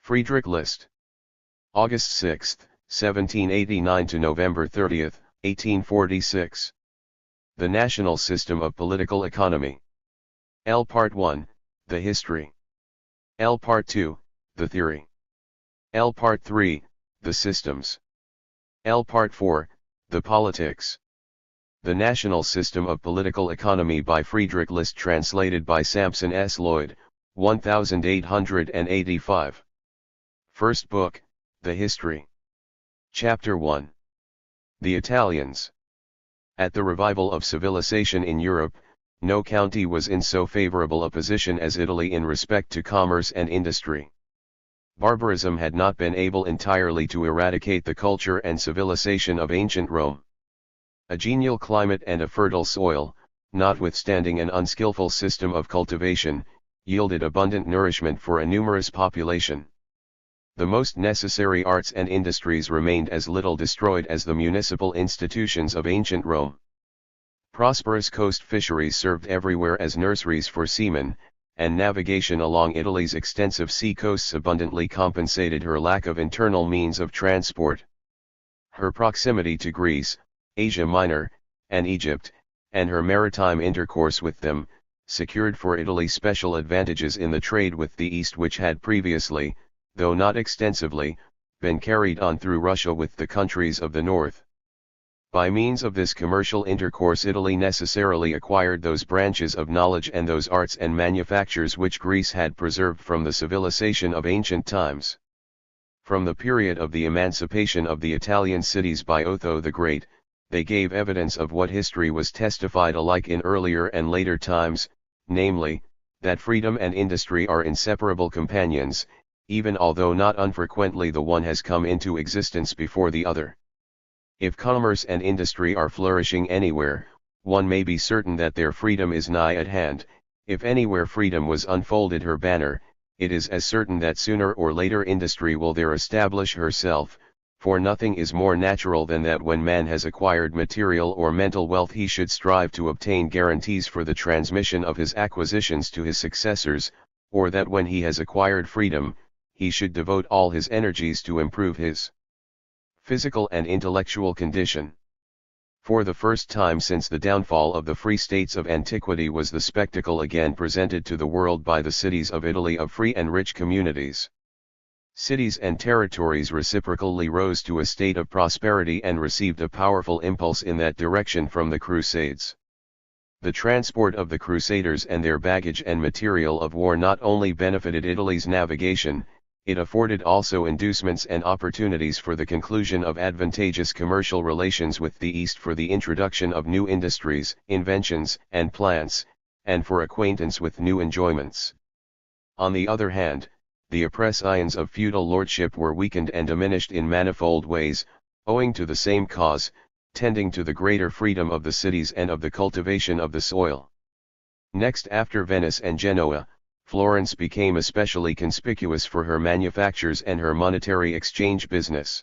Friedrich List. August 6, 1789 to November 30, 1846. The National System of Political Economy. L. Part 1, The History. L. Part 2, The Theory. L. Part 3, The Systems. L. Part 4, The Politics. The National System of Political Economy by Friedrich List, translated by Sampson S. Lloyd, 1885. First Book, The History. Chapter 1. The Italians. At the revival of civilization in Europe, no county was in so favorable a position as Italy in respect to commerce and industry. Barbarism had not been able entirely to eradicate the culture and civilization of ancient Rome. A genial climate and a fertile soil, notwithstanding an unskillful system of cultivation, yielded abundant nourishment for a numerous population. The most necessary arts and industries remained as little destroyed as the municipal institutions of ancient Rome. Prosperous coast fisheries served everywhere as nurseries for seamen, and navigation along Italy's extensive sea coasts abundantly compensated her lack of internal means of transport. Her proximity to Greece, Asia Minor, and Egypt, and her maritime intercourse with them, secured for Italy special advantages in the trade with the East which had previously, though not extensively, been carried on through Russia with the countries of the north. By means of this commercial intercourse Italy necessarily acquired those branches of knowledge and those arts and manufactures which Greece had preserved from the civilization of ancient times. From the period of the emancipation of the Italian cities by Otho the Great, they gave evidence of what history was testified alike in earlier and later times, namely, that freedom and industry are inseparable companions, even although not unfrequently the one has come into existence before the other. If commerce and industry are flourishing anywhere, one may be certain that their freedom is nigh at hand. If anywhere freedom was unfolded her banner, it is as certain that sooner or later industry will there establish herself, for nothing is more natural than that when man has acquired material or mental wealth he should strive to obtain guarantees for the transmission of his acquisitions to his successors, or that when he has acquired freedom, he should devote all his energies to improve his physical and intellectual condition. For the first time since the downfall of the free states of antiquity was the spectacle again presented to the world by the cities of Italy of free and rich communities. Cities and territories reciprocally rose to a state of prosperity and received a powerful impulse in that direction from the Crusades. The transport of the Crusaders and their baggage and material of war not only benefited Italy's navigation, it afforded also inducements and opportunities for the conclusion of advantageous commercial relations with the East, for the introduction of new industries, inventions, and plants, and for acquaintance with new enjoyments. On the other hand, the oppressions of feudal lordship were weakened and diminished in manifold ways, owing to the same cause, tending to the greater freedom of the cities and of the cultivation of the soil. Next after Venice and Genoa, Florence became especially conspicuous for her manufactures and her monetary exchange business.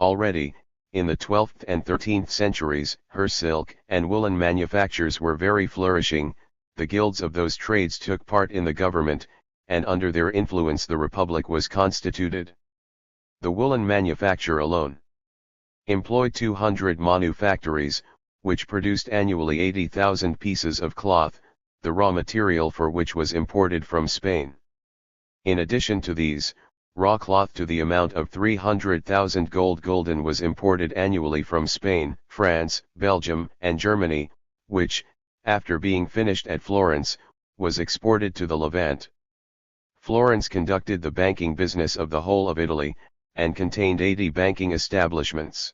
Already, in the 12th and 13th centuries, her silk and woolen manufactures were very flourishing. The guilds of those trades took part in the government, and under their influence the republic was constituted. The woolen manufacture alone employed 200 manufactories, which produced annually 80,000 pieces of cloth, the raw material for which was imported from Spain. In addition to these, raw cloth to the amount of 300,000 gulden was imported annually from Spain, France, Belgium, and Germany, which, after being finished at Florence, was exported to the Levant. Florence conducted the banking business of the whole of Italy, and contained 80 banking establishments.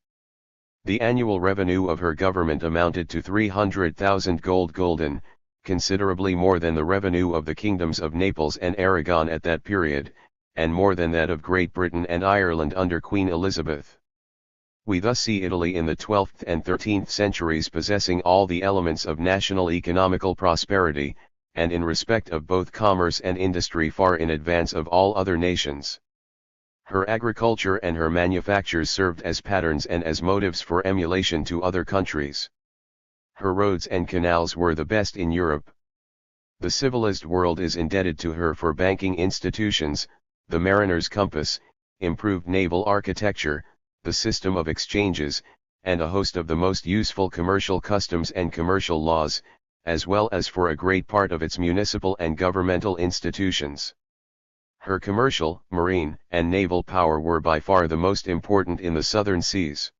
The annual revenue of her government amounted to 300,000 gulden, considerably more than the revenue of the kingdoms of Naples and Aragon at that period, and more than that of Great Britain and Ireland under Queen Elizabeth. We thus see Italy in the 12th and 13th centuries possessing all the elements of national economical prosperity, and in respect of both commerce and industry far in advance of all other nations. Her agriculture and her manufactures served as patterns and as motives for emulation to other countries. Her roads and canals were the best in Europe. The civilized world is indebted to her for banking institutions, the mariner's compass, improved naval architecture, the system of exchanges, and a host of the most useful commercial customs and commercial laws, as well as for a great part of its municipal and governmental institutions. Her commercial, marine, and naval power were by far the most important in the southern seas.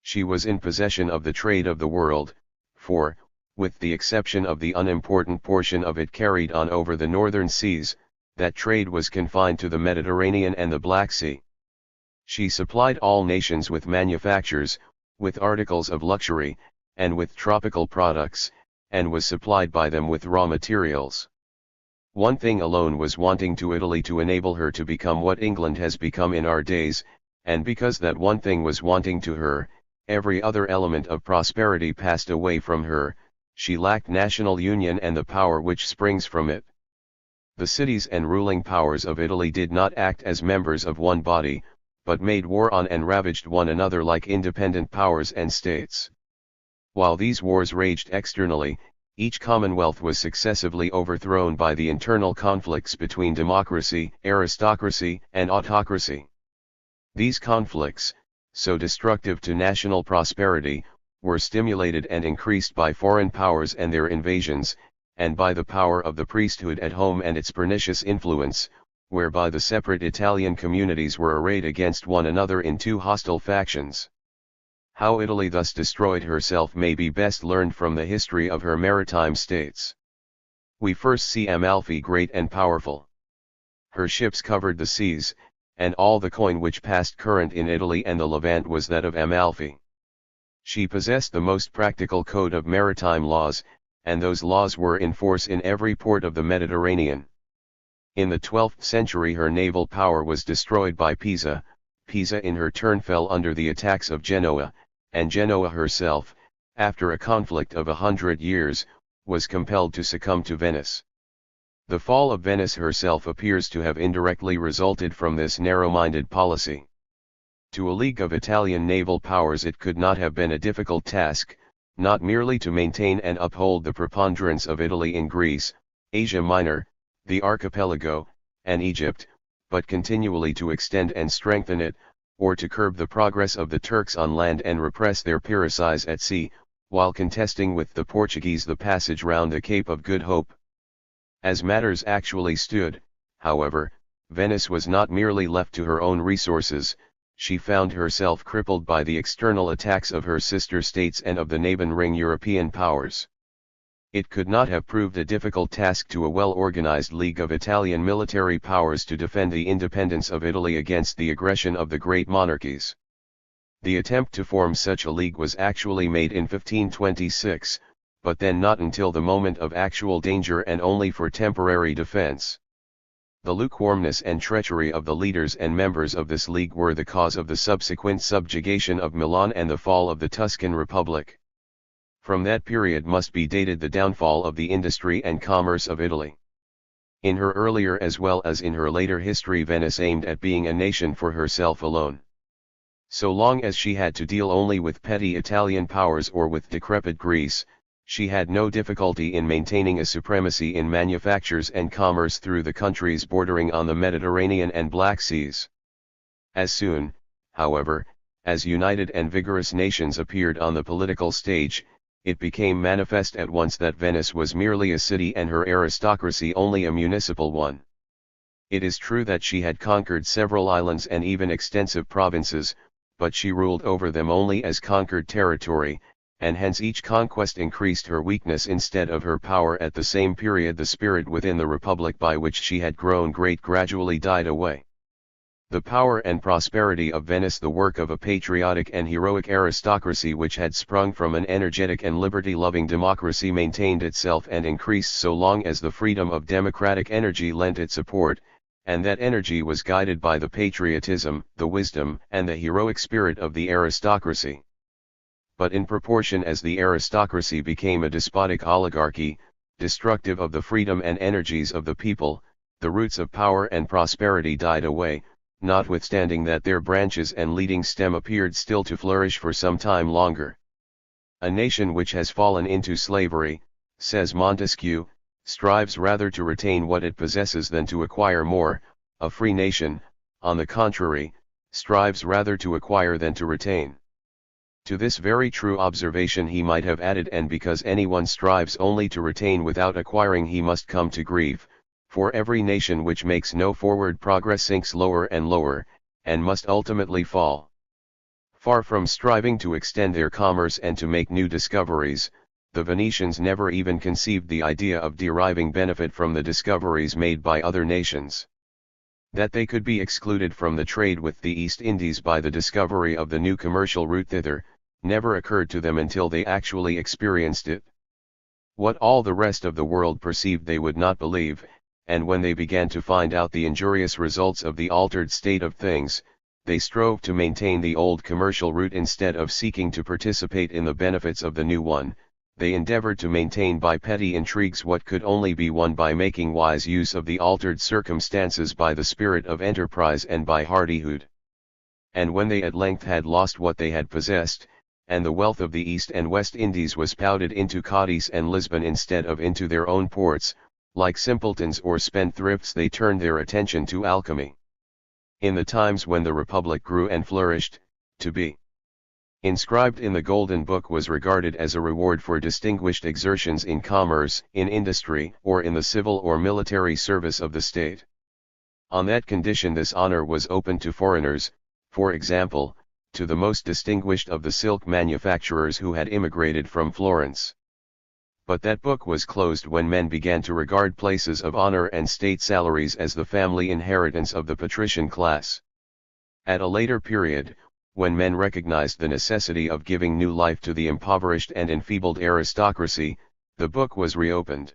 She was in possession of the trade of the world, for, with the exception of the unimportant portion of it carried on over the northern seas, that trade was confined to the Mediterranean and the Black Sea. She supplied all nations with manufactures, with articles of luxury, and with tropical products, and was supplied by them with raw materials. One thing alone was wanting to Italy to enable her to become what England has become in our days, and because that one thing was wanting to her, every other element of prosperity passed away from her. She lacked national union and the power which springs from it. The cities and ruling powers of Italy did not act as members of one body, but made war on and ravaged one another like independent powers and states. While these wars raged externally, each commonwealth was successively overthrown by the internal conflicts between democracy, aristocracy, and autocracy. These conflicts, so destructive to national prosperity, were stimulated and increased by foreign powers and their invasions, and by the power of the priesthood at home and its pernicious influence, whereby the separate Italian communities were arrayed against one another in two hostile factions. How Italy thus destroyed herself may be best learned from the history of her maritime states. We first see Amalfi great and powerful. Her ships covered the seas, and all the coin which passed current in Italy and the Levant was that of Amalfi. She possessed the most practical code of maritime laws, and those laws were in force in every port of the Mediterranean. In the 12th century her naval power was destroyed by Pisa. Pisa in her turn fell under the attacks of Genoa, and Genoa herself, after a conflict of 100 years, was compelled to succumb to Venice. The fall of Venice herself appears to have indirectly resulted from this narrow-minded policy. To a league of Italian naval powers it could not have been a difficult task, not merely to maintain and uphold the preponderance of Italy in Greece, Asia Minor, the archipelago, and Egypt, but continually to extend and strengthen it, or to curb the progress of the Turks on land and repress their piracies at sea, while contesting with the Portuguese the passage round the Cape of Good Hope. As matters actually stood, however, Venice was not merely left to her own resources. She found herself crippled by the external attacks of her sister states and of the neighboring European powers. It could not have proved a difficult task to a well-organized league of Italian military powers to defend the independence of Italy against the aggression of the great monarchies. The attempt to form such a league was actually made in 1526, but then not until the moment of actual danger and only for temporary defense. The lukewarmness and treachery of the leaders and members of this league were the cause of the subsequent subjugation of Milan and the fall of the Tuscan Republic. From that period must be dated the downfall of the industry and commerce of Italy. In her earlier as well as in her later history Venice aimed at being a nation for herself alone. So long as she had to deal only with petty Italian powers or with decrepit Greece, she had no difficulty in maintaining a supremacy in manufactures and commerce through the countries bordering on the Mediterranean and Black Seas. As soon, however, as united and vigorous nations appeared on the political stage, it became manifest at once that Venice was merely a city and her aristocracy only a municipal one. It is true that she had conquered several islands and even extensive provinces, but she ruled over them only as conquered territory, and hence each conquest increased her weakness instead of her power. At the same period the spirit within the republic by which she had grown great gradually died away. The power and prosperity of Venice, the work of a patriotic and heroic aristocracy which had sprung from an energetic and liberty-loving democracy, maintained itself and increased so long as the freedom of democratic energy lent it support, and that energy was guided by the patriotism, the wisdom, and the heroic spirit of the aristocracy. But in proportion as the aristocracy became a despotic oligarchy, destructive of the freedom and energies of the people, the roots of power and prosperity died away, notwithstanding that their branches and leading stem appeared still to flourish for some time longer. A nation which has fallen into slavery, says Montesquieu, strives rather to retain what it possesses than to acquire more, A free nation, on the contrary, strives rather to acquire than to retain. To this very true observation he might have added, and because anyone strives only to retain without acquiring, he must come to grief, for every nation which makes no forward progress sinks lower and lower, and must ultimately fall. Far from striving to extend their commerce and to make new discoveries, the Venetians never even conceived the idea of deriving benefit from the discoveries made by other nations. That they could be excluded from the trade with the East Indies by the discovery of the new commercial route thither, never occurred to them until they actually experienced it. What all the rest of the world perceived they would not believe, and when they began to find out the injurious results of the altered state of things, they strove to maintain the old commercial route instead of seeking to participate in the benefits of the new one. They endeavored to maintain by petty intrigues what could only be won by making wise use of the altered circumstances by the spirit of enterprise and by hardihood. And when they at length had lost what they had possessed, and the wealth of the East and West Indies was pouted into Cadiz and Lisbon instead of into their own ports, like simpletons or spendthrifts they turned their attention to alchemy. In the times when the Republic grew and flourished, to be inscribed in the Golden Book was regarded as a reward for distinguished exertions in commerce, in industry, or in the civil or military service of the state. On that condition this honor was open to foreigners, for example, to the most distinguished of the silk manufacturers who had immigrated from Florence. But that book was closed when men began to regard places of honor and state salaries as the family inheritance of the patrician class. At a later period, when men recognized the necessity of giving new life to the impoverished and enfeebled aristocracy, the book was reopened.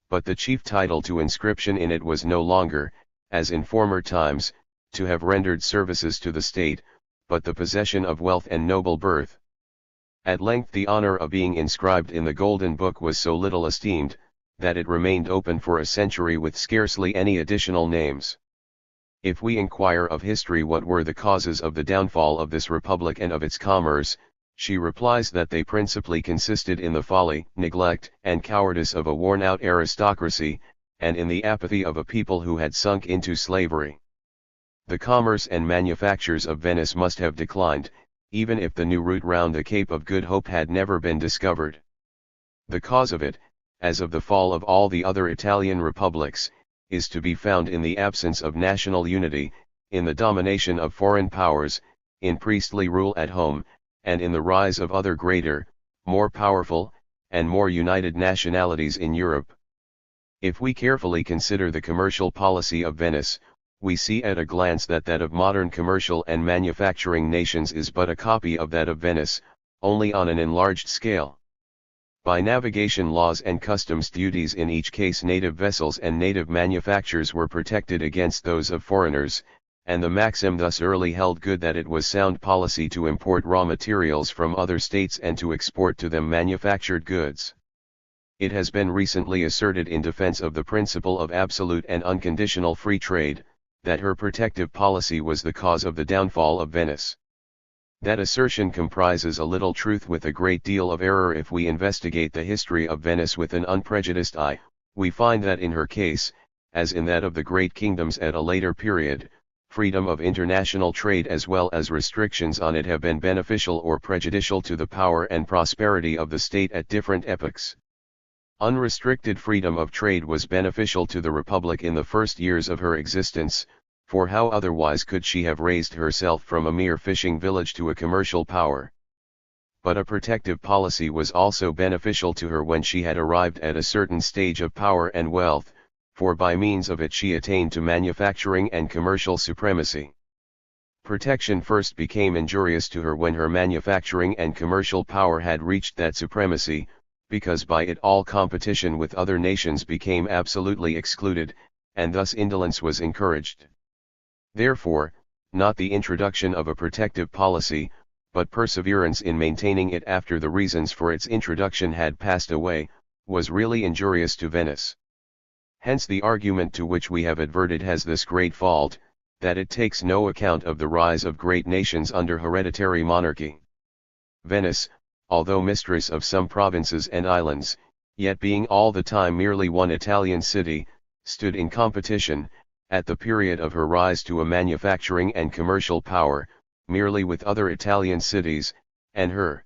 But the chief title to inscription in it was no longer, as in former times, to have rendered services to the state, but the possession of wealth and noble birth. At length the honor of being inscribed in the Golden Book was so little esteemed, that it remained open for a century with scarcely any additional names. If we inquire of history what were the causes of the downfall of this republic and of its commerce, she replies that they principally consisted in the folly, neglect, and cowardice of a worn-out aristocracy, and in the apathy of a people who had sunk into slavery. The commerce and manufactures of Venice must have declined, even if the new route round the Cape of Good Hope had never been discovered. The cause of it, as of the fall of all the other Italian republics, is to be found in the absence of national unity, in the domination of foreign powers, in priestly rule at home, and in the rise of other greater, more powerful, and more united nationalities in Europe. If we carefully consider the commercial policy of Venice, we see at a glance that that of modern commercial and manufacturing nations is but a copy of that of Venice, only on an enlarged scale. By navigation laws and customs duties in each case native vessels and native manufactures were protected against those of foreigners, and the maxim thus early held good that it was sound policy to import raw materials from other states and to export to them manufactured goods. It has been recently asserted in defense of the principle of absolute and unconditional free trade, that her protective policy was the cause of the downfall of Venice. That assertion comprises a little truth with a great deal of error. If we investigate the history of Venice with an unprejudiced eye, we find that in her case, as in that of the great kingdoms at a later period, freedom of international trade as well as restrictions on it have been beneficial or prejudicial to the power and prosperity of the state at different epochs. Unrestricted freedom of trade was beneficial to the Republic in the first years of her existence, for how otherwise could she have raised herself from a mere fishing village to a commercial power? But a protective policy was also beneficial to her when she had arrived at a certain stage of power and wealth, for by means of it she attained to manufacturing and commercial supremacy. Protection first became injurious to her when her manufacturing and commercial power had reached that supremacy, because by it all competition with other nations became absolutely excluded, and thus indolence was encouraged. Therefore, not the introduction of a protective policy, but perseverance in maintaining it after the reasons for its introduction had passed away, was really injurious to Venice. Hence the argument to which we have adverted has this great fault, that it takes no account of the rise of great nations under hereditary monarchy. Venice, although mistress of some provinces and islands, yet being all the time merely one Italian city, stood in competition, at the period of her rise to a manufacturing and commercial power, merely with other Italian cities, and her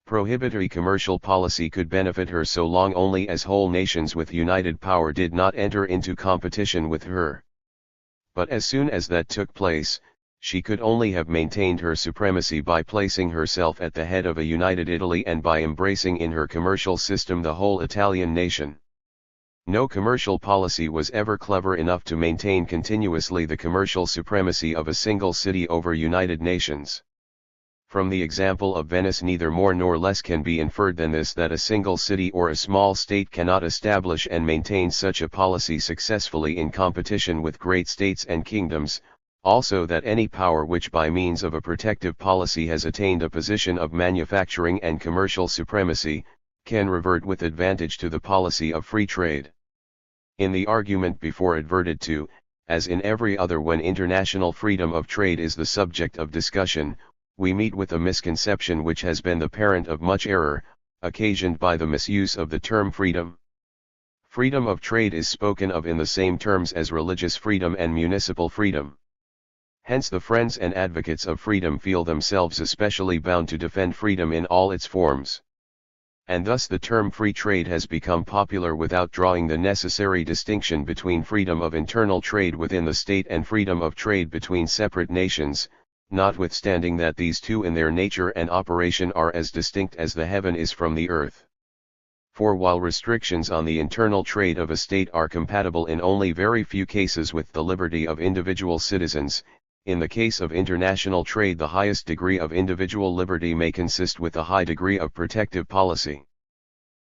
prohibitory commercial policy could benefit her so long only as whole nations with united power did not enter into competition with her. But as soon as that took place, she could only have maintained her supremacy by placing herself at the head of a united Italy and by embracing in her commercial system the whole Italian nation. No commercial policy was ever clever enough to maintain continuously the commercial supremacy of a single city over united nations. From the example of Venice neither more nor less can be inferred than this, that a single city or a small state cannot establish and maintain such a policy successfully in competition with great states and kingdoms, also that any power which by means of a protective policy has attained a position of manufacturing and commercial supremacy, can revert with advantage to the policy of free trade. In the argument before adverted to, as in every other when international freedom of trade is the subject of discussion, we meet with a misconception which has been the parent of much error, occasioned by the misuse of the term freedom. Freedom of trade is spoken of in the same terms as religious freedom and municipal freedom. Hence the friends and advocates of freedom feel themselves especially bound to defend freedom in all its forms. And thus the term free trade has become popular without drawing the necessary distinction between freedom of internal trade within the state and freedom of trade between separate nations, notwithstanding that these two in their nature and operation are as distinct as the heaven is from the earth. For while restrictions on the internal trade of a state are compatible in only very few cases with the liberty of individual citizens, in the case of international trade the highest degree of individual liberty may consist with a high degree of protective policy.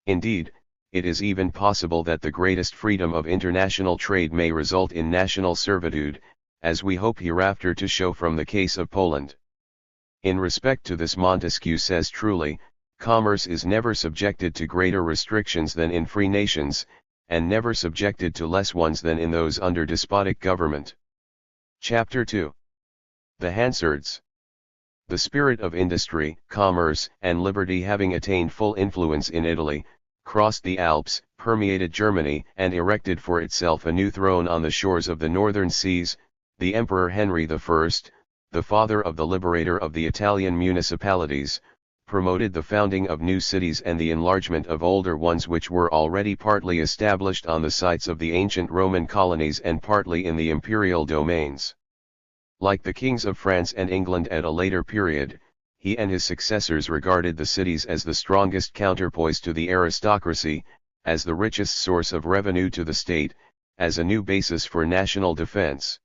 Indeed, it is even possible that the greatest freedom of international trade may result in national servitude, as we hope hereafter to show from the case of Poland. In respect to this Montesquieu says truly, commerce is never subjected to greater restrictions than in free nations, and never subjected to less ones than in those under despotic government. Chapter 2. The Hansards. The spirit of industry, commerce, and liberty having attained full influence in Italy, crossed the Alps, permeated Germany, and erected for itself a new throne on the shores of the northern seas, the Emperor Henry I, the father of the liberator of the Italian municipalities, promoted the founding of new cities and the enlargement of older ones which were already partly established on the sites of the ancient Roman colonies and partly in the imperial domains. Like the kings of France and England at a later period, he and his successors regarded the cities as the strongest counterpoise to the aristocracy, as the richest source of revenue to the state, as a new basis for national defense.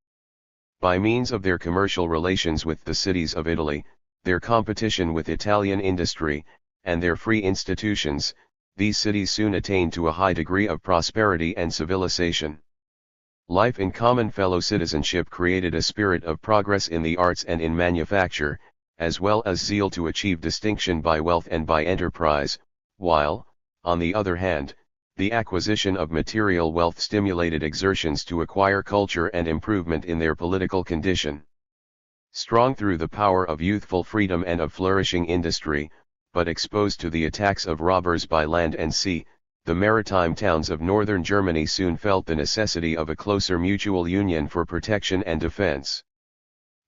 By means of their commercial relations with the cities of Italy, their competition with Italian industry, and their free institutions, these cities soon attained to a high degree of prosperity and civilization. Life in common fellow citizenship created a spirit of progress in the arts and in manufacture, as well as zeal to achieve distinction by wealth and by enterprise, while, on the other hand, the acquisition of material wealth stimulated exertions to acquire culture and improvement in their political condition. Strong through the power of youthful freedom and of flourishing industry, but exposed to the attacks of robbers by land and sea, the maritime towns of northern Germany soon felt the necessity of a closer mutual union for protection and defense.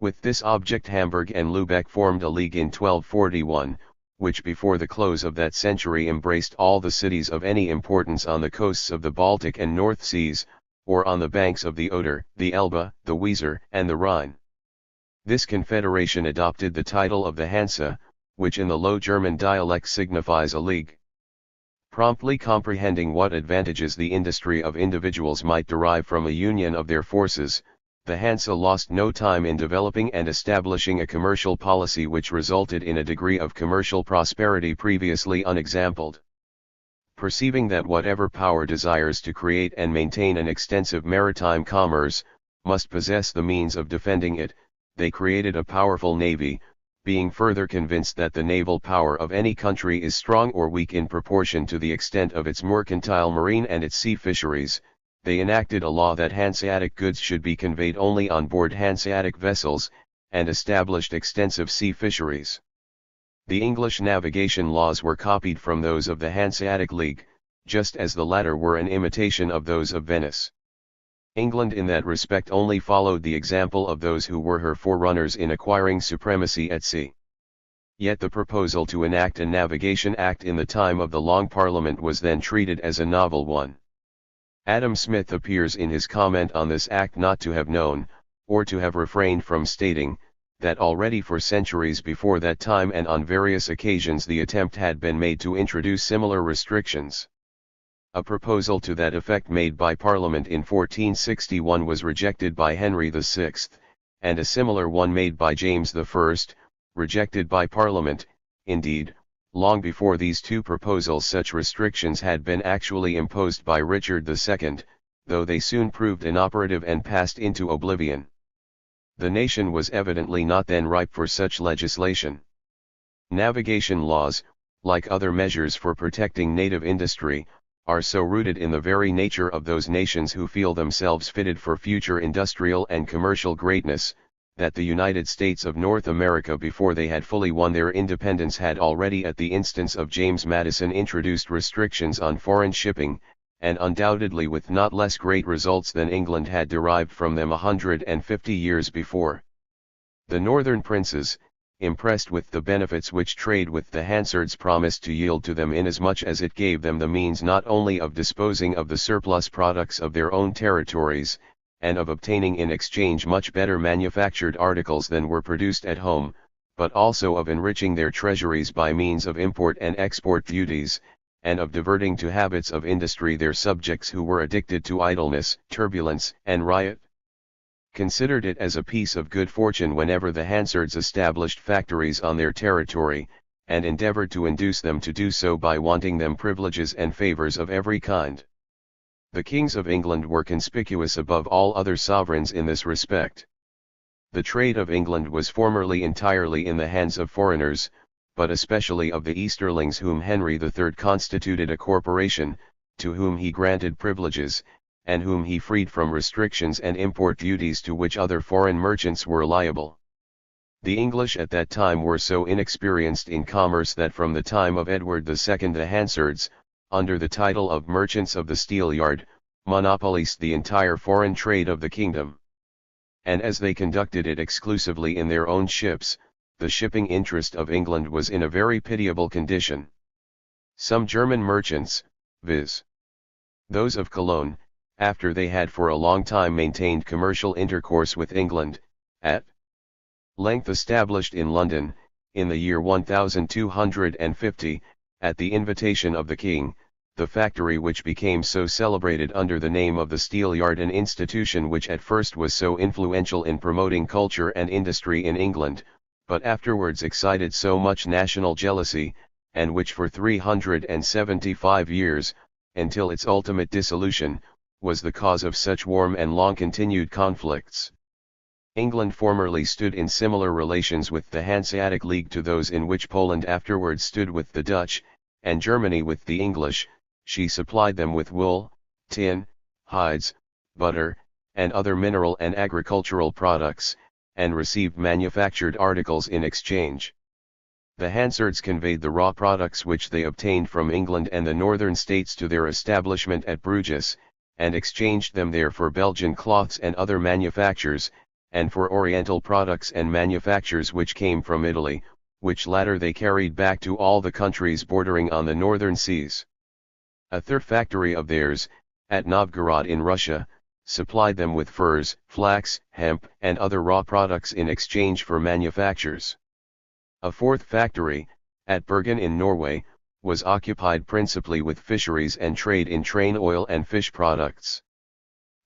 With this object Hamburg and Lübeck formed a league in 1241, which before the close of that century embraced all the cities of any importance on the coasts of the Baltic and North Seas, or on the banks of the Oder, the Elbe, the Weser, and the Rhine. This confederation adopted the title of the Hansa, which in the Low German dialect signifies a league. Promptly comprehending what advantages the industry of individuals might derive from a union of their forces, the Hansa lost no time in developing and establishing a commercial policy which resulted in a degree of commercial prosperity previously unexampled. Perceiving that whatever power desires to create and maintain an extensive maritime commerce, must possess the means of defending it, they created a powerful navy, being further convinced that the naval power of any country is strong or weak in proportion to the extent of its mercantile marine and its sea fisheries. They enacted a law that Hanseatic goods should be conveyed only on board Hanseatic vessels, and established extensive sea fisheries. The English navigation laws were copied from those of the Hanseatic League, just as the latter were an imitation of those of Venice. England in that respect only followed the example of those who were her forerunners in acquiring supremacy at sea. Yet the proposal to enact a Navigation Act in the time of the Long Parliament was then treated as a novel one. Adam Smith appears in his comment on this act not to have known, or to have refrained from stating, that already for centuries before that time and on various occasions the attempt had been made to introduce similar restrictions. A proposal to that effect made by Parliament in 1461 was rejected by Henry VI, and a similar one made by James I, rejected by Parliament. Indeed, long before these two proposals such restrictions had been actually imposed by Richard II, though they soon proved inoperative and passed into oblivion. The nation was evidently not then ripe for such legislation. Navigation laws, like other measures for protecting native industry, are so rooted in the very nature of those nations who feel themselves fitted for future industrial and commercial greatness, that the United States of North America before they had fully won their independence had already at the instance of James Madison introduced restrictions on foreign shipping, and undoubtedly with not less great results than England had derived from them 150 years before. The northern princes, impressed with the benefits which trade with the Hansards promised to yield to them inasmuch as it gave them the means not only of disposing of the surplus products of their own territories, and of obtaining in exchange much better manufactured articles than were produced at home, but also of enriching their treasuries by means of import and export duties, and of diverting to habits of industry their subjects who were addicted to idleness, turbulence, and riot. Considered it as a piece of good fortune whenever the Hansards established factories on their territory, and endeavored to induce them to do so by wanting them privileges and favors of every kind. The kings of England were conspicuous above all other sovereigns in this respect. The trade of England was formerly entirely in the hands of foreigners, but especially of the Easterlings whom Henry III constituted a corporation, to whom he granted privileges, and whom he freed from restrictions and import duties to which other foreign merchants were liable. The English at that time were so inexperienced in commerce that from the time of Edward II the Hansards, under the title of Merchants of the Steelyard, monopolized the entire foreign trade of the kingdom. And as they conducted it exclusively in their own ships, the shipping interest of England was in a very pitiable condition. Some German merchants, viz. those of Cologne, after they had for a long time maintained commercial intercourse with England, at length established in London, in the year 1250, at the invitation of the king, the factory which became so celebrated under the name of the Steelyard, an institution which at first was so influential in promoting culture and industry in England, but afterwards excited so much national jealousy, and which for 375 years, until its ultimate dissolution, was the cause of such warm and long-continued conflicts. England formerly stood in similar relations with the Hanseatic League to those in which Poland afterwards stood with the Dutch, and Germany with the English. She supplied them with wool, tin, hides, butter, and other mineral and agricultural products, and received manufactured articles in exchange. The Hansards conveyed the raw products which they obtained from England and the northern states to their establishment at Bruges, and exchanged them there for Belgian cloths and other manufactures, and for Oriental products and manufactures which came from Italy, which latter they carried back to all the countries bordering on the northern seas. A third factory of theirs, at Novgorod in Russia, supplied them with furs, flax, hemp, and other raw products in exchange for manufactures. A fourth factory, at Bergen in Norway, was occupied principally with fisheries and trade in train oil and fish products.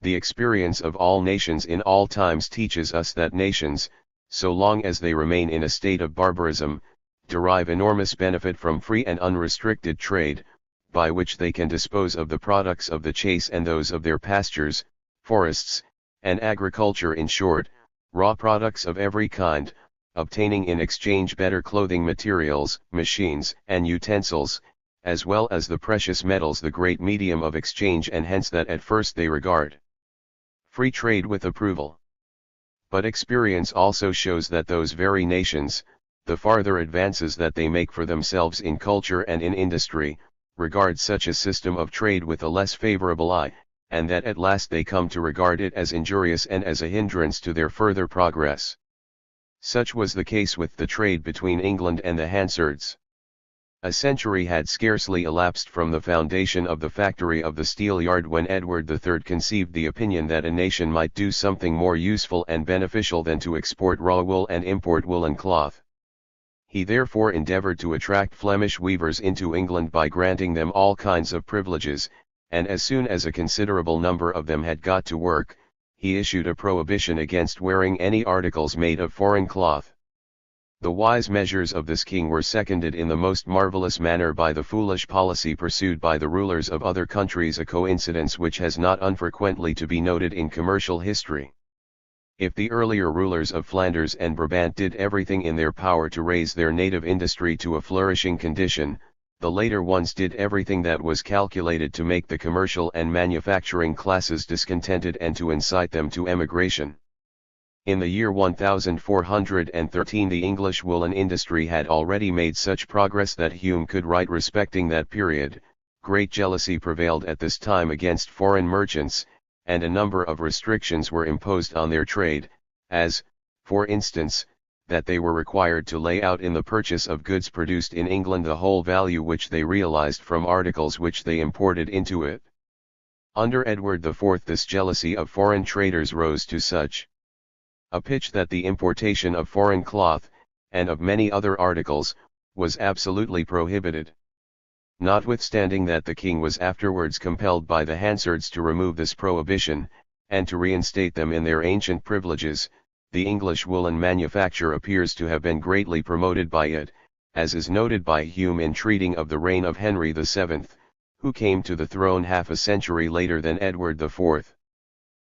The experience of all nations in all times teaches us that nations, so long as they remain in a state of barbarism, derive enormous benefit from free and unrestricted trade, by which they can dispose of the products of the chase and those of their pastures, forests, and agriculture, in short, raw products of every kind, obtaining in exchange better clothing materials, machines, and utensils, as well as the precious metals, the great medium of exchange, and hence that at first they regard free trade with approval. But experience also shows that those very nations, the farther advances that they make for themselves in culture and in industry, regard such a system of trade with a less favorable eye, and that at last they come to regard it as injurious and as a hindrance to their further progress. Such was the case with the trade between England and the Hansards. A century had scarcely elapsed from the foundation of the factory of the steel yard when Edward III conceived the opinion that a nation might do something more useful and beneficial than to export raw wool and import woolen cloth. He therefore endeavoured to attract Flemish weavers into England by granting them all kinds of privileges, and as soon as a considerable number of them had got to work, he issued a prohibition against wearing any articles made of foreign cloth. The wise measures of this king were seconded in the most marvellous manner by the foolish policy pursued by the rulers of other countries, a coincidence which has not unfrequently to be noted in commercial history. If the earlier rulers of Flanders and Brabant did everything in their power to raise their native industry to a flourishing condition, the later ones did everything that was calculated to make the commercial and manufacturing classes discontented and to incite them to emigration. In the year 1413 the English woolen industry had already made such progress that Hume could write respecting that period. Great jealousy prevailed at this time against foreign merchants, and a number of restrictions were imposed on their trade, as, for instance, that they were required to lay out in the purchase of goods produced in England the whole value which they realized from articles which they imported into it. Under Edward IV this jealousy of foreign traders rose to such a pitch that the importation of foreign cloth, and of many other articles, was absolutely prohibited. Notwithstanding that the king was afterwards compelled by the Hansards to remove this prohibition, and to reinstate them in their ancient privileges, the English woolen manufacture appears to have been greatly promoted by it, as is noted by Hume in treating of the reign of Henry VII, who came to the throne half a century later than Edward IV.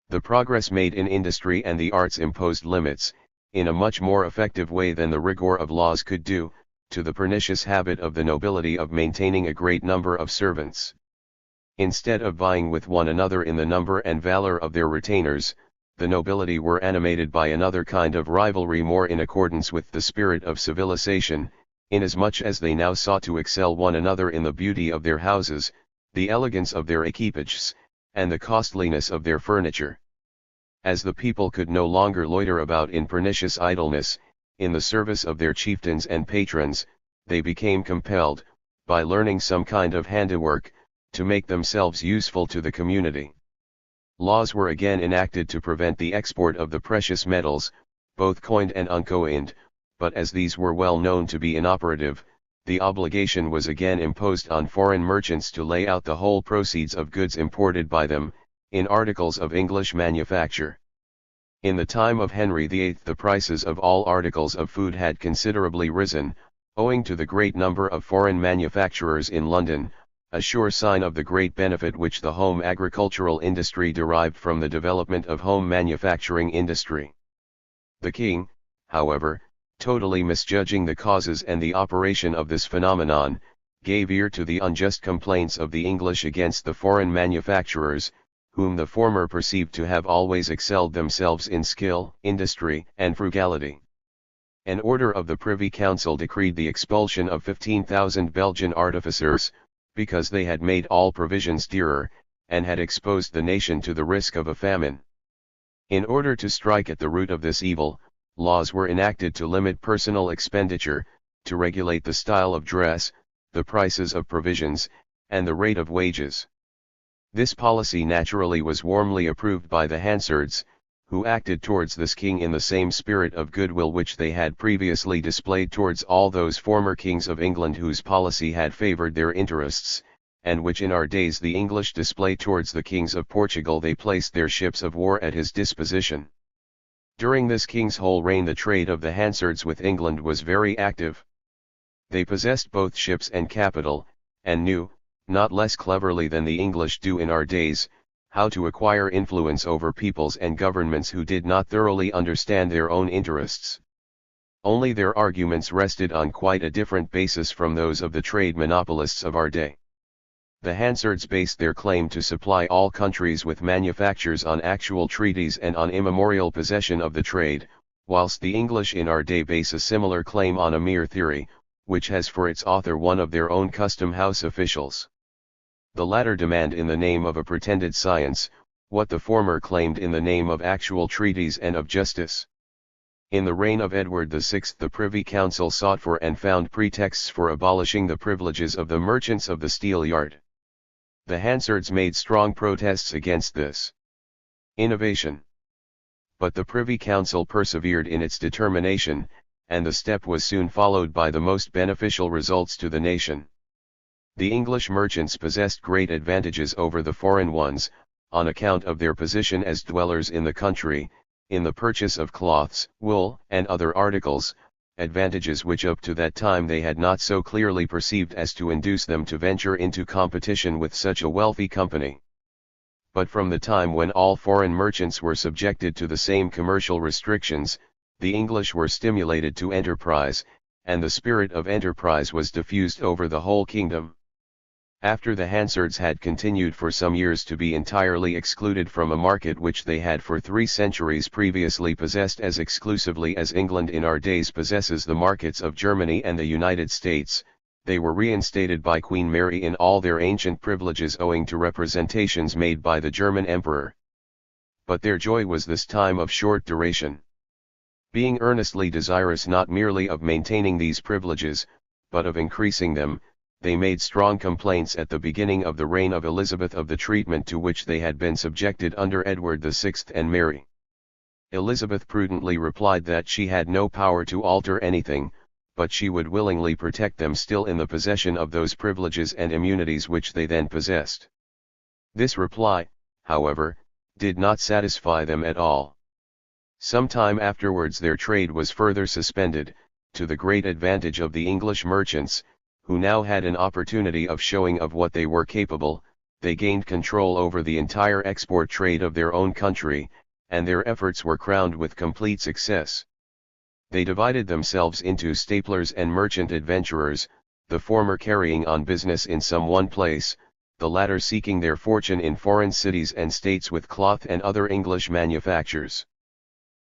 The progress made in industry and the arts imposed limits, in a much more effective way than the rigor of laws could do, to the pernicious habit of the nobility of maintaining a great number of servants. Instead of vying with one another in the number and valor of their retainers, the nobility were animated by another kind of rivalry more in accordance with the spirit of civilization, inasmuch as they now sought to excel one another in the beauty of their houses, the elegance of their equipages, and the costliness of their furniture. As the people could no longer loiter about in pernicious idleness, in the service of their chieftains and patrons, they became compelled, by learning some kind of handiwork, to make themselves useful to the community. Laws were again enacted to prevent the export of the precious metals, both coined and uncoined, but as these were well known to be inoperative, the obligation was again imposed on foreign merchants to lay out the whole proceeds of goods imported by them, in articles of English manufacture. In the time of Henry VIII the prices of all articles of food had considerably risen, owing to the great number of foreign manufacturers in London, a sure sign of the great benefit which the home agricultural industry derived from the development of home manufacturing industry. The king, however, totally misjudging the causes and the operation of this phenomenon, gave ear to the unjust complaints of the English against the foreign manufacturers, whom the former perceived to have always excelled themselves in skill, industry, and frugality. An order of the Privy Council decreed the expulsion of 15,000 Belgian artificers, because they had made all provisions dearer, and had exposed the nation to the risk of a famine. In order to strike at the root of this evil, laws were enacted to limit personal expenditure, to regulate the style of dress, the prices of provisions, and the rate of wages. This policy naturally was warmly approved by the Hansards, who acted towards this king in the same spirit of goodwill which they had previously displayed towards all those former kings of England whose policy had favoured their interests, and which in our days the English display towards the kings of Portugal. They placed their ships of war at his disposition. During this king's whole reign the trade of the Hansards with England was very active. They possessed both ships and capital, and knew, not less cleverly than the English do in our days, how to acquire influence over peoples and governments who did not thoroughly understand their own interests. Only their arguments rested on quite a different basis from those of the trade monopolists of our day. The Hansards based their claim to supply all countries with manufactures on actual treaties and on immemorial possession of the trade, whilst the English in our day base a similar claim on a mere theory, which has for its author one of their own custom house officials. The latter demand in the name of a pretended science, what the former claimed in the name of actual treaties and of justice. In the reign of Edward VI, the Privy Council sought for and found pretexts for abolishing the privileges of the merchants of the steel yard. The Hansards made strong protests against this innovation. But the Privy Council persevered in its determination, and the step was soon followed by the most beneficial results to the nation. The English merchants possessed great advantages over the foreign ones, on account of their position as dwellers in the country, in the purchase of cloths, wool, and other articles, advantages which up to that time they had not so clearly perceived as to induce them to venture into competition with such a wealthy company. But from the time when all foreign merchants were subjected to the same commercial restrictions, the English were stimulated to enterprise, and the spirit of enterprise was diffused over the whole kingdom. After the Hansards had continued for some years to be entirely excluded from a market which they had for 3 centuries previously possessed as exclusively as England in our days possesses the markets of Germany and the United States, they were reinstated by Queen Mary in all their ancient privileges owing to representations made by the German Emperor. But their joy was this time of short duration. Being earnestly desirous not merely of maintaining these privileges, but of increasing them, they made strong complaints at the beginning of the reign of Elizabeth of the treatment to which they had been subjected under Edward VI and Mary. Elizabeth prudently replied that she had no power to alter anything, but she would willingly protect them still in the possession of those privileges and immunities which they then possessed. This reply, however, did not satisfy them at all. Some time afterwards their trade was further suspended, to the great advantage of the English merchants, who now had an opportunity of showing of what they were capable. They gained control over the entire export trade of their own country, and their efforts were crowned with complete success. They divided themselves into staplers and merchant adventurers, the former carrying on business in some one place, the latter seeking their fortune in foreign cities and states with cloth and other English manufactures.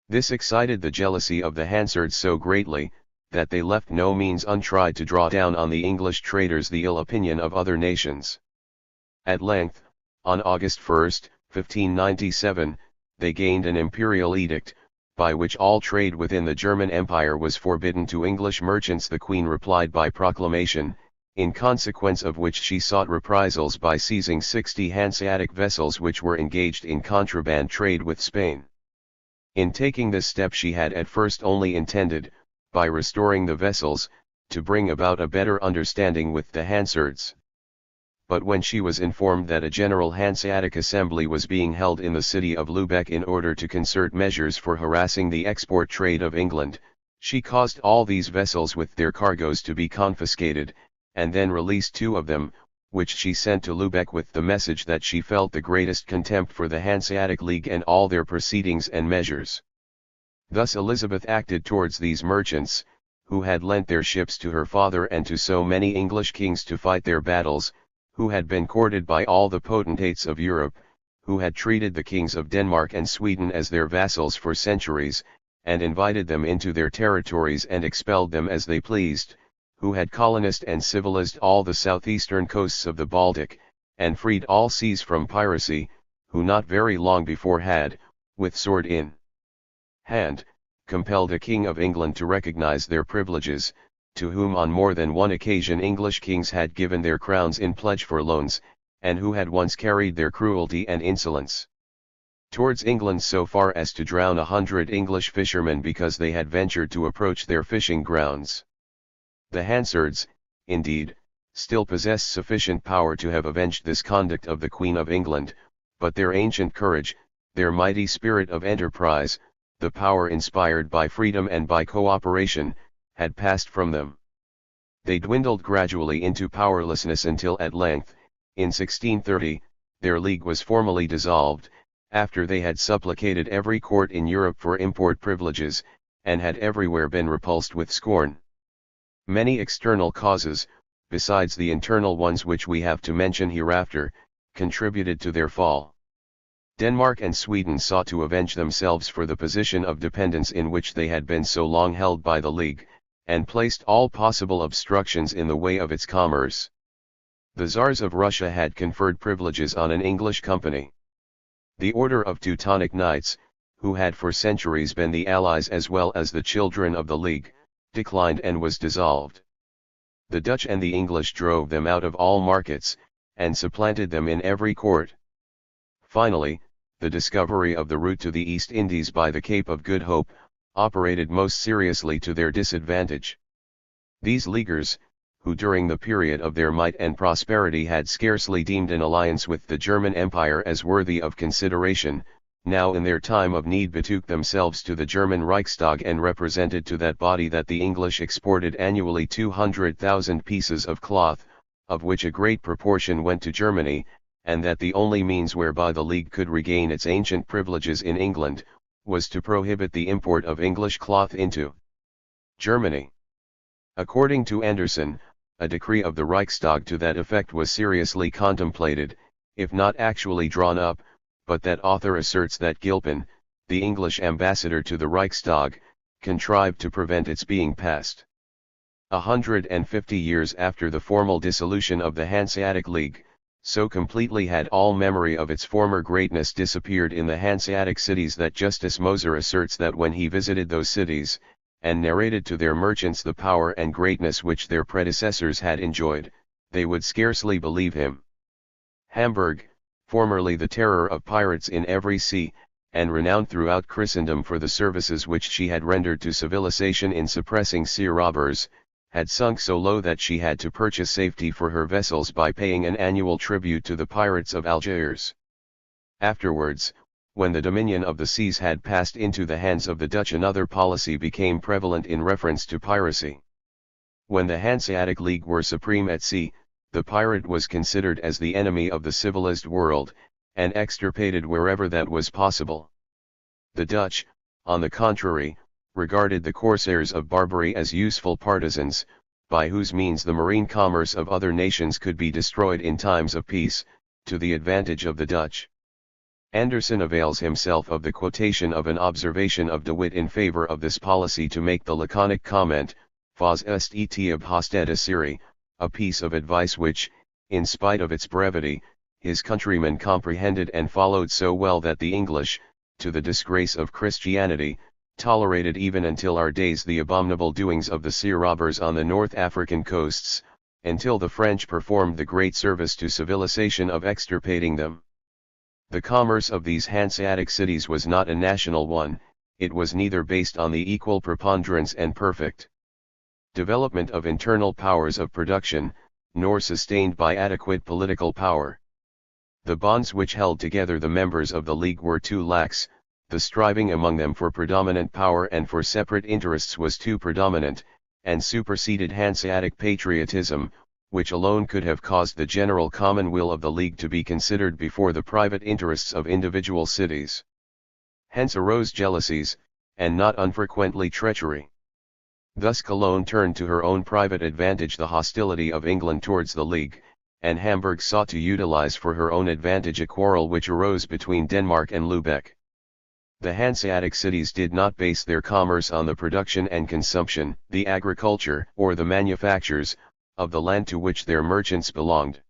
This excited the jealousy of the Hansards so greatly, that they left no means untried to draw down on the English traders the ill opinion of other nations. At length, on August 1, 1597, they gained an imperial edict, by which all trade within the German Empire was forbidden to English merchants. The Queen replied by proclamation, in consequence of which she sought reprisals by seizing 60 Hanseatic vessels which were engaged in contraband trade with Spain. In taking this step she had at first only intended, by restoring the vessels, to bring about a better understanding with the Hansards. But when she was informed that a general Hanseatic assembly was being held in the city of Lubeck in order to concert measures for harassing the export trade of England, she caused all these vessels with their cargoes to be confiscated, and then released 2 of them, which she sent to Lubeck with the message that she felt the greatest contempt for the Hanseatic League and all their proceedings and measures. Thus Elizabeth acted towards these merchants, who had lent their ships to her father and to so many English kings to fight their battles, who had been courted by all the potentates of Europe, who had treated the kings of Denmark and Sweden as their vassals for centuries, and invited them into their territories and expelled them as they pleased, who had colonized and civilized all the southeastern coasts of the Baltic, and freed all seas from piracy, who not very long before had, with sword in hand, compelled a king of England to recognize their privileges, to whom on more than one occasion English kings had given their crowns in pledge for loans, and who had once carried their cruelty and insolence towards England so far as to drown 100 English fishermen because they had ventured to approach their fishing grounds. The Hansards, indeed, still possessed sufficient power to have avenged this conduct of the Queen of England, but their ancient courage, their mighty spirit of enterprise, the power inspired by freedom and by cooperation, had passed from them. They dwindled gradually into powerlessness until at length, in 1630, their league was formally dissolved, after they had supplicated every court in Europe for import privileges, and had everywhere been repulsed with scorn. Many external causes, besides the internal ones which we have to mention hereafter, contributed to their fall. Denmark and Sweden sought to avenge themselves for the position of dependence in which they had been so long held by the League, and placed all possible obstructions in the way of its commerce. The Tsars of Russia had conferred privileges on an English company. The Order of Teutonic Knights, who had for centuries been the allies as well as the children of the League, declined and was dissolved. The Dutch and the English drove them out of all markets, and supplanted them in every court. Finally, the discovery of the route to the East Indies by the Cape of Good Hope, operated most seriously to their disadvantage. These Leaguers, who during the period of their might and prosperity had scarcely deemed an alliance with the German Empire as worthy of consideration, now in their time of need betook themselves to the German Reichstag and represented to that body that the English exported annually 200,000 pieces of cloth, of which a great proportion went to Germany, and that the only means whereby the League could regain its ancient privileges in England, was to prohibit the import of English cloth into Germany. According to Anderson, a decree of the Reichstag to that effect was seriously contemplated, if not actually drawn up, but that author asserts that Gilpin, the English ambassador to the Reichstag, contrived to prevent its being passed. 150 years after the formal dissolution of the Hanseatic League, so completely had all memory of its former greatness disappeared in the Hanseatic cities that Justice Moser asserts that when he visited those cities, and narrated to their merchants the power and greatness which their predecessors had enjoyed, they would scarcely believe him. Hamburg, formerly the terror of pirates in every sea, and renowned throughout Christendom for the services which she had rendered to civilization in suppressing sea robbers, had sunk so low that she had to purchase safety for her vessels by paying an annual tribute to the pirates of Algiers. Afterwards, when the dominion of the seas had passed into the hands of the Dutch, another policy became prevalent in reference to piracy. When the Hanseatic League were supreme at sea, the pirate was considered as the enemy of the civilized world, and extirpated wherever that was possible. The Dutch, on the contrary, regarded the corsairs of Barbary as useful partisans, by whose means the marine commerce of other nations could be destroyed in times of peace, to the advantage of the Dutch. Anderson avails himself of the quotation of an observation of De Witt in favor of this policy to make the laconic comment, "Fas est et ob hosted Assyri," a piece of advice which, in spite of its brevity, his countrymen comprehended and followed so well that the English, to the disgrace of Christianity, tolerated even until our days the abominable doings of the sea robbers on the North African coasts, until the French performed the great service to civilization of extirpating them. The commerce of these Hanseatic cities was not a national one, it was neither based on the equal preponderance and perfect development of internal powers of production, nor sustained by adequate political power. The bonds which held together the members of the League were too lax, the striving among them for predominant power and for separate interests was too predominant, and superseded Hanseatic patriotism, which alone could have caused the general common will of the League to be considered before the private interests of individual cities. Hence arose jealousies, and not unfrequently treachery. Thus Cologne turned to her own private advantage the hostility of England towards the League, and Hamburg sought to utilize for her own advantage a quarrel which arose between Denmark and Lubeck. The Hanseatic cities did not base their commerce on the production and consumption, the agriculture, or the manufactures, of the land to which their merchants belonged.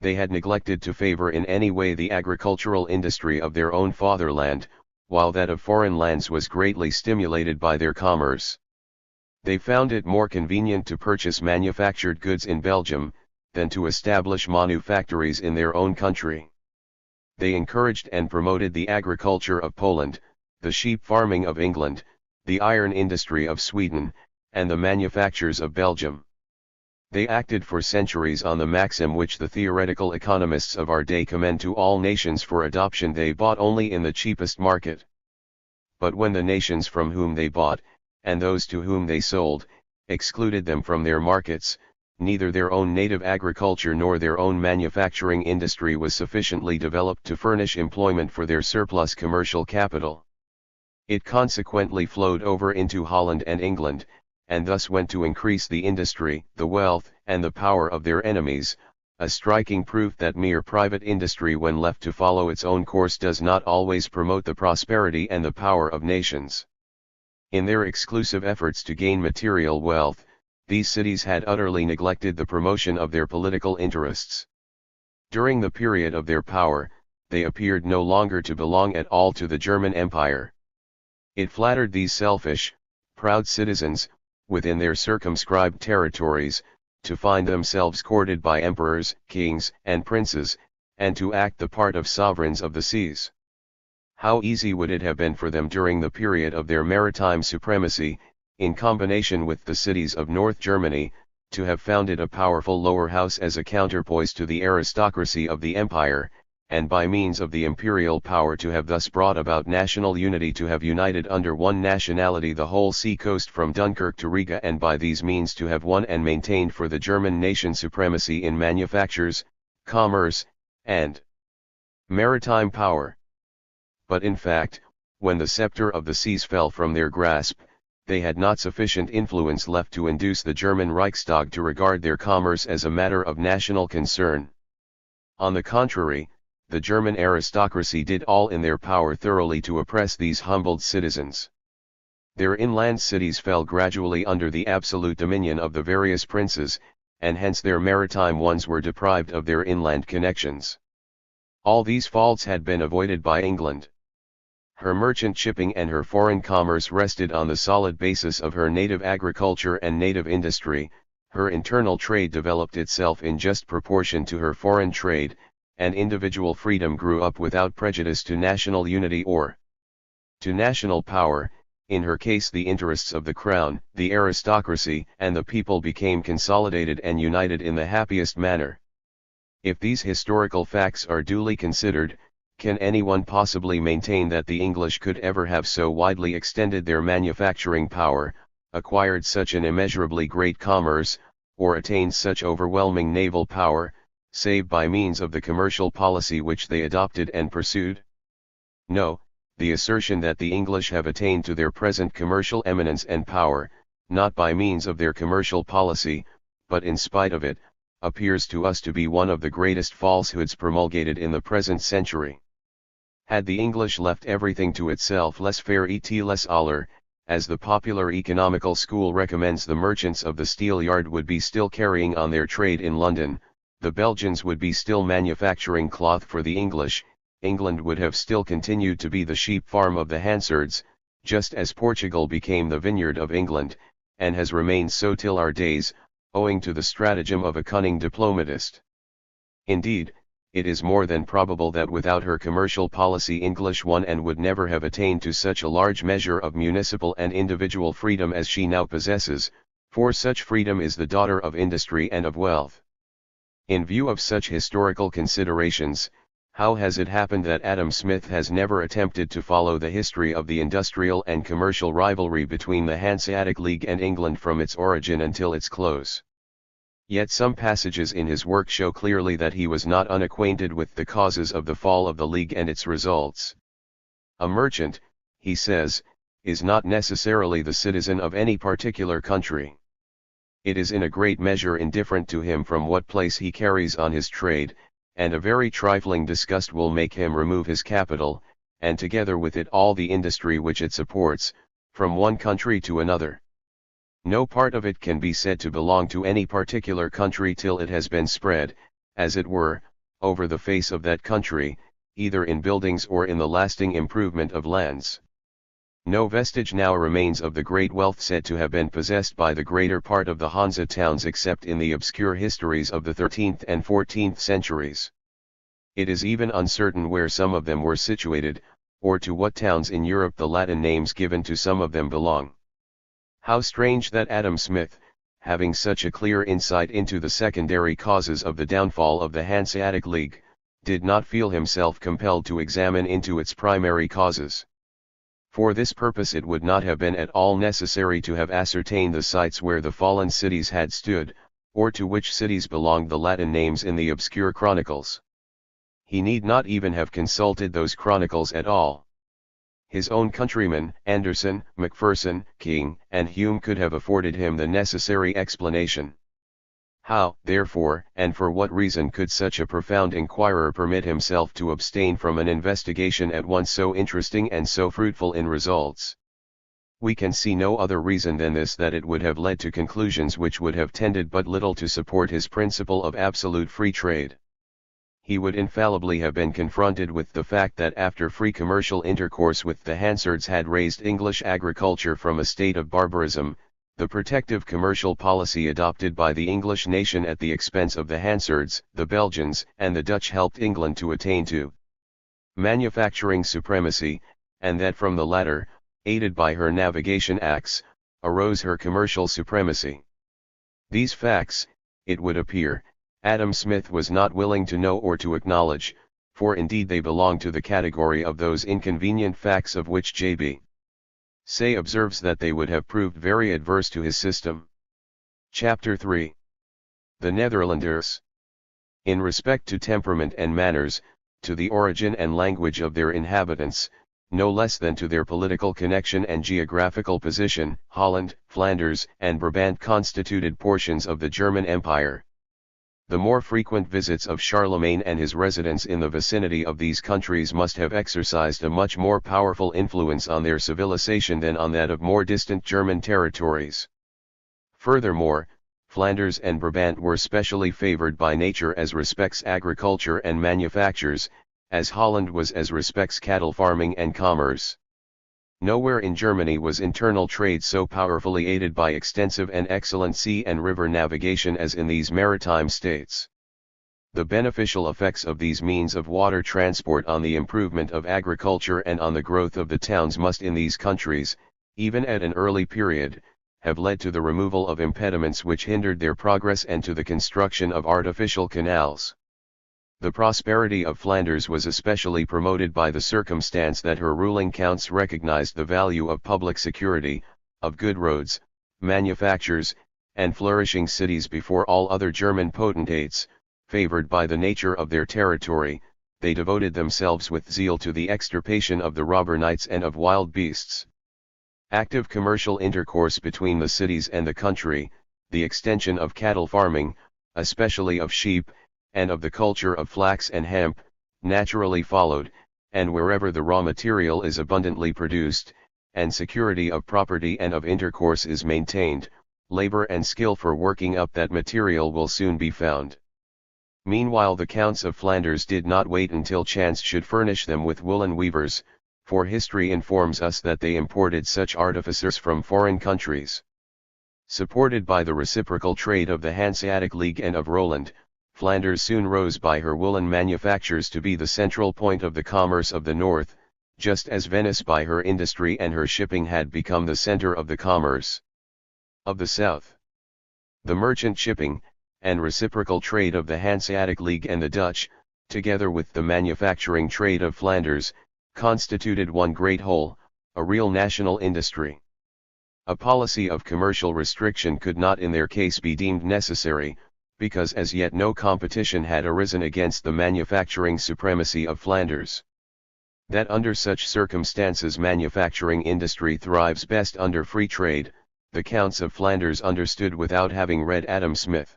They had neglected to favor in any way the agricultural industry of their own fatherland, while that of foreign lands was greatly stimulated by their commerce. They found it more convenient to purchase manufactured goods in Belgium, than to establish manufactories in their own country. They encouraged and promoted the agriculture of Poland, the sheep farming of England, the iron industry of Sweden, and the manufactures of Belgium. They acted for centuries on the maxim which the theoretical economists of our day commend to all nations for adoption: they bought only in the cheapest market. But when the nations from whom they bought, and those to whom they sold, excluded them from their markets, neither their own native agriculture nor their own manufacturing industry was sufficiently developed to furnish employment for their surplus commercial capital. It consequently flowed over into Holland and England, and thus went to increase the industry, the wealth, and the power of their enemies, a striking proof that mere private industry when left to follow its own course does not always promote the prosperity and the power of nations. In their exclusive efforts to gain material wealth, these cities had utterly neglected the promotion of their political interests. During the period of their power, they appeared no longer to belong at all to the German Empire. It flattered these selfish, proud citizens, within their circumscribed territories, to find themselves courted by emperors, kings, and princes, and to act the part of sovereigns of the seas. How easy would it have been for them during the period of their maritime supremacy, in combination with the cities of North Germany, to have founded a powerful lower house as a counterpoise to the aristocracy of the empire, and by means of the imperial power to have thus brought about national unity, to have united under one nationality the whole sea coast from Dunkirk to Riga, and by these means to have won and maintained for the German nation supremacy in manufactures, commerce, and maritime power. But in fact, when the scepter of the seas fell from their grasp, they had not sufficient influence left to induce the German Reichstag to regard their commerce as a matter of national concern. On the contrary, the German aristocracy did all in their power thoroughly to oppress these humbled citizens. Their inland cities fell gradually under the absolute dominion of the various princes, and hence their maritime ones were deprived of their inland connections. All these faults had been avoided by England. Her merchant shipping and her foreign commerce rested on the solid basis of her native agriculture and native industry. Her internal trade developed itself in just proportion to her foreign trade, and individual freedom grew up without prejudice to national unity or to national power. In her case, the interests of the crown, the aristocracy, and the people became consolidated and united in the happiest manner. If these historical facts are duly considered, can anyone possibly maintain that the English could ever have so widely extended their manufacturing power, acquired such an immeasurably great commerce, or attained such overwhelming naval power, save by means of the commercial policy which they adopted and pursued? No, the assertion that the English have attained to their present commercial eminence and power, not by means of their commercial policy, but in spite of it, appears to us to be one of the greatest falsehoods promulgated in the present century. Had the English left everything to itself, laissez-faire et laissez-aller, as the popular economical school recommends, the merchants of the steel yard would be still carrying on their trade in London, the Belgians would be still manufacturing cloth for the English, England would have still continued to be the sheep farm of the Hansards, just as Portugal became the vineyard of England, and has remained so till our days, owing to the stratagem of a cunning diplomatist. Indeed, it is more than probable that without her commercial policy English won and would never have attained to such a large measure of municipal and individual freedom as she now possesses, for such freedom is the daughter of industry and of wealth. In view of such historical considerations, how has it happened that Adam Smith has never attempted to follow the history of the industrial and commercial rivalry between the Hanseatic League and England from its origin until its close? Yet some passages in his work show clearly that he was not unacquainted with the causes of the fall of the League and its results. A merchant, he says, is not necessarily the citizen of any particular country. It is in a great measure indifferent to him from what place he carries on his trade, and a very trifling disgust will make him remove his capital, and together with it all the industry which it supports, from one country to another. No part of it can be said to belong to any particular country till it has been spread, as it were, over the face of that country, either in buildings or in the lasting improvement of lands. No vestige now remains of the great wealth said to have been possessed by the greater part of the Hansa towns except in the obscure histories of the 13th and 14th centuries. It is even uncertain where some of them were situated, or to what towns in Europe the Latin names given to some of them belong. How strange that Adam Smith, having such a clear insight into the secondary causes of the downfall of the Hanseatic League, did not feel himself compelled to examine into its primary causes. For this purpose it would not have been at all necessary to have ascertained the sites where the fallen cities had stood, or to which cities belonged the Latin names in the obscure chronicles. He need not even have consulted those chronicles at all. His own countrymen, Anderson, Macpherson, King, and Hume could have afforded him the necessary explanation. How, therefore, and for what reason could such a profound inquirer permit himself to abstain from an investigation at once so interesting and so fruitful in results? We can see no other reason than this, that it would have led to conclusions which would have tended but little to support his principle of absolute free trade. He would infallibly have been confronted with the fact that after free commercial intercourse with the Hansards had raised English agriculture from a state of barbarism, the protective commercial policy adopted by the English nation at the expense of the Hansards, the Belgians, and the Dutch helped England to attain to manufacturing supremacy, and that from the latter, aided by her navigation acts, arose her commercial supremacy. These facts, it would appear, Adam Smith was not willing to know or to acknowledge, for indeed they belong to the category of those inconvenient facts of which J.B. Say observes that they would have proved very adverse to his system. Chapter 3. The Netherlanders. In respect to temperament and manners, to the origin and language of their inhabitants, no less than to their political connection and geographical position, Holland, Flanders, and Brabant constituted portions of the German Empire. The more frequent visits of Charlemagne and his residence in the vicinity of these countries must have exercised a much more powerful influence on their civilization than on that of more distant German territories. Furthermore, Flanders and Brabant were specially favored by nature as respects agriculture and manufactures, as Holland was as respects cattle farming and commerce. Nowhere in Germany was internal trade so powerfully aided by extensive and excellent sea and river navigation as in these maritime states. The beneficial effects of these means of water transport on the improvement of agriculture and on the growth of the towns must in these countries, even at an early period, have led to the removal of impediments which hindered their progress and to the construction of artificial canals. The prosperity of Flanders was especially promoted by the circumstance that her ruling counts recognized the value of public security, of good roads, manufactures, and flourishing cities before all other German potentates. Favored by the nature of their territory, they devoted themselves with zeal to the extirpation of the robber knights and of wild beasts. Active commercial intercourse between the cities and the country, the extension of cattle farming, especially of sheep, and of the culture of flax and hemp, naturally followed, and wherever the raw material is abundantly produced, and security of property and of intercourse is maintained, labor and skill for working up that material will soon be found. Meanwhile the Counts of Flanders did not wait until chance should furnish them with woolen weavers, for history informs us that they imported such artificers from foreign countries. Supported by the reciprocal trade of the Hanseatic League and of Roland, Flanders soon rose by her woolen manufactures to be the central point of the commerce of the north, just as Venice by her industry and her shipping had become the center of the commerce of the south. The merchant shipping, and reciprocal trade of the Hanseatic League and the Dutch, together with the manufacturing trade of Flanders, constituted one great whole, a real national industry. A policy of commercial restriction could not in their case be deemed necessary, because as yet no competition had arisen against the manufacturing supremacy of Flanders. That under such circumstances manufacturing industry thrives best under free trade, the Counts of Flanders understood without having read Adam Smith.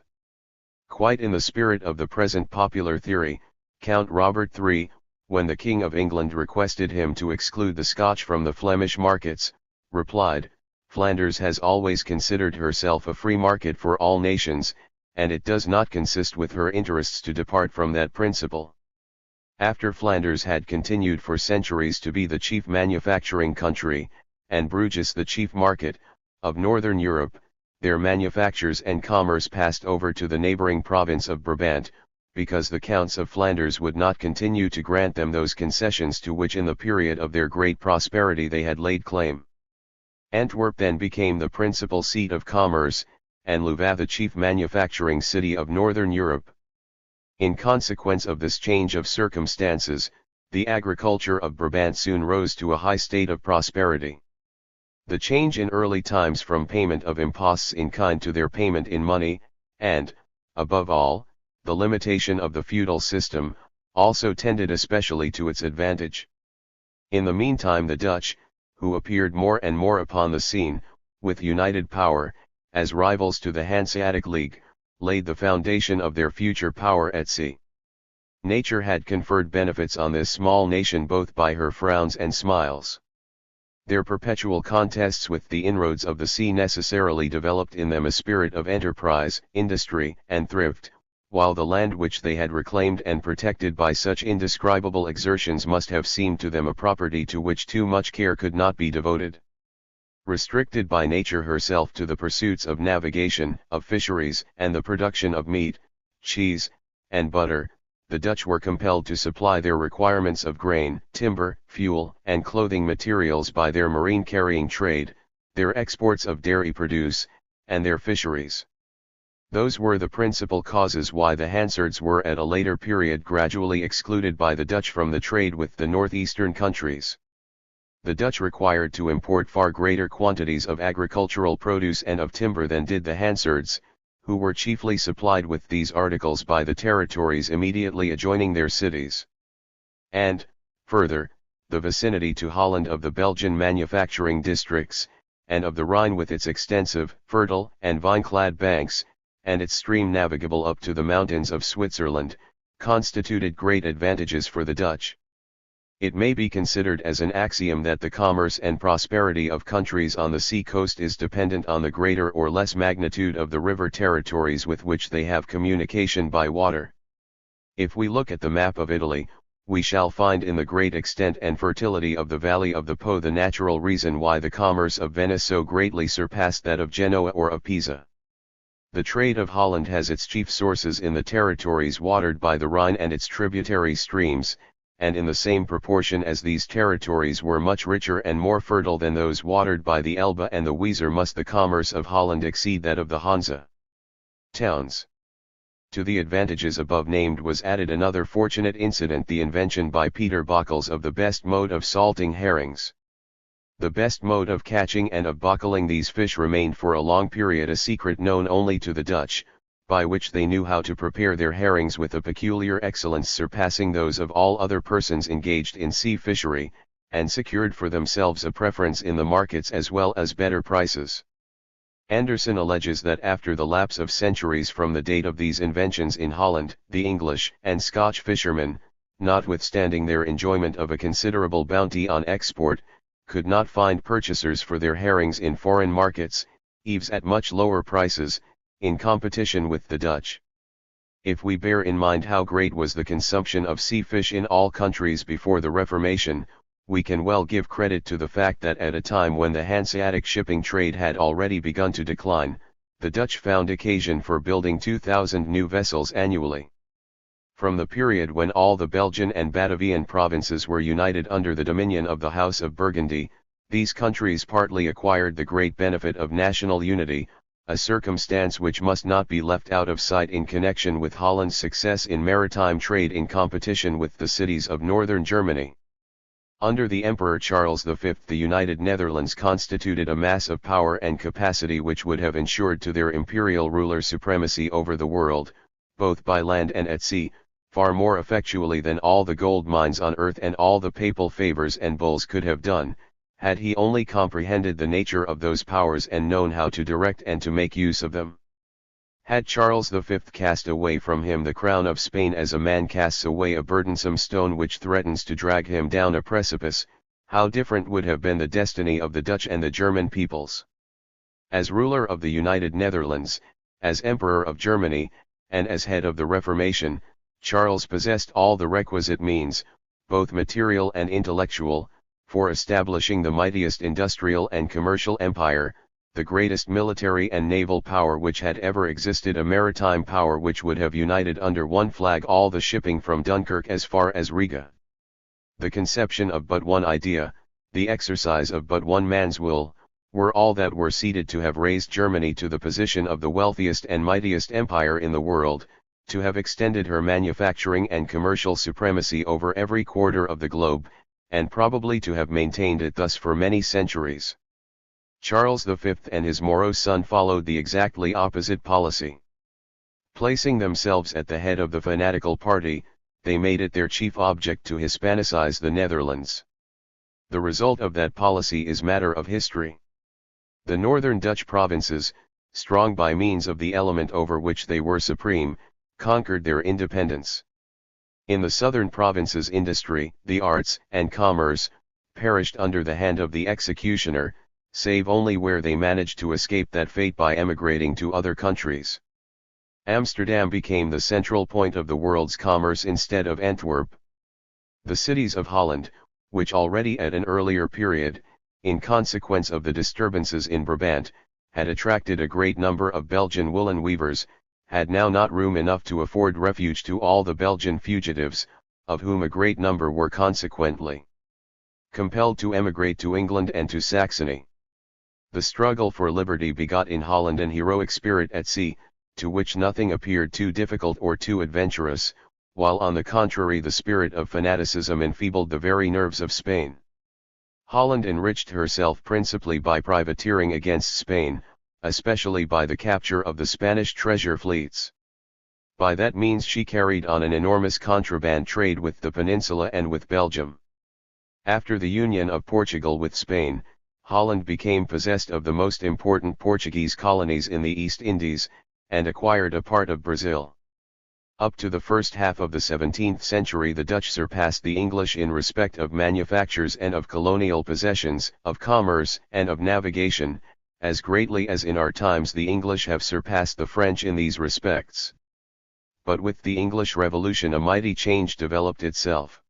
Quite in the spirit of the present popular theory, Count Robert III, when the King of England requested him to exclude the Scotch from the Flemish markets, replied, "Flanders has always considered herself a free market for all nations, and it does not consist with her interests to depart from that principle." After Flanders had continued for centuries to be the chief manufacturing country, and Bruges the chief market, of northern Europe, their manufactures and commerce passed over to the neighboring province of Brabant, because the Counts of Flanders would not continue to grant them those concessions to which in the period of their great prosperity they had laid claim. Antwerp then became the principal seat of commerce, and Louvain the chief manufacturing city of northern Europe. In consequence of this change of circumstances, the agriculture of Brabant soon rose to a high state of prosperity. The change in early times from payment of imposts in kind to their payment in money, and, above all, the limitation of the feudal system, also tended especially to its advantage. In the meantime the Dutch, who appeared more and more upon the scene, with united power, as rivals to the Hanseatic League, laid the foundation of their future power at sea. Nature had conferred benefits on this small nation both by her frowns and smiles. Their perpetual contests with the inroads of the sea necessarily developed in them a spirit of enterprise, industry, and thrift, while the land which they had reclaimed and protected by such indescribable exertions must have seemed to them a property to which too much care could not be devoted. Restricted by nature herself to the pursuits of navigation, of fisheries, and the production of meat, cheese, and butter, the Dutch were compelled to supply their requirements of grain, timber, fuel, and clothing materials by their marine carrying trade, their exports of dairy produce, and their fisheries. Those were the principal causes why the Hansards were at a later period gradually excluded by the Dutch from the trade with the northeastern countries. The Dutch required to import far greater quantities of agricultural produce and of timber than did the Hansards, who were chiefly supplied with these articles by the territories immediately adjoining their cities. And, further, the vicinity to Holland of the Belgian manufacturing districts, and of the Rhine with its extensive, fertile, and vine-clad banks, and its stream navigable up to the mountains of Switzerland, constituted great advantages for the Dutch. It may be considered as an axiom that the commerce and prosperity of countries on the sea coast is dependent on the greater or less magnitude of the river territories with which they have communication by water. If we look at the map of Italy, we shall find in the great extent and fertility of the valley of the Po the natural reason why the commerce of Venice so greatly surpassed that of Genoa or of Pisa. The trade of Holland has its chief sources in the territories watered by the Rhine and its tributary streams, and in the same proportion as these territories were much richer and more fertile than those watered by the Elbe and the Weser must the commerce of Holland exceed that of the Hanse towns. To the advantages above named was added another fortunate incident, the invention by Peter Bockels of the best mode of salting herrings. The best mode of catching and of bockling these fish remained for a long period a secret known only to the Dutch, by which they knew how to prepare their herrings with a peculiar excellence surpassing those of all other persons engaged in sea fishery, and secured for themselves a preference in the markets as well as better prices. Anderson alleges that after the lapse of centuries from the date of these inventions in Holland, the English and Scotch fishermen, notwithstanding their enjoyment of a considerable bounty on export, could not find purchasers for their herrings in foreign markets, even at much lower prices, in competition with the Dutch. If we bear in mind how great was the consumption of sea fish in all countries before the Reformation, we can well give credit to the fact that at a time when the Hanseatic shipping trade had already begun to decline, the Dutch found occasion for building 2,000 new vessels annually. From the period when all the Belgian and Batavian provinces were united under the dominion of the House of Burgundy, these countries partly acquired the great benefit of national unity, a circumstance which must not be left out of sight in connection with Holland's success in maritime trade in competition with the cities of northern Germany. Under the Emperor Charles V, the United Netherlands constituted a mass of power and capacity which would have ensured to their imperial ruler supremacy over the world, both by land and at sea, far more effectually than all the gold mines on earth and all the papal favors and bulls could have done, had he only comprehended the nature of those powers and known how to direct and to make use of them. Had Charles V cast away from him the crown of Spain as a man casts away a burdensome stone which threatens to drag him down a precipice, how different would have been the destiny of the Dutch and the German peoples. As ruler of the United Netherlands, as Emperor of Germany, and as head of the Reformation, Charles possessed all the requisite means, both material and intellectual, for establishing the mightiest industrial and commercial empire, the greatest military and naval power which had ever existed, a maritime power which would have united under one flag all the shipping from Dunkirk as far as Riga. The conception of but one idea, the exercise of but one man's will, were all that were needed to have raised Germany to the position of the wealthiest and mightiest empire in the world, to have extended her manufacturing and commercial supremacy over every quarter of the globe, and probably to have maintained it thus for many centuries. Charles V and his morose son followed the exactly opposite policy. Placing themselves at the head of the fanatical party, they made it their chief object to Hispanicize the Netherlands. The result of that policy is matter of history. The northern Dutch provinces, strong by means of the element over which they were supreme, conquered their independence. In the southern provinces industry, the arts, and commerce, perished under the hand of the executioner, save only where they managed to escape that fate by emigrating to other countries. Amsterdam became the central point of the world's commerce instead of Antwerp. The cities of Holland, which already at an earlier period, in consequence of the disturbances in Brabant, had attracted a great number of Belgian woolen weavers, had now not room enough to afford refuge to all the Belgian fugitives, of whom a great number were consequently compelled to emigrate to England and to Saxony. The struggle for liberty begot in Holland an heroic spirit at sea, to which nothing appeared too difficult or too adventurous, while on the contrary the spirit of fanaticism enfeebled the very nerves of Spain. Holland enriched herself principally by privateering against Spain, especially by the capture of the Spanish treasure fleets. By that means she carried on an enormous contraband trade with the peninsula and with Belgium. After the union of Portugal with Spain, Holland became possessed of the most important Portuguese colonies in the East Indies, and acquired a part of Brazil. Up to the first half of the 17th century the Dutch surpassed the English in respect of manufactures and of colonial possessions, of commerce and of navigation, as greatly as in our times the English have surpassed the French in these respects. But with the English Revolution a mighty change developed itself.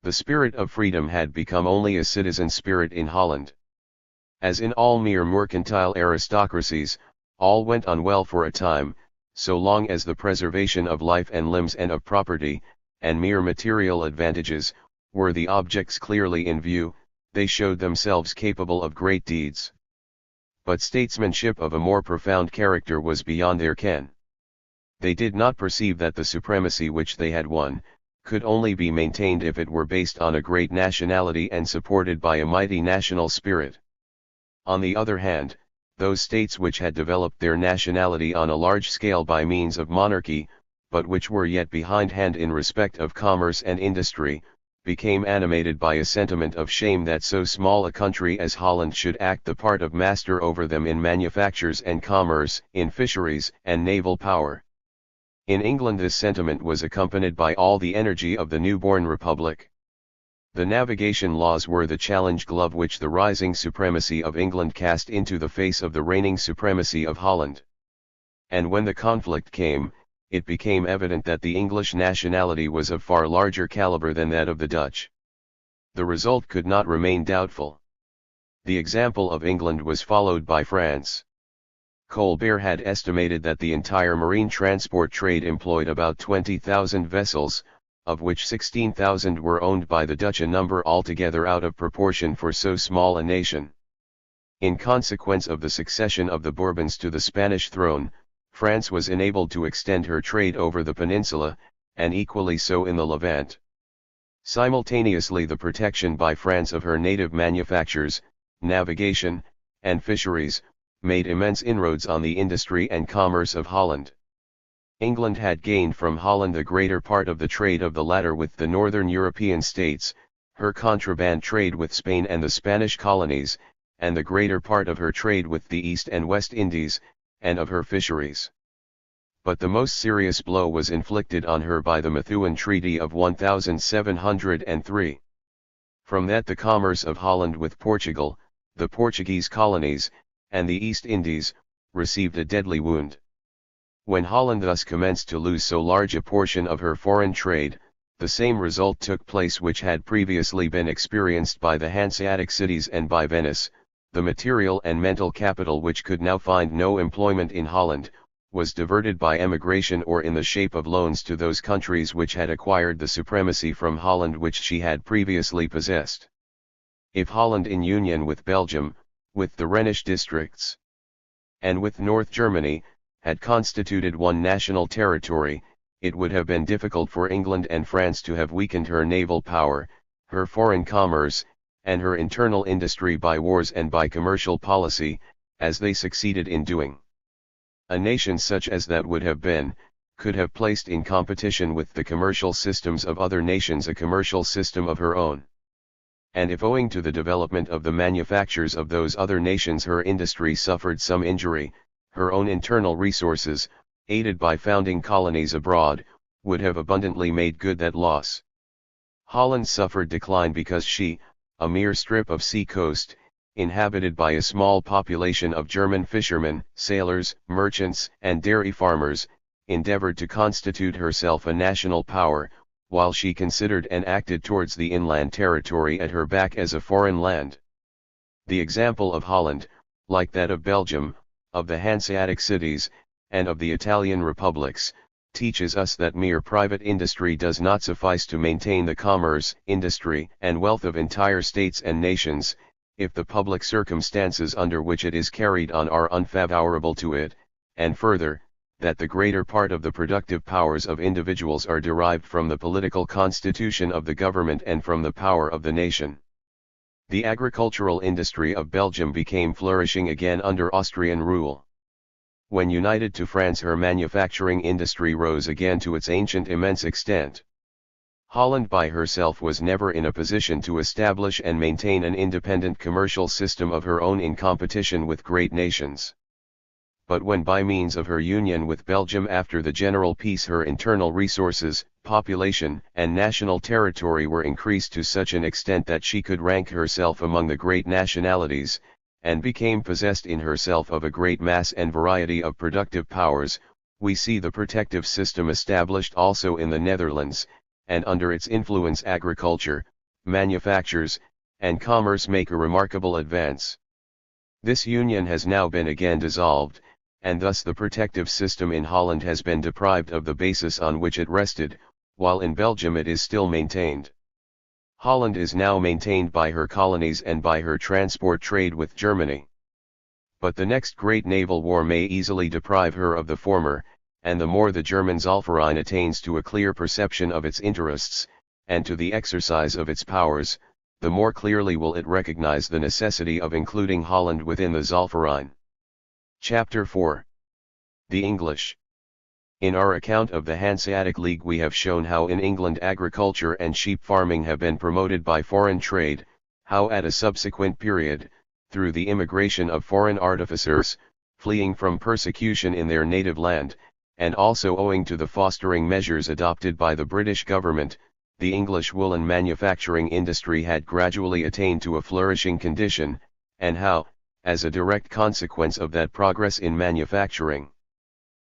The spirit of freedom had become only a citizen spirit in Holland. As in all mere mercantile aristocracies, all went on well for a time, so long as the preservation of life and limbs and of property, and mere material advantages, were the objects clearly in view, they showed themselves capable of great deeds. But statesmanship of a more profound character was beyond their ken. They did not perceive that the supremacy which they had won, could only be maintained if it were based on a great nationality and supported by a mighty national spirit. On the other hand, those states which had developed their nationality on a large scale by means of monarchy, but which were yet behindhand in respect of commerce and industry, became animated by a sentiment of shame that so small a country as Holland should act the part of master over them in manufactures and commerce, in fisheries and naval power. In England this sentiment was accompanied by all the energy of the newborn republic. The navigation laws were the challenge glove which the rising supremacy of England cast into the face of the reigning supremacy of Holland. And when the conflict came, it became evident that the English nationality was of far larger caliber than that of the Dutch. The result could not remain doubtful. The example of England was followed by France. Colbert had estimated that the entire marine transport trade employed about 20,000 vessels, of which 16,000 were owned by the Dutch, a number altogether out of proportion for so small a nation. In consequence of the succession of the Bourbons to the Spanish throne, France was enabled to extend her trade over the peninsula, and equally so in the Levant. Simultaneously the protection by France of her native manufactures, navigation, and fisheries, made immense inroads on the industry and commerce of Holland. England had gained from Holland the greater part of the trade of the latter with the northern European states, her contraband trade with Spain and the Spanish colonies, and the greater part of her trade with the East and West Indies, and of her fisheries. But the most serious blow was inflicted on her by the Methuen Treaty of 1703. From that the commerce of Holland with Portugal, the Portuguese colonies, and the East Indies, received a deadly wound. When Holland thus commenced to lose so large a portion of her foreign trade, the same result took place which had previously been experienced by the Hanseatic cities and by Venice. The material and mental capital which could now find no employment in Holland, was diverted by emigration or in the shape of loans to those countries which had acquired the supremacy from Holland which she had previously possessed. If Holland in union with Belgium, with the Rhenish districts, and with North Germany, had constituted one national territory, it would have been difficult for England and France to have weakened her naval power, her foreign commerce, and her internal industry by wars and by commercial policy, as they succeeded in doing. A nation such as that could have placed in competition with the commercial systems of other nations a commercial system of her own. And if owing to the development of the manufactures of those other nations her industry suffered some injury, her own internal resources, aided by founding colonies abroad, would have abundantly made good that loss. Holland suffered decline because she, a mere strip of sea coast, inhabited by a small population of German fishermen, sailors, merchants, and dairy farmers, endeavored to constitute herself a national power, while she considered and acted towards the inland territory at her back as a foreign land. The example of Holland, like that of Belgium, of the Hanseatic cities, and of the Italian republics, teaches us that mere private industry does not suffice to maintain the commerce, industry, and wealth of entire states and nations, if the public circumstances under which it is carried on are unfavorable to it, and further, that the greater part of the productive powers of individuals are derived from the political constitution of the government and from the power of the nation. The agricultural industry of Belgium became flourishing again under Austrian rule. When united to France, her manufacturing industry rose again to its ancient immense extent. Holland by herself was never in a position to establish and maintain an independent commercial system of her own in competition with great nations. But when by means of her union with Belgium after the general peace her internal resources, population, and national territory were increased to such an extent that she could rank herself among the great nationalities, and became possessed in herself of a great mass and variety of productive powers, we see the protective system established also in the Netherlands, and under its influence agriculture, manufactures, and commerce make a remarkable advance. This union has now been again dissolved, and thus the protective system in Holland has been deprived of the basis on which it rested, while in Belgium it is still maintained. Holland is now maintained by her colonies and by her transport trade with Germany. But the next great naval war may easily deprive her of the former, and the more the German Zollverein attains to a clear perception of its interests, and to the exercise of its powers, the more clearly will it recognize the necessity of including Holland within the Zollverein. Chapter 4. The English. In our account of the Hanseatic League we have shown how in England agriculture and sheep farming have been promoted by foreign trade, how at a subsequent period, through the immigration of foreign artificers, fleeing from persecution in their native land, and also owing to the fostering measures adopted by the British government, the English woolen manufacturing industry had gradually attained to a flourishing condition, and how, as a direct consequence of that progress in manufacturing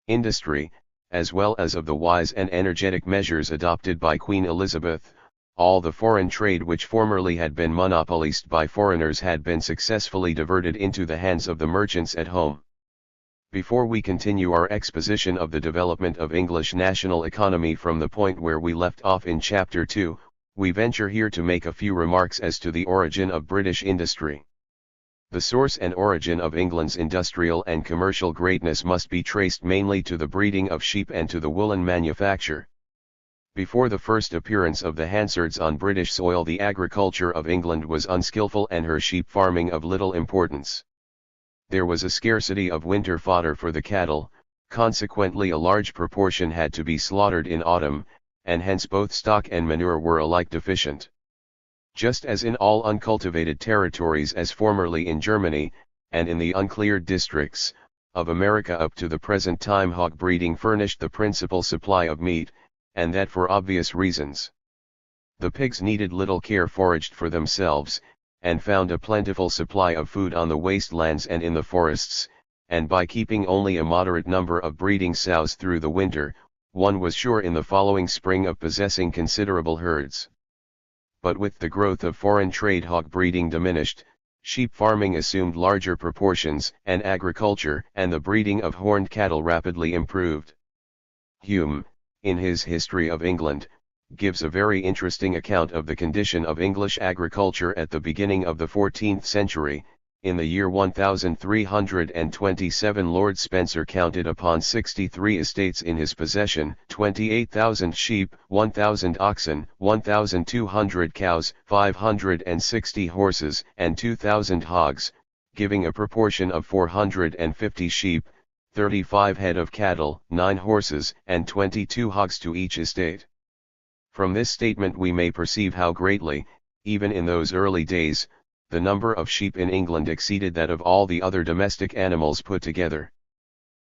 industry, as well as of the wise and energetic measures adopted by Queen Elizabeth, all the foreign trade which formerly had been monopolized by foreigners had been successfully diverted into the hands of the merchants at home. Before we continue our exposition of the development of English national economy from the point where we left off in Chapter 2, we venture here to make a few remarks as to the origin of British industry. The source and origin of England's industrial and commercial greatness must be traced mainly to the breeding of sheep and to the woolen manufacture. Before the first appearance of the Hansards on British soil, the agriculture of England was unskillful and her sheep farming of little importance. There was a scarcity of winter fodder for the cattle, consequently a large proportion had to be slaughtered in autumn, and hence both stock and manure were alike deficient. Just as in all uncultivated territories as formerly in Germany, and in the uncleared districts of America up to the present time, hog breeding furnished the principal supply of meat, and that for obvious reasons. The pigs needed little care, foraged for themselves, and found a plentiful supply of food on the wastelands and in the forests, and by keeping only a moderate number of breeding sows through the winter, one was sure in the following spring of possessing considerable herds. But with the growth of foreign trade, hog breeding diminished, sheep farming assumed larger proportions, and agriculture and the breeding of horned cattle rapidly improved. Hume, in his History of England, gives a very interesting account of the condition of English agriculture at the beginning of the 14th century. In the year 1327 Lord Spencer counted upon 63 estates in his possession, 28,000 sheep, 1,000 oxen, 1,200 cows, 560 horses, and 2,000 hogs, giving a proportion of 450 sheep, 35 head of cattle, 9 horses, and 22 hogs to each estate. From this statement we may perceive how greatly, even in those early days, the number of sheep in England exceeded that of all the other domestic animals put together.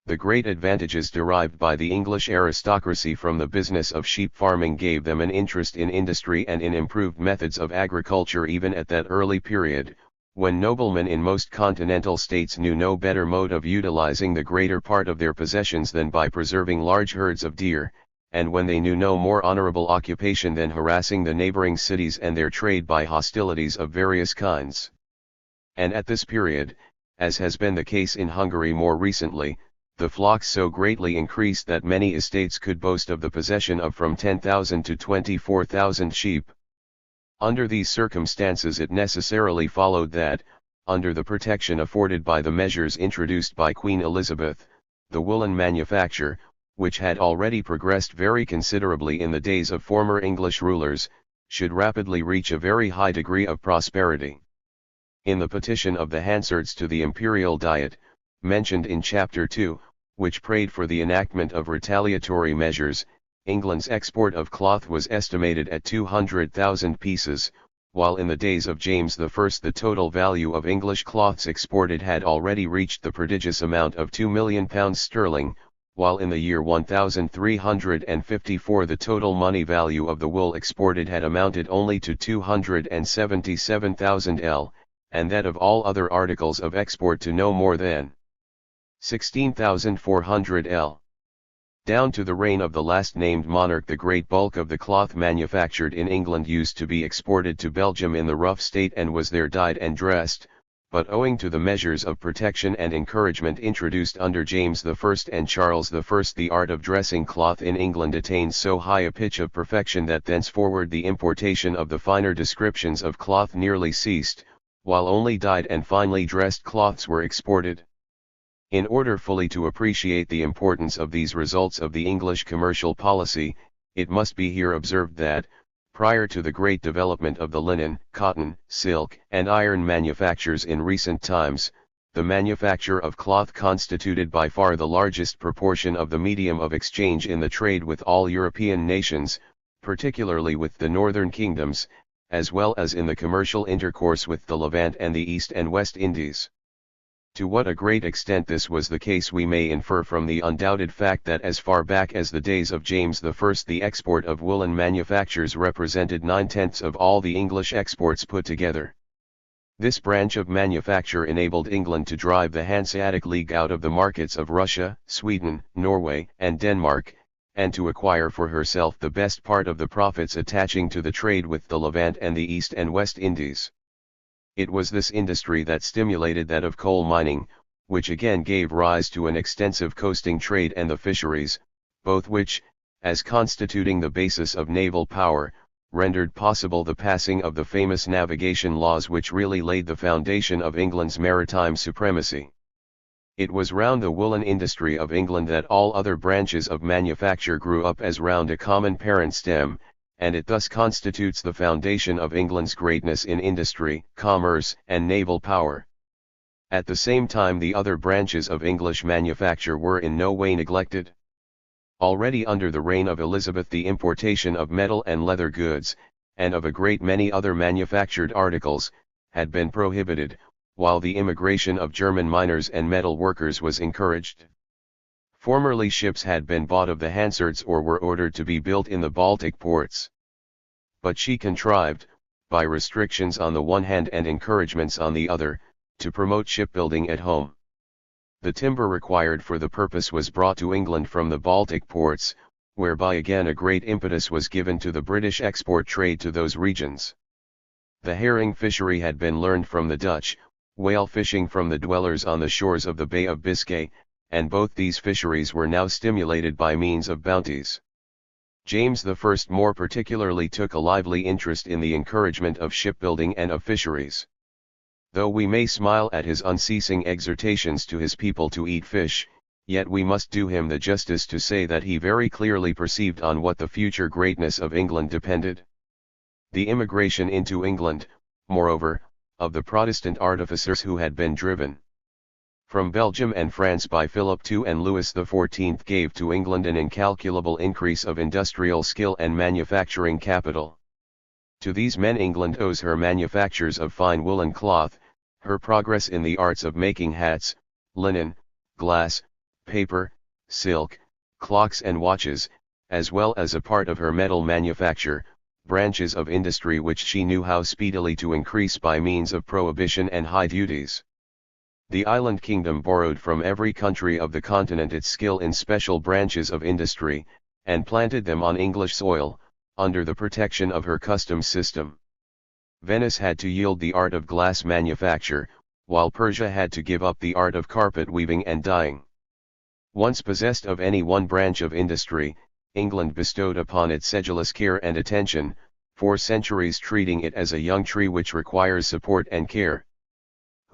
The great advantages derived by the English aristocracy from the business of sheep farming gave them an interest in industry and in improved methods of agriculture even at that early period, when noblemen in most continental states knew no better mode of utilizing the greater part of their possessions than by preserving large herds of deer, and when they knew no more honorable occupation than harassing the neighboring cities and their trade by hostilities of various kinds. And at this period, as has been the case in Hungary more recently, the flocks so greatly increased that many estates could boast of the possession of from 10,000 to 24,000 sheep. Under these circumstances it necessarily followed that, under the protection afforded by the measures introduced by Queen Elizabeth, the woolen manufacture, which had already progressed very considerably in the days of former English rulers, should rapidly reach a very high degree of prosperity. In the petition of the Hansards to the Imperial Diet, mentioned in Chapter 2, which prayed for the enactment of retaliatory measures, England's export of cloth was estimated at 200,000 pieces, while in the days of James I the total value of English cloths exported had already reached the prodigious amount of £2 million sterling, while in the year 1354 the total money value of the wool exported had amounted only to 277,000 L, and that of all other articles of export to no more than 16,400 L. Down to the reign of the last named monarch the great bulk of the cloth manufactured in England used to be exported to Belgium in the rough state and was there dyed and dressed, but owing to the measures of protection and encouragement introduced under James I and Charles I the art of dressing cloth in England attained so high a pitch of perfection that thenceforward the importation of the finer descriptions of cloth nearly ceased, while only dyed and finely dressed cloths were exported. In order fully to appreciate the importance of these results of the English commercial policy, it must be here observed that, prior to the great development of the linen, cotton, silk, and iron manufactures in recent times, the manufacture of cloth constituted by far the largest proportion of the medium of exchange in the trade with all European nations, particularly with the northern kingdoms, as well as in the commercial intercourse with the Levant and the East and West Indies. To what a great extent this was the case we may infer from the undoubted fact that as far back as the days of James I the export of woolen manufactures represented 9/10 of all the English exports put together. This branch of manufacture enabled England to drive the Hanseatic League out of the markets of Russia, Sweden, Norway, and Denmark, and to acquire for herself the best part of the profits attaching to the trade with the Levant and the East and West Indies. It was this industry that stimulated that of coal mining, which again gave rise to an extensive coasting trade and the fisheries, both which, as constituting the basis of naval power, rendered possible the passing of the famous navigation laws which really laid the foundation of England's maritime supremacy. It was round the woolen industry of England that all other branches of manufacture grew up as round a common parent stem, and it thus constitutes the foundation of England's greatness in industry, commerce, and naval power. At the same time the other branches of English manufacture were in no way neglected. Already under the reign of Elizabeth the importation of metal and leather goods, and of a great many other manufactured articles, had been prohibited, while the immigration of German miners and metal workers was encouraged. Formerly ships had been bought of the Hansards or were ordered to be built in the Baltic ports. But she contrived, by restrictions on the one hand and encouragements on the other, to promote shipbuilding at home. The timber required for the purpose was brought to England from the Baltic ports, whereby again a great impetus was given to the British export trade to those regions. The herring fishery had been learned from the Dutch, whale fishing from the dwellers on the shores of the Bay of Biscay, and both these fisheries were now stimulated by means of bounties. James I more particularly took a lively interest in the encouragement of shipbuilding and of fisheries. Though we may smile at his unceasing exhortations to his people to eat fish, yet we must do him the justice to say that he very clearly perceived on what the future greatness of England depended. The immigration into England, moreover, of the Protestant artificers who had been driven from Belgium and France by Philip II and Louis XIV gave to England an incalculable increase of industrial skill and manufacturing capital. To these men England owes her manufactures of fine woolen cloth, her progress in the arts of making hats, linen, glass, paper, silk, clocks and watches, as well as a part of her metal manufacture, branches of industry which she knew how speedily to increase by means of prohibition and high duties. The island kingdom borrowed from every country of the continent its skill in special branches of industry, and planted them on English soil, under the protection of her customs system. Venice had to yield the art of glass manufacture, while Persia had to give up the art of carpet weaving and dyeing. Once possessed of any one branch of industry, England bestowed upon it sedulous care and attention, for centuries treating it as a young tree which requires support and care.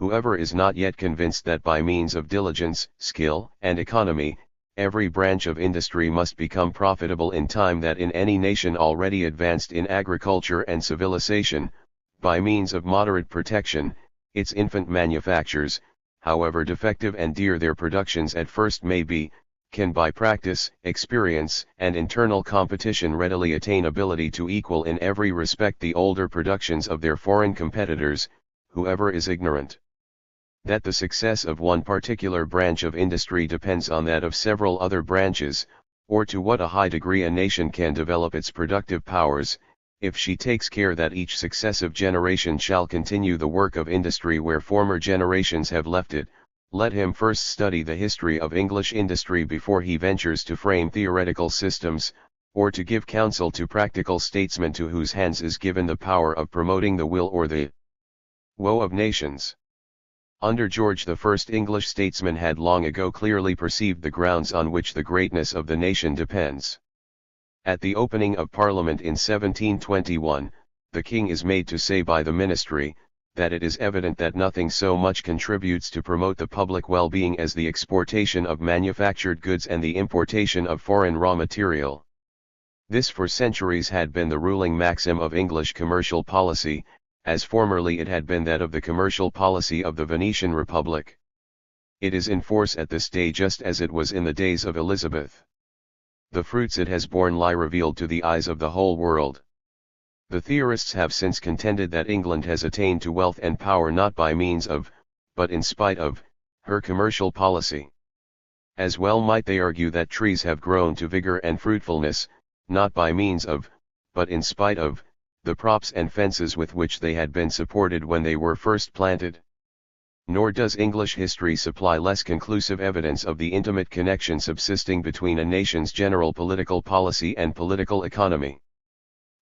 Whoever is not yet convinced that by means of diligence, skill, and economy, every branch of industry must become profitable in time, that in any nation already advanced in agriculture and civilization, by means of moderate protection, its infant manufactures, however defective and dear their productions at first may be, can by practice, experience, and internal competition readily attain ability to equal in every respect the older productions of their foreign competitors. Whoever is ignorant that the success of one particular branch of industry depends on that of several other branches, or to what a high degree a nation can develop its productive powers, if she takes care that each successive generation shall continue the work of industry where former generations have left it, let him first study the history of English industry before he ventures to frame theoretical systems, or to give counsel to practical statesmen to whose hands is given the power of promoting the will or the woe of nations. Under George I, English statesmen had long ago clearly perceived the grounds on which the greatness of the nation depends. At the opening of Parliament in 1721, the King is made to say by the Ministry, that it is evident that nothing so much contributes to promote the public well-being as the exportation of manufactured goods and the importation of foreign raw material. This for centuries had been the ruling maxim of English commercial policy, as formerly it had been that of the commercial policy of the Venetian Republic. It is in force at this day just as it was in the days of Elizabeth. The fruits it has borne lie revealed to the eyes of the whole world. The theorists have since contended that England has attained to wealth and power not by means of, but in spite of, her commercial policy. As well might they argue that trees have grown to vigor and fruitfulness, not by means of, but in spite of, the props and fences with which they had been supported when they were first planted. Nor does English history supply less conclusive evidence of the intimate connection subsisting between a nation's general political policy and political economy.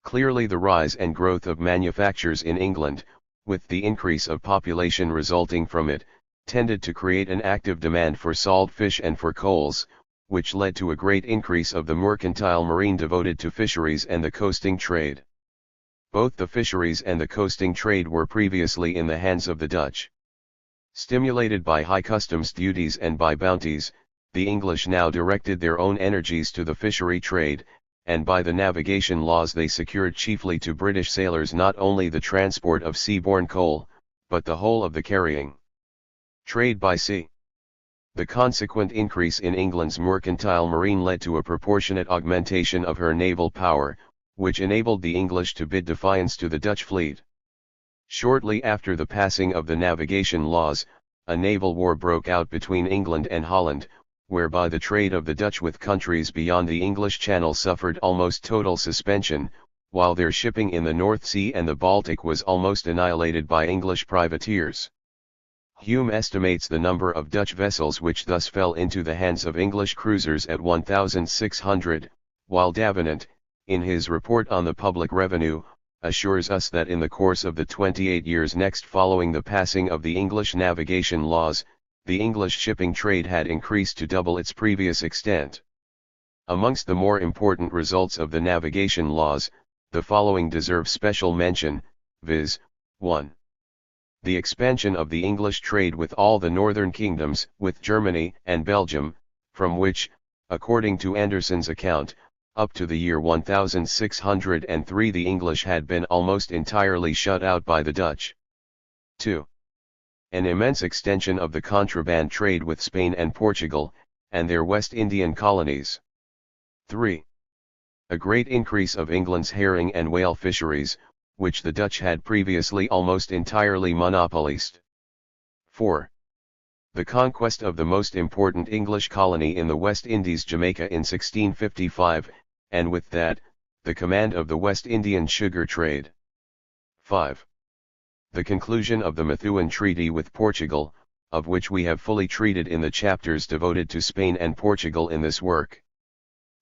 Clearly the rise and growth of manufactures in England, with the increase of population resulting from it, tended to create an active demand for salt fish and for coals, which led to a great increase of the mercantile marine devoted to fisheries and the coasting trade. Both the fisheries and the coasting trade were previously in the hands of the Dutch. Stimulated by high customs duties and by bounties, the English now directed their own energies to the fishery trade, and by the navigation laws they secured chiefly to British sailors not only the transport of seaborne coal, but the whole of the carrying trade by sea. The consequent increase in England's mercantile marine led to a proportionate augmentation of her naval power, which enabled the English to bid defiance to the Dutch fleet. Shortly after the passing of the navigation laws, a naval war broke out between England and Holland, whereby the trade of the Dutch with countries beyond the English Channel suffered almost total suspension, while their shipping in the North Sea and the Baltic was almost annihilated by English privateers. Hume estimates the number of Dutch vessels which thus fell into the hands of English cruisers at 1,600, while Davenant, in his report on the public revenue, assures us that in the course of the 28 years next following the passing of the English navigation laws, the English shipping trade had increased to double its previous extent. Amongst the more important results of the navigation laws, the following deserve special mention, viz., 1. The expansion of the English trade with all the northern kingdoms, with Germany and Belgium, from which, according to Anderson's account, up to the year 1603 the English had been almost entirely shut out by the Dutch. 2. An immense extension of the contraband trade with Spain and Portugal, and their West Indian colonies. 3. A great increase of England's herring and whale fisheries, which the Dutch had previously almost entirely monopolized. 4. The conquest of the most important English colony in the West Indies, Jamaica, in 1655, and with that, the command of the West Indian sugar trade. 5. The conclusion of the Methuen Treaty with Portugal, of which we have fully treated in the chapters devoted to Spain and Portugal in this work.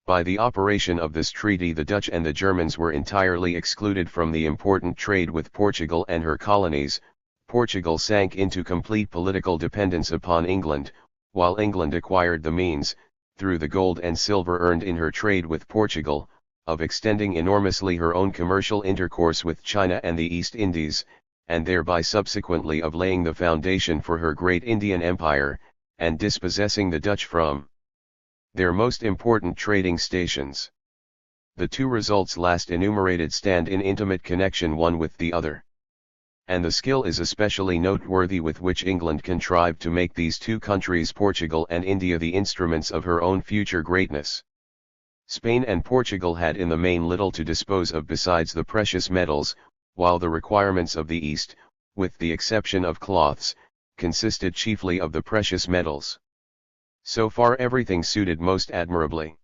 By the operation of this treaty, the Dutch and the Germans were entirely excluded from the important trade with Portugal and her colonies. Portugal sank into complete political dependence upon England, while England acquired the means, through the gold and silver earned in her trade with Portugal, of extending enormously her own commercial intercourse with China and the East Indies, and thereby subsequently of laying the foundation for her great Indian Empire, and dispossessing the Dutch from their most important trading stations. The two results last enumerated stand in intimate connection one with the other. And the skill is especially noteworthy with which England contrived to make these two countries, Portugal and India, the instruments of her own future greatness. Spain and Portugal had in the main little to dispose of besides the precious metals, while the requirements of the East, with the exception of cloths, consisted chiefly of the precious metals. So far everything suited most admirably.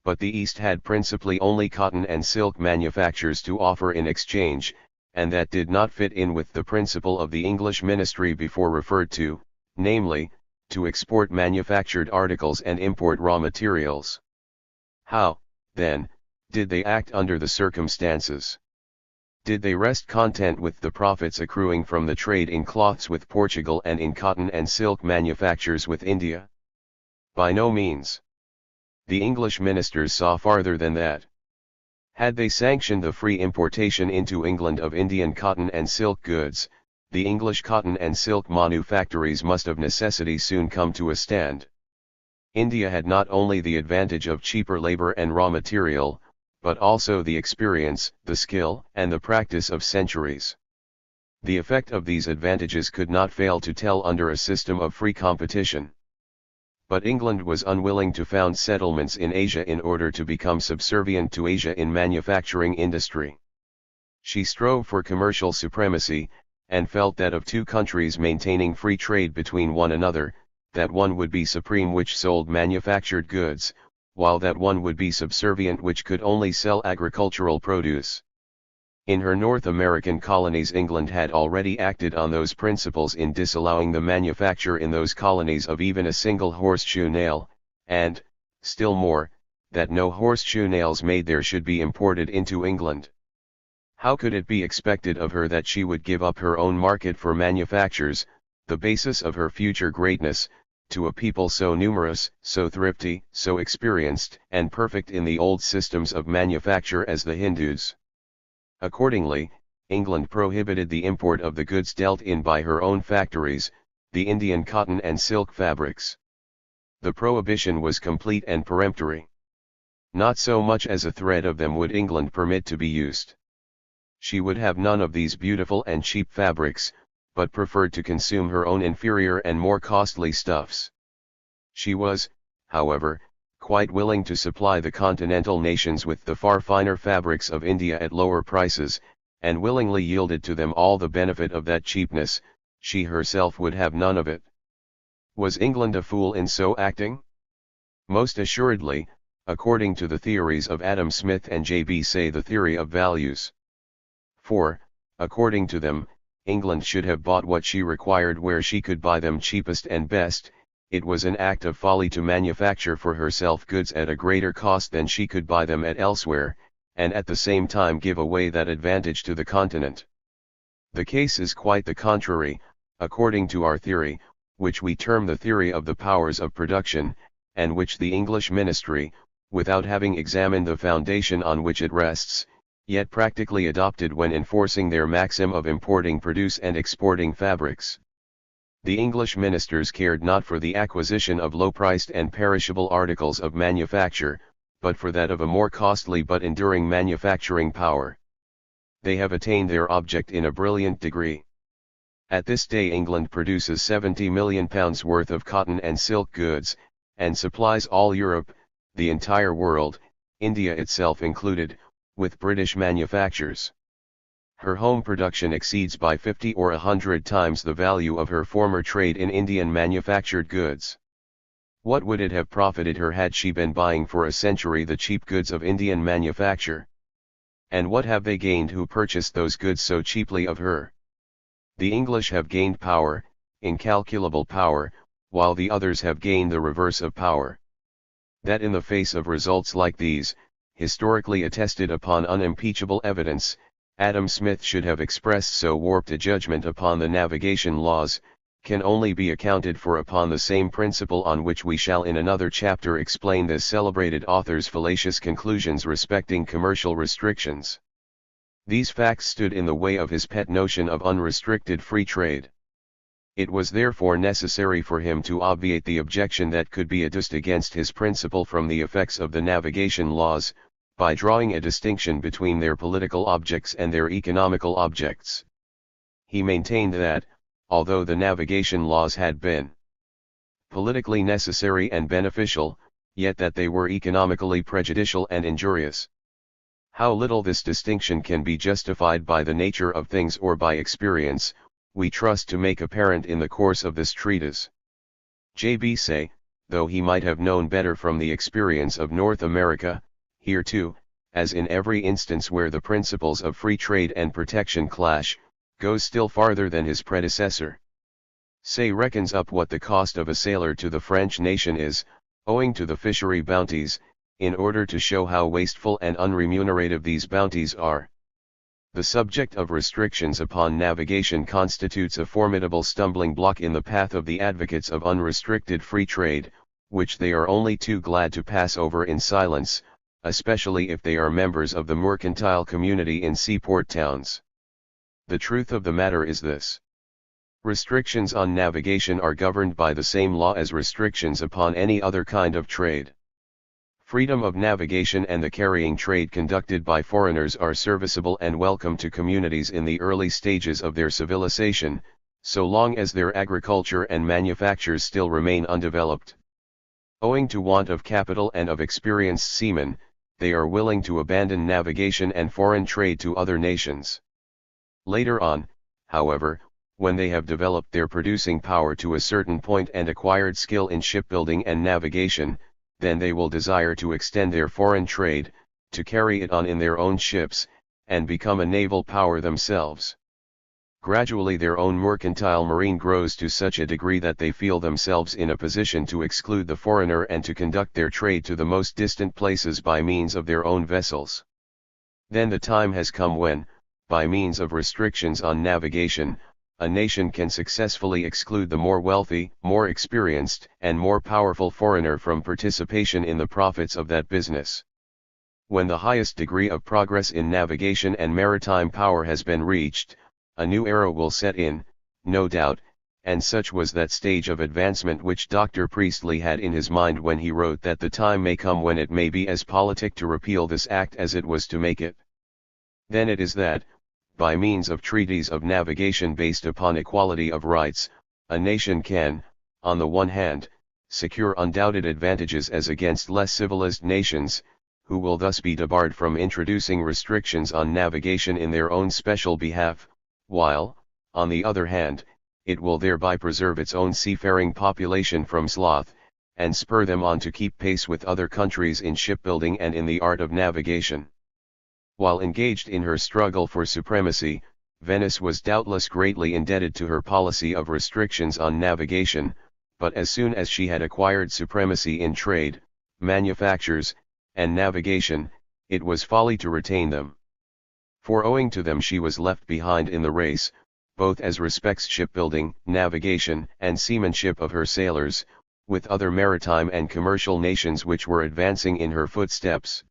But the East had principally only cotton and silk manufactures to offer in exchange, and that did not fit in with the principle of the English ministry before referred to, namely, to export manufactured articles and import raw materials. How, then, did they act under the circumstances? Did they rest content with the profits accruing from the trade in cloths with Portugal and in cotton and silk manufactures with India? By no means. The English ministers saw farther than that. Had they sanctioned the free importation into England of Indian cotton and silk goods, the English cotton and silk manufactories must of necessity soon come to a stand. India had not only the advantage of cheaper labor and raw material, but also the experience, the skill, and the practice of centuries. The effect of these advantages could not fail to tell under a system of free competition. But England was unwilling to found settlements in Asia in order to become subservient to Asia in manufacturing industry. She strove for commercial supremacy, and felt that of two countries maintaining free trade between one another, that one would be supreme which sold manufactured goods, while that one would be subservient which could only sell agricultural produce. In her North American colonies, England had already acted on those principles in disallowing the manufacture in those colonies of even a single horseshoe nail, and, still more, that no horseshoe nails made there should be imported into England. How could it be expected of her that she would give up her own market for manufactures, the basis of her future greatness, to a people so numerous, so thrifty, so experienced and perfect in the old systems of manufacture as the Hindus? Accordingly, England prohibited the import of the goods dealt in by her own factories, the Indian cotton and silk fabrics. The prohibition was complete and peremptory. Not so much as a thread of them would England permit to be used. She would have none of these beautiful and cheap fabrics, but preferred to consume her own inferior and more costly stuffs. She was, however, quite willing to supply the continental nations with the far finer fabrics of India at lower prices, and willingly yielded to them all the benefit of that cheapness. She herself would have none of it. Was England a fool in so acting? Most assuredly, according to the theories of Adam Smith and J.B. Say, the theory of values. For, according to them, England should have bought what she required where she could buy them cheapest and best. It was an act of folly to manufacture for herself goods at a greater cost than she could buy them at elsewhere, and at the same time give away that advantage to the continent. The case is quite the contrary, according to our theory, which we term the theory of the powers of production, and which the English ministry, without having examined the foundation on which it rests, yet practically adopted when enforcing their maxim of importing produce and exporting fabrics. The English ministers cared not for the acquisition of low-priced and perishable articles of manufacture, but for that of a more costly but enduring manufacturing power. They have attained their object in a brilliant degree. At this day England produces £70 million worth of cotton and silk goods, and supplies all Europe, the entire world, India itself included, with British manufactures. Her home production exceeds by 50 or 100 times the value of her former trade in Indian manufactured goods. What would it have profited her had she been buying for a century the cheap goods of Indian manufacture? And what have they gained who purchased those goods so cheaply of her? The English have gained power, incalculable power, while the others have gained the reverse of power. That in the face of results like these, historically attested upon unimpeachable evidence, Adam Smith should have expressed so warped a judgment upon the navigation laws, can only be accounted for upon the same principle on which we shall in another chapter explain this celebrated author's fallacious conclusions respecting commercial restrictions. These facts stood in the way of his pet notion of unrestricted free trade. It was therefore necessary for him to obviate the objection that could be adduced against his principle from the effects of the navigation laws, by drawing a distinction between their political objects and their economical objects. He maintained that, although the navigation laws had been politically necessary and beneficial, yet that they were economically prejudicial and injurious. How little this distinction can be justified by the nature of things or by experience, we trust to make apparent in the course of this treatise. J.B. Say, though he might have known better from the experience of North America, here too, as in every instance where the principles of free trade and protection clash, goes still farther than his predecessor. Say reckons up what the cost of a sailor to the French nation is, owing to the fishery bounties, in order to show how wasteful and unremunerative these bounties are. The subject of restrictions upon navigation constitutes a formidable stumbling block in the path of the advocates of unrestricted free trade, which they are only too glad to pass over in silence, especially if they are members of the mercantile community in seaport towns. The truth of the matter is this. Restrictions on navigation are governed by the same law as restrictions upon any other kind of trade. Freedom of navigation and the carrying trade conducted by foreigners are serviceable and welcome to communities in the early stages of their civilization, so long as their agriculture and manufactures still remain undeveloped. Owing to want of capital and of experienced seamen, they are willing to abandon navigation and foreign trade to other nations. Later on, however, when they have developed their producing power to a certain point and acquired skill in shipbuilding and navigation, then they will desire to extend their foreign trade, to carry it on in their own ships, and become a naval power themselves. Gradually their own mercantile marine grows to such a degree that they feel themselves in a position to exclude the foreigner and to conduct their trade to the most distant places by means of their own vessels. Then the time has come when, by means of restrictions on navigation, a nation can successfully exclude the more wealthy, more experienced, and more powerful foreigner from participation in the profits of that business. When the highest degree of progress in navigation and maritime power has been reached, a new era will set in, no doubt, and such was that stage of advancement which Dr. Priestley had in his mind when he wrote that the time may come when it may be as politic to repeal this act as it was to make it. Then it is that, by means of treaties of navigation based upon equality of rights, a nation can, on the one hand, secure undoubted advantages as against less civilized nations, who will thus be debarred from introducing restrictions on navigation in their own special behalf, while, on the other hand, it will thereby preserve its own seafaring population from sloth, and spur them on to keep pace with other countries in shipbuilding and in the art of navigation. While engaged in her struggle for supremacy, Venice was doubtless greatly indebted to her policy of restrictions on navigation, but as soon as she had acquired supremacy in trade, manufactures, and navigation, it was folly to retain them. For owing to them she was left behind in the race, both as respects shipbuilding, navigation, and seamanship of her sailors, with other maritime and commercial nations which were advancing in her footsteps.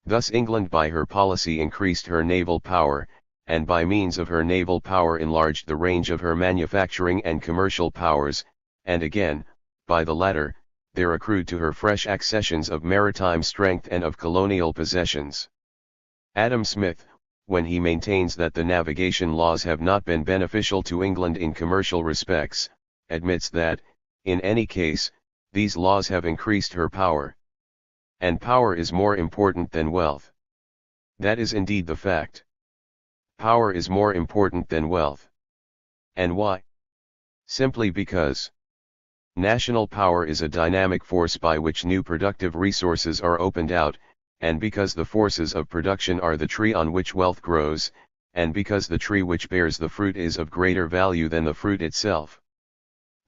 Thus England by her policy increased her naval power, and by means of her naval power enlarged the range of her manufacturing and commercial powers, and again, by the latter, there accrued to her fresh accessions of maritime strength and of colonial possessions. Adam Smith, when he maintains that the navigation laws have not been beneficial to England in commercial respects, admits that, in any case, these laws have increased her power. And power is more important than wealth. That is indeed the fact. Power is more important than wealth. And why? Simply because national power is a dynamic force by which new productive resources are opened out, and because the forces of production are the tree on which wealth grows, and because the tree which bears the fruit is of greater value than the fruit itself.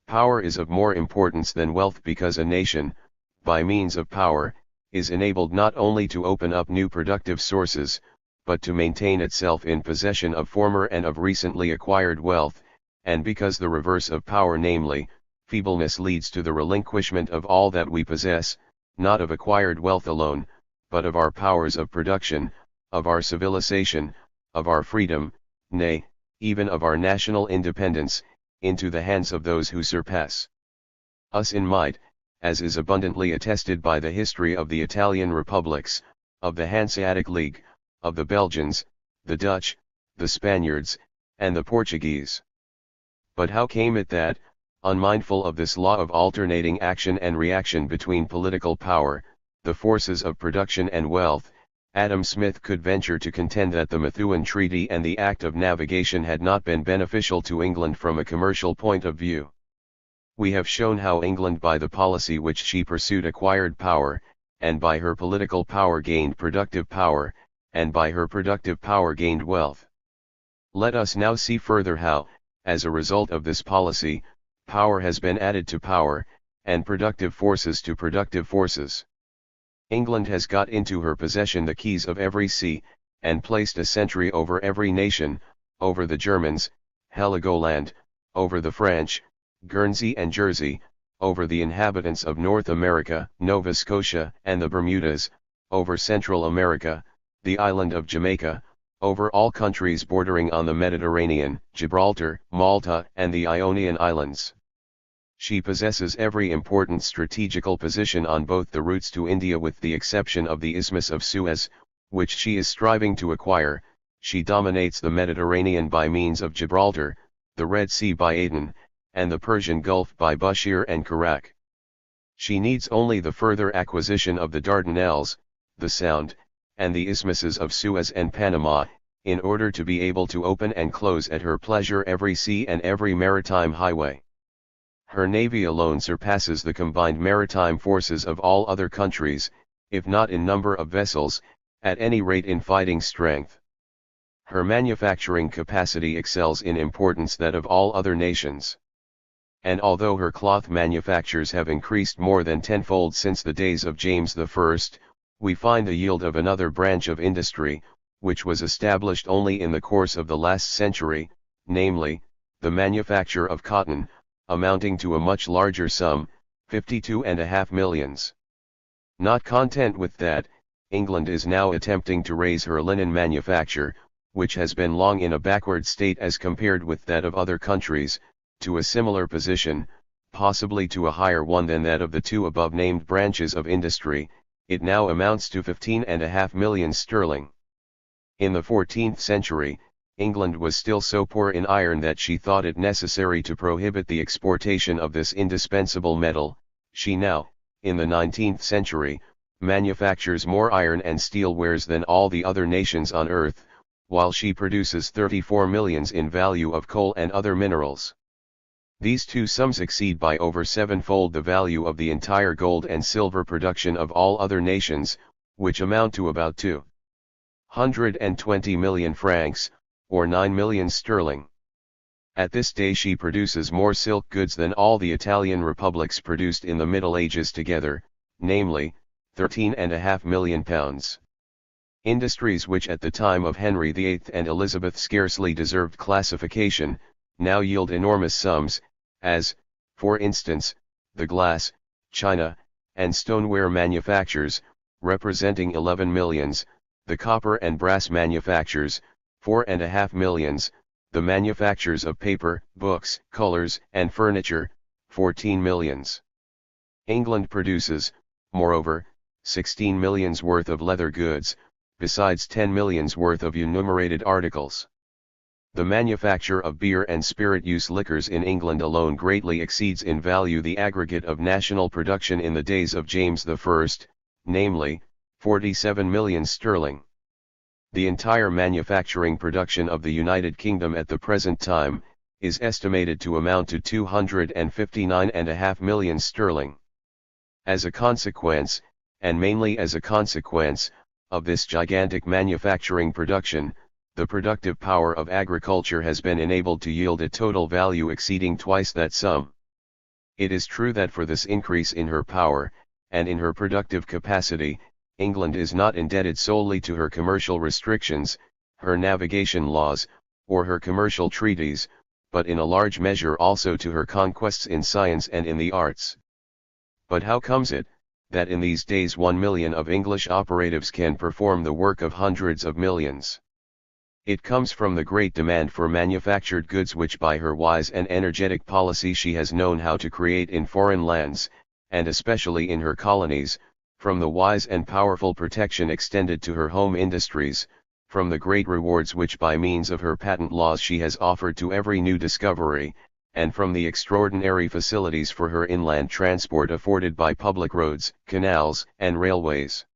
Power is of more importance than wealth because a nation, by means of power, is enabled not only to open up new productive sources, but to maintain itself in possession of former and of recently acquired wealth, and because the reverse of power, namely, feebleness, leads to the relinquishment of all that we possess, not of acquired wealth alone, but of our powers of production, of our civilization, of our freedom, nay, even of our national independence, into the hands of those who surpass us in might, as is abundantly attested by the history of the Italian republics, of the Hanseatic League, of the Belgians, the Dutch, the Spaniards, and the Portuguese. But how came it that, unmindful of this law of alternating action and reaction between political power, the forces of production and wealth, Adam Smith could venture to contend that the Methuen Treaty and the Act of Navigation had not been beneficial to England from a commercial point of view? We have shown how England by the policy which she pursued acquired power, and by her political power gained productive power, and by her productive power gained wealth. Let us now see further how, as a result of this policy, power has been added to power, and productive forces to productive forces. England has got into her possession the keys of every sea, and placed a sentry over every nation, over the Germans, Heligoland, over the French, Guernsey and Jersey, over the inhabitants of North America, Nova Scotia and the Bermudas, over Central America, the island of Jamaica, over all countries bordering on the Mediterranean, Gibraltar, Malta and the Ionian Islands. She possesses every important strategical position on both the routes to India with the exception of the Isthmus of Suez, which she is striving to acquire. She dominates the Mediterranean by means of Gibraltar, the Red Sea by Aden, and the Persian Gulf by Bushehr and Kerak. She needs only the further acquisition of the Dardanelles, the Sound, and the Isthmuses of Suez and Panama, in order to be able to open and close at her pleasure every sea and every maritime highway. Her navy alone surpasses the combined maritime forces of all other countries, if not in number of vessels, at any rate in fighting strength. Her manufacturing capacity excels in importance that of all other nations. And although her cloth manufactures have increased more than tenfold since the days of James I, we find the yield of another branch of industry, which was established only in the course of the last century, namely, the manufacture of cotton, amounting to a much larger sum, 52.5 millions. Not content with that, England is now attempting to raise her linen manufacture, which has been long in a backward state as compared with that of other countries, to a similar position, possibly to a higher one than that of the two above named branches of industry. It now amounts to 15.5 millions sterling. In the 14th century, England was still so poor in iron that she thought it necessary to prohibit the exportation of this indispensable metal. She now, in the 19th century, manufactures more iron and steel wares than all the other nations on earth, while she produces 34 millions in value of coal and other minerals. These two sums exceed by over sevenfold the value of the entire gold and silver production of all other nations, which amount to about 220 million francs, or 9 millions sterling. At this day she produces more silk goods than all the Italian republics produced in the Middle Ages together, namely, 13.5 million pounds. Industries which at the time of Henry VIII and Elizabeth scarcely deserved classification, now yield enormous sums, as, for instance, the glass, china, and stoneware manufactures, representing 11 millions, the copper and brass manufactures, 4.5 millions, the manufactures of paper, books, colors, and furniture, 14 millions. England produces, moreover, 16 millions worth of leather goods, besides 10 millions worth of enumerated articles. The manufacture of beer and spirit-use liquors in England alone greatly exceeds in value the aggregate of national production in the days of James I, namely, 47 millions sterling. The entire manufacturing production of the United Kingdom at the present time, is estimated to amount to 259.5 million sterling. As a consequence, and mainly as a consequence, of this gigantic manufacturing production, the productive power of agriculture has been enabled to yield a total value exceeding twice that sum. It is true that for this increase in her power, and in her productive capacity, England is not indebted solely to her commercial restrictions, her navigation laws, or her commercial treaties, but in a large measure also to her conquests in science and in the arts. But how comes it, that in these days 1 million of English operatives can perform the work of hundreds of millions? It comes from the great demand for manufactured goods which by her wise and energetic policy she has known how to create in foreign lands, and especially in her colonies, from the wise and powerful protection extended to her home industries, from the great rewards which by means of her patent laws she has offered to every new discovery, and from the extraordinary facilities for her inland transport afforded by public roads, canals, and railways.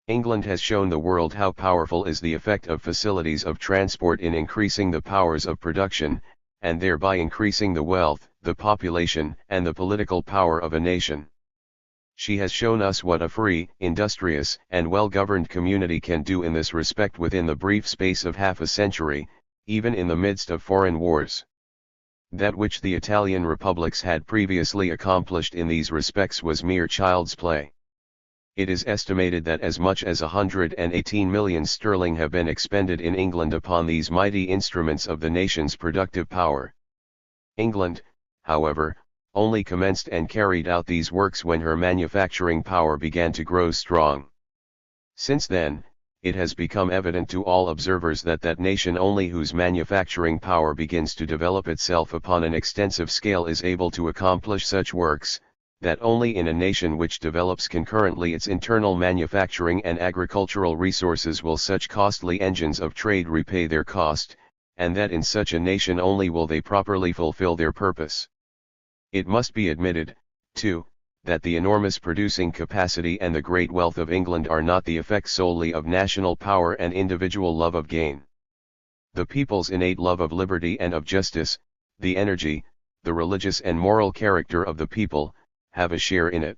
England has shown the world how powerful is the effect of facilities of transport in increasing the powers of production, and thereby increasing the wealth, the population, and the political power of a nation. She has shown us what a free, industrious, and well-governed community can do in this respect within the brief space of half a century, even in the midst of foreign wars. That which the Italian republics had previously accomplished in these respects was mere child's play. It is estimated that as much as 118 million sterling have been expended in England upon these mighty instruments of the nation's productive power. England, however, only commenced and carried out these works when her manufacturing power began to grow strong. Since then, it has become evident to all observers that that nation only whose manufacturing power begins to develop itself upon an extensive scale is able to accomplish such works, that only in a nation which develops concurrently its internal manufacturing and agricultural resources will such costly engines of trade repay their cost, and that in such a nation only will they properly fulfill their purpose. It must be admitted, too, that the enormous producing capacity and the great wealth of England are not the effect solely of national power and individual love of gain. The people's innate love of liberty and of justice, the energy, the religious and moral character of the people, have a share in it.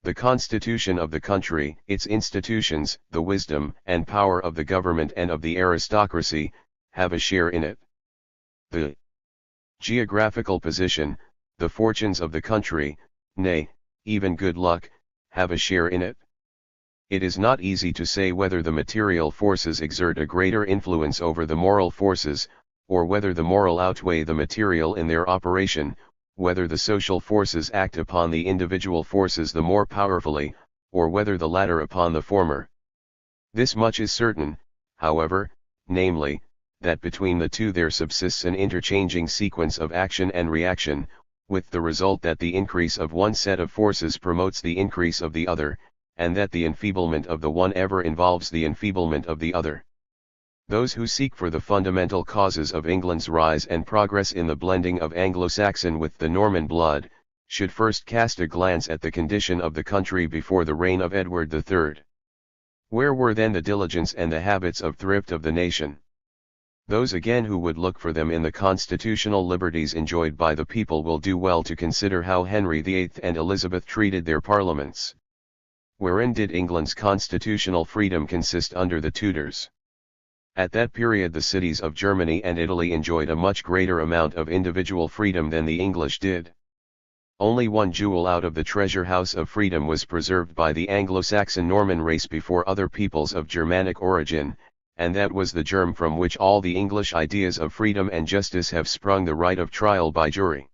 The constitution of the country, its institutions, the wisdom and power of the government and of the aristocracy, have a share in it. The geographical position, the fortunes of the country, nay, even good luck, have a share in it. It is not easy to say whether the material forces exert a greater influence over the moral forces, or whether the moral outweigh the material in their operation, whether the social forces act upon the individual forces the more powerfully, or whether the latter upon the former. This much is certain, however, namely, that between the two there subsists an interchanging sequence of action and reaction, with the result that the increase of one set of forces promotes the increase of the other, and that the enfeeblement of the one ever involves the enfeeblement of the other. Those who seek for the fundamental causes of England's rise and progress in the blending of Anglo-Saxon with the Norman blood, should first cast a glance at the condition of the country before the reign of Edward III. Where were then the diligence and the habits of thrift of the nation? Those again who would look for them in the constitutional liberties enjoyed by the people will do well to consider how Henry VIII and Elizabeth treated their parliaments. Wherein did England's constitutional freedom consist under the Tudors? At that period the cities of Germany and Italy enjoyed a much greater amount of individual freedom than the English did. Only one jewel out of the treasure house of freedom was preserved by the Anglo-Saxon Norman race before other peoples of Germanic origin, and that was the germ from which all the English ideas of freedom and justice have sprung, the right of trial by jury.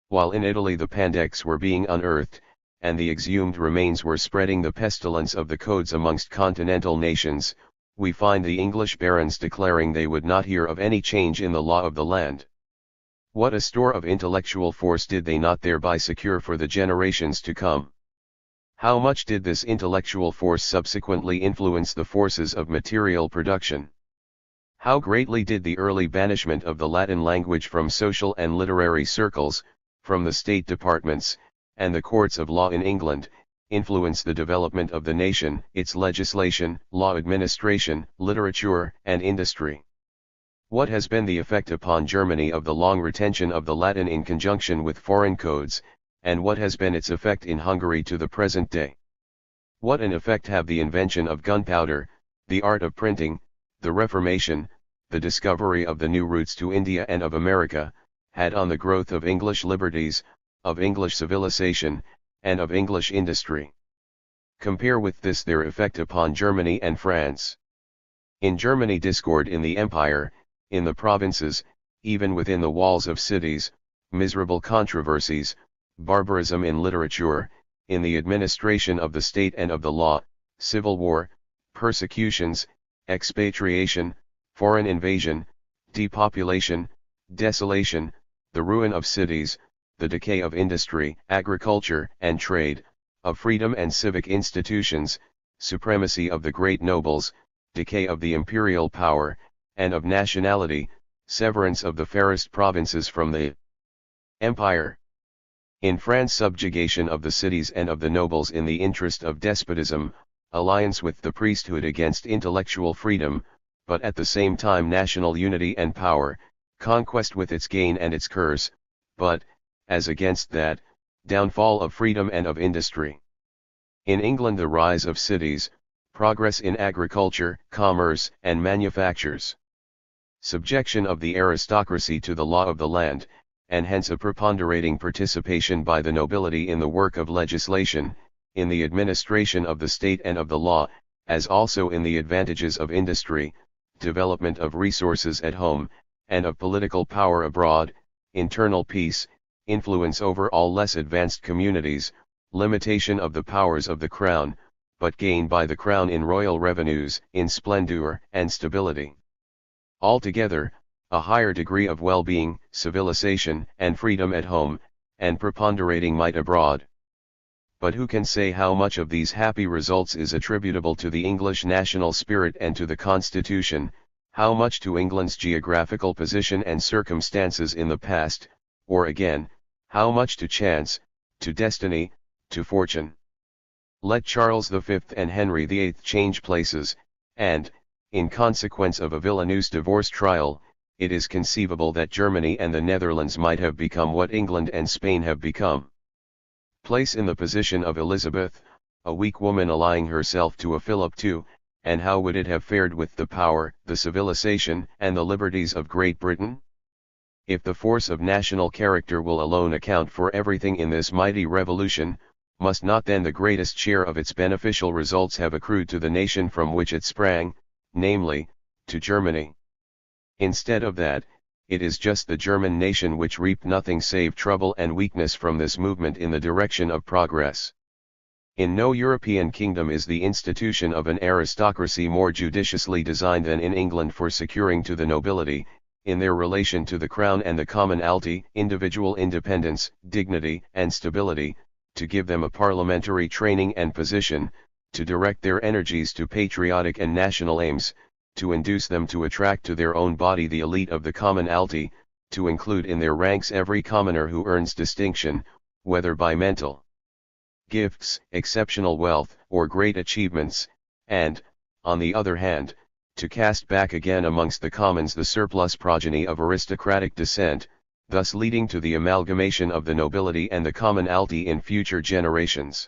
While in Italy the Pandects were being unearthed, and the exhumed remains were spreading the pestilence of the codes amongst continental nations, we find the English barons declaring they would not hear of any change in the law of the land. What a store of intellectual force did they not thereby secure for the generations to come? How much did this intellectual force subsequently influence the forces of material production? How greatly did the early banishment of the Latin language from social and literary circles, from the state departments, and the courts of law in England, influence the development of the nation, its legislation, law administration, literature, and industry. What has been the effect upon Germany of the long retention of the Latin in conjunction with foreign codes, and what has been its effect in Hungary to the present day? What an effect have the invention of gunpowder, the art of printing, the Reformation, the discovery of the new routes to India and of America, had on the growth of English liberties, of English civilization, and of English industry. Compare with this their effect upon Germany and France. In Germany, discord in the empire, in the provinces, even within the walls of cities, miserable controversies, barbarism in literature, in the administration of the state and of the law, civil war, persecutions, expatriation, foreign invasion, depopulation, desolation, the ruin of cities, the decay of industry, agriculture, and trade, of freedom and civic institutions, supremacy of the great nobles, decay of the imperial power, and of nationality, severance of the fairest provinces from the empire. In France, subjugation of the cities and of the nobles in the interest of despotism, alliance with the priesthood against intellectual freedom, but at the same time national unity and power, conquest with its gain and its curse, but, as against that, downfall of freedom and of industry. In England, the rise of cities, progress in agriculture, commerce, and manufactures. Subjection of the aristocracy to the law of the land, and hence a preponderating participation by the nobility in the work of legislation, in the administration of the state and of the law, as also in the advantages of industry, development of resources at home, and of political power abroad, internal peace, influence over all less advanced communities, limitation of the powers of the crown, but gain by the crown in royal revenues, in splendor and stability. Altogether, a higher degree of well-being, civilization, and freedom at home, and preponderating might abroad. But who can say how much of these happy results is attributable to the English national spirit and to the Constitution, how much to England's geographical position and circumstances in the past, or again, how much to chance, to destiny, to fortune? Let Charles V and Henry VIII change places, and, in consequence of a villanous divorce trial, it is conceivable that Germany and the Netherlands might have become what England and Spain have become. Place in the position of Elizabeth, a weak woman allying herself to a Philip II, and how would it have fared with the power, the civilization, and the liberties of Great Britain? If the force of national character will alone account for everything in this mighty revolution, must not then the greatest share of its beneficial results have accrued to the nation from which it sprang, namely, to Germany? Instead of that, it is just the German nation which reaped nothing save trouble and weakness from this movement in the direction of progress. In no European kingdom is the institution of an aristocracy more judiciously designed than in England for securing to the nobility, in their relation to the crown and the commonalty, individual independence, dignity, and stability, to give them a parliamentary training and position, to direct their energies to patriotic and national aims, to induce them to attract to their own body the elite of the commonalty, to include in their ranks every commoner who earns distinction, whether by mental gifts, exceptional wealth, or great achievements, and, on the other hand, to cast back again amongst the commons the surplus progeny of aristocratic descent, thus leading to the amalgamation of the nobility and the commonalty in future generations.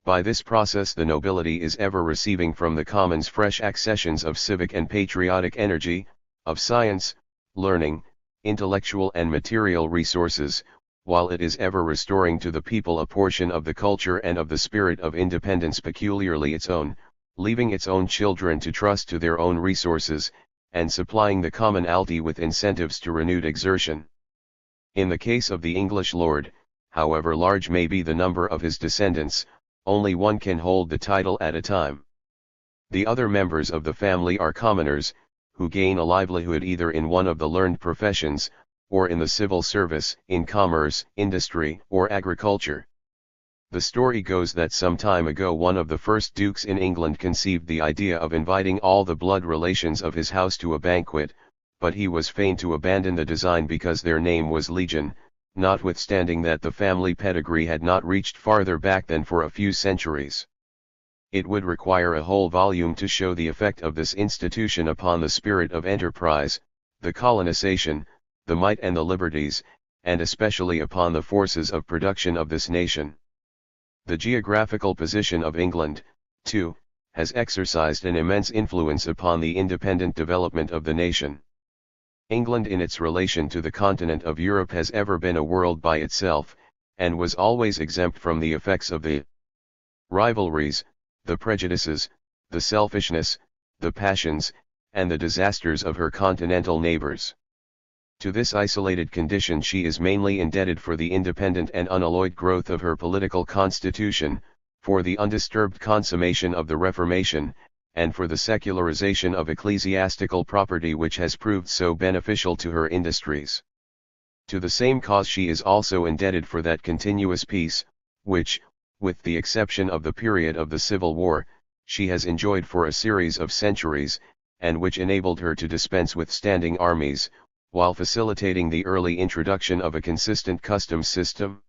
By this process the nobility is ever receiving from the commons fresh accessions of civic and patriotic energy, of science, learning, intellectual and material resources, while it is ever restoring to the people a portion of the culture and of the spirit of independence peculiarly its own, leaving its own children to trust to their own resources, and supplying the commonalty with incentives to renewed exertion. In the case of the English lord, however large may be the number of his descendants, only one can hold the title at a time. The other members of the family are commoners, who gain a livelihood either in one of the learned professions, or in the civil service, in commerce, industry, or agriculture. The story goes that some time ago one of the first dukes in England conceived the idea of inviting all the blood relations of his house to a banquet, but he was fain to abandon the design because their name was legion, notwithstanding that the family pedigree had not reached farther back than for a few centuries. It would require a whole volume to show the effect of this institution upon the spirit of enterprise, the colonization, the might and the liberties, and especially upon the forces of production of this nation. The geographical position of England, too, has exercised an immense influence upon the independent development of the nation. England in its relation to the continent of Europe has ever been a world by itself, and was always exempt from the effects of the rivalries, the prejudices, the selfishness, the passions, and the disasters of her continental neighbors. To this isolated condition she is mainly indebted for the independent and unalloyed growth of her political constitution, for the undisturbed consummation of the Reformation, and for the secularization of ecclesiastical property which has proved so beneficial to her industries. To the same cause she is also indebted for that continuous peace, which, with the exception of the period of the Civil War, she has enjoyed for a series of centuries, and which enabled her to dispense with standing armies, while facilitating the early introduction of a consistent customs system.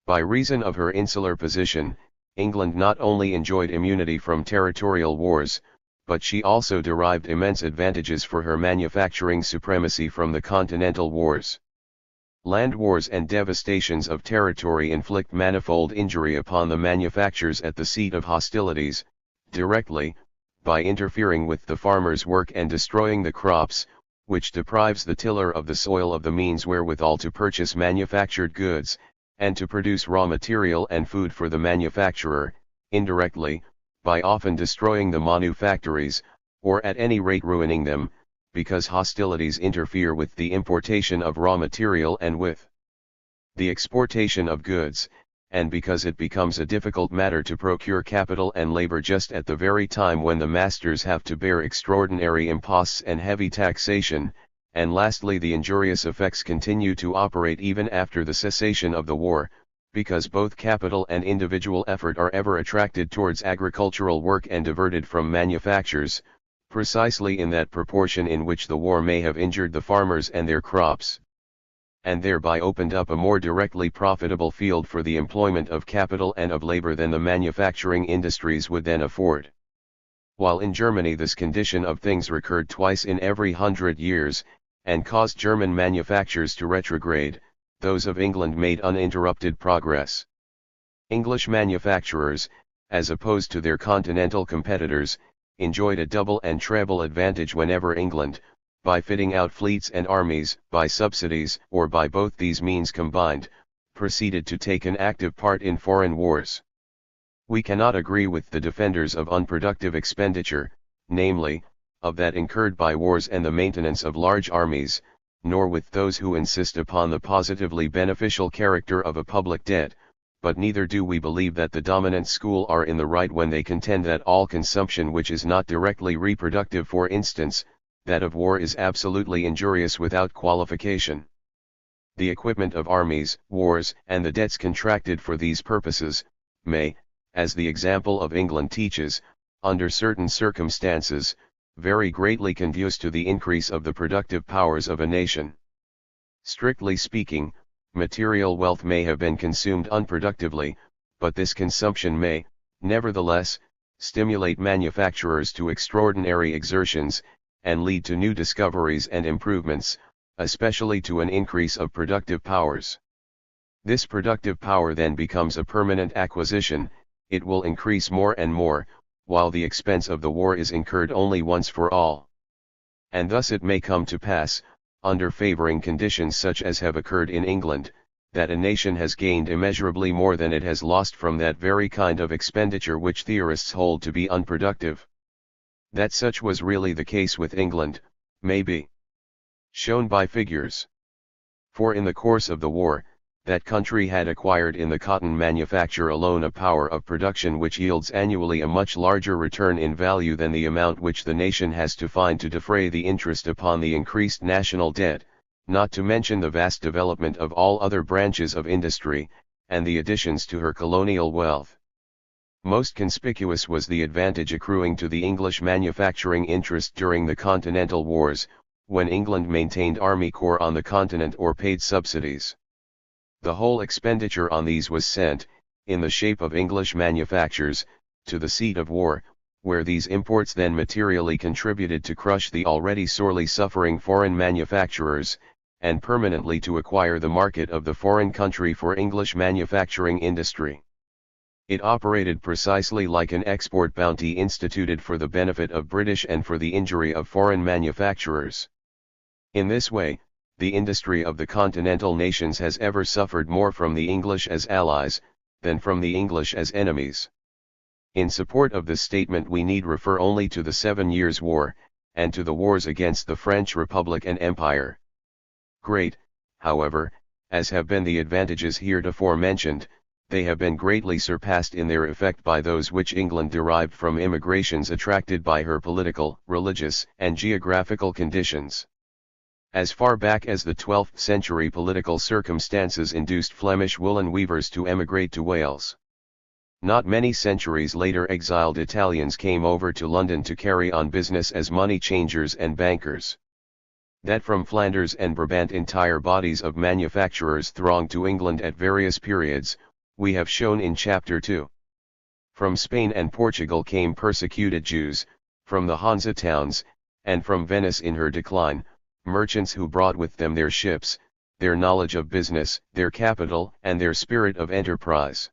By reason of her insular position, England not only enjoyed immunity from territorial wars, but she also derived immense advantages for her manufacturing supremacy from the continental wars. Land wars and devastations of territory inflict manifold injury upon the manufactures at the seat of hostilities, directly, by interfering with the farmer's work and destroying the crops, which deprives the tiller of the soil of the means wherewithal to purchase manufactured goods, and to produce raw material and food for the manufacturer, indirectly, by often destroying the manufactories, or at any rate ruining them, because hostilities interfere with the importation of raw material and with the exportation of goods, and because it becomes a difficult matter to procure capital and labor just at the very time when the masters have to bear extraordinary imposts and heavy taxation, and lastly the injurious effects continue to operate even after the cessation of the war, because both capital and individual effort are ever attracted towards agricultural work and diverted from manufactures, precisely in that proportion in which the war may have injured the farmers and their crops, and thereby opened up a more directly profitable field for the employment of capital and of labor than the manufacturing industries would then afford. While in Germany this condition of things recurred twice in every 100 years, and caused German manufactures to retrograde, those of England made uninterrupted progress. English manufacturers, as opposed to their continental competitors, enjoyed a double and treble advantage whenever England, by fitting out fleets and armies, by subsidies, or by both these means combined, proceeded to take an active part in foreign wars. We cannot agree with the defenders of unproductive expenditure, namely, of that incurred by wars and the maintenance of large armies, nor with those who insist upon the positively beneficial character of a public debt, but neither do we believe that the dominant school are in the right when they contend that all consumption which is not directly reproductive, for instance, that of war, is absolutely injurious without qualification. The equipment of armies, wars, and the debts contracted for these purposes, may, as the example of England teaches, under certain circumstances, very greatly conduce to the increase of the productive powers of a nation. Strictly speaking, material wealth may have been consumed unproductively, but this consumption may, nevertheless, stimulate manufacturers to extraordinary exertions, and lead to new discoveries and improvements, especially to an increase of productive powers. This productive power then becomes a permanent acquisition, it will increase more and more, while the expense of the war is incurred only once for all. And thus it may come to pass, under favoring conditions such as have occurred in England, that a nation has gained immeasurably more than it has lost from that very kind of expenditure which theorists hold to be unproductive. That such was really the case with England, may be shown by figures. For in the course of the war, that country had acquired in the cotton manufacture alone a power of production which yields annually a much larger return in value than the amount which the nation has to find to defray the interest upon the increased national debt, not to mention the vast development of all other branches of industry, and the additions to her colonial wealth. Most conspicuous was the advantage accruing to the English manufacturing interest during the Continental Wars, when England maintained army corps on the continent or paid subsidies. The whole expenditure on these was sent, in the shape of English manufactures, to the seat of war, where these imports then materially contributed to crush the already sorely suffering foreign manufacturers, and permanently to acquire the market of the foreign country for English manufacturing industry. It operated precisely like an export bounty instituted for the benefit of British and for the injury of foreign manufacturers. In this way, the industry of the continental nations has ever suffered more from the English as allies, than from the English as enemies. In support of this statement we need refer only to the 7 Years' War, and to the wars against the French Republic and Empire. Great, however, as have been the advantages heretofore mentioned, they have been greatly surpassed in their effect by those which England derived from immigrations attracted by her political, religious, and geographical conditions. As far back as the 12th century political circumstances induced Flemish woolen weavers to emigrate to Wales. Not many centuries later exiled Italians came over to London to carry on business as money changers and bankers. That from Flanders and Brabant entire bodies of manufacturers thronged to England at various periods, we have shown in Chapter 2. From Spain and Portugal came persecuted Jews, from the Hansa towns, and from Venice in her decline, merchants who brought with them their ships, their knowledge of business, their capital, and their spirit of enterprise.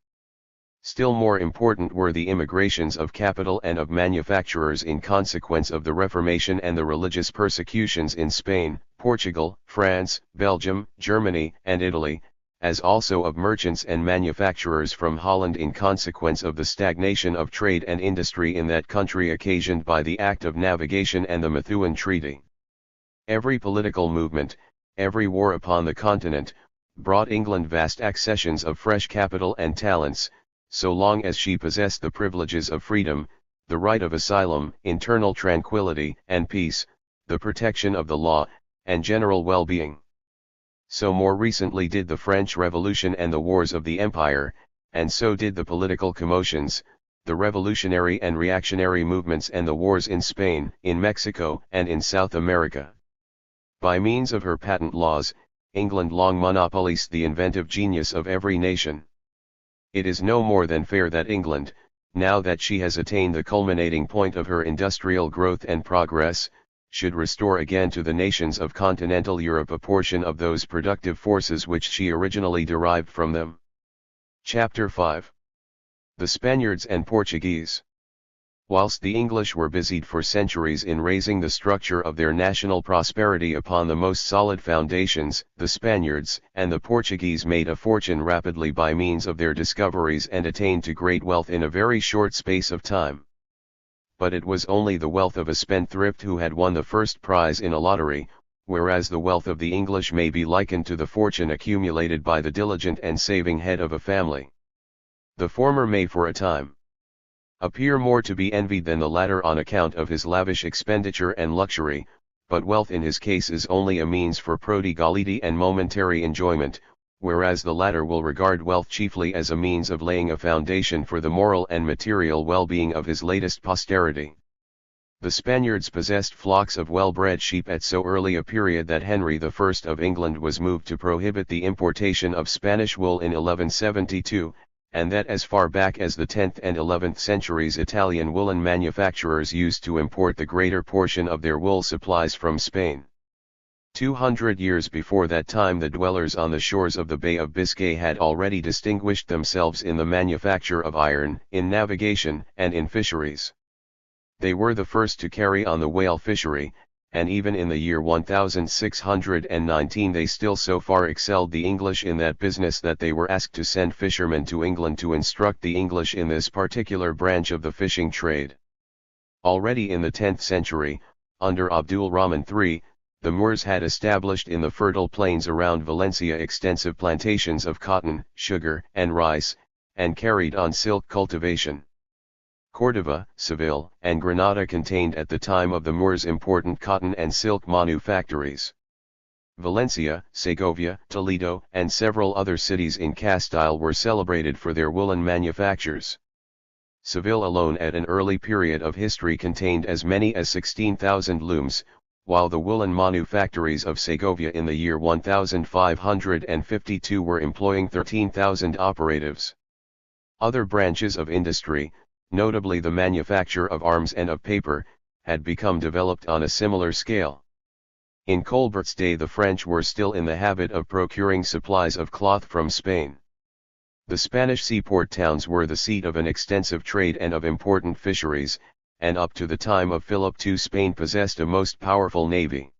Still more important were the immigrations of capital and of manufacturers in consequence of the Reformation and the religious persecutions in Spain, Portugal, France, Belgium, Germany, and Italy, as also of merchants and manufacturers from Holland in consequence of the stagnation of trade and industry in that country occasioned by the Act of Navigation and the Methuen Treaty. Every political movement, every war upon the continent, brought England vast accessions of fresh capital and talents, so long as she possessed the privileges of freedom, the right of asylum, internal tranquility and peace, the protection of the law, and general well-being. So more recently did the French Revolution and the wars of the Empire, and so did the political commotions, the revolutionary and reactionary movements and the wars in Spain, in Mexico, and in South America. By means of her patent laws, England long monopolized the inventive genius of every nation. It is no more than fair that England, now that she has attained the culminating point of her industrial growth and progress, should restore again to the nations of continental Europe a portion of those productive forces which she originally derived from them. Chapter 5. The Spaniards and Portuguese. Whilst the English were busied for centuries in raising the structure of their national prosperity upon the most solid foundations, the Spaniards and the Portuguese made a fortune rapidly by means of their discoveries and attained to great wealth in a very short space of time. But it was only the wealth of a spendthrift who had won the first prize in a lottery, whereas the wealth of the English may be likened to the fortune accumulated by the diligent and saving head of a family. The former may for a time appear more to be envied than the latter on account of his lavish expenditure and luxury, but wealth in his case is only a means for prodigality and momentary enjoyment, whereas the latter will regard wealth chiefly as a means of laying a foundation for the moral and material well-being of his latest posterity. The Spaniards possessed flocks of well-bred sheep at so early a period that Henry I of England was moved to prohibit the importation of Spanish wool in 1172, and that as far back as the 10th and 11th centuries Italian woolen manufacturers used to import the greater portion of their wool supplies from Spain. 200 years before that time the dwellers on the shores of the Bay of Biscay had already distinguished themselves in the manufacture of iron, in navigation, and in fisheries. They were the first to carry on the whale fishery, and even in the year 1619 they still so far excelled the English in that business that they were asked to send fishermen to England to instruct the English in this particular branch of the fishing trade. Already in the 10th century, under Abdul Rahman III, the Moors had established in the fertile plains around Valencia extensive plantations of cotton, sugar, and rice, and carried on silk cultivation. Córdoba, Seville, and Granada contained at the time of the Moors important cotton and silk manufactories. Valencia, Segovia, Toledo, and several other cities in Castile were celebrated for their woolen manufactures. Seville alone at an early period of history contained as many as 16,000 looms, while the woolen manufactories of Segovia in the year 1552 were employing 13,000 operatives. Other branches of industry, notably the manufacture of arms and of paper, had become developed on a similar scale. In Colbert's day the French were still in the habit of procuring supplies of cloth from Spain. The Spanish seaport towns were the seat of an extensive trade and of important fisheries, and up to the time of Philip II Spain possessed a most powerful navy.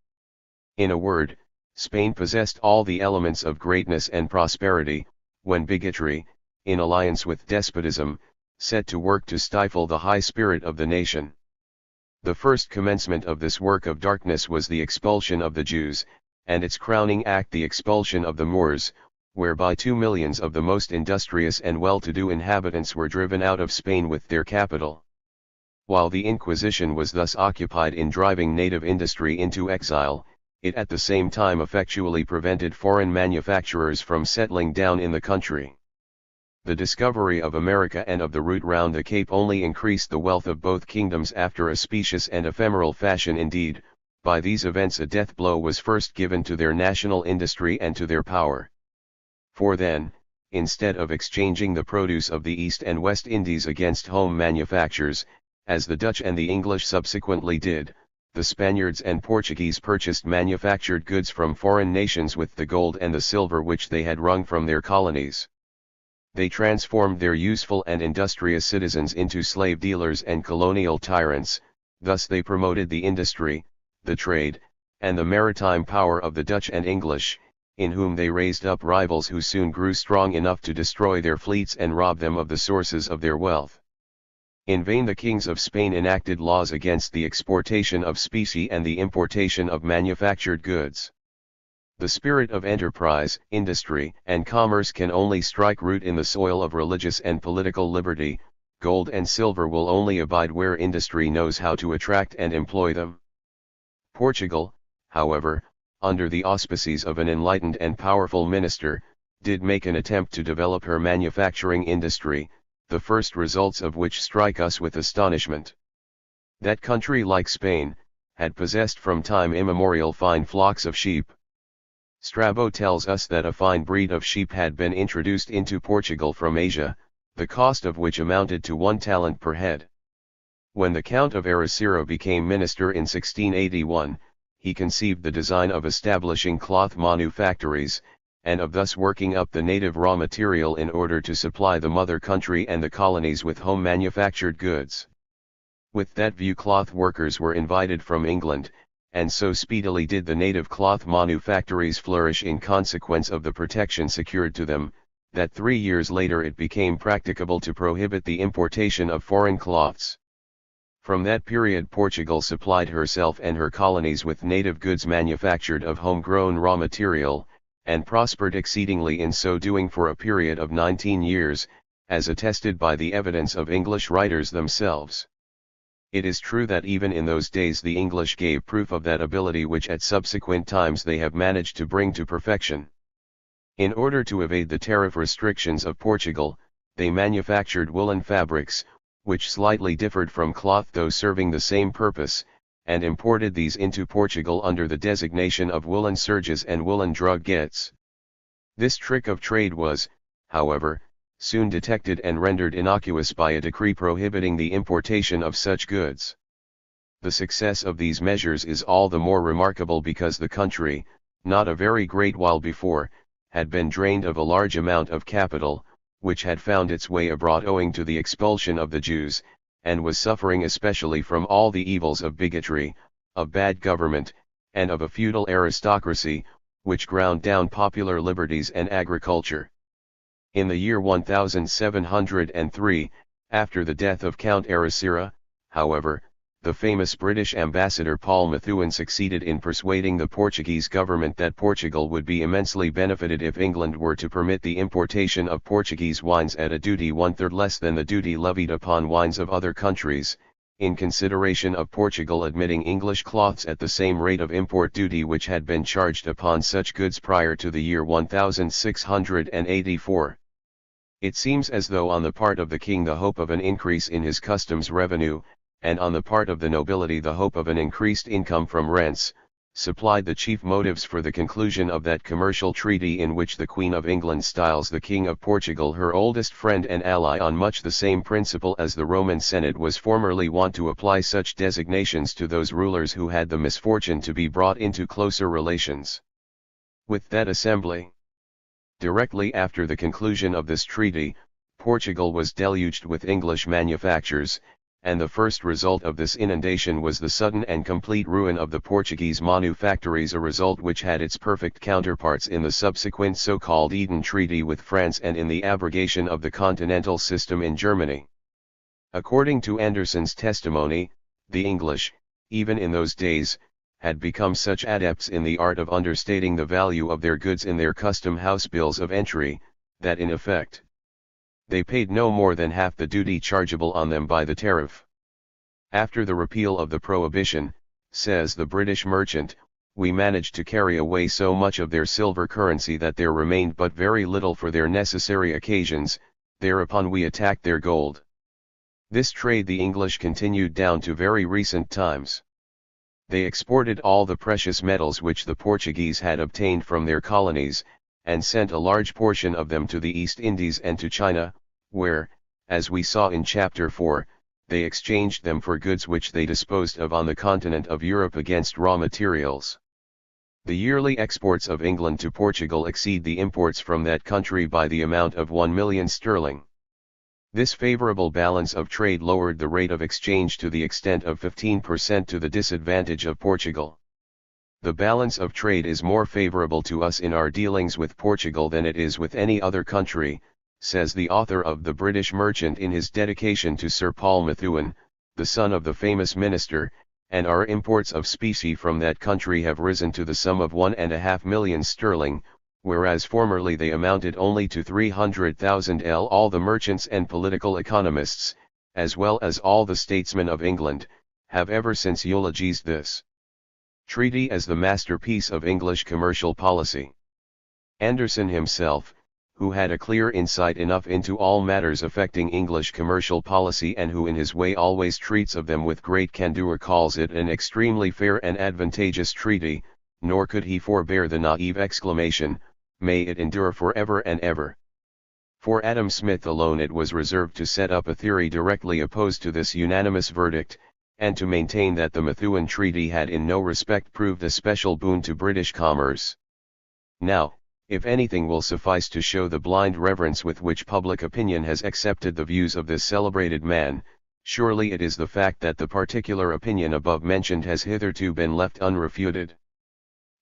In a word, Spain possessed all the elements of greatness and prosperity, when bigotry, in alliance with despotism, set to work to stifle the high spirit of the nation. The first commencement of this work of darkness was the expulsion of the Jews, and its crowning act the expulsion of the Moors, whereby 2 millions of the most industrious and well-to-do inhabitants were driven out of Spain with their capital. While the Inquisition was thus occupied in driving native industry into exile, it at the same time effectually prevented foreign manufacturers from settling down in the country. The discovery of America and of the route round the Cape only increased the wealth of both kingdoms after a specious and ephemeral fashion indeed. By these events a death blow was first given to their national industry and to their power. For then, instead of exchanging the produce of the East and West Indies against home manufactures, as the Dutch and the English subsequently did, the Spaniards and Portuguese purchased manufactured goods from foreign nations with the gold and the silver which they had wrung from their colonies. They transformed their useful and industrious citizens into slave dealers and colonial tyrants. Thus they promoted the industry, the trade, and the maritime power of the Dutch and English, in whom they raised up rivals who soon grew strong enough to destroy their fleets and rob them of the sources of their wealth. In vain the kings of Spain enacted laws against the exportation of specie and the importation of manufactured goods. The spirit of enterprise, industry, and commerce can only strike root in the soil of religious and political liberty. Gold and silver will only abide where industry knows how to attract and employ them. Portugal, however, under the auspices of an enlightened and powerful minister, did make an attempt to develop her manufacturing industry, the first results of which strike us with astonishment. That country, like Spain, had possessed from time immemorial fine flocks of sheep. Strabo tells us that a fine breed of sheep had been introduced into Portugal from Asia, the cost of which amounted to 1 talent per head. When the Count of Ercilla became minister in 1681, he conceived the design of establishing cloth manufactories, and of thus working up the native raw material in order to supply the mother country and the colonies with home manufactured goods. With that view cloth workers were invited from England, and so speedily did the native cloth manufactories flourish in consequence of the protection secured to them, that 3 years later it became practicable to prohibit the importation of foreign cloths. From that period Portugal supplied herself and her colonies with native goods manufactured of homegrown raw material, and prospered exceedingly in so doing for a period of 19 years, as attested by the evidence of English writers themselves. It is true that even in those days the English gave proof of that ability which at subsequent times they have managed to bring to perfection. In order to evade the tariff restrictions of Portugal, they manufactured woolen fabrics, which slightly differed from cloth though serving the same purpose, and imported these into Portugal under the designation of woolen serges and woolen druggets. This trick of trade was, however, soon detected and rendered innocuous by a decree prohibiting the importation of such goods. The success of these measures is all the more remarkable because the country, not a very great while before, had been drained of a large amount of capital, which had found its way abroad owing to the expulsion of the Jews, and was suffering especially from all the evils of bigotry, of bad government, and of a feudal aristocracy, which ground down popular liberties and agriculture. In the year 1703, after the death of Count Ercilla, however, the famous British ambassador Paul Methuen succeeded in persuading the Portuguese government that Portugal would be immensely benefited if England were to permit the importation of Portuguese wines at a duty 1/3 less than the duty levied upon wines of other countries, in consideration of Portugal admitting English cloths at the same rate of import duty which had been charged upon such goods prior to the year 1684. It seems as though on the part of the king the hope of an increase in his customs revenue, and on the part of the nobility the hope of an increased income from rents, supplied the chief motives for the conclusion of that commercial treaty in which the Queen of England styles the King of Portugal her oldest friend and ally on much the same principle as the Roman Senate was formerly wont to apply such designations to those rulers who had the misfortune to be brought into closer relations with that assembly. Directly after the conclusion of this treaty, Portugal was deluged with English manufactures, and the first result of this inundation was the sudden and complete ruin of the Portuguese manufactories, a result which had its perfect counterparts in the subsequent so-called Eden Treaty with France and in the abrogation of the continental system in Germany. According to Anderson's testimony, the English, even in those days, had become such adepts in the art of understating the value of their goods in their custom house bills of entry, that in effect, they paid no more than half the duty chargeable on them by the tariff. After the repeal of the prohibition, says the British merchant, we managed to carry away so much of their silver currency that there remained but very little for their necessary occasions, thereupon we attacked their gold. This trade the English continued down to very recent times. They exported all the precious metals which the Portuguese had obtained from their colonies, and sent a large portion of them to the East Indies and to China, where, as we saw in Chapter 4, they exchanged them for goods which they disposed of on the continent of Europe against raw materials. The yearly exports of England to Portugal exceed the imports from that country by the amount of 1 million sterling. This favorable balance of trade lowered the rate of exchange to the extent of 15% to the disadvantage of Portugal. The balance of trade is more favorable to us in our dealings with Portugal than it is with any other country, says the author of The British Merchant in his dedication to Sir Paul Methuen, the son of the famous minister, and our imports of specie from that country have risen to the sum of 1.5 million sterling, whereas formerly they amounted only to 300,000 L. All the merchants and political economists, as well as all the statesmen of England, have ever since eulogized this treaty as the masterpiece of English commercial policy. Anderson himself, who had a clear insight enough into all matters affecting English commercial policy and who in his way always treats of them with great candour, calls it an extremely fair and advantageous treaty, nor could he forbear the naive exclamation, "May it endure for ever and ever." For Adam Smith alone it was reserved to set up a theory directly opposed to this unanimous verdict, and to maintain that the Methuen Treaty had in no respect proved a special boon to British commerce. Now, if anything will suffice to show the blind reverence with which public opinion has accepted the views of this celebrated man, surely it is the fact that the particular opinion above mentioned has hitherto been left unrefuted.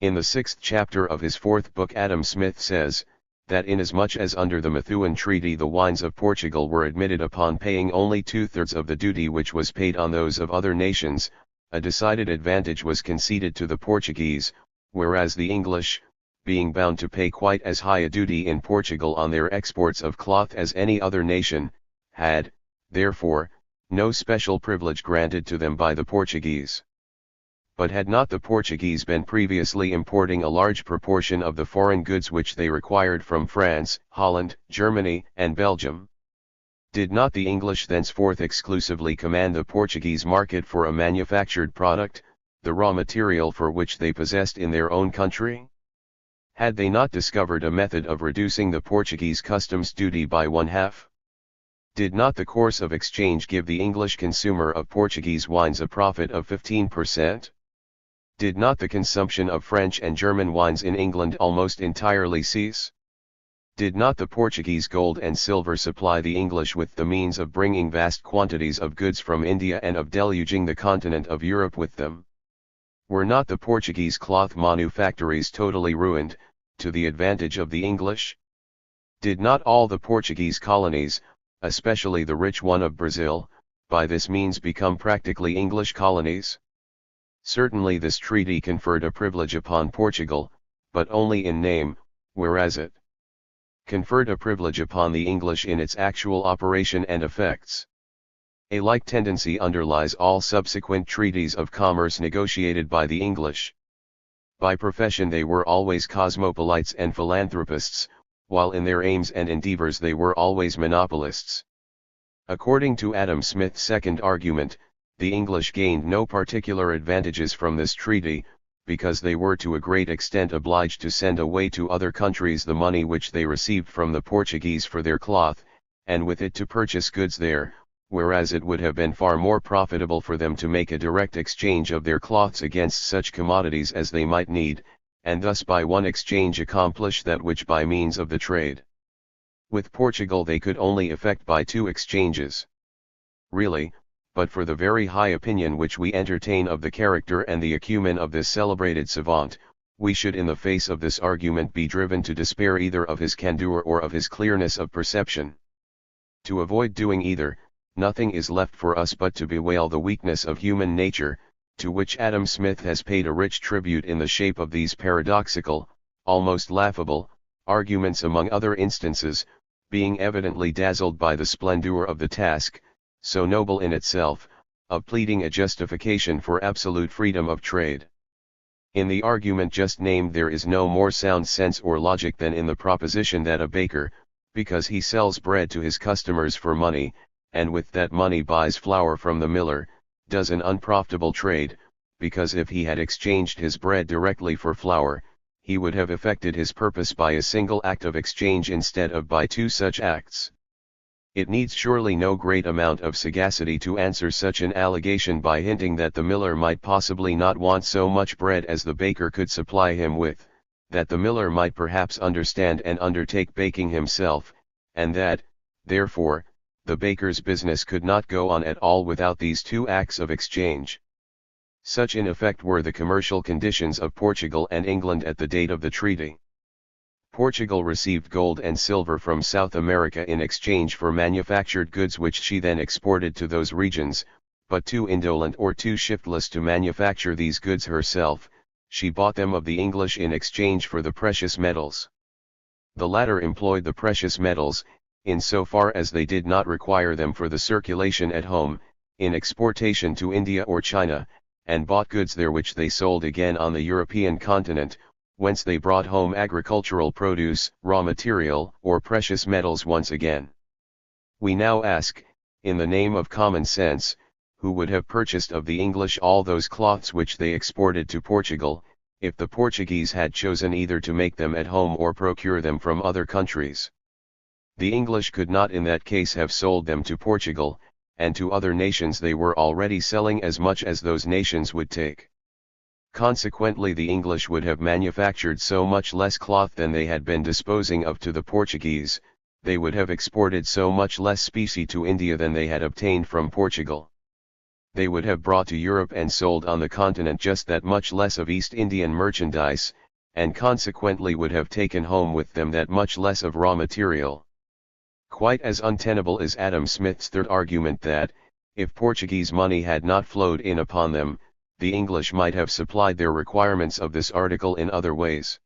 In the 6th chapter of his 4th book Adam Smith says, that inasmuch as under the Methuen Treaty the wines of Portugal were admitted upon paying only 2/3 of the duty which was paid on those of other nations, a decided advantage was conceded to the Portuguese, whereas the English, being bound to pay quite as high a duty in Portugal on their exports of cloth as any other nation, had, therefore, no special privilege granted to them by the Portuguese. But had not the Portuguese been previously importing a large proportion of the foreign goods which they required from France, Holland, Germany, and Belgium? Did not the English thenceforth exclusively command the Portuguese market for a manufactured product, the raw material for which they possessed in their own country? Had they not discovered a method of reducing the Portuguese customs duty by 1/2? Did not the course of exchange give the English consumer of Portuguese wines a profit of 15%? Did not the consumption of French and German wines in England almost entirely cease? Did not the Portuguese gold and silver supply the English with the means of bringing vast quantities of goods from India and of deluging the continent of Europe with them? Were not the Portuguese cloth manufactories totally ruined, to the advantage of the English? Did not all the Portuguese colonies, especially the rich one of Brazil, by this means become practically English colonies? Certainly this treaty conferred a privilege upon Portugal, but only in name, whereas it conferred a privilege upon the English in its actual operation and effects. A like tendency underlies all subsequent treaties of commerce negotiated by the English. By profession they were always cosmopolites and philanthropists, while in their aims and endeavors they were always monopolists. According to Adam Smith's second argument, the English gained no particular advantages from this treaty, because they were to a great extent obliged to send away to other countries the money which they received from the Portuguese for their cloth, and with it to purchase goods there, whereas it would have been far more profitable for them to make a direct exchange of their cloths against such commodities as they might need, and thus by one exchange accomplish that which by means of the trade with Portugal they could only effect by two exchanges. Really, but for the very high opinion which we entertain of the character and the acumen of this celebrated savant, we should in the face of this argument be driven to despair either of his candour or of his clearness of perception. To avoid doing either, nothing is left for us but to bewail the weakness of human nature, to which Adam Smith has paid a rich tribute in the shape of these paradoxical, almost laughable, arguments among other instances, being evidently dazzled by the splendour of the task, so noble in itself, of pleading a justification for absolute freedom of trade. In the argument just named there is no more sound sense or logic than in the proposition that a baker, because he sells bread to his customers for money, and with that money buys flour from the miller, does an unprofitable trade, because if he had exchanged his bread directly for flour, he would have effected his purpose by a single act of exchange instead of by two such acts. It needs surely no great amount of sagacity to answer such an allegation by hinting that the miller might possibly not want so much bread as the baker could supply him with, that the miller might perhaps understand and undertake baking himself, and that, therefore, the baker's business could not go on at all without these two acts of exchange. Such in effect were the commercial conditions of Portugal and England at the date of the treaty. Portugal received gold and silver from South America in exchange for manufactured goods which she then exported to those regions, but too indolent or too shiftless to manufacture these goods herself, she bought them of the English in exchange for the precious metals. The latter employed the precious metals, in so far as they did not require them for the circulation at home, in exportation to India or China, and bought goods there which they sold again on the European continent, whence they brought home agricultural produce, raw material, or precious metals once again. We now ask, in the name of common sense, who would have purchased of the English all those cloths which they exported to Portugal, if the Portuguese had chosen either to make them at home or procure them from other countries? The English could not in that case have sold them to Portugal, and to other nations they were already selling as much as those nations would take. Consequently the English would have manufactured so much less cloth than they had been disposing of to the Portuguese, they would have exported so much less specie to India than they had obtained from Portugal. They would have brought to Europe and sold on the continent just that much less of East Indian merchandise, and consequently would have taken home with them that much less of raw material. Quite as untenable is Adam Smith's third argument that, if Portuguese money had not flowed in upon them, the English might have supplied their requirements of this article in other ways.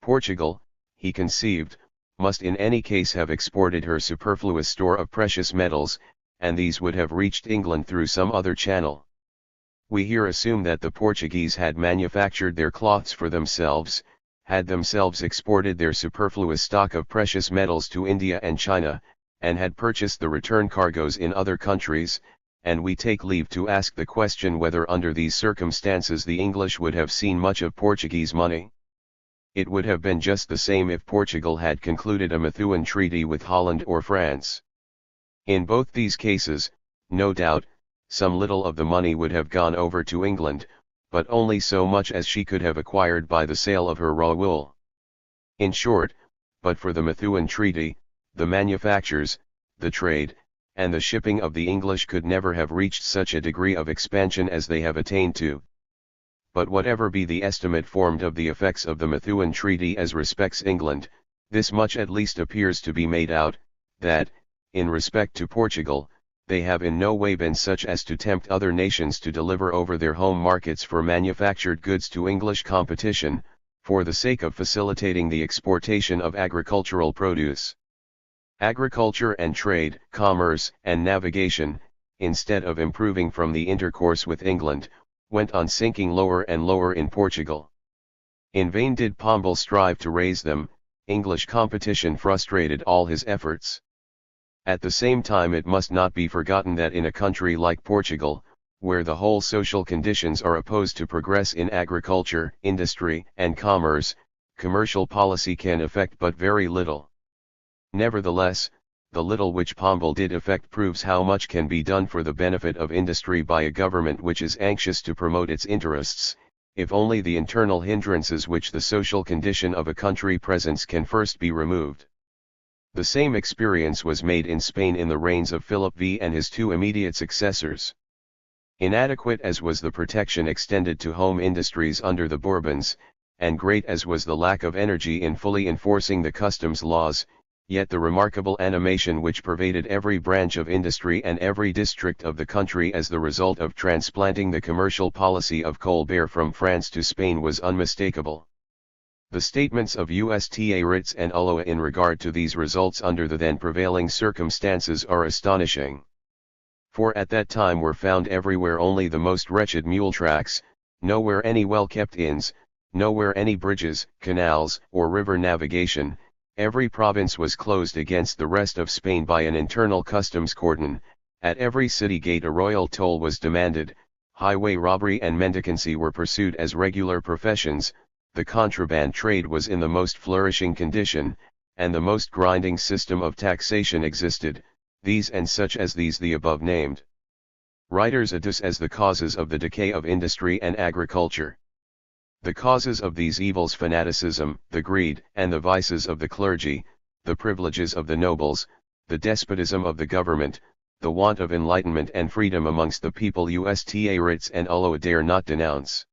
Portugal, he conceived, must in any case have exported her superfluous store of precious metals, and these would have reached England through some other channel. We here assume that the Portuguese had manufactured their cloths for themselves, had themselves exported their superfluous stock of precious metals to India and China, and had purchased the return cargoes in other countries, and we take leave to ask the question whether under these circumstances the English would have seen much of Portuguese money. It would have been just the same if Portugal had concluded a Methuen treaty with Holland or France. In both these cases, no doubt, some little of the money would have gone over to England, but only so much as she could have acquired by the sale of her raw wool. In short, but for the Methuen treaty, the manufactures, the trade, and the shipping of the English could never have reached such a degree of expansion as they have attained to. But whatever be the estimate formed of the effects of the Methuen treaty as respects England, this much at least appears to be made out, that, in respect to Portugal, they have in no way been such as to tempt other nations to deliver over their home markets for manufactured goods to English competition, for the sake of facilitating the exportation of agricultural produce. Agriculture and trade, commerce and navigation, instead of improving from the intercourse with England, went on sinking lower and lower in Portugal. In vain did Pombal strive to raise them, English competition frustrated all his efforts. At the same time it must not be forgotten that in a country like Portugal, where the whole social conditions are opposed to progress in agriculture, industry, and commerce, commercial policy can effect but very little. Nevertheless, the little which Pombal did effect proves how much can be done for the benefit of industry by a government which is anxious to promote its interests, if only the internal hindrances which the social condition of a country presents can first be removed. The same experience was made in Spain in the reigns of Philip V and his two immediate successors. Inadequate as was the protection extended to home industries under the Bourbons, and great as was the lack of energy in fully enforcing the customs laws, yet the remarkable animation which pervaded every branch of industry and every district of the country as the result of transplanting the commercial policy of Colbert from France to Spain was unmistakable. The statements of Usta Ritz and Ulloa in regard to these results under the then prevailing circumstances are astonishing. For at that time were found everywhere only the most wretched mule tracks, nowhere any well-kept inns, nowhere any bridges, canals, or river navigation. Every province was closed against the rest of Spain by an internal customs cordon, at every city gate a royal toll was demanded, highway robbery and mendicancy were pursued as regular professions, the contraband trade was in the most flourishing condition, and the most grinding system of taxation existed, these and such as these the above named writers adduce as the causes of the decay of industry and agriculture. The causes of these evils: fanaticism, the greed and the vices of the clergy, the privileges of the nobles, the despotism of the government, the want of enlightenment and freedom amongst the people. Usta Ritz and Ulloa dare not denounce.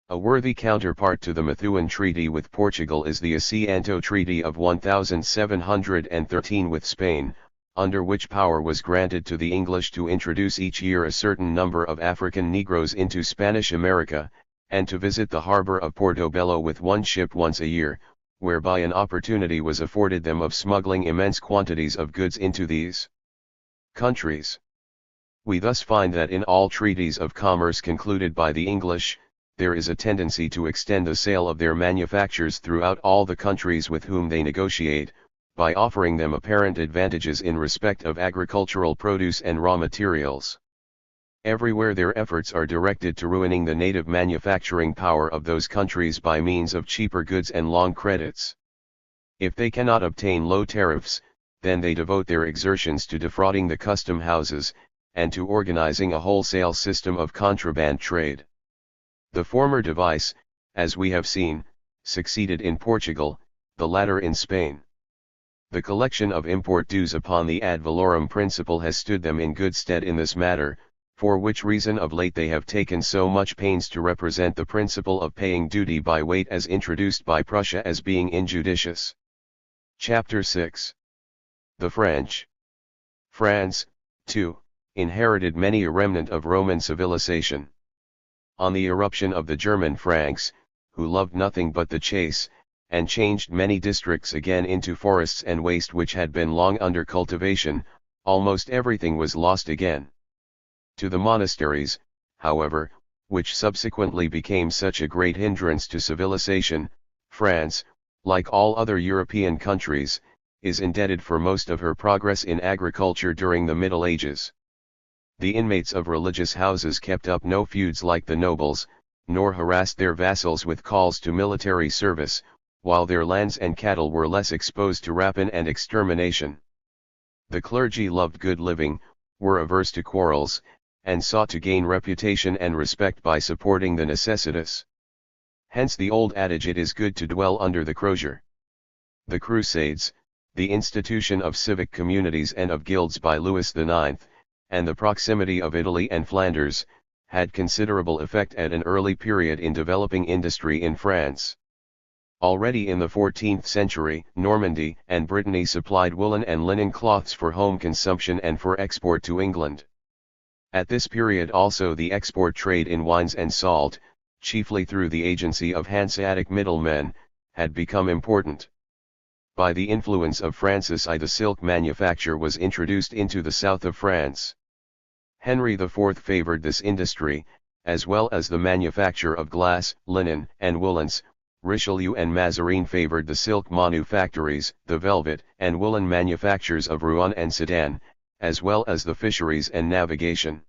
A worthy counterpart to the Methuen Treaty with Portugal is the Asiento Treaty of 1713 with Spain, under which power was granted to the English to introduce each year a certain number of African Negroes into Spanish America, and to visit the harbor of Portobello with one ship once a year, whereby an opportunity was afforded them of smuggling immense quantities of goods into these countries. We thus find that in all treaties of commerce concluded by the English, there is a tendency to extend the sale of their manufactures throughout all the countries with whom they negotiate, by offering them apparent advantages in respect of agricultural produce and raw materials. Everywhere their efforts are directed to ruining the native manufacturing power of those countries by means of cheaper goods and long credits. If they cannot obtain low tariffs, then they devote their exertions to defrauding the custom houses, and to organizing a wholesale system of contraband trade. The former device, as we have seen, succeeded in Portugal, the latter in Spain. The collection of import dues upon the ad valorem principle has stood them in good stead in this matter, for which reason of late they have taken so much pains to represent the principle of paying duty by weight as introduced by Prussia as being injudicious. Chapter 6. The French. France, too, inherited many a remnant of Roman civilization. On the eruption of the German Franks, who loved nothing but the chase, and changed many districts again into forests and waste which had been long under cultivation, almost everything was lost again. To the monasteries, however, which subsequently became such a great hindrance to civilization, France, like all other European countries, is indebted for most of her progress in agriculture during the Middle Ages. The inmates of religious houses kept up no feuds like the nobles, nor harassed their vassals with calls to military service, while their lands and cattle were less exposed to rapine and extermination. The clergy loved good living, were averse to quarrels, and sought to gain reputation and respect by supporting the necessitous. Hence the old adage, it is good to dwell under the crozier. The Crusades, the institution of civic communities and of guilds by Louis IX, and the proximity of Italy and Flanders, had considerable effect at an early period in developing industry in France. Already in the 14th century, Normandy and Brittany supplied woolen and linen cloths for home consumption and for export to England. At this period also the export trade in wines and salt, chiefly through the agency of Hanseatic middlemen, had become important. By the influence of Francis I the silk manufacture was introduced into the south of France. Henry IV favored this industry, as well as the manufacture of glass, linen, and woolens. Richelieu and Mazarin favored the silk manufactories, the velvet and woolen manufactures of Rouen and Sedan, as well as the fisheries and navigation.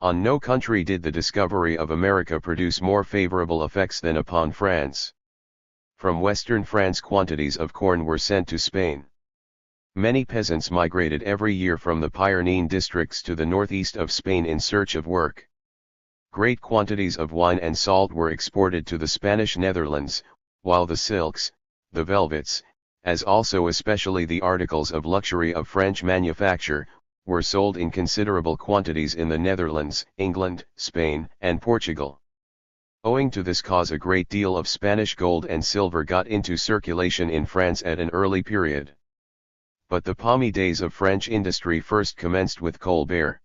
On no country did the discovery of America produce more favorable effects than upon France. From western France quantities of corn were sent to Spain. Many peasants migrated every year from the Pyrenean districts to the northeast of Spain in search of work. Great quantities of wine and salt were exported to the Spanish Netherlands, while the silks, the velvets, as also especially the articles of luxury of French manufacture, were sold in considerable quantities in the Netherlands, England, Spain, and Portugal. Owing to this cause a great deal of Spanish gold and silver got into circulation in France at an early period. But the palmy days of French industry first commenced with Colbert.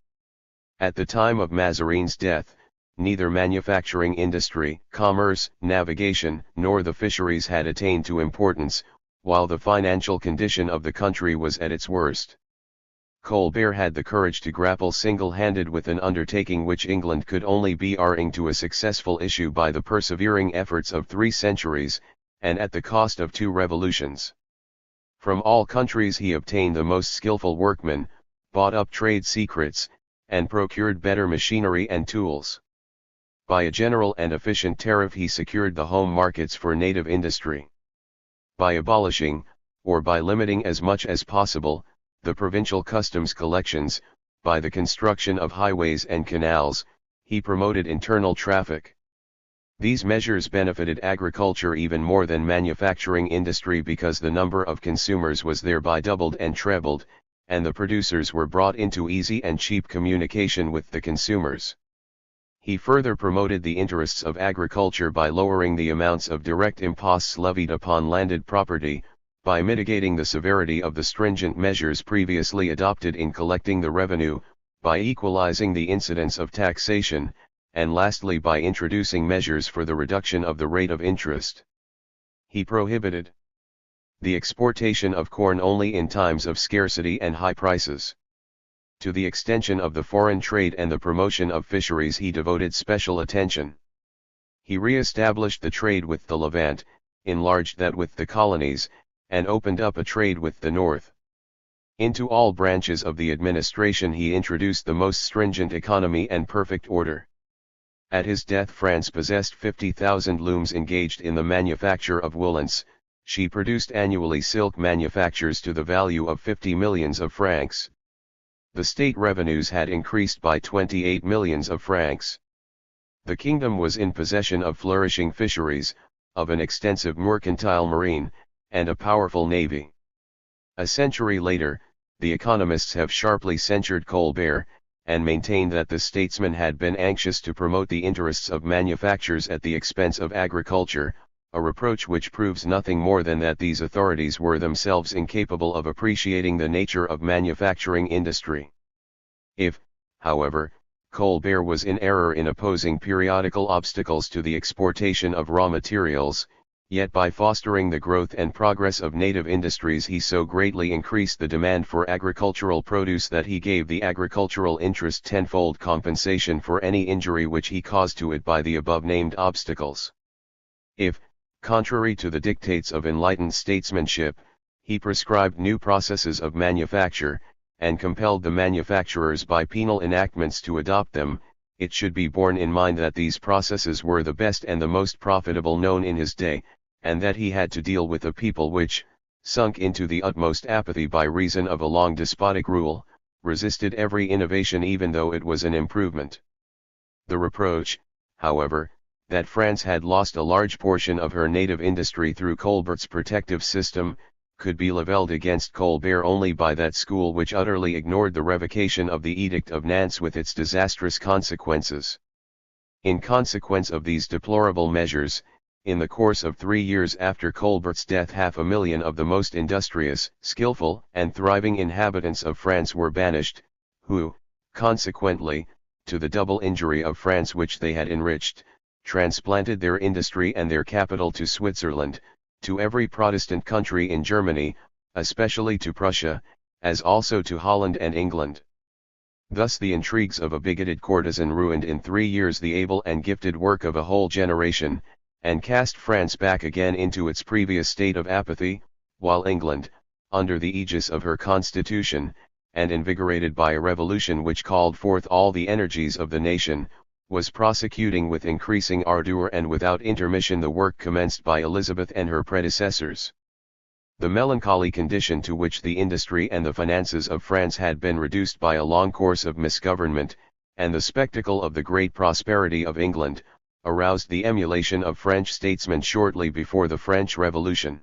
At the time of Mazarin's death, neither manufacturing industry, commerce, navigation, nor the fisheries had attained to importance, while the financial condition of the country was at its worst. Colbert had the courage to grapple single-handed with an undertaking which England could only be bring to a successful issue by the persevering efforts of 3 centuries, and at the cost of 2 revolutions. From all countries he obtained the most skillful workmen, bought up trade secrets, and procured better machinery and tools. By a general and efficient tariff he secured the home markets for native industry. By abolishing, or by limiting as much as possible, the provincial customs collections, by the construction of highways and canals, he promoted internal traffic. These measures benefited agriculture even more than manufacturing industry because the number of consumers was thereby doubled and trebled, and the producers were brought into easy and cheap communication with the consumers. He further promoted the interests of agriculture by lowering the amounts of direct imposts levied upon landed property, by mitigating the severity of the stringent measures previously adopted in collecting the revenue, by equalizing the incidence of taxation, and lastly by introducing measures for the reduction of the rate of interest. He prohibited the exportation of corn only in times of scarcity and high prices. To the extension of the foreign trade and the promotion of fisheries he devoted special attention. He re-established the trade with the Levant, enlarged that with the colonies, and opened up a trade with the North. Into all branches of the administration he introduced the most stringent economy and perfect order. At his death France possessed 50,000 looms engaged in the manufacture of woolens. She produced annually silk manufactures to the value of 50 millions of francs. The state revenues had increased by 28 millions of francs. The kingdom was in possession of flourishing fisheries, of an extensive mercantile marine, and a powerful navy. A century later, the economists have sharply censured Colbert, and maintained that the statesman had been anxious to promote the interests of manufactures at the expense of agriculture, a reproach which proves nothing more than that these authorities were themselves incapable of appreciating the nature of manufacturing industry. If, however, Colbert was in error in opposing periodical obstacles to the exportation of raw materials, yet by fostering the growth and progress of native industries he so greatly increased the demand for agricultural produce that he gave the agricultural interest tenfold compensation for any injury which he caused to it by the above-named obstacles. If, contrary to the dictates of enlightened statesmanship, he prescribed new processes of manufacture, and compelled the manufacturers by penal enactments to adopt them, it should be borne in mind that these processes were the best and the most profitable known in his day, and that he had to deal with a people which, sunk into the utmost apathy by reason of a long despotic rule, resisted every innovation even though it was an improvement. The reproach, however, that France had lost a large portion of her native industry through Colbert's protective system, could be levelled against Colbert only by that school which utterly ignored the revocation of the Edict of Nantes with its disastrous consequences. In consequence of these deplorable measures, in the course of 3 years after Colbert's death 500,000 of the most industrious, skillful, and thriving inhabitants of France were banished, who, consequently, to the double injury of France which they had enriched, transplanted their industry and their capital to Switzerland, to every Protestant country in Germany, especially to Prussia, as also to Holland and England. Thus the intrigues of a bigoted courtesan ruined in 3 years the able and gifted work of a whole generation, and cast France back again into its previous state of apathy, while England, under the aegis of her constitution, and invigorated by a revolution which called forth all the energies of the nation, was prosecuting with increasing ardor and without intermission the work commenced by Elizabeth and her predecessors. The melancholy condition to which the industry and the finances of France had been reduced by a long course of misgovernment, and the spectacle of the great prosperity of England, aroused the emulation of French statesmen shortly before the French Revolution.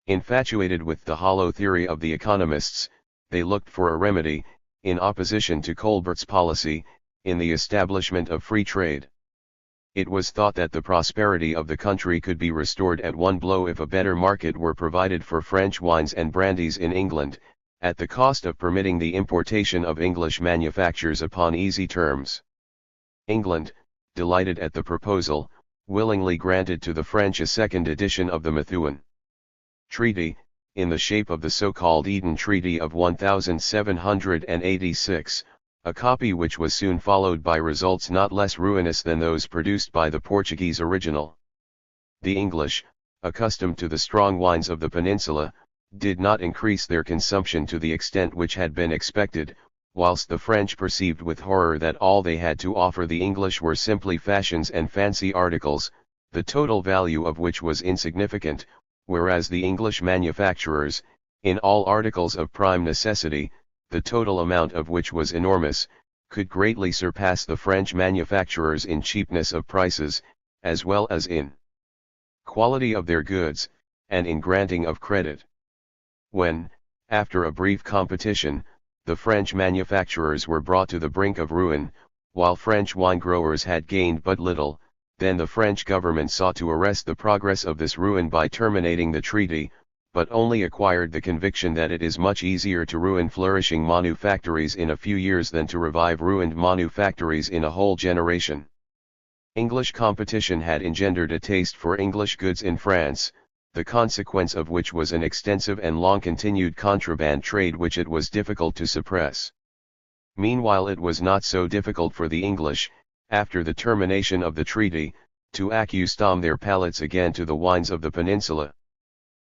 Infatuated with the hollow theory of the economists, they looked for a remedy, in opposition to Colbert's policy, in the establishment of free trade. It was thought that the prosperity of the country could be restored at one blow if a better market were provided for French wines and brandies in England, at the cost of permitting the importation of English manufactures upon easy terms. England, delighted at the proposal, willingly granted to the French a second edition of the Methuen Treaty, in the shape of the so-called Eden Treaty of 1786, a copy which was soon followed by results not less ruinous than those produced by the Portuguese original. The English, accustomed to the strong wines of the peninsula, did not increase their consumption to the extent which had been expected, whilst the French perceived with horror that all they had to offer the English were simply fashions and fancy articles, the total value of which was insignificant, whereas the English manufacturers, in all articles of prime necessity, the total amount of which was enormous, could greatly surpass the French manufacturers in cheapness of prices, as well as in quality of their goods, and in granting of credit. When, after a brief competition, the French manufacturers were brought to the brink of ruin, while French wine growers had gained but little, then the French government sought to arrest the progress of this ruin by terminating the treaty, but only acquired the conviction that it is much easier to ruin flourishing manufactories in a few years than to revive ruined manufactories in a whole generation. English competition had engendered a taste for English goods in France, the consequence of which was an extensive and long-continued contraband trade which it was difficult to suppress. Meanwhile it was not so difficult for the English, after the termination of the treaty, to accustom their palates again to the wines of the peninsula.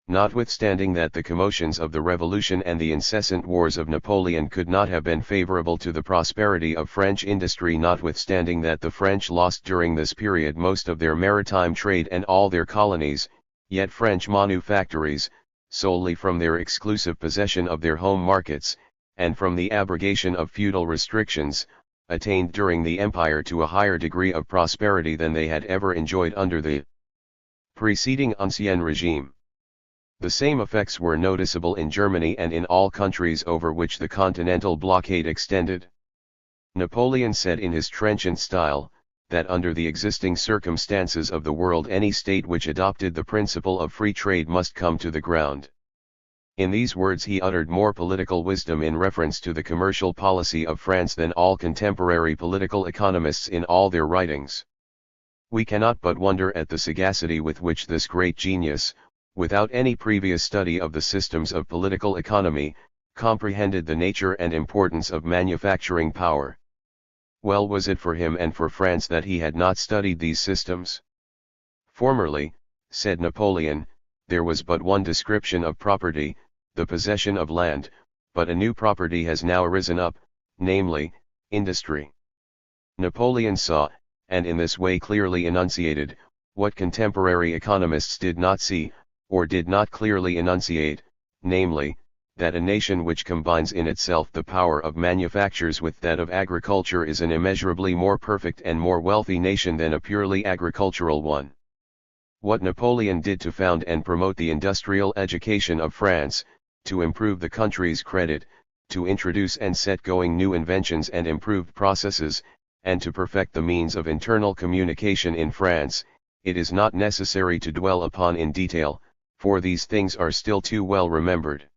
Notwithstanding that the commotions of the Revolution and the incessant wars of Napoleon could not have been favorable to the prosperity of French industry, notwithstanding that the French lost during this period most of their maritime trade and all their colonies, yet French manufactories, solely from their exclusive possession of their home markets, and from the abrogation of feudal restrictions, attained during the empire to a higher degree of prosperity than they had ever enjoyed under the preceding Ancien regime. The same effects were noticeable in Germany and in all countries over which the continental blockade extended. Napoleon said in his trenchant style, that under the existing circumstances of the world any state which adopted the principle of free trade must come to the ground. In these words he uttered more political wisdom in reference to the commercial policy of France than all contemporary political economists in all their writings. We cannot but wonder at the sagacity with which this great genius, without any previous study of the systems of political economy, comprehended the nature and importance of manufacturing power. Well was it for him and for France that he had not studied these systems. Formerly, said Napoleon, there was but one description of property, the possession of land, but a new property has now arisen up, namely, industry. Napoleon saw, and in this way clearly enunciated, what contemporary economists did not see, or did not clearly enunciate, namely, that a nation which combines in itself the power of manufactures with that of agriculture is an immeasurably more perfect and more wealthy nation than a purely agricultural one. What Napoleon did to found and promote the industrial education of France, to improve the country's credit, to introduce and set going new inventions and improved processes, and to perfect the means of internal communication in France, it is not necessary to dwell upon in detail, for these things are still too well remembered.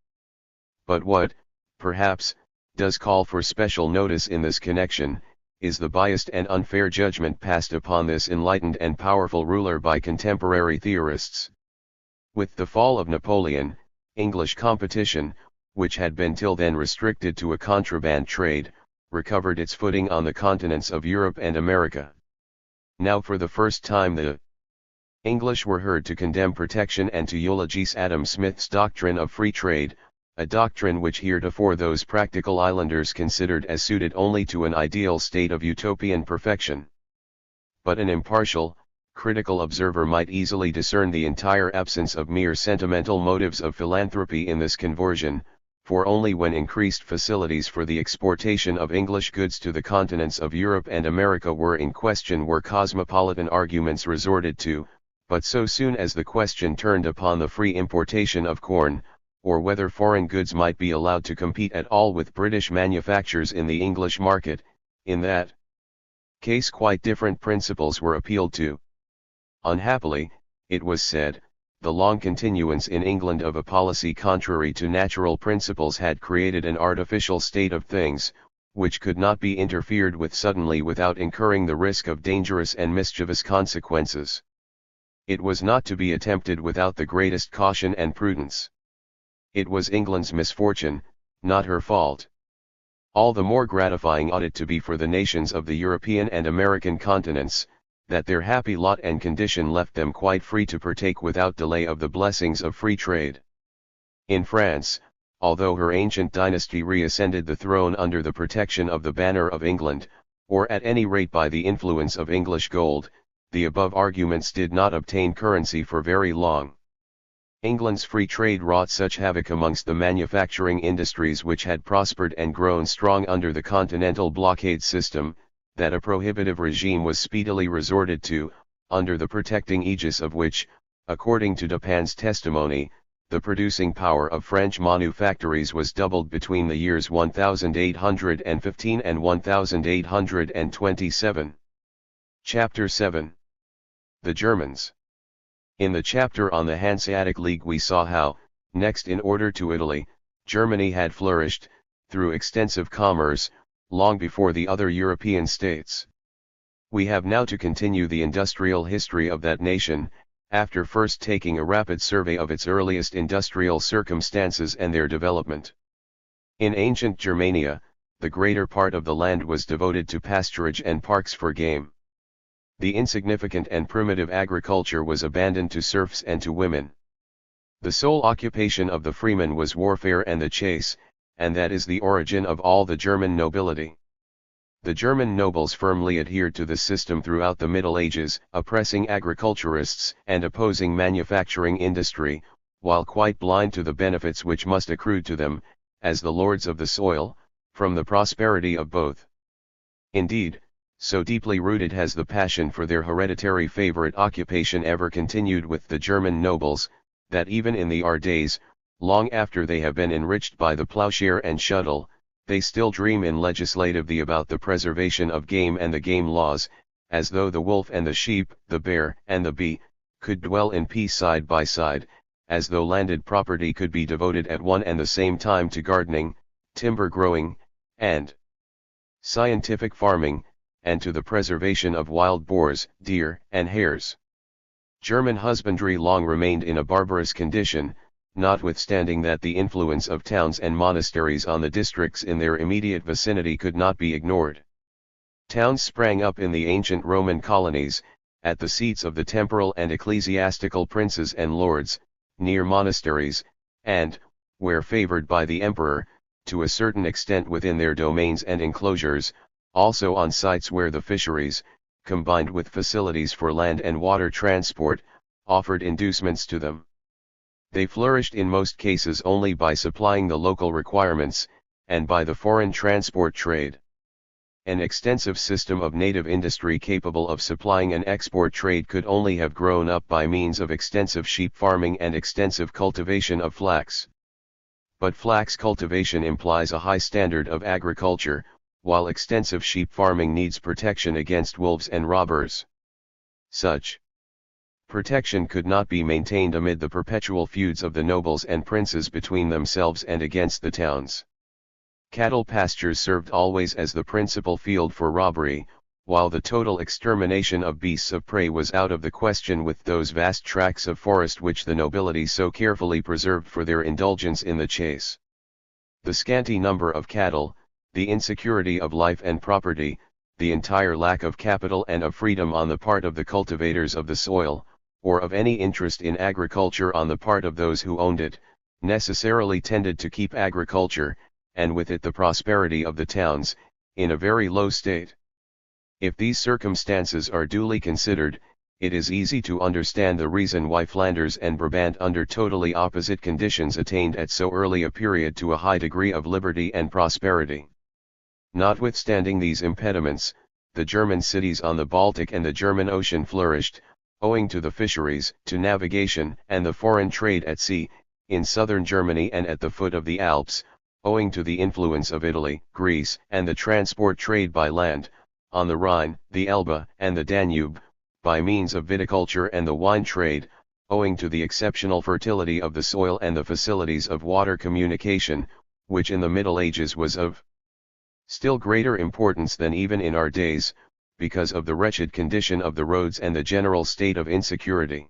But what, perhaps, does call for special notice in this connection, is the biased and unfair judgment passed upon this enlightened and powerful ruler by contemporary theorists. With the fall of Napoleon, English competition, which had been till then restricted to a contraband trade, recovered its footing on the continents of Europe and America. Now for the first time the English were heard to condemn protection and to eulogize Adam Smith's doctrine of free trade, a doctrine which heretofore those practical islanders considered as suited only to an ideal state of utopian perfection. But an impartial, critical observer might easily discern the entire absence of mere sentimental motives of philanthropy in this conversion, for only when increased facilities for the exportation of English goods to the continents of Europe and America were in question were cosmopolitan arguments resorted to, but so soon as the question turned upon the free importation of corn, or whether foreign goods might be allowed to compete at all with British manufactures in the English market, in that case quite different principles were appealed to. Unhappily, it was said, the long continuance in England of a policy contrary to natural principles had created an artificial state of things, which could not be interfered with suddenly without incurring the risk of dangerous and mischievous consequences. It was not to be attempted without the greatest caution and prudence. It was England's misfortune, not her fault. All the more gratifying ought it to be for the nations of the European and American continents, that their happy lot and condition left them quite free to partake without delay of the blessings of free trade. In France, although her ancient dynasty reascended the throne under the protection of the banner of England, or at any rate by the influence of English gold, the above arguments did not obtain currency for very long. England's free trade wrought such havoc amongst the manufacturing industries which had prospered and grown strong under the continental blockade system, that a prohibitive regime was speedily resorted to, under the protecting aegis of which, according to Dupin's testimony, the producing power of French manufactories was doubled between the years 1815 and 1827. Chapter 7. The Germans. In the chapter on the Hanseatic League we saw how, next in order to Italy, Germany had flourished, through extensive commerce, long before the other European states. We have now to continue the industrial history of that nation, after first taking a rapid survey of its earliest industrial circumstances and their development. In ancient Germania, the greater part of the land was devoted to pasturage and parks for game. The insignificant and primitive agriculture was abandoned to serfs and to women. The sole occupation of the freeman was warfare and the chase, and that is the origin of all the German nobility. The German nobles firmly adhered to the system throughout the Middle Ages, oppressing agriculturists and opposing manufacturing industry, while quite blind to the benefits which must accrue to them, as the lords of the soil, from the prosperity of both. Indeed, so deeply rooted has the passion for their hereditary favorite occupation ever continued with the German nobles, that even in the our days, long after they have been enriched by the plowshare and shuttle, they still dream in legislatively about the preservation of game and the game laws, as though the wolf and the sheep, the bear and the bee, could dwell in peace side by side, as though landed property could be devoted at one and the same time to gardening, timber growing, and scientific farming, and to the preservation of wild boars, deer, and hares. German husbandry long remained in a barbarous condition, notwithstanding that the influence of towns and monasteries on the districts in their immediate vicinity could not be ignored. Towns sprang up in the ancient Roman colonies, at the seats of the temporal and ecclesiastical princes and lords, near monasteries, and, where favored by the emperor, to a certain extent within their domains and enclosures, also on sites where the fisheries, combined with facilities for land and water transport, offered inducements to them. They flourished in most cases only by supplying the local requirements, and by the foreign transport trade. An extensive system of native industry capable of supplying an export trade could only have grown up by means of extensive sheep farming and extensive cultivation of flax. But flax cultivation implies a high standard of agriculture, while extensive sheep farming needs protection against wolves and robbers. Such protection could not be maintained amid the perpetual feuds of the nobles and princes between themselves and against the towns. Cattle pastures served always as the principal field for robbery, while the total extermination of beasts of prey was out of the question with those vast tracts of forest which the nobility so carefully preserved for their indulgence in the chase. The scanty number of cattle, the insecurity of life and property, the entire lack of capital and of freedom on the part of the cultivators of the soil, or of any interest in agriculture on the part of those who owned it, necessarily tended to keep agriculture, and with it the prosperity of the towns, in a very low state. If these circumstances are duly considered, it is easy to understand the reason why Flanders and Brabant under totally opposite conditions attained at so early a period to a high degree of liberty and prosperity. Notwithstanding these impediments, the German cities on the Baltic and the German Ocean flourished, owing to the fisheries, to navigation, and the foreign trade at sea, in southern Germany and at the foot of the Alps, owing to the influence of Italy, Greece, and the transport trade by land, on the Rhine, the Elbe, and the Danube, by means of viticulture and the wine trade, owing to the exceptional fertility of the soil and the facilities of water communication, which in the Middle Ages was of still greater importance than even in our days, because of the wretched condition of the roads and the general state of insecurity.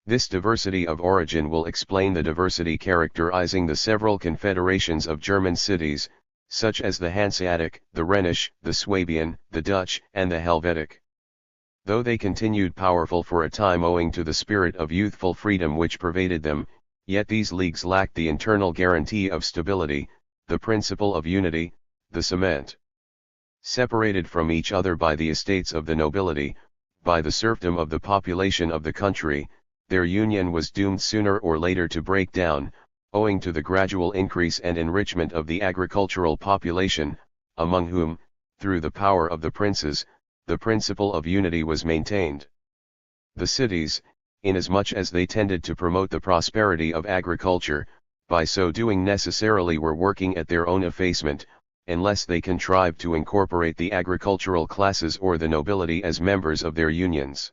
This diversity of origin will explain the diversity characterizing the several confederations of German cities, such as the Hanseatic, the Rhenish, the Swabian, the Dutch, and the Helvetic. Though they continued powerful for a time owing to the spirit of youthful freedom which pervaded them, yet these leagues lacked the internal guarantee of stability, the principle of unity, the cement. Separated from each other by the estates of the nobility, by the serfdom of the population of the country, their union was doomed sooner or later to break down, owing to the gradual increase and enrichment of the agricultural population, among whom, through the power of the princes, the principle of unity was maintained. The cities, inasmuch as they tended to promote the prosperity of agriculture, by so doing necessarily were working at their own effacement, unless they contrived to incorporate the agricultural classes or the nobility as members of their unions.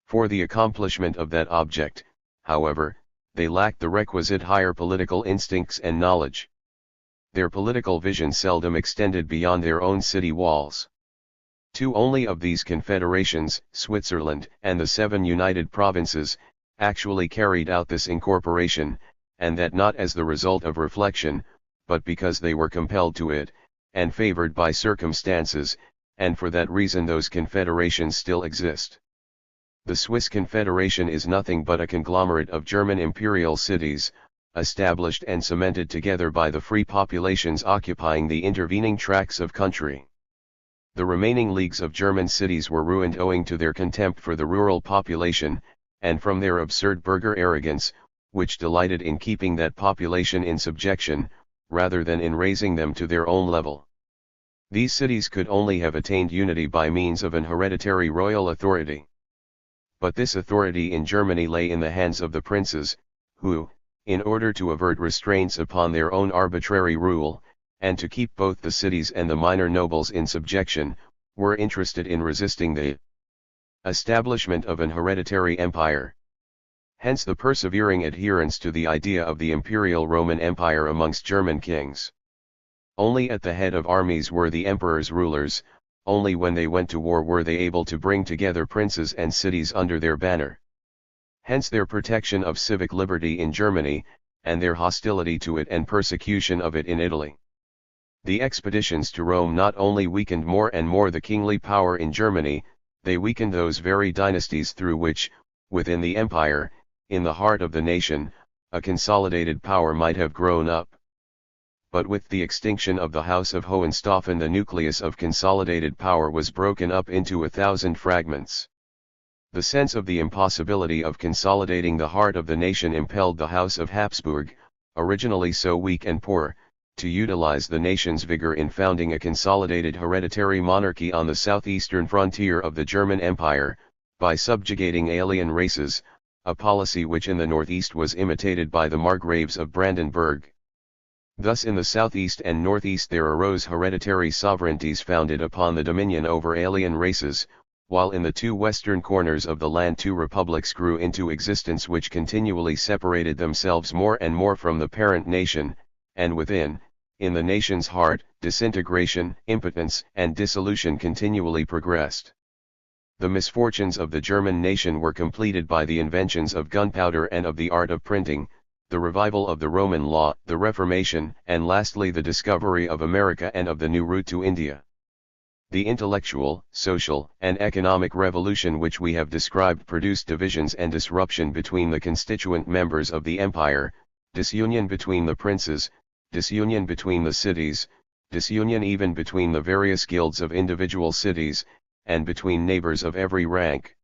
For the accomplishment of that object, however, they lacked the requisite higher political instincts and knowledge. Their political vision seldom extended beyond their own city walls. Two only of these confederations, Switzerland and the 7 United Provinces, actually carried out this incorporation, and that not as the result of reflection, but because they were compelled to it, and favored by circumstances, and for that reason those confederations still exist. The Swiss Confederation is nothing but a conglomerate of German imperial cities, established and cemented together by the free populations occupying the intervening tracts of country. The remaining leagues of German cities were ruined owing to their contempt for the rural population, and from their absurd burgher arrogance, which delighted in keeping that population in subjection, rather than in raising them to their own level. These cities could only have attained unity by means of an hereditary royal authority. But this authority in Germany lay in the hands of the princes, who, in order to avert restraints upon their own arbitrary rule, and to keep both the cities and the minor nobles in subjection, were interested in resisting the establishment of an hereditary empire. Hence the persevering adherence to the idea of the imperial Roman Empire amongst German kings. Only at the head of armies were the emperors rulers, only when they went to war were they able to bring together princes and cities under their banner. Hence their protection of civic liberty in Germany, and their hostility to it and persecution of it in Italy. The expeditions to Rome not only weakened more and more the kingly power in Germany, they weakened those very dynasties through which, within the empire, in the heart of the nation, a consolidated power might have grown up. But with the extinction of the House of Hohenstaufen the nucleus of consolidated power was broken up into 1,000 fragments. The sense of the impossibility of consolidating the heart of the nation impelled the House of Habsburg, originally so weak and poor, to utilize the nation's vigor in founding a consolidated hereditary monarchy on the southeastern frontier of the German Empire, by subjugating alien races, a policy which in the northeast was imitated by the Margraves of Brandenburg. Thus in the southeast and northeast there arose hereditary sovereignties founded upon the dominion over alien races, while in the 2 western corners of the land 2 republics grew into existence which continually separated themselves more and more from the parent nation, and within, in the nation's heart, disintegration, impotence, and dissolution continually progressed. The misfortunes of the German nation were completed by the inventions of gunpowder and of the art of printing, the revival of the Roman law, the Reformation, and lastly the discovery of America and of the new route to India. The intellectual, social, and economic revolution which we have described produced divisions and disruption between the constituent members of the empire, disunion between the princes, disunion between the cities, disunion even between the various guilds of individual cities, and between neighbors of every rank.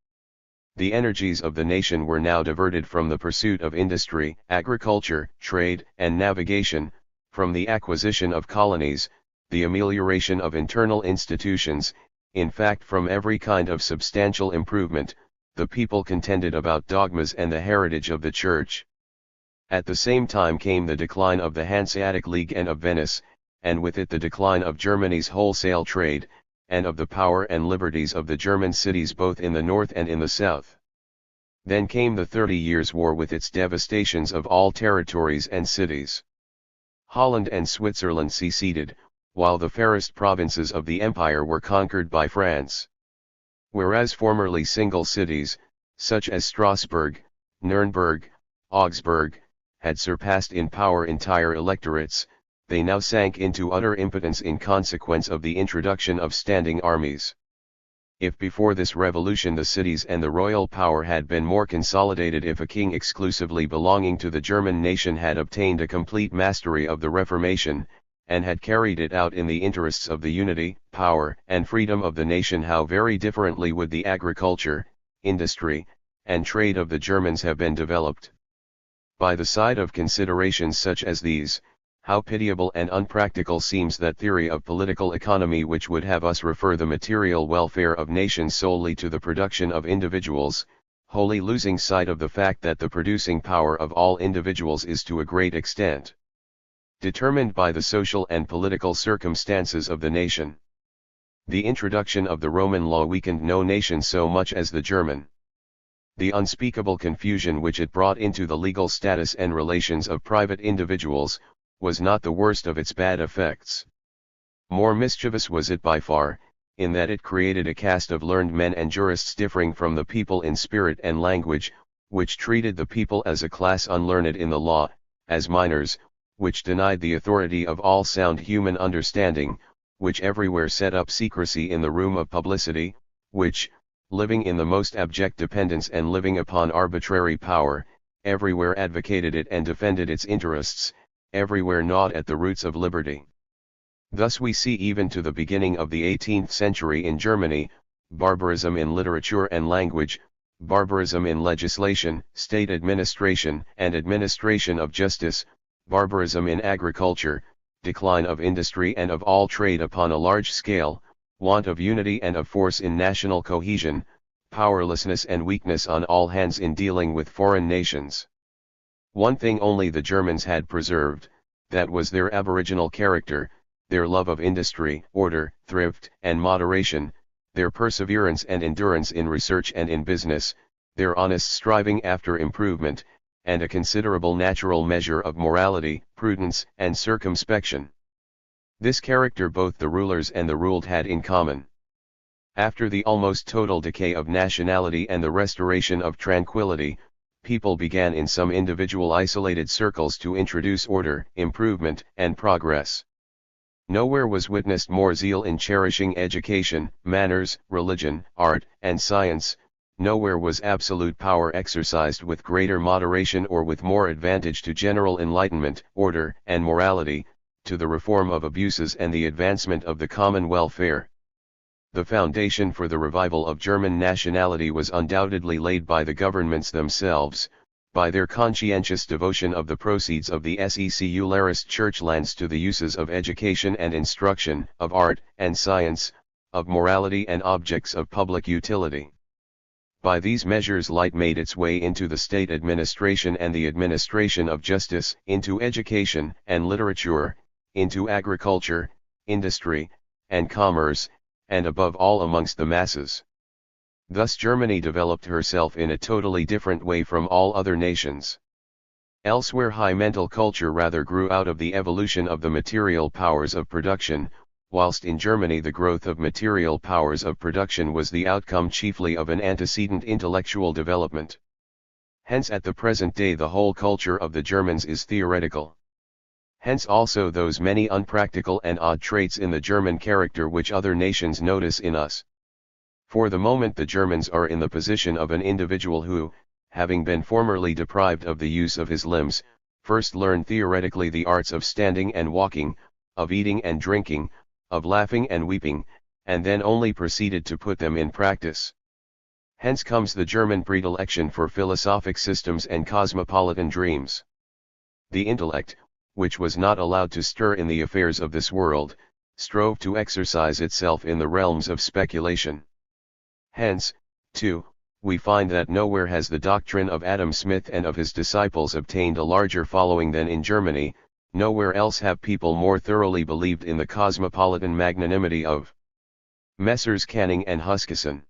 The energies of the nation were now diverted from the pursuit of industry, agriculture, trade, and navigation, from the acquisition of colonies, the amelioration of internal institutions, in fact from every kind of substantial improvement. The people contended about dogmas and the heritage of the Church. At the same time came the decline of the Hanseatic League and of Venice, and with it the decline of Germany's wholesale trade, and of the power and liberties of the German cities both in the north and in the south. Then came the 30 Years' War with its devastations of all territories and cities. Holland and Switzerland seceded, while the fairest provinces of the empire were conquered by France. Whereas formerly single cities, such as Strasbourg, Nuremberg, Augsburg, had surpassed in power entire electorates, they now sank into utter impotence in consequence of the introduction of standing armies. If before this revolution the cities and the royal power had been more consolidated, if a king exclusively belonging to the German nation had obtained a complete mastery of the Reformation, and had carried it out in the interests of the unity, power, and freedom of the nation, how very differently would the agriculture, industry, and trade of the Germans have been developed. By the side of considerations such as these, how pitiable and unpractical seems that theory of political economy which would have us refer the material welfare of nations solely to the production of individuals, wholly losing sight of the fact that the producing power of all individuals is to a great extent determined by the social and political circumstances of the nation. The introduction of the Roman law weakened no nation so much as the German. The unspeakable confusion which it brought into the legal status and relations of private individuals, was not the worst of its bad effects. More mischievous was it by far, in that it created a caste of learned men and jurists differing from the people in spirit and language, which treated the people as a class unlearned in the law, as minors, which denied the authority of all sound human understanding, which everywhere set up secrecy in the room of publicity, which, living in the most abject dependence and living upon arbitrary power, everywhere advocated it and defended its interests, everywhere gnawed at the roots of liberty. Thus we see even to the beginning of the 18th century in Germany, barbarism in literature and language, barbarism in legislation, state administration and administration of justice, barbarism in agriculture, decline of industry and of all trade upon a large scale, want of unity and of force in national cohesion, powerlessness and weakness on all hands in dealing with foreign nations. One thing only the Germans had preserved, that was their aboriginal character, their love of industry, order, thrift, and moderation, their perseverance and endurance in research and in business, their honest striving after improvement, and a considerable natural measure of morality, prudence, and circumspection. This character both the rulers and the ruled had in common. After the almost total decay of nationality and the restoration of tranquility, people began in some individual isolated circles to introduce order, improvement, and progress. Nowhere was witnessed more zeal in cherishing education, manners, religion, art, and science. Nowhere was absolute power exercised with greater moderation or with more advantage to general enlightenment, order, and morality, to the reform of abuses and the advancement of the common welfare. The foundation for the revival of German nationality was undoubtedly laid by the governments themselves, by their conscientious devotion of the proceeds of the secularized church lands to the uses of education and instruction, of art and science, of morality and objects of public utility. By these measures light made its way into the state administration and the administration of justice, into education and literature, into agriculture, industry, and commerce, and above all amongst the masses. Thus Germany developed herself in a totally different way from all other nations. Elsewhere high mental culture rather grew out of the evolution of the material powers of production, whilst in Germany the growth of material powers of production was the outcome chiefly of an antecedent intellectual development. Hence at the present day the whole culture of the Germans is theoretical. Hence also those many unpractical and odd traits in the German character which other nations notice in us. For the moment the Germans are in the position of an individual who, having been formerly deprived of the use of his limbs, first learned theoretically the arts of standing and walking, of eating and drinking, of laughing and weeping, and then only proceeded to put them in practice. Hence comes the German predilection for philosophic systems and cosmopolitan dreams. The intellect, which was not allowed to stir in the affairs of this world, strove to exercise itself in the realms of speculation. Hence, too, we find that nowhere has the doctrine of Adam Smith and of his disciples obtained a larger following than in Germany, nowhere else have people more thoroughly believed in the cosmopolitan magnanimity of Messrs. Canning and Huskisson.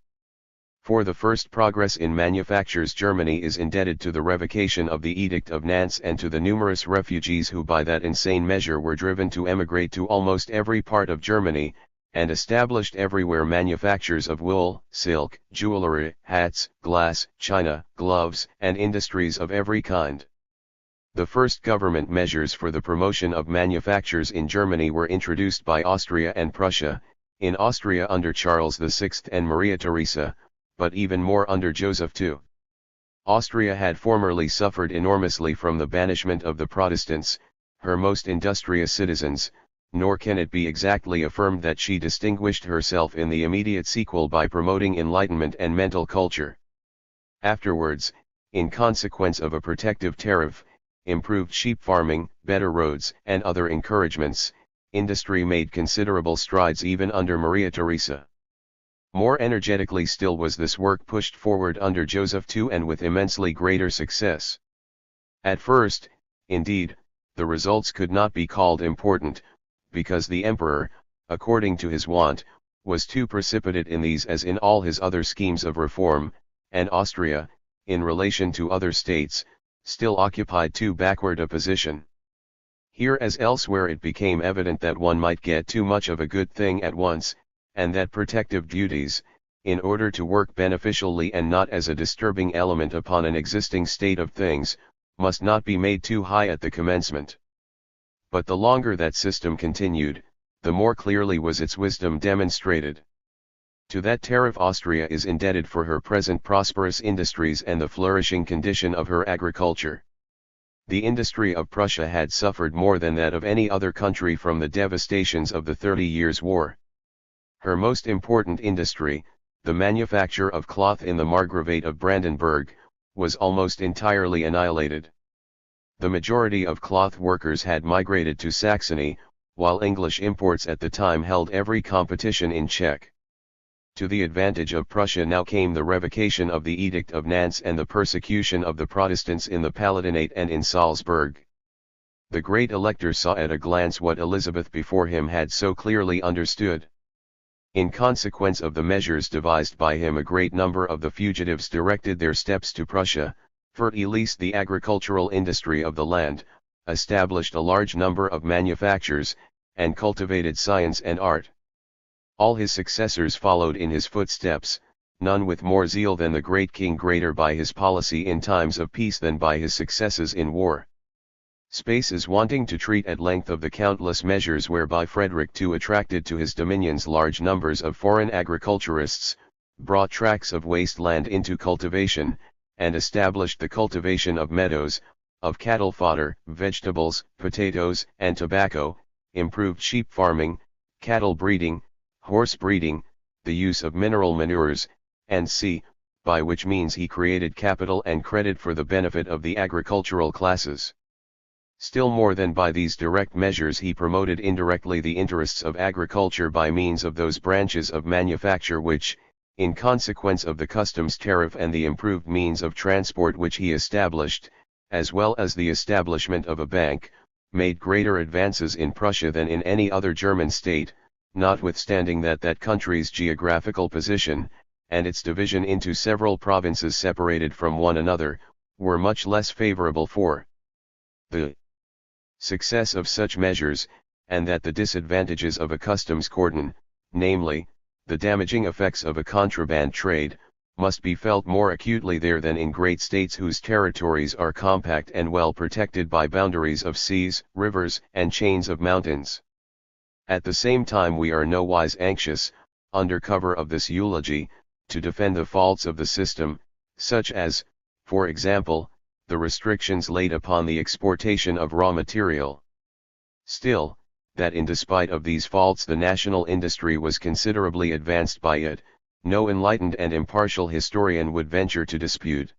For the first progress in manufactures Germany is indebted to the revocation of the Edict of Nantes and to the numerous refugees who by that insane measure were driven to emigrate to almost every part of Germany, and established everywhere manufactures of wool, silk, jewelry, hats, glass, china, gloves, and industries of every kind. The first government measures for the promotion of manufactures in Germany were introduced by Austria and Prussia, in Austria under Charles VI and Maria Theresa, but even more under Joseph II. Austria had formerly suffered enormously from the banishment of the Protestants, her most industrious citizens, nor can it be exactly affirmed that she distinguished herself in the immediate sequel by promoting enlightenment and mental culture. Afterwards, in consequence of a protective tariff, improved sheep farming, better roads, and other encouragements, industry made considerable strides even under Maria Theresa. More energetically still was this work pushed forward under Joseph II and with immensely greater success. At first, indeed, the results could not be called important, because the emperor, according to his wont, was too precipitate in these as in all his other schemes of reform, and Austria, in relation to other states, still occupied too backward a position. Here as elsewhere it became evident that one might get too much of a good thing at once, and that protective duties, in order to work beneficially and not as a disturbing element upon an existing state of things, must not be made too high at the commencement. But the longer that system continued, the more clearly was its wisdom demonstrated. To that tariff Austria is indebted for her present prosperous industries and the flourishing condition of her agriculture. The industry of Prussia had suffered more than that of any other country from the devastations of the 30 Years' War. Her most important industry, the manufacture of cloth in the Margravate of Brandenburg, was almost entirely annihilated. The majority of cloth workers had migrated to Saxony, while English imports at the time held every competition in check. To the advantage of Prussia now came the revocation of the Edict of Nantes and the persecution of the Protestants in the Palatinate and in Salzburg. The great elector saw at a glance what Elizabeth before him had so clearly understood. In consequence of the measures devised by him a great number of the fugitives directed their steps to Prussia, fertilized the agricultural industry of the land, established a large number of manufactures, and cultivated science and art. All his successors followed in his footsteps, none with more zeal than the great king, greater by his policy in times of peace than by his successes in war. Space is wanting to treat at length of the countless measures whereby Friedrich II attracted to his dominions large numbers of foreign agriculturists, brought tracts of waste land into cultivation, and established the cultivation of meadows, of cattle fodder, vegetables, potatoes, and tobacco, improved sheep farming, cattle breeding, horse breeding, the use of mineral manures, and by which means he created capital and credit for the benefit of the agricultural classes. Still more than by these direct measures he promoted indirectly the interests of agriculture by means of those branches of manufacture which, in consequence of the customs tariff and the improved means of transport which he established, as well as the establishment of a bank, made greater advances in Prussia than in any other German state, notwithstanding that that country's geographical position, and its division into several provinces separated from one another, were much less favorable for the success of such measures, and that the disadvantages of a customs cordon, namely, the damaging effects of a contraband trade, must be felt more acutely there than in great states whose territories are compact and well protected by boundaries of seas, rivers, and chains of mountains. At the same time we are nowise anxious, under cover of this eulogy, to defend the faults of the system, such as, for example, the restrictions laid upon the exportation of raw material. Still, that in despite of these faults the national industry was considerably advanced by it, no enlightened and impartial historian would venture to dispute.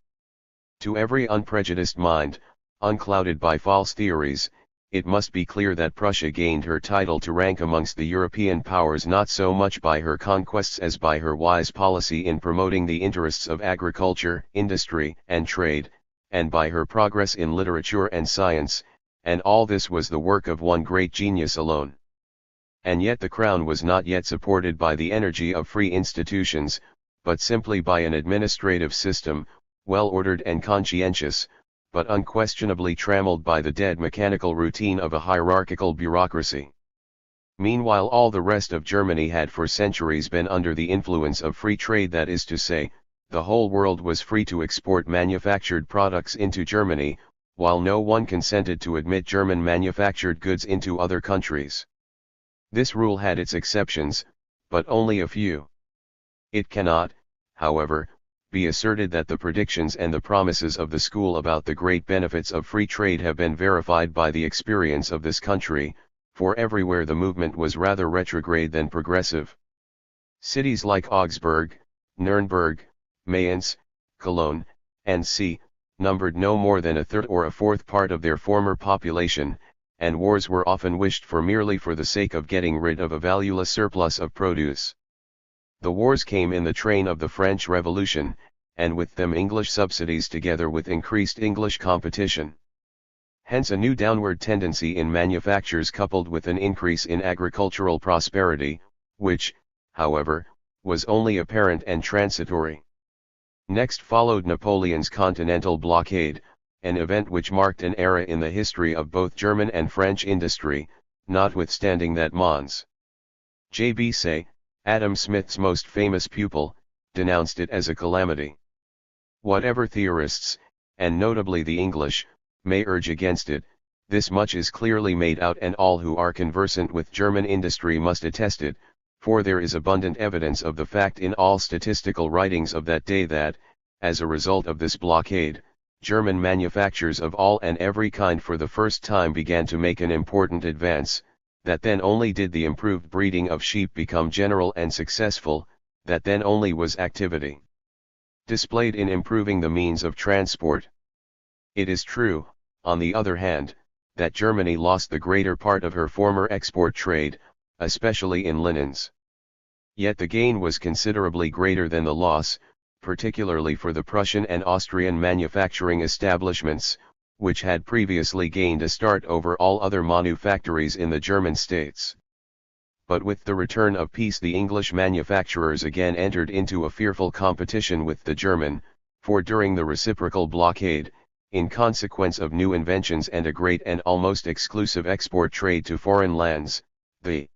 To every unprejudiced mind, unclouded by false theories, it must be clear that Prussia gained her title to rank amongst the European powers not so much by her conquests as by her wise policy in promoting the interests of agriculture, industry, and trade, and by her progress in literature and science, and all this was the work of one great genius alone. And yet the crown was not yet supported by the energy of free institutions, but simply by an administrative system, well ordered and conscientious, but unquestionably trammeled by the dead mechanical routine of a hierarchical bureaucracy. Meanwhile all the rest of Germany had for centuries been under the influence of free trade, that is to say, the whole world was free to export manufactured products into Germany, while no one consented to admit German manufactured goods into other countries. This rule had its exceptions, but only a few. It cannot, however, be asserted that the predictions and the promises of the school about the great benefits of free trade have been verified by the experience of this country, for everywhere the movement was rather retrograde than progressive. Cities like Augsburg, Nuremberg, Mayence, Cologne, and C. numbered no more than a third or a fourth part of their former population, and wars were often wished for merely for the sake of getting rid of a valueless surplus of produce. The wars came in the train of the French Revolution, and with them English subsidies together with increased English competition. Hence a new downward tendency in manufactures coupled with an increase in agricultural prosperity, which, however, was only apparent and transitory. Next followed Napoleon's continental blockade, an event which marked an era in the history of both German and French industry, notwithstanding that Mons. J.B. Say, Adam Smith's most famous pupil, denounced it as a calamity. Whatever theorists, and notably the English, may urge against it, this much is clearly made out, and all who are conversant with German industry must attest it, for there is abundant evidence of the fact in all statistical writings of that day that, as a result of this blockade, German manufactures of all and every kind for the first time began to make an important advance, that then only did the improved breeding of sheep become general and successful, that then only was activity displayed in improving the means of transport. It is true, on the other hand, that Germany lost the greater part of her former export trade, especially in linens. Yet the gain was considerably greater than the loss, particularly for the Prussian and Austrian manufacturing establishments, which had previously gained a start over all other manufactories in the German states. But with the return of peace the English manufacturers again entered into a fearful competition with the German, for during the reciprocal blockade, in consequence of new inventions and a great and almost exclusive export trade to foreign lands, the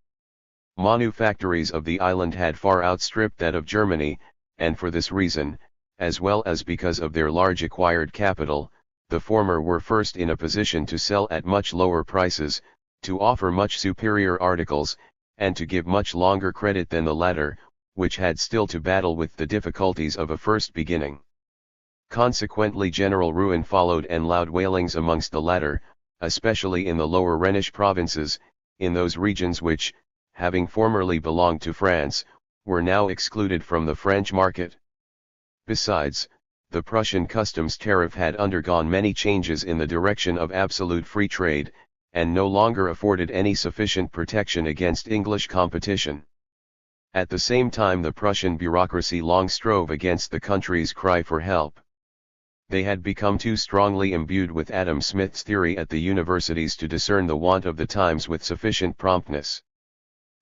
manufactories of the island had far outstripped that of Germany, and for this reason, as well as because of their large acquired capital, the former were first in a position to sell at much lower prices, to offer much superior articles, and to give much longer credit than the latter, which had still to battle with the difficulties of a first beginning. Consequently general ruin followed and loud wailings amongst the latter, especially in the lower Rhenish provinces, in those regions which, having formerly belonged to France, were now excluded from the French market. Besides, the Prussian customs tariff had undergone many changes in the direction of absolute free trade, and no longer afforded any sufficient protection against English competition. At the same time the Prussian bureaucracy long strove against the country's cry for help. They had become too strongly imbued with Adam Smith's theory at the universities to discern the want of the times with sufficient promptness.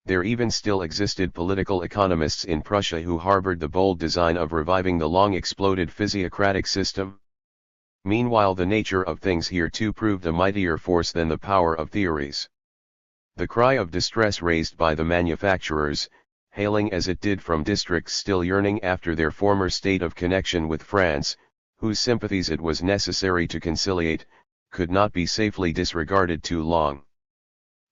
There even still existed political economists in Prussia who harbored the bold design of reviving the long exploded physiocratic system. Meanwhile the nature of things here too proved a mightier force than the power of theories. The cry of distress raised by the manufacturers, hailing as it did from districts still yearning after their former state of connection with France, whose sympathies it was necessary to conciliate, could not be safely disregarded too long.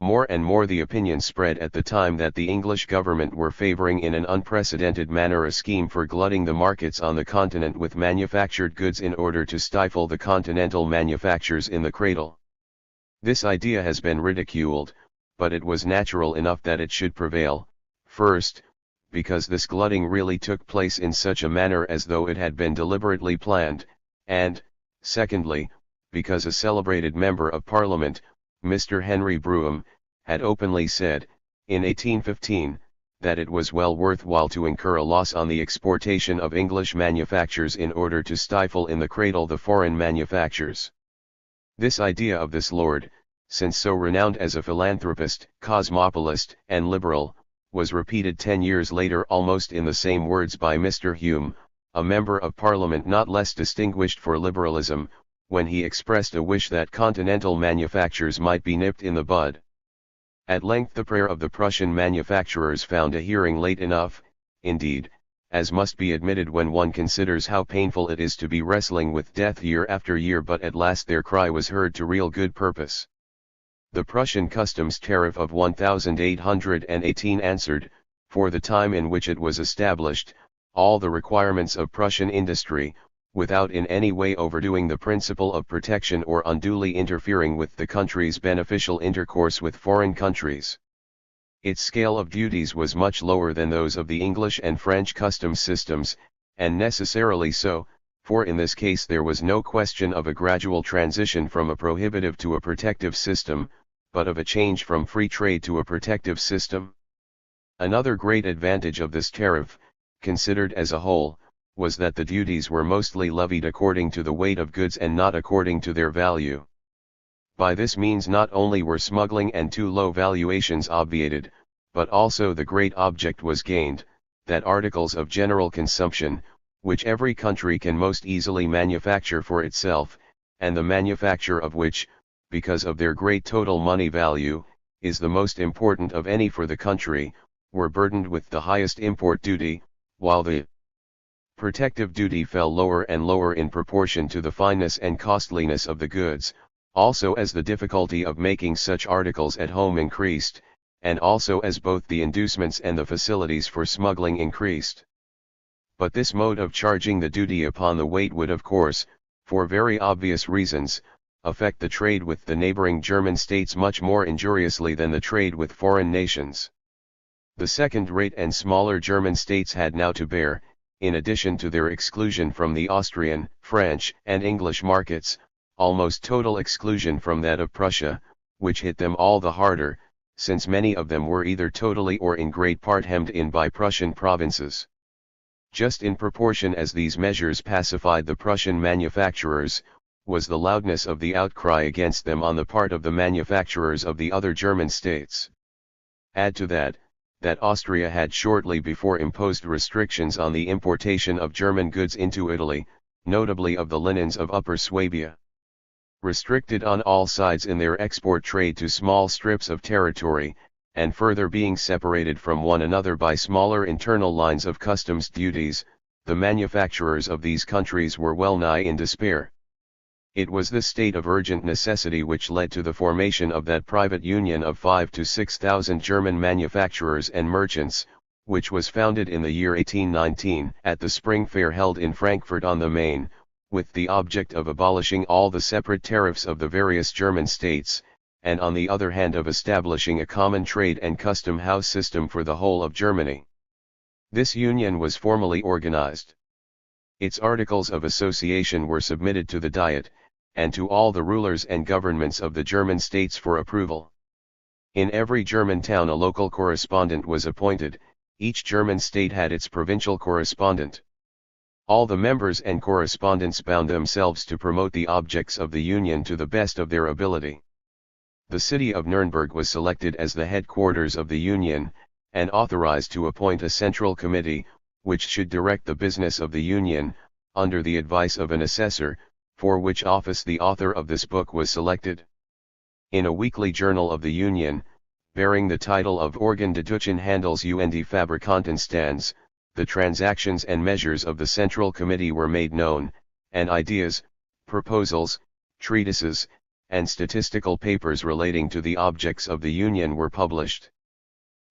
More and more the opinion spread at the time that the English government were favoring in an unprecedented manner a scheme for glutting the markets on the continent with manufactured goods in order to stifle the continental manufactures in the cradle. This idea has been ridiculed, but it was natural enough that it should prevail, first, because this glutting really took place in such a manner as though it had been deliberately planned, and, secondly, because a celebrated member of Parliament, Mr. Henry Brougham, had openly said, in 1815, that it was well worthwhile to incur a loss on the exportation of English manufactures in order to stifle in the cradle the foreign manufactures. This idea of this lord, since so renowned as a philanthropist, cosmopolist, and liberal, was repeated 10 years later almost in the same words by Mr. Hume, a member of Parliament not less distinguished for liberalism, when he expressed a wish that continental manufactures might be nipped in the bud. At length the prayer of the Prussian manufacturers found a hearing late enough, indeed, as must be admitted when one considers how painful it is to be wrestling with death year after year, but at last their cry was heard to real good purpose. The Prussian customs tariff of 1818 answered, for the time in which it was established, all the requirements of Prussian industry, without in any way overdoing the principle of protection or unduly interfering with the country's beneficial intercourse with foreign countries. Its scale of duties was much lower than those of the English and French customs systems, and necessarily so, for in this case there was no question of a gradual transition from a prohibitive to a protective system, but of a change from free trade to a protective system. Another great advantage of this tariff, considered as a whole, was that the duties were mostly levied according to the weight of goods and not according to their value. By this means not only were smuggling and too low valuations obviated, but also the great object was gained, that articles of general consumption, which every country can most easily manufacture for itself, and the manufacture of which, because of their great total money value, is the most important of any for the country, were burdened with the highest import duty, while the protective duty fell lower and lower in proportion to the fineness and costliness of the goods, also as the difficulty of making such articles at home increased, and also as both the inducements and the facilities for smuggling increased. But this mode of charging the duty upon the weight would of course, for very obvious reasons, affect the trade with the neighboring German states much more injuriously than the trade with foreign nations. The second-rate and smaller German states had now to bear, in addition to their exclusion from the Austrian, French, and English markets, almost total exclusion from that of Prussia, which hit them all the harder, since many of them were either totally or in great part hemmed in by Prussian provinces. Just in proportion as these measures pacified the Prussian manufacturers, was the loudness of the outcry against them on the part of the manufacturers of the other German states. Add to that Austria had shortly before imposed restrictions on the importation of German goods into Italy, notably of the linens of Upper Swabia. Restricted on all sides in their export trade to small strips of territory, and further being separated from one another by smaller internal lines of customs duties, the manufacturers of these countries were well nigh in despair. It was this state of urgent necessity which led to the formation of that private union of 5,000 to 6,000 German manufacturers and merchants, which was founded in the year 1819 at the spring fair held in Frankfurt on the Main, with the object of abolishing all the separate tariffs of the various German states, and on the other hand of establishing a common trade and custom house system for the whole of Germany. This union was formally organized. Its articles of association were submitted to the Diet, and to all the rulers and governments of the German states for approval. In every German town a local correspondent was appointed, each German state had its provincial correspondent. All the members and correspondents bound themselves to promote the objects of the Union to the best of their ability. The city of Nuremberg was selected as the headquarters of the Union, and authorized to appoint a central committee, which should direct the business of the Union, under the advice of an assessor, for which office the author of this book was selected. In a weekly journal of the Union, bearing the title of Organ de Deutschen Handels und Fabrikantenstands, the transactions and measures of the Central Committee were made known, and ideas, proposals, treatises, and statistical papers relating to the objects of the Union were published.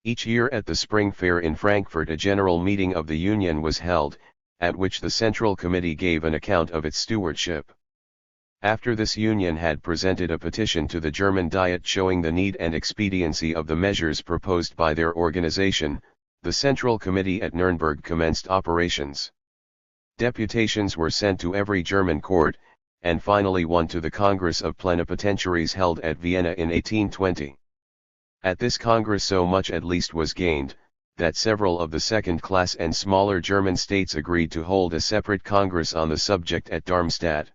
Each year at the Spring Fair in Frankfurt a general meeting of the Union was held, at which the Central Committee gave an account of its stewardship. After this Union had presented a petition to the German Diet showing the need and expediency of the measures proposed by their organization, the Central Committee at Nuremberg commenced operations. Deputations were sent to every German court, and finally one to the Congress of Plenipotentiaries held at Vienna in 1820. At this Congress so much at least was gained, that several of the second-class and smaller German states agreed to hold a separate Congress on the subject at Darmstadt.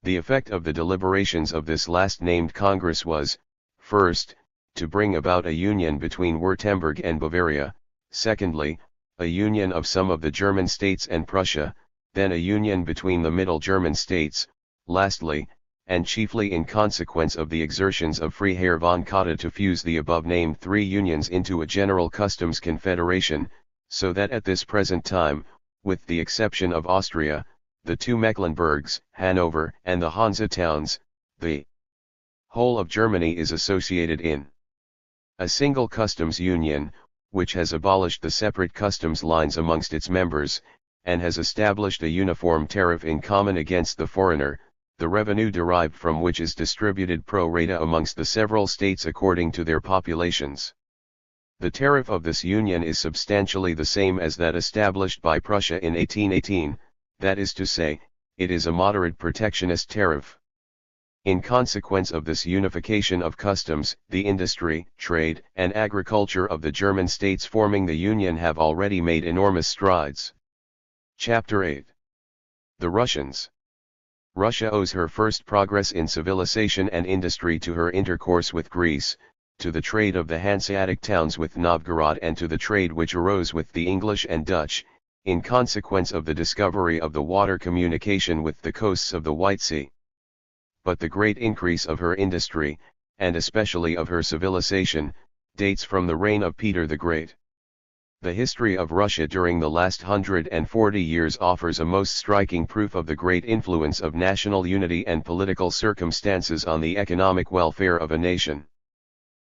The effect of the deliberations of this last-named Congress was, first, to bring about a union between Württemberg and Bavaria, secondly, a union of some of the German states and Prussia, then a union between the Middle German states, lastly, and chiefly in consequence of the exertions of Freiherr von Katte to fuse the above-named three unions into a general customs confederation, so that at this present time, with the exception of Austria, the two Mecklenburgs, Hanover, and the Hansa towns, the whole of Germany is associated in a single customs union, which has abolished the separate customs lines amongst its members, and has established a uniform tariff in common against the foreigner, the revenue derived from which is distributed pro rata amongst the several states according to their populations. The tariff of this union is substantially the same as that established by Prussia in 1818, that is to say, it is a moderate protectionist tariff. In consequence of this unification of customs, the industry, trade, and agriculture of the German states forming the Union have already made enormous strides. Chapter 8. The Russians. Russia owes her first progress in civilization and industry to her intercourse with Greece, to the trade of the Hanseatic towns with Novgorod and to the trade which arose with the English and Dutch, in consequence of the discovery of the water communication with the coasts of the White Sea. But the great increase of her industry, and especially of her civilization, dates from the reign of Peter the Great. The history of Russia during the last 140 years offers a most striking proof of the great influence of national unity and political circumstances on the economic welfare of a nation.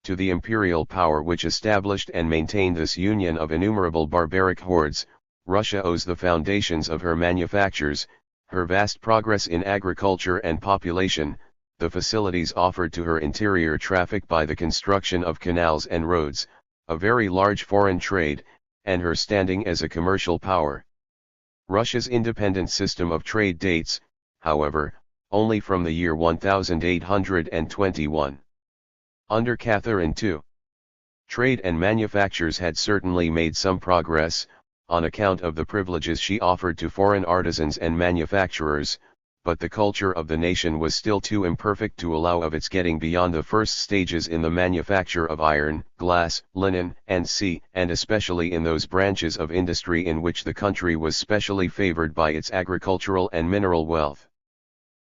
To the imperial power which established and maintained this union of innumerable barbaric hordes, Russia owes the foundations of her manufactures, her vast progress in agriculture and population, the facilities offered to her interior traffic by the construction of canals and roads, a very large foreign trade, and her standing as a commercial power. Russia's independent system of trade dates, however, only from the year 1821. Under Catherine II, trade and manufactures had certainly made some progress, on account of the privileges she offered to foreign artisans and manufacturers, but the culture of the nation was still too imperfect to allow of its getting beyond the first stages in the manufacture of iron, glass, linen, and sea, and especially in those branches of industry in which the country was specially favored by its agricultural and mineral wealth.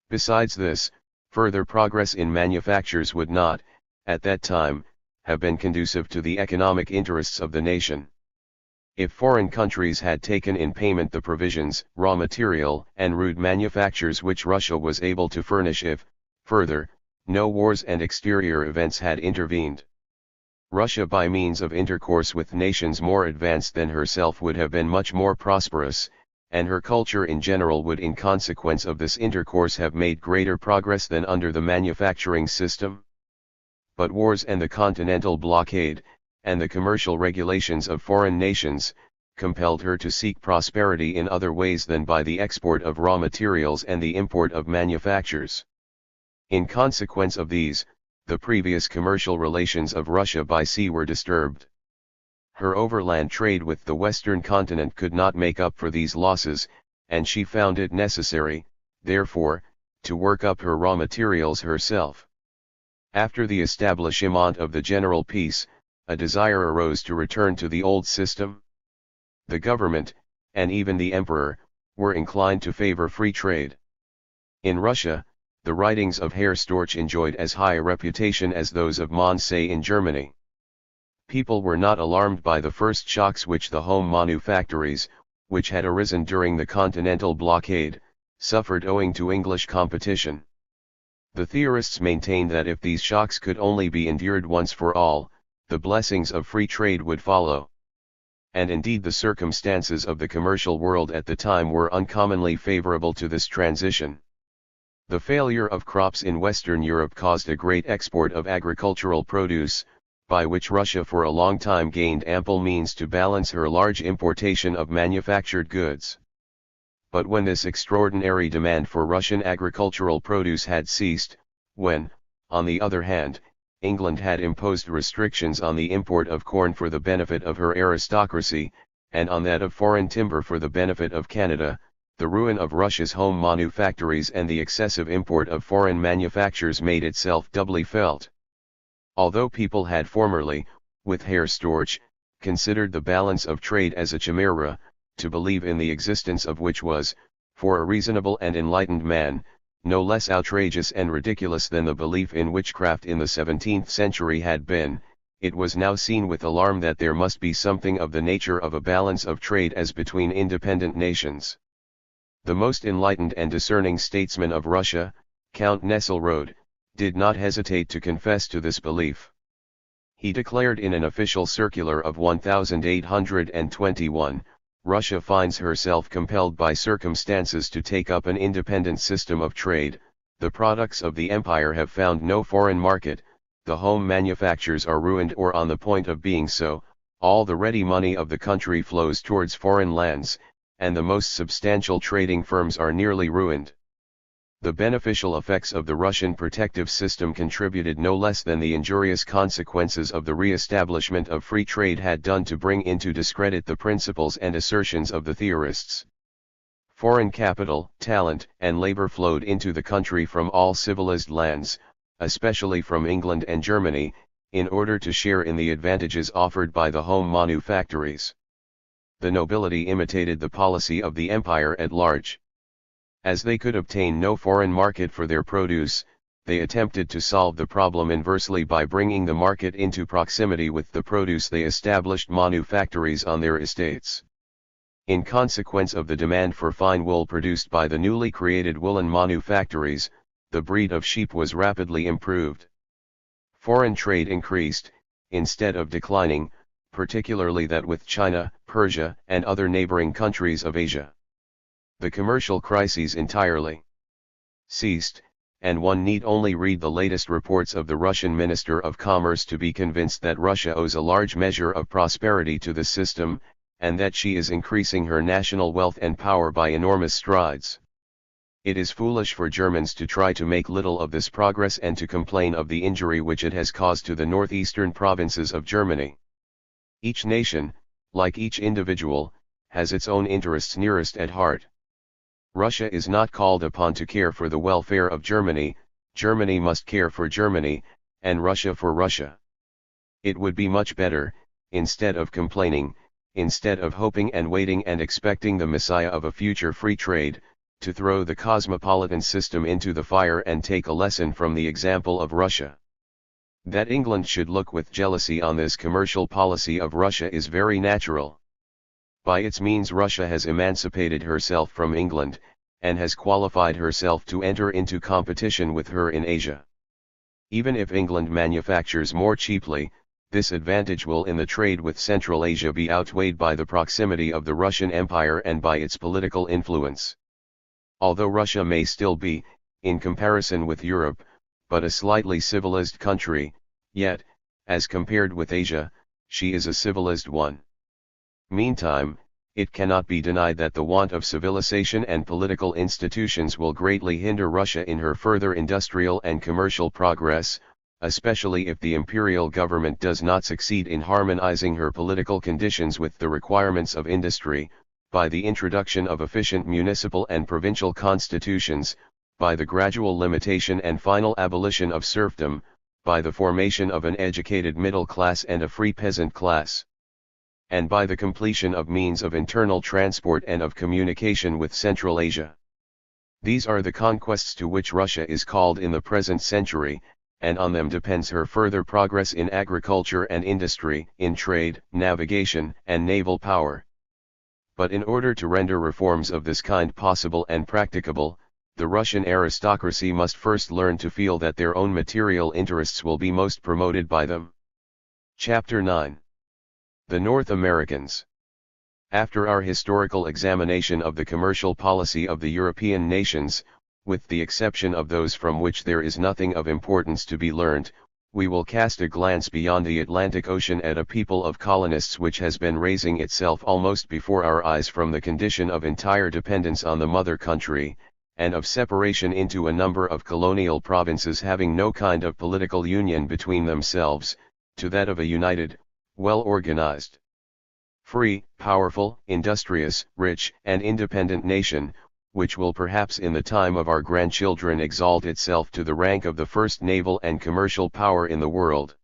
Besides this, further progress in manufactures would not, at that time, have been conducive to the economic interests of the nation. If foreign countries had taken in payment the provisions, raw material, and rude manufactures which Russia was able to furnish if, further, no wars and exterior events had intervened, Russia by means of intercourse with nations more advanced than herself would have been much more prosperous, and her culture in general would in consequence of this intercourse have made greater progress than under the manufacturing system. But wars and the continental blockade, and the commercial regulations of foreign nations, compelled her to seek prosperity in other ways than by the export of raw materials and the import of manufactures. In consequence of these, the previous commercial relations of Russia by sea were disturbed. Her overland trade with the western continent could not make up for these losses, and she found it necessary, therefore, to work up her raw materials herself. After the establishment of the general peace, a desire arose to return to the old system. The government, and even the emperor, were inclined to favor free trade. In Russia, the writings of Herr Storch enjoyed as high a reputation as those of Monsey in Germany. People were not alarmed by the first shocks which the home manufactories, which had arisen during the continental blockade, suffered owing to English competition. The theorists maintained that if these shocks could only be endured once for all, the blessings of free trade would follow. And indeed the circumstances of the commercial world at the time were uncommonly favorable to this transition. The failure of crops in Western Europe caused a great export of agricultural produce, by which Russia for a long time gained ample means to balance her large importation of manufactured goods. But when this extraordinary demand for Russian agricultural produce had ceased, when, on the other hand, England had imposed restrictions on the import of corn for the benefit of her aristocracy, and on that of foreign timber for the benefit of Canada, the ruin of Russia's home manufactories and the excessive import of foreign manufactures made itself doubly felt. Although people had formerly, with Herr Storch, considered the balance of trade as a chimera, to believe in the existence of which was, for a reasonable and enlightened man, no less outrageous and ridiculous than the belief in witchcraft in the 17th century had been, it was now seen with alarm that there must be something of the nature of a balance of trade as between independent nations. The most enlightened and discerning statesman of Russia, Count Nesselrode, did not hesitate to confess to this belief. He declared in an official circular of 1821, Russia finds herself compelled by circumstances to take up an independent system of trade, the products of the empire have found no foreign market, the home manufactures are ruined or on the point of being so, all the ready money of the country flows towards foreign lands, and the most substantial trading firms are nearly ruined. The beneficial effects of the Russian protective system contributed no less than the injurious consequences of the re-establishment of free trade had done to bring into discredit the principles and assertions of the theorists. Foreign capital, talent, and labor flowed into the country from all civilized lands, especially from England and Germany, in order to share in the advantages offered by the home manufactories. The nobility imitated the policy of the empire at large. As they could obtain no foreign market for their produce, they attempted to solve the problem inversely by bringing the market into proximity with the produce. They established manufactories on their estates. In consequence of the demand for fine wool produced by the newly created woolen manufactories, the breed of sheep was rapidly improved. Foreign trade increased, instead of declining, particularly that with China, Persia, and other neighboring countries of Asia. The commercial crises entirely ceased, and one need only read the latest reports of the Russian Minister of Commerce to be convinced that Russia owes a large measure of prosperity to the system, and that she is increasing her national wealth and power by enormous strides. It is foolish for Germans to try to make little of this progress and to complain of the injury which it has caused to the northeastern provinces of Germany. Each nation, like each individual, has its own interests nearest at heart. Russia is not called upon to care for the welfare of Germany, Germany must care for Germany, and Russia for Russia. It would be much better, instead of complaining, instead of hoping and waiting and expecting the messiah of a future free trade, to throw the cosmopolitan system into the fire and take a lesson from the example of Russia. That England should look with jealousy on this commercial policy of Russia is very natural. By its means Russia has emancipated herself from England, and has qualified herself to enter into competition with her in Asia. Even if England manufactures more cheaply, this advantage will in the trade with Central Asia be outweighed by the proximity of the Russian Empire and by its political influence. Although Russia may still be, in comparison with Europe, but a slightly civilized country, yet, as compared with Asia, she is a civilized one. Meantime, it cannot be denied that the want of civilization and political institutions will greatly hinder Russia in her further industrial and commercial progress, especially if the imperial government does not succeed in harmonizing her political conditions with the requirements of industry, by the introduction of efficient municipal and provincial constitutions, by the gradual limitation and final abolition of serfdom, by the formation of an educated middle class and a free peasant class, and by the completion of means of internal transport and of communication with Central Asia. These are the conquests to which Russia is called in the present century, and on them depends her further progress in agriculture and industry, in trade, navigation, and naval power. But in order to render reforms of this kind possible and practicable, the Russian aristocracy must first learn to feel that their own material interests will be most promoted by them. Chapter 9. The North Americans. After our historical examination of the commercial policy of the European nations, with the exception of those from which there is nothing of importance to be learned, we will cast a glance beyond the Atlantic Ocean at a people of colonists which has been raising itself almost before our eyes from the condition of entire dependence on the mother country, and of separation into a number of colonial provinces having no kind of political union between themselves, to that of a united, well-organized, free, powerful, industrious, rich, and independent nation, which will perhaps in the time of our grandchildren exalt itself to the rank of the first naval and commercial power in the world.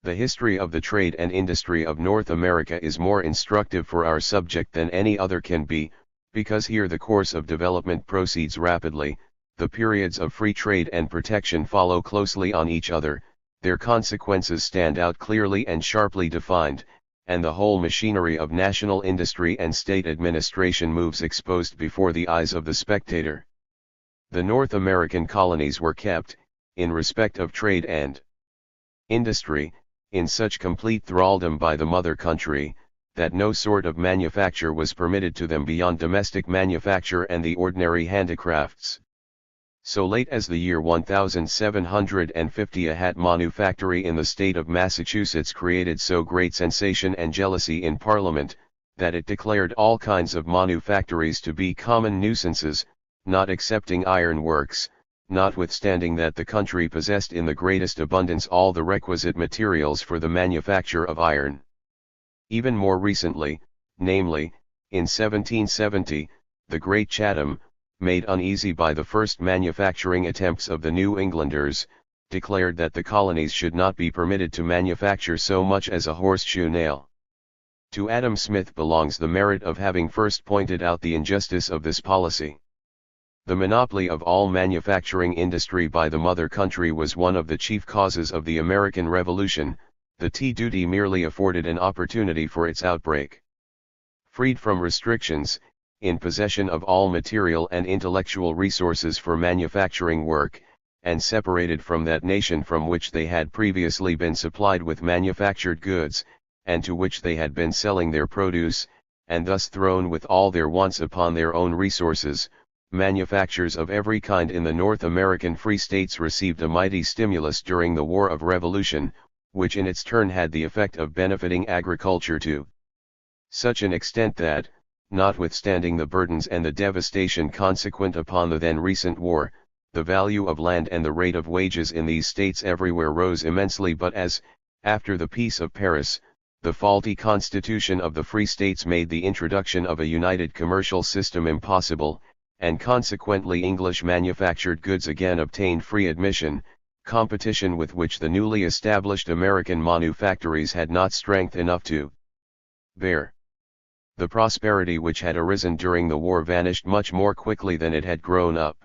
The history of the trade and industry of North America is more instructive for our subject than any other can be, because here the course of development proceeds rapidly, the periods of free trade and protection follow closely on each other, their consequences stand out clearly and sharply defined, and the whole machinery of national industry and state administration moves exposed before the eyes of the spectator. The North American colonies were kept, in respect of trade and industry, in such complete thraldom by the mother country, that no sort of manufacture was permitted to them beyond domestic manufacture and the ordinary handicrafts. So late as the year 1750 a hat manufactory in the state of Massachusetts created so great sensation and jealousy in Parliament, that it declared all kinds of manufactories to be common nuisances, not excepting iron works, notwithstanding that the country possessed in the greatest abundance all the requisite materials for the manufacture of iron. Even more recently, namely, in 1770, the great Chatham, made uneasy by the first manufacturing attempts of the New Englanders, declared that the colonies should not be permitted to manufacture so much as a horseshoe nail. To Adam Smith belongs the merit of having first pointed out the injustice of this policy. The monopoly of all manufacturing industry by the mother country was one of the chief causes of the American Revolution. The tea duty merely afforded an opportunity for its outbreak. Freed from restrictions, in possession of all material and intellectual resources for manufacturing work, and separated from that nation from which they had previously been supplied with manufactured goods, and to which they had been selling their produce, and thus thrown with all their wants upon their own resources, manufactures of every kind in the North American Free States received a mighty stimulus during the War of Revolution, which in its turn had the effect of benefiting agriculture to such an extent that, notwithstanding the burdens and the devastation consequent upon the then recent war, the value of land and the rate of wages in these states everywhere rose immensely. But as, after the Peace of Paris, the faulty constitution of the Free States made the introduction of a united commercial system impossible, and consequently English manufactured goods again obtained free admission, competition with which the newly established American manufactories had not strength enough to bear. The prosperity which had arisen during the war vanished much more quickly than it had grown up.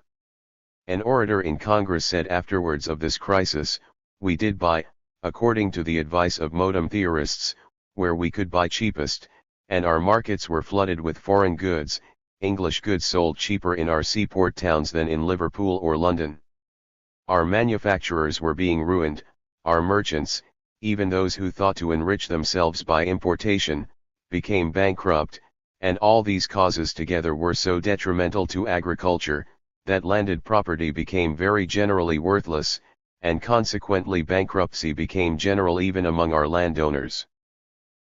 An orator in Congress said afterwards of this crisis, "We did buy, according to the advice of modem theorists, where we could buy cheapest, and our markets were flooded with foreign goods, English goods sold cheaper in our seaport towns than in Liverpool or London. Our manufacturers were being ruined, our merchants, even those who thought to enrich themselves by importation, became bankrupt, and all these causes together were so detrimental to agriculture, that landed property became very generally worthless, and consequently bankruptcy became general even among our landowners.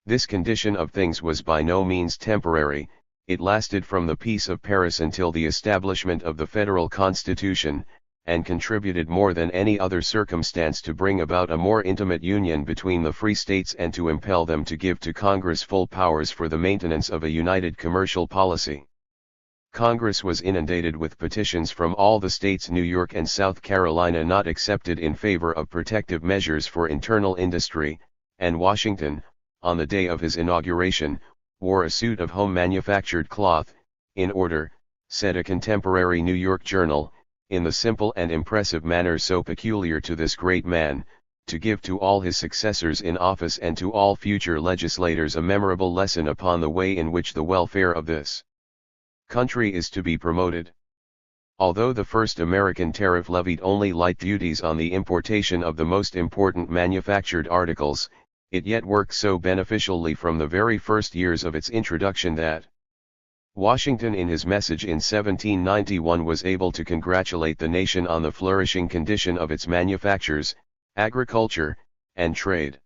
This condition of things was by no means temporary, it lasted from the Peace of Paris until the establishment of the Federal Constitution, and contributed more than any other circumstance to bring about a more intimate union between the Free States and to impel them to give to Congress full powers for the maintenance of a united commercial policy. Congress was inundated with petitions from all the states, New York and South Carolina not excepted, in favor of protective measures for internal industry, and Washington, on the day of his inauguration, wore a suit of home-manufactured cloth, in order, said a contemporary New York journal, in the simple and impressive manner so peculiar to this great man, to give to all his successors in office and to all future legislators a memorable lesson upon the way in which the welfare of this country is to be promoted. Although the first American tariff levied only light duties on the importation of the most important manufactured articles, it yet worked so beneficially from the very first years of its introduction that Washington in his message in 1791 was able to congratulate the nation on the flourishing condition of its manufactures, agriculture, and trade.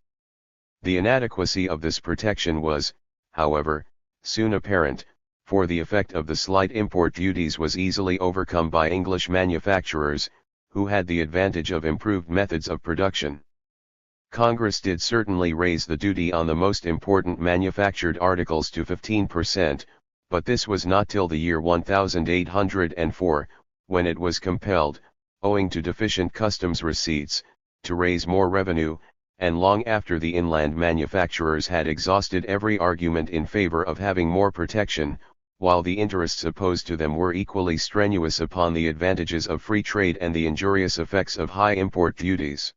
The inadequacy of this protection was, however, soon apparent, for the effect of the slight import duties was easily overcome by English manufacturers, who had the advantage of improved methods of production. Congress did certainly raise the duty on the most important manufactured articles to 15%, but this was not till the year 1804, when it was compelled, owing to deficient customs receipts, to raise more revenue, and long after the inland manufacturers had exhausted every argument in favor of having more protection, while the interests opposed to them were equally strenuous upon the advantages of free trade and the injurious effects of high import duties.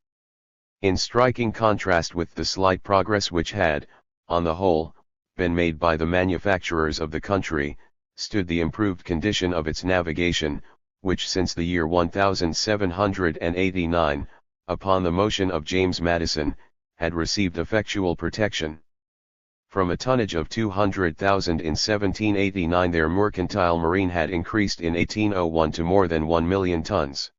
In striking contrast with the slight progress which had, on the whole, been made by the manufacturers of the country, stood the improved condition of its navigation, which since the year 1789, upon the motion of James Madison, had received effectual protection. From a tonnage of 200,000 in 1789 their mercantile marine had increased in 1801 to more than 1 million tons.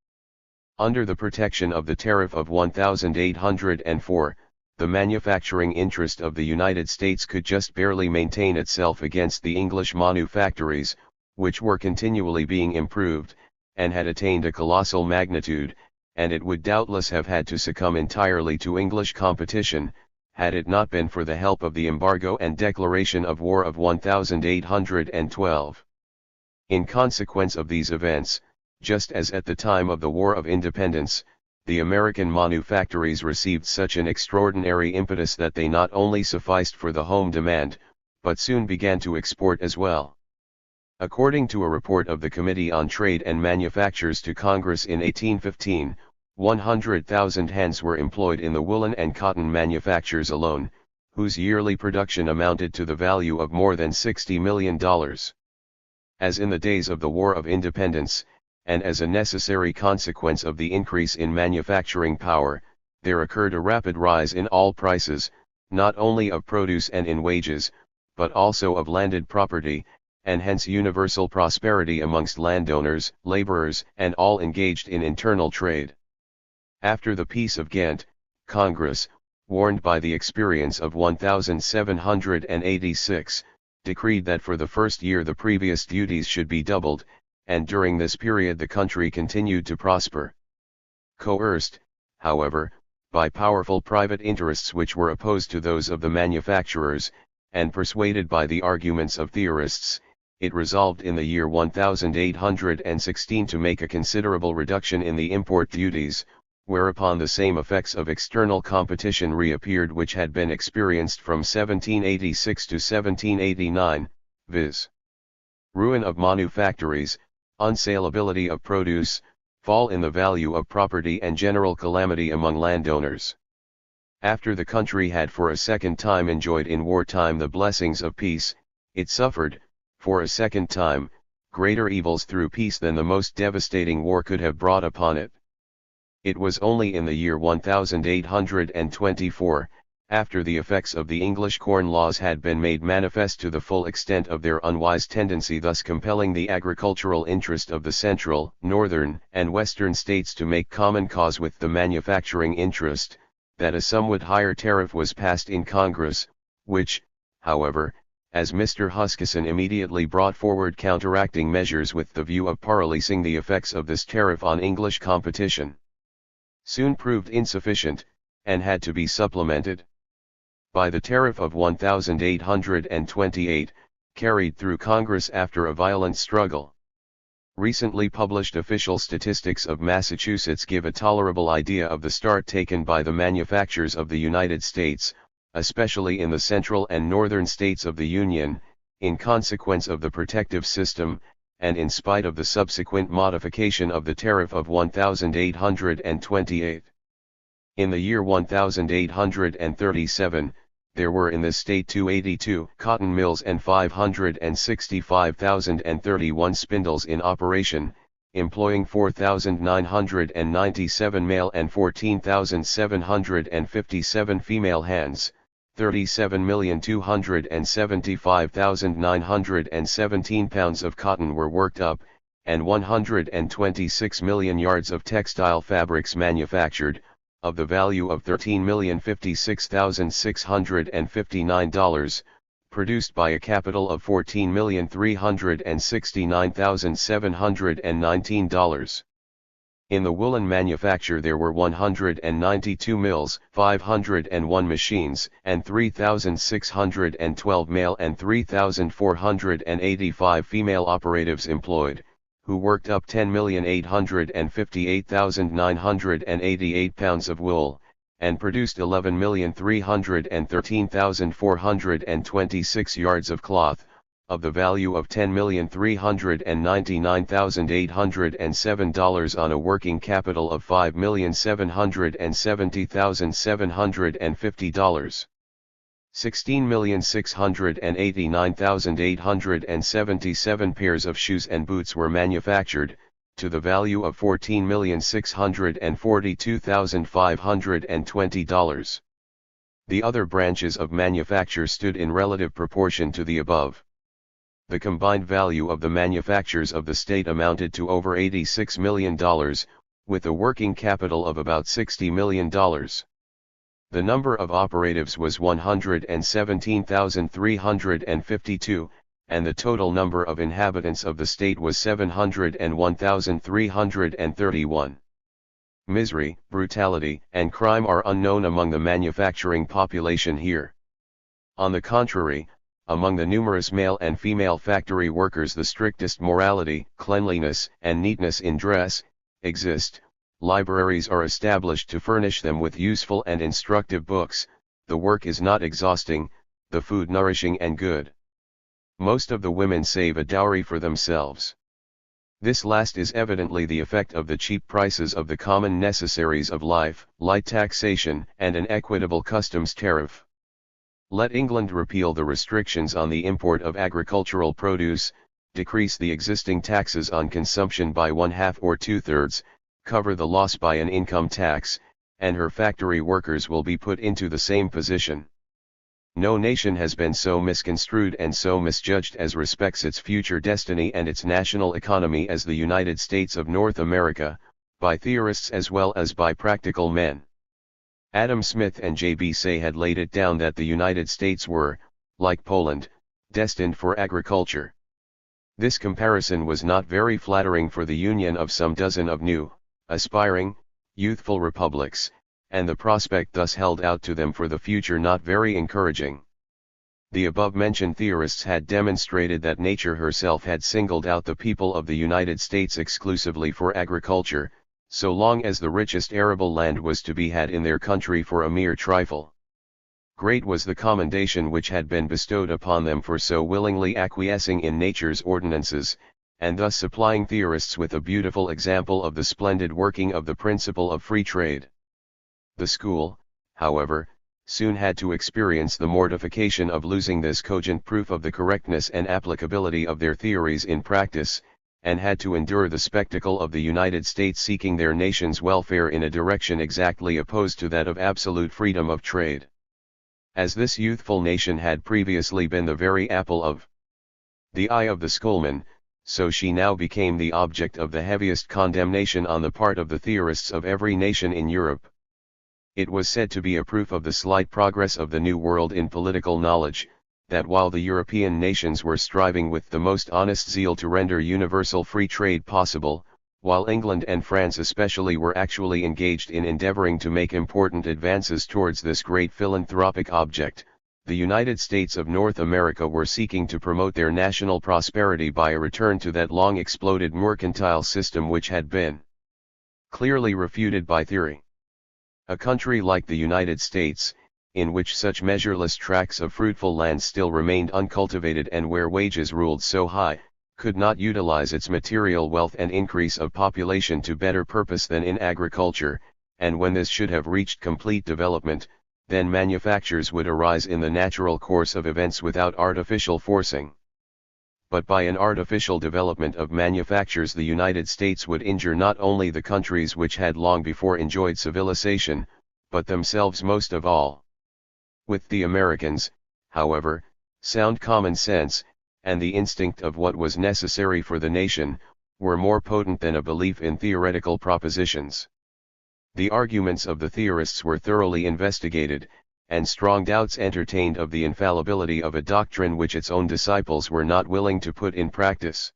Under the protection of the tariff of 1804, the manufacturing interest of the United States could just barely maintain itself against the English manufactories, which were continually being improved, and had attained a colossal magnitude, and it would doubtless have had to succumb entirely to English competition, had it not been for the help of the embargo and declaration of war of 1812. In consequence of these events, just as at the time of the War of Independence, the American manufactories received such an extraordinary impetus that they not only sufficed for the home demand, but soon began to export as well. According to a report of the Committee on Trade and Manufactures to Congress in 1815, 100,000 hands were employed in the woolen and cotton manufactures alone, whose yearly production amounted to the value of more than $60 million. As in the days of the War of Independence, and as a necessary consequence of the increase in manufacturing power, there occurred a rapid rise in all prices, not only of produce and in wages, but also of landed property, and hence universal prosperity amongst landowners, laborers, and all engaged in internal trade. After the Peace of Ghent, Congress, warned by the experience of 1786, decreed that for the first year the previous duties should be doubled, and during this period the country continued to prosper. Coerced, however, by powerful private interests which were opposed to those of the manufacturers, and persuaded by the arguments of theorists, it resolved in the year 1816 to make a considerable reduction in the import duties, whereupon the same effects of external competition reappeared which had been experienced from 1786 to 1789, viz. Ruin of manufactories, unsalability of produce, fall in the value of property and general calamity among landowners. After the country had for a second time enjoyed in wartime the blessings of peace, it suffered, for a second time, greater evils through peace than the most devastating war could have brought upon it. It was only in the year 1824, after the effects of the English Corn Laws had been made manifest to the full extent of their unwise tendency, thus compelling the agricultural interest of the central, northern, and western states to make common cause with the manufacturing interest, that a somewhat higher tariff was passed in Congress, which, however, as Mr. Huskisson immediately brought forward counteracting measures with the view of paralysing the effects of this tariff on English competition, soon proved insufficient, and had to be supplemented by the tariff of 1828, carried through Congress after a violent struggle. Recently published official statistics of Massachusetts give a tolerable idea of the start taken by the manufacturers of the United States, especially in the central and northern states of the Union, in consequence of the protective system, and in spite of the subsequent modification of the tariff of 1828. In the year 1837, there were in this state 282 cotton mills and 565,031 spindles in operation, employing 4,997 male and 14,757 female hands. 37,275,917 pounds of cotton were worked up, and 126 million yards of textile fabrics manufactured, of the value of $13,056,659, produced by a capital of $14,369,719. In the woolen manufacture there were 192 mills, 501 machines, and 3,612 male and 3,485 female operatives employed, who worked up 10,858,988 pounds of wool, and produced 11,313,426 yards of cloth, of the value of $10,399,807 on a working capital of $5,770,750. 16,689,877 pairs of shoes and boots were manufactured, to the value of $14,642,520. The other branches of manufacture stood in relative proportion to the above. The combined value of the manufactures of the state amounted to over $86 million, with a working capital of about $60 million. The number of operatives was 117,352, and the total number of inhabitants of the state was 701,331. Misery, brutality, and crime are unknown among the manufacturing population here. On the contrary, among the numerous male and female factory workers the strictest morality, cleanliness, and neatness in dress, exist. Libraries are established to furnish them with useful and instructive books, the work is not exhausting, the food nourishing and good. Most of the women save a dowry for themselves. This last is evidently the effect of the cheap prices of the common necessaries of life, light taxation, and an equitable customs tariff. Let England repeal the restrictions on the import of agricultural produce, decrease the existing taxes on consumption by 1/2 or 2/3, cover the loss by an income tax, and her factory workers will be put into the same position. No nation has been so misconstrued and so misjudged as respects its future destiny and its national economy as the United States of North America, by theorists as well as by practical men. Adam Smith and J.B. Say had laid it down that the United States were, like Poland, destined for agriculture. This comparison was not very flattering for the union of some dozen of new, aspiring, youthful republics, and the prospect thus held out to them for the future not very encouraging. The above-mentioned theorists had demonstrated that nature herself had singled out the people of the United States exclusively for agriculture, so long as the richest arable land was to be had in their country for a mere trifle. Great was the commendation which had been bestowed upon them for so willingly acquiescing in nature's ordinances, and thus supplying theorists with a beautiful example of the splendid working of the principle of free trade. The school, however, soon had to experience the mortification of losing this cogent proof of the correctness and applicability of their theories in practice, and had to endure the spectacle of the United States seeking their nation's welfare in a direction exactly opposed to that of absolute freedom of trade. As this youthful nation had previously been the very apple of the eye of the schoolmen, so she now became the object of the heaviest condemnation on the part of the theorists of every nation in Europe. It was said to be a proof of the slight progress of the New World in political knowledge, that while the European nations were striving with the most honest zeal to render universal free trade possible, while England and France especially were actually engaged in endeavoring to make important advances towards this great philanthropic object, the United States of North America were seeking to promote their national prosperity by a return to that long exploded mercantile system which had been clearly refuted by theory. A country like the United States, in which such measureless tracts of fruitful land still remained uncultivated and where wages ruled so high, could not utilize its material wealth and increase of population to better purpose than in agriculture, and when this should have reached complete development, then manufactures would arise in the natural course of events without artificial forcing. but by an artificial development of manufactures the United States would injure not only the countries which had long before enjoyed civilization, but themselves most of all. With the Americans, however, sound common sense, and the instinct of what was necessary for the nation, were more potent than a belief in theoretical propositions. The arguments of the theorists were thoroughly investigated, and strong doubts entertained of the infallibility of a doctrine which its own disciples were not willing to put in practice.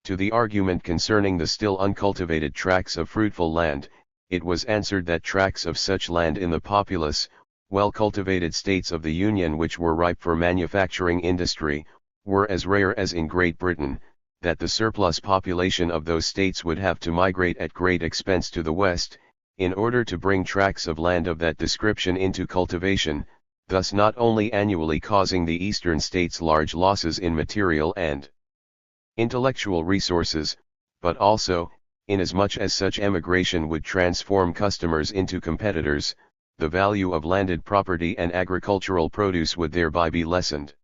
To the argument concerning the still uncultivated tracts of fruitful land, it was answered that tracts of such land in the populous, well-cultivated states of the Union which were ripe for manufacturing industry, were as rare as in Great Britain, that the surplus population of those states would have to migrate at great expense to the West, in order to bring tracts of land of that description into cultivation, thus not only annually causing the Eastern states large losses in material and intellectual resources, but also, inasmuch as such emigration would transform customers into competitors, the value of landed property and agricultural produce would thereby be lessened.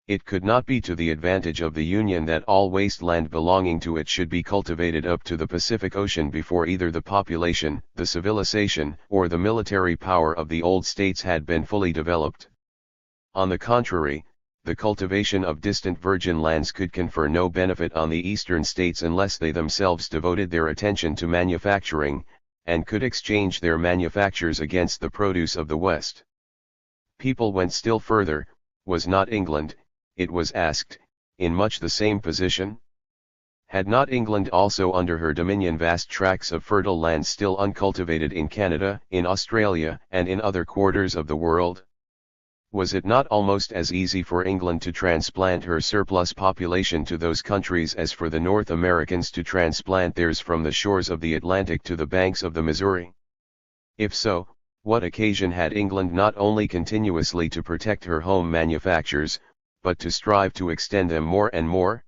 It could not be to the advantage of the Union that all waste land belonging to it should be cultivated up to the Pacific Ocean before either the population, the civilization, or the military power of the old states had been fully developed. On the contrary, the cultivation of distant virgin lands could confer no benefit on the eastern states unless they themselves devoted their attention to manufacturing, and could exchange their manufactures against the produce of the West. People went still further. Was not England, it was asked, in much the same position? Had not England also under her dominion vast tracts of fertile land still uncultivated in Canada, in Australia, and in other quarters of the world? Was it not almost as easy for England to transplant her surplus population to those countries as for the North Americans to transplant theirs from the shores of the Atlantic to the banks of the Missouri? If so, what occasion had England not only continuously to protect her home manufactures, but to strive to extend them more and more?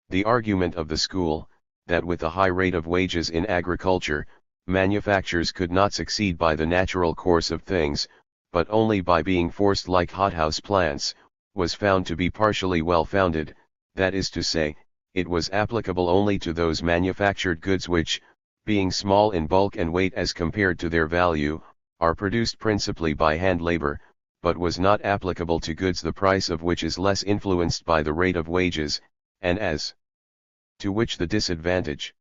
The argument of the school, that with a high rate of wages in agriculture, manufactures could not succeed by the natural course of things, but only by being forced like hothouse plants, was found to be partially well-founded, that is to say, it was applicable only to those manufactured goods which, being small in bulk and weight as compared to their value, are produced principally by hand labor, but was not applicable to goods the price of which is less influenced by the rate of wages, and as to which the disadvantage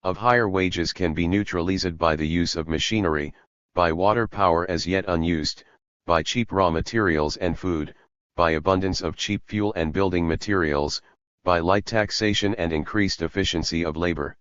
of higher wages can be neutralized by the use of machinery, by water power as yet unused, by cheap raw materials and food, by abundance of cheap fuel and building materials, by light taxation and increased efficiency of labor.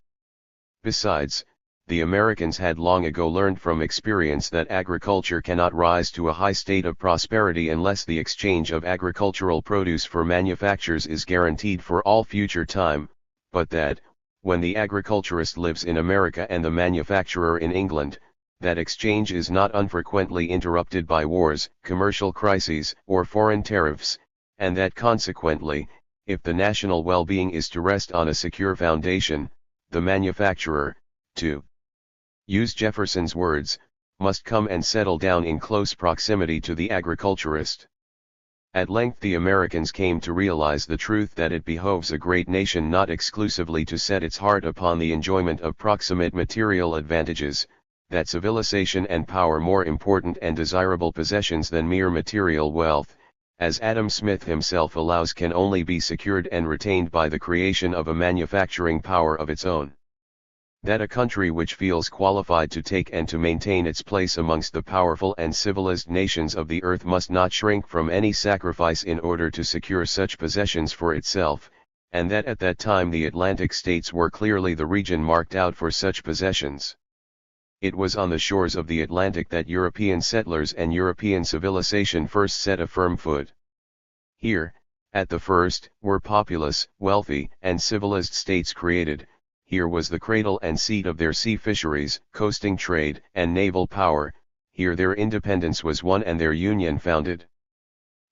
Besides, the Americans had long ago learned from experience that agriculture cannot rise to a high state of prosperity unless the exchange of agricultural produce for manufactures is guaranteed for all future time, but that, when the agriculturist lives in America and the manufacturer in England, that exchange is not unfrequently interrupted by wars, commercial crises, or foreign tariffs, and that consequently, if the national well-being is to rest on a secure foundation, the manufacturer, to use Jefferson's words, must come and settle down in close proximity to the agriculturist. At length the Americans came to realize the truth that it behoves a great nation not exclusively to set its heart upon the enjoyment of proximate material advantages, that civilization and power more important and desirable possessions than mere material wealth, as Adam Smith himself allows, can only be secured and retained by the creation of a manufacturing power of its own. That a country which feels qualified to take and to maintain its place amongst the powerful and civilized nations of the earth must not shrink from any sacrifice in order to secure such possessions for itself, and that at that time the Atlantic states were clearly the region marked out for such possessions. It was on the shores of the Atlantic that European settlers and European civilization first set a firm foot. Here, at the first, were populous, wealthy, and civilized states created. Here was the cradle and seat of their sea fisheries, coasting trade, and naval power. Here their independence was won and their union founded.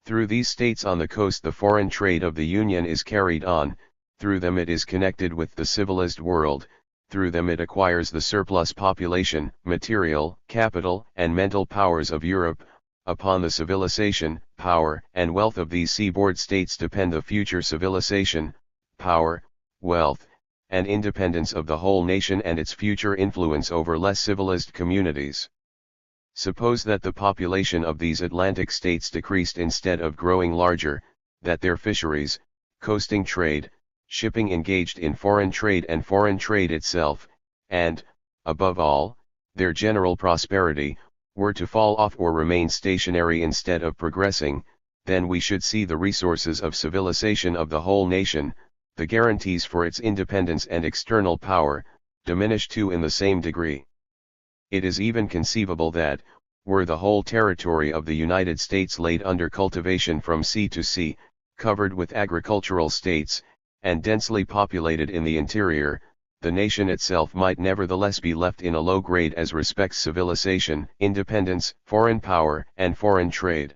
Through these states on the coast the foreign trade of the union is carried on, through them it is connected with the civilized world, through them it acquires the surplus population, material, capital, and mental powers of Europe. Upon the civilization, power, and wealth of these seaboard states depend the future civilization, power, wealth, and independence of the whole nation and its future influence over less civilized communities. Suppose that the population of these Atlantic states decreased instead of growing larger, that their fisheries, coasting trade, shipping engaged in foreign trade and foreign trade itself, and, above all, their general prosperity, were to fall off or remain stationary instead of progressing, then we should see the resources of civilization of the whole nation, the guarantees for its independence and external power, diminish too in the same degree. It is even conceivable that, were the whole territory of the United States laid under cultivation from sea to sea, covered with agricultural states, and densely populated in the interior, the nation itself might nevertheless be left in a low grade as respects civilization, independence, foreign power, and foreign trade.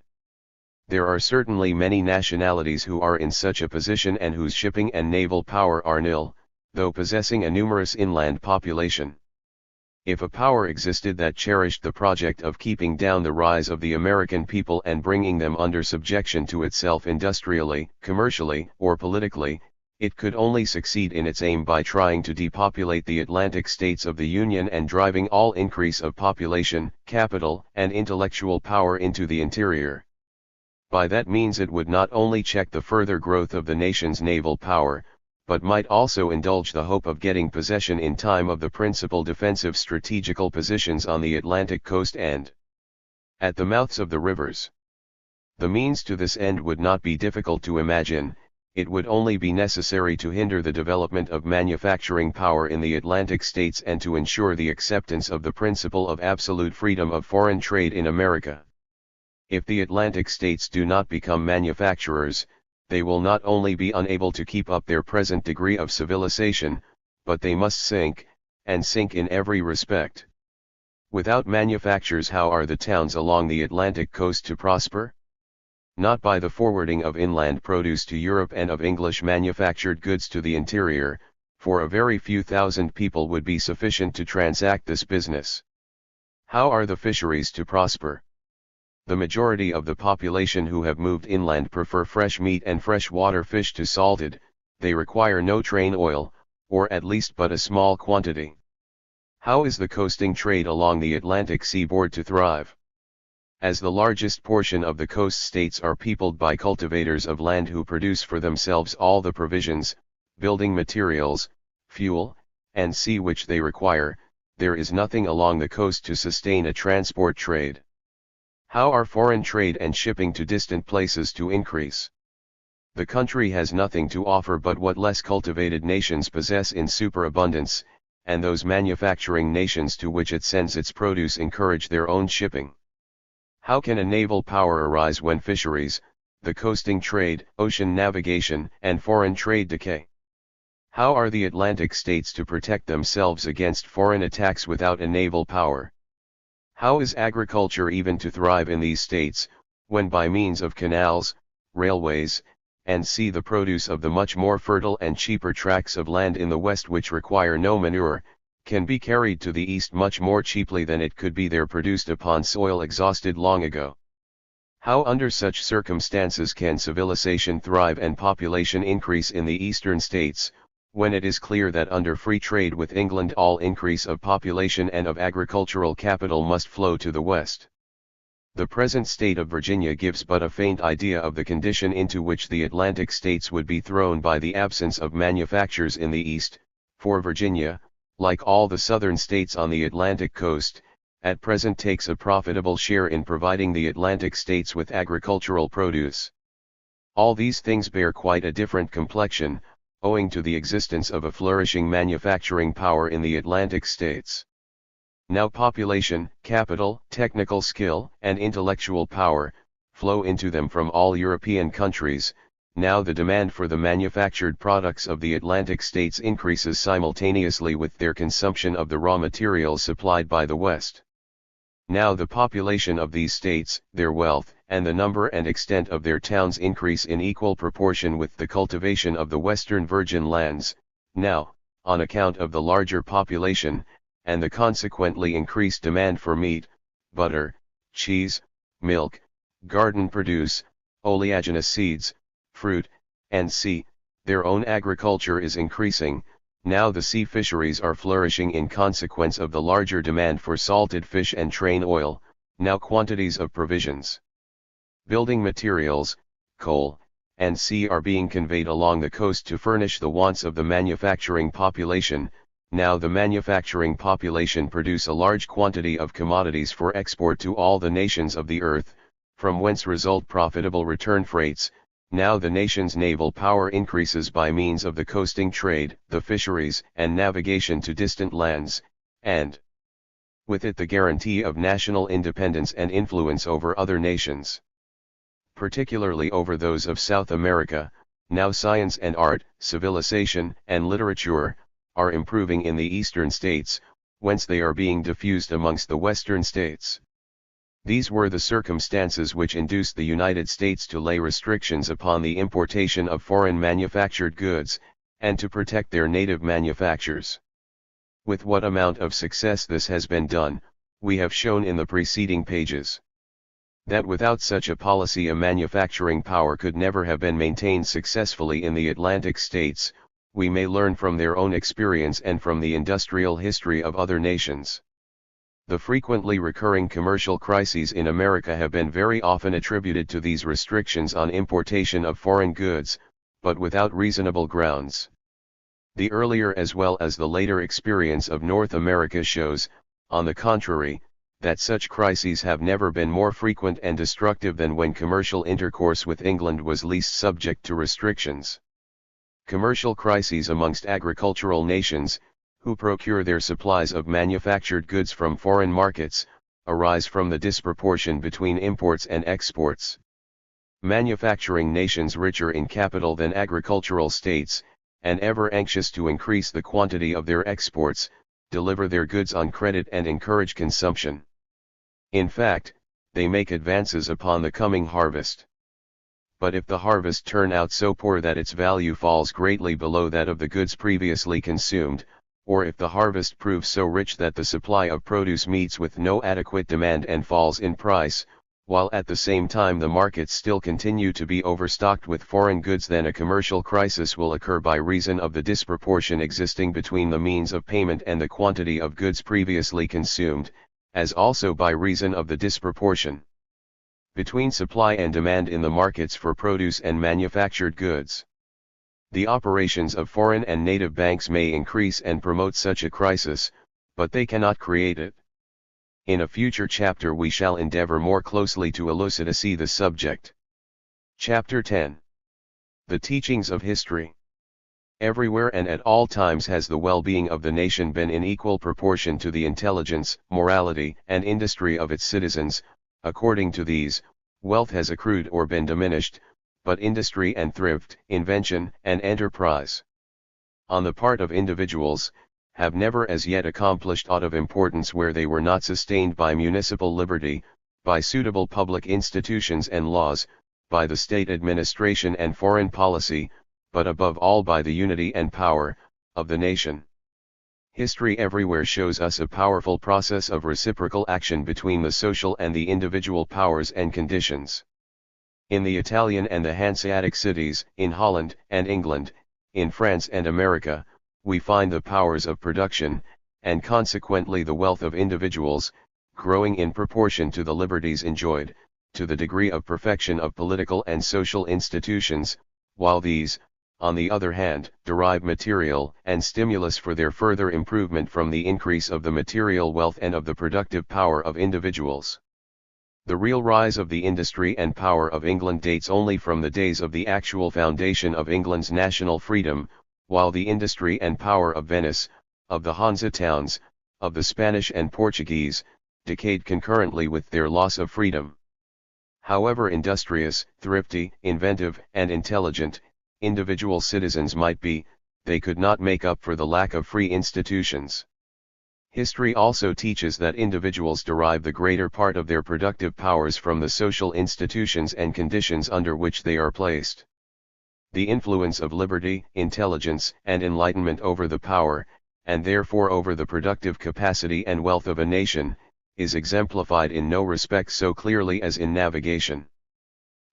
There are certainly many nationalities who are in such a position and whose shipping and naval power are nil, though possessing a numerous inland population. If a power existed that cherished the project of keeping down the rise of the American people and bringing them under subjection to itself industrially, commercially, or politically, it could only succeed in its aim by trying to depopulate the Atlantic states of the Union and driving all increase of population, capital, and intellectual power into the interior. By that means it would not only check the further growth of the nation's naval power, but might also indulge the hope of getting possession in time of the principal defensive strategical positions on the Atlantic coast and at the mouths of the rivers. The means to this end would not be difficult to imagine. It would only be necessary to hinder the development of manufacturing power in the Atlantic states and to ensure the acceptance of the principle of absolute freedom of foreign trade in America. If the Atlantic states do not become manufacturers, they will not only be unable to keep up their present degree of civilization, but they must sink, and sink in every respect. Without manufactures, how are the towns along the Atlantic coast to prosper? Not by the forwarding of inland produce to Europe and of English manufactured goods to the interior, for a very few thousand people would be sufficient to transact this business. How are the fisheries to prosper? The majority of the population who have moved inland prefer fresh meat and freshwater fish to salted. They require no train oil, or at least but a small quantity. How is the coasting trade along the Atlantic seaboard to thrive? As the largest portion of the coast states are peopled by cultivators of land who produce for themselves all the provisions, building materials, fuel, and sea which they require, there is nothing along the coast to sustain a transport trade. How are foreign trade and shipping to distant places to increase? The country has nothing to offer but what less cultivated nations possess in superabundance, and those manufacturing nations to which it sends its produce encourage their own shipping. How can a naval power arise when fisheries, the coasting trade, ocean navigation, and foreign trade decay? How are the Atlantic states to protect themselves against foreign attacks without a naval power? How is agriculture even to thrive in these states, when by means of canals, railways, and sea the produce of the much more fertile and cheaper tracts of land in the west which require no manure, can be carried to the east much more cheaply than it could be there produced upon soil exhausted long ago? How under such circumstances can civilization thrive and population increase in the eastern states, when it is clear that under free trade with England all increase of population and of agricultural capital must flow to the west? The present state of Virginia gives but a faint idea of the condition into which the Atlantic states would be thrown by the absence of manufactures in the east, for Virginia, like all the southern states on the Atlantic coast, at present takes a profitable share in providing the Atlantic states with agricultural produce. All these things bear quite a different complexion, owing to the existence of a flourishing manufacturing power in the Atlantic states. Now population, capital, technical skill, and intellectual power, flow into them from all European countries. Now the demand for the manufactured products of the Atlantic states increases simultaneously with their consumption of the raw materials supplied by the West. Now the population of these states, their wealth, and the number and extent of their towns increase in equal proportion with the cultivation of the western virgin lands. Now, on account of the larger population, and the consequently increased demand for meat, butter, cheese, milk, garden produce, oleaginous seeds, fruit, and sea, their own agriculture is increasing. Now the sea fisheries are flourishing in consequence of the larger demand for salted fish and train oil, now quantities of provisions, building materials, coal, and sea are being conveyed along the coast to furnish the wants of the manufacturing population. Now the manufacturing population produce a large quantity of commodities for export to all the nations of the earth, from whence result profitable return freights. Now the nation's naval power increases by means of the coasting trade, the fisheries, and navigation to distant lands, and with it the guarantee of national independence and influence over other nations, particularly over those of South America. Now science and art, civilization, and literature, are improving in the eastern states, whence they are being diffused amongst the western states. These were the circumstances which induced the United States to lay restrictions upon the importation of foreign manufactured goods, and to protect their native manufactures. With what amount of success this has been done, we have shown in the preceding pages. That without such a policy a manufacturing power could never have been maintained successfully in the Atlantic states, we may learn from their own experience and from the industrial history of other nations. The frequently recurring commercial crises in America have been very often attributed to these restrictions on importation of foreign goods, but without reasonable grounds. The earlier as well as the later experience of North America shows, on the contrary, that such crises have never been more frequent and destructive than when commercial intercourse with England was least subject to restrictions. Commercial crises amongst agricultural nations, who procure their supplies of manufactured goods from foreign markets, arise from the disproportion between imports and exports. Manufacturing nations richer in capital than agricultural states, and ever anxious to increase the quantity of their exports, deliver their goods on credit and encourage consumption. In fact, they make advances upon the coming harvest. But if the harvest turn out so poor that its value falls greatly below that of the goods previously consumed, or if the harvest proves so rich that the supply of produce meets with no adequate demand and falls in price, while at the same time the markets still continue to be overstocked with foreign goods, then a commercial crisis will occur by reason of the disproportion existing between the means of payment and the quantity of goods previously consumed, as also by reason of the disproportion between supply and demand in the markets for produce and manufactured goods. The operations of foreign and native banks may increase and promote such a crisis, but they cannot create it. In a future chapter we shall endeavor more closely to elucidate the subject. Chapter 10. The Teachings of History. Everywhere and at all times has the well-being of the nation been in equal proportion to the intelligence, morality, and industry of its citizens. According to these, wealth has accrued or been diminished, but industry and thrift, invention and enterprise, on the part of individuals, have never as yet accomplished aught of importance where they were not sustained by municipal liberty, by suitable public institutions and laws, by the state administration and foreign policy, but above all by the unity and power of the nation. History everywhere shows us a powerful process of reciprocal action between the social and the individual powers and conditions. In the Italian and the Hanseatic cities, in Holland and England, in France and America, we find the powers of production, and consequently the wealth of individuals, growing in proportion to the liberties enjoyed, to the degree of perfection of political and social institutions, while these, on the other hand, derive material and stimulus for their further improvement from the increase of the material wealth and of the productive power of individuals. The real rise of the industry and power of England dates only from the days of the actual foundation of England's national freedom, while the industry and power of Venice, of the Hansa towns, of the Spanish and Portuguese, decayed concurrently with their loss of freedom. However industrious, thrifty, inventive, and intelligent, individual citizens might be, they could not make up for the lack of free institutions. History also teaches that individuals derive the greater part of their productive powers from the social institutions and conditions under which they are placed. The influence of liberty, intelligence, and enlightenment over the power, and therefore over the productive capacity and wealth of a nation, is exemplified in no respect so clearly as in navigation.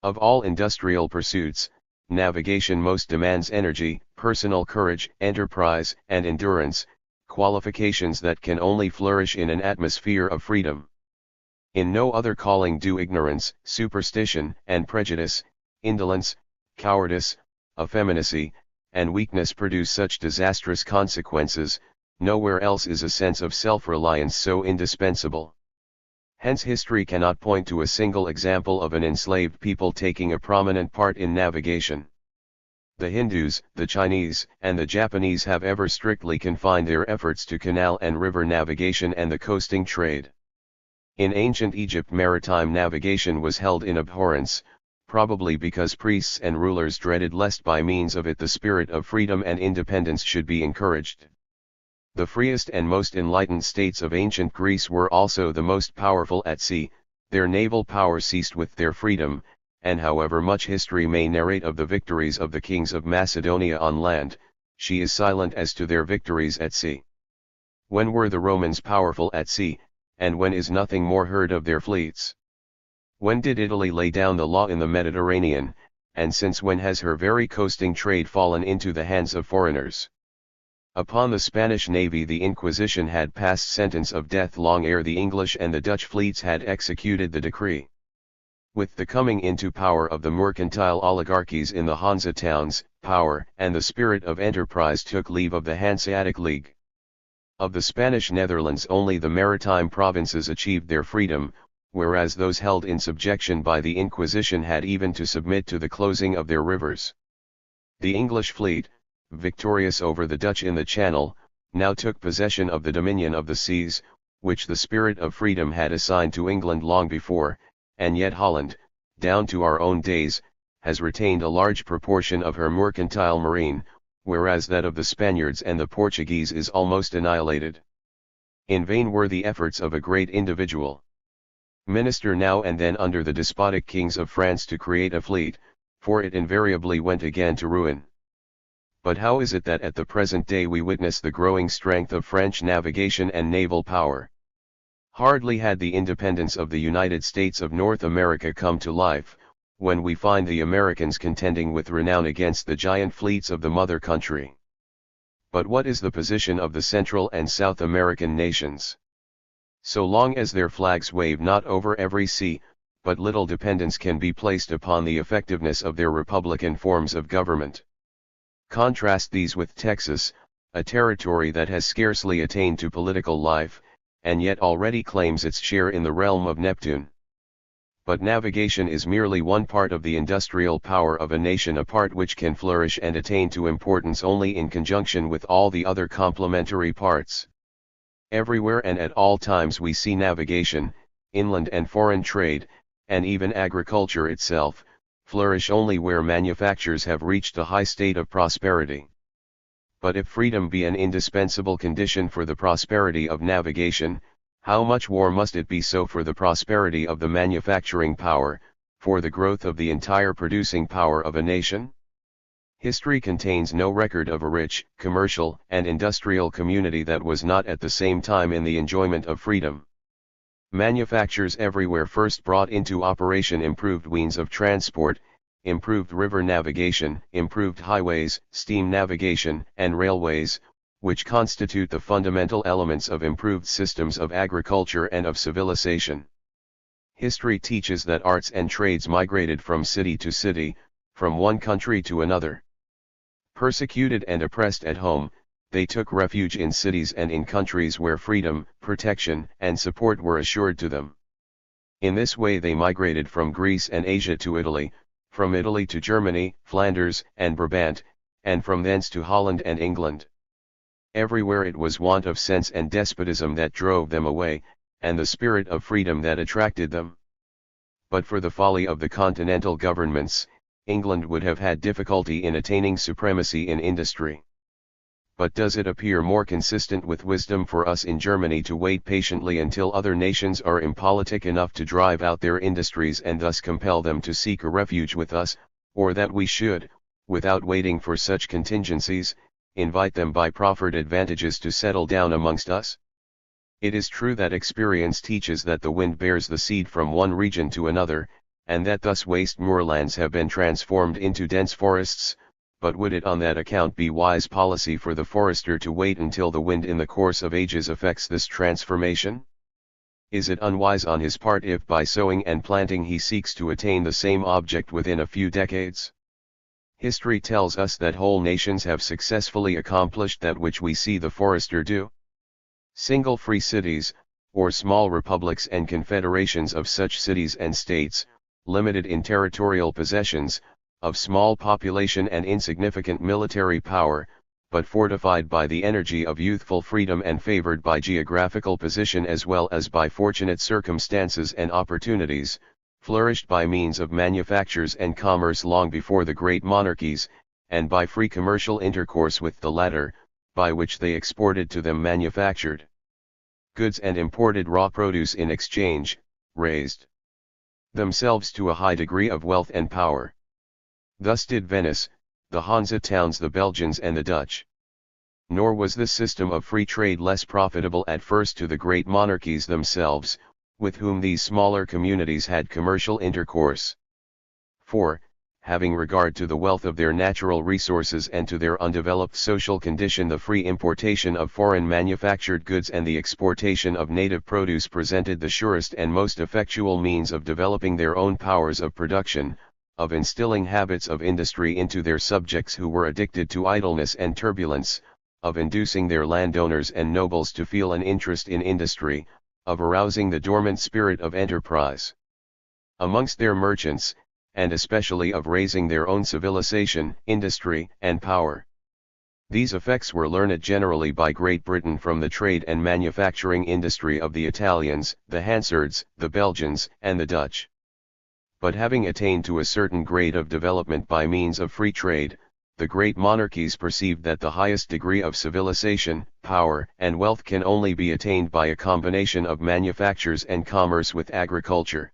Of all industrial pursuits, navigation most demands energy, personal courage, enterprise, and endurance, qualifications that can only flourish in an atmosphere of freedom. In no other calling do ignorance, superstition, and prejudice, indolence, cowardice, effeminacy, and weakness produce such disastrous consequences. Nowhere else is a sense of self-reliance so indispensable. Hence history cannot point to a single example of an enslaved people taking a prominent part in navigation. The Hindus, the Chinese, and the Japanese have ever strictly confined their efforts to canal and river navigation and the coasting trade. In ancient Egypt maritime navigation was held in abhorrence, probably because priests and rulers dreaded lest by means of it the spirit of freedom and independence should be encouraged. The freest and most enlightened states of ancient Greece were also the most powerful at sea. Their naval power ceased with their freedom, and however much history may narrate of the victories of the kings of Macedonia on land, she is silent as to their victories at sea. When were the Romans powerful at sea, and when is nothing more heard of their fleets? When did Italy lay down the law in the Mediterranean, and since when has her very coasting trade fallen into the hands of foreigners? Upon the Spanish navy the Inquisition had passed sentence of death long ere the English and the Dutch fleets had executed the decree. With the coming into power of the mercantile oligarchies in the Hansa towns, power and the spirit of enterprise took leave of the Hanseatic League. Of the Spanish Netherlands only the maritime provinces achieved their freedom, whereas those held in subjection by the Inquisition had even to submit to the closing of their rivers. The English fleet, victorious over the Dutch in the Channel, now took possession of the dominion of the seas, which the spirit of freedom had assigned to England long before, and yet Holland, down to our own days, has retained a large proportion of her mercantile marine, whereas that of the Spaniards and the Portuguese is almost annihilated. In vain were the efforts of a great individual minister now and then under the despotic kings of France to create a fleet, for it invariably went again to ruin. But how is it that at the present day we witness the growing strength of French navigation and naval power? Hardly had the independence of the United States of North America come to life, when we find the Americans contending with renown against the giant fleets of the mother country. But what is the position of the Central and South American nations? So long as their flags wave not over every sea, but little dependence can be placed upon the effectiveness of their republican forms of government. Contrast these with Texas, a territory that has scarcely attained to political life, and yet already claims its share in the realm of Neptune. But navigation is merely one part of the industrial power of a nation, a part which can flourish and attain to importance only in conjunction with all the other complementary parts. Everywhere and at all times we see navigation, inland and foreign trade, and even agriculture itself, flourish only where manufactures have reached a high state of prosperity. But if freedom be an indispensable condition for the prosperity of navigation, how much more must it be so for the prosperity of the manufacturing power, for the growth of the entire producing power of a nation? History contains no record of a rich, commercial, and industrial community that was not at the same time in the enjoyment of freedom. Manufactures everywhere first brought into operation improved means of transport, improved river navigation, improved highways, steam navigation, and railways, which constitute the fundamental elements of improved systems of agriculture and of civilization. History teaches that arts and trades migrated from city to city, from one country to another. Persecuted and oppressed at home, they took refuge in cities and in countries where freedom, protection, and support were assured to them. In this way they migrated from Greece and Asia to Italy, from Italy to Germany, Flanders, and Brabant, and from thence to Holland and England. Everywhere it was want of sense and despotism that drove them away, and the spirit of freedom that attracted them. But for the folly of the continental governments, England would have had difficulty in attaining supremacy in industry. But does it appear more consistent with wisdom for us in Germany to wait patiently until other nations are impolitic enough to drive out their industries and thus compel them to seek a refuge with us, or that we should, without waiting for such contingencies, invite them by proffered advantages to settle down amongst us? It is true that experience teaches that the wind bears the seed from one region to another, and that thus waste moorlands have been transformed into dense forests, but would it on that account be wise policy for the forester to wait until the wind in the course of ages affects this transformation? Is it unwise on his part if by sowing and planting he seeks to attain the same object within a few decades? History tells us that whole nations have successfully accomplished that which we see the forester do. Single free cities, or small republics and confederations of such cities and states, limited in territorial possessions, of small population and insignificant military power, but fortified by the energy of youthful freedom and favored by geographical position as well as by fortunate circumstances and opportunities, flourished by means of manufactures and commerce long before the great monarchies, and by free commercial intercourse with the latter, by which they exported to them manufactured goods and imported raw produce in exchange, raised themselves to a high degree of wealth and power. Thus did Venice, the Hansa towns, the Belgians and the Dutch. Nor was this system of free trade less profitable at first to the great monarchies themselves, with whom these smaller communities had commercial intercourse. For, having regard to the wealth of their natural resources and to their undeveloped social condition, the free importation of foreign manufactured goods and the exportation of native produce presented the surest and most effectual means of developing their own powers of production, of instilling habits of industry into their subjects who were addicted to idleness and turbulence, of inducing their landowners and nobles to feel an interest in industry, of arousing the dormant spirit of enterprise amongst their merchants, and especially of raising their own civilization, industry, and power. These effects were learned generally by Great Britain from the trade and manufacturing industry of the Italians, the Hansards, the Belgians, and the Dutch. But having attained to a certain grade of development by means of free trade, the great monarchies perceived that the highest degree of civilization, power, and wealth can only be attained by a combination of manufactures and commerce with agriculture.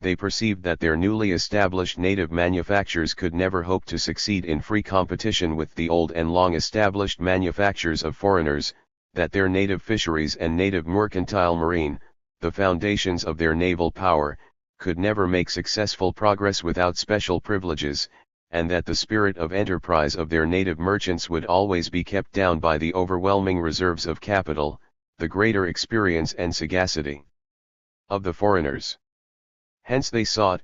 They perceived that their newly established native manufactures could never hope to succeed in free competition with the old and long-established manufactures of foreigners, that their native fisheries and native mercantile marine, the foundations of their naval power, could never make successful progress without special privileges, and that the spirit of enterprise of their native merchants would always be kept down by the overwhelming reserves of capital, the greater experience and sagacity of the foreigners. Hence they sought,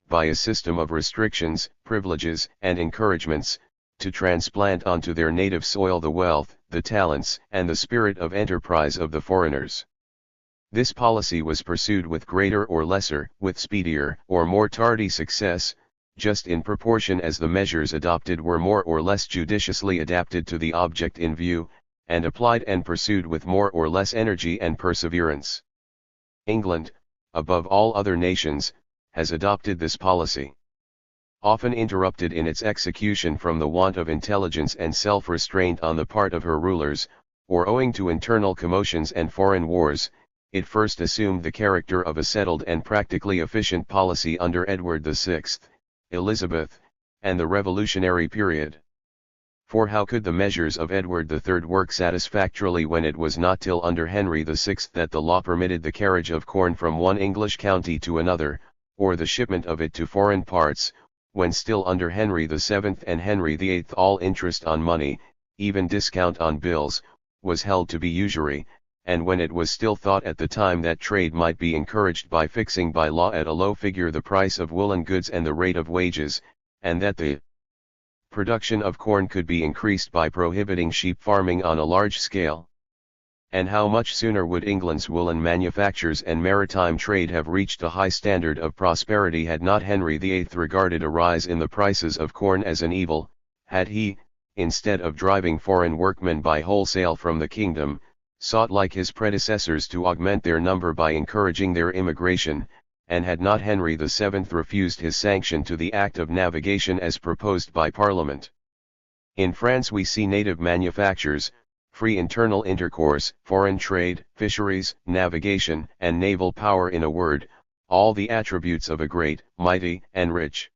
by a system of restrictions, privileges, and encouragements, to transplant onto their native soil the wealth, the talents, and the spirit of enterprise of the foreigners. This policy was pursued with greater or lesser, with speedier or more tardy success, just in proportion as the measures adopted were more or less judiciously adapted to the object in view, and applied and pursued with more or less energy and perseverance. England, above all other nations, has adopted this policy. Often interrupted in its execution from the want of intelligence and self-restraint on the part of her rulers, or owing to internal commotions and foreign wars, it first assumed the character of a settled and practically efficient policy under Edward VI, Elizabeth, and the Revolutionary period. For how could the measures of Edward III work satisfactorily when it was not till under Henry VI that the law permitted the carriage of corn from one English county to another, or the shipment of it to foreign parts, when still under Henry VII and Henry VIII all interest on money, even discount on bills, was held to be usury, and when it was still thought at the time that trade might be encouraged by fixing by law at a low figure the price of woolen goods and the rate of wages, and that the production of corn could be increased by prohibiting sheep farming on a large scale. And how much sooner would England's woolen manufactures and maritime trade have reached a high standard of prosperity had not Henry VIII regarded a rise in the prices of corn as an evil, had he, instead of driving foreign workmen by wholesale from the kingdom, sought like his predecessors to augment their number by encouraging their immigration, and had not Henry VII refused his sanction to the Act of Navigation as proposed by Parliament. In France we see native manufactures, free internal intercourse, foreign trade, fisheries, navigation, and naval power, in a word, all the attributes of a great, mighty, and rich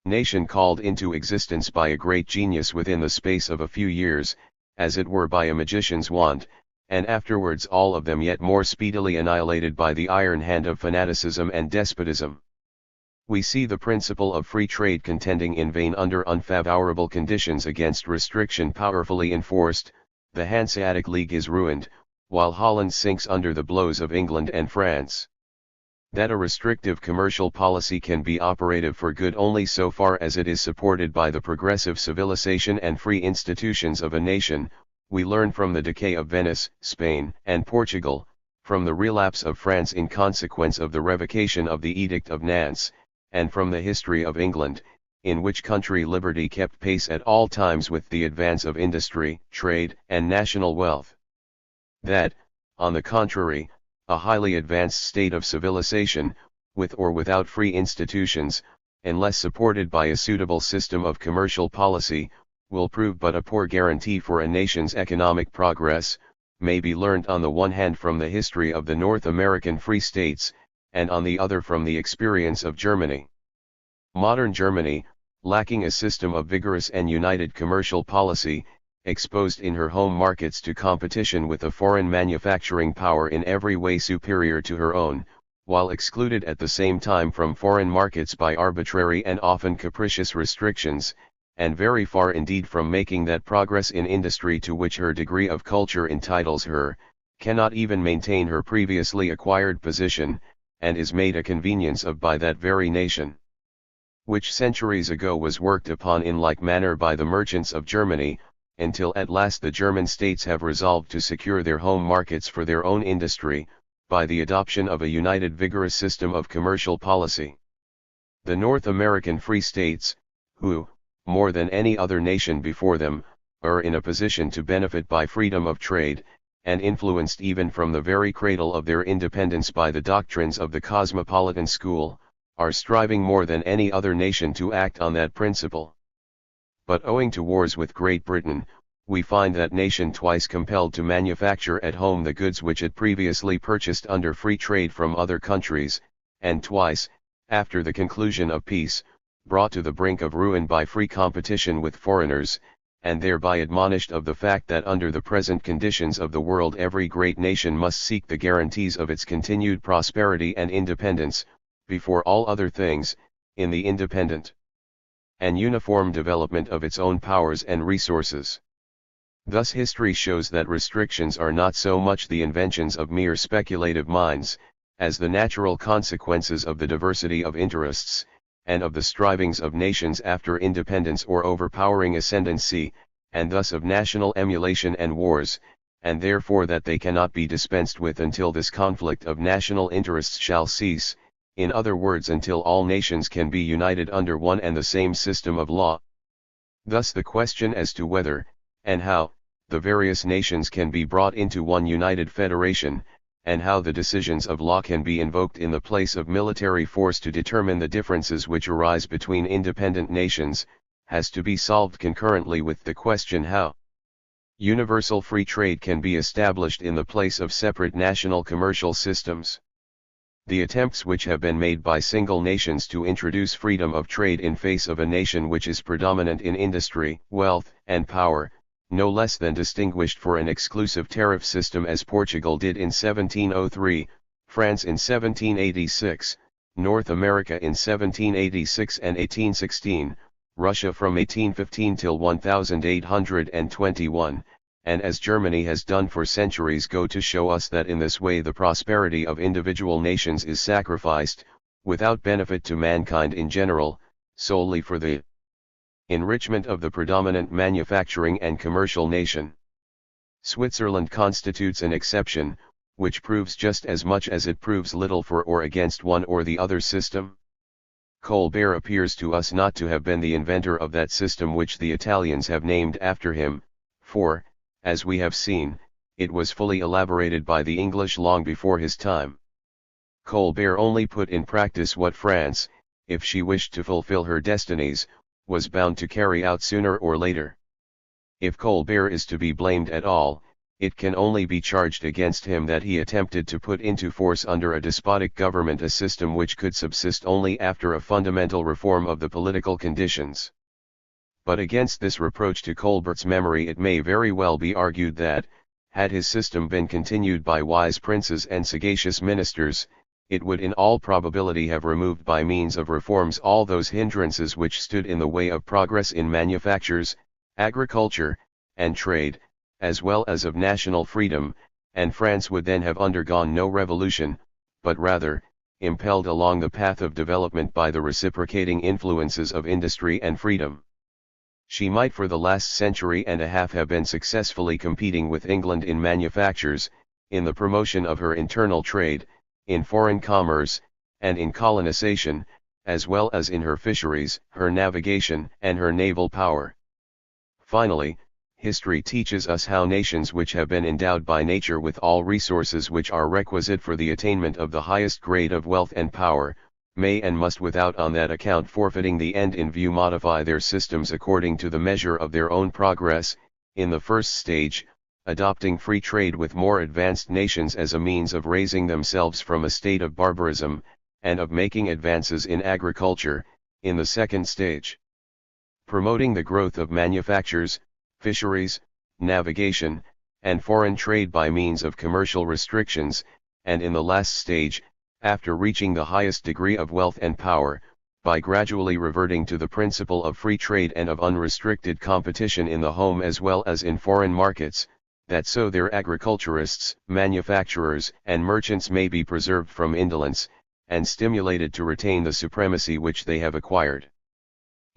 nation called into existence by a great genius within the space of a few years, as it were by a magician's wand, and afterwards all of them yet more speedily annihilated by the iron hand of fanaticism and despotism. We see the principle of free trade contending in vain under unfavorable conditions against restriction powerfully enforced. The Hanseatic League is ruined, while Holland sinks under the blows of England and France. That a restrictive commercial policy can be operative for good only so far as it is supported by the progressive civilization and free institutions of a nation, we learn from the decay of Venice, Spain, and Portugal, from the relapse of France in consequence of the revocation of the Edict of Nantes, and from the history of England, in which country liberty kept pace at all times with the advance of industry, trade, and national wealth. That, on the contrary, a highly advanced state of civilization, with or without free institutions, unless supported by a suitable system of commercial policy, will prove but a poor guarantee for a nation's economic progress, may be learned on the one hand from the history of the North American Free States, and on the other from the experience of Germany. Modern Germany, lacking a system of vigorous and united commercial policy, exposed in her home markets to competition with a foreign manufacturing power in every way superior to her own, while excluded at the same time from foreign markets by arbitrary and often capricious restrictions, and very far indeed from making that progress in industry to which her degree of culture entitles her, cannot even maintain her previously acquired position, and is made a convenience of by that very nation, which centuries ago was worked upon in like manner by the merchants of Germany, until at last the German states have resolved to secure their home markets for their own industry, by the adoption of a united vigorous system of commercial policy. The North American Free States, who, more than any other nation before them, are in a position to benefit by freedom of trade, and influenced even from the very cradle of their independence by the doctrines of the cosmopolitan school, are striving more than any other nation to act on that principle. But owing to wars with Great Britain, we find that nation twice compelled to manufacture at home the goods which it previously purchased under free trade from other countries, and twice, after the conclusion of peace, brought to the brink of ruin by free competition with foreigners, and thereby admonished of the fact that under the present conditions of the world every great nation must seek the guarantees of its continued prosperity and independence, before all other things, in the independent and uniform development of its own powers and resources. Thus history shows that restrictions are not so much the inventions of mere speculative minds, as the natural consequences of the diversity of interests, and of the strivings of nations after independence or overpowering ascendancy, and thus of national emulation and wars, and therefore that they cannot be dispensed with until this conflict of national interests shall cease, in other words until all nations can be united under one and the same system of law. Thus the question as to whether, and how, the various nations can be brought into one united federation, and how the decisions of law can be invoked in the place of military force to determine the differences which arise between independent nations, has to be solved concurrently with the question how universal free trade can be established in the place of separate national commercial systems. The attempts which have been made by single nations to introduce freedom of trade in face of a nation which is predominant in industry, wealth, and power, no less than distinguished for an exclusive tariff system as Portugal did in 1703, France in 1786, North America in 1786 and 1816, Russia from 1815 till 1821, and as Germany has done for centuries go to show us that in this way the prosperity of individual nations is sacrificed, without benefit to mankind in general, solely for the enrichment of the predominant manufacturing and commercial nation. Switzerland constitutes an exception, which proves just as much as it proves little for or against one or the other system. Colbert appears to us not to have been the inventor of that system which the Italians have named after him, for, as we have seen, it was fully elaborated by the English long before his time. Colbert only put in practice what France, if she wished to fulfill her destinies, was bound to carry out sooner or later. If Colbert is to be blamed at all, it can only be charged against him that he attempted to put into force under a despotic government a system which could subsist only after a fundamental reform of the political conditions. But against this reproach to Colbert's memory it may very well be argued that, had his system been continued by wise princes and sagacious ministers, it would in all probability have removed by means of reforms all those hindrances which stood in the way of progress in manufactures, agriculture, and trade, as well as of national freedom, and France would then have undergone no revolution, but rather, impelled along the path of development by the reciprocating influences of industry and freedom. She might for the last century and a half have been successfully competing with England in manufactures, in the promotion of her internal trade, in foreign commerce, and in colonization, as well as in her fisheries, her navigation, and her naval power. Finally, history teaches us how nations which have been endowed by nature with all resources which are requisite for the attainment of the highest grade of wealth and power, may and must without on that account forfeiting the end in view modify their systems according to the measure of their own progress, in the first stage, adopting free trade with more advanced nations as a means of raising themselves from a state of barbarism, and of making advances in agriculture, in the second stage. Promoting the growth of manufactures, fisheries, navigation, and foreign trade by means of commercial restrictions, and in the last stage, after reaching the highest degree of wealth and power, by gradually reverting to the principle of free trade and of unrestricted competition in the home as well as in foreign markets, that so their agriculturists, manufacturers, and merchants may be preserved from indolence, and stimulated to retain the supremacy which they have acquired.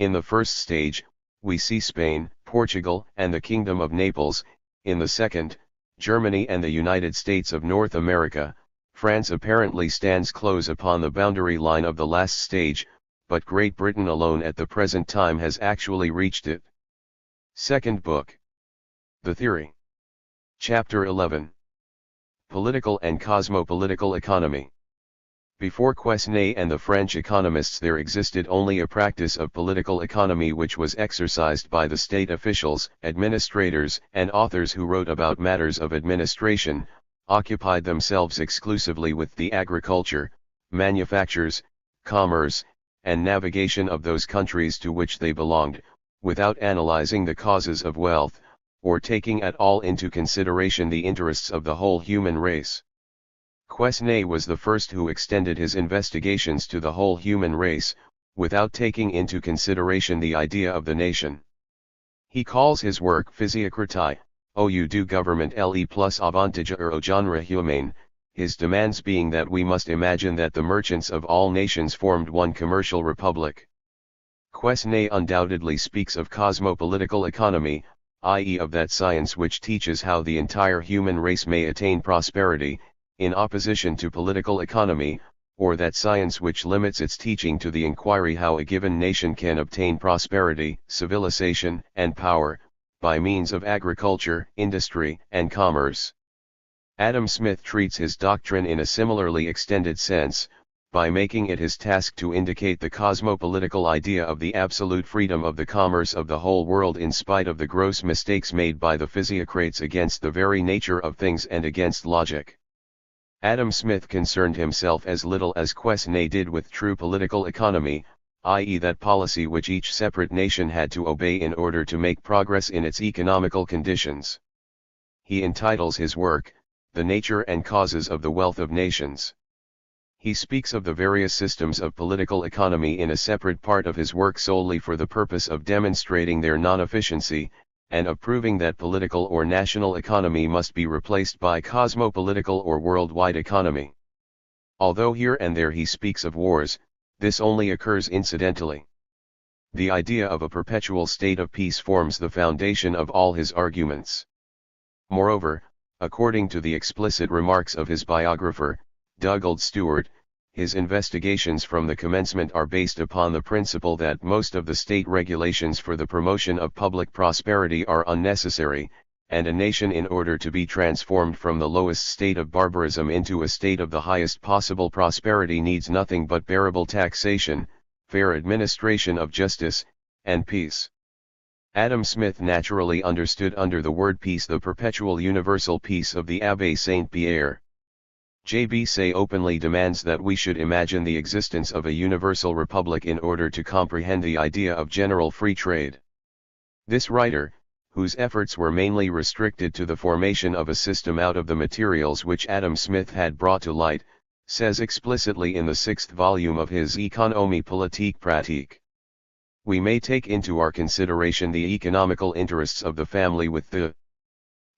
In the first stage, we see Spain, Portugal, and the Kingdom of Naples; in the second, Germany and the United States of North America. France apparently stands close upon the boundary line of the last stage, but Great Britain alone at the present time has actually reached it. Second book. The Theory. Chapter 11. Political and Cosmopolitical Economy. Before Quesnay and the French economists there existed only a practice of political economy which was exercised by the state officials, administrators, and authors who wrote about matters of administration, occupied themselves exclusively with the agriculture, manufactures, commerce, and navigation of those countries to which they belonged, without analyzing the causes of wealth, or taking at all into consideration the interests of the whole human race. Quesnay was the first who extended his investigations to the whole human race, without taking into consideration the idea of the nation. He calls his work Physiocratie, ou du gouvernement le plus avantageux au genre humain, his demands being that we must imagine that the merchants of all nations formed one commercial republic. Quesnay undoubtedly speaks of cosmopolitical economy, i.e. of that science which teaches how the entire human race may attain prosperity, in opposition to political economy, or that science which limits its teaching to the inquiry how a given nation can obtain prosperity, civilization, and power, by means of agriculture, industry, and commerce. Adam Smith treats his doctrine in a similarly extended sense, by making it his task to indicate the cosmopolitical idea of the absolute freedom of the commerce of the whole world in spite of the gross mistakes made by the physiocrates against the very nature of things and against logic. Adam Smith concerned himself as little as Quesnay did with true political economy, i.e. that policy which each separate nation had to obey in order to make progress in its economical conditions. He entitles his work, The Nature and Causes of the Wealth of Nations. He speaks of the various systems of political economy in a separate part of his work solely for the purpose of demonstrating their non-efficiency, and of proving that political or national economy must be replaced by cosmopolitical or worldwide economy. Although here and there he speaks of wars, this only occurs incidentally. The idea of a perpetual state of peace forms the foundation of all his arguments. Moreover, according to the explicit remarks of his biographer, Dugald Stewart, his investigations from the commencement are based upon the principle that most of the state regulations for the promotion of public prosperity are unnecessary, and a nation in order to be transformed from the lowest state of barbarism into a state of the highest possible prosperity needs nothing but bearable taxation, fair administration of justice, and peace. Adam Smith naturally understood under the word peace the perpetual universal peace of the Abbé Saint-Pierre. J.B. Say openly demands that we should imagine the existence of a universal republic in order to comprehend the idea of general free trade. This writer, whose efforts were mainly restricted to the formation of a system out of the materials which Adam Smith had brought to light, says explicitly in the 6th volume of his Economie Politique Pratique. We may take into our consideration the economical interests of the family with the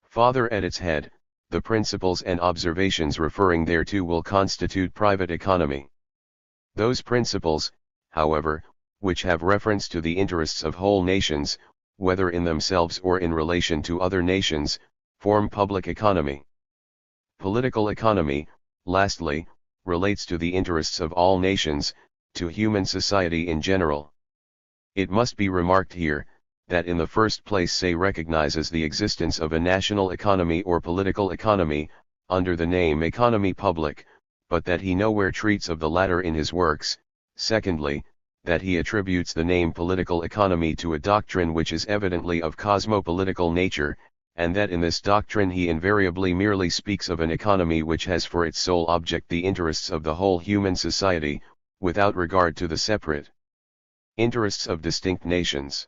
father at its head. The principles and observations referring thereto will constitute private economy. Those principles, however, which have reference to the interests of whole nations, whether in themselves or in relation to other nations, form public economy. Political economy, lastly, relates to the interests of all nations, to human society in general. It must be remarked here, that in the first place Say recognizes the existence of a national economy or political economy, under the name economy publique, but that he nowhere treats of the latter in his works. Secondly, that he attributes the name political economy to a doctrine which is evidently of cosmopolitical nature, and that in this doctrine he invariably merely speaks of an economy which has for its sole object the interests of the whole human society, without regard to the separate interests of distinct nations.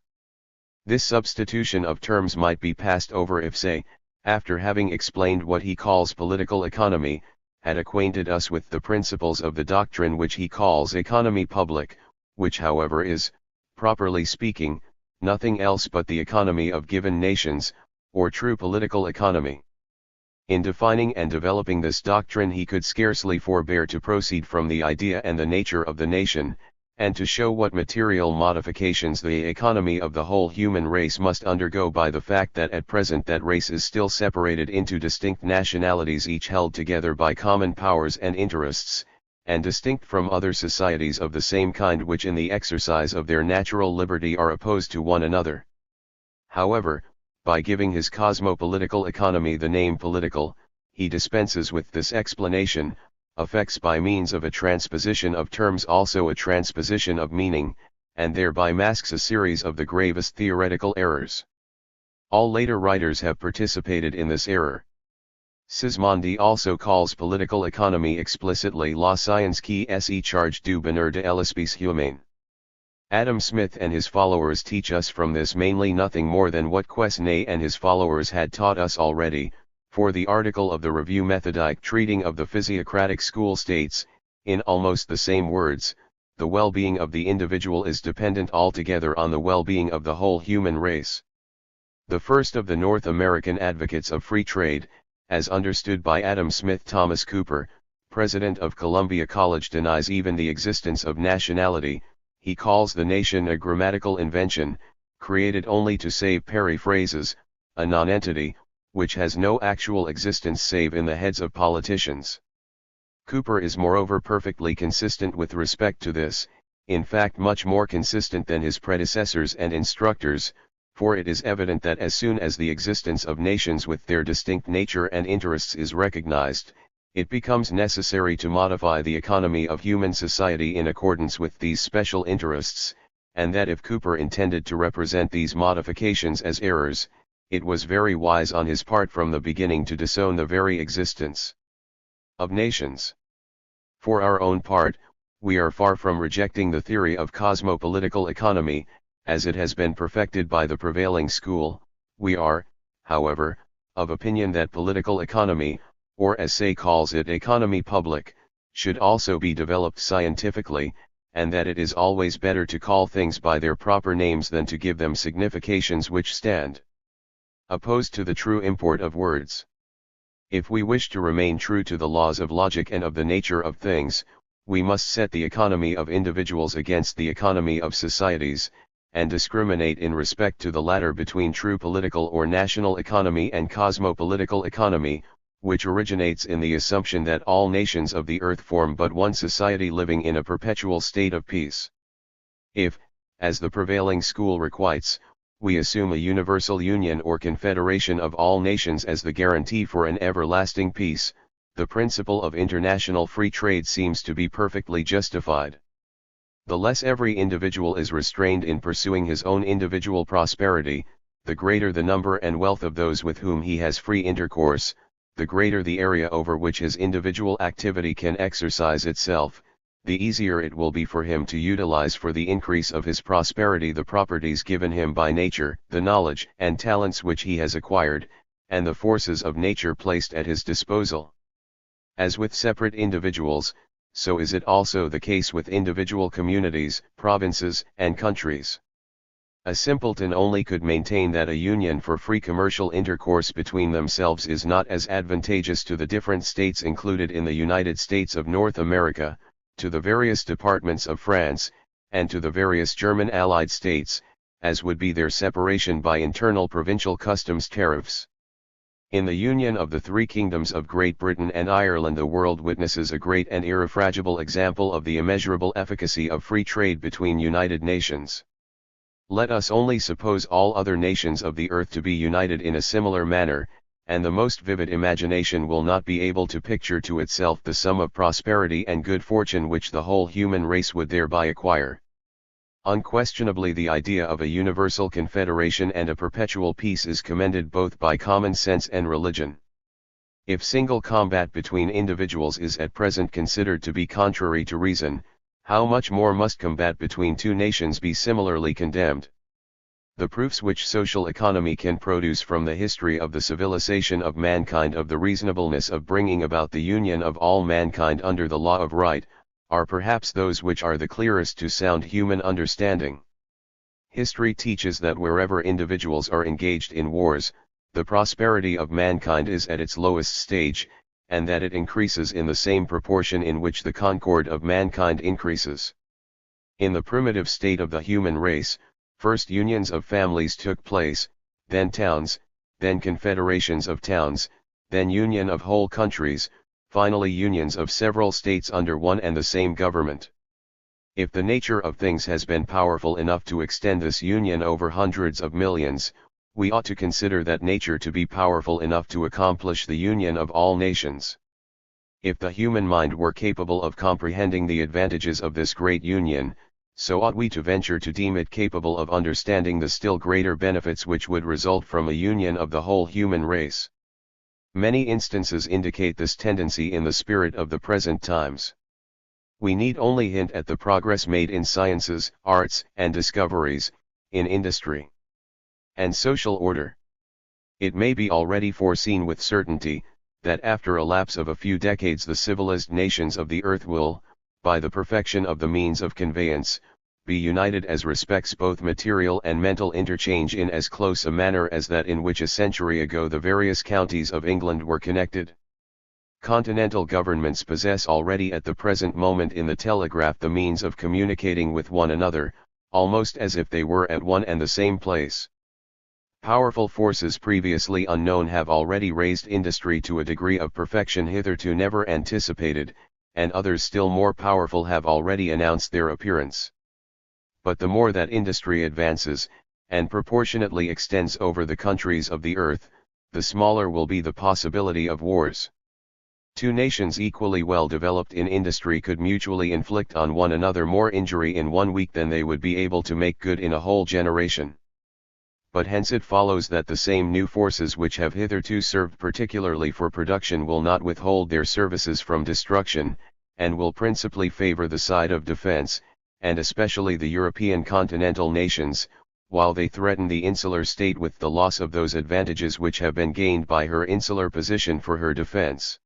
This substitution of terms might be passed over if Say, after having explained what he calls political economy, had acquainted us with the principles of the doctrine which he calls economy publique, which however is, properly speaking, nothing else but the economy of given nations, or true political economy. In defining and developing this doctrine he could scarcely forbear to proceed from the idea and the nature of the nation, and to show what material modifications the economy of the whole human race must undergo by the fact that at present that race is still separated into distinct nationalities each held together by common powers and interests, and distinct from other societies of the same kind which in the exercise of their natural liberty are opposed to one another. However, by giving his cosmopolitical economy the name political, he dispenses with this explanation, affects by means of a transposition of terms also a transposition of meaning, and thereby masks a series of the gravest theoretical errors. All later writers have participated in this error. Sismondi also calls political economy explicitly la science qui se charge du bonheur de l'espèce humaine. Adam Smith and his followers teach us from this mainly nothing more than what Quesnay and his followers had taught us already, for the article of the Revue Méthodique treating of the physiocratic school states, in almost the same words, the well-being of the individual is dependent altogether on the well-being of the whole human race. The first of the North American advocates of free trade, as understood by Adam Smith Thomas Cooper, president of Columbia College, denies even the existence of nationality. He calls the nation a grammatical invention, created only to save periphrases, a nonentity, which has no actual existence save in the heads of politicians. Cooper is moreover perfectly consistent with respect to this, in fact much more consistent than his predecessors and instructors, for it is evident that as soon as the existence of nations with their distinct nature and interests is recognized, it becomes necessary to modify the economy of human society in accordance with these special interests, and that if Cooper intended to represent these modifications as errors, it was very wise on his part from the beginning to disown the very existence of nations. For our own part, we are far from rejecting the theory of cosmopolitical economy, as it has been perfected by the prevailing school. We are, however, of opinion that political economy, or as Say calls it economy publique, should also be developed scientifically, and that it is always better to call things by their proper names than to give them significations which stand opposed to the true import of words. If we wish to remain true to the laws of logic and of the nature of things, we must set the economy of individuals against the economy of societies, and discriminate in respect to the latter between true political or national economy and cosmopolitical economy, which originates in the assumption that all nations of the earth form but one society living in a perpetual state of peace. If, as the prevailing school requites, we assume a universal union or confederation of all nations as the guarantee for an everlasting peace, the principle of international free trade seems to be perfectly justified. The less every individual is restrained in pursuing his own individual prosperity, the greater the number and wealth of those with whom he has free intercourse, the greater the area over which his individual activity can exercise itself, the easier it will be for him to utilize for the increase of his prosperity the properties given him by nature, the knowledge and talents which he has acquired, and the forces of nature placed at his disposal. As with separate individuals, so is it also the case with individual communities, provinces, and countries. A simpleton only could maintain that a union for free commercial intercourse between themselves is not as advantageous to the different states included in the United States of North America, to the various departments of France, and to the various German allied states, as would be their separation by internal provincial customs tariffs. In the union of the three kingdoms of Great Britain and Ireland, the world witnesses a great and irrefragable example of the immeasurable efficacy of free trade between united nations. Let us only suppose all other nations of the earth to be united in a similar manner, and the most vivid imagination will not be able to picture to itself the sum of prosperity and good fortune which the whole human race would thereby acquire. Unquestionably, the idea of a universal confederation and a perpetual peace is commended both by common sense and religion. If single combat between individuals is at present considered to be contrary to reason, how much more must combat between two nations be similarly condemned? The proofs which social economy can produce from the history of the civilization of mankind of the reasonableness of bringing about the union of all mankind under the law of right, are perhaps those which are the clearest to sound human understanding. History teaches that wherever individuals are engaged in wars, the prosperity of mankind is at its lowest stage, and that it increases in the same proportion in which the concord of mankind increases. In the primitive state of the human race, first unions of families took place, then towns, then confederations of towns, then union of whole countries, finally unions of several states under one and the same government. If the nature of things has been powerful enough to extend this union over hundreds of millions, we ought to consider that nature to be powerful enough to accomplish the union of all nations. If the human mind were capable of comprehending the advantages of this great union, so ought we to venture to deem it capable of understanding the still greater benefits which would result from a union of the whole human race. Many instances indicate this tendency in the spirit of the present times. We need only hint at the progress made in sciences, arts, and discoveries, in industry and social order. It may be already foreseen with certainty, that after a lapse of a few decades the civilized nations of the earth will, by the perfection of the means of conveyance, be united as respects both material and mental interchange in as close a manner as that in which a century ago the various counties of England were connected. Continental governments possess already at the present moment in the telegraph the means of communicating with one another, almost as if they were at one and the same place. Powerful forces previously unknown have already raised industry to a degree of perfection hitherto never anticipated, and others still more powerful have already announced their appearance. But the more that industry advances, and proportionately extends over the countries of the earth, the smaller will be the possibility of wars. Two nations equally well developed in industry could mutually inflict on one another more injury in 1 week than they would be able to make good in a whole generation. But hence it follows that the same new forces which have hitherto served particularly for production will not withhold their services from destruction, and will principally favor the side of defense, and especially the European continental nations, while they threaten the insular state with the loss of those advantages which have been gained by her insular position for her defense.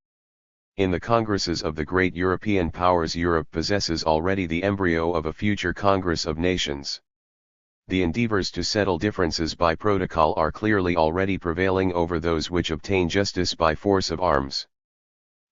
In the congresses of the great European powers, Europe possesses already the embryo of a future Congress of Nations. The endeavors to settle differences by protocol are clearly already prevailing over those which obtain justice by force of arms.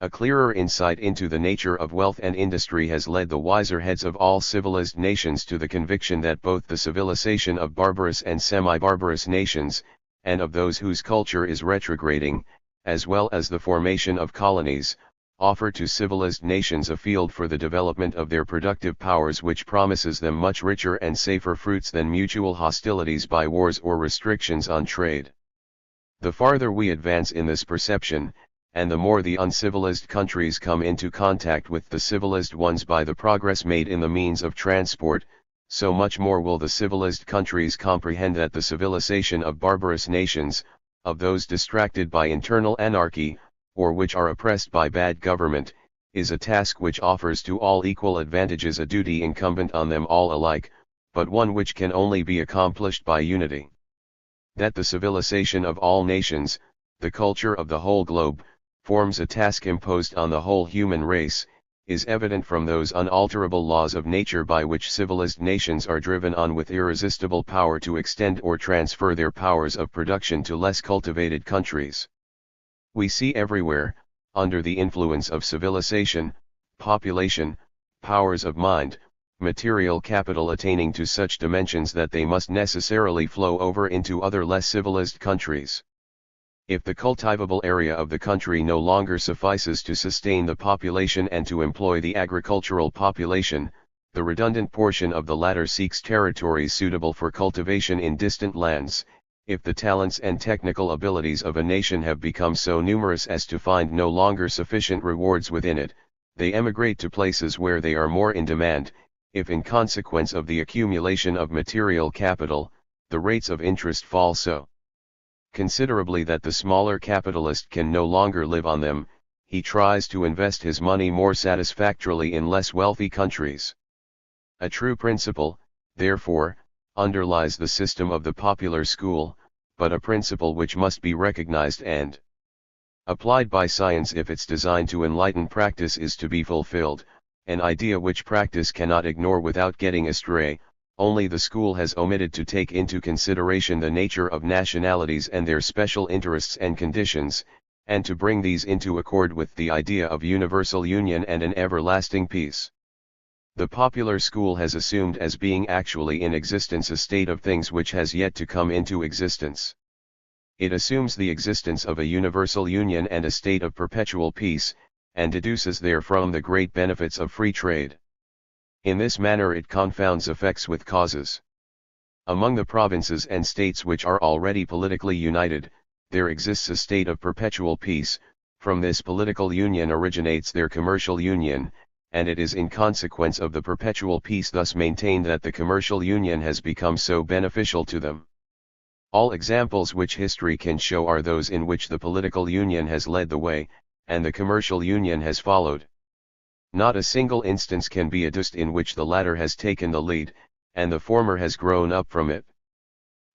A clearer insight into the nature of wealth and industry has led the wiser heads of all civilized nations to the conviction that both the civilization of barbarous and semi-barbarous nations, and of those whose culture is retrograding, as well as the formation of colonies, offer to civilized nations a field for the development of their productive powers which promises them much richer and safer fruits than mutual hostilities by wars or restrictions on trade. The farther we advance in this perception, and the more the uncivilized countries come into contact with the civilized ones by the progress made in the means of transport, so much more will the civilized countries comprehend that the civilization of barbarous nations, of those distracted by internal anarchy, or which are oppressed by bad government, is a task which offers to all equal advantages, a duty incumbent on them all alike, but one which can only be accomplished by unity. That the civilization of all nations, the culture of the whole globe, forms a task imposed on the whole human race, is evident from those unalterable laws of nature by which civilized nations are driven on with irresistible power to extend or transfer their powers of production to less cultivated countries. We see everywhere, under the influence of civilization, population, powers of mind, material capital attaining to such dimensions that they must necessarily flow over into other less civilized countries. If the cultivable area of the country no longer suffices to sustain the population and to employ the agricultural population, the redundant portion of the latter seeks territories suitable for cultivation in distant lands. If the talents and technical abilities of a nation have become so numerous as to find no longer sufficient rewards within it, they emigrate to places where they are more in demand. If in consequence of the accumulation of material capital, the rates of interest fall so considerably that the smaller capitalist can no longer live on them, he tries to invest his money more satisfactorily in less wealthy countries. A true principle, therefore, underlies the system of the popular school, but a principle which must be recognized and applied by science if its design to enlighten practice is to be fulfilled, an idea which practice cannot ignore without getting astray. Only the school has omitted to take into consideration the nature of nationalities and their special interests and conditions, and to bring these into accord with the idea of universal union and an everlasting peace. The popular school has assumed as being actually in existence a state of things which has yet to come into existence. It assumes the existence of a universal union and a state of perpetual peace, and deduces therefrom the great benefits of free trade. In this manner it confounds effects with causes. Among the provinces and states which are already politically united, there exists a state of perpetual peace. From this political union originates their commercial union, and it is in consequence of the perpetual peace thus maintained that the commercial union has become so beneficial to them. All examples which history can show are those in which the political union has led the way, and the commercial union has followed. Not a single instance can be adduced in which the latter has taken the lead, and the former has grown up from it.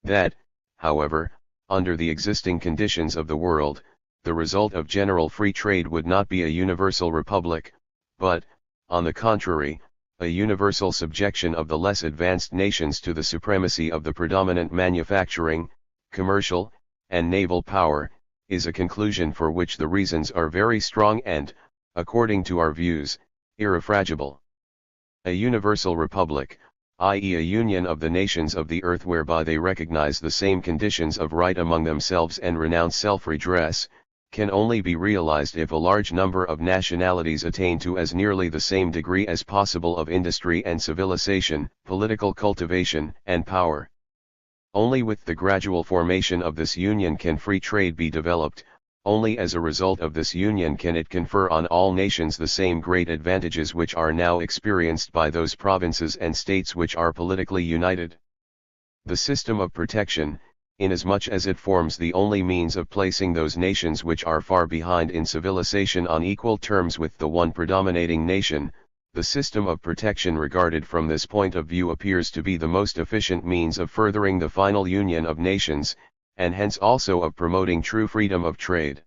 That, however, under the existing conditions of the world, the result of general free trade would not be a universal republic, but, on the contrary, a universal subjection of the less advanced nations to the supremacy of the predominant manufacturing, commercial, and naval power, is a conclusion for which the reasons are very strong and, according to our views, irrefragable. A universal republic, i.e. a union of the nations of the earth whereby they recognize the same conditions of right among themselves and renounce self-redress, can only be realized if a large number of nationalities attain to as nearly the same degree as possible of industry and civilization, political cultivation and power. Only with the gradual formation of this union can free trade be developed. Only as a result of this union can it confer on all nations the same great advantages which are now experienced by those provinces and states which are politically united. The system of protection, inasmuch as it forms the only means of placing those nations which are far behind in civilization on equal terms with the one predominating nation, the system of protection regarded from this point of view appears to be the most efficient means of furthering the final union of nations, and hence also of promoting true freedom of trade.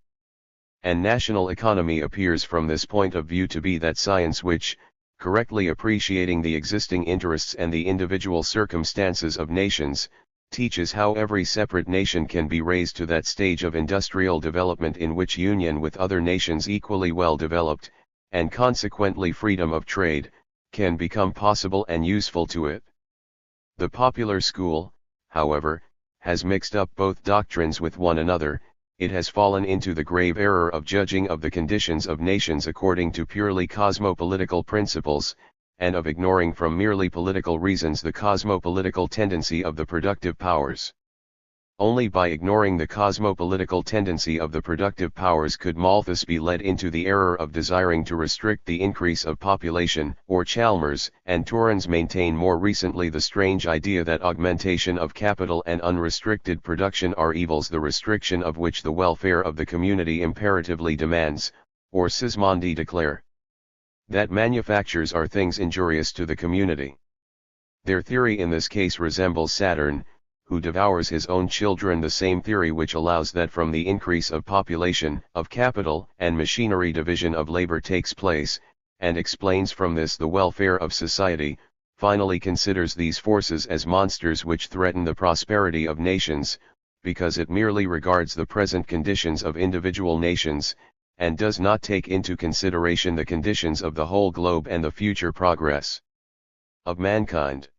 And national economy appears from this point of view to be that science which, correctly appreciating the existing interests and the individual circumstances of nations, teaches how every separate nation can be raised to that stage of industrial development in which union with other nations equally well developed, and consequently freedom of trade, can become possible and useful to it. The popular school, however, has mixed up both doctrines with one another. It has fallen into the grave error of judging of the conditions of nations according to purely cosmopolitical principles, and of ignoring from merely political reasons the cosmopolitical tendency of the productive powers. Only by ignoring the cosmopolitical tendency of the productive powers could Malthus be led into the error of desiring to restrict the increase of population, or Chalmers and Torrens maintain more recently the strange idea that augmentation of capital and unrestricted production are evils the restriction of which the welfare of the community imperatively demands, or Sismondi declare that manufactures are things injurious to the community. Their theory in this case resembles Saturn, who devours his own children, the same theory which allows that from the increase of population, of capital and machinery division of labor takes place, and explains from this the welfare of society, finally considers these forces as monsters which threaten the prosperity of nations, because it merely regards the present conditions of individual nations, and does not take into consideration the conditions of the whole globe and the future progress of mankind.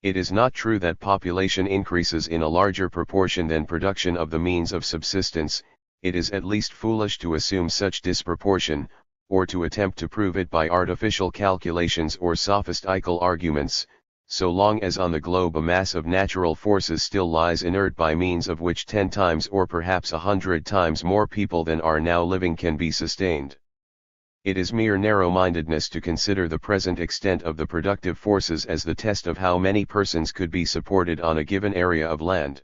It is not true that population increases in a larger proportion than production of the means of subsistence. It is at least foolish to assume such disproportion, or to attempt to prove it by artificial calculations or sophistical arguments, so long as on the globe a mass of natural forces still lies inert by means of which 10 times or perhaps 100 times more people than are now living can be sustained. It is mere narrow-mindedness to consider the present extent of the productive forces as the test of how many persons could be supported on a given area of land.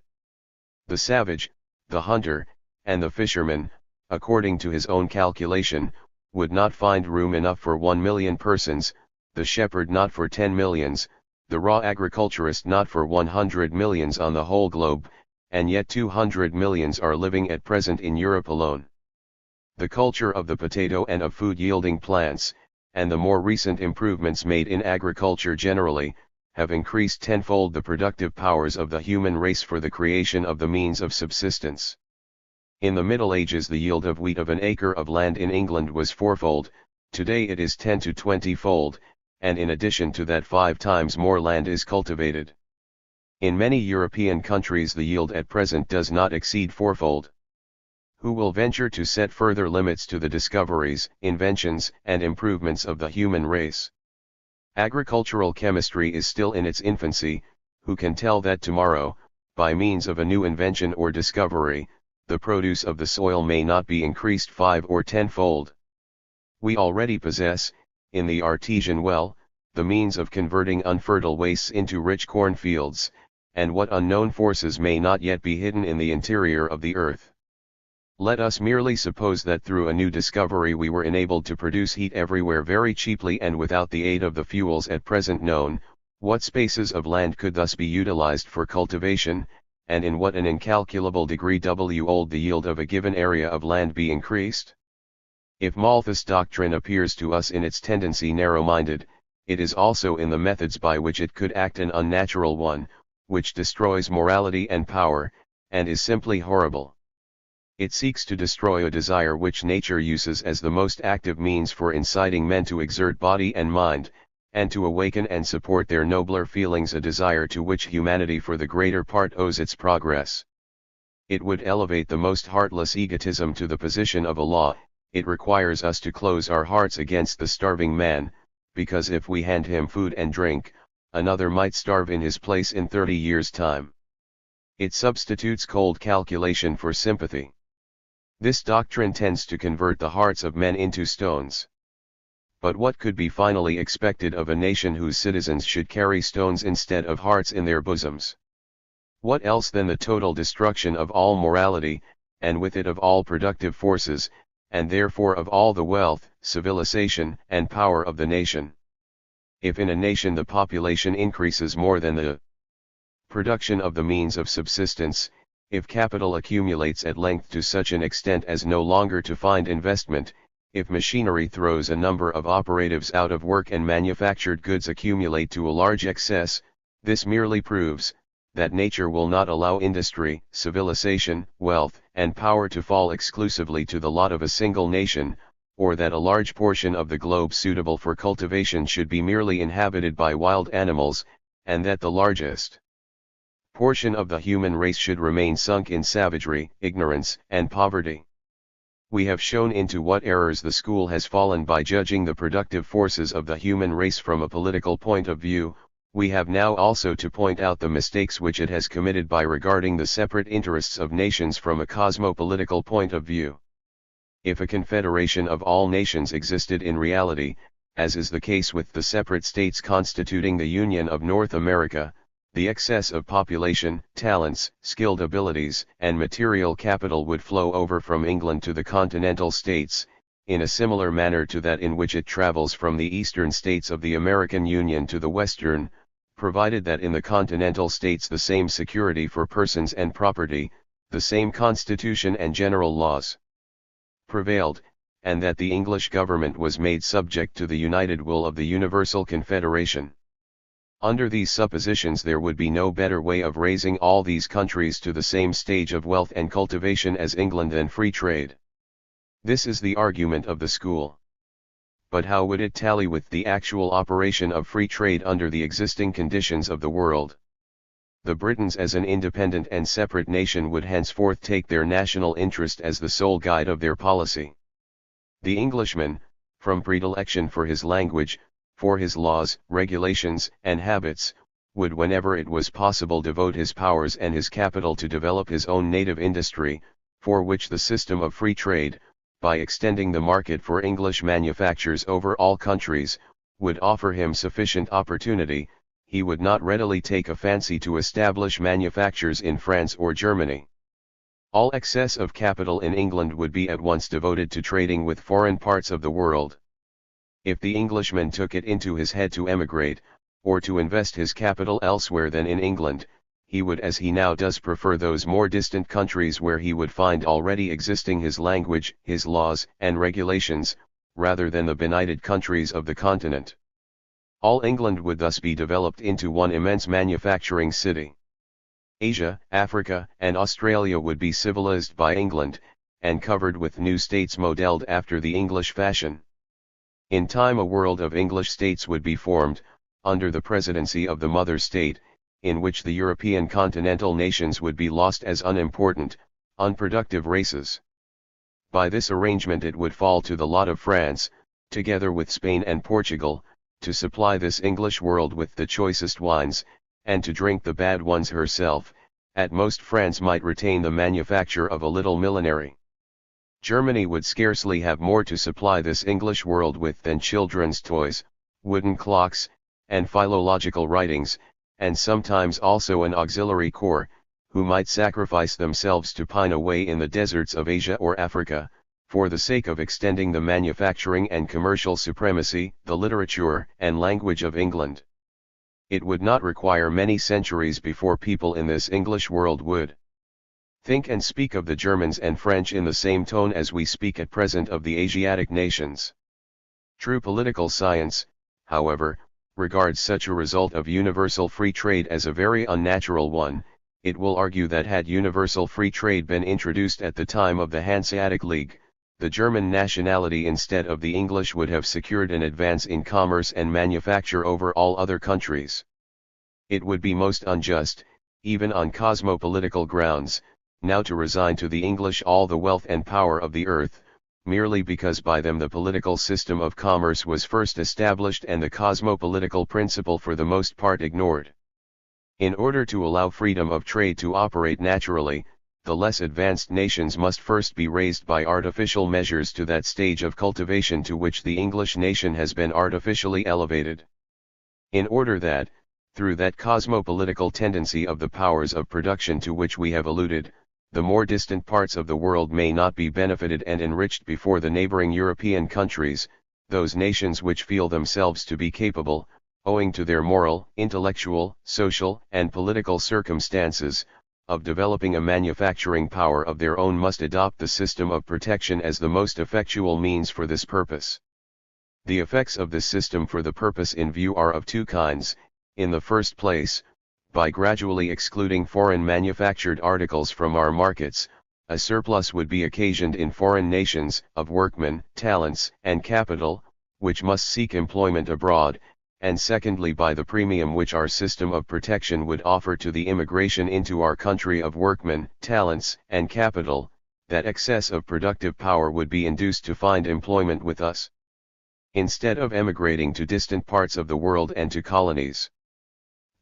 The savage, the hunter, and the fisherman, according to his own calculation, would not find room enough for 1 million persons, the shepherd not for 10 millions, the raw agriculturist not for 100 millions on the whole globe, and yet 200 millions are living at present in Europe alone. The culture of the potato and of food-yielding plants, and the more recent improvements made in agriculture generally, have increased tenfold the productive powers of the human race for the creation of the means of subsistence. In the Middle Ages the yield of wheat of an acre of land in England was fourfold, today it is 10 to 20-fold, and in addition to that 5 times more land is cultivated. In many European countries the yield at present does not exceed fourfold. Who will venture to set further limits to the discoveries, inventions, and improvements of the human race? Agricultural chemistry is still in its infancy. Who can tell that tomorrow, by means of a new invention or discovery, the produce of the soil may not be increased 5 or 10-fold? We already possess, in the artesian well, the means of converting unfertile wastes into rich cornfields, and what unknown forces may not yet be hidden in the interior of the earth? Let us merely suppose that through a new discovery we were enabled to produce heat everywhere very cheaply and without the aid of the fuels at present known. What spaces of land could thus be utilized for cultivation, and in what an incalculable degree would the yield of a given area of land be increased? If Malthus' doctrine appears to us in its tendency narrow-minded, it is also in the methods by which it could act an unnatural one, which destroys morality and power, and is simply horrible. It seeks to destroy a desire which nature uses as the most active means for inciting men to exert body and mind, and to awaken and support their nobler feelings, a desire to which humanity for the greater part owes its progress. It would elevate the most heartless egotism to the position of a law. It requires us to close our hearts against the starving man, because if we hand him food and drink, another might starve in his place in 30 years' time. It substitutes cold calculation for sympathy. This doctrine tends to convert the hearts of men into stones. But what could be finally expected of a nation whose citizens should carry stones instead of hearts in their bosoms? What else than the total destruction of all morality, and with it of all productive forces, and therefore of all the wealth, civilization, and power of the nation? If in a nation the population increases more than the production of the means of subsistence, if capital accumulates at length to such an extent as no longer to find investment, if machinery throws a number of operatives out of work and manufactured goods accumulate to a large excess, this merely proves that nature will not allow industry, civilization, wealth, and power to fall exclusively to the lot of a single nation, or that a large portion of the globe suitable for cultivation should be merely inhabited by wild animals, and that the largest portion of the human race should remain sunk in savagery, ignorance, and poverty. We have shown into what errors the school has fallen by judging the productive forces of the human race from a political point of view. We have now also to point out the mistakes which it has committed by regarding the separate interests of nations from a cosmopolitical point of view. If a confederation of all nations existed in reality, as is the case with the separate states constituting the Union of North America, the excess of population, talents, skilled abilities, and material capital would flow over from England to the continental states, in a similar manner to that in which it travels from the eastern states of the American Union to the western, provided that in the continental states the same security for persons and property, the same constitution and general laws prevailed, and that the English government was made subject to the united will of the Universal Confederation. Under these suppositions there would be no better way of raising all these countries to the same stage of wealth and cultivation as England than free trade. This is the argument of the school. But how would it tally with the actual operation of free trade under the existing conditions of the world? The Britons as an independent and separate nation would henceforth take their national interest as the sole guide of their policy. The Englishman, from predilection for his language, for his laws, regulations, and habits, would whenever it was possible devote his powers and his capital to develop his own native industry, for which the system of free trade, by extending the market for English manufactures over all countries, would offer him sufficient opportunity. He would not readily take a fancy to establish manufactures in France or Germany. All excess of capital in England would be at once devoted to trading with foreign parts of the world. If the Englishman took it into his head to emigrate, or to invest his capital elsewhere than in England, he would as he now does prefer those more distant countries where he would find already existing his language, his laws and regulations, rather than the benighted countries of the continent. All England would thus be developed into one immense manufacturing city. Asia, Africa, and Australia would be civilized by England, and covered with new states modelled after the English fashion. In time a world of English states would be formed, under the presidency of the mother state, in which the European continental nations would be lost as unimportant, unproductive races. By this arrangement it would fall to the lot of France, together with Spain and Portugal, to supply this English world with the choicest wines, and to drink the bad ones herself. At most France might retain the manufacture of a little millinery. Germany would scarcely have more to supply this English world with than children's toys, wooden clocks, and philological writings, and sometimes also an auxiliary corps, who might sacrifice themselves to pine away in the deserts of Asia or Africa, for the sake of extending the manufacturing and commercial supremacy, the literature and language of England. It would not require many centuries before people in this English world would think and speak of the Germans and French in the same tone as we speak at present of the Asiatic nations. True political science, however, regards such a result of universal free trade as a very unnatural one. It will argue that had universal free trade been introduced at the time of the Hanseatic League, the German nationality instead of the English would have secured an advance in commerce and manufacture over all other countries. It would be most unjust, even on cosmopolitical grounds, now to resign to the English all the wealth and power of the earth, merely because by them the political system of commerce was first established and the cosmopolitical principle for the most part ignored. In order to allow freedom of trade to operate naturally, the less advanced nations must first be raised by artificial measures to that stage of cultivation to which the English nation has been artificially elevated. In order that, through that cosmopolitical tendency of the powers of production to which we have alluded, the more distant parts of the world may not be benefited and enriched before the neighboring European countries, those nations which feel themselves to be capable, owing to their moral, intellectual, social, and political circumstances, of developing a manufacturing power of their own must adopt the system of protection as the most effectual means for this purpose. The effects of this system for the purpose in view are of two kinds. In the first place, by gradually excluding foreign manufactured articles from our markets, a surplus would be occasioned in foreign nations, of workmen, talents, and capital, which must seek employment abroad, and secondly by the premium which our system of protection would offer to the immigration into our country of workmen, talents, and capital, that excess of productive power would be induced to find employment with us, instead of emigrating to distant parts of the world and to colonies.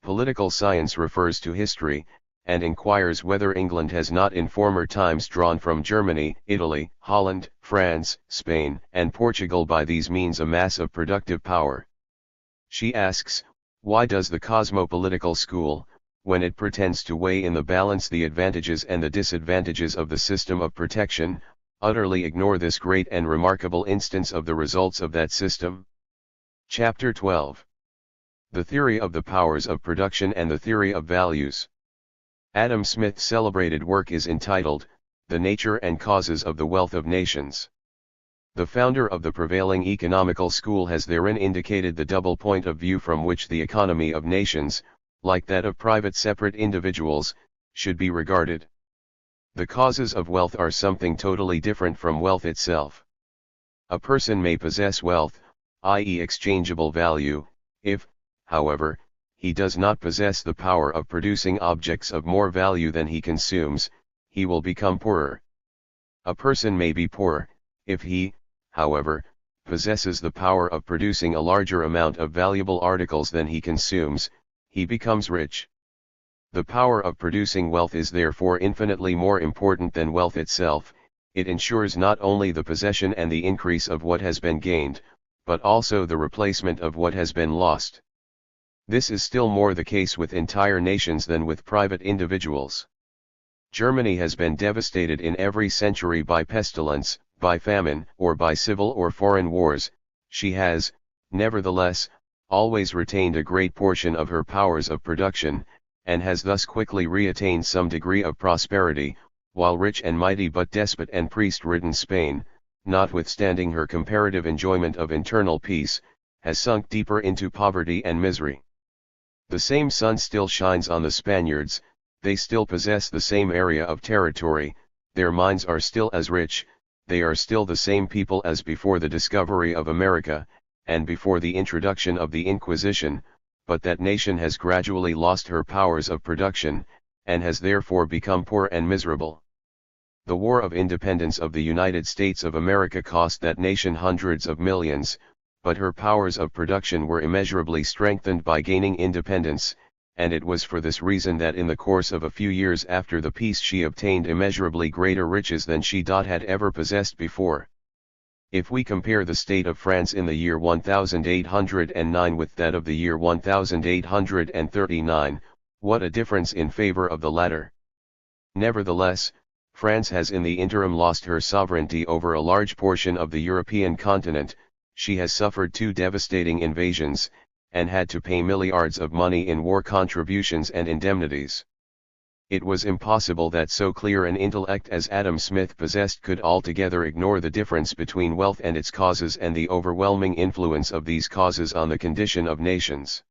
Political science refers to history, and inquires whether England has not in former times drawn from Germany, Italy, Holland, France, Spain, and Portugal by these means a mass of productive power. She asks, why does the cosmopolitical school, when it pretends to weigh in the balance the advantages and the disadvantages of the system of protection, utterly ignore this great and remarkable instance of the results of that system? Chapter 12. The theory of the powers of production and the theory of values. Adam Smith's celebrated work is entitled, The Nature and Causes of the Wealth of Nations. The founder of the prevailing economical school has therein indicated the double point of view from which the economy of nations, like that of private separate individuals, should be regarded. The causes of wealth are something totally different from wealth itself. A person may possess wealth, i.e. exchangeable value, if, however, he does not possess the power of producing objects of more value than he consumes, he will become poorer. A person may be poor, if he, however, possesses the power of producing a larger amount of valuable articles than he consumes, he becomes rich. The power of producing wealth is therefore infinitely more important than wealth itself. It ensures not only the possession and the increase of what has been gained, but also the replacement of what has been lost. This is still more the case with entire nations than with private individuals. Germany has been devastated in every century by pestilence, by famine, or by civil or foreign wars. She has, nevertheless, always retained a great portion of her powers of production, and has thus quickly reattained some degree of prosperity, while rich and mighty but despot and priest-ridden Spain, notwithstanding her comparative enjoyment of internal peace, has sunk deeper into poverty and misery. The same sun still shines on the Spaniards, they still possess the same area of territory, their minds are still as rich, they are still the same people as before the discovery of America, and before the introduction of the Inquisition, but that nation has gradually lost her powers of production, and has therefore become poor and miserable. The War of Independence of the United States of America cost that nation hundreds of millions, but her powers of production were immeasurably strengthened by gaining independence, and it was for this reason that in the course of a few years after the peace she obtained immeasurably greater riches than she had ever possessed before. If we compare the state of France in the year 1809 with that of the year 1839, what a difference in favor of the latter. Nevertheless, France has in the interim lost her sovereignty over a large portion of the European continent. She has suffered 2 devastating invasions, and had to pay milliards of money in war contributions and indemnities. It was impossible that so clear an intellect as Adam Smith possessed could altogether ignore the difference between wealth and its causes and the overwhelming influence of these causes on the condition of nations.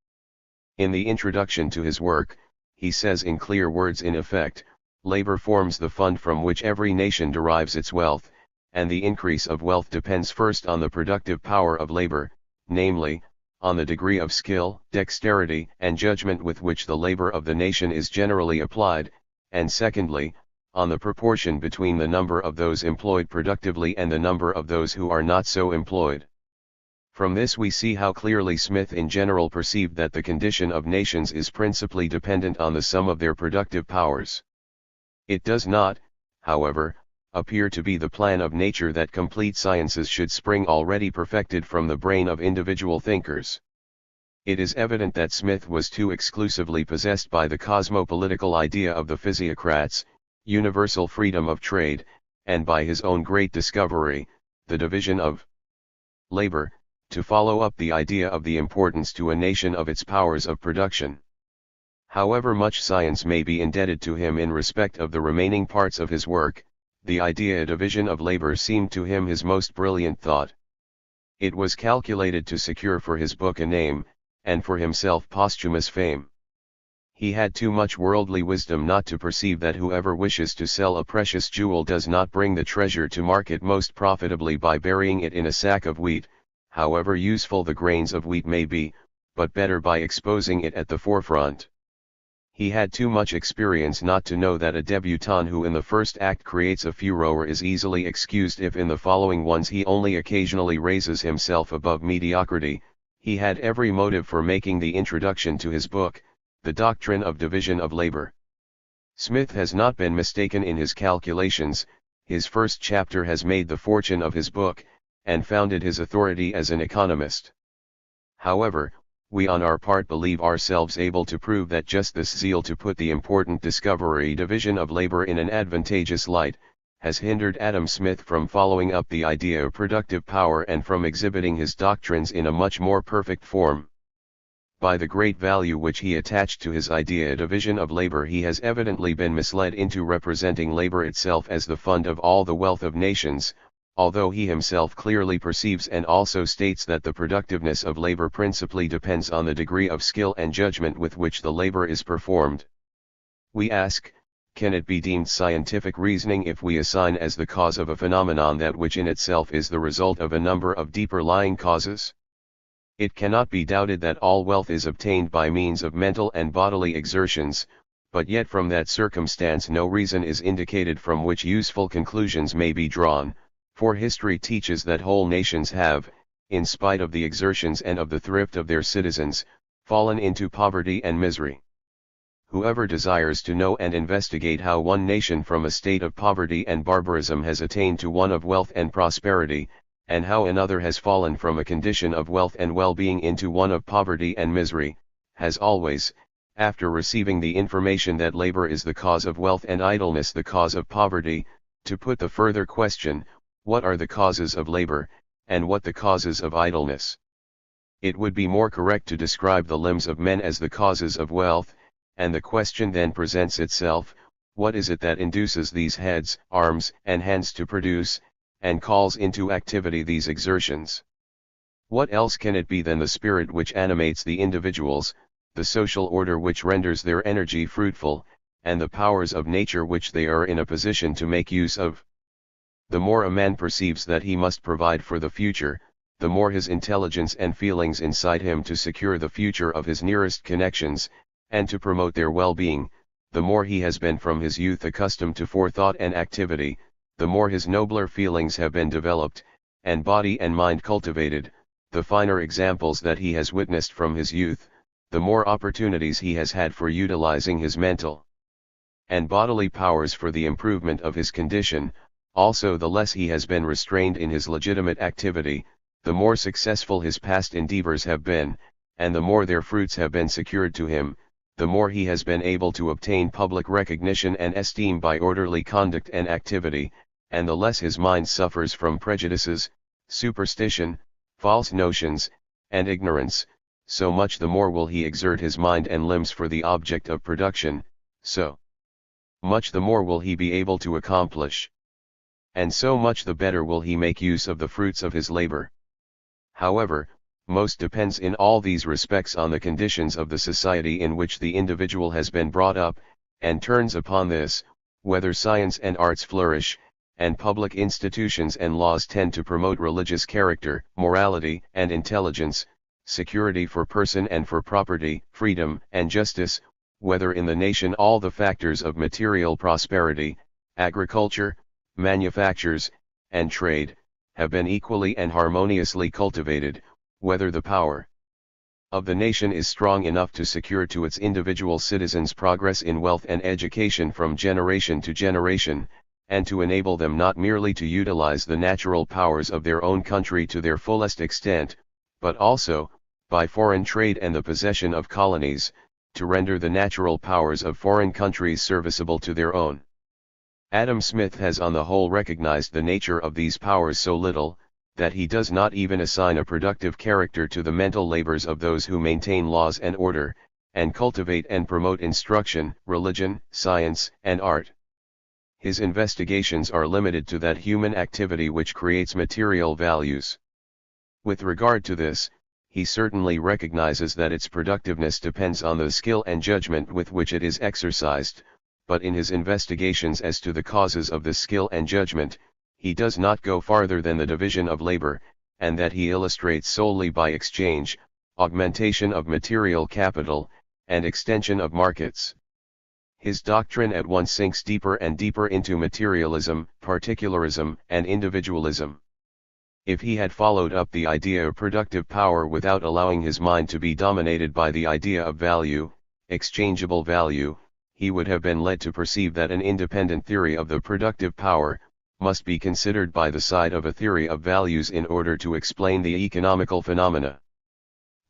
In the introduction to his work, he says in clear words in effect, labor forms the fund from which every nation derives its wealth, and the increase of wealth depends first on the productive power of labor, namely, on the degree of skill, dexterity, and judgment with which the labor of the nation is generally applied, and secondly, on the proportion between the number of those employed productively and the number of those who are not so employed. From this we see how clearly Smith in general perceived that the condition of nations is principally dependent on the sum of their productive powers. It does not, however, appear to be the plan of nature that complete sciences should spring already perfected from the brain of individual thinkers. It is evident that Smith was too exclusively possessed by the cosmopolitical idea of the physiocrats, universal freedom of trade, and by his own great discovery, the division of labor, to follow up the idea of the importance to a nation of its powers of production. However much science may be indebted to him in respect of the remaining parts of his work, the idea division of labor seemed to him his most brilliant thought. It was calculated to secure for his book a name, and for himself posthumous fame. He had too much worldly wisdom not to perceive that whoever wishes to sell a precious jewel does not bring the treasure to market most profitably by burying it in a sack of wheat, however useful the grains of wheat may be, but better by exposing it at the forefront. He had too much experience not to know that a debutante who in the first act creates a furore is easily excused if in the following ones he only occasionally raises himself above mediocrity. He had every motive for making the introduction to his book, The Doctrine of Division of Labor. Smith has not been mistaken in his calculations. His first chapter has made the fortune of his book, and founded his authority as an economist. However, we on our part believe ourselves able to prove that just this zeal to put the important discovery division of labor in an advantageous light, has hindered Adam Smith from following up the idea of productive power and from exhibiting his doctrines in a much more perfect form. By the great value which he attached to his idea division of labor, he has evidently been misled into representing labor itself as the fund of all the wealth of nations, although he himself clearly perceives and also states that the productiveness of labor principally depends on the degree of skill and judgment with which the labor is performed. We ask, can it be deemed scientific reasoning if we assign as the cause of a phenomenon that which in itself is the result of a number of deeper lying causes? It cannot be doubted that all wealth is obtained by means of mental and bodily exertions, but yet from that circumstance no reason is indicated from which useful conclusions may be drawn, for history teaches that whole nations have, in spite of the exertions and of the thrift of their citizens, fallen into poverty and misery. Whoever desires to know and investigate how one nation from a state of poverty and barbarism has attained to one of wealth and prosperity, and how another has fallen from a condition of wealth and well-being into one of poverty and misery, has always, after receiving the information that labor is the cause of wealth and idleness the cause of poverty, to put the further question, what are the causes of labor, and what the causes of idleness? It would be more correct to describe the limbs of men as the causes of wealth, and the question then presents itself, what is it that induces these heads, arms, and hands to produce, and calls into activity these exertions? What else can it be than the spirit which animates the individuals, the social order which renders their energy fruitful, and the powers of nature which they are in a position to make use of? The more a man perceives that he must provide for the future, the more his intelligence and feelings incite him to secure the future of his nearest connections, and to promote their well-being, the more he has been from his youth accustomed to forethought and activity, the more his nobler feelings have been developed, and body and mind cultivated, the finer examples that he has witnessed from his youth, the more opportunities he has had for utilizing his mental and bodily powers for the improvement of his condition, also the less he has been restrained in his legitimate activity, the more successful his past endeavors have been, and the more their fruits have been secured to him, the more he has been able to obtain public recognition and esteem by orderly conduct and activity, and the less his mind suffers from prejudices, superstition, false notions, and ignorance, so much the more will he exert his mind and limbs for the object of production, so much the more will he be able to accomplish, and so much the better will he make use of the fruits of his labor. However, most depends in all these respects on the conditions of the society in which the individual has been brought up, and turns upon this, whether science and arts flourish, and public institutions and laws tend to promote religious character, morality and intelligence, security for person and for property, freedom and justice, whether in the nation all the factors of material prosperity, agriculture, manufactures, and trade, have been equally and harmoniously cultivated, whether the power of the nation is strong enough to secure to its individual citizens progress in wealth and education from generation to generation, and to enable them not merely to utilize the natural powers of their own country to their fullest extent, but also, by foreign trade and the possession of colonies, to render the natural powers of foreign countries serviceable to their own. Adam Smith has on the whole recognized the nature of these powers so little, that he does not even assign a productive character to the mental labors of those who maintain laws and order, and cultivate and promote instruction, religion, science, and art. His investigations are limited to that human activity which creates material values. With regard to this, he certainly recognizes that its productiveness depends on the skill and judgment with which it is exercised, but in his investigations as to the causes of this skill and judgment, he does not go farther than the division of labor, and that he illustrates solely by exchange, augmentation of material capital, and extension of markets. His doctrine at once sinks deeper and deeper into materialism, particularism, and individualism. If he had followed up the idea of productive power without allowing his mind to be dominated by the idea of value, exchangeable value, he would have been led to perceive that an independent theory of the productive power must be considered by the side of a theory of values in order to explain the economical phenomena.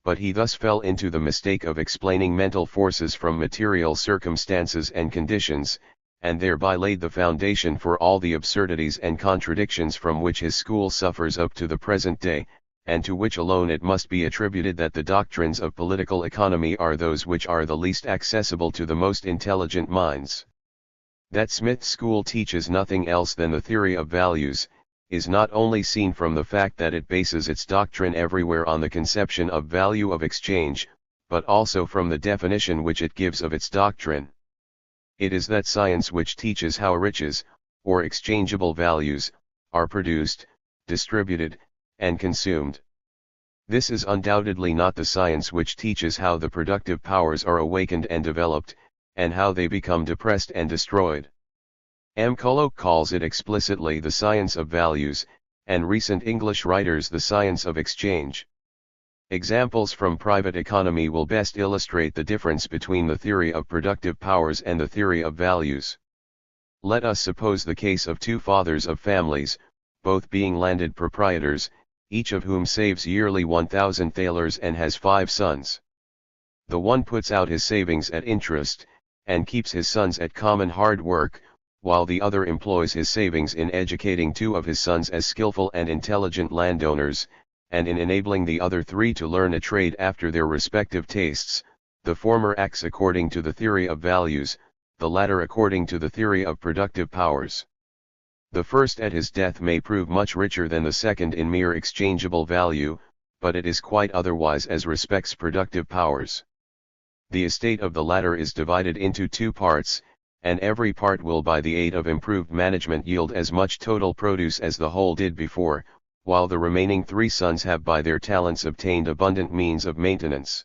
But he thus fell into the mistake of explaining mental forces from material circumstances and conditions, and thereby laid the foundation for all the absurdities and contradictions from which his school suffers up to the present day, and to which alone it must be attributed that the doctrines of political economy are those which are the least accessible to the most intelligent minds. That Smith's school teaches nothing else than the theory of values, is not only seen from the fact that it bases its doctrine everywhere on the conception of value of exchange, but also from the definition which it gives of its doctrine. It is that science which teaches how riches, or exchangeable values, are produced, distributed, and consumed. This is undoubtedly not the science which teaches how the productive powers are awakened and developed, and how they become depressed and destroyed. McCulloch calls it explicitly the science of values, and recent English writers the science of exchange. Examples from private economy will best illustrate the difference between the theory of productive powers and the theory of values. Let us suppose the case of two fathers of families, both being landed proprietors, each of whom saves yearly 1,000 thalers and has 5 sons. The one puts out his savings at interest, and keeps his sons at common hard work, while the other employs his savings in educating 2 of his sons as skillful and intelligent landowners, and in enabling the other 3 to learn a trade after their respective tastes. The former acts according to the theory of values, the latter according to the theory of productive powers. The first at his death may prove much richer than the second in mere exchangeable value, but it is quite otherwise as respects productive powers. The estate of the latter is divided into 2 parts, and every part will by the aid of improved management yield as much total produce as the whole did before, while the remaining 3 sons have by their talents obtained abundant means of maintenance.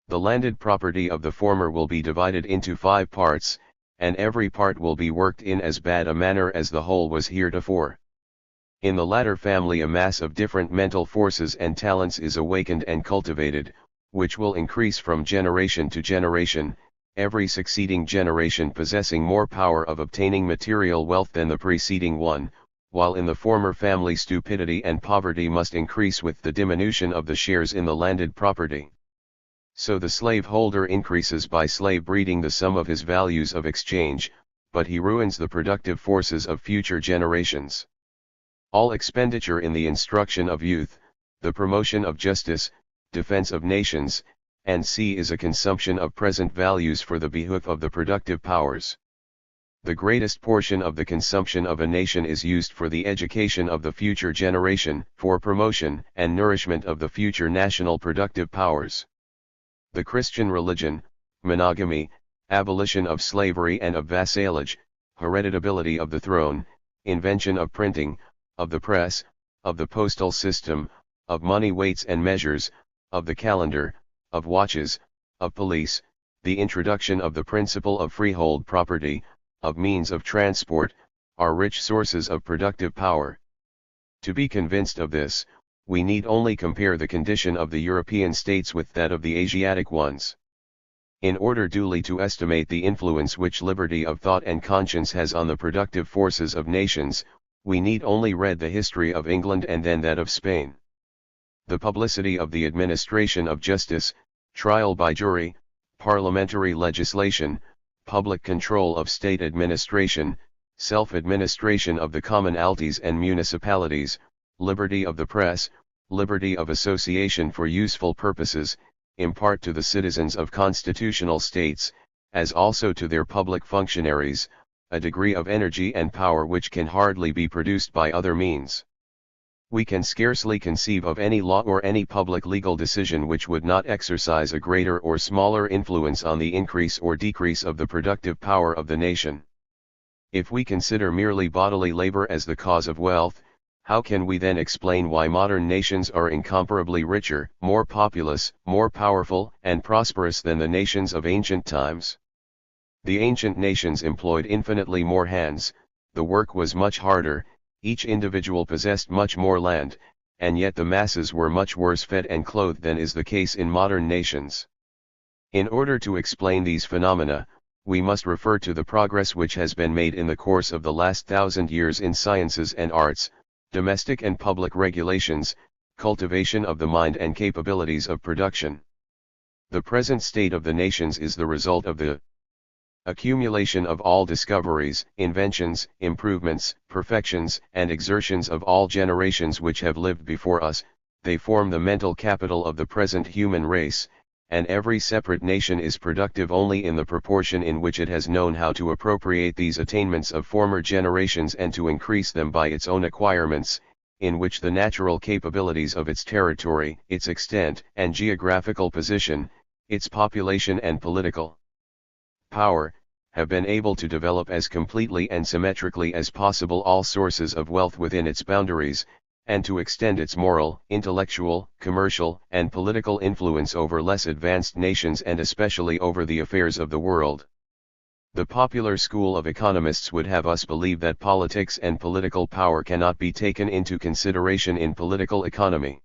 The landed property of the former will be divided into 5 parts, and every part will be worked in as bad a manner as the whole was heretofore. In the latter family a mass of different mental forces and talents is awakened and cultivated, which will increase from generation to generation, every succeeding generation possessing more power of obtaining material wealth than the preceding one, while in the former family stupidity and poverty must increase with the diminution of the shares in the landed property. So the slaveholder increases by slave breeding the sum of his values of exchange, but he ruins the productive forces of future generations. All expenditure in the instruction of youth, the promotion of justice, defense of nations, and is a consumption of present values for the behoof of the productive powers. The greatest portion of the consumption of a nation is used for the education of the future generation, for promotion and nourishment of the future national productive powers. The Christian religion, monogamy, abolition of slavery and of vassalage, hereditability of the throne, invention of printing, of the press, of the postal system, of money weights and measures, of the calendar, of watches, of police, the introduction of the principle of freehold property, of means of transport, are rich sources of productive power. To be convinced of this, we need only compare the condition of the European states with that of the Asiatic ones. In order duly to estimate the influence which liberty of thought and conscience has on the productive forces of nations, we need only read the history of England and then that of Spain. The publicity of the administration of justice, trial by jury, parliamentary legislation, public control of state administration, self-administration of the commonalties and municipalities, liberty of the press, liberty of association for useful purposes, impart to the citizens of constitutional states, as also to their public functionaries, a degree of energy and power which can hardly be produced by other means. We can scarcely conceive of any law or any public legal decision which would not exercise a greater or smaller influence on the increase or decrease of the productive power of the nation. If we consider merely bodily labor as the cause of wealth, how can we then explain why modern nations are incomparably richer, more populous, more powerful, and prosperous than the nations of ancient times? The ancient nations employed infinitely more hands, the work was much harder, each individual possessed much more land, and yet the masses were much worse fed and clothed than is the case in modern nations. In order to explain these phenomena, we must refer to the progress which has been made in the course of the last 1,000 years in sciences and arts, domestic and public regulations, cultivation of the mind and capabilities of production. The present state of the nations is the result of the accumulation of all discoveries, inventions, improvements, perfections, and exertions of all generations which have lived before us, they form the mental capital of the present human race, and every separate nation is productive only in the proportion in which it has known how to appropriate these attainments of former generations and to increase them by its own acquirements, in which the natural capabilities of its territory, its extent and geographical position, its population and political power, have been able to develop as completely and symmetrically as possible all sources of wealth within its boundaries, and to extend its moral, intellectual, commercial, and political influence over less advanced nations and especially over the affairs of the world. The popular school of economists would have us believe that politics and political power cannot be taken into consideration in political economy.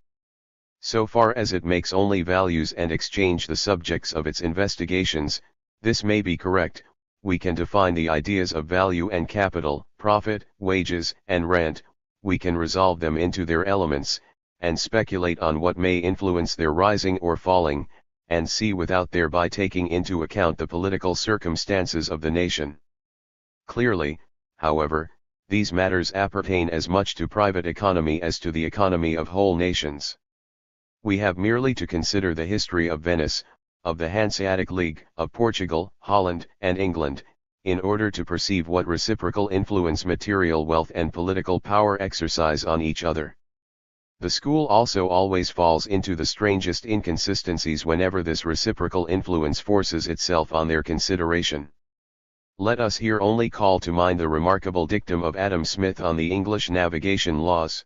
So far as it makes only values and exchange the subjects of its investigations, this may be correct. We can define the ideas of value and capital, profit, wages, and rent. We can resolve them into their elements, and speculate on what may influence their rising or falling, and see without thereby taking into account the political circumstances of the nation. Clearly, however, these matters appertain as much to private economy as to the economy of whole nations. We have merely to consider the history of Venice, of the Hanseatic League, of Portugal, Holland, and England, in order to perceive what reciprocal influence material wealth and political power exercise on each other. The school also always falls into the strangest inconsistencies whenever this reciprocal influence forces itself on their consideration. Let us here only call to mind the remarkable dictum of Adam Smith on the English navigation laws.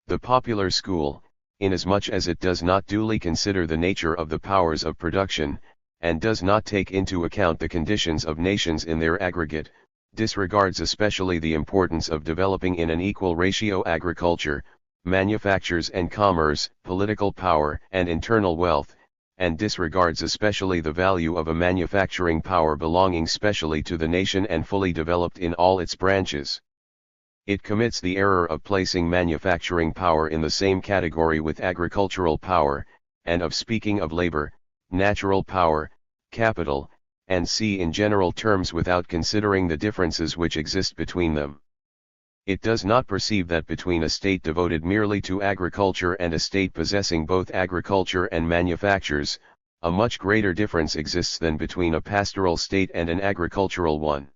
The popular school, inasmuch as it does not duly consider the nature of the powers of production, and does not take into account the conditions of nations in their aggregate, disregards especially the importance of developing in an equal ratio agriculture, manufactures and commerce, political power and internal wealth, and disregards especially the value of a manufacturing power belonging specially to the nation and fully developed in all its branches. It commits the error of placing manufacturing power in the same category with agricultural power, and of speaking of labor, natural power, capital, and sea in general terms without considering the differences which exist between them. It does not perceive that between a state devoted merely to agriculture and a state possessing both agriculture and manufactures, a much greater difference exists than between a pastoral state and an agricultural one.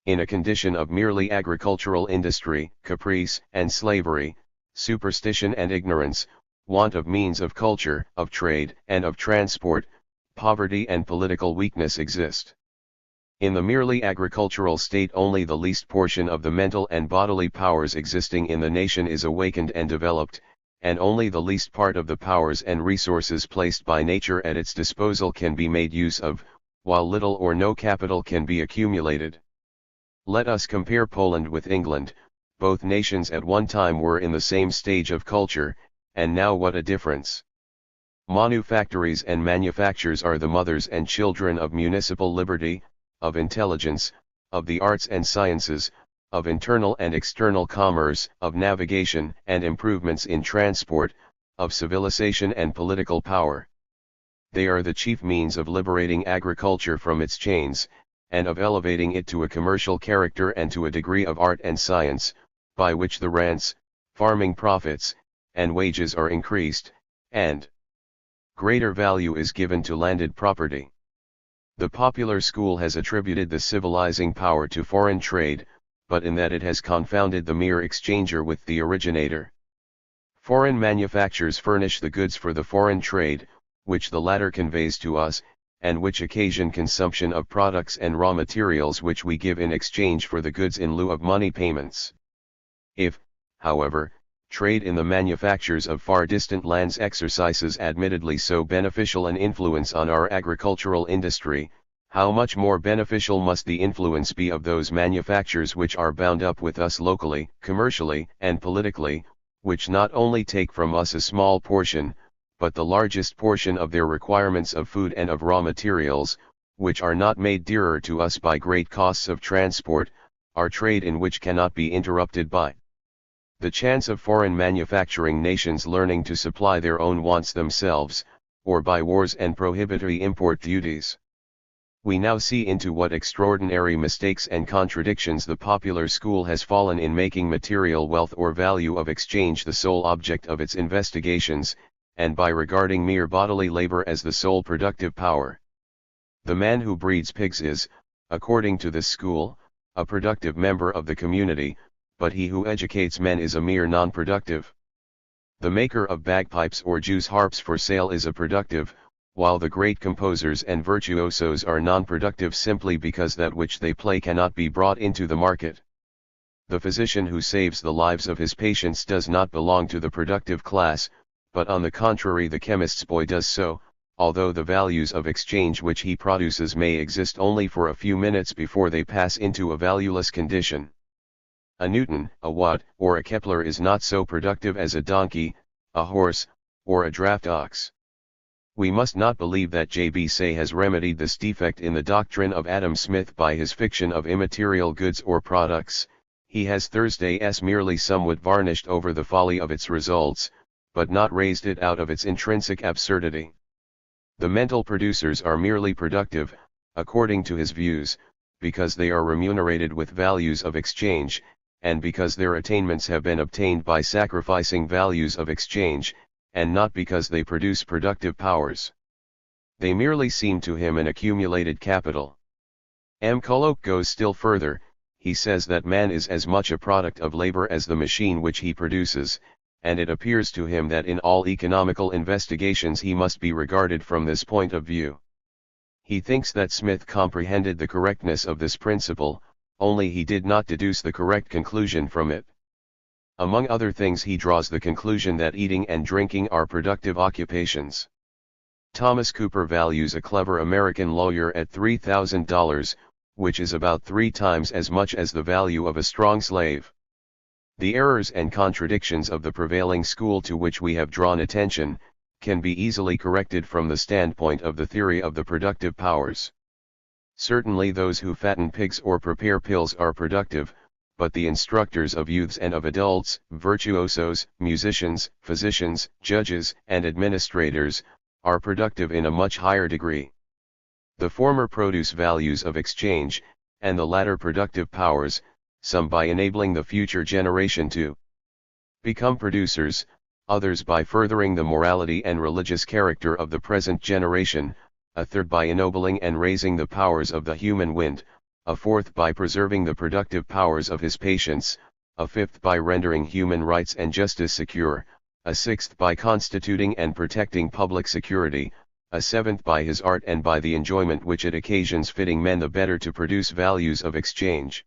In a condition of merely agricultural industry, caprice and slavery, superstition and ignorance, want of means of culture, of trade, and of transport, poverty and political weakness exist. In the merely agricultural state only the least portion of the mental and bodily powers existing in the nation is awakened and developed, and only the least part of the powers and resources placed by nature at its disposal can be made use of, while little or no capital can be accumulated. Let us compare Poland with England. Both nations at one time were in the same stage of culture, and now what a difference! Manufactories and manufactures are the mothers and children of municipal liberty, of intelligence, of the arts and sciences, of internal and external commerce, of navigation and improvements in transport, of civilization and political power. They are the chief means of liberating agriculture from its chains, and of elevating it to a commercial character and to a degree of art and science, by which the rents, farming profits, and wages are increased, and greater value is given to landed property. The popular school has attributed the civilizing power to foreign trade, but in that it has confounded the mere exchanger with the originator. Foreign manufactures furnish the goods for the foreign trade, which the latter conveys to us, and which occasion consumption of products and raw materials which we give in exchange for the goods in lieu of money payments. If, however, trade in the manufactures of far distant lands exercises admittedly so beneficial an influence on our agricultural industry, how much more beneficial must the influence be of those manufactures which are bound up with us locally, commercially, and politically, which not only take from us a small portion, but the largest portion of their requirements of food and of raw materials, which are not made dearer to us by great costs of transport, our trade in which cannot be interrupted by the chance of foreign manufacturing nations learning to supply their own wants themselves, or by wars and prohibitory import duties. We now see into what extraordinary mistakes and contradictions the popular school has fallen in making material wealth or value of exchange the sole object of its investigations, and by regarding mere bodily labor as the sole productive power. The man who breeds pigs is, according to this school, a productive member of the community, but he who educates men is a mere non-productive. The maker of bagpipes or Jews' harps for sale is a productive, while the great composers and virtuosos are non-productive simply because that which they play cannot be brought into the market. The physician who saves the lives of his patients does not belong to the productive class, but on the contrary the chemist's boy does so, although the values of exchange which he produces may exist only for a few minutes before they pass into a valueless condition. A Newton, a Watt, or a Kepler is not so productive as a donkey, a horse, or a draft ox. We must not believe that J.B. Say has remedied this defect in the doctrine of Adam Smith by his fiction of immaterial goods or products. He has Thursday's merely somewhat varnished over the folly of its results, but not raised it out of its intrinsic absurdity. The mental producers are merely productive, according to his views, because they are remunerated with values of exchange, and because their attainments have been obtained by sacrificing values of exchange, and not because they produce productive powers. They merely seem to him an accumulated capital. M. Kulloch goes still further. He says that man is as much a product of labor as the machine which he produces, and it appears to him that in all economical investigations he must be regarded from this point of view. He thinks that Smith comprehended the correctness of this principle, only he did not deduce the correct conclusion from it. Among other things he draws the conclusion that eating and drinking are productive occupations. Thomas Cooper values a clever American lawyer at $3,000, which is about 3 times as much as the value of a strong slave. The errors and contradictions of the prevailing school to which we have drawn attention, can be easily corrected from the standpoint of the theory of the productive powers. Certainly those who fatten pigs or prepare pills are productive, but the instructors of youths and of adults, virtuosos, musicians, physicians, judges, and administrators, are productive in a much higher degree. The former produce values of exchange, and the latter productive powers, some by enabling the future generation to become producers, others by furthering the morality and religious character of the present generation, a third by ennobling and raising the powers of the human wind, a fourth by preserving the productive powers of his patients, a fifth by rendering human rights and justice secure, a sixth by constituting and protecting public security, a seventh by his art and by the enjoyment which it occasions fitting men the better to produce values of exchange.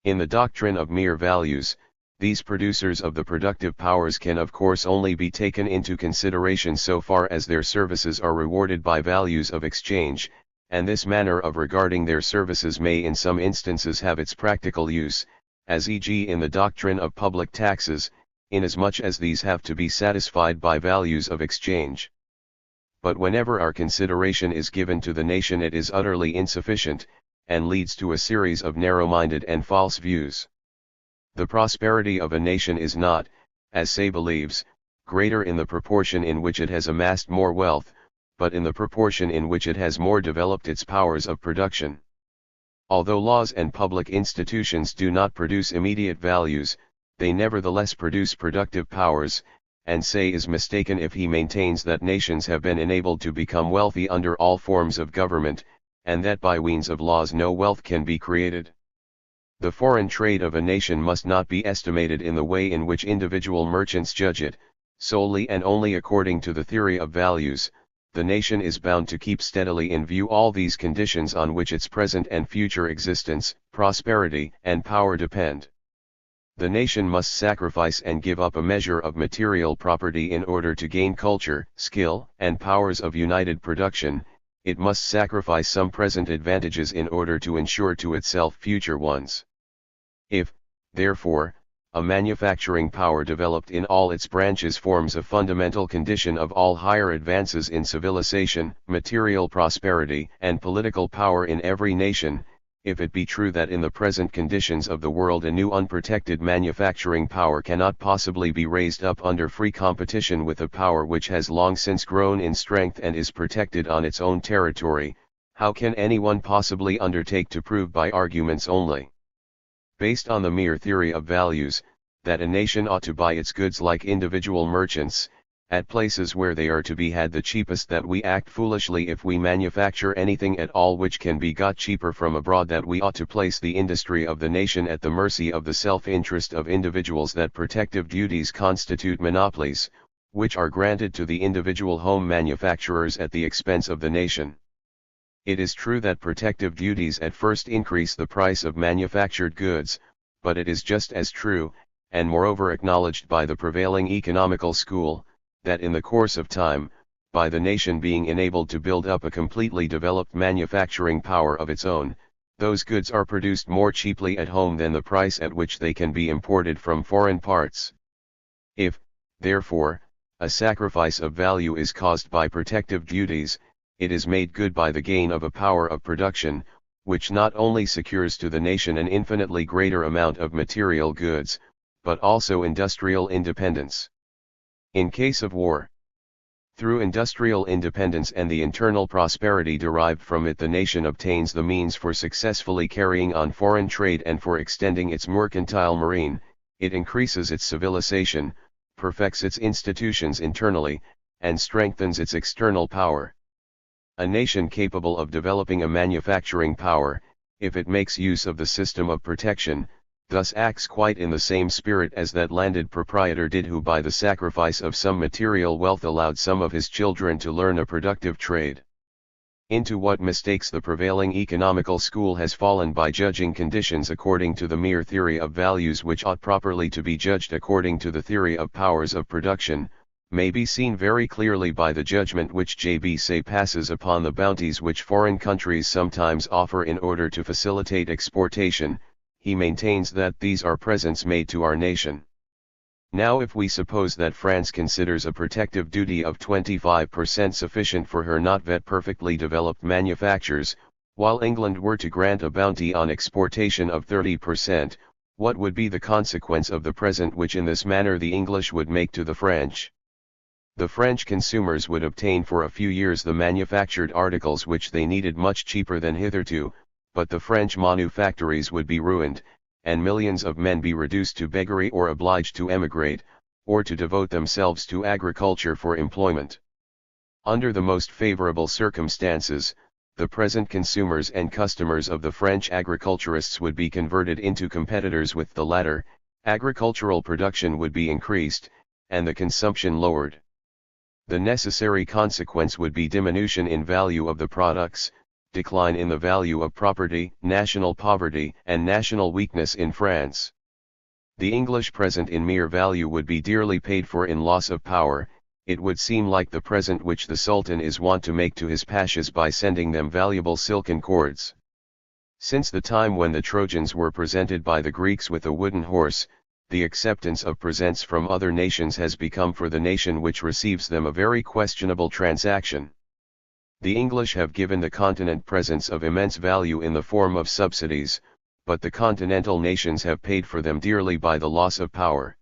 In the doctrine of mere values, these producers of the productive powers can of course only be taken into consideration so far as their services are rewarded by values of exchange, and this manner of regarding their services may in some instances have its practical use, as e.g. in the doctrine of public taxes, inasmuch as these have to be satisfied by values of exchange. But whenever our consideration is given to the nation it is utterly insufficient, and leads to a series of narrow-minded and false views. The prosperity of a nation is not, as Say believes, greater in the proportion in which it has amassed more wealth, but in the proportion in which it has more developed its powers of production. Although laws and public institutions do not produce immediate values, they nevertheless produce productive powers, and Say is mistaken if he maintains that nations have been enabled to become wealthy under all forms of government, and that by means of laws no wealth can be created. The foreign trade of a nation must not be estimated in the way in which individual merchants judge it, solely and only according to the theory of values. The nation is bound to keep steadily in view all these conditions on which its present and future existence, prosperity, and power depend. The nation must sacrifice and give up a measure of material property in order to gain culture, skill, and powers of united production. It must sacrifice some present advantages in order to ensure to itself future ones. If, therefore, a manufacturing power developed in all its branches forms a fundamental condition of all higher advances in civilization, material prosperity, and political power in every nation, if it be true that in the present conditions of the world a new unprotected manufacturing power cannot possibly be raised up under free competition with a power which has long since grown in strength and is protected on its own territory, How can anyone possibly undertake to prove by arguments only, based on the mere theory of values, that a nation ought to buy its goods like individual merchants, at places where they are to be had the cheapest, that we act foolishly if we manufacture anything at all which can be got cheaper from abroad, that we ought to place the industry of the nation at the mercy of the self-interest of individuals, that protective duties constitute monopolies, which are granted to the individual home manufacturers at the expense of the nation. It is true that protective duties at first increase the price of manufactured goods, but it is just as true, and moreover acknowledged by the prevailing economical school, that in the course of time, by the nation being enabled to build up a completely developed manufacturing power of its own, those goods are produced more cheaply at home than the price at which they can be imported from foreign parts. If, therefore, a sacrifice of value is caused by protective duties, it is made good by the gain of a power of production, which not only secures to the nation an infinitely greater amount of material goods, but also industrial independence. In case of war, through industrial independence and the internal prosperity derived from it, the nation obtains the means for successfully carrying on foreign trade and for extending its mercantile marine. It increases its civilization, perfects its institutions internally, and strengthens its external power. A nation capable of developing a manufacturing power, if it makes use of the system of protection, thus acts quite in the same spirit as that landed proprietor did, who by the sacrifice of some material wealth allowed some of his children to learn a productive trade. Into what mistakes the prevailing economical school has fallen by judging conditions according to the mere theory of values, which ought properly to be judged according to the theory of powers of production, may be seen very clearly by the judgment which J.B. Say passes upon the bounties which foreign countries sometimes offer in order to facilitate exportation. He maintains that these are presents made to our nation. Now, if we suppose that France considers a protective duty of 25% sufficient for her not yet perfectly developed manufactures, while England were to grant a bounty on exportation of 30%, what would be the consequence of the present which in this manner the English would make to the French? The French consumers would obtain for a few years the manufactured articles which they needed much cheaper than hitherto, but the French manufactories would be ruined, and millions of men be reduced to beggary or obliged to emigrate, or to devote themselves to agriculture for employment. Under the most favorable circumstances, the present consumers and customers of the French agriculturists would be converted into competitors with the latter, agricultural production would be increased, and the consumption lowered. The necessary consequence would be diminution in value of the products, decline in the value of property, national poverty, and national weakness in France. The English present in mere value would be dearly paid for in loss of power. It would seem like the present which the Sultan is wont to make to his pashas by sending them valuable silken cords. Since the time when the Trojans were presented by the Greeks with a wooden horse, the acceptance of presents from other nations has become for the nation which receives them a very questionable transaction. The English have given the continent presents of immense value in the form of subsidies, but the continental nations have paid for them dearly by the loss of power.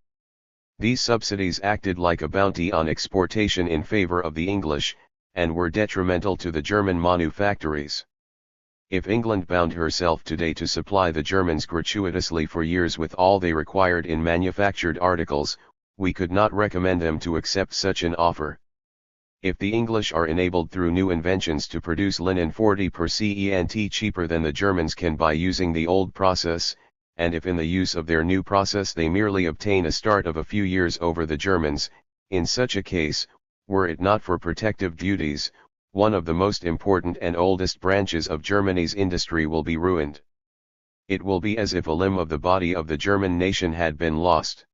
These subsidies acted like a bounty on exportation in favor of the English, and were detrimental to the German manufactories. If England bound herself today to supply the Germans gratuitously for years with all they required in manufactured articles, we could not recommend them to accept such an offer. If the English are enabled through new inventions to produce linen 40% cheaper than the Germans can by using the old process, and if in the use of their new process they merely obtain a start of a few years over the Germans, in such a case, were it not for protective duties, one of the most important and oldest branches of Germany's industry will be ruined. It will be as if a limb of the body of the German nation had been lost.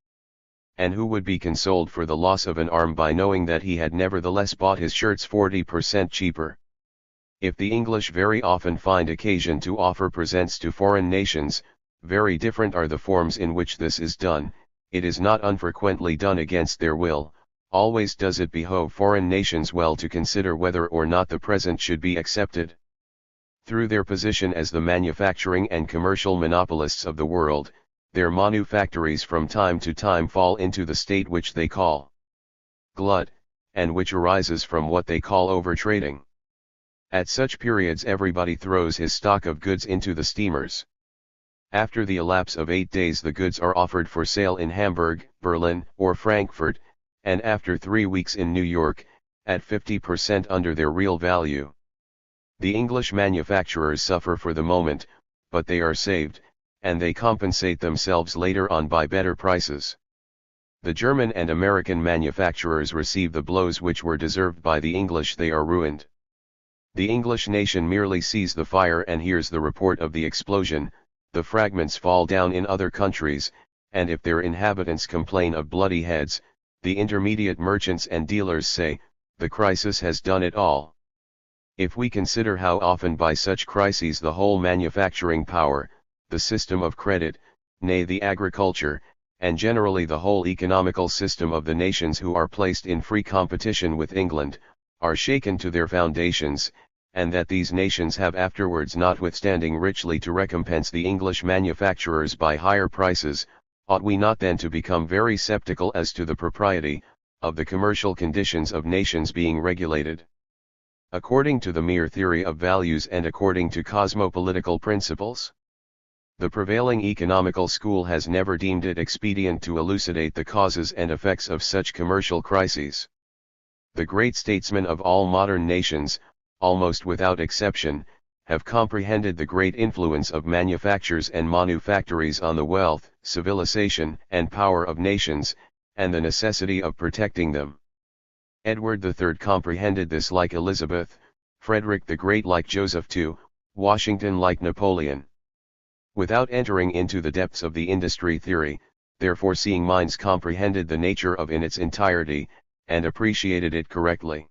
And who would be consoled for the loss of an arm by knowing that he had nevertheless bought his shirts 40% cheaper? If the English very often find occasion to offer presents to foreign nations, very different are the forms in which this is done. It is not unfrequently done against their will. Always does it behove foreign nations well to consider whether or not the present should be accepted. Through their position as the manufacturing and commercial monopolists of the world, their manufactories from time to time fall into the state which they call glut, and which arises from what they call overtrading. At such periods everybody throws his stock of goods into the steamers. After the elapse of 8 days the goods are offered for sale in Hamburg, Berlin, or Frankfurt, and after 3 weeks in New York, at 50% under their real value. The English manufacturers suffer for the moment, but they are saved, and they compensate themselves later on by better prices. The German and American manufacturers receive the blows which were deserved by the English. They are ruined. The English nation merely sees the fire and hears the report of the explosion. The fragments fall down in other countries, and if their inhabitants complain of bloody heads, the intermediate merchants and dealers say, the crisis has done it all. If we consider how often by such crises the whole manufacturing power, the system of credit, nay the agriculture, and generally the whole economical system of the nations who are placed in free competition with England, are shaken to their foundations, and that these nations have afterwards notwithstanding richly to recompense the English manufacturers by higher prices, ought we not then to become very sceptical as to the propriety of the commercial conditions of nations being regulated according to the mere theory of values and according to cosmopolitical principles? The prevailing economical school has never deemed it expedient to elucidate the causes and effects of such commercial crises. The great statesmen of all modern nations, almost without exception, have comprehended the great influence of manufactures and manufactories on the wealth, civilization, and power of nations, and the necessity of protecting them. Edward III comprehended this like Elizabeth, Frederick the Great like Joseph II, Washington like Napoleon. Without entering into the depths of the industry theory, their foreseeing minds comprehended the nature of in its entirety, and appreciated it correctly.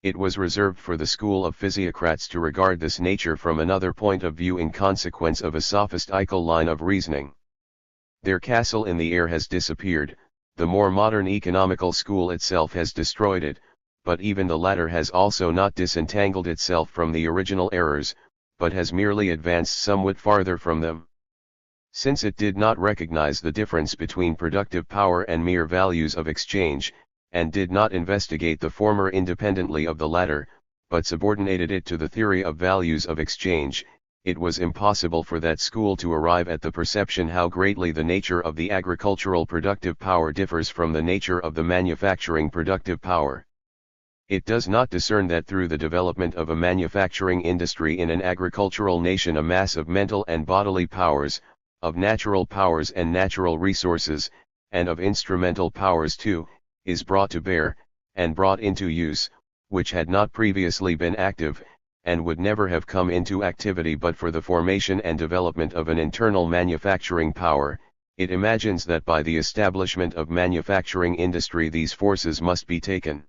It was reserved for the school of physiocrats to regard this nature from another point of view in consequence of a sophistical line of reasoning. Their castle in the air has disappeared, the more modern economical school itself has destroyed it, but even the latter has also not disentangled itself from the original errors, but has merely advanced somewhat farther from them. Since it did not recognize the difference between productive power and mere values of exchange, and did not investigate the former independently of the latter, but subordinated it to the theory of values of exchange, it was impossible for that school to arrive at the perception how greatly the nature of the agricultural productive power differs from the nature of the manufacturing productive power. It does not discern that through the development of a manufacturing industry in an agricultural nation a mass of mental and bodily powers, of natural powers and natural resources, and of instrumental powers too, is brought to bear, and brought into use, which had not previously been active, and would never have come into activity but for the formation and development of an internal manufacturing power. It imagines that by the establishment of manufacturing industry these forces must be taken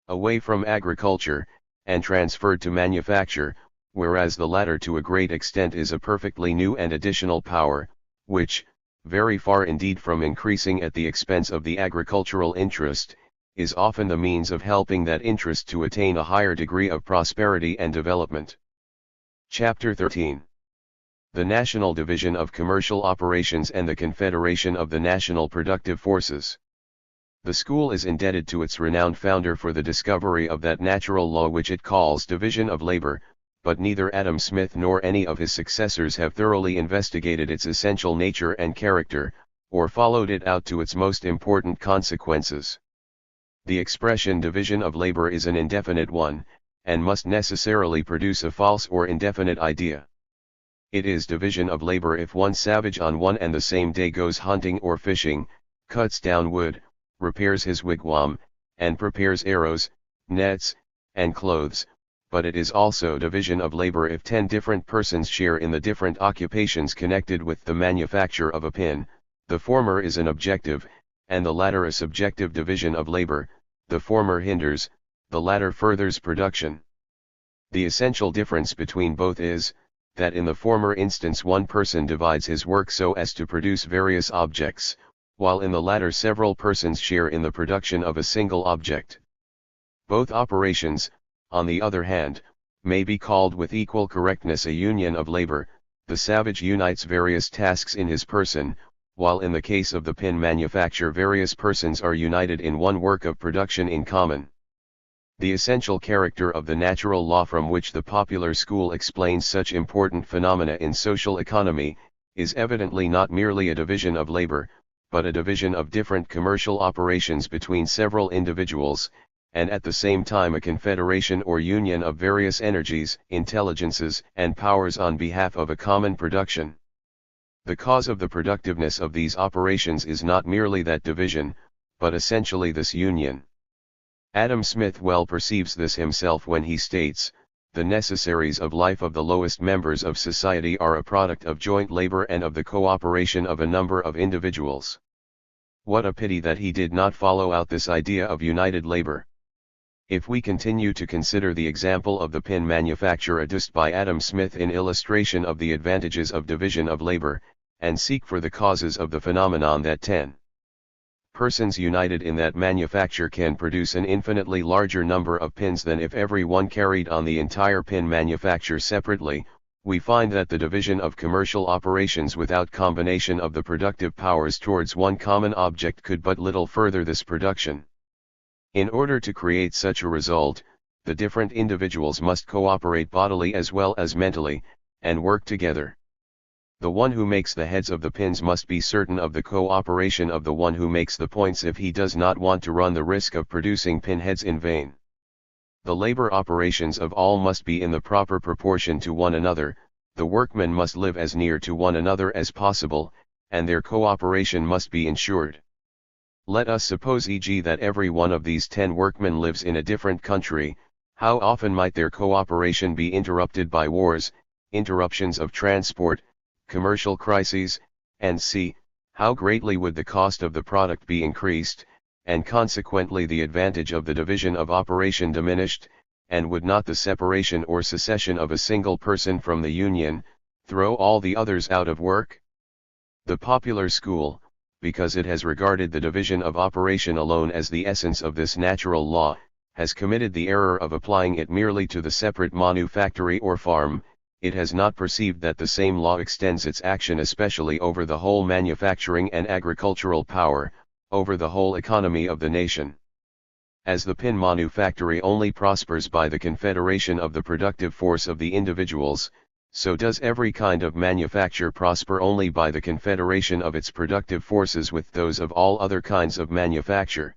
away from agriculture, and transferred to manufacture, whereas the latter to a great extent is a perfectly new and additional power, which, very far indeed from increasing at the expense of the agricultural interest, is often the means of helping that interest to attain a higher degree of prosperity and development. Chapter 13. The National Division of Commercial Operations and the Confederation of the National Productive Forces. The school is indebted to its renowned founder for the discovery of that natural law which it calls division of labor, but neither Adam Smith nor any of his successors have thoroughly investigated its essential nature and character, or followed it out to its most important consequences. The expression division of labor is an indefinite one, and must necessarily produce a false or indefinite idea. It is division of labor if one savage on one and the same day goes hunting or fishing, cuts down wood, repairs his wigwam, and prepares arrows, nets, and clothes, but it is also division of labor if 10 different persons share in the different occupations connected with the manufacture of a pin. The former is an objective, and the latter a subjective division of labor. The former hinders, the latter furthers production. The essential difference between both is, that in the former instance one person divides his work so as to produce various objects, while in the latter several persons share in the production of a single object. Both operations, on the other hand, may be called with equal correctness a union of labor. The savage unites various tasks in his person, while in the case of the pin manufacture various persons are united in one work of production in common. The essential character of the natural law from which the popular school explains such important phenomena in social economy, is evidently not merely a division of labor, but a division of different commercial operations between several individuals, and at the same time a confederation or union of various energies, intelligences, and powers on behalf of a common production. The cause of the productiveness of these operations is not merely that division, but essentially this union. Adam Smith well perceives this himself when he states, "The necessaries of life of the lowest members of society are a product of joint labor and of the cooperation of a number of individuals." What a pity that he did not follow out this idea of united labor. If we continue to consider the example of the pin manufacture adduced by Adam Smith in illustration of the advantages of division of labor, and seek for the causes of the phenomenon that 10 persons united in that manufacture can produce an infinitely larger number of pins than if every one carried on the entire pin manufacture separately, we find that the division of commercial operations without combination of the productive powers towards one common object could but little further this production. In order to create such a result, the different individuals must cooperate bodily as well as mentally, and work together. The one who makes the heads of the pins must be certain of the cooperation of the one who makes the points if he does not want to run the risk of producing pin heads in vain. The labor operations of all must be in the proper proportion to one another, the workmen must live as near to one another as possible, and their cooperation must be ensured. Let us suppose e.g. that every one of these 10 workmen lives in a different country. How often might their cooperation be interrupted by wars, interruptions of transport, commercial crises, and c. how greatly would the cost of the product be increased, and consequently the advantage of the division of operation diminished, and would not the separation or secession of a single person from the union, throw all the others out of work? The popular school, because it has regarded the division of operation alone as the essence of this natural law, has committed the error of applying it merely to the separate manufactory or farm. It has not perceived that the same law extends its action especially over the whole manufacturing and agricultural power, over the whole economy of the nation. As the pin manufactory only prospers by the confederation of the productive force of the individuals, so does every kind of manufacture prosper only by the confederation of its productive forces with those of all other kinds of manufacture.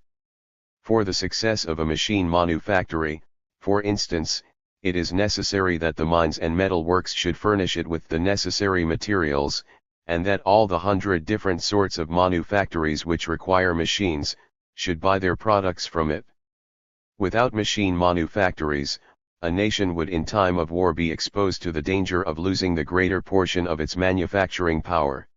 For the success of a machine manufactory, for instance, it is necessary that the mines and metal works should furnish it with the necessary materials, and that all the 100 different sorts of manufactories which require machines, should buy their products from it. Without machine manufactories, a nation would in time of war be exposed to the danger of losing the greater portion of its manufacturing power.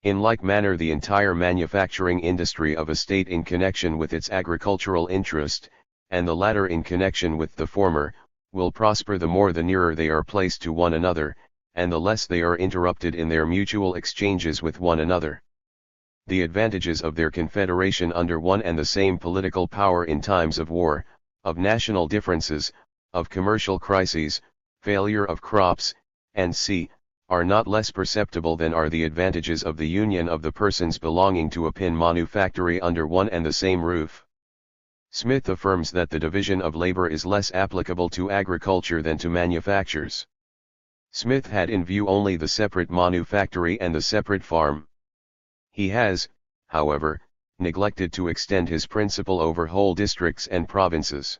In like manner the entire manufacturing industry of a state in connection with its agricultural interest, and the latter in connection with the former, will prosper the more the nearer they are placed to one another, and the less they are interrupted in their mutual exchanges with one another. The advantages of their confederation under one and the same political power in times of war, of national differences, of commercial crises, failure of crops, and c. are not less perceptible than are the advantages of the union of the persons belonging to a pin manufactory under one and the same roof. Smith affirms that the division of labor is less applicable to agriculture than to manufactures. Smith had in view only the separate manufactory and the separate farm. He has, however, neglected to extend his principle over whole districts and provinces.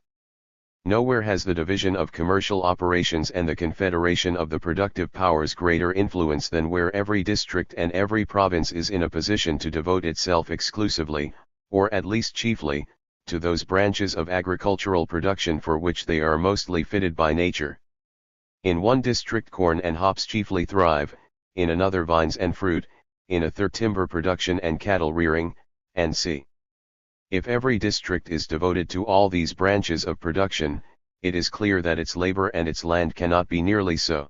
Nowhere has the division of commercial operations and the confederation of the productive powers greater influence than where every district and every province is in a position to devote itself exclusively, or at least chiefly, to those branches of agricultural production for which they are mostly fitted by nature. In one district corn and hops chiefly thrive, in another vines and fruit, in a third timber production and cattle rearing, and c. If every district is devoted to all these branches of production, it is clear that its labor and its land cannot be nearly so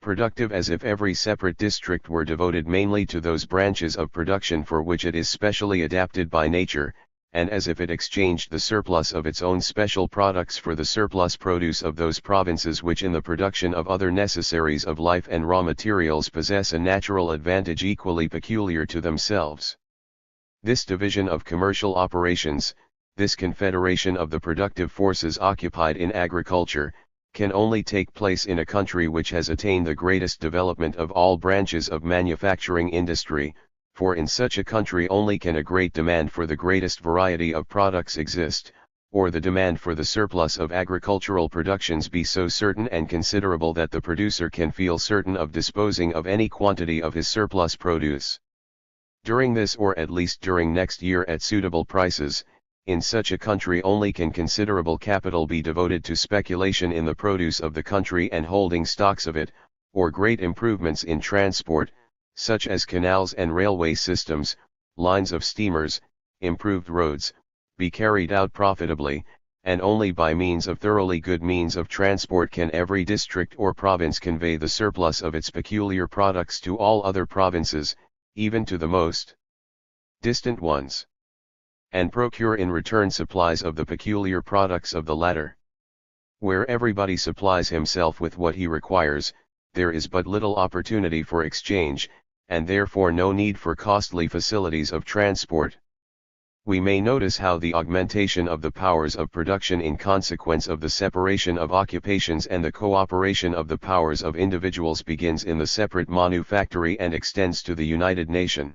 productive as if every separate district were devoted mainly to those branches of production for which it is specially adapted by nature, and as if it exchanged the surplus of its own special products for the surplus produce of those provinces which in the production of other necessaries of life and raw materials possess a natural advantage equally peculiar to themselves. This division of commercial operations, this confederation of the productive forces occupied in agriculture, can only take place in a country which has attained the greatest development of all branches of manufacturing industry, for in such a country only can a great demand for the greatest variety of products exist, or the demand for the surplus of agricultural productions be so certain and considerable that the producer can feel certain of disposing of any quantity of his surplus produce. During this, or at least during next year at suitable prices, in such a country only can considerable capital be devoted to speculation in the produce of the country and holding stocks of it, or great improvements in transport, such as canals and railway systems, lines of steamers, improved roads, be carried out profitably, and only by means of thoroughly good means of transport can every district or province convey the surplus of its peculiar products to all other provinces, even to the most distant ones, and procure in return supplies of the peculiar products of the latter. Where everybody supplies himself with what he requires, there is but little opportunity for exchange, and therefore no need for costly facilities of transport. We may notice how the augmentation of the powers of production in consequence of the separation of occupations and the cooperation of the powers of individuals begins in the separate manufactory and extends to the united nation.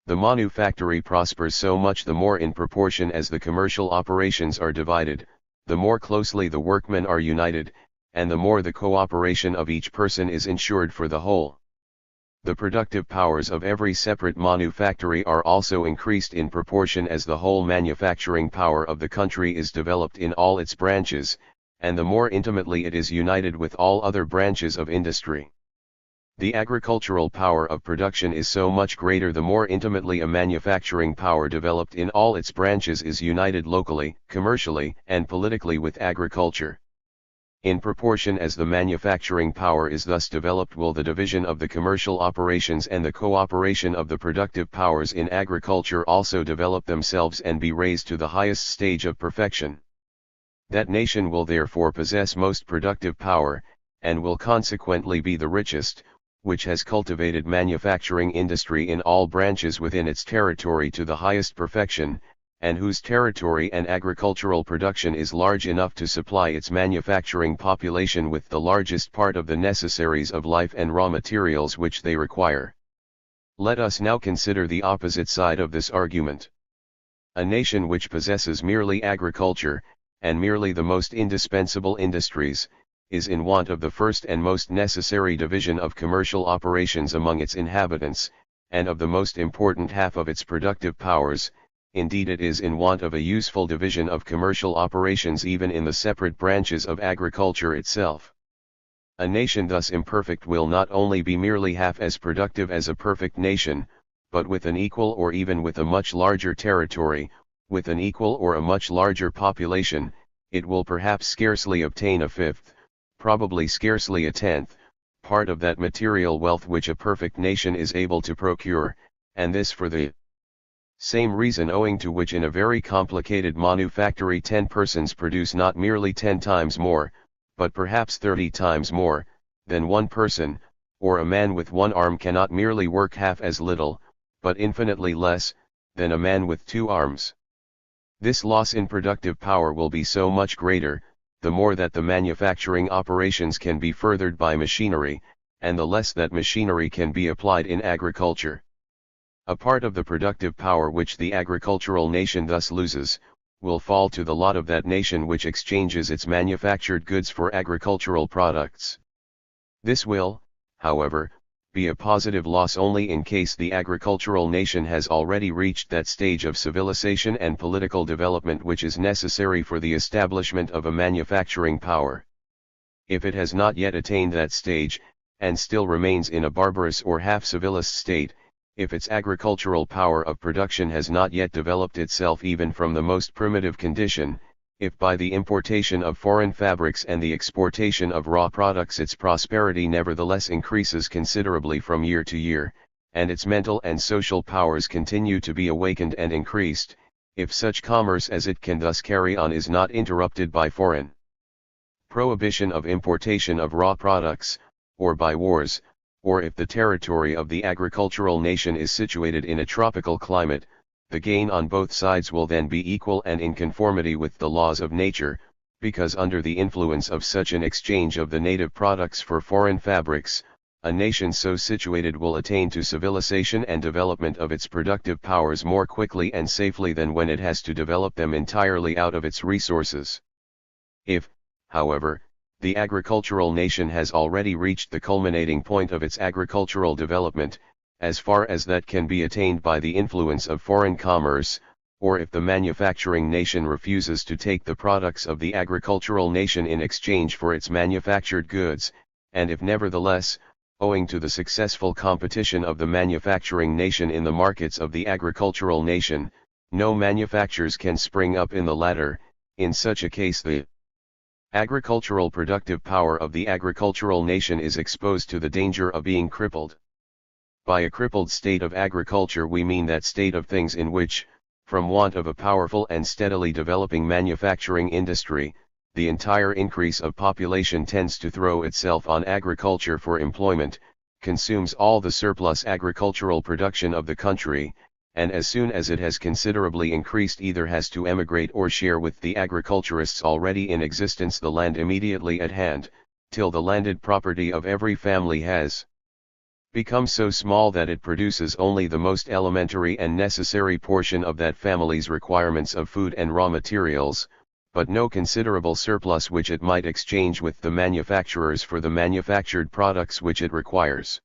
The manufactory prospers so much the more in proportion as the commercial operations are divided, the more closely the workmen are united, and the more the cooperation of each person is ensured for the whole. The productive powers of every separate manufactory are also increased in proportion as the whole manufacturing power of the country is developed in all its branches, and the more intimately it is united with all other branches of industry. The agricultural power of production is so much greater the more intimately a manufacturing power developed in all its branches is united locally, commercially, and politically with agriculture. In proportion as the manufacturing power is thus developed will the division of the commercial operations and the cooperation of the productive powers in agriculture also develop themselves and be raised to the highest stage of perfection. That nation will therefore possess most productive power, and will consequently be the richest, which has cultivated manufacturing industry in all branches within its territory to the highest perfection, and whose territory and agricultural production is large enough to supply its manufacturing population with the largest part of the necessaries of life and raw materials which they require. Let us now consider the opposite side of this argument. A nation which possesses merely agriculture, and merely the most indispensable industries, is in want of the first and most necessary division of commercial operations among its inhabitants, and of the most important half of its productive powers. Indeed, it is in want of a useful division of commercial operations even in the separate branches of agriculture itself. A nation thus imperfect will not only be merely half as productive as a perfect nation, but with an equal or even with a much larger territory, with an equal or a much larger population, it will perhaps scarcely obtain a fifth, probably scarcely a tenth, part of that material wealth which a perfect nation is able to procure, and this for the same reason owing to which in a very complicated manufactory 10 persons produce not merely 10 times more, but perhaps 30 times more, than one person, or a man with one arm cannot merely work half as little, but infinitely less, than a man with 2 arms. This loss in productive power will be so much greater, the more that the manufacturing operations can be furthered by machinery, and the less that machinery can be applied in agriculture. A part of the productive power which the agricultural nation thus loses, will fall to the lot of that nation which exchanges its manufactured goods for agricultural products. This will, however, be a positive loss only in case the agricultural nation has already reached that stage of civilization and political development which is necessary for the establishment of a manufacturing power. If it has not yet attained that stage, and still remains in a barbarous or half-civilized state, if its agricultural power of production has not yet developed itself even from the most primitive condition, if by the importation of foreign fabrics and the exportation of raw products its prosperity nevertheless increases considerably from year to year, and its mental and social powers continue to be awakened and increased, if such commerce as it can thus carry on is not interrupted by foreign prohibition of importation of raw products, or by wars, or if the territory of the agricultural nation is situated in a tropical climate, the gain on both sides will then be equal and in conformity with the laws of nature, because under the influence of such an exchange of the native products for foreign fabrics, a nation so situated will attain to civilization and development of its productive powers more quickly and safely than when it has to develop them entirely out of its resources. If, however, the agricultural nation has already reached the culminating point of its agricultural development, as far as that can be attained by the influence of foreign commerce, or if the manufacturing nation refuses to take the products of the agricultural nation in exchange for its manufactured goods, and if nevertheless, owing to the successful competition of the manufacturing nation in the markets of the agricultural nation, no manufactures can spring up in the latter, in such a case the agricultural productive power of the agricultural nation is exposed to the danger of being crippled. By a crippled state of agriculture we mean that state of things in which, from want of a powerful and steadily developing manufacturing industry, the entire increase of population tends to throw itself on agriculture for employment, consumes all the surplus agricultural production of the country, and as soon as it has considerably increased either has to emigrate or share with the agriculturists already in existence the land immediately at hand, till the landed property of every family has become so small that it produces only the most elementary and necessary portion of that family's requirements of food and raw materials, but no considerable surplus which it might exchange with the manufacturers for the manufactured products which it requires.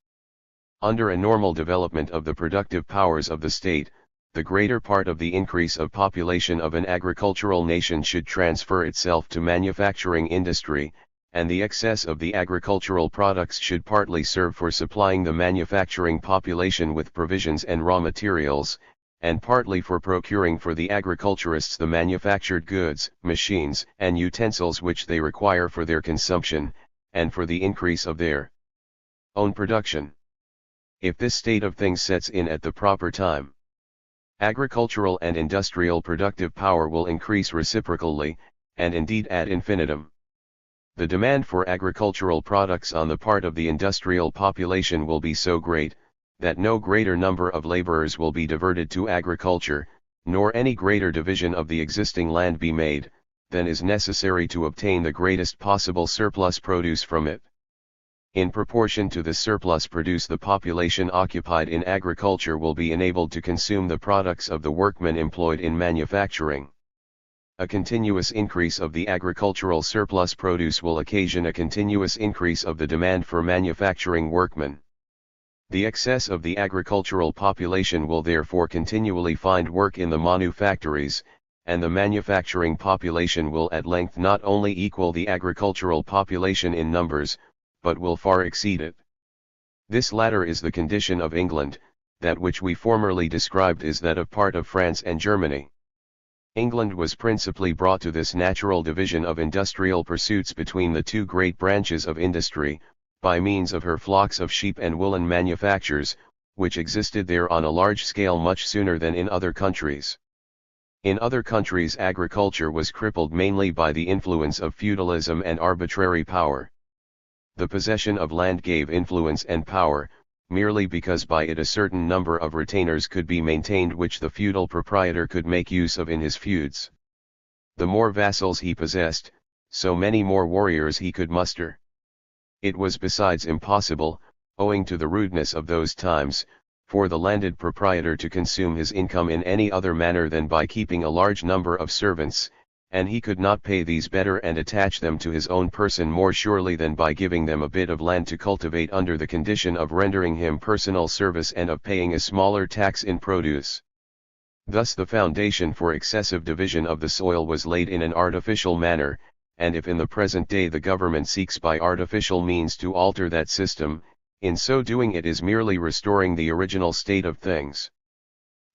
Under a normal development of the productive powers of the state, the greater part of the increase of population of an agricultural nation should transfer itself to manufacturing industry, and the excess of the agricultural products should partly serve for supplying the manufacturing population with provisions and raw materials, and partly for procuring for the agriculturists the manufactured goods, machines, and utensils which they require for their consumption, and for the increase of their own production. If this state of things sets in at the proper time, agricultural and industrial productive power will increase reciprocally, and indeed ad infinitum. The demand for agricultural products on the part of the industrial population will be so great, that no greater number of laborers will be diverted to agriculture, nor any greater division of the existing land be made, than is necessary to obtain the greatest possible surplus produce from it. In proportion to the surplus produce the population occupied in agriculture will be enabled to consume the products of the workmen employed in manufacturing. A continuous increase of the agricultural surplus produce will occasion a continuous increase of the demand for manufacturing workmen. The excess of the agricultural population will therefore continually find work in the manufactories, and the manufacturing population will at length not only equal the agricultural population in numbers, but will far exceed it. This latter is the condition of England, that which we formerly described is that of part of France and Germany. England was principally brought to this natural division of industrial pursuits between the two great branches of industry, by means of her flocks of sheep and woolen manufactures, which existed there on a large scale much sooner than in other countries. In other countries agriculture was crippled mainly by the influence of feudalism and arbitrary power. The possession of land gave influence and power, merely because by it a certain number of retainers could be maintained which the feudal proprietor could make use of in his feuds. The more vassals he possessed, so many more warriors he could muster. It was besides impossible, owing to the rudeness of those times, for the landed proprietor to consume his income in any other manner than by keeping a large number of servants, and he could not pay these better and attach them to his own person more surely than by giving them a bit of land to cultivate under the condition of rendering him personal service and of paying a smaller tax in produce. Thus the foundation for excessive division of the soil was laid in an artificial manner, and if in the present day the government seeks by artificial means to alter that system, in so doing it is merely restoring the original state of things.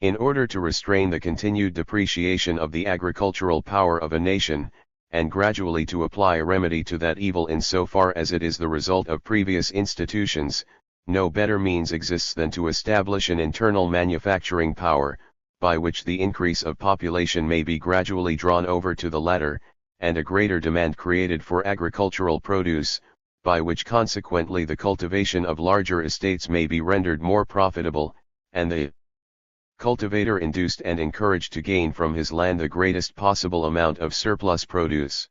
In order to restrain the continued depreciation of the agricultural power of a nation, and gradually to apply a remedy to that evil in so far as it is the result of previous institutions, no better means exists than to establish an internal manufacturing power, by which the increase of population may be gradually drawn over to the latter, and a greater demand created for agricultural produce, by which consequently the cultivation of larger estates may be rendered more profitable, and the cultivator induced and encouraged to gain from his land the greatest possible amount of surplus produce.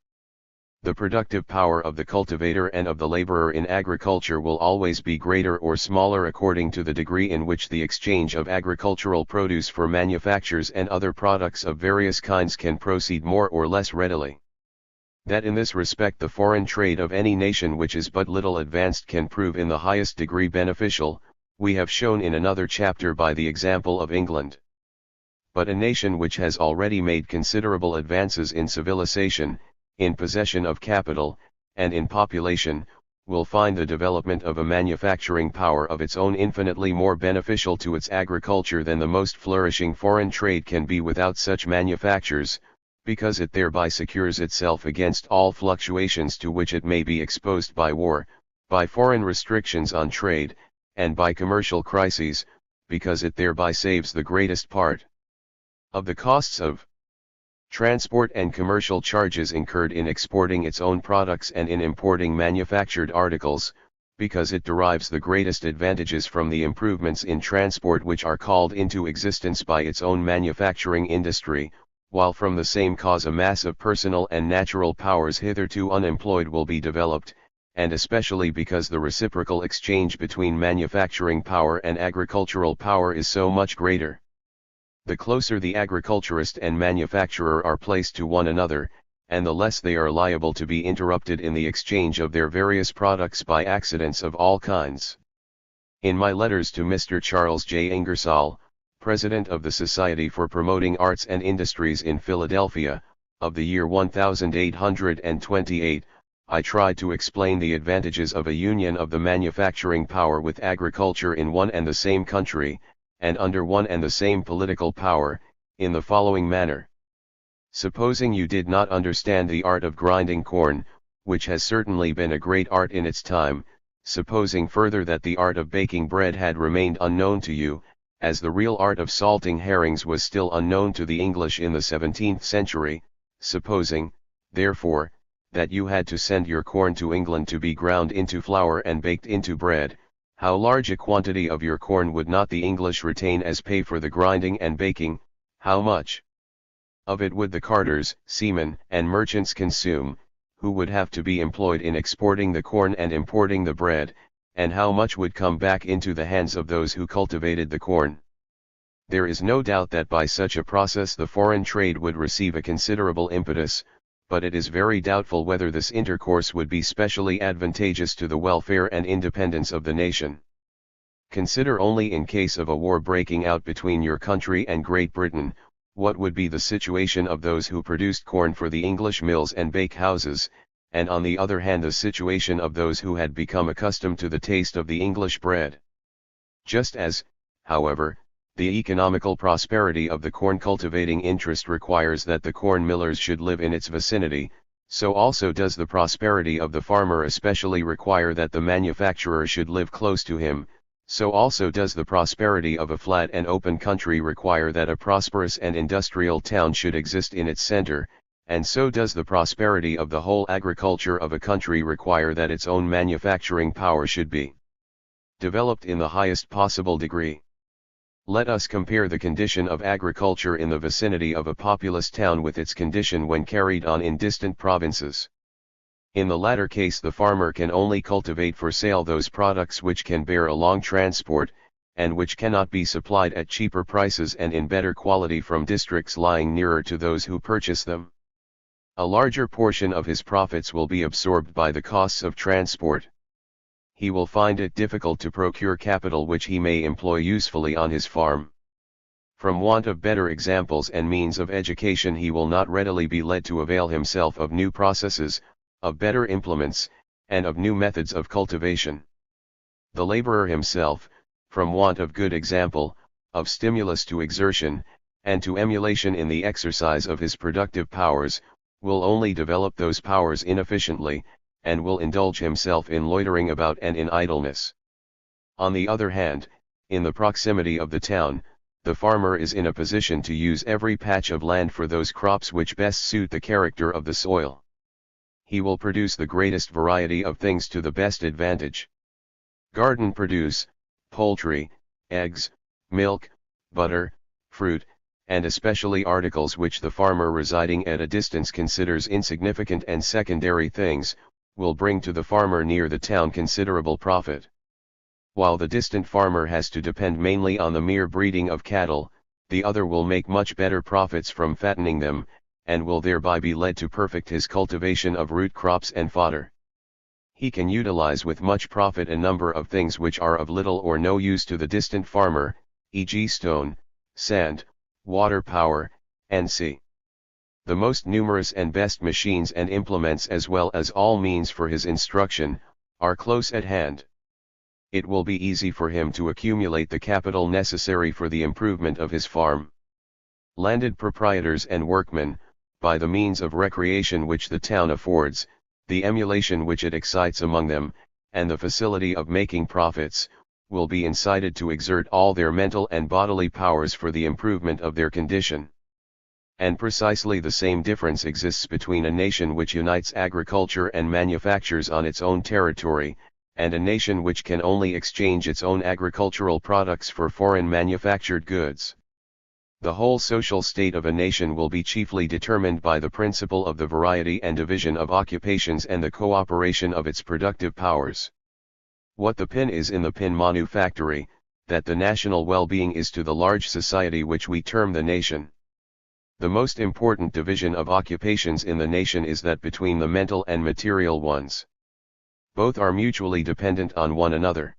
The productive power of the cultivator and of the laborer in agriculture will always be greater or smaller according to the degree in which the exchange of agricultural produce for manufactures and other products of various kinds can proceed more or less readily. That in this respect the foreign trade of any nation which is but little advanced can prove in the highest degree beneficial, we have shown in another chapter by the example of England. But a nation which has already made considerable advances in civilization, in possession of capital, and in population, will find the development of a manufacturing power of its own infinitely more beneficial to its agriculture than the most flourishing foreign trade can be without such manufactures, because it thereby secures itself against all fluctuations to which it may be exposed by war, by foreign restrictions on trade, and by commercial crises, because it thereby saves the greatest part of the costs of transport and commercial charges incurred in exporting its own products and in importing manufactured articles, because it derives the greatest advantages from the improvements in transport which are called into existence by its own manufacturing industry, while from the same cause a mass of personal and natural powers hitherto unemployed will be developed, and especially because the reciprocal exchange between manufacturing power and agricultural power is so much greater. The closer the agriculturist and manufacturer are placed to one another, and the less they are liable to be interrupted in the exchange of their various products by accidents of all kinds. In my letters to Mr. Charles J. Ingersoll, President of the Society for Promoting Arts and Industries in Philadelphia, of the year 1828, I tried to explain the advantages of a union of the manufacturing power with agriculture in one and the same country, and under one and the same political power, in the following manner. Supposing you did not understand the art of grinding corn, which has certainly been a great art in its time, supposing further that the art of baking bread had remained unknown to you, as the real art of salting herrings was still unknown to the English in the 17th century, supposing, therefore, that you had to send your corn to England to be ground into flour and baked into bread, how large a quantity of your corn would not the English retain as pay for the grinding and baking, how much of it would the carters, seamen, and merchants consume, who would have to be employed in exporting the corn and importing the bread, and how much would come back into the hands of those who cultivated the corn? There is no doubt that by such a process the foreign trade would receive a considerable impetus, but it is very doubtful whether this intercourse would be specially advantageous to the welfare and independence of the nation. Consider only in case of a war breaking out between your country and Great Britain, what would be the situation of those who produced corn for the English mills and bake houses, and on the other hand the situation of those who had become accustomed to the taste of the English bread. Just as, however, the economical prosperity of the corn cultivating interest requires that the corn millers should live in its vicinity, so also does the prosperity of the farmer especially require that the manufacturer should live close to him, so also does the prosperity of a flat and open country require that a prosperous and industrial town should exist in its center, and so does the prosperity of the whole agriculture of a country require that its own manufacturing power should be developed in the highest possible degree. Let us compare the condition of agriculture in the vicinity of a populous town with its condition when carried on in distant provinces. In the latter case the farmer can only cultivate for sale those products which can bear a long transport, and which cannot be supplied at cheaper prices and in better quality from districts lying nearer to those who purchase them. A larger portion of his profits will be absorbed by the costs of transport. He will find it difficult to procure capital which he may employ usefully on his farm. From want of better examples and means of education he will not readily be led to avail himself of new processes, of better implements, and of new methods of cultivation. The laborer himself, from want of good example, of stimulus to exertion, and to emulation in the exercise of his productive powers, will only develop those powers inefficiently, and will indulge himself in loitering about and in idleness. On the other hand, in the proximity of the town, the farmer is in a position to use every patch of land for those crops which best suit the character of the soil. He will produce the greatest variety of things to the best advantage. Garden produce, poultry, eggs, milk, butter, fruit, and especially articles which the farmer residing at a distance considers insignificant and secondary things, will bring to the farmer near the town considerable profit. While the distant farmer has to depend mainly on the mere breeding of cattle, the other will make much better profits from fattening them, and will thereby be led to perfect his cultivation of root crops and fodder. He can utilize with much profit a number of things which are of little or no use to the distant farmer, e.g. stone, sand, water power, and the most numerous and best machines and implements as well as all means for his instruction, are close at hand. It will be easy for him to accumulate the capital necessary for the improvement of his farm. Landed proprietors and workmen, by the means of recreation which the town affords, the emulation which it excites among them, and the facility of making profits, will be incited to exert all their mental and bodily powers for the improvement of their condition. And precisely the same difference exists between a nation which unites agriculture and manufactures on its own territory, and a nation which can only exchange its own agricultural products for foreign manufactured goods. The whole social state of a nation will be chiefly determined by the principle of the variety and division of occupations and the cooperation of its productive powers. What the pin is in the pin manufactory, that the national well-being is to the large society which we term the nation. The most important division of occupations in the nation is that between the mental and material ones. Both are mutually dependent on one another.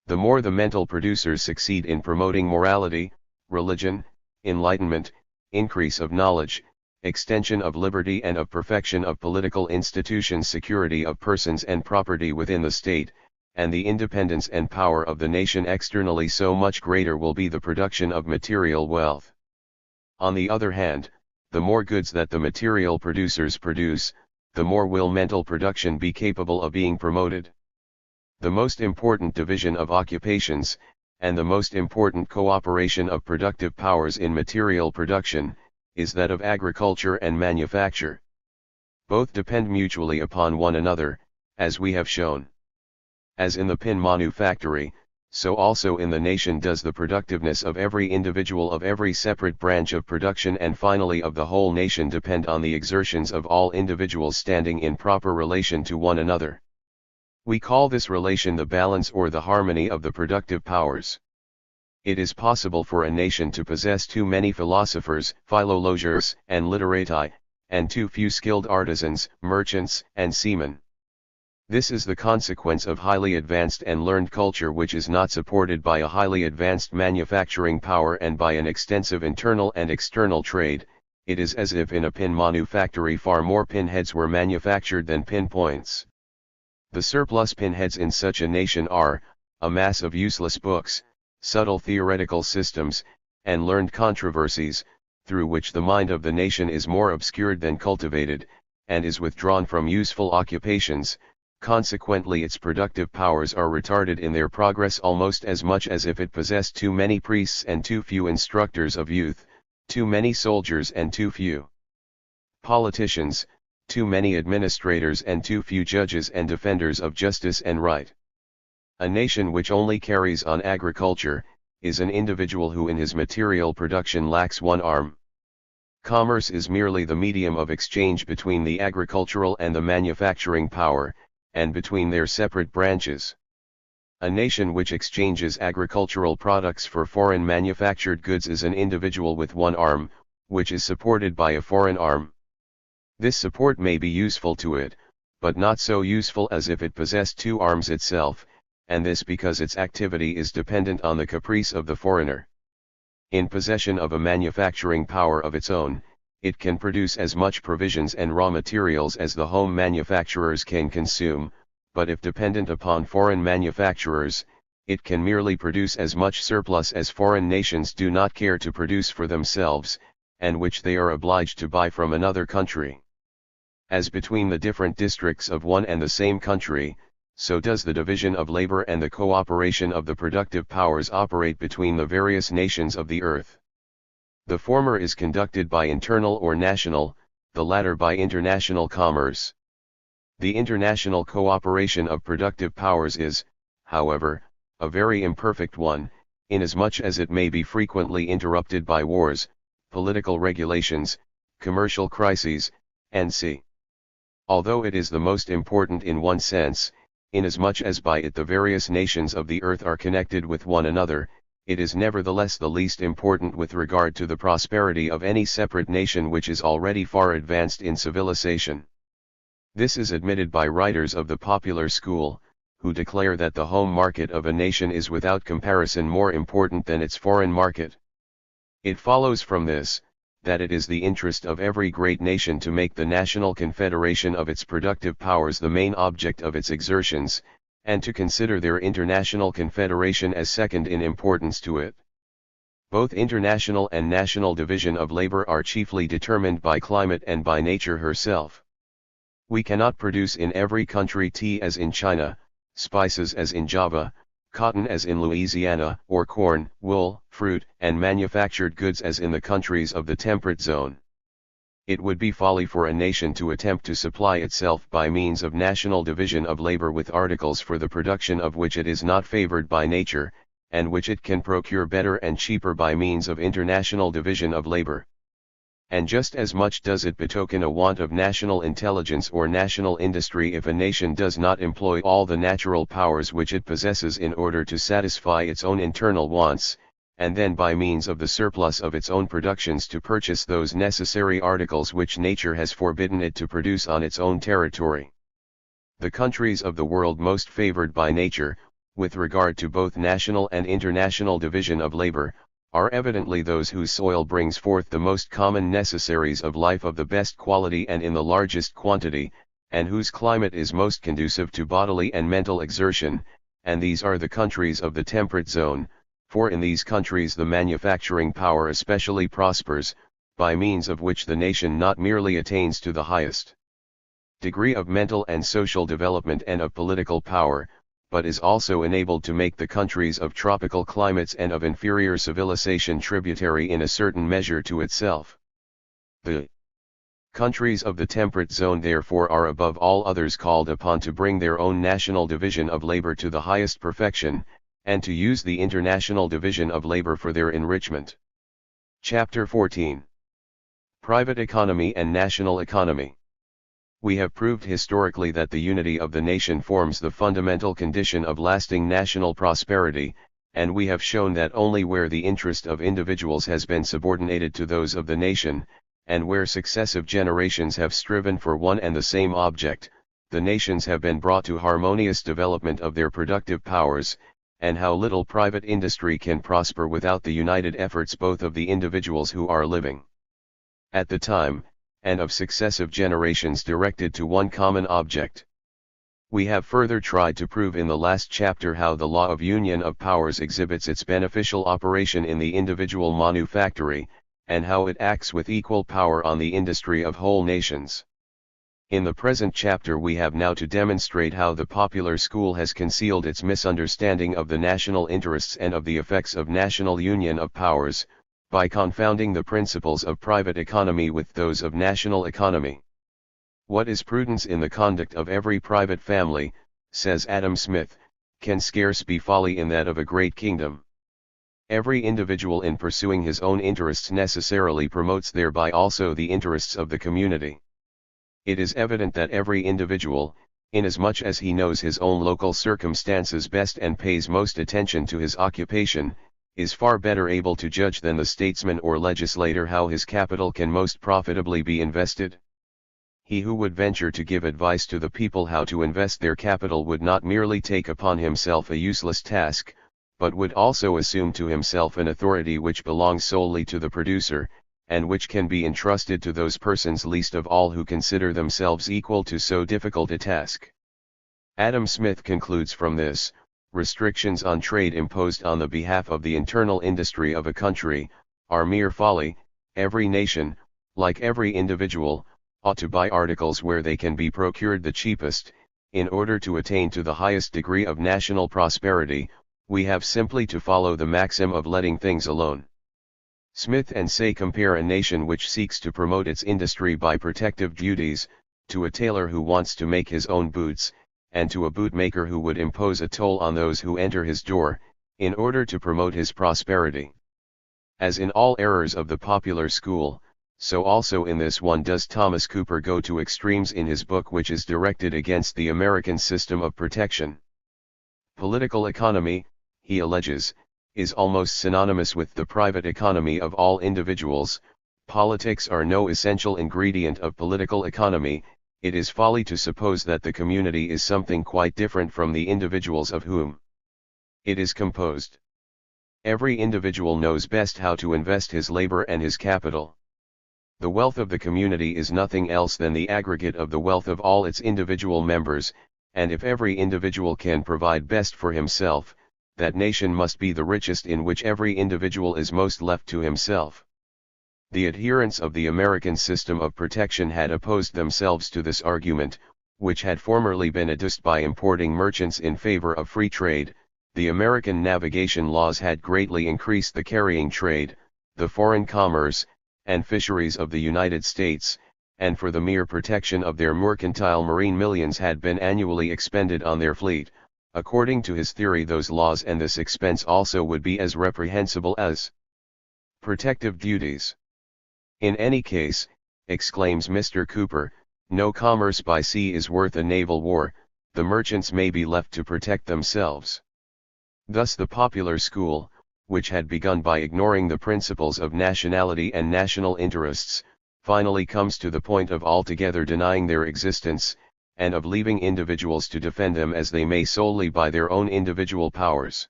The more the mental producers succeed in promoting morality, religion, enlightenment, increase of knowledge, extension of liberty and of perfection of political institutions, security of persons and property within the state, and the independence and power of the nation externally, so much greater will be the production of material wealth. On the other hand, the more goods that the material producers produce, the more will mental production be capable of being promoted. The most important division of occupations, and the most important cooperation of productive powers in material production, is that of agriculture and manufacture. Both depend mutually upon one another, as we have shown. As in the pin manufactory, so also in the nation does the productiveness of every individual of every separate branch of production and finally of the whole nation depend on the exertions of all individuals standing in proper relation to one another. We call this relation the balance or the harmony of the productive powers. It is possible for a nation to possess too many philosophers, philologists, and literati, and too few skilled artisans, merchants, and seamen. This is the consequence of highly advanced and learned culture which is not supported by a highly advanced manufacturing power and by an extensive internal and external trade. It is as if in a pin manufactory far more pinheads were manufactured than pin points. The surplus pinheads in such a nation are, a mass of useless books, subtle theoretical systems, and learned controversies, through which the mind of the nation is more obscured than cultivated, and is withdrawn from useful occupations. Consequently its productive powers are retarded in their progress almost as much as if it possessed too many priests and too few instructors of youth, too many soldiers and too few politicians, too many administrators and too few judges and defenders of justice and right. A nation which only carries on agriculture, is an individual who in his material production lacks one arm. Commerce is merely the medium of exchange between the agricultural and the manufacturing power, and between their separate branches. A nation which exchanges agricultural products for foreign manufactured goods is an individual with one arm, which is supported by a foreign arm. This support may be useful to it, but not so useful as if it possessed two arms itself, and this because its activity is dependent on the caprice of the foreigner. In possession of a manufacturing power of its own, it can produce as much provisions and raw materials as the home manufacturers can consume, but if dependent upon foreign manufacturers, it can merely produce as much surplus as foreign nations do not care to produce for themselves, and which they are obliged to buy from another country. As between the different districts of one and the same country, so does the division of labor and the cooperation of the productive powers operate between the various nations of the earth. The former is conducted by internal or national, the latter by international commerce. The international cooperation of productive powers is, however, a very imperfect one, inasmuch as it may be frequently interrupted by wars, political regulations, commercial crises, and c. Although it is the most important in one sense, inasmuch as by it the various nations of the earth are connected with one another, it is nevertheless the least important with regard to the prosperity of any separate nation which is already far advanced in civilization. This is admitted by writers of the popular school, who declare that the home market of a nation is without comparison more important than its foreign market. It follows from this, that it is the interest of every great nation to make the national confederation of its productive powers the main object of its exertions, and to consider their international confederation as second in importance to it. Both international and national division of labor are chiefly determined by climate and by nature herself. We cannot produce in every country tea as in China, spices as in Java, cotton as in Louisiana, or corn, wool, fruit, and manufactured goods as in the countries of the temperate zone. It would be folly for a nation to attempt to supply itself by means of national division of labor with articles for the production of which it is not favored by nature, and which it can procure better and cheaper by means of international division of labor. And just as much does it betoken a want of national intelligence or national industry if a nation does not employ all the natural powers which it possesses in order to satisfy its own internal wants, and then by means of the surplus of its own productions to purchase those necessary articles which nature has forbidden it to produce on its own territory. The countries of the world most favored by nature, with regard to both national and international division of labor, are evidently those whose soil brings forth the most common necessaries of life of the best quality and in the largest quantity, and whose climate is most conducive to bodily and mental exertion, and these are the countries of the temperate zone, for in these countries the manufacturing power especially prospers, by means of which the nation not merely attains to the highest degree of mental and social development and of political power, but is also enabled to make the countries of tropical climates and of inferior civilization tributary in a certain measure to itself. The countries of the temperate zone therefore are above all others called upon to bring their own national division of labor to the highest perfection, and to use the international division of labor for their enrichment. Chapter 14. Private Economy and National Economy. We have proved historically that the unity of the nation forms the fundamental condition of lasting national prosperity, and we have shown that only where the interest of individuals has been subordinated to those of the nation, and where successive generations have striven for one and the same object, the nations have been brought to harmonious development of their productive powers, and how little private industry can prosper without the united efforts both of the individuals who are living at the time, and of successive generations directed to one common object. We have further tried to prove in the last chapter how the law of union of powers exhibits its beneficial operation in the individual manufactory, and how it acts with equal power on the industry of whole nations. In the present chapter we have now to demonstrate how the popular school has concealed its misunderstanding of the national interests and of the effects of national union of powers, by confounding the principles of private economy with those of national economy. What is prudence in the conduct of every private family, says Adam Smith, can scarce be folly in that of a great kingdom. Every individual in pursuing his own interests necessarily promotes thereby also the interests of the community. It is evident that every individual, inasmuch as he knows his own local circumstances best and pays most attention to his occupation, is far better able to judge than the statesman or legislator how his capital can most profitably be invested. He who would venture to give advice to the people how to invest their capital would not merely take upon himself a useless task, but would also assume to himself an authority which belongs solely to the producer, and which can be entrusted to those persons least of all who consider themselves equal to so difficult a task. Adam Smith concludes from this, restrictions on trade imposed on the behalf of the internal industry of a country, are mere folly. Every nation, like every individual, ought to buy articles where they can be procured the cheapest. In order to attain to the highest degree of national prosperity, we have simply to follow the maxim of letting things alone. Smith and Say compare a nation which seeks to promote its industry by protective duties, to a tailor who wants to make his own boots, and to a bootmaker who would impose a toll on those who enter his door, in order to promote his prosperity. As in all errors of the popular school, so also in this one does Thomas Cooper go to extremes in his book, which is directed against the American system of protection. Political economy, he alleges, is almost synonymous with the private economy of all individuals. Politics are no essential ingredient of political economy. It is folly to suppose that the community is something quite different from the individuals of whom it is composed. Every individual knows best how to invest his labor and his capital. The wealth of the community is nothing else than the aggregate of the wealth of all its individual members, and if every individual can provide best for himself, that nation must be the richest in which every individual is most left to himself. The adherents of the American system of protection had opposed themselves to this argument, which had formerly been adduced by importing merchants in favor of free trade. The American navigation laws had greatly increased the carrying trade, the foreign commerce, and fisheries of the United States, and for the mere protection of their mercantile marine millions had been annually expended on their fleet. According to his theory, those laws and this expense also would be as reprehensible as protective duties. In any case, exclaims Mr. Cooper, no commerce by sea is worth a naval war. The merchants may be left to protect themselves. Thus the popular school, which had begun by ignoring the principles of nationality and national interests, finally comes to the point of altogether denying their existence, and of leaving individuals to defend them as they may solely by their own individual powers.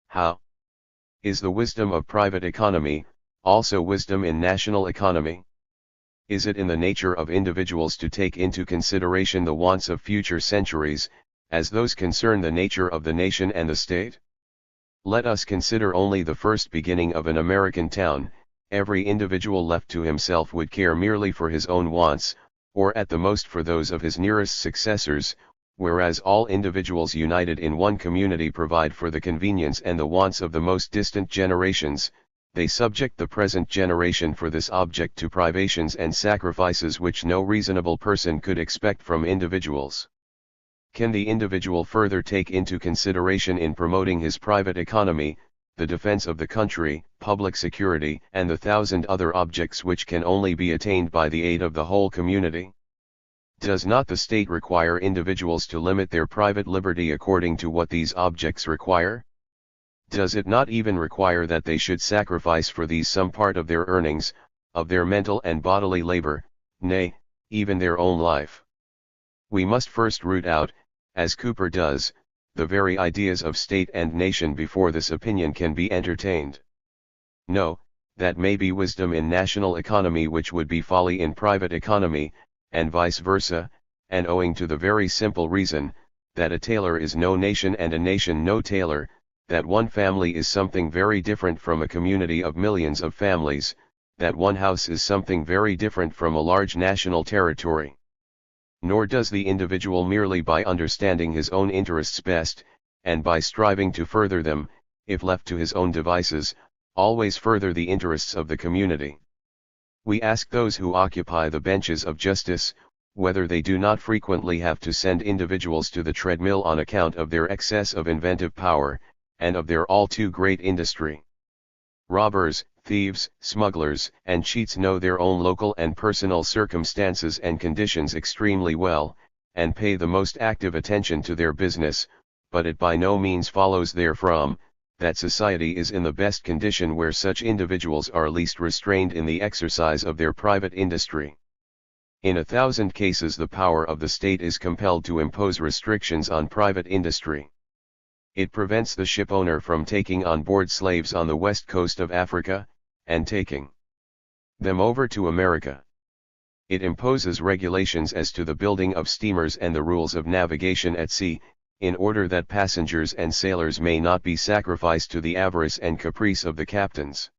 How is the wisdom of private economy also wisdom in national economy? Is it in the nature of individuals to take into consideration the wants of future centuries, as those concern the nature of the nation and the state? Let us consider only the first beginning of an American town. Every individual left to himself would care merely for his own wants, or at the most for those of his nearest successors, whereas all individuals united in one community provide for the convenience and the wants of the most distant generations. They subject the present generation for this object to privations and sacrifices which no reasonable person could expect from individuals. Can the individual further take into consideration in promoting his private economy, the defense of the country, public security, and the thousand other objects which can only be attained by the aid of the whole community? Does not the state require individuals to limit their private liberty according to what these objects require? Does it not even require that they should sacrifice for these some part of their earnings, of their mental and bodily labor, nay, even their own life? We must first root out, as Cooper does, the very ideas of state and nation before this opinion can be entertained. No, that may be wisdom in national economy which would be folly in private economy, and vice versa, and owing to the very simple reason, that a tailor is no nation and a nation no tailor, that one family is something very different from a community of millions of families, that one house is something very different from a large national territory. Nor does the individual merely by understanding his own interests best, and by striving to further them, if left to his own devices, always further the interests of the community. We ask those who occupy the benches of justice, whether they do not frequently have to send individuals to the treadmill on account of their excess of inventive power, and of their all too great industry. Robbers, thieves, smugglers, and cheats know their own local and personal circumstances and conditions extremely well, and pay the most active attention to their business, but it by no means follows therefrom, that society is in the best condition where such individuals are least restrained in the exercise of their private industry. In 1,000 cases the power of the state is compelled to impose restrictions on private industry. It prevents the ship owner from taking on board slaves on the west coast of Africa, and taking them over to America. It imposes regulations as to the building of steamers and the rules of navigation at sea, in order that passengers and sailors may not be sacrificed to the avarice and caprice of the captains.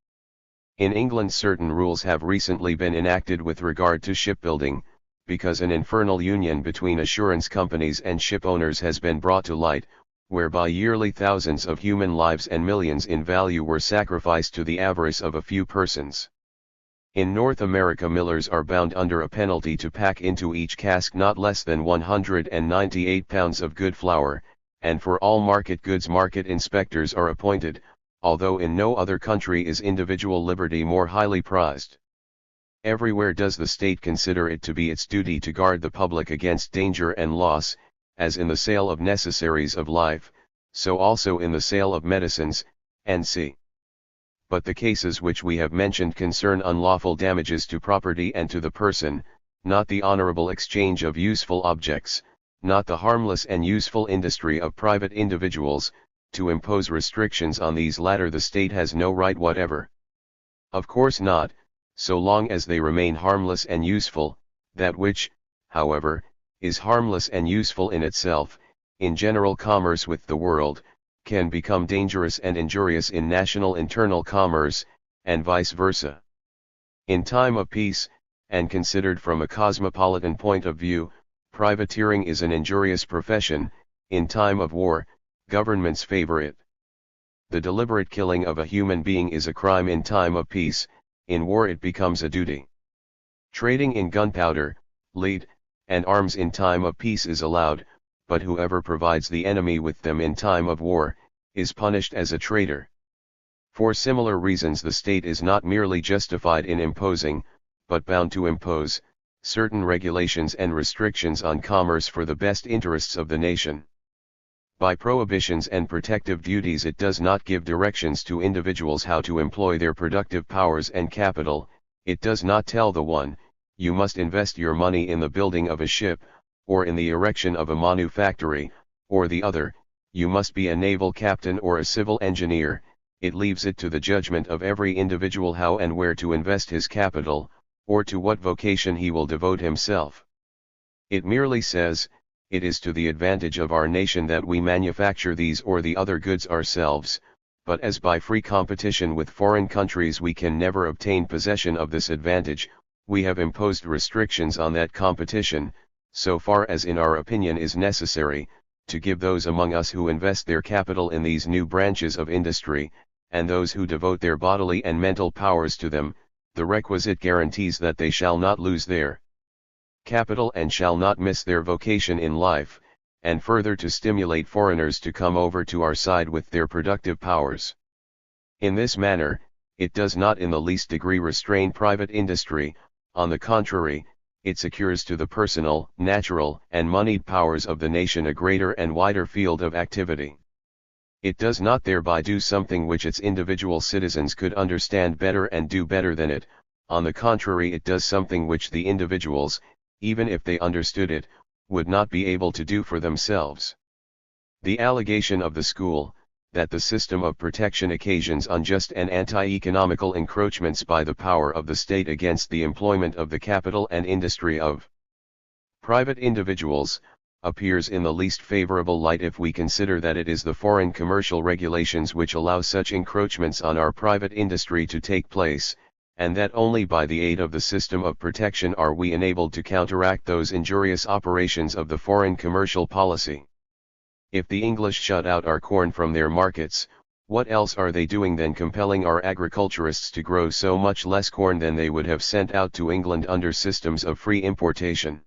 In England certain rules have recently been enacted with regard to shipbuilding, because an infernal union between assurance companies and ship owners has been brought to light, whereby yearly thousands of human lives and millions in value were sacrificed to the avarice of a few persons. In North America millers are bound under a penalty to pack into each cask not less than 198 pounds of good flour, and for all market goods market inspectors are appointed, although in no other country is individual liberty more highly prized. Everywhere does the state consider it to be its duty to guard the public against danger and loss, as in the sale of necessaries of life, so also in the sale of medicines, and But the cases which we have mentioned concern unlawful damages to property and to the person, not the honorable exchange of useful objects, not the harmless and useful industry of private individuals. To impose restrictions on these latter the state has no right whatever. Of course not, so long as they remain harmless and useful. That which, however, is harmless and useful in itself, in general commerce with the world, can become dangerous and injurious in national internal commerce, and vice versa. In time of peace, and considered from a cosmopolitan point of view, privateering is an injurious profession. In time of war, governments favor it. The deliberate killing of a human being is a crime in time of peace. In war it becomes a duty. Trading in gunpowder, lead, and arms in time of peace is allowed, but whoever provides the enemy with them in time of war, is punished as a traitor. For similar reasons the state is not merely justified in imposing, but bound to impose, certain regulations and restrictions on commerce for the best interests of the nation. By prohibitions and protective duties it does not give directions to individuals how to employ their productive powers and capital. It does not tell the one, you must invest your money in the building of a ship, or in the erection of a manufactory, or the other, you must be a naval captain or a civil engineer. It leaves it to the judgment of every individual how and where to invest his capital, or to what vocation he will devote himself. It merely says, it is to the advantage of our nation that we manufacture these or the other goods ourselves, but as by free competition with foreign countries we can never obtain possession of this advantage, we have imposed restrictions on that competition, so far as in our opinion is necessary, to give those among us who invest their capital in these new branches of industry, and those who devote their bodily and mental powers to them, the requisite guarantees that they shall not lose their capital and shall not miss their vocation in life, and further to stimulate foreigners to come over to our side with their productive powers. In this manner, it does not in the least degree restrain private industry. On the contrary, it secures to the personal, natural, and moneyed powers of the nation a greater and wider field of activity. It does not thereby do something which its individual citizens could understand better and do better than it. On the contrary, it does something which the individuals, even if they understood it, would not be able to do for themselves. The allegation of the school, that the system of protection occasions unjust and anti-economical encroachments by the power of the state against the employment of the capital and industry of private individuals, appears in the least favorable light if we consider that it is the foreign commercial regulations which allow such encroachments on our private industry to take place, and that only by the aid of the system of protection are we enabled to counteract those injurious operations of the foreign commercial policy. If the English shut out our corn from their markets, what else are they doing than compelling our agriculturists to grow so much less corn than they would have sent out to England under systems of free importation?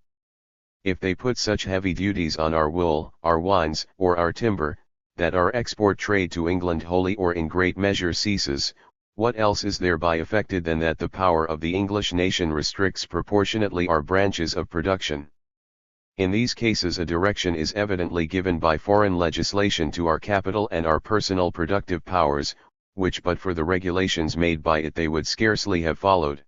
If they put such heavy duties on our wool, our wines, or our timber, that our export trade to England wholly or in great measure ceases, what else is thereby effected than that the power of the English nation restricts proportionately our branches of production? In these cases a direction is evidently given by foreign legislation to our capital and our personal productive powers, which but for the regulations made by it they would scarcely have followed.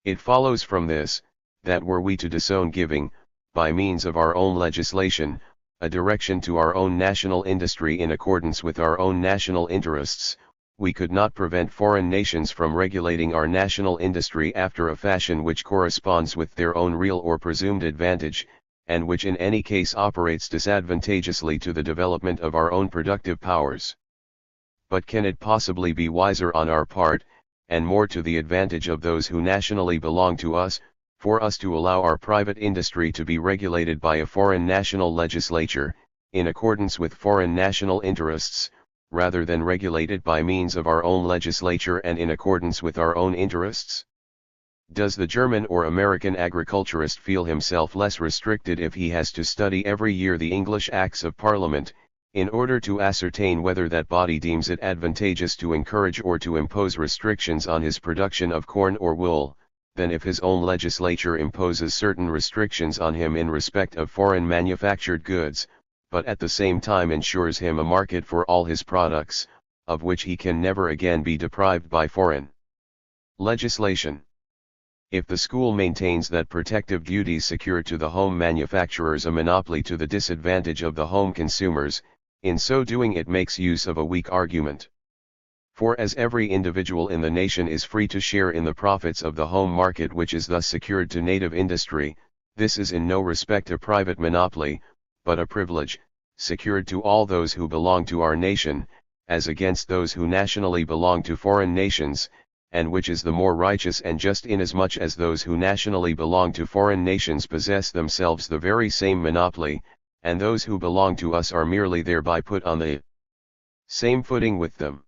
It follows from this, that were we to disown giving, by means of our own legislation, a direction to our own national industry in accordance with our own national interests, we could not prevent foreign nations from regulating our national industry after a fashion which corresponds with their own real or presumed advantage, and which in any case operates disadvantageously to the development of our own productive powers. But can it possibly be wiser on our part, and more to the advantage of those who nationally belong to us, for us to allow our private industry to be regulated by a foreign national legislature, in accordance with foreign national interests, rather than regulated by means of our own legislature and in accordance with our own interests? Does the German or American agriculturist feel himself less restricted if he has to study every year the English Acts of Parliament, In order to ascertain whether that body deems it advantageous to encourage or to impose restrictions on his production of corn or wool, then if his own legislature imposes certain restrictions on him in respect of foreign manufactured goods, but at the same time ensures him a market for all his products, of which he can never again be deprived by foreign legislation. If the school maintains that protective duties secure to the home manufacturers a monopoly to the disadvantage of the home consumers, in so doing it makes use of a weak argument. For as every individual in the nation is free to share in the profits of the home market which is thus secured to native industry, this is in no respect a private monopoly, but a privilege, secured to all those who belong to our nation, as against those who nationally belong to foreign nations, and which is the more righteous and just inasmuch as those who nationally belong to foreign nations possess themselves the very same monopoly, and those who belong to us are merely thereby put on the same footing with them.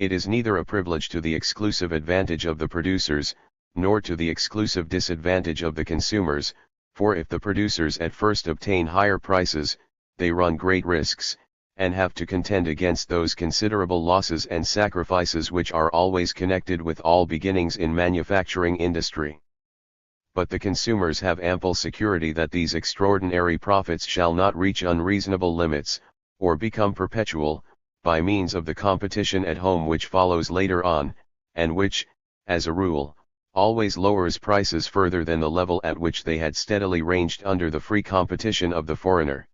It is neither a privilege to the exclusive advantage of the producers, nor to the exclusive disadvantage of the consumers, for if the producers at first obtain higher prices, they run great risks, and have to contend against those considerable losses and sacrifices which are always connected with all beginnings in manufacturing industry. But the consumers have ample security that these extraordinary profits shall not reach unreasonable limits, or become perpetual, by means of the competition at home which follows later on, and which, as a rule, always lowers prices further than the level at which they had steadily ranged under the free competition of the foreigner.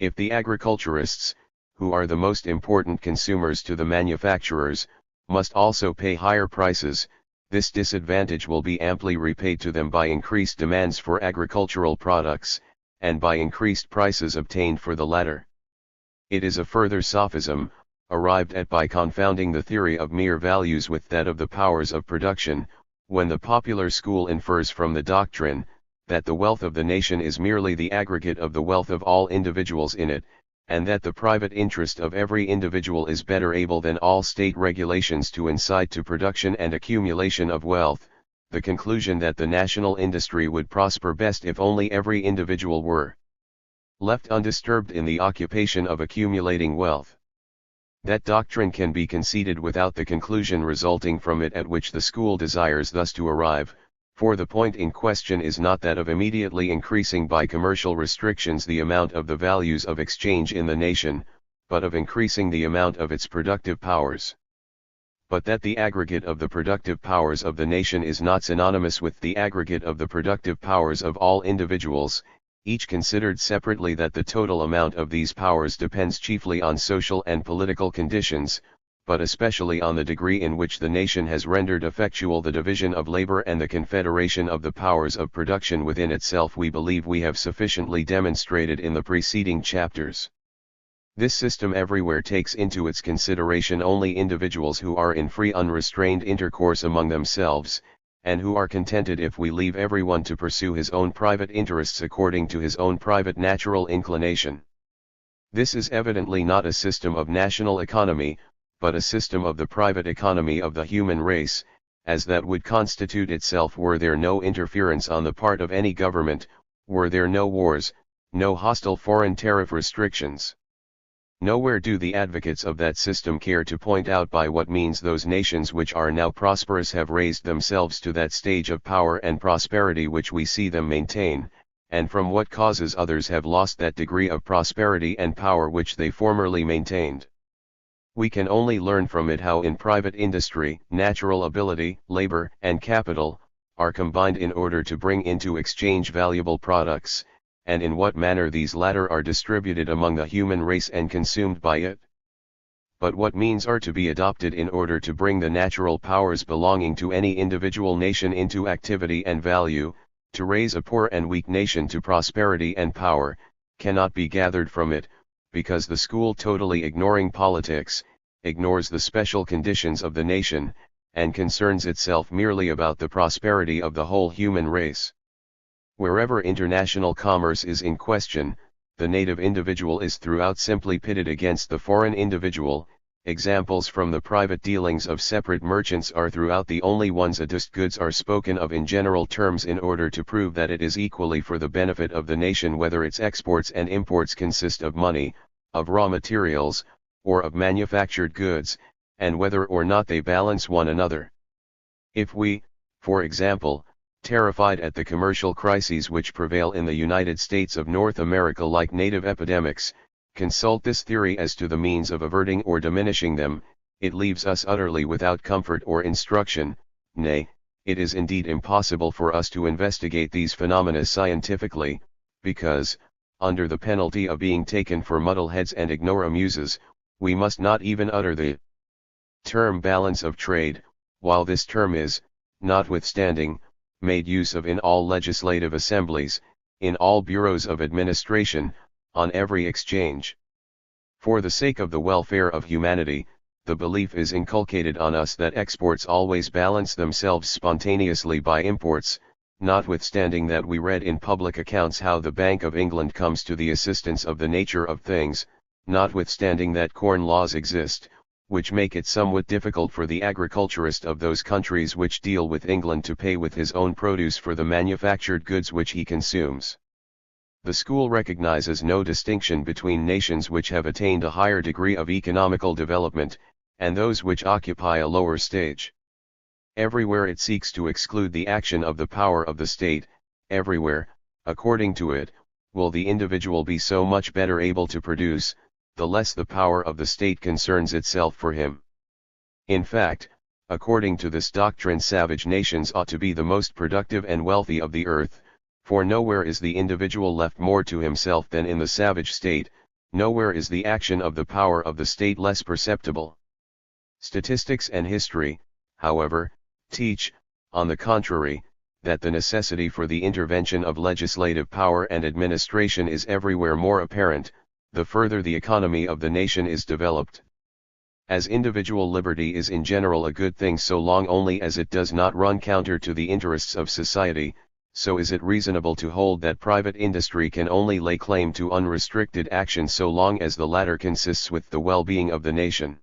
If the agriculturists, who are the most important consumers to the manufacturers, must also pay higher prices, this disadvantage will be amply repaid to them by increased demands for agricultural products, and by increased prices obtained for the latter. It is a further sophism, arrived at by confounding the theory of mere values with that of the powers of production, when the popular school infers from the doctrine, that the wealth of the nation is merely the aggregate of the wealth of all individuals in it, and that the private interest of every individual is better able than all state regulations to incite to production and accumulation of wealth, the conclusion that the national industry would prosper best if only every individual were left undisturbed in the occupation of accumulating wealth. That doctrine can be conceded without the conclusion resulting from it at which the school desires thus to arrive, for the point in question is not that of immediately increasing by commercial restrictions the amount of the values of exchange in the nation, but of increasing the amount of its productive powers. But that the aggregate of the productive powers of the nation is not synonymous with the aggregate of the productive powers of all individuals, each considered separately, that the total amount of these powers depends chiefly on social and political conditions, but especially on the degree in which the nation has rendered effectual the division of labor and the confederation of the powers of production within itself, we believe we have sufficiently demonstrated in the preceding chapters. This system everywhere takes into its consideration only individuals who are in free unrestrained intercourse among themselves, and who are contented if we leave everyone to pursue his own private interests according to his own private natural inclination. This is evidently not a system of national economy, but a system of the private economy of the human race, as that would constitute itself were there no interference on the part of any government, were there no wars, no hostile foreign tariff restrictions. Nowhere do the advocates of that system care to point out by what means those nations which are now prosperous have raised themselves to that stage of power and prosperity which we see them maintain, and from what causes others have lost that degree of prosperity and power which they formerly maintained. We can only learn from it how in private industry, natural ability, labor, and capital, are combined in order to bring into exchange valuable products, and in what manner these latter are distributed among the human race and consumed by it. But what means are to be adopted in order to bring the natural powers belonging to any individual nation into activity and value, to raise a poor and weak nation to prosperity and power, cannot be gathered from it, because the school, totally ignoring politics, ignores the special conditions of the nation, and concerns itself merely about the prosperity of the whole human race. Wherever international commerce is in question, the native individual is throughout simply pitted against the foreign individual. Examples from the private dealings of separate merchants are throughout the only ones. Adduced goods are spoken of in general terms in order to prove that it is equally for the benefit of the nation whether its exports and imports consist of money, of raw materials, or of manufactured goods, and whether or not they balance one another. If we, for example, terrified at the commercial crises which prevail in the United States of North America like native epidemics, consult this theory as to the means of averting or diminishing them, it leaves us utterly without comfort or instruction. Nay, it is indeed impossible for us to investigate these phenomena scientifically, because, under the penalty of being taken for muddleheads and ignoramuses, we must not even utter the term balance of trade, while this term is, notwithstanding, made use of in all legislative assemblies, in all bureaus of administration, on every exchange. For the sake of the welfare of humanity, the belief is inculcated on us that exports always balance themselves spontaneously by imports, notwithstanding that we read in public accounts how the Bank of England comes to the assistance of the nature of things, notwithstanding that corn laws exist, which make it somewhat difficult for the agriculturist of those countries which deal with England to pay with his own produce for the manufactured goods which he consumes. The school recognizes no distinction between nations which have attained a higher degree of economical development, and those which occupy a lower stage. Everywhere it seeks to exclude the action of the power of the state, everywhere, according to it, will the individual be so much better able to produce, the less the power of the state concerns itself for him. In fact, according to this doctrine, savage nations ought to be the most productive and wealthy of the earth, for nowhere is the individual left more to himself than in the savage state, nowhere is the action of the power of the state less perceptible. Statistics and history, however, teach, on the contrary, that the necessity for the intervention of legislative power and administration is everywhere more apparent, the further the economy of the nation is developed. As individual liberty is in general a good thing so long only as it does not run counter to the interests of society, so is it reasonable to hold that private industry can only lay claim to unrestricted action so long as the latter consists with the well-being of the nation.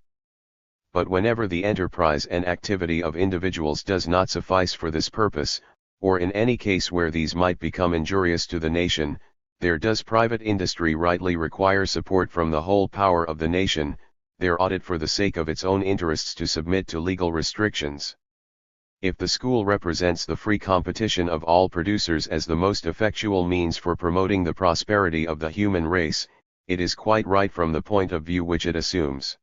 But whenever the enterprise and activity of individuals does not suffice for this purpose, or in any case where these might become injurious to the nation, there does private industry rightly require support from the whole power of the nation, there ought it for the sake of its own interests to submit to legal restrictions. If the school represents the free competition of all producers as the most effectual means for promoting the prosperity of the human race, it is quite right from the point of view which it assumes.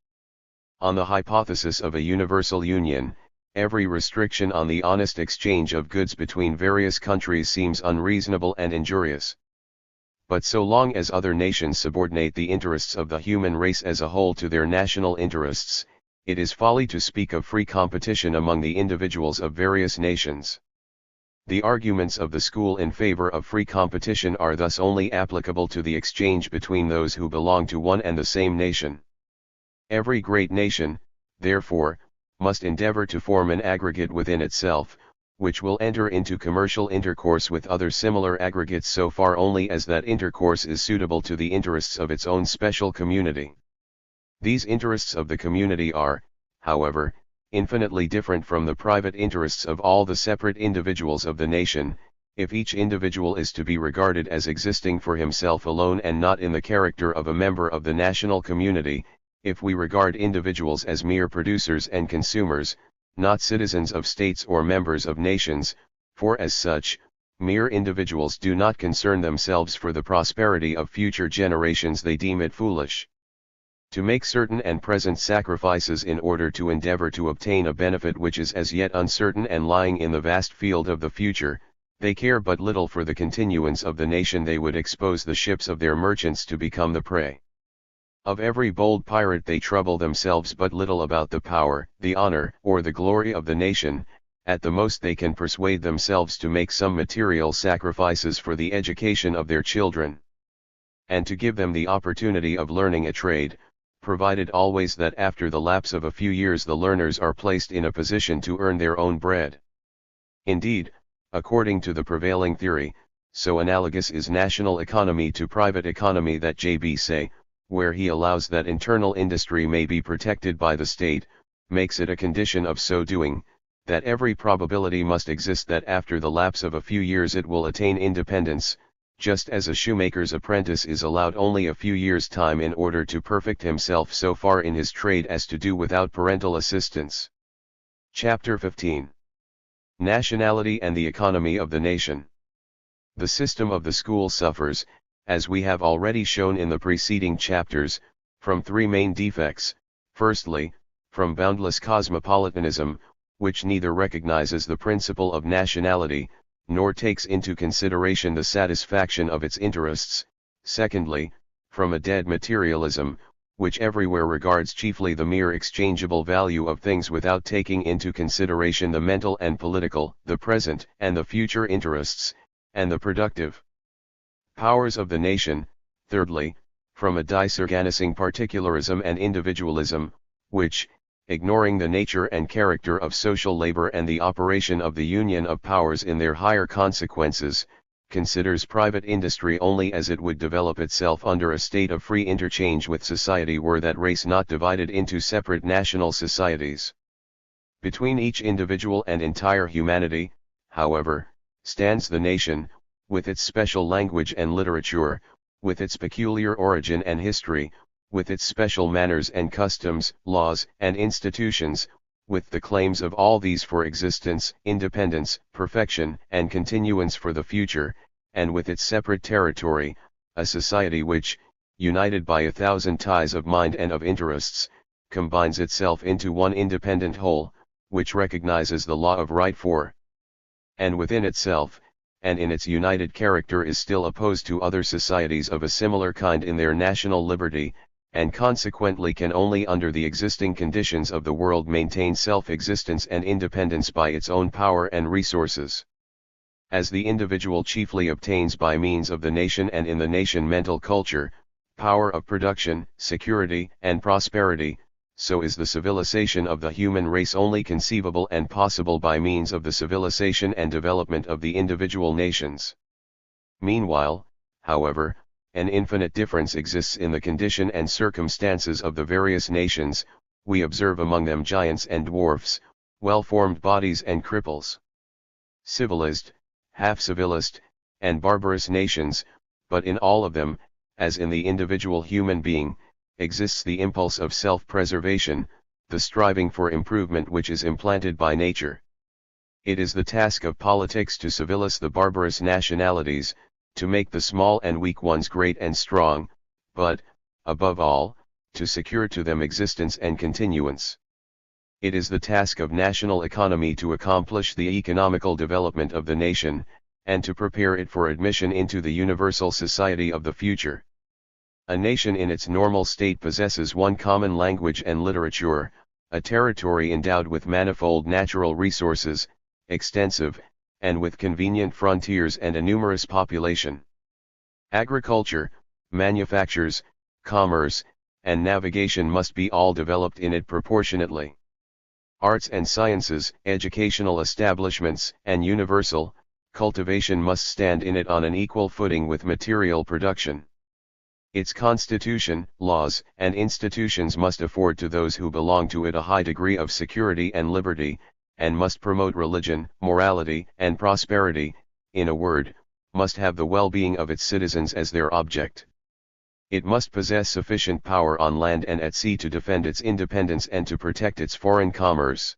On the hypothesis of a universal union, every restriction on the honest exchange of goods between various countries seems unreasonable and injurious. But so long as other nations subordinate the interests of the human race as a whole to their national interests, it is folly to speak of free competition among the individuals of various nations. The arguments of the school in favor of free competition are thus only applicable to the exchange between those who belong to one and the same nation. Every great nation, therefore, must endeavor to form an aggregate within itself, which will enter into commercial intercourse with other similar aggregates so far only as that intercourse is suitable to the interests of its own special community. These interests of the community are, however, infinitely different from the private interests of all the separate individuals of the nation, if each individual is to be regarded as existing for himself alone and not in the character of a member of the national community, if we regard individuals as mere producers and consumers, not citizens of states or members of nations, for as such, mere individuals do not concern themselves for the prosperity of future generations. They deem it foolish to make certain and present sacrifices in order to endeavor to obtain a benefit which is as yet uncertain and lying in the vast field of the future. They care but little for the continuance of the nation. They would expose the ships of their merchants to become the prey of every bold pirate. They trouble themselves but little about the power, the honor, or the glory of the nation. At the most they can persuade themselves to make some material sacrifices for the education of their children, and to give them the opportunity of learning a trade, provided always that after the lapse of a few years the learners are placed in a position to earn their own bread. Indeed, according to the prevailing theory, so analogous is national economy to private economy that J.B. Say, where he allows that internal industry may be protected by the state, makes it a condition of so doing, that every probability must exist that after the lapse of a few years it will attain independence, just as a shoemaker's apprentice is allowed only a few years' time in order to perfect himself so far in his trade as to do without parental assistance. Chapter 15. Nationality and the Economy of the Nation. The system of the school suffers, as we have already shown in the preceding chapters, from three main defects. Firstly, from boundless cosmopolitanism, which neither recognizes the principle of nationality, nor takes into consideration the satisfaction of its interests. Secondly, from a dead materialism, which everywhere regards chiefly the mere exchangeable value of things without taking into consideration the mental and political, the present and the future interests, and the productive powers of the nation. Thirdly, from a disorganizing particularism and individualism, which, ignoring the nature and character of social labor and the operation of the union of powers in their higher consequences, considers private industry only as it would develop itself under a state of free interchange with society were that race not divided into separate national societies. Between each individual and entire humanity, however, stands the nation, with its special language and literature, with its peculiar origin and history, with its special manners and customs, laws and institutions, with the claims of all these for existence, independence, perfection and continuance for the future, and with its separate territory, a society which, united by 1,000 ties of mind and of interests, combines itself into one independent whole, which recognizes the law of right for and within itself, and in its united character is still opposed to other societies of a similar kind in their national liberty, and consequently can only under the existing conditions of the world maintain self-existence and independence by its own power and resources. As the individual chiefly obtains by means of the nation and in the nation mental culture, power of production, security and prosperity, so is the civilization of the human race only conceivable and possible by means of the civilization and development of the individual nations. Meanwhile, however, an infinite difference exists in the condition and circumstances of the various nations. We observe among them giants and dwarfs, well-formed bodies and cripples, civilized, half-civilized, and barbarous nations, but in all of them, as in the individual human being, exists the impulse of self-preservation, the striving for improvement which is implanted by nature. It is the task of politics to civilize the barbarous nationalities, to make the small and weak ones great and strong, but, above all, to secure to them existence and continuance. It is the task of national economy to accomplish the economical development of the nation, and to prepare it for admission into the universal society of the future. A nation in its normal state possesses one common language and literature, a territory endowed with manifold natural resources, extensive, and with convenient frontiers and a numerous population. Agriculture, manufactures, commerce, and navigation must be all developed in it proportionately. Arts and sciences, educational establishments, and universal cultivation must stand in it on an equal footing with material production. Its constitution, laws, and institutions must afford to those who belong to it a high degree of security and liberty, and must promote religion, morality, and prosperity, in a word, must have the well-being of its citizens as their object. It must possess sufficient power on land and at sea to defend its independence and to protect its foreign commerce.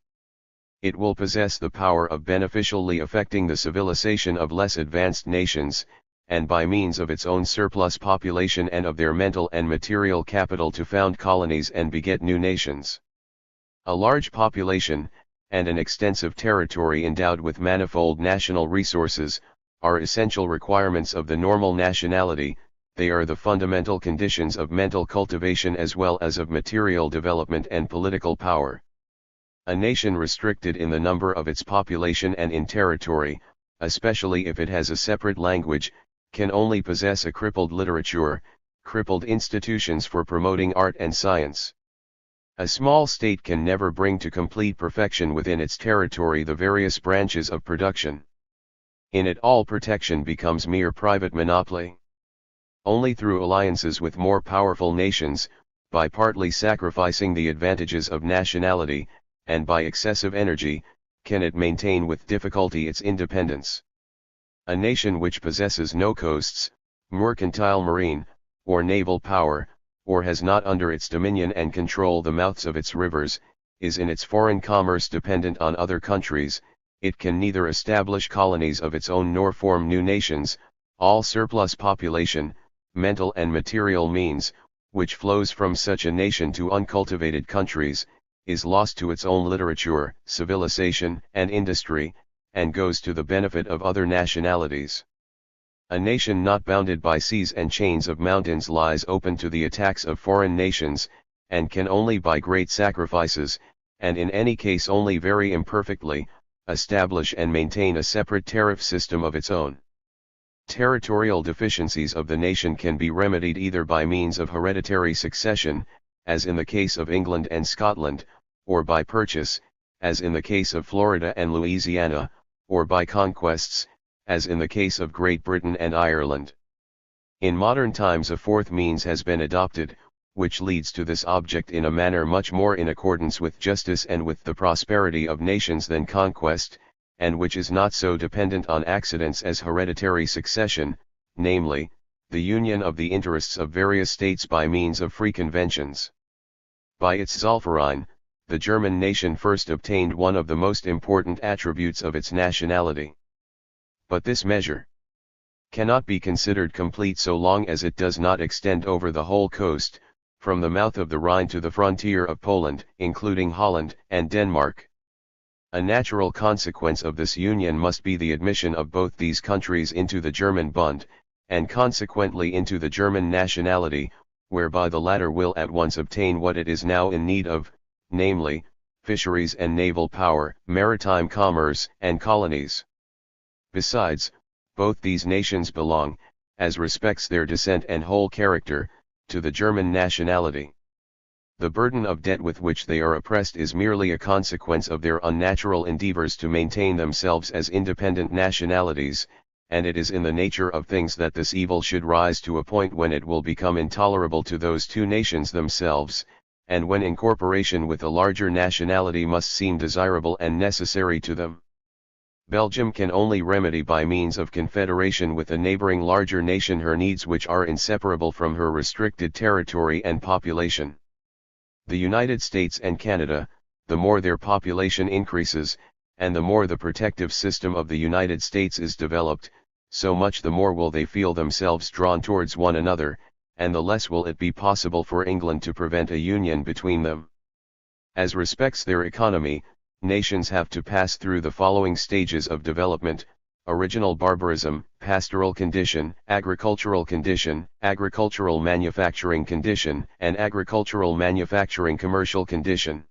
It will possess the power of beneficially affecting the civilization of less advanced nations, and by means of its own surplus population and of their mental and material capital to found colonies and beget new nations. A large population, and an extensive territory endowed with manifold national resources, are essential requirements of the normal nationality. They are the fundamental conditions of mental cultivation as well as of material development and political power. A nation restricted in the number of its population and in territory, especially if it has a separate language, can only possess a crippled literature, crippled institutions for promoting art and science. A small state can never bring to complete perfection within its territory the various branches of production. In it all protection becomes mere private monopoly. Only through alliances with more powerful nations, by partly sacrificing the advantages of nationality, and by excessive energy, can it maintain with difficulty its independence. A nation which possesses no coasts, mercantile marine, or naval power, or has not under its dominion and control the mouths of its rivers, is in its foreign commerce dependent on other countries. It can neither establish colonies of its own nor form new nations. All surplus population, mental and material means, which flows from such a nation to uncultivated countries, is lost to its own literature, civilization, and industry, and goes to the benefit of other nationalities. A nation not bounded by seas and chains of mountains lies open to the attacks of foreign nations, and can only by great sacrifices, and in any case only very imperfectly, establish and maintain a separate tariff system of its own. Territorial deficiencies of the nation can be remedied either by means of hereditary succession, as in the case of England and Scotland, or by purchase, as in the case of Florida and Louisiana, or by conquests, as in the case of Great Britain and Ireland. In modern times a fourth means has been adopted, which leads to this object in a manner much more in accordance with justice and with the prosperity of nations than conquest, and which is not so dependent on accidents as hereditary succession, namely, the union of the interests of various states by means of free conventions. By its Zollverein, the German nation first obtained one of the most important attributes of its nationality. But this measure cannot be considered complete so long as it does not extend over the whole coast, from the mouth of the Rhine to the frontier of Poland, including Holland and Denmark. A natural consequence of this union must be the admission of both these countries into the German Bund, and consequently into the German nationality, whereby the latter will at once obtain what it is now in need of, namely, fisheries and naval power, maritime commerce and colonies. Besides, both these nations belong, as respects their descent and whole character, to the German nationality. The burden of debt with which they are oppressed is merely a consequence of their unnatural endeavors to maintain themselves as independent nationalities, and it is in the nature of things that this evil should rise to a point when it will become intolerable to those two nations themselves, and when incorporation with a larger nationality must seem desirable and necessary to them. Belgium can only remedy by means of confederation with a neighboring larger nation her needs which are inseparable from her restricted territory and population. The United States and Canada, the more their population increases, and the more the protective system of the United States is developed, so much the more will they feel themselves drawn towards one another, and the less will it be possible for England to prevent a union between them. As respects their economy, nations have to pass through the following stages of development: original barbarism, pastoral condition, agricultural manufacturing condition, and agricultural manufacturing commercial condition.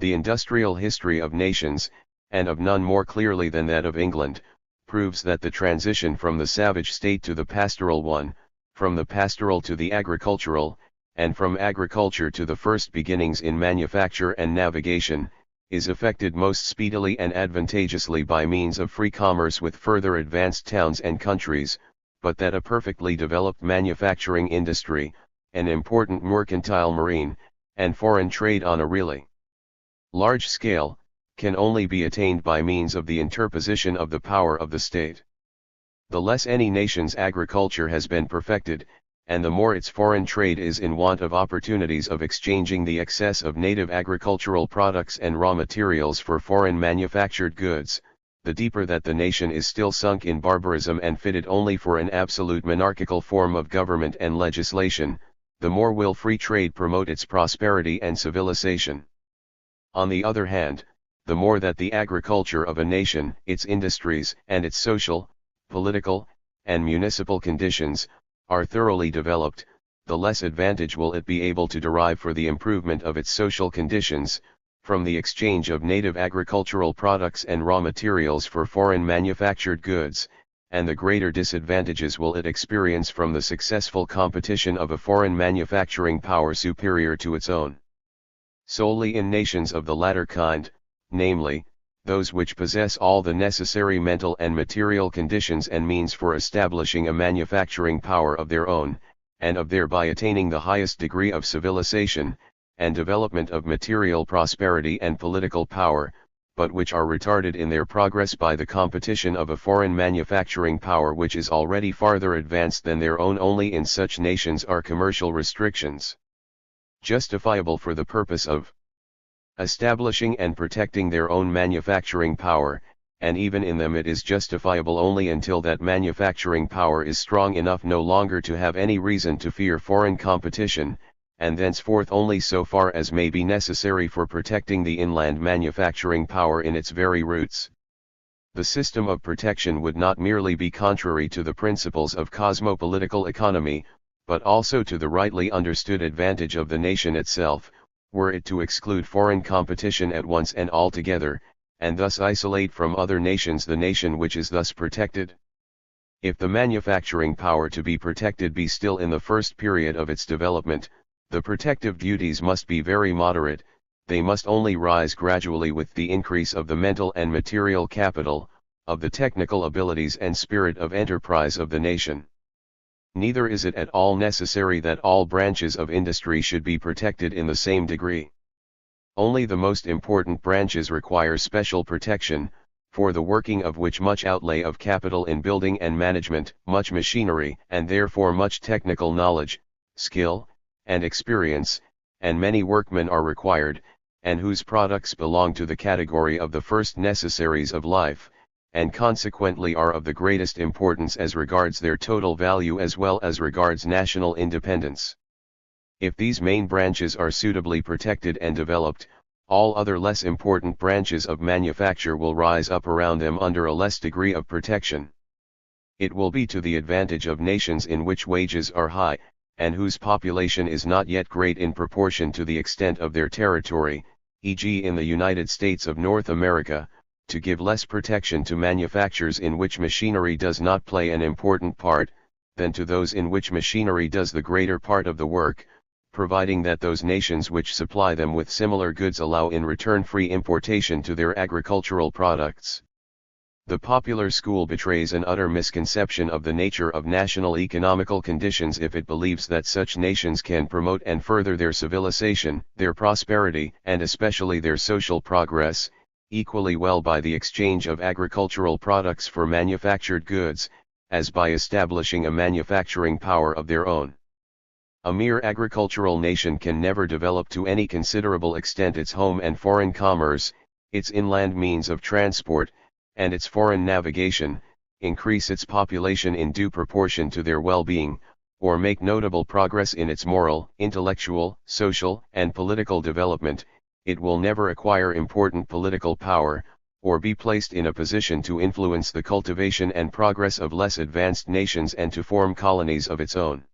The industrial history of nations, and of none more clearly than that of England, proves that the transition from the savage state to the pastoral one, from the pastoral to the agricultural, and from agriculture to the first beginnings in manufacture and navigation, is effected most speedily and advantageously by means of free commerce with further advanced towns and countries, but that a perfectly developed manufacturing industry, an important mercantile marine, and foreign trade on a really large scale, can only be attained by means of the interposition of the power of the state. The less any nation's agriculture has been perfected, and the more its foreign trade is in want of opportunities of exchanging the excess of native agricultural products and raw materials for foreign manufactured goods, the deeper that the nation is still sunk in barbarism and fitted only for an absolute monarchical form of government and legislation, the more will free trade promote its prosperity and civilization. On the other hand, the more that the agriculture of a nation, its industries, and its social, political, and municipal conditions, are thoroughly developed, the less advantage will it be able to derive for the improvement of its social conditions, from the exchange of native agricultural products and raw materials for foreign manufactured goods, and the greater disadvantages will it experience from the successful competition of a foreign manufacturing power superior to its own. Solely in nations of the latter kind, namely, those which possess all the necessary mental and material conditions and means for establishing a manufacturing power of their own, and of thereby attaining the highest degree of civilization, and development of material prosperity and political power, but which are retarded in their progress by the competition of a foreign manufacturing power which is already farther advanced than their own. Only in such nations are commercial restrictions justifiable for the purpose of establishing and protecting their own manufacturing power, and even in them it is justifiable only until that manufacturing power is strong enough no longer to have any reason to fear foreign competition, and thenceforth only so far as may be necessary for protecting the inland manufacturing power in its very roots. The system of protection would not merely be contrary to the principles of cosmopolitical economy, but also to the rightly understood advantage of the nation itself, were it to exclude foreign competition at once and altogether, and thus isolate from other nations the nation which is thus protected. If the manufacturing power to be protected be still in the first period of its development, the protective duties must be very moderate, they must only rise gradually with the increase of the mental and material capital, of the technical abilities and spirit of enterprise of the nation. Neither is it at all necessary that all branches of industry should be protected in the same degree. Only the most important branches require special protection, for the working of which much outlay of capital in building and management, much machinery, and therefore much technical knowledge, skill, and experience, and many workmen are required, and whose products belong to the category of the first necessaries of life, and consequently are of the greatest importance as regards their total value as well as regards national independence. If these main branches are suitably protected and developed, all other less important branches of manufacture will rise up around them under a less degree of protection. It will be to the advantage of nations in which wages are high, and whose population is not yet great in proportion to the extent of their territory, e.g. in the United States of North America, to give less protection to manufactures in which machinery does not play an important part, than to those in which machinery does the greater part of the work, providing that those nations which supply them with similar goods allow in return free importation to their agricultural products. The popular school betrays an utter misconception of the nature of national economical conditions if it believes that such nations can promote and further their civilization, their prosperity, and especially their social progress, equally well by the exchange of agricultural products for manufactured goods, as by establishing a manufacturing power of their own. A mere agricultural nation can never develop to any considerable extent its home and foreign commerce, its inland means of transport, and its foreign navigation, increase its population in due proportion to their well-being, or make notable progress in its moral, intellectual, social, and political development. It will never acquire important political power, or be placed in a position to influence the cultivation and progress of less advanced nations and to form colonies of its own.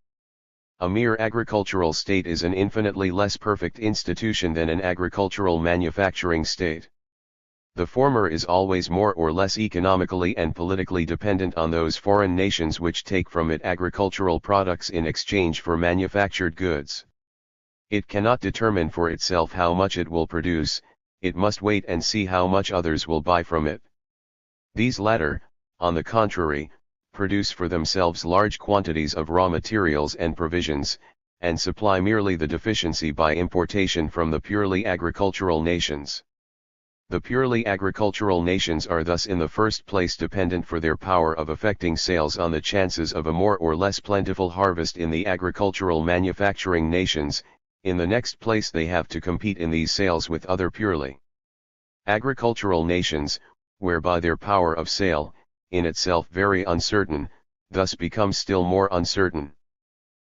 A mere agricultural state is an infinitely less perfect institution than an agricultural manufacturing state. The former is always more or less economically and politically dependent on those foreign nations which take from it agricultural products in exchange for manufactured goods. It cannot determine for itself how much it will produce, it must wait and see how much others will buy from it. These latter, on the contrary, produce for themselves large quantities of raw materials and provisions, and supply merely the deficiency by importation from the purely agricultural nations. The purely agricultural nations are thus in the first place dependent for their power of effecting sales on the chances of a more or less plentiful harvest in the agricultural manufacturing nations. In the next place they have to compete in these sales with other purely agricultural nations, whereby their power of sale, in itself very uncertain, thus becomes still more uncertain.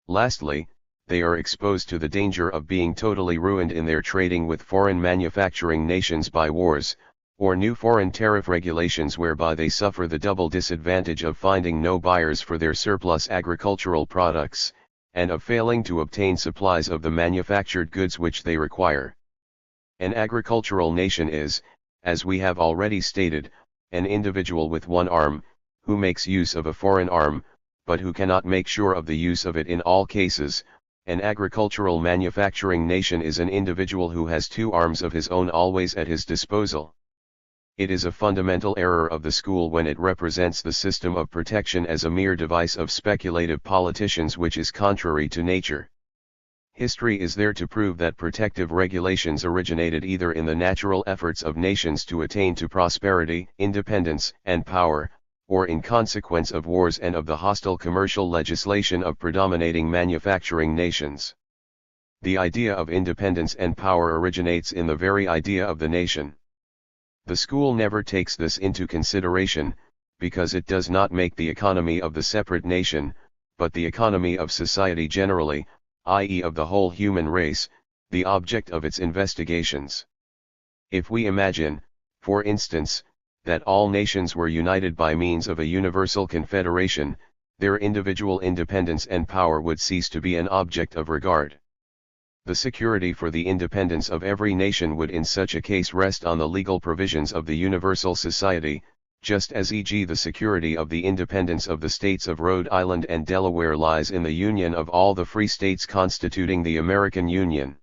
Lastly, they are exposed to the danger of being totally ruined in their trading with foreign manufacturing nations by wars, or new foreign tariff regulations whereby they suffer the double disadvantage of finding no buyers for their surplus agricultural products, and of failing to obtain supplies of the manufactured goods which they require. An agricultural nation is, as we have already stated, an individual with one arm, who makes use of a foreign arm, but who cannot make sure of the use of it in all cases. An agricultural manufacturing nation is an individual who has two arms of his own always at his disposal. It is a fundamental error of the school when it represents the system of protection as a mere device of speculative politicians which is contrary to nature. History is there to prove that protective regulations originated either in the natural efforts of nations to attain to prosperity, independence, and power, or in consequence of wars and of the hostile commercial legislation of predominating manufacturing nations. The idea of independence and power originates in the very idea of the nation. The school never takes this into consideration, because it does not make the economy of the separate nation, but the economy of society generally, i.e. of the whole human race, the object of its investigations. If we imagine, for instance, that all nations were united by means of a universal confederation, their individual independence and power would cease to be an object of regard. The security for the independence of every nation would in such a case rest on the legal provisions of the universal society, just as e.g. the security of the independence of the states of Rhode Island and Delaware lies in the union of all the free states constituting the American Union.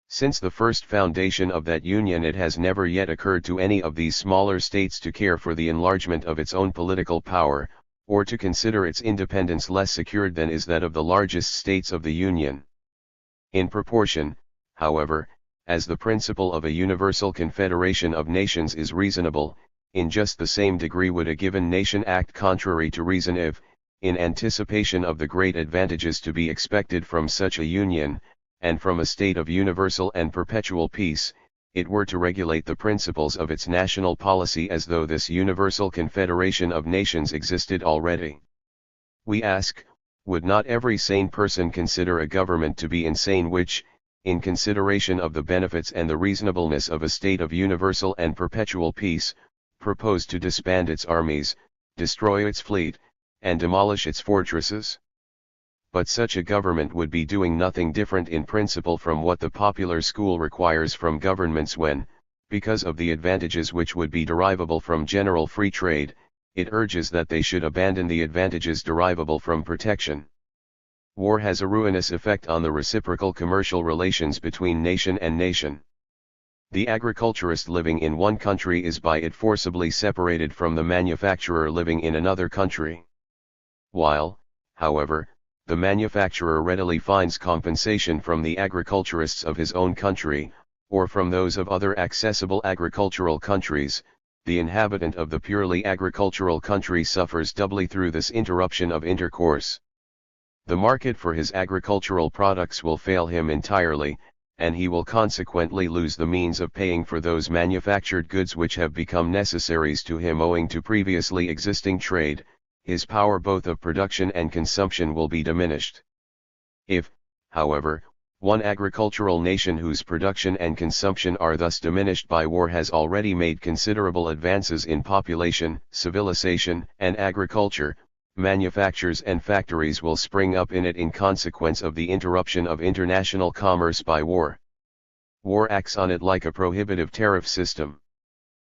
Since the first foundation of that union, it has never yet occurred to any of these smaller states to care for the enlargement of its own political power, or to consider its independence less secured than is that of the largest states of the Union. In proportion, however, as the principle of a universal confederation of nations is reasonable, in just the same degree would a given nation act contrary to reason if, in anticipation of the great advantages to be expected from such a union, and from a state of universal and perpetual peace, it were to regulate the principles of its national policy as though this universal confederation of nations existed already. We ask, would not every sane person consider a government to be insane which, in consideration of the benefits and the reasonableness of a state of universal and perpetual peace, propose to disband its armies, destroy its fleet, and demolish its fortresses? But such a government would be doing nothing different in principle from what the popular school requires from governments when, because of the advantages which would be derivable from general free trade, it urges that they should abandon the advantages derivable from protection. War has a ruinous effect on the reciprocal commercial relations between nation and nation. The agriculturist living in one country is by it forcibly separated from the manufacturer living in another country. While, however, the manufacturer readily finds compensation from the agriculturists of his own country, or from those of other accessible agricultural countries, the inhabitant of the purely agricultural country suffers doubly through this interruption of intercourse. The market for his agricultural products will fail him entirely, and he will consequently lose the means of paying for those manufactured goods which have become necessaries to him owing to previously existing trade. His power both of production and consumption will be diminished. If, however, one agricultural nation whose production and consumption are thus diminished by war has already made considerable advances in population, civilization, and agriculture, manufactures and factories will spring up in it in consequence of the interruption of international commerce by war. War acts on it like a prohibitive tariff system.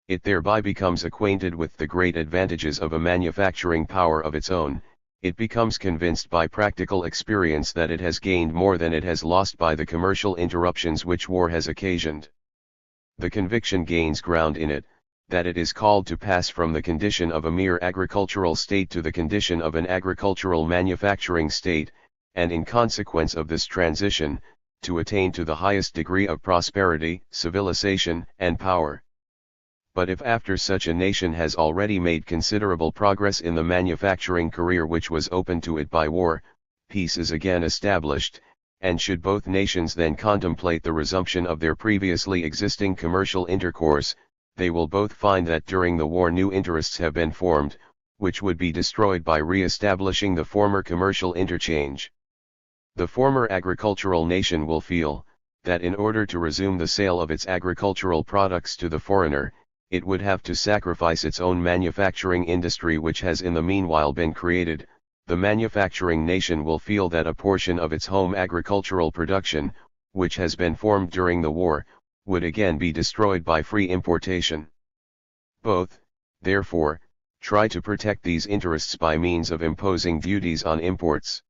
It thereby becomes acquainted with the great advantages of a manufacturing power of its own. It becomes convinced by practical experience that it has gained more than it has lost by the commercial interruptions which war has occasioned. The conviction gains ground in it, that it is called to pass from the condition of a mere agricultural state to the condition of an agricultural manufacturing state, and in consequence of this transition, to attain to the highest degree of prosperity, civilization, and power. But if after such a nation has already made considerable progress in the manufacturing career which was opened to it by war, peace is again established, and should both nations then contemplate the resumption of their previously existing commercial intercourse, they will both find that during the war new interests have been formed, which would be destroyed by re-establishing the former commercial interchange. The former agricultural nation will feel, that in order to resume the sale of its agricultural products to the foreigner, it would have to sacrifice its own manufacturing industry which has in the meanwhile been created. The manufacturing nation will feel that a portion of its home agricultural production, which has been formed during the war, would again be destroyed by free importation. Both, therefore, try to protect these interests by means of imposing duties on imports.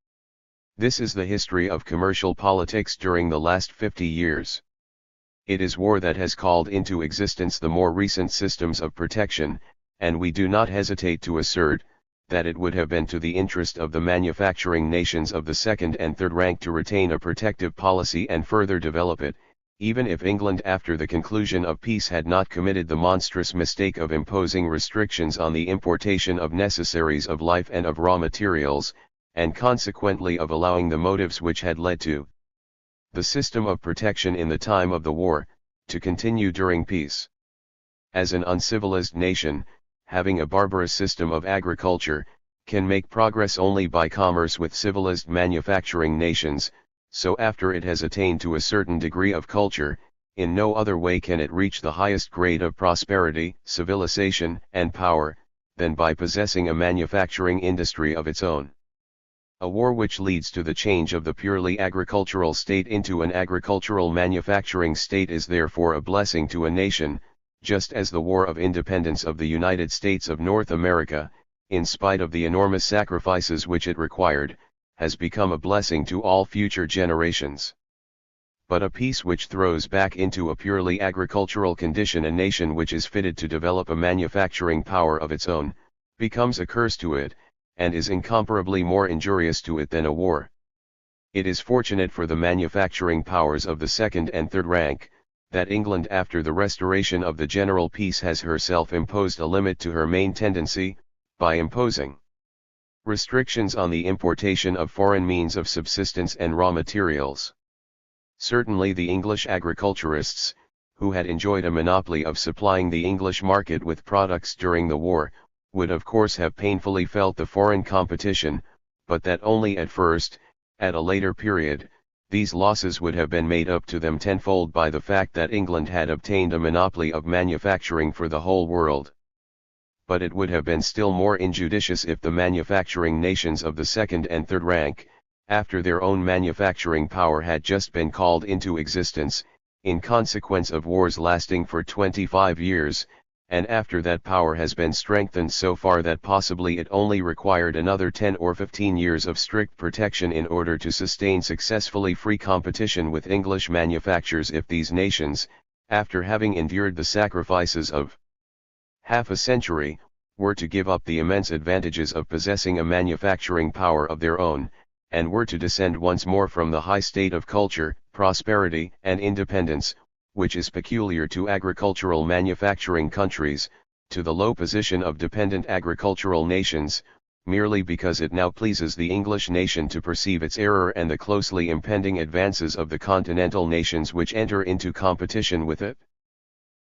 This is the history of commercial politics during the last 50 years. It is war that has called into existence the more recent systems of protection, and we do not hesitate to assert, that it would have been to the interest of the manufacturing nations of the second and third rank to retain a protective policy and further develop it, even if England after the conclusion of peace had not committed the monstrous mistake of imposing restrictions on the importation of necessaries of life and of raw materials, and consequently of allowing the motives which had led to the system of protection in the time of the war, to continue during peace. As an uncivilized nation, having a barbarous system of agriculture, can make progress only by commerce with civilized manufacturing nations, so after it has attained to a certain degree of culture, in no other way can it reach the highest grade of prosperity, civilization, and power, than by possessing a manufacturing industry of its own. A war which leads to the change of the purely agricultural state into an agricultural manufacturing state is therefore a blessing to a nation, just as the War of Independence of the United States of North America, in spite of the enormous sacrifices which it required, has become a blessing to all future generations. But a peace which throws back into a purely agricultural condition a nation which is fitted to develop a manufacturing power of its own, becomes a curse to it, and is incomparably more injurious to it than a war. It is fortunate for the manufacturing powers of the second and third rank, that England after the restoration of the general peace has herself imposed a limit to her main tendency, by imposing restrictions on the importation of foreign means of subsistence and raw materials. Certainly the English agriculturists, who had enjoyed a monopoly of supplying the English market with products during the war, would of course have painfully felt the foreign competition, but that only at first. At a later period, these losses would have been made up to them tenfold by the fact that England had obtained a monopoly of manufacturing for the whole world. But it would have been still more injudicious if the manufacturing nations of the second and third rank, after their own manufacturing power had just been called into existence, in consequence of wars lasting for 25 years, and after that power has been strengthened so far that possibly it only required another 10 or 15 years of strict protection in order to sustain successfully free competition with English manufactures, if these nations, after having endured the sacrifices of half a century, were to give up the immense advantages of possessing a manufacturing power of their own, and were to descend once more from the high state of culture, prosperity, and independence, which is peculiar to agricultural manufacturing countries, to the low position of dependent agricultural nations, merely because it now pleases the English nation to perceive its error and the closely impending advances of the continental nations which enter into competition with it.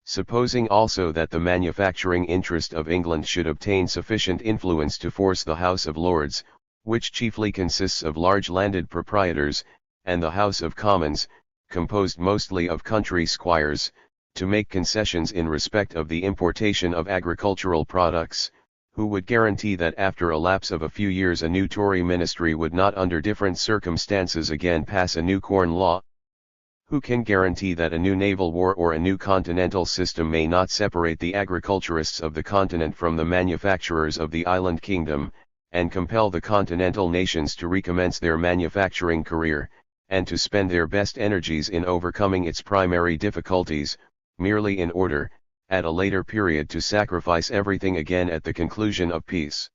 Supposing also that the manufacturing interest of England should obtain sufficient influence to force the House of Lords, which chiefly consists of large landed proprietors, and the House of Commons, composed mostly of country squires, to make concessions in respect of the importation of agricultural products, who would guarantee that after a lapse of a few years a new Tory ministry would not under different circumstances again pass a new corn law? Who can guarantee that a new naval war or a new continental system may not separate the agriculturists of the continent from the manufacturers of the island kingdom, and compel the continental nations to recommence their manufacturing career, and to spend their best energies in overcoming its primary difficulties, merely in order, at a later period, to sacrifice everything again at the conclusion of peace?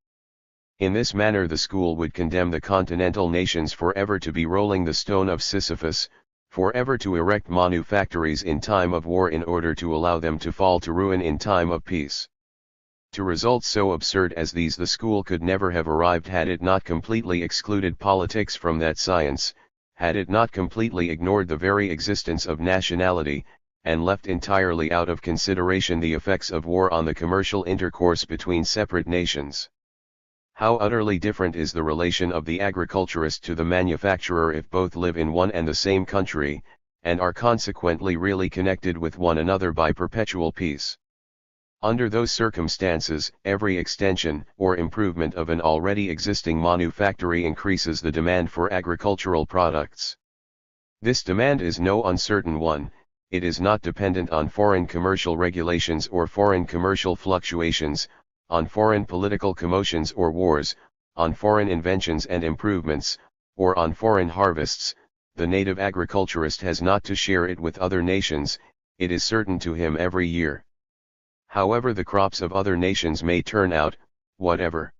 In this manner the school would condemn the continental nations forever to be rolling the stone of Sisyphus, forever to erect manufactories in time of war in order to allow them to fall to ruin in time of peace. To results so absurd as these the school could never have arrived had it not completely excluded politics from that science, had it not completely ignored the very existence of nationality, and left entirely out of consideration the effects of war on the commercial intercourse between separate nations. How utterly different is the relation of the agriculturist to the manufacturer if both live in one and the same country, and are consequently really connected with one another by perpetual peace. Under those circumstances, every extension or improvement of an already existing manufactory increases the demand for agricultural products. This demand is no uncertain one. It is not dependent on foreign commercial regulations or foreign commercial fluctuations, on foreign political commotions or wars, on foreign inventions and improvements, or on foreign harvests. The native agriculturist has not to share it with other nations, it is certain to him every year. However the crops of other nations may turn out, whatever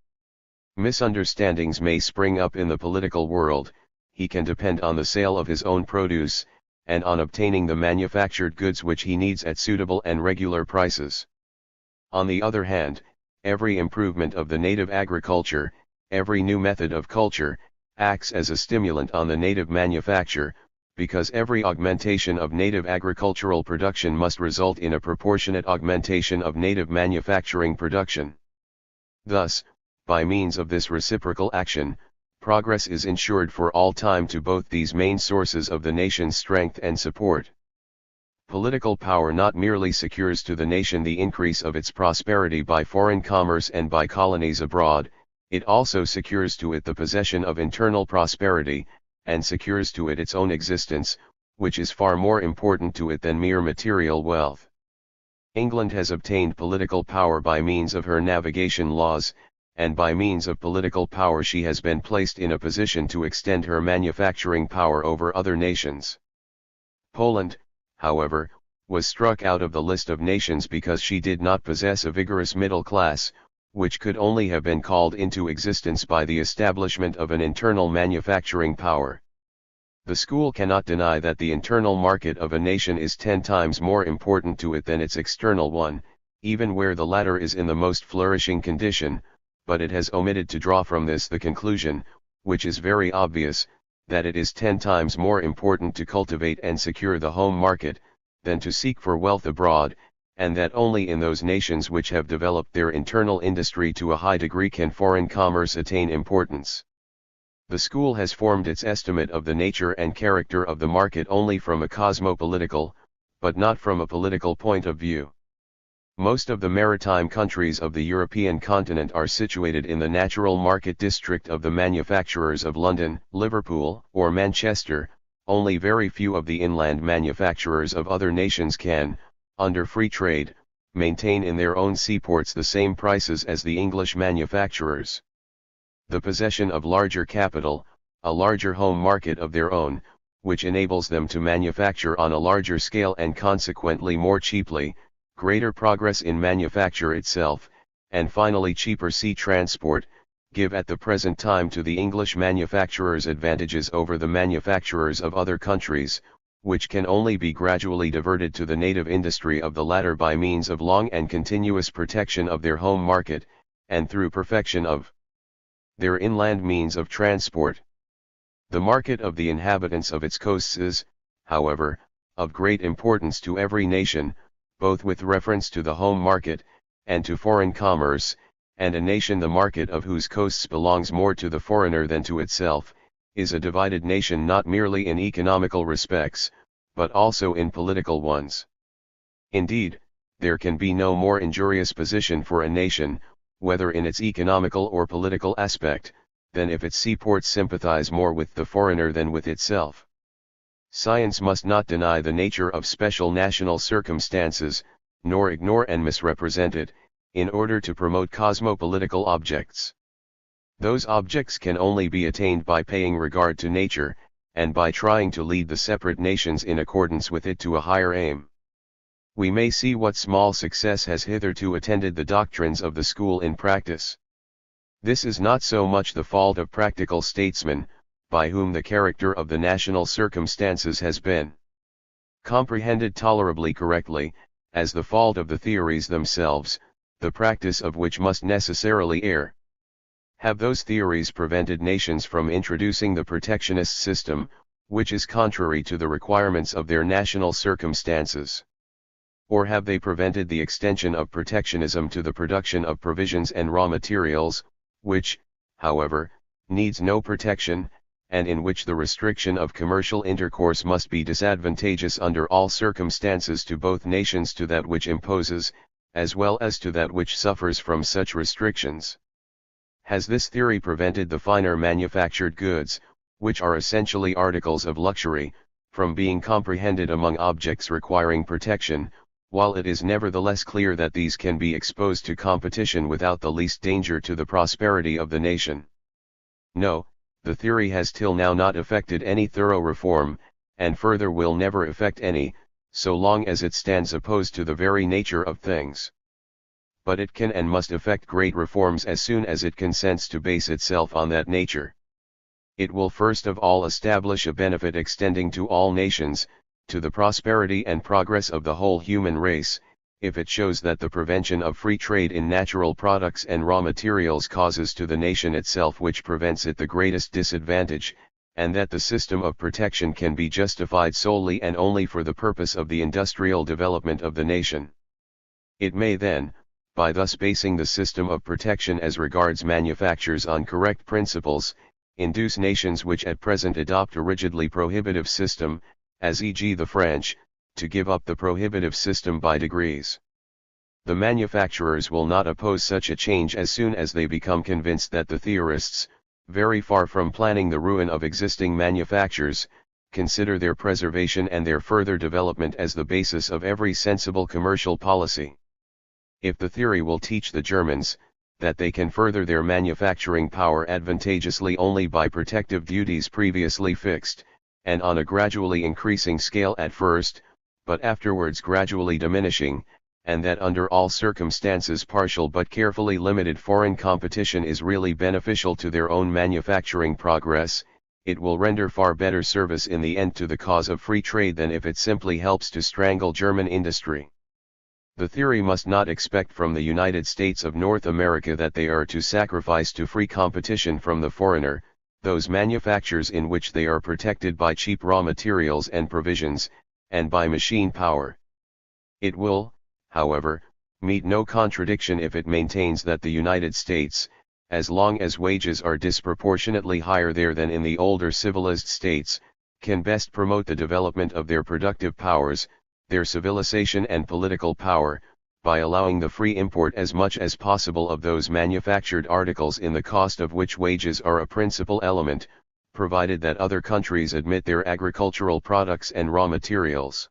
Misunderstandings may spring up in the political world. He can depend on the sale of his own produce, and on obtaining the manufactured goods which he needs at suitable and regular prices. On the other hand, every improvement of the native agriculture, every new method of culture, acts as a stimulant on the native manufacture, because every augmentation of native agricultural production must result in a proportionate augmentation of native manufacturing production. Thus, by means of this reciprocal action, progress is ensured for all time to both these main sources of the nation's strength and support. Political power not merely secures to the nation the increase of its prosperity by foreign commerce and by colonies abroad, it also secures to it the possession of internal prosperity, and secures to it its own existence, which is far more important to it than mere material wealth. England has obtained political power by means of her navigation laws, and by means of political power she has been placed in a position to extend her manufacturing power over other nations. Poland, however, was struck out of the list of nations because she did not possess a vigorous middle class, which could only have been called into existence by the establishment of an internal manufacturing power. The school cannot deny that the internal market of a nation is 10 times more important to it than its external one, even where the latter is in the most flourishing condition, but it has omitted to draw from this the conclusion, which is very obvious, that it is 10 times more important to cultivate and secure the home market, than to seek for wealth abroad, and that only in those nations which have developed their internal industry to a high degree can foreign commerce attain importance. The school has formed its estimate of the nature and character of the market only from a cosmopolitical, but not from a political point of view. Most of the maritime countries of the European continent are situated in the natural market district of the manufacturers of London, Liverpool, or Manchester. Only very few of the inland manufacturers of other nations can, under free trade, maintain in their own seaports the same prices as the English manufacturers. The possession of larger capital, a larger home market of their own, which enables them to manufacture on a larger scale and consequently more cheaply, greater progress in manufacture itself, and finally cheaper sea transport, give at the present time to the English manufacturers advantages over the manufacturers of other countries, which can only be gradually diverted to the native industry of the latter by means of long and continuous protection of their home market, and through perfection of their inland means of transport. The market of the inhabitants of its coasts is, however, of great importance to every nation, both with reference to the home market, and to foreign commerce, and a nation the market of whose coasts belongs more to the foreigner than to itself, is a divided nation not merely in economical respects, but also in political ones. Indeed, there can be no more injurious position for a nation, whether in its economical or political aspect, than if its seaports sympathize more with the foreigner than with itself. Science must not deny the nature of special national circumstances, nor ignore and misrepresent it, in order to promote cosmopolitical objects. Those objects can only be attained by paying regard to nature, and by trying to lead the separate nations in accordance with it to a higher aim. We may see what small success has hitherto attended the doctrines of the school in practice. This is not so much the fault of practical statesmen, by whom the character of the national circumstances has been comprehended tolerably correctly, as the fault of the theories themselves, the practice of which must necessarily err. Have those theories prevented nations from introducing the protectionist system, which is contrary to the requirements of their national circumstances? Or have they prevented the extension of protectionism to the production of provisions and raw materials, which, however, needs no protection, and in which the restriction of commercial intercourse must be disadvantageous under all circumstances to both nations, to that which imposes, as well as to that which suffers from such restrictions? Has this theory prevented the finer manufactured goods, which are essentially articles of luxury, from being comprehended among objects requiring protection, while it is nevertheless clear that these can be exposed to competition without the least danger to the prosperity of the nation? No, the theory has till now not effected any thorough reform, and further will never effect any, so long as it stands opposed to the very nature of things. but it can and must effect great reforms as soon as it consents to base itself on that nature. It will first of all establish a benefit extending to all nations, to the prosperity and progress of the whole human race, if it shows that the prevention of free trade in natural products and raw materials causes to the nation itself which prevents it the greatest disadvantage, and that the system of protection can be justified solely and only for the purpose of the industrial development of the nation. It may then, by thus basing the system of protection as regards manufactures on correct principles, induce nations which at present adopt a rigidly prohibitive system, as e.g. the French, to give up the prohibitive system by degrees. The manufacturers will not oppose such a change as soon as they become convinced that the theorists, very far from planning the ruin of existing manufactures, consider their preservation and their further development as the basis of every sensible commercial policy. If the theory will teach the Germans, that they can further their manufacturing power advantageously only by protective duties previously fixed, and on a gradually increasing scale at first, but afterwards gradually diminishing, and that under all circumstances partial but carefully limited foreign competition is really beneficial to their own manufacturing progress, it will render far better service in the end to the cause of free trade than if it simply helps to strangle German industry. The theory must not expect from the United States of North America that they are to sacrifice to free competition from the foreigner, those manufactures in which they are protected by cheap raw materials and provisions, and by machine power. It will, however, meet no contradiction if it maintains that the United States, as long as wages are disproportionately higher there than in the older civilized states, can best promote the development of their productive powers, their civilization and political power, by allowing the free import as much as possible of those manufactured articles in the cost of which wages are a principal element, provided that other countries admit their agricultural products and raw materials.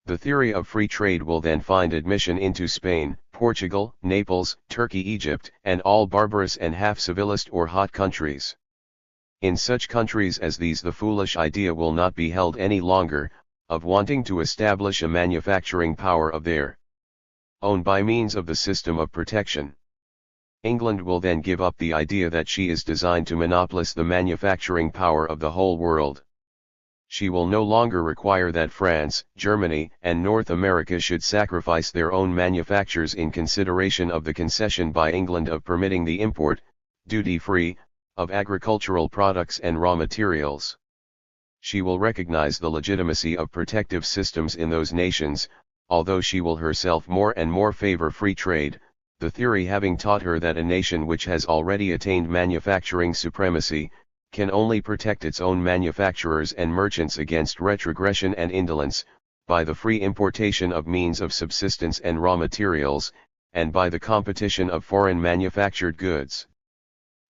The theory of free trade will then find admission into Spain, Portugal, Naples, Turkey, Egypt, and all barbarous and half-civilized or hot countries. In such countries as these the foolish idea will not be held any longer, of wanting to establish a manufacturing power of their own by means of the system of protection. England will then give up the idea that she is designed to monopolize the manufacturing power of the whole world. She will no longer require that France, Germany, and North America should sacrifice their own manufactures in consideration of the concession by England of permitting the import, duty-free, of agricultural products and raw materials. She will recognize the legitimacy of protective systems in those nations, although she will herself more and more favor free trade, the theory having taught her that a nation which has already attained manufacturing supremacy, can only protect its own manufacturers and merchants against retrogression and indolence, by the free importation of means of subsistence and raw materials, and by the competition of foreign manufactured goods.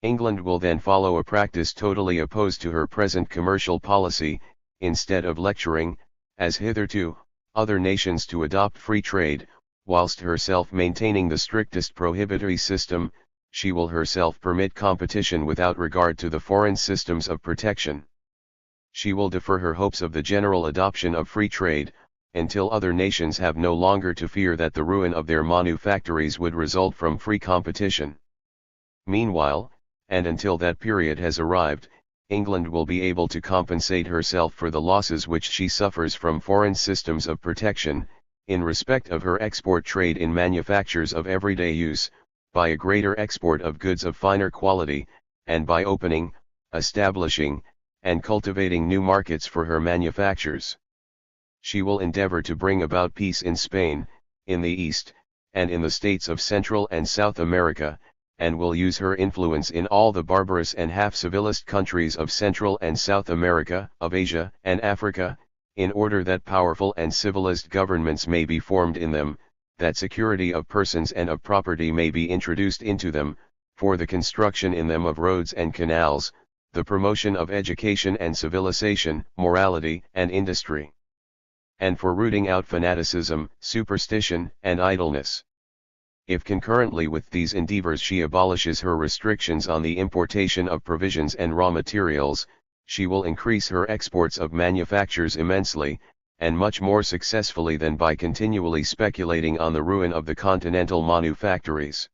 England will then follow a practice totally opposed to her present commercial policy, instead of lecturing, as hitherto, other nations to adopt free trade, whilst herself maintaining the strictest prohibitory system, she will herself permit competition without regard to the foreign systems of protection. She will defer her hopes of the general adoption of free trade, until other nations have no longer to fear that the ruin of their manufactories would result from free competition. Meanwhile, and until that period has arrived, England will be able to compensate herself for the losses which she suffers from foreign systems of protection, in respect of her export trade in manufactures of everyday use, by a greater export of goods of finer quality, and by opening, establishing, and cultivating new markets for her manufactures. She will endeavor to bring about peace in Spain, in the East, and in the states of Central and South America, and will use her influence in all the barbarous and half-civilized countries of Central and South America, of Asia and Africa, in order that powerful and civilized governments may be formed in them, that security of persons and of property may be introduced into them, for the construction in them of roads and canals, the promotion of education and civilization, morality and industry, and for rooting out fanaticism, superstition, and idleness. If concurrently with these endeavors she abolishes her restrictions on the importation of provisions and raw materials, she will increase her exports of manufactures immensely, and much more successfully than by continually speculating on the ruin of the continental manufactories.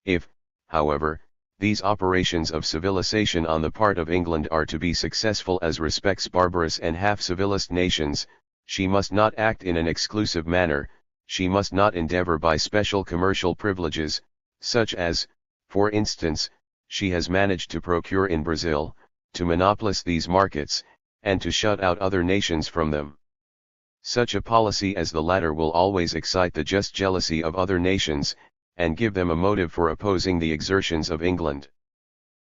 If, however, these operations of civilization on the part of England are to be successful as respects barbarous and half-civilized nations, she must not act in an exclusive manner, she must not endeavor by special commercial privileges, such as, for instance, she has managed to procure in Brazil, to monopolize these markets, and to shut out other nations from them. Such a policy as the latter will always excite the just jealousy of other nations, and give them a motive for opposing the exertions of England.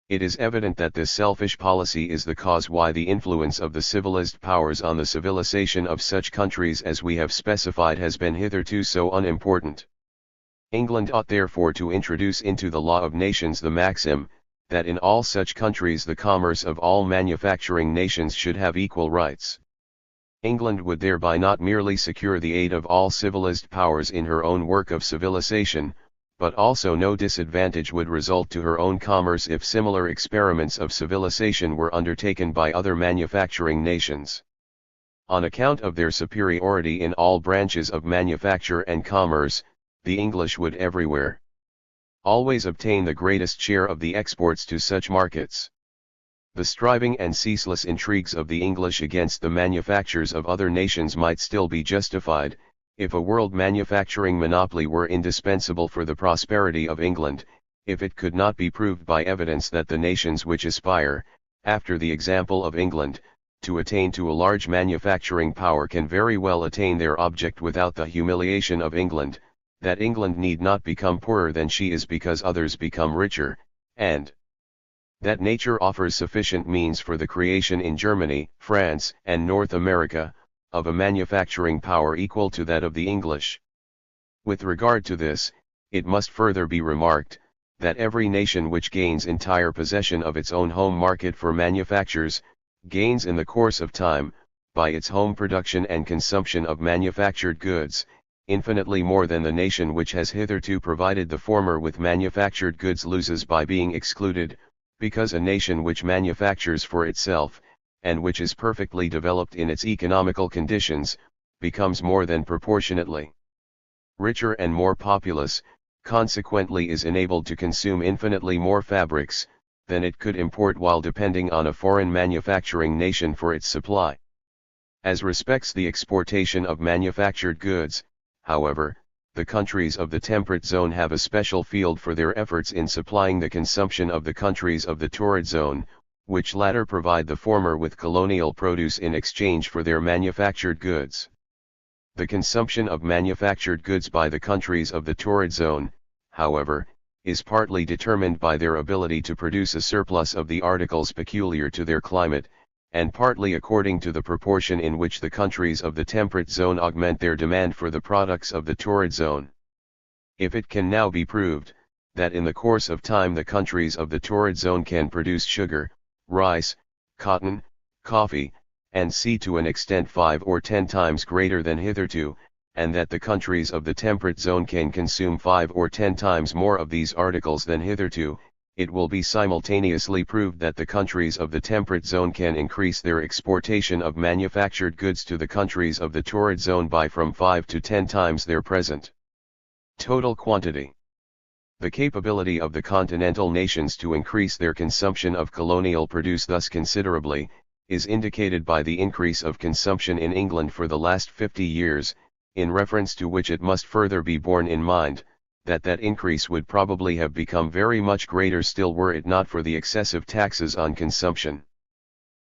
It is evident that this selfish policy is the cause why the influence of the civilized powers on the civilization of such countries as we have specified has been hitherto so unimportant. England ought therefore to introduce into the law of nations the maxim, that in all such countries the commerce of all manufacturing nations should have equal rights. England would thereby not merely secure the aid of all civilized powers in her own work of civilization, but also no disadvantage would result to her own commerce if similar experiments of civilization were undertaken by other manufacturing nations. On account of their superiority in all branches of manufacture and commerce, the English would everywhere always obtain the greatest share of the exports to such markets. The striving and ceaseless intrigues of the English against the manufactures of other nations might still be justified, if a world manufacturing monopoly were indispensable for the prosperity of England, if it could not be proved by evidence that the nations which aspire, after the example of England, to attain to a large manufacturing power can very well attain their object without the humiliation of England, that England need not become poorer than she is because others become richer, and that nature offers sufficient means for the creation in Germany, France, and North America, of a manufacturing power equal to that of the English. With regard to this, it must further be remarked, that every nation which gains entire possession of its own home market for manufactures, gains in the course of time, by its home production and consumption of manufactured goods, infinitely more than the nation which has hitherto provided the former with manufactured goods loses by being excluded, because a nation which manufactures for itself, and which is perfectly developed in its economical conditions, becomes more than proportionately richer and more populous, consequently is enabled to consume infinitely more fabrics, than it could import while depending on a foreign manufacturing nation for its supply. As respects the exportation of manufactured goods, however, the countries of the temperate zone have a special field for their efforts in supplying the consumption of the countries of the torrid zone, which latter provide the former with colonial produce in exchange for their manufactured goods. The consumption of manufactured goods by the countries of the torrid zone, however, is partly determined by their ability to produce a surplus of the articles peculiar to their climate, and partly according to the proportion in which the countries of the temperate zone augment their demand for the products of the torrid zone. If it can now be proved, that in the course of time the countries of the torrid zone can produce sugar, rice, cotton, coffee, and seed to an extent 5 or 10 times greater than hitherto, and that the countries of the temperate zone can consume 5 or 10 times more of these articles than hitherto, it will be simultaneously proved that the countries of the temperate zone can increase their exportation of manufactured goods to the countries of the torrid zone by from 5 to 10 times their present total quantity. The capability of the continental nations to increase their consumption of colonial produce thus considerably, is indicated by the increase of consumption in England for the last 50 years, in reference to which it must further be borne in mind, that increase would probably have become very much greater still were it not for the excessive taxes on consumption.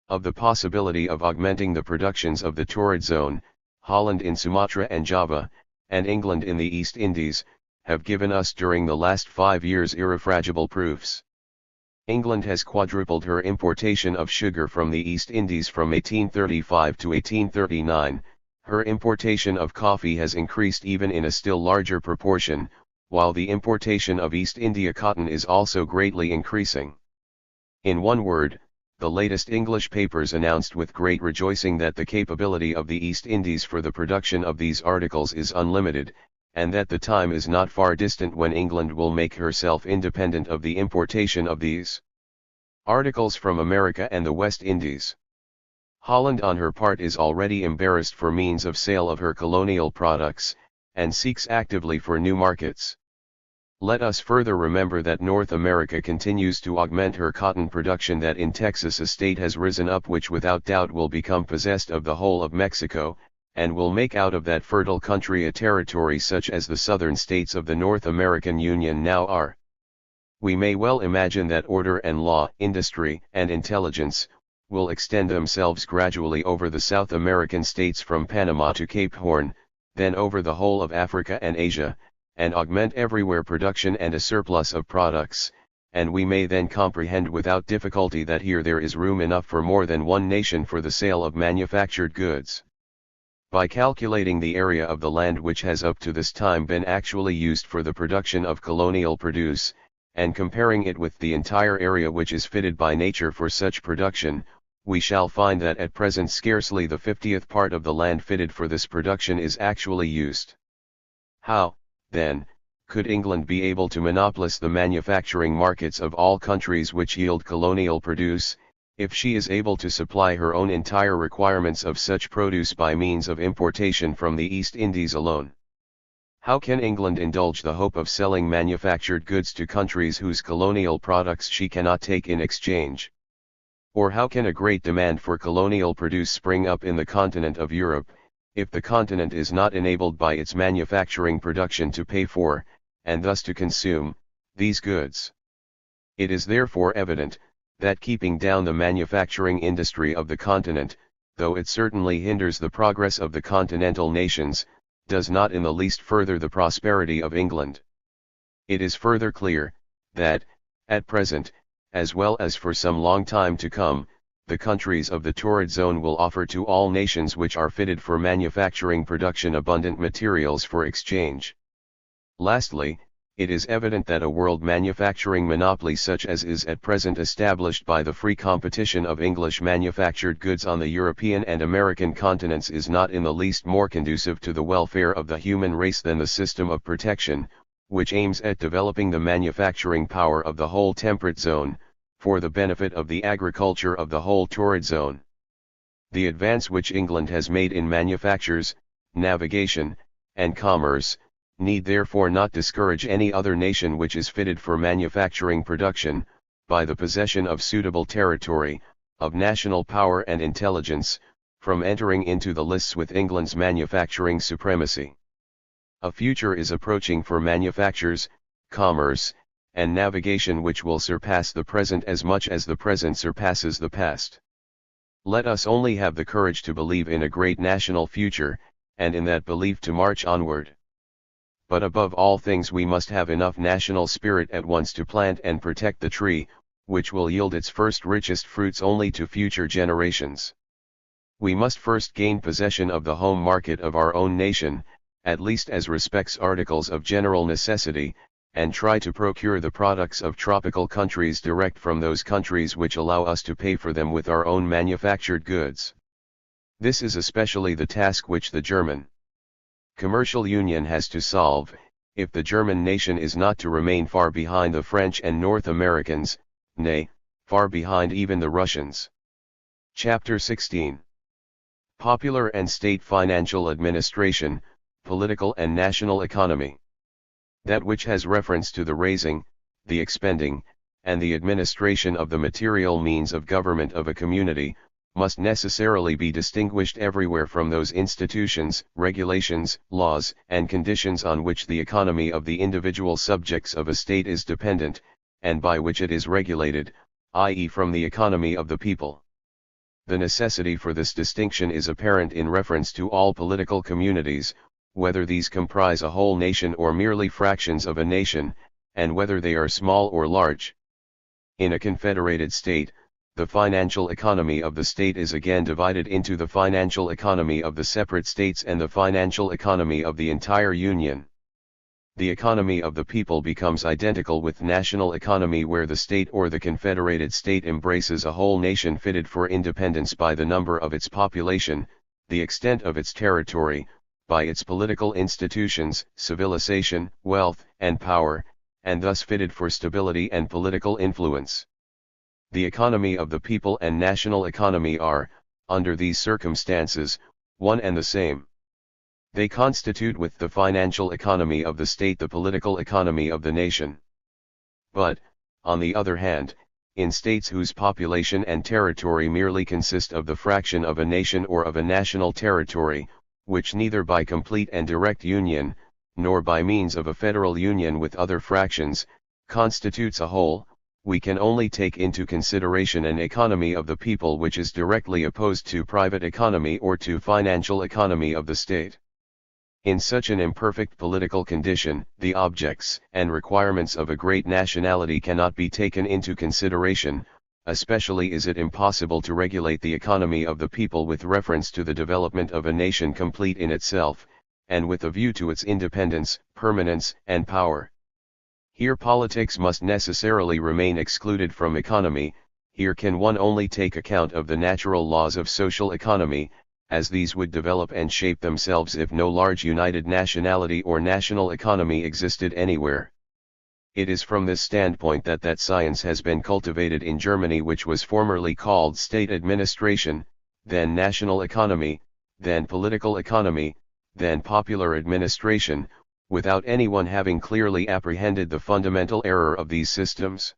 Of the possibility of augmenting the productions of the torrid zone, Holland in Sumatra and Java, and England in the East Indies, have given us during the last 5 years irrefragable proofs. England has quadrupled her importation of sugar from the East Indies from 1835 to 1839, her importation of coffee has increased even in a still larger proportion, while the importation of East India cotton is also greatly increasing. In one word, the latest English papers announced with great rejoicing that the capability of the East Indies for the production of these articles is unlimited, and that the time is not far distant when England will make herself independent of the importation of these articles from America and the West Indies. Holland on her part is already embarrassed for means of sale of her colonial products, and seeks actively for new markets. Let us further remember that North America continues to augment her cotton production, that in Texas a state has risen up which without doubt will become possessed of the whole of Mexico, and will make out of that fertile country a territory such as the southern states of the North American Union now are. We may well imagine that order and law, industry and intelligence, will extend themselves gradually over the South American states from Panama to Cape Horn, then over the whole of Africa and Asia, and augment everywhere production and a surplus of products, and we may then comprehend without difficulty that here there is room enough for more than one nation for the sale of manufactured goods. By calculating the area of the land which has up to this time been actually used for the production of colonial produce, and comparing it with the entire area which is fitted by nature for such production, we shall find that at present scarcely the 50th part of the land fitted for this production is actually used. How, then, could England be able to monopolize the manufacturing markets of all countries which yield colonial produce, if she is able to supply her own entire requirements of such produce by means of importation from the East Indies alone? How can England indulge the hope of selling manufactured goods to countries whose colonial products she cannot take in exchange? Or how can a great demand for colonial produce spring up in the continent of Europe, if the continent is not enabled by its manufacturing production to pay for, and thus to consume, these goods? It is therefore evident, that keeping down the manufacturing industry of the continent, though it certainly hinders the progress of the continental nations, does not in the least further the prosperity of England. It is further clear, that, at present, as well as for some long time to come, the countries of the torrid zone will offer to all nations which are fitted for manufacturing production abundant materials for exchange. Lastly, it is evident that a world manufacturing monopoly such as is at present established by the free competition of English manufactured goods on the European and American continents is not in the least more conducive to the welfare of the human race than the system of protection, which aims at developing the manufacturing power of the whole temperate zone, for the benefit of the agriculture of the whole torrid zone. The advance which England has made in manufactures, navigation, and commerce, need therefore not discourage any other nation which is fitted for manufacturing production, by the possession of suitable territory, of national power and intelligence, from entering into the lists with England's manufacturing supremacy. A future is approaching for manufactures, commerce, and navigation which will surpass the present as much as the present surpasses the past. Let us only have the courage to believe in a great national future, and in that belief to march onward. But above all things we must have enough national spirit at once to plant and protect the tree, which will yield its first richest fruits only to future generations. We must first gain possession of the home market of our own nation, at least as respects articles of general necessity, and try to procure the products of tropical countries direct from those countries which allow us to pay for them with our own manufactured goods. This is especially the task which the German commercial union has to solve, if the German nation is not to remain far behind the French and North Americans, nay, far behind even the Russians. Chapter 16. Popular and State Financial Administration, Political and National Economy. That which has reference to the raising, the expending, and the administration of the material means of government of a community, must necessarily be distinguished everywhere from those institutions, regulations, laws, and conditions on which the economy of the individual subjects of a state is dependent, and by which it is regulated, i.e. from the economy of the people. The necessity for this distinction is apparent in reference to all political communities, whether these comprise a whole nation or merely fractions of a nation, and whether they are small or large. In a confederated state, the financial economy of the state is again divided into the financial economy of the separate states and the financial economy of the entire union. The economy of the people becomes identical with national economy where the state or the confederated state embraces a whole nation fitted for independence by the number of its population, the extent of its territory, by its political institutions, civilization, wealth, and power, and thus fitted for stability and political influence. The economy of the people and national economy are, under these circumstances, one and the same. They constitute with the financial economy of the state the political economy of the nation. But, on the other hand, in states whose population and territory merely consist of the fraction of a nation or of a national territory, which neither by complete and direct union, nor by means of a federal union with other fractions, constitutes a whole, we can only take into consideration an economy of the people which is directly opposed to private economy or to financial economy of the state. In such an imperfect political condition, the objects and requirements of a great nationality cannot be taken into consideration, especially is it impossible to regulate the economy of the people with reference to the development of a nation complete in itself, and with a view to its independence, permanence, and power. Here politics must necessarily remain excluded from economy. Here can one only take account of the natural laws of social economy, as these would develop and shape themselves if no large united nationality or national economy existed anywhere. It is from this standpoint that science has been cultivated in Germany, which was formerly called state administration, then national economy, then political economy, then popular administration, without anyone having clearly apprehended the fundamental error of these systems.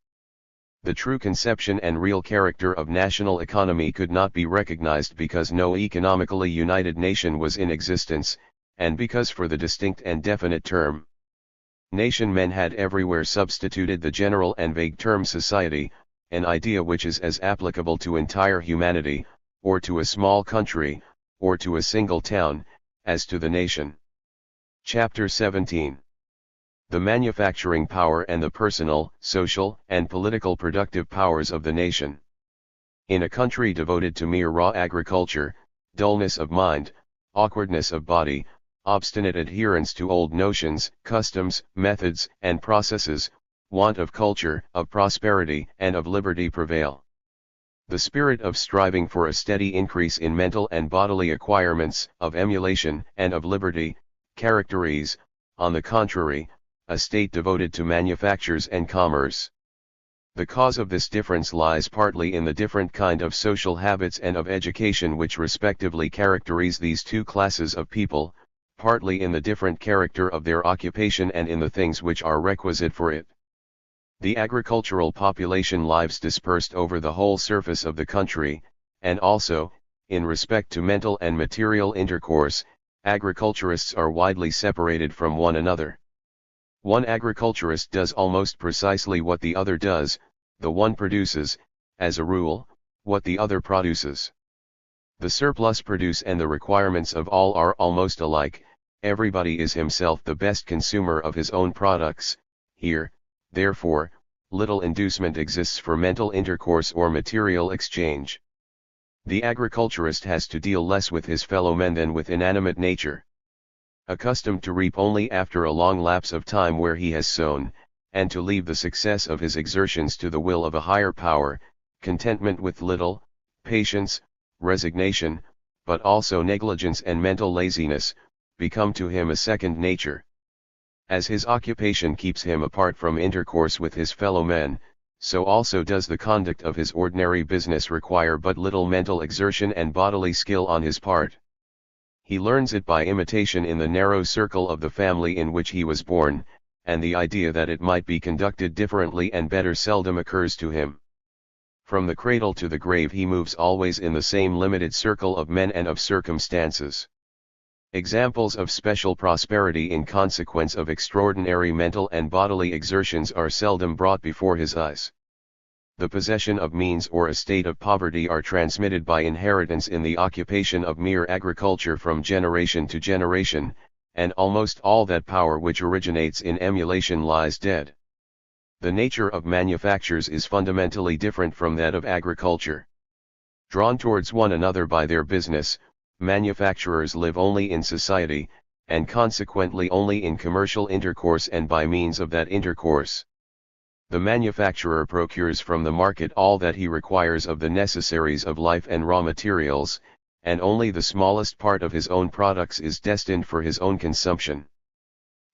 The true conception and real character of national economy could not be recognized because no economically united nation was in existence, and because for the distinct and definite term nation men had everywhere substituted the general and vague term society, an idea which is as applicable to entire humanity, or to a small country, or to a single town, as to the nation. Chapter 17. The manufacturing power and the personal, social, and political productive powers of the nation. In a country devoted to mere raw agriculture, dullness of mind, awkwardness of body, obstinate adherence to old notions, customs, methods, and processes, want of culture, of prosperity, and of liberty prevail. The spirit of striving for a steady increase in mental and bodily acquirements, of emulation, and of liberty, characterize, on the contrary, a state devoted to manufactures and commerce. The cause of this difference lies partly in the different kind of social habits and of education which respectively characterize these two classes of people, partly in the different character of their occupation and in the things which are requisite for it. The agricultural population lives dispersed over the whole surface of the country, and also, in respect to mental and material intercourse, agriculturists are widely separated from one another. One agriculturist does almost precisely what the other does, the one produces, as a rule, what the other produces. The surplus produce and the requirements of all are almost alike, everybody is himself the best consumer of his own products. Here, therefore, little inducement exists for mental intercourse or material exchange. The agriculturist has to deal less with his fellow men than with inanimate nature. Accustomed to reap only after a long lapse of time where he has sown, and to leave the success of his exertions to the will of a higher power, contentment with little, patience, resignation, but also negligence and mental laziness, become to him a second nature. As his occupation keeps him apart from intercourse with his fellow men, so also does the conduct of his ordinary business require but little mental exertion and bodily skill on his part. He learns it by imitation in the narrow circle of the family in which he was born, and the idea that it might be conducted differently and better seldom occurs to him. From the cradle to the grave he moves always in the same limited circle of men and of circumstances. Examples of special prosperity in consequence of extraordinary mental and bodily exertions are seldom brought before his eyes. The possession of means or a state of poverty are transmitted by inheritance in the occupation of mere agriculture from generation to generation, and almost all that power which originates in emulation lies dead. The nature of manufactures is fundamentally different from that of agriculture. Drawn towards one another by their business, manufacturers live only in society, and consequently only in commercial intercourse and by means of that intercourse. The manufacturer procures from the market all that he requires of the necessaries of life and raw materials, and only the smallest part of his own products is destined for his own consumption.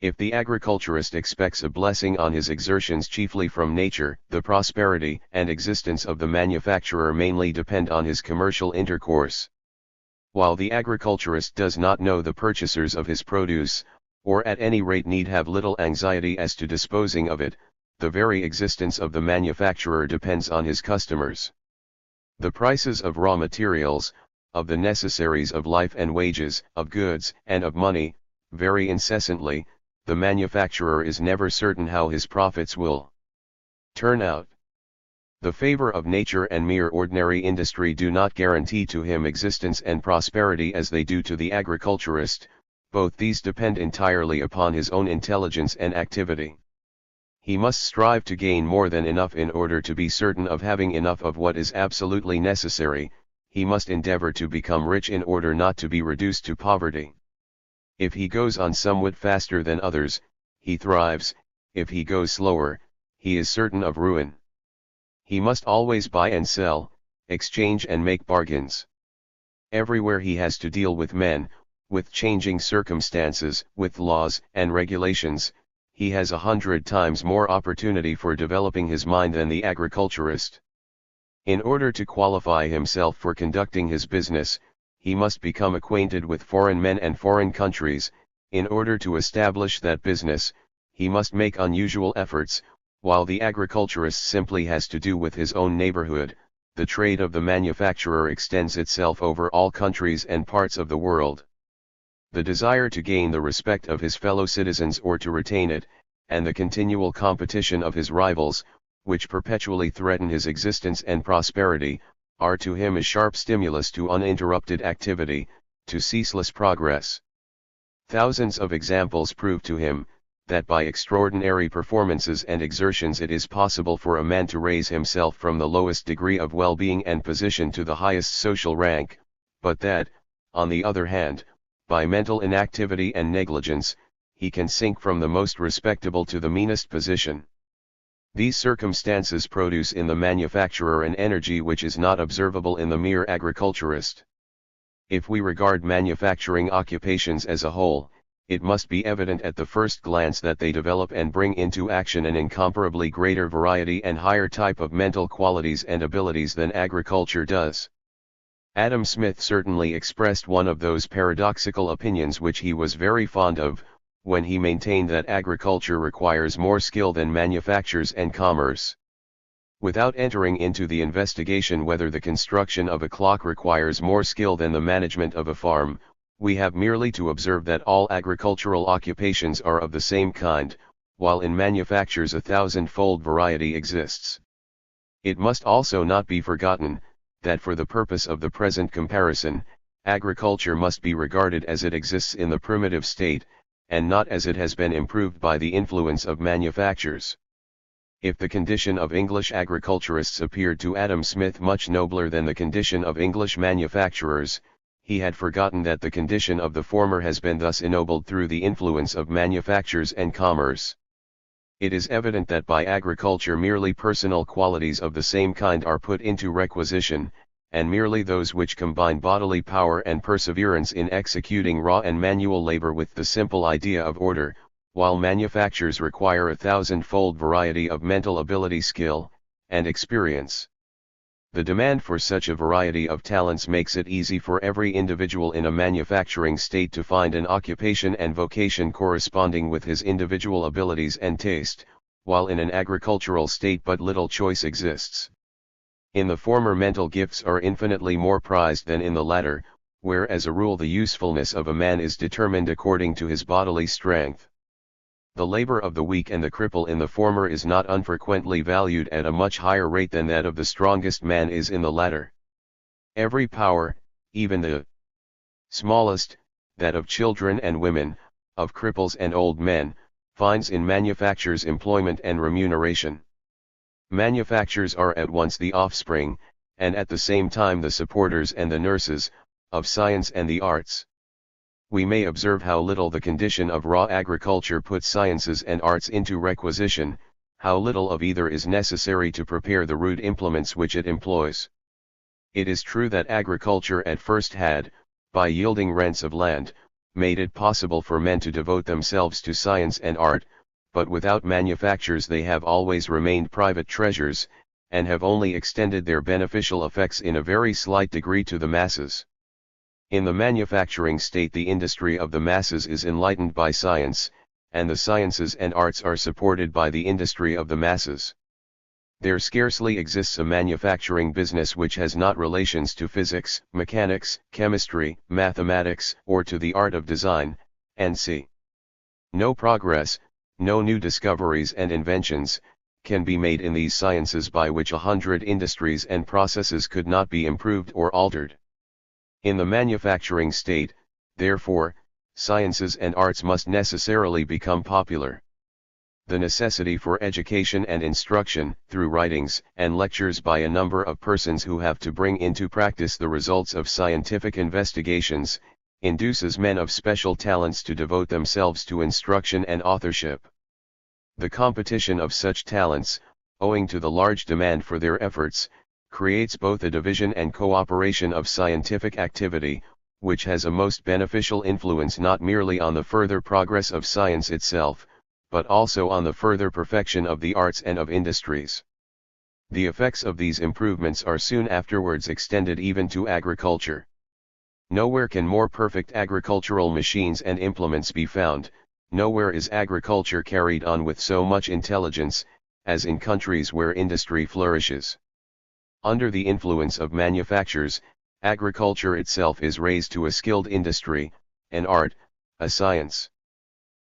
If the agriculturist expects a blessing on his exertions chiefly from nature, the prosperity and existence of the manufacturer mainly depend on his commercial intercourse. While the agriculturist does not know the purchasers of his produce, or at any rate need have little anxiety as to disposing of it, the very existence of the manufacturer depends on his customers. The prices of raw materials, of the necessaries of life and wages, of goods and of money, vary incessantly. The manufacturer is never certain how his profits will turn out. The favor of nature and mere ordinary industry do not guarantee to him existence and prosperity as they do to the agriculturist. Both these depend entirely upon his own intelligence and activity. He must strive to gain more than enough in order to be certain of having enough of what is absolutely necessary. He must endeavor to become rich in order not to be reduced to poverty. If he goes on somewhat faster than others, he thrives. If he goes slower, he is certain of ruin. He must always buy and sell, exchange and make bargains. Everywhere he has to deal with men, with changing circumstances, with laws and regulations. He has 100 times more opportunity for developing his mind than the agriculturist. In order to qualify himself for conducting his business, he must become acquainted with foreign men and foreign countries. In order to establish that business, he must make unusual efforts, while the agriculturist simply has to do with his own neighborhood. The trade of the manufacturer extends itself over all countries and parts of the world. The desire to gain the respect of his fellow citizens or to retain it, and the continual competition of his rivals, which perpetually threaten his existence and prosperity, are to him a sharp stimulus to uninterrupted activity, to ceaseless progress. Thousands of examples prove to him, that by extraordinary performances and exertions it is possible for a man to raise himself from the lowest degree of well-being and position to the highest social rank, but that, on the other hand, by mental inactivity and negligence, he can sink from the most respectable to the meanest position. These circumstances produce in the manufacturer an energy which is not observable in the mere agriculturist. If we regard manufacturing occupations as a whole, it must be evident at the first glance that they develop and bring into action an incomparably greater variety and higher type of mental qualities and abilities than agriculture does. Adam Smith certainly expressed one of those paradoxical opinions which he was very fond of, when he maintained that agriculture requires more skill than manufactures and commerce. Without entering into the investigation whether the construction of a clock requires more skill than the management of a farm, we have merely to observe that all agricultural occupations are of the same kind, while in manufactures 1,000-fold variety exists. It must also not be forgotten, that for the purpose of the present comparison, agriculture must be regarded as it exists in the primitive state, and not as it has been improved by the influence of manufactures. If the condition of English agriculturists appeared to Adam Smith much nobler than the condition of English manufacturers, he had forgotten that the condition of the former has been thus ennobled through the influence of manufactures and commerce. It is evident that by agriculture merely personal qualities of the same kind are put into requisition, and merely those which combine bodily power and perseverance in executing raw and manual labor with the simple idea of order, while manufactures require 1,000-fold variety of mental ability, skill, and experience. The demand for such a variety of talents makes it easy for every individual in a manufacturing state to find an occupation and vocation corresponding with his individual abilities and taste, while in an agricultural state but little choice exists. In the former, mental gifts are infinitely more prized than in the latter, where as a rule the usefulness of a man is determined according to his bodily strength. The labor of the weak and the cripple in the former is not unfrequently valued at a much higher rate than that of the strongest man is in the latter. Every power, even the smallest, that of children and women, of cripples and old men, finds in manufactures employment and remuneration. Manufactures are at once the offspring, and at the same time the supporters and the nurses, of science and the arts. We may observe how little the condition of raw agriculture puts sciences and arts into requisition, how little of either is necessary to prepare the rude implements which it employs. It is true that agriculture at first had, by yielding rents of land, made it possible for men to devote themselves to science and art, but without manufactures they have always remained private treasures, and have only extended their beneficial effects in a very slight degree to the masses. In the manufacturing state the industry of the masses is enlightened by science, and the sciences and arts are supported by the industry of the masses. There scarcely exists a manufacturing business which has not relations to physics, mechanics, chemistry, mathematics, or to the art of design, and c. No progress, no new discoveries and inventions, can be made in these sciences by which 100 industries and processes could not be improved or altered. In the manufacturing state, therefore, sciences and arts must necessarily become popular. The necessity for education and instruction, through writings and lectures by a number of persons who have to bring into practice the results of scientific investigations, induces men of special talents to devote themselves to instruction and authorship. The competition of such talents, owing to the large demand for their efforts, creates both a division and cooperation of scientific activity, which has a most beneficial influence not merely on the further progress of science itself, but also on the further perfection of the arts and of industries. The effects of these improvements are soon afterwards extended even to agriculture. Nowhere can more perfect agricultural machines and implements be found, nowhere is agriculture carried on with so much intelligence, as in countries where industry flourishes. Under the influence of manufactures, agriculture itself is raised to a skilled industry, an art, a science.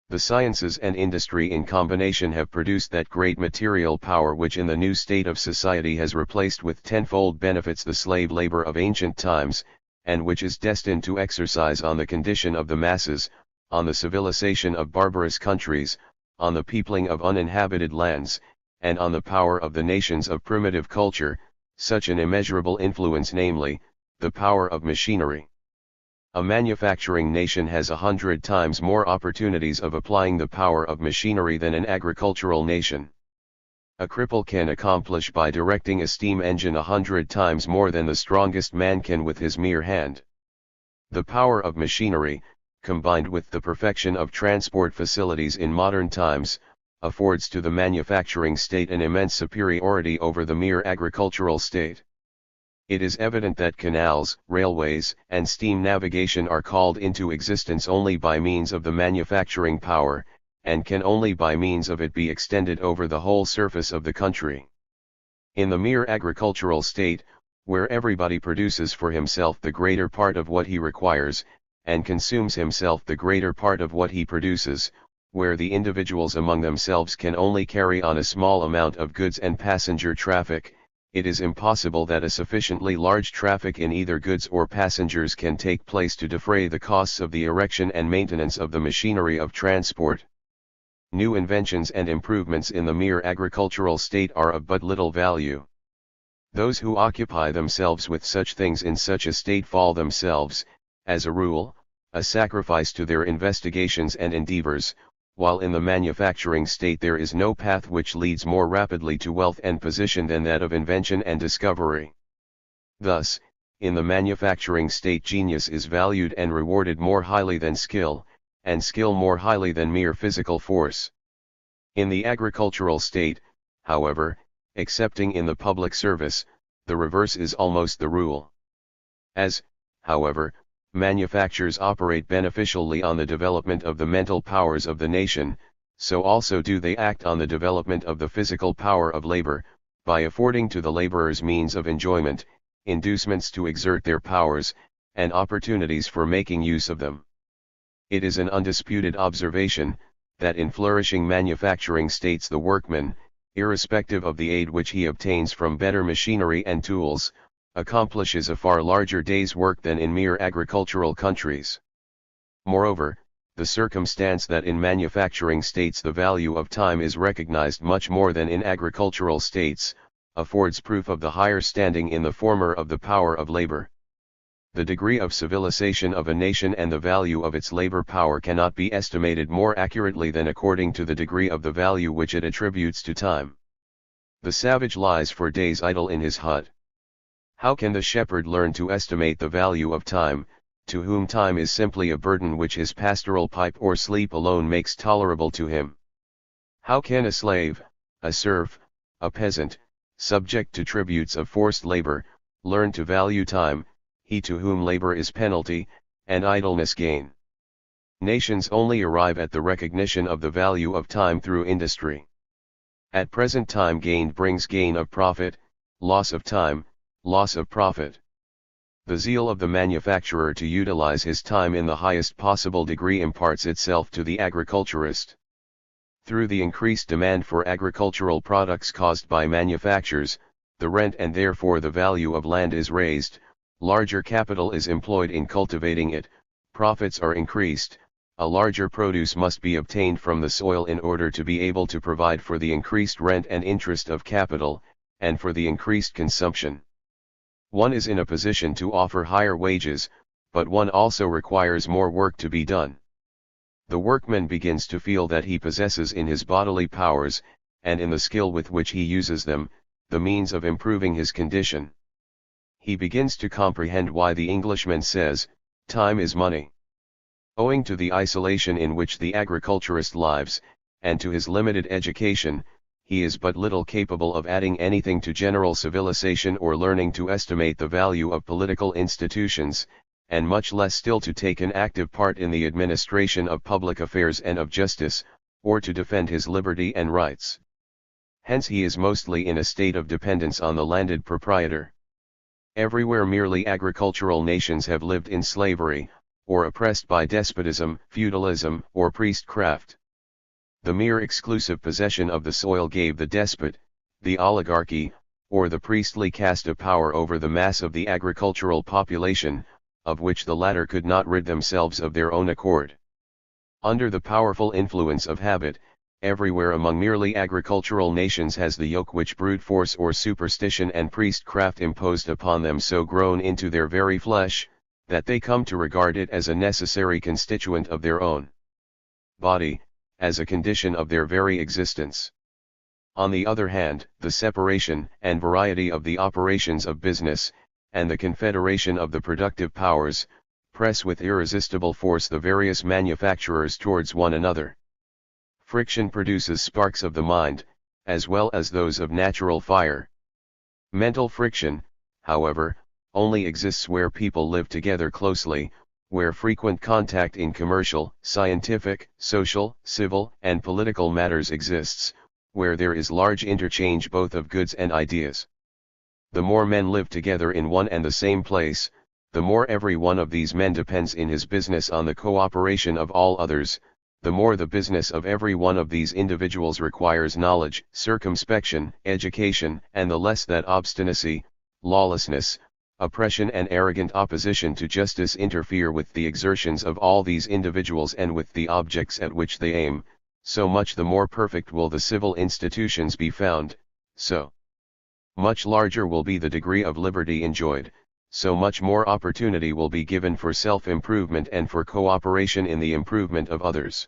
The sciences and industry in combination have produced that great material power which in the new state of society has replaced with tenfold benefits the slave labor of ancient times, and which is destined to exercise on the condition of the masses, on the civilization of barbarous countries, on the peopling of uninhabited lands, and on the power of the nations of primitive culture, such an immeasurable influence, namely, the power of machinery. A manufacturing nation has 100 times more opportunities of applying the power of machinery than an agricultural nation. A cripple can accomplish by directing a steam engine 100 times more than the strongest man can with his mere hand. The power of machinery, combined with the perfection of transport facilities in modern times, affords to the manufacturing state an immense superiority over the mere agricultural state. It is evident that canals, railways, and steam navigation are called into existence only by means of the manufacturing power, and can only by means of it be extended over the whole surface of the country. In the mere agricultural state, where everybody produces for himself the greater part of what he requires, and consumes himself the greater part of what he produces, where the individuals among themselves can only carry on a small amount of goods and passenger traffic, it is impossible that a sufficiently large traffic in either goods or passengers can take place to defray the costs of the erection and maintenance of the machinery of transport. New inventions and improvements in the mere agricultural state are of but little value. Those who occupy themselves with such things in such a state fall themselves, as a rule, a sacrifice to their investigations and endeavors, while in the manufacturing state there is no path which leads more rapidly to wealth and position than that of invention and discovery. Thus, in the manufacturing state genius is valued and rewarded more highly than skill, and skill more highly than mere physical force. In the agricultural state, however, excepting in the public service, the reverse is almost the rule. As, however, manufactures operate beneficially on the development of the mental powers of the nation, so also do they act on the development of the physical power of labor, by affording to the laborers means of enjoyment, inducements to exert their powers, and opportunities for making use of them. It is an undisputed observation, that in flourishing manufacturing states the workman, irrespective of the aid which he obtains from better machinery and tools, accomplishes a far larger day's work than in mere agricultural countries. Moreover, the circumstance that in manufacturing states the value of time is recognized much more than in agricultural states, affords proof of the higher standing in the former of the power of labor. The degree of civilization of a nation and the value of its labor power cannot be estimated more accurately than according to the degree of the value which it attributes to time. The savage lies for days idle in his hut. How can the shepherd learn to estimate the value of time, to whom time is simply a burden which his pastoral pipe or sleep alone makes tolerable to him. How can a slave, a serf, a peasant, subject to tributes of forced labor, learn to value time, he to whom labor is penalty, and idleness gain? Nations only arrive at the recognition of the value of time through industry. At present, time gained brings gain of profit, loss of time, loss of profit. The zeal of the manufacturer to utilize his time in the highest possible degree imparts itself to the agriculturist. Through the increased demand for agricultural products caused by manufactures, the rent and therefore the value of land is raised, larger capital is employed in cultivating it, profits are increased, a larger produce must be obtained from the soil in order to be able to provide for the increased rent and interest of capital, and for the increased consumption. One is in a position to offer higher wages, but one also requires more work to be done. The workman begins to feel that he possesses in his bodily powers, and in the skill with which he uses them, the means of improving his condition. He begins to comprehend why the Englishman says, "Time is money." Owing to the isolation in which the agriculturist lives, and to his limited education, he is but little capable of adding anything to general civilization or learning to estimate the value of political institutions, and much less still to take an active part in the administration of public affairs and of justice, or to defend his liberty and rights. Hence he is mostly in a state of dependence on the landed proprietor. Everywhere merely agricultural nations have lived in slavery, or oppressed by despotism, feudalism, or priestcraft. The mere exclusive possession of the soil gave the despot, the oligarchy, or the priestly caste a power over the mass of the agricultural population, of which the latter could not rid themselves of their own accord. Under the powerful influence of habit, everywhere among merely agricultural nations has the yoke which brute force or superstition and priestcraft imposed upon them so grown into their very flesh, that they come to regard it as a necessary constituent of their own body, as a condition of their very existence. On the other hand, the separation and variety of the operations of business, and the confederation of the productive powers, press with irresistible force the various manufacturers towards one another. Friction produces sparks of the mind, as well as those of natural fire. Mental friction, however, only exists where people live together closely, where frequent contact in commercial, scientific, social, civil, and political matters exists, where there is large interchange both of goods and ideas. The more men live together in one and the same place, the more every one of these men depends in his business on the cooperation of all others, the more the business of every one of these individuals requires knowledge, circumspection, education, and the less that obstinacy, lawlessness, oppression and arrogant opposition to justice interfere with the exertions of all these individuals and with the objects at which they aim, so much the more perfect will the civil institutions be found, so much larger will be the degree of liberty enjoyed, so much more opportunity will be given for self-improvement and for cooperation in the improvement of others.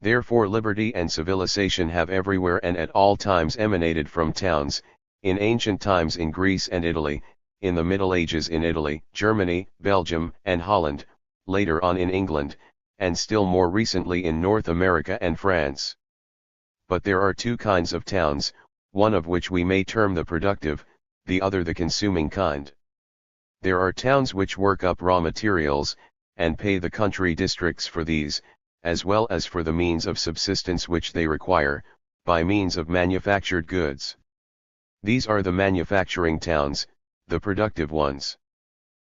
Therefore liberty and civilization have everywhere and at all times emanated from towns, in ancient times in Greece and Italy, in the Middle Ages in Italy, Germany, Belgium, and Holland, later on in England, and still more recently in North America and France. But there are two kinds of towns, one of which we may term the productive, the other the consuming kind. There are towns which work up raw materials, and pay the country districts for these, as well as for the means of subsistence which they require, by means of manufactured goods. These are the manufacturing towns, the productive ones.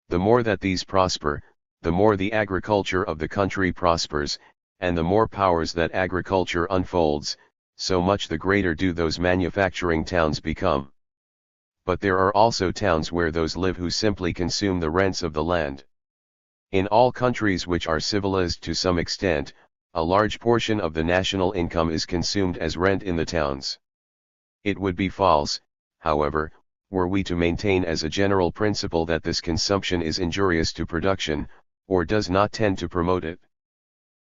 The more that these prosper, the more the agriculture of the country prospers, and the more powers that agriculture unfolds, so much the greater do those manufacturing towns become. But there are also towns where those live who simply consume the rents of the land. In all countries which are civilized to some extent, a large portion of the national income is consumed as rent in the towns. It would be false, however, were we to maintain as a general principle that this consumption is injurious to production, or does not tend to promote it.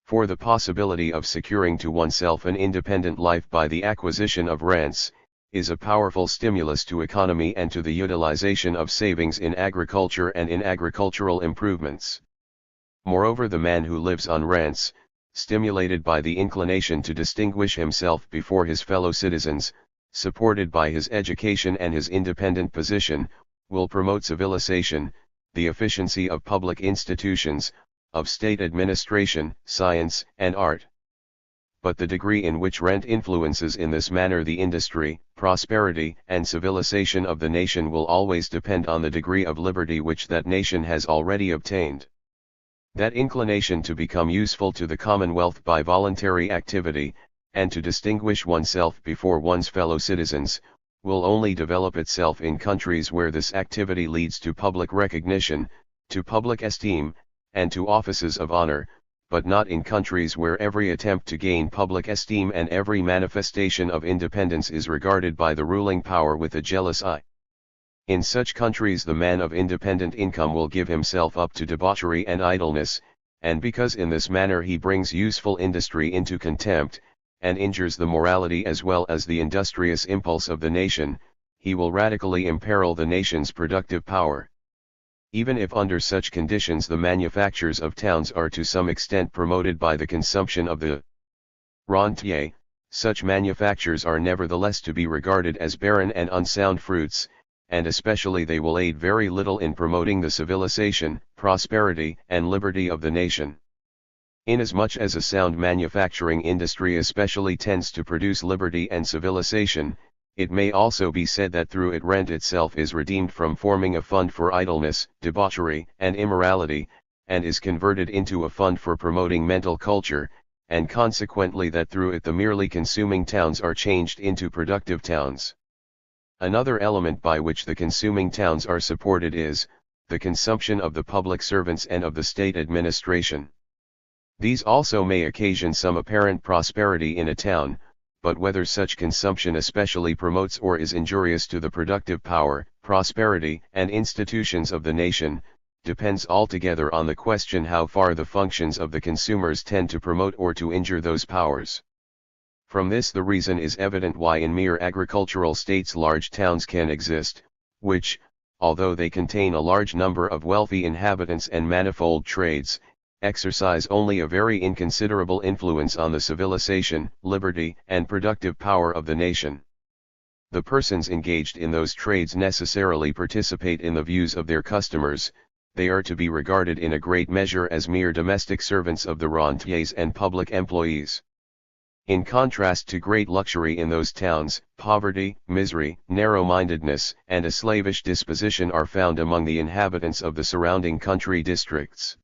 For the possibility of securing to oneself an independent life by the acquisition of rents, is a powerful stimulus to economy and to the utilization of savings in agriculture and in agricultural improvements. Moreover, the man who lives on rents, stimulated by the inclination to distinguish himself before his fellow citizens, supported by his education and his independent position, will promote civilization, the efficiency of public institutions, of state administration, science, and art. But the degree in which rent influences in this manner the industry, prosperity, and civilization of the nation will always depend on the degree of liberty which that nation has already obtained. That inclination to become useful to the commonwealth by voluntary activity, and to distinguish oneself before one's fellow citizens, will only develop itself in countries where this activity leads to public recognition, to public esteem, and to offices of honor, but not in countries where every attempt to gain public esteem and every manifestation of independence is regarded by the ruling power with a jealous eye. In such countries the man of independent income will give himself up to debauchery and idleness, and because in this manner he brings useful industry into contempt, and injures the morality as well as the industrious impulse of the nation, he will radically imperil the nation's productive power. Even if under such conditions the manufactures of towns are to some extent promoted by the consumption of the rentier, such manufactures are nevertheless to be regarded as barren and unsound fruits, and especially they will aid very little in promoting the civilization, prosperity, and liberty of the nation. Inasmuch as a sound manufacturing industry especially tends to produce liberty and civilization, it may also be said that through it rent itself is redeemed from forming a fund for idleness, debauchery, and immorality, and is converted into a fund for promoting mental culture, and consequently that through it the merely consuming towns are changed into productive towns. Another element by which the consuming towns are supported is, the consumption of the public servants and of the state administration. These also may occasion some apparent prosperity in a town, but whether such consumption especially promotes or is injurious to the productive power, prosperity, and institutions of the nation, depends altogether on the question how far the functions of the consumers tend to promote or to injure those powers. From this the reason is evident why in mere agricultural states large towns can exist, which, although they contain a large number of wealthy inhabitants and manifold trades, exercise only a very inconsiderable influence on the civilization, liberty, and productive power of the nation. The persons engaged in those trades necessarily participate in the views of their customers, they are to be regarded in a great measure as mere domestic servants of the rentiers and public employees. In contrast to great luxury in those towns, poverty, misery, narrow-mindedness, and a slavish disposition are found among the inhabitants of the surrounding country districts.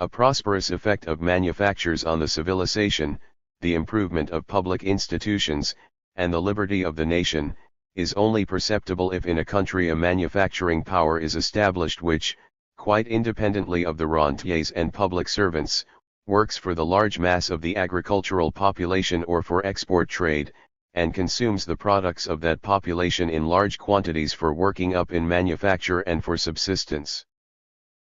A prosperous effect of manufactures on the civilization, the improvement of public institutions, and the liberty of the nation, is only perceptible if in a country a manufacturing power is established which, quite independently of the rentiers and public servants, works for the large mass of the agricultural population or for export trade, and consumes the products of that population in large quantities for working up in manufacture and for subsistence.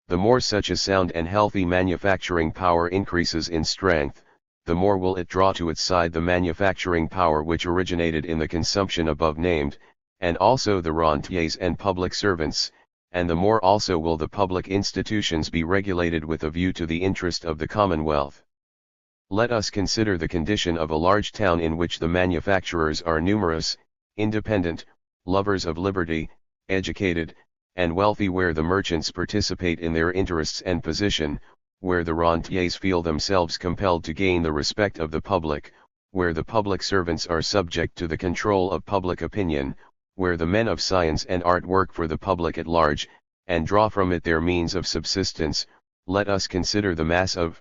The more such a sound and healthy manufacturing power increases in strength, the more will it draw to its side the manufacturing power which originated in the consumption above named, and also the rentiers and public servants, and the more also will the public institutions be regulated with a view to the interest of the commonwealth. Let us consider the condition of a large town in which the manufacturers are numerous, independent, lovers of liberty, educated, and wealthy, where the merchants participate in their interests and position, where the rentiers feel themselves compelled to gain the respect of the public, where the public servants are subject to the control of public opinion, where the men of science and art work for the public at large, and draw from it their means of subsistence. Let us consider the mass of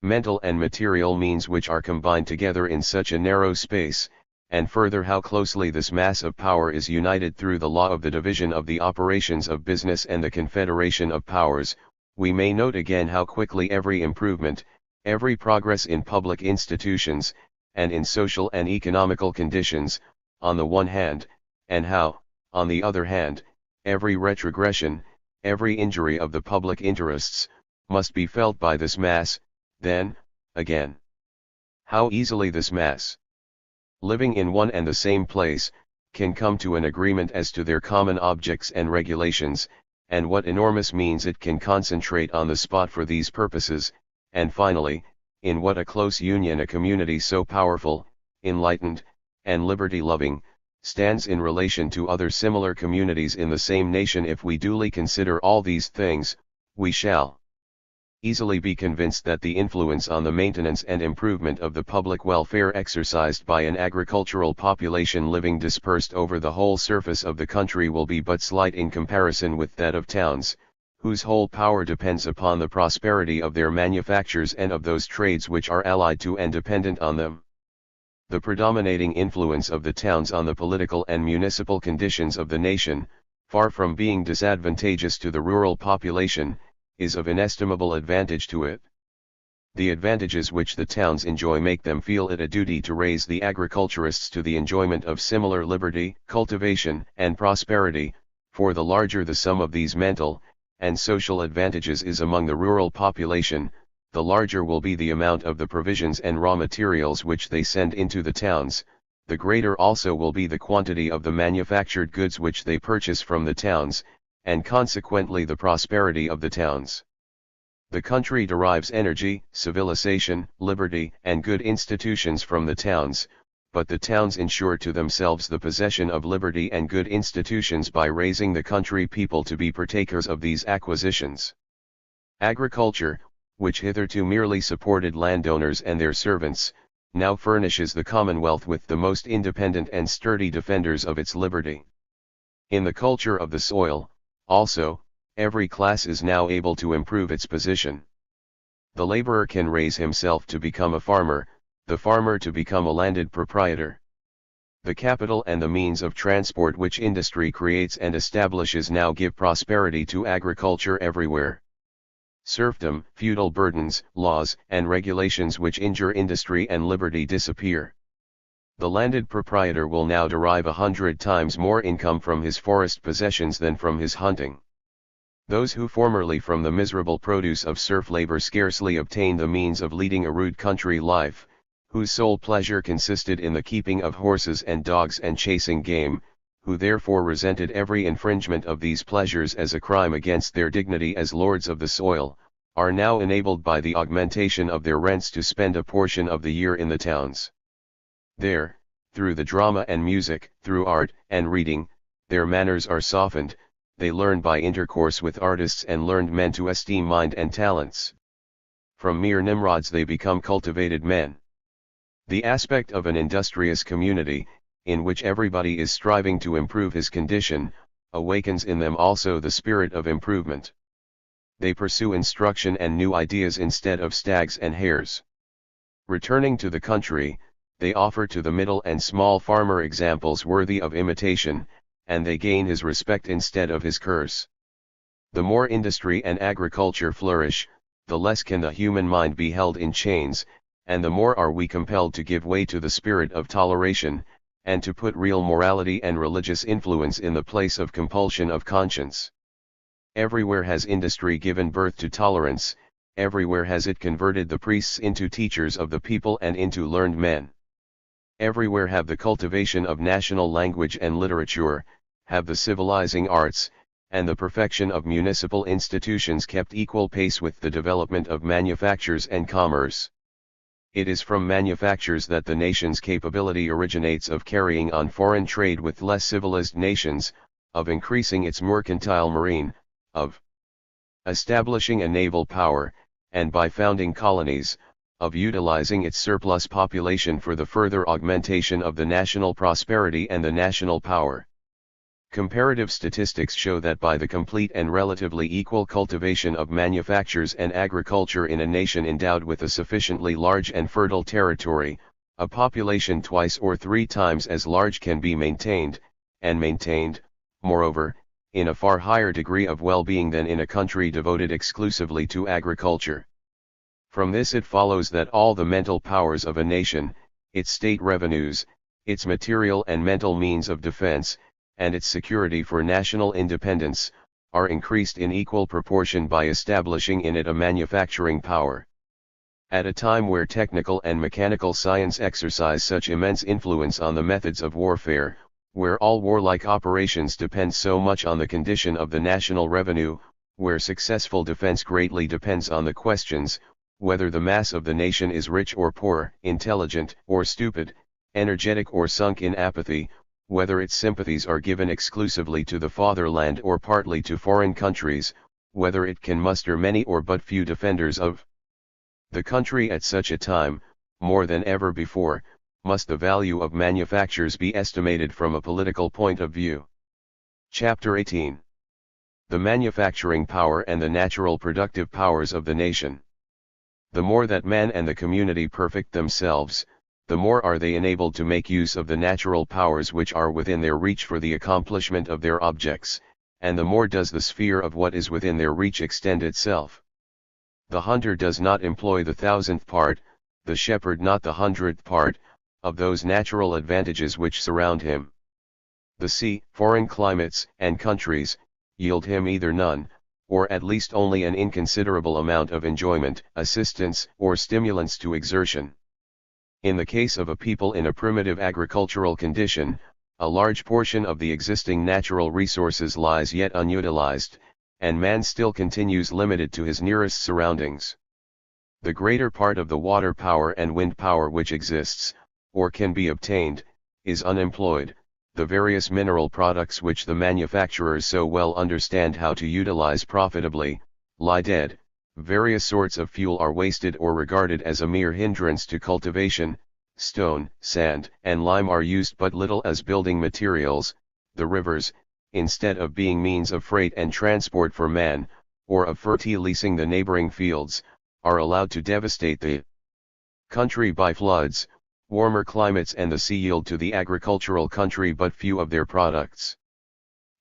mental and material means which are combined together in such a narrow space, and further how closely this mass of power is united through the law of the division of the operations of business and the confederation of powers. We may note again how quickly every improvement, every progress in public institutions, and in social and economical conditions, on the one hand, and how, on the other hand, every retrogression, every injury of the public interests, must be felt by this mass. Then, again, how easily this mass, living in one and the same place, can come to an agreement as to their common objects and regulations, and what enormous means it can concentrate on the spot for these purposes, and finally, in what a close union a community so powerful, enlightened, and liberty-loving, stands in relation to other similar communities in the same nation. If we duly consider all these things, we shall easily be convinced that the influence on the maintenance and improvement of the public welfare exercised by an agricultural population living dispersed over the whole surface of the country will be but slight in comparison with that of towns, whose whole power depends upon the prosperity of their manufactures and of those trades which are allied to and dependent on them. The predominating influence of the towns on the political and municipal conditions of the nation, far from being disadvantageous to the rural population, is of inestimable advantage to it. The advantages which the towns enjoy make them feel it a duty to raise the agriculturists to the enjoyment of similar liberty, cultivation, and prosperity, for the larger the sum of these mental and social advantages is among the rural population, the larger will be the amount of the provisions and raw materials which they send into the towns, the greater also will be the quantity of the manufactured goods which they purchase from the towns, and consequently the prosperity of the towns. The country derives energy, civilization, liberty, and good institutions from the towns, but the towns ensure to themselves the possession of liberty and good institutions by raising the country people to be partakers of these acquisitions. Agriculture, which hitherto merely supported landowners and their servants, now furnishes the Commonwealth with the most independent and sturdy defenders of its liberty. In the culture of the soil, also, every class is now able to improve its position. The laborer can raise himself to become a farmer, the farmer to become a landed proprietor. The capital and the means of transport which industry creates and establishes now give prosperity to agriculture everywhere. Serfdom, feudal burdens, laws, and regulations which injure industry and liberty disappear. The landed proprietor will now derive 100 times more income from his forest possessions than from his hunting. Those who formerly from the miserable produce of serf labor scarcely obtained the means of leading a rude country life, whose sole pleasure consisted in the keeping of horses and dogs and chasing game, who therefore resented every infringement of these pleasures as a crime against their dignity as lords of the soil, are now enabled by the augmentation of their rents to spend a portion of the year in the towns. There, through the drama and music, through art and reading, their manners are softened, they learn by intercourse with artists and learned men to esteem mind and talents. From mere Nimrods they become cultivated men. The aspect of an industrious community, in which everybody is striving to improve his condition, awakens in them also the spirit of improvement. They pursue instruction and new ideas instead of stags and hares. Returning to the country, they offer to the middle and small farmer examples worthy of imitation, and they gain his respect instead of his curse. The more industry and agriculture flourish, the less can the human mind be held in chains, and the more are we compelled to give way to the spirit of toleration, and to put real morality and religious influence in the place of compulsion of conscience. Everywhere has industry given birth to tolerance, everywhere has it converted the priests into teachers of the people and into learned men. Everywhere have the cultivation of national language and literature, have the civilizing arts, and the perfection of municipal institutions kept equal pace with the development of manufactures and commerce. It is from manufactures that the nation's capability originates of carrying on foreign trade with less civilized nations, of increasing its mercantile marine, of establishing a naval power, and by founding colonies, of utilizing its surplus population for the further augmentation of the national prosperity and the national power. Comparative statistics show that by the complete and relatively equal cultivation of manufactures and agriculture in a nation endowed with a sufficiently large and fertile territory, a population twice or three times as large can be maintained, and maintained, moreover, in a far higher degree of well-being than in a country devoted exclusively to agriculture. From this it follows that all the mental powers of a nation, its state revenues, its material and mental means of defense, and its security for national independence, are increased in equal proportion by establishing in it a manufacturing power. At a time where technical and mechanical science exercise such immense influence on the methods of warfare, where all warlike operations depend so much on the condition of the national revenue, where successful defense greatly depends on the questions, whether the mass of the nation is rich or poor, intelligent or stupid, energetic or sunk in apathy, whether its sympathies are given exclusively to the fatherland or partly to foreign countries, whether it can muster many or but few defenders of the country at such a time, more than ever before, must the value of manufactures be estimated from a political point of view. Chapter 18. The manufacturing power and the natural productive powers of the nation. The more that man and the community perfect themselves, the more are they enabled to make use of the natural powers which are within their reach for the accomplishment of their objects, and the more does the sphere of what is within their reach extend itself. The hunter does not employ the 1,000th part, the shepherd not the 100th part, of those natural advantages which surround him. The sea, foreign climates, and countries, yield him either none, or at least only an inconsiderable amount of enjoyment, assistance, or stimulants to exertion. In the case of a people in a primitive agricultural condition, a large portion of the existing natural resources lies yet unutilized, and man still continues limited to his nearest surroundings. The greater part of the water power and wind power which exists, or can be obtained, is unemployed. The various mineral products which the manufacturers so well understand how to utilize profitably, lie dead. Various sorts of fuel are wasted or regarded as a mere hindrance to cultivation. Stone, sand, and lime are used but little as building materials. The rivers, instead of being means of freight and transport for man, or of fertilizing the neighboring fields, are allowed to devastate the country by floods. Warmer climates and the sea yield to the agricultural country but few of their products.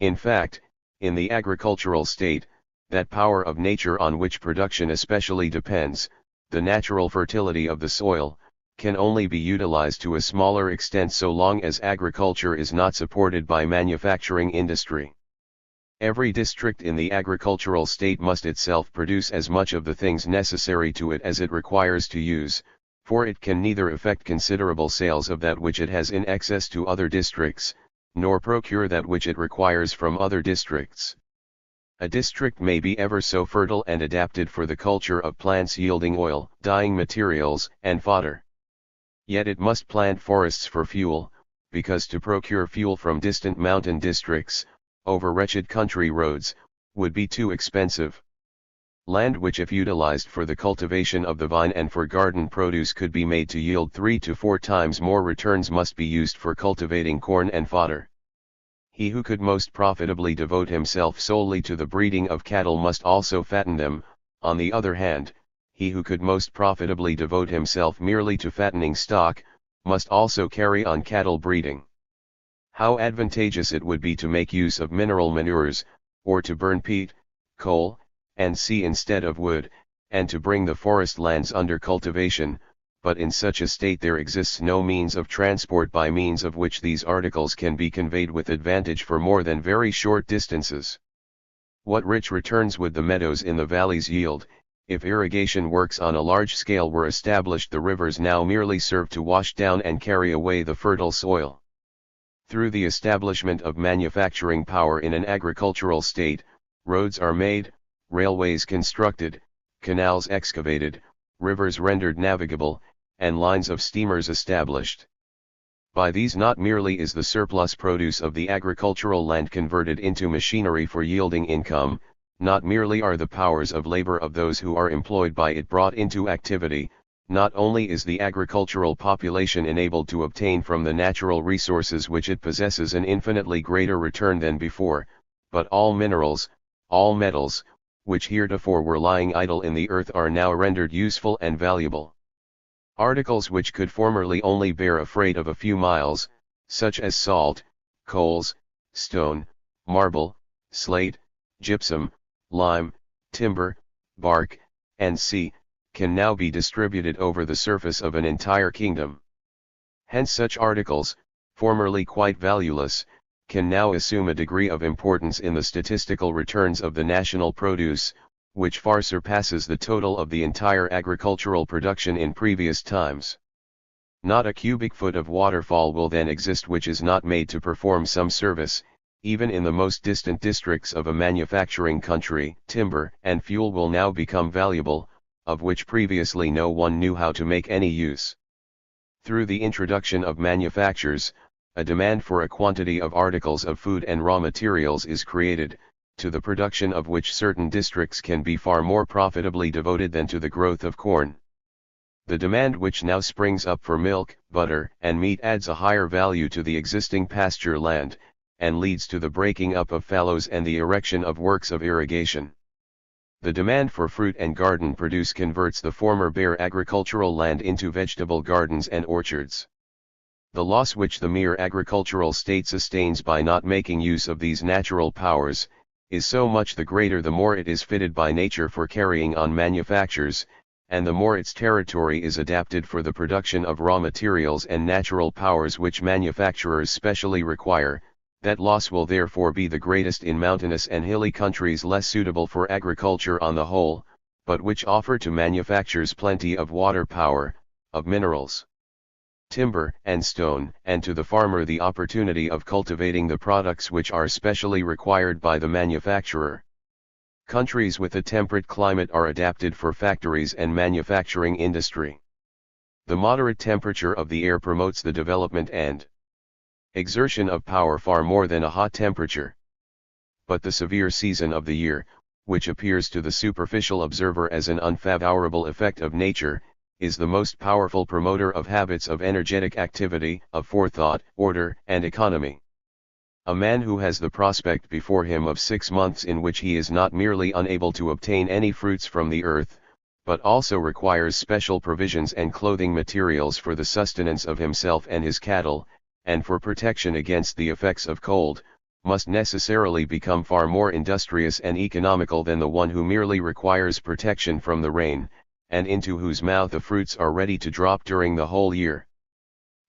In fact, in the agricultural state, that power of nature on which production especially depends, the natural fertility of the soil, can only be utilized to a smaller extent so long as agriculture is not supported by manufacturing industry. Every district in the agricultural state must itself produce as much of the things necessary to it as it requires to use, for it can neither effect considerable sales of that which it has in excess to other districts, nor procure that which it requires from other districts. A district may be ever so fertile and adapted for the culture of plants yielding oil, dyeing materials, and fodder. Yet it must plant forests for fuel, because to procure fuel from distant mountain districts, over wretched country roads, would be too expensive. Land which if utilized for the cultivation of the vine and for garden produce could be made to yield 3 to 4 times more returns must be used for cultivating corn and fodder. He who could most profitably devote himself solely to the breeding of cattle must also fatten them. On the other hand, he who could most profitably devote himself merely to fattening stock, must also carry on cattle breeding. How advantageous it would be to make use of mineral manures, or to burn peat, coal, and sea instead of wood, and to bring the forest lands under cultivation, but in such a state there exists no means of transport by means of which these articles can be conveyed with advantage for more than very short distances. What rich returns would the meadows in the valleys yield, if irrigation works on a large scale were established? The rivers now merely serve to wash down and carry away the fertile soil. Through the establishment of manufacturing power in an agricultural state, roads are made, railways constructed, canals excavated, rivers rendered navigable, and lines of steamers established. By these not merely is the surplus produce of the agricultural land converted into machinery for yielding income, not merely are the powers of labor of those who are employed by it brought into activity, not only is the agricultural population enabled to obtain from the natural resources which it possesses an infinitely greater return than before, but all minerals, all metals, which heretofore were lying idle in the earth are now rendered useful and valuable. Articles which could formerly only bear a freight of a few miles, such as salt, coals, stone, marble, slate, gypsum, lime, timber, bark, and sea, can now be distributed over the surface of an entire kingdom. Hence such articles, formerly quite valueless, can now assume a degree of importance in the statistical returns of the national produce, which far surpasses the total of the entire agricultural production in previous times. Not a cubic foot of waterfall will then exist which is not made to perform some service. Even in the most distant districts of a manufacturing country, timber and fuel will now become valuable, of which previously no one knew how to make any use. Through the introduction of manufactures, a demand for a quantity of articles of food and raw materials is created, to the production of which certain districts can be far more profitably devoted than to the growth of corn. The demand which now springs up for milk, butter, and meat adds a higher value to the existing pasture land, and leads to the breaking up of fallows and the erection of works of irrigation. The demand for fruit and garden produce converts the former bare agricultural land into vegetable gardens and orchards. The loss which the mere agricultural state sustains by not making use of these natural powers, is so much the greater the more it is fitted by nature for carrying on manufactures, and the more its territory is adapted for the production of raw materials and natural powers which manufacturers specially require. That loss will therefore be the greatest in mountainous and hilly countries less suitable for agriculture on the whole, but which offer to manufacturers plenty of water power, of minerals, timber and stone, and to the farmer the opportunity of cultivating the products which are specially required by the manufacturer. Countries with a temperate climate are adapted for factories and manufacturing industry. The moderate temperature of the air promotes the development and exertion of power far more than a hot temperature. But the severe season of the year, which appears to the superficial observer as an unfavorable effect of nature, is the most powerful promoter of habits of energetic activity, of forethought, order, and economy. A man who has the prospect before him of 6 months in which he is not merely unable to obtain any fruits from the earth, but also requires special provisions and clothing materials for the sustenance of himself and his cattle, and for protection against the effects of cold, must necessarily become far more industrious and economical than the one who merely requires protection from the rain, and into whose mouth the fruits are ready to drop during the whole year.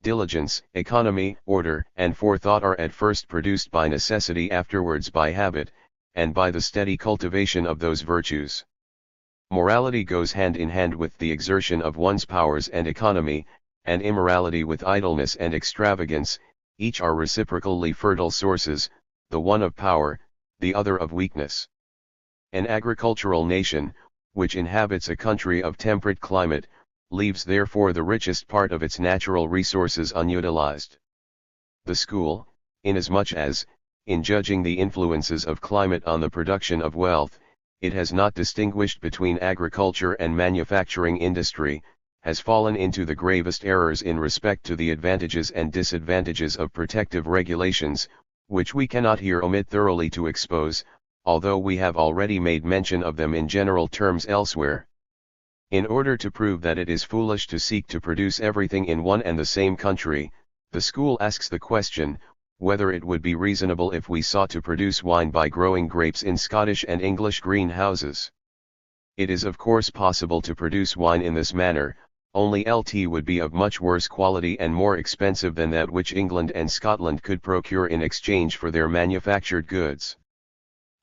Diligence, economy, order, and forethought are at first produced by necessity, afterwards by habit, and by the steady cultivation of those virtues. Morality goes hand in hand with the exertion of one's powers and economy, and immorality with idleness and extravagance. Each are reciprocally fertile sources, the one of power, the other of weakness. An agricultural nation, which inhabits a country of temperate climate, leaves therefore the richest part of its natural resources unutilized. The school, inasmuch as, in judging the influences of climate on the production of wealth, it has not distinguished between agriculture and manufacturing industry, has fallen into the gravest errors in respect to the advantages and disadvantages of protective regulations, which we cannot here omit thoroughly to expose, although we have already made mention of them in general terms elsewhere. In order to prove that it is foolish to seek to produce everything in one and the same country, the school asks the question, whether it would be reasonable if we sought to produce wine by growing grapes in Scottish and English greenhouses. It is of course possible to produce wine in this manner, only it would be of much worse quality and more expensive than that which England and Scotland could procure in exchange for their manufactured goods.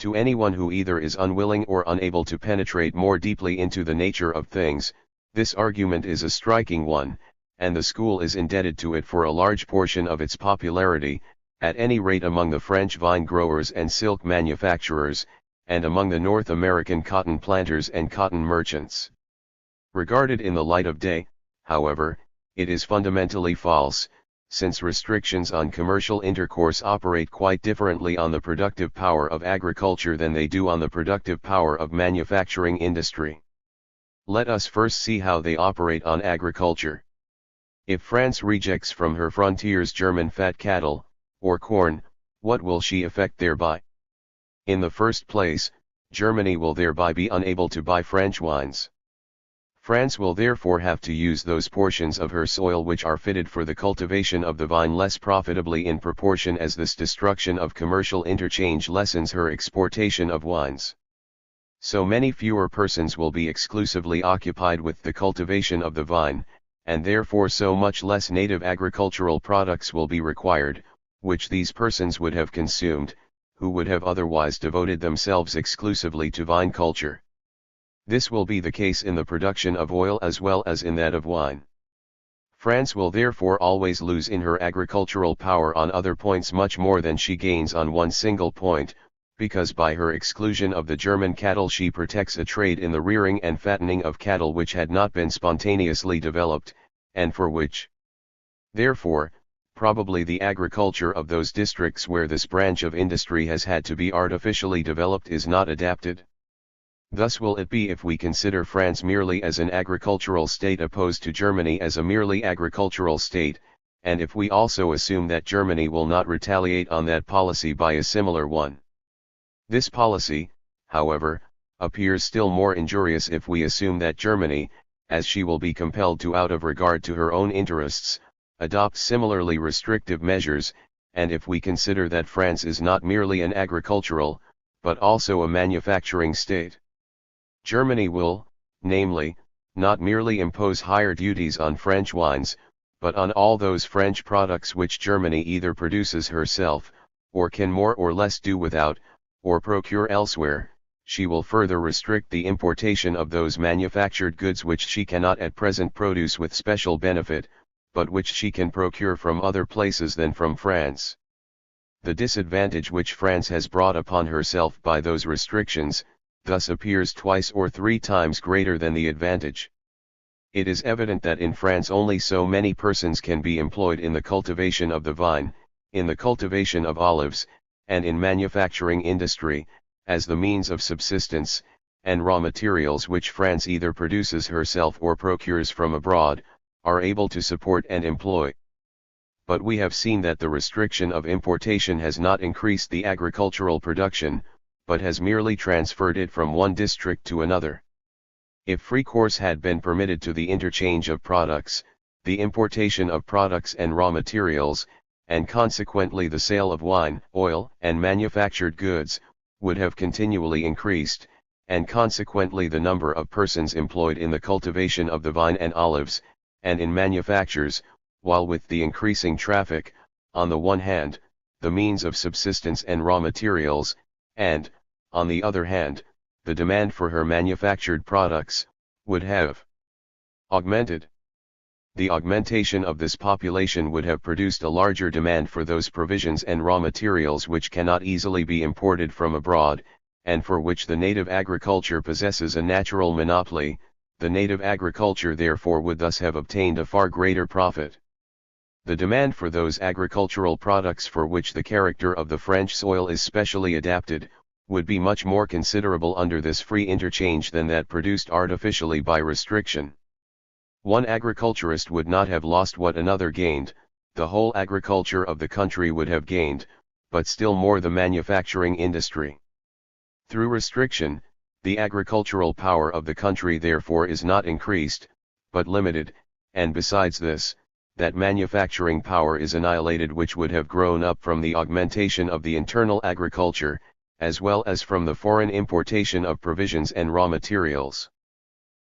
To anyone who either is unwilling or unable to penetrate more deeply into the nature of things, this argument is a striking one, and the school is indebted to it for a large portion of its popularity, at any rate among the French vine growers and silk manufacturers, and among the North American cotton planters and cotton merchants. Regarded in the light of day, however, it is fundamentally false, since restrictions on commercial intercourse operate quite differently on the productive power of agriculture than they do on the productive power of manufacturing industry. Let us first see how they operate on agriculture. If France rejects from her frontiers German fat cattle, or corn, what will she effect thereby? In the first place, Germany will thereby be unable to buy French wines. France will therefore have to use those portions of her soil which are fitted for the cultivation of the vine less profitably in proportion as this destruction of commercial interchange lessens her exportation of wines. So many fewer persons will be exclusively occupied with the cultivation of the vine, and therefore so much less native agricultural products will be required, which these persons would have consumed, who would have otherwise devoted themselves exclusively to vine culture. This will be the case in the production of oil as well as in that of wine. France will therefore always lose in her agricultural power on other points much more than she gains on one single point, because by her exclusion of the German cattle she protects a trade in the rearing and fattening of cattle which had not been spontaneously developed, and for which, therefore, probably the agriculture of those districts where this branch of industry has had to be artificially developed is not adapted. Thus will it be if we consider France merely as an agricultural state opposed to Germany as a merely agricultural state, and if we also assume that Germany will not retaliate on that policy by a similar one. This policy, however, appears still more injurious if we assume that Germany, as she will be compelled to out of regard to her own interests, adopt similarly restrictive measures, and if we consider that France is not merely an agricultural, but also a manufacturing state. Germany will, namely, not merely impose higher duties on French wines, but on all those French products which Germany either produces herself, or can more or less do without, or procure elsewhere. She will further restrict the importation of those manufactured goods which she cannot at present produce with special benefit, but which she can procure from other places than from France. The disadvantage which France has brought upon herself by those restrictions, thus appears twice or three times greater than the advantage. It is evident that in France only so many persons can be employed in the cultivation of the vine, in the cultivation of olives, and in manufacturing industry, as the means of subsistence, and raw materials which France either produces herself or procures from abroad, are able to support and employ. But we have seen that the restriction of importation has not increased the agricultural production, but has merely transferred it from one district to another. If free course had been permitted to the interchange of products, the importation of products and raw materials, and consequently the sale of wine, oil, and manufactured goods, would have continually increased, and consequently the number of persons employed in the cultivation of the vine and olives, and in manufactures, while with the increasing traffic, on the one hand, the means of subsistence and raw materials, and, on the other hand, the demand for her manufactured products, would have augmented. The augmentation of this population would have produced a larger demand for those provisions and raw materials which cannot easily be imported from abroad, and for which the native agriculture possesses a natural monopoly. The native agriculture therefore would thus have obtained a far greater profit. The demand for those agricultural products for which the character of the French soil is specially adapted, would be much more considerable under this free interchange than that produced artificially by restriction. One agriculturist would not have lost what another gained, the whole agriculture of the country would have gained, but still more the manufacturing industry. Through restriction, the agricultural power of the country therefore is not increased, but limited, and besides this, that manufacturing power is annihilated which would have grown up from the augmentation of the internal agriculture, as well as from the foreign importation of provisions and raw materials.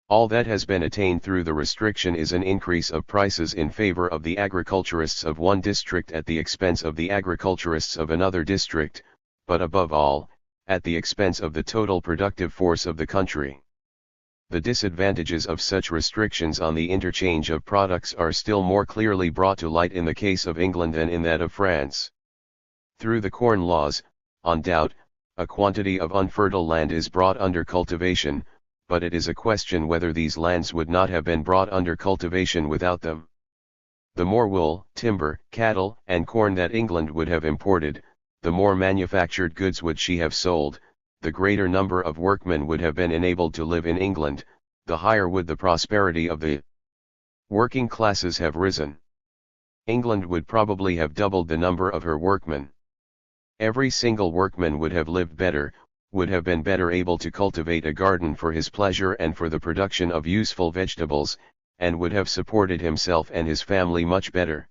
All that has been attained through the restriction is an increase of prices in favor of the agriculturists of one district at the expense of the agriculturists of another district, but above all, at the expense of the total productive force of the country. The disadvantages of such restrictions on the interchange of products are still more clearly brought to light in the case of England than in that of France. Through the corn laws, on doubt, a quantity of unfertile land is brought under cultivation, but it is a question whether these lands would not have been brought under cultivation without them. The more wool, timber, cattle, and corn that England would have imported, the more manufactured goods would she have sold, the greater number of workmen would have been enabled to live in England, the higher would the prosperity of the working classes have risen. England would probably have doubled the number of her workmen. Every single workman would have lived better, would have been better able to cultivate a garden for his pleasure and for the production of useful vegetables, and would have supported himself and his family much better.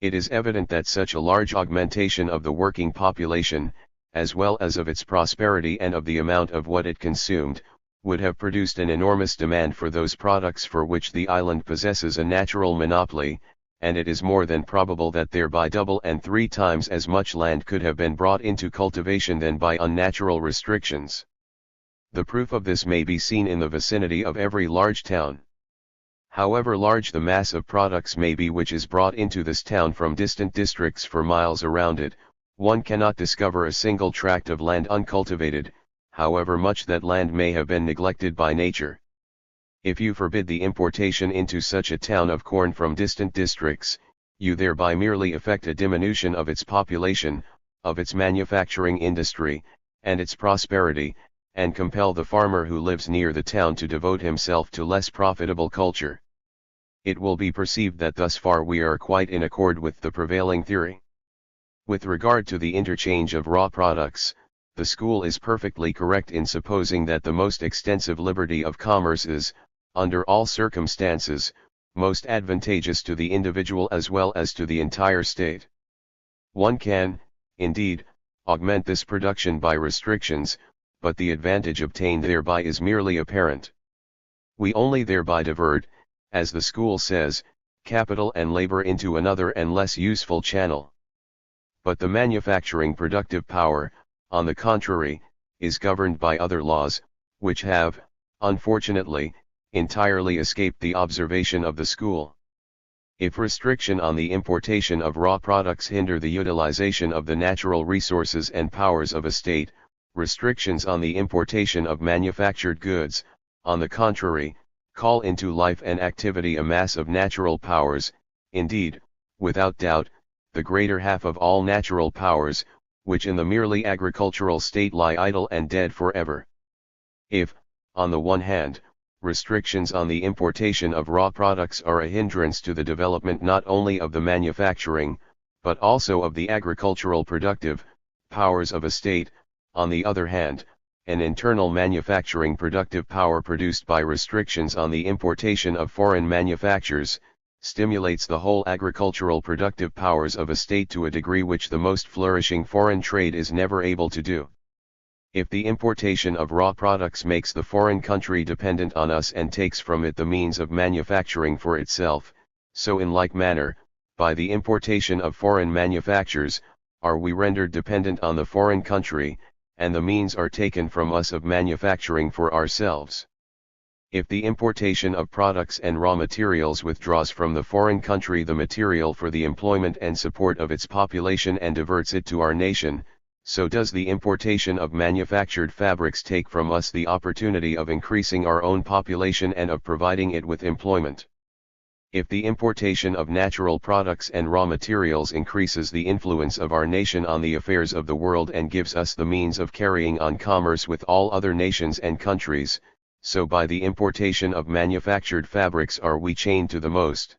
It is evident that such a large augmentation of the working population, as well as of its prosperity and of the amount of what it consumed, would have produced an enormous demand for those products for which the island possesses a natural monopoly, and it is more than probable that thereby double and 3 times as much land could have been brought into cultivation than by unnatural restrictions. The proof of this may be seen in the vicinity of every large town. However large the mass of products may be which is brought into this town from distant districts for miles around it, one cannot discover a single tract of land uncultivated, however much that land may have been neglected by nature. If you forbid the importation into such a town of corn from distant districts, you thereby merely effect a diminution of its population, of its manufacturing industry, and its prosperity, and compel the farmer who lives near the town to devote himself to less profitable culture. It will be perceived that thus far we are quite in accord with the prevailing theory. With regard to the interchange of raw products, the school is perfectly correct in supposing that the most extensive liberty of commerce is, under all circumstances, most advantageous to the individual as well as to the entire state. One can, indeed, augment this production by restrictions, but the advantage obtained thereby is merely apparent. We only thereby divert, as the school says, capital and labor into another and less useful channel. But the manufacturing productive power, on the contrary, is governed by other laws, which have, unfortunately, entirely escaped the observation of the school. If restriction on the importation of raw products hinder the utilization of the natural resources and powers of a state, restrictions on the importation of manufactured goods, on the contrary, call into life and activity a mass of natural powers, indeed, without doubt, the greater half of all natural powers, which in the merely agricultural state lie idle and dead forever. If, on the one hand, restrictions on the importation of raw products are a hindrance to the development not only of the manufacturing, but also of the agricultural productive powers of a state, on the other hand, an internal manufacturing productive power produced by restrictions on the importation of foreign manufactures, stimulates the whole agricultural productive powers of a state to a degree which the most flourishing foreign trade is never able to do. If the importation of raw products makes the foreign country dependent on us and takes from it the means of manufacturing for itself, so in like manner, by the importation of foreign manufactures, are we rendered dependent on the foreign country, and the means are taken from us of manufacturing for ourselves. If the importation of products and raw materials withdraws from the foreign country the material for the employment and support of its population and diverts it to our nation, so does the importation of manufactured fabrics take from us the opportunity of increasing our own population and of providing it with employment. If the importation of natural products and raw materials increases the influence of our nation on the affairs of the world and gives us the means of carrying on commerce with all other nations and countries, so by the importation of manufactured fabrics are we chained to the most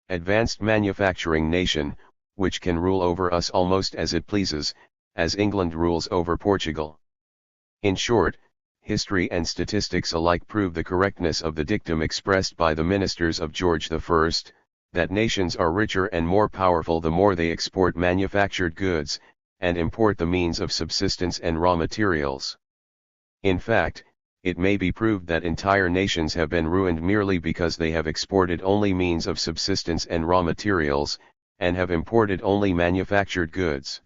advanced manufacturing nation, which can rule over us almost as it pleases, as England rules over Portugal. In short, history and statistics alike prove the correctness of the dictum expressed by the ministers of George I, that nations are richer and more powerful the more they export manufactured goods, and import the means of subsistence and raw materials. In fact, it may be proved that entire nations have been ruined merely because they have exported only means of subsistence and raw materials, and have imported only manufactured goods.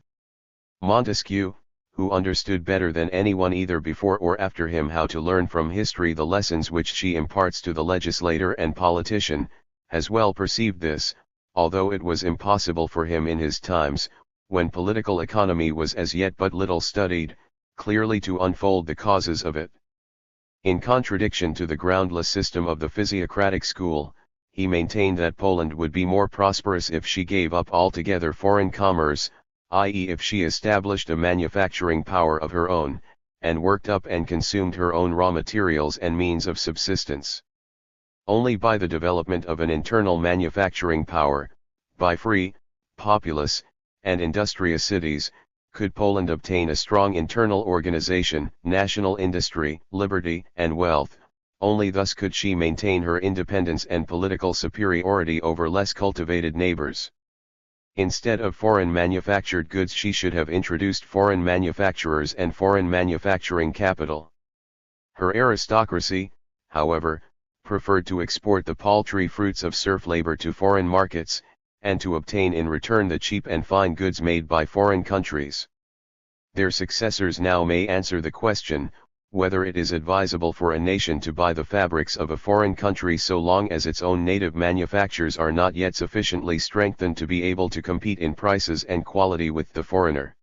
Montesquieu, who understood better than anyone either before or after him how to learn from history the lessons which she imparts to the legislator and politician, has well perceived this, although it was impossible for him in his times, when political economy was as yet but little studied, clearly to unfold the causes of it. In contradiction to the groundless system of the physiocratic school, he maintained that Poland would be more prosperous if she gave up altogether foreign commerce, i.e. if she established a manufacturing power of her own, and worked up and consumed her own raw materials and means of subsistence. Only by the development of an internal manufacturing power, by free, populous, and industrious cities, could Poland obtain a strong internal organization, national industry, liberty, and wealth. Only thus could she maintain her independence and political superiority over less cultivated neighbors. Instead of foreign manufactured goods she should have introduced foreign manufacturers and foreign manufacturing capital. Her aristocracy, however, preferred to export the paltry fruits of serf labor to foreign markets, and to obtain in return the cheap and fine goods made by foreign countries. Their successors now may answer the question, whether it is advisable for a nation to buy the fabrics of a foreign country so long as its own native manufactures are not yet sufficiently strengthened to be able to compete in prices and quality with the foreigner.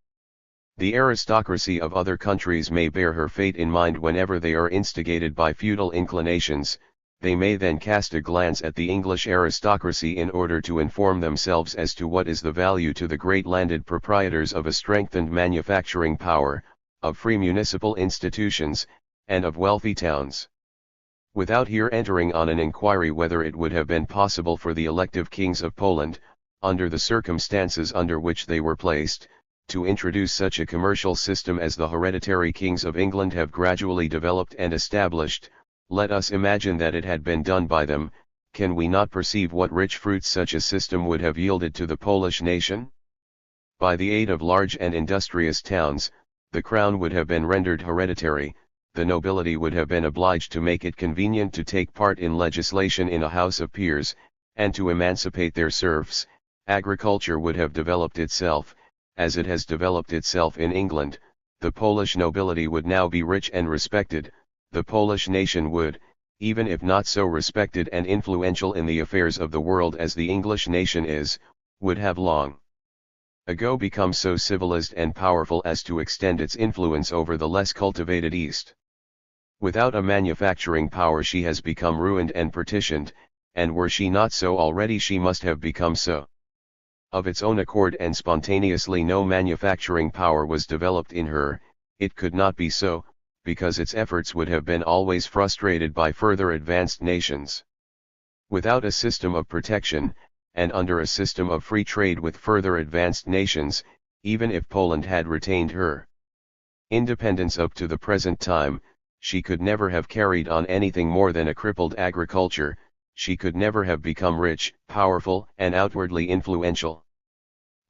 The aristocracy of other countries may bear her fate in mind whenever they are instigated by feudal inclinations. They may then cast a glance at the English aristocracy in order to inform themselves as to what is the value to the great landed proprietors of a strengthened manufacturing power, of free municipal institutions, and of wealthy towns. Without here entering on an inquiry whether it would have been possible for the elective kings of Poland, under the circumstances under which they were placed, to introduce such a commercial system as the hereditary kings of England have gradually developed and established, let us imagine that it had been done by them. Can we not perceive what rich fruits such a system would have yielded to the Polish nation? By the aid of large and industrious towns, the crown would have been rendered hereditary, the nobility would have been obliged to make it convenient to take part in legislation in a House of Peers, and to emancipate their serfs. Agriculture would have developed itself, as it has developed itself in England. The Polish nobility would now be rich and respected. The Polish nation would, even if not so respected and influential in the affairs of the world as the English nation is, would have long ago become so civilized and powerful as to extend its influence over the less cultivated East. Without a manufacturing power she has become ruined and partitioned, and were she not so already she must have become so. Of its own accord and spontaneously no manufacturing power was developed in her. It could not be so, because its efforts would have been always frustrated by further advanced nations. Without a system of protection, and under a system of free trade with further advanced nations, even if Poland had retained her independence up to the present time, she could never have carried on anything more than a crippled agriculture. She could never have become rich, powerful, and outwardly influential.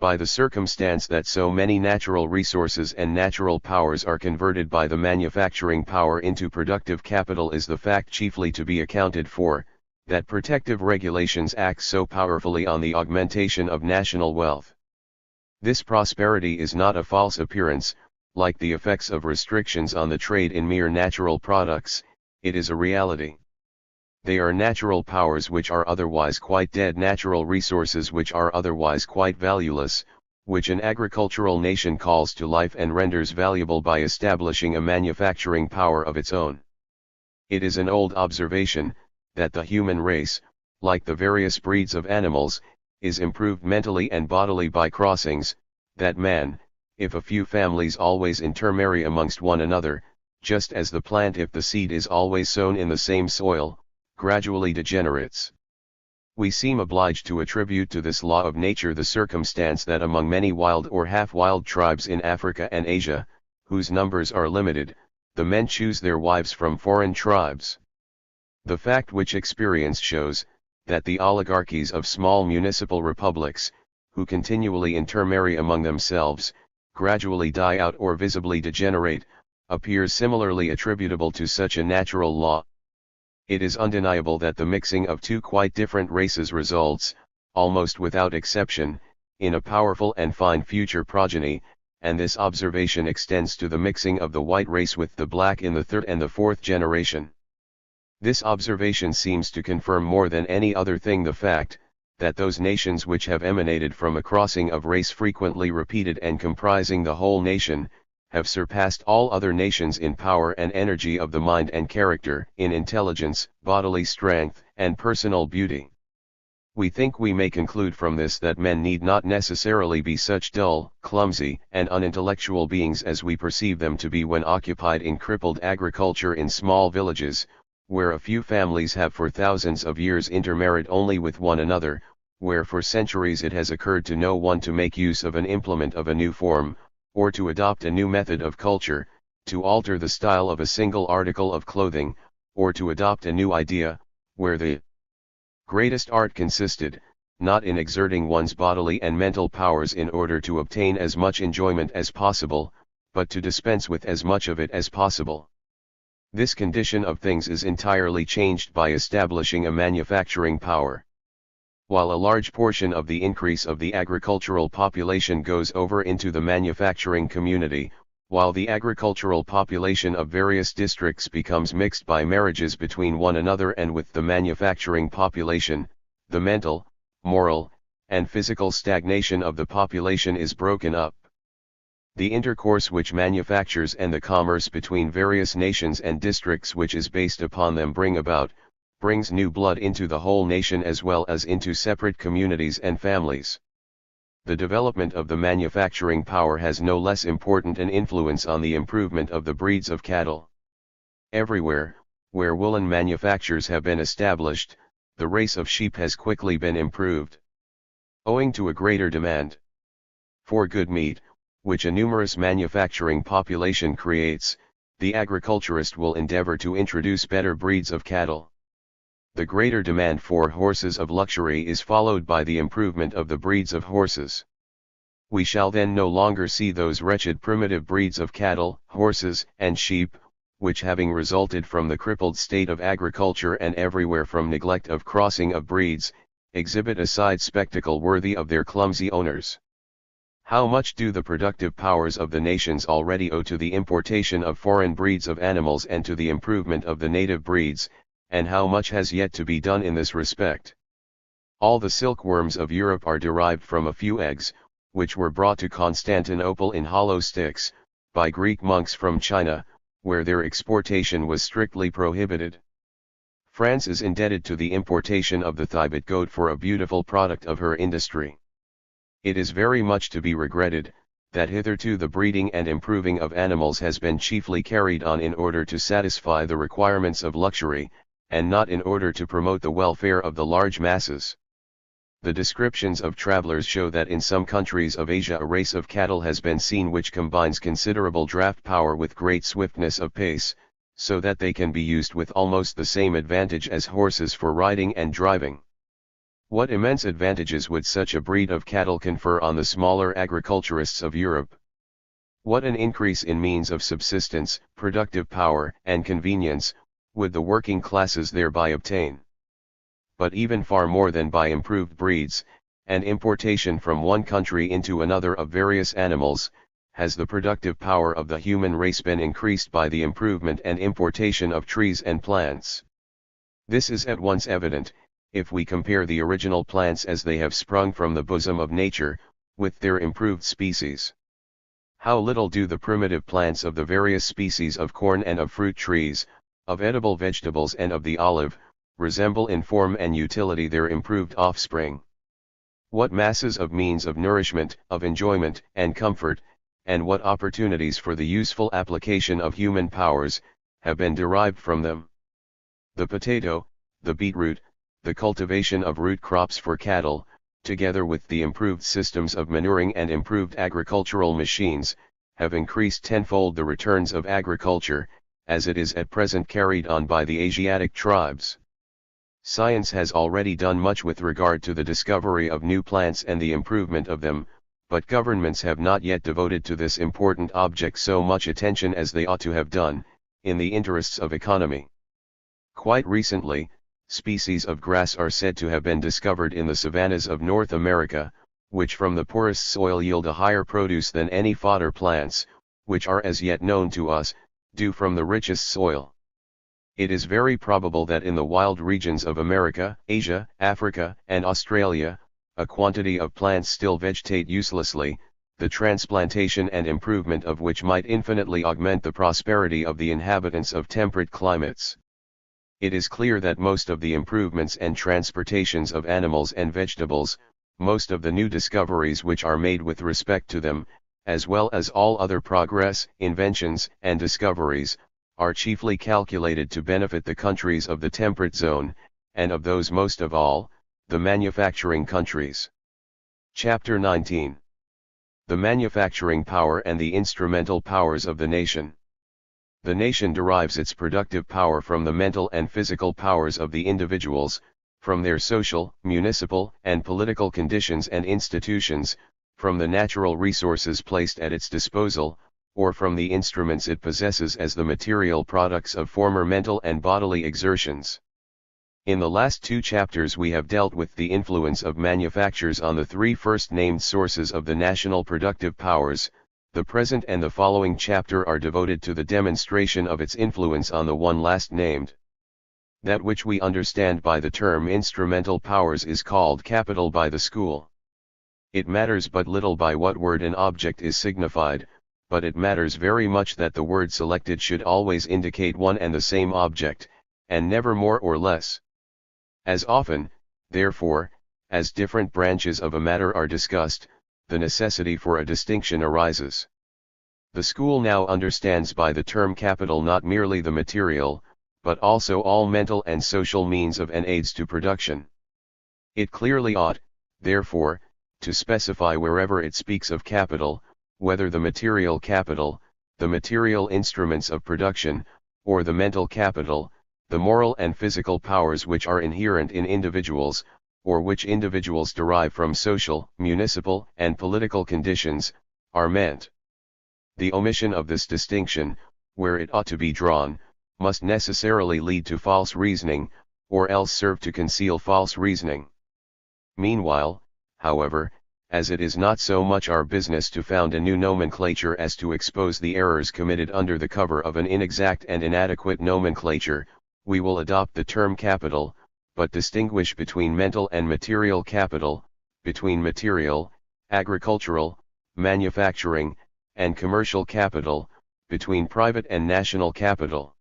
By the circumstance that so many natural resources and natural powers are converted by the manufacturing power into productive capital is the fact chiefly to be accounted for, that protective regulations act so powerfully on the augmentation of national wealth. This prosperity is not a false appearance, like the effects of restrictions on the trade in mere natural products. It is a reality. They are natural powers which are otherwise quite dead, natural resources which are otherwise quite valueless, which an agricultural nation calls to life and renders valuable by establishing a manufacturing power of its own. It is an old observation, that the human race, like the various breeds of animals, is improved mentally and bodily by crossings, that man, if a few families always intermarry amongst one another, just as the plant if the seed is always sown in the same soil, gradually degenerates. We seem obliged to attribute to this law of nature the circumstance that among many wild or half-wild tribes in Africa and Asia, whose numbers are limited, the men choose their wives from foreign tribes. The fact which experience shows, that the oligarchies of small municipal republics, who continually intermarry among themselves, gradually die out or visibly degenerate, appears similarly attributable to such a natural law. It is undeniable that the mixing of two quite different races results, almost without exception, in a powerful and fine future progeny, and this observation extends to the mixing of the white race with the black in the third and the fourth generation. This observation seems to confirm more than any other thing the fact, that those nations which have emanated from a crossing of race frequently repeated and comprising the whole nation, have surpassed all other nations in power and energy of the mind and character, in intelligence, bodily strength, and personal beauty. We think we may conclude from this that men need not necessarily be such dull, clumsy, and unintellectual beings as we perceive them to be when occupied in crippled agriculture in small villages, where a few families have for thousands of years intermarried only with one another, where for centuries it has occurred to no one to make use of an implement of a new form, or to adopt a new method of culture, to alter the style of a single article of clothing, or to adopt a new idea, where the greatest art consisted, not in exerting one's bodily and mental powers in order to obtain as much enjoyment as possible, but to dispense with as much of it as possible. This condition of things is entirely changed by establishing a manufacturing power. While a large portion of the increase of the agricultural population goes over into the manufacturing community, While the agricultural population of various districts becomes mixed by marriages between one another and with the manufacturing population, the mental, moral, and physical stagnation of the population is broken up. The intercourse which manufactures and the commerce between various nations and districts which is based upon them brings new blood into the whole nation as well as into separate communities and families. The development of the manufacturing power has no less important an influence on the improvement of the breeds of cattle. Everywhere, where woolen manufactures have been established, the race of sheep has quickly been improved. Owing to a greater demand for good meat, which a numerous manufacturing population creates, the agriculturist will endeavor to introduce better breeds of cattle. The greater demand for horses of luxury is followed by the improvement of the breeds of horses. We shall then no longer see those wretched primitive breeds of cattle, horses, and sheep, which having resulted from the crippled state of agriculture and everywhere from neglect of crossing of breeds, exhibit a side spectacle worthy of their clumsy owners. How much do the productive powers of the nations already owe to the importation of foreign breeds of animals and to the improvement of the native breeds, and how much has yet to be done in this respect? All the silkworms of Europe are derived from a few eggs, which were brought to Constantinople in hollow sticks, by Greek monks from China, where their exportation was strictly prohibited. France is indebted to the importation of the Thibet goat for a beautiful product of her industry. It is very much to be regretted, that hitherto the breeding and improving of animals has been chiefly carried on in order to satisfy the requirements of luxury, and not in order to promote the welfare of the large masses. The descriptions of travelers show that in some countries of Asia a race of cattle has been seen which combines considerable draft power with great swiftness of pace, so that they can be used with almost the same advantage as horses for riding and driving. What immense advantages would such a breed of cattle confer on the smaller agriculturists of Europe? What an increase in means of subsistence, productive power, and convenience, would the working classes thereby obtain? But even far more than by improved breeds, and importation from one country into another of various animals, has the productive power of the human race been increased by the improvement and importation of trees and plants. This is at once evident, if we compare the original plants as they have sprung from the bosom of nature, with their improved species. How little do the primitive plants of the various species of corn and of fruit trees, of edible vegetables and of the olive, resemble in form and utility their improved offspring. What masses of means of nourishment, of enjoyment, and comfort, and what opportunities for the useful application of human powers, have been derived from them. The potato, the beetroot, the cultivation of root crops for cattle, together with the improved systems of manuring and improved agricultural machines, have increased tenfold the returns of agriculture, as it is at present carried on by the Asiatic tribes. Science has already done much with regard to the discovery of new plants and the improvement of them, but governments have not yet devoted to this important object so much attention as they ought to have done, in the interests of economy. Quite recently, species of grass are said to have been discovered in the savannas of North America, which from the poorest soil yield a higher produce than any fodder plants, which are as yet known to us, do from the richest soil. It is very probable that in the wild regions of America, Asia, Africa, and Australia, a quantity of plants still vegetate uselessly, the transplantation and improvement of which might infinitely augment the prosperity of the inhabitants of temperate climates. It is clear that most of the improvements and transportations of animals and vegetables, most of the new discoveries which are made with respect to them, as well as all other progress, inventions, and discoveries, are chiefly calculated to benefit the countries of the temperate zone, and of those most of all, the manufacturing countries. Chapter 19. The manufacturing power and the instrumental powers of the nation. The nation derives its productive power from the mental and physical powers of the individuals, from their social, municipal, and political conditions and institutions, from the natural resources placed at its disposal, or from the instruments it possesses as the material products of former mental and bodily exertions. In the last two chapters we have dealt with the influence of manufactures on the three first named sources of the national productive powers, The present and the following chapter are devoted to the demonstration of its influence on the one last named. That which we understand by the term instrumental powers is called capital by the school. It matters but little by what word an object is signified, but it matters very much that the word selected should always indicate one and the same object, and never more or less. As often, therefore, as different branches of a matter are discussed, the necessity for a distinction arises. The school now understands by the term capital not merely the material, but also all mental and social means of and aids to production. It clearly ought, therefore, to specify wherever it speaks of capital, whether the material capital, the material instruments of production, or the mental capital, the moral and physical powers which are inherent in individuals, or which individuals derive from social, municipal, and political conditions, are meant. The omission of this distinction, where it ought to be drawn, must necessarily lead to false reasoning, or else serve to conceal false reasoning. Meanwhile, however, as it is not so much our business to found a new nomenclature as to expose the errors committed under the cover of an inexact and inadequate nomenclature, we will adopt the term capital, but distinguish between mental and material capital, between material, agricultural, manufacturing, and commercial capital, between private and national capital.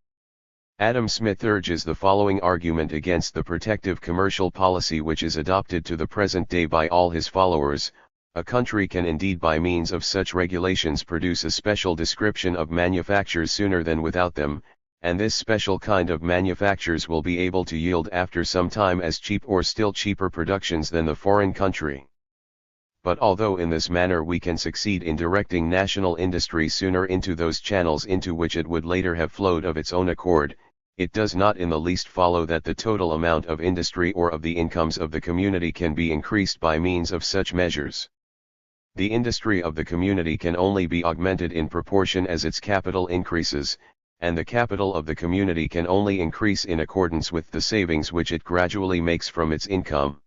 Adam Smith urges the following argument against the protective commercial policy which is adopted to the present day by all his followers. A country can indeed by means of such regulations produce a special description of manufactures sooner than without them, and this special kind of manufactures will be able to yield after some time as cheap or still cheaper productions than the foreign country. But although in this manner we can succeed in directing national industry sooner into those channels into which it would later have flowed of its own accord, it does not in the least follow that the total amount of industry or of the incomes of the community can be increased by means of such measures. The industry of the community can only be augmented in proportion as its capital increases, and the capital of the community can only increase in accordance with the savings which it gradually makes from its income.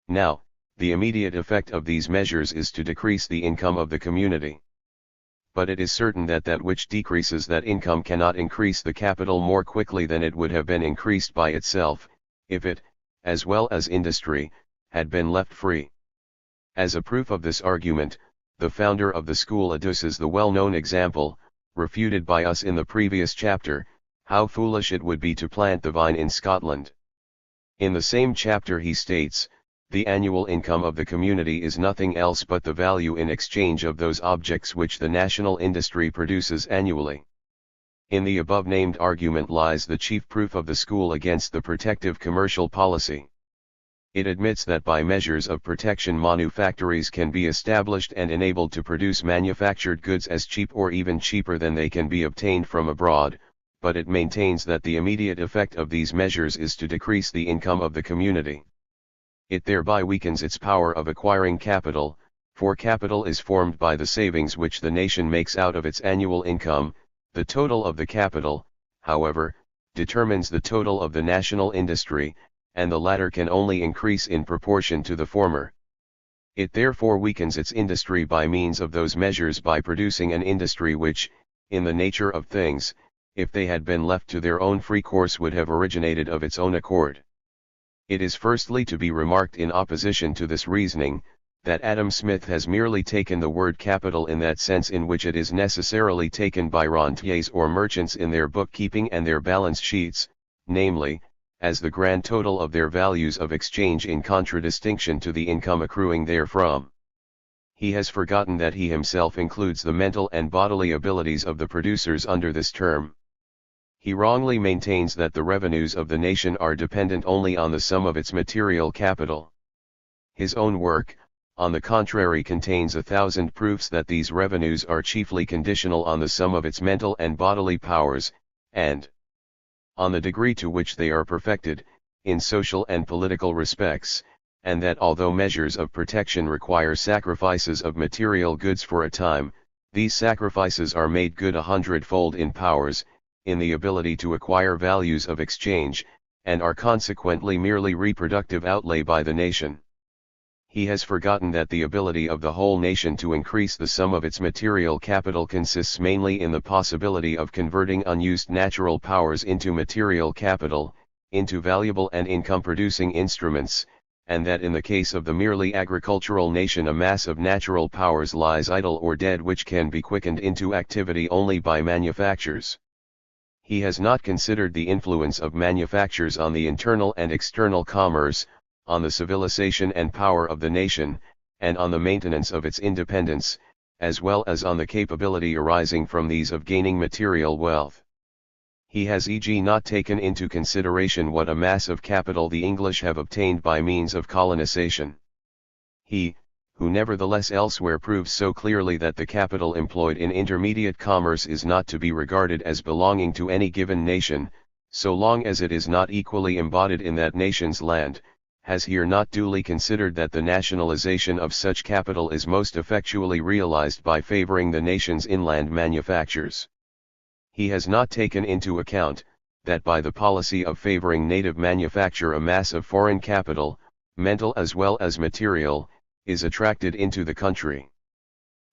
Now, the immediate effect of these measures is to decrease the income of the community. But it is certain that that which decreases that income cannot increase the capital more quickly than it would have been increased by itself, if it, as well as industry, had been left free. As a proof of this argument, the founder of the school adduces the well-known example, refuted by us in the previous chapter, how foolish it would be to plant the vine in Scotland. In the same chapter he states, the annual income of the community is nothing else but the value in exchange of those objects which the national industry produces annually. In the above-named argument lies the chief proof of the school against the protective commercial policy. It admits that by measures of protection manufactories can be established and enabled to produce manufactured goods as cheap or even cheaper than they can be obtained from abroad, but it maintains that the immediate effect of these measures is to decrease the income of the community. It thereby weakens its power of acquiring capital, for capital is formed by the savings which the nation makes out of its annual income. The total of the capital, however, determines the total of the national industry, and the latter can only increase in proportion to the former. It therefore weakens its industry by means of those measures by producing an industry which, in the nature of things, if they had been left to their own free course would have originated of its own accord. It is firstly to be remarked in opposition to this reasoning, that Adam Smith has merely taken the word capital in that sense in which it is necessarily taken by rentiers or merchants in their bookkeeping and their balance sheets, namely, as the grand total of their values of exchange in contradistinction to the income accruing therefrom. He has forgotten that he himself includes the mental and bodily abilities of the producers under this term. He wrongly maintains that the revenues of the nation are dependent only on the sum of its material capital. His own work, on the contrary, contains 1,000 proofs that these revenues are chiefly conditional on the sum of its mental and bodily powers, and on the degree to which they are perfected, in social and political respects, and that although measures of protection require sacrifices of material goods for a time, these sacrifices are made good 100-fold in powers, in the ability to acquire values of exchange, and are consequently merely reproductive outlay by the nation. He has forgotten that the ability of the whole nation to increase the sum of its material capital consists mainly in the possibility of converting unused natural powers into material capital, into valuable and income-producing instruments, and that in the case of the merely agricultural nation a mass of natural powers lies idle or dead which can be quickened into activity only by manufactures. He has not considered the influence of manufactures on the internal and external commerce, on the civilization and power of the nation, and on the maintenance of its independence, as well as on the capability arising from these of gaining material wealth. He has e.g. not taken into consideration what a mass of capital the English have obtained by means of colonization. He, who nevertheless elsewhere proves so clearly that the capital employed in intermediate commerce is not to be regarded as belonging to any given nation, so long as it is not equally embodied in that nation's land, has here not duly considered that the nationalization of such capital is most effectually realized by favoring the nation's inland manufactures. He has not taken into account, that by the policy of favoring native manufacture a mass of foreign capital, mental as well as material, is attracted into the country.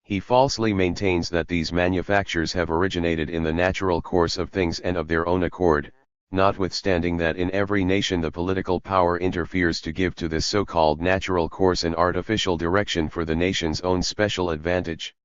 He falsely maintains that these manufactures have originated in the natural course of things and of their own accord, notwithstanding that in every nation the political power interferes to give to this so-called natural course an artificial direction for the nation's own special advantage.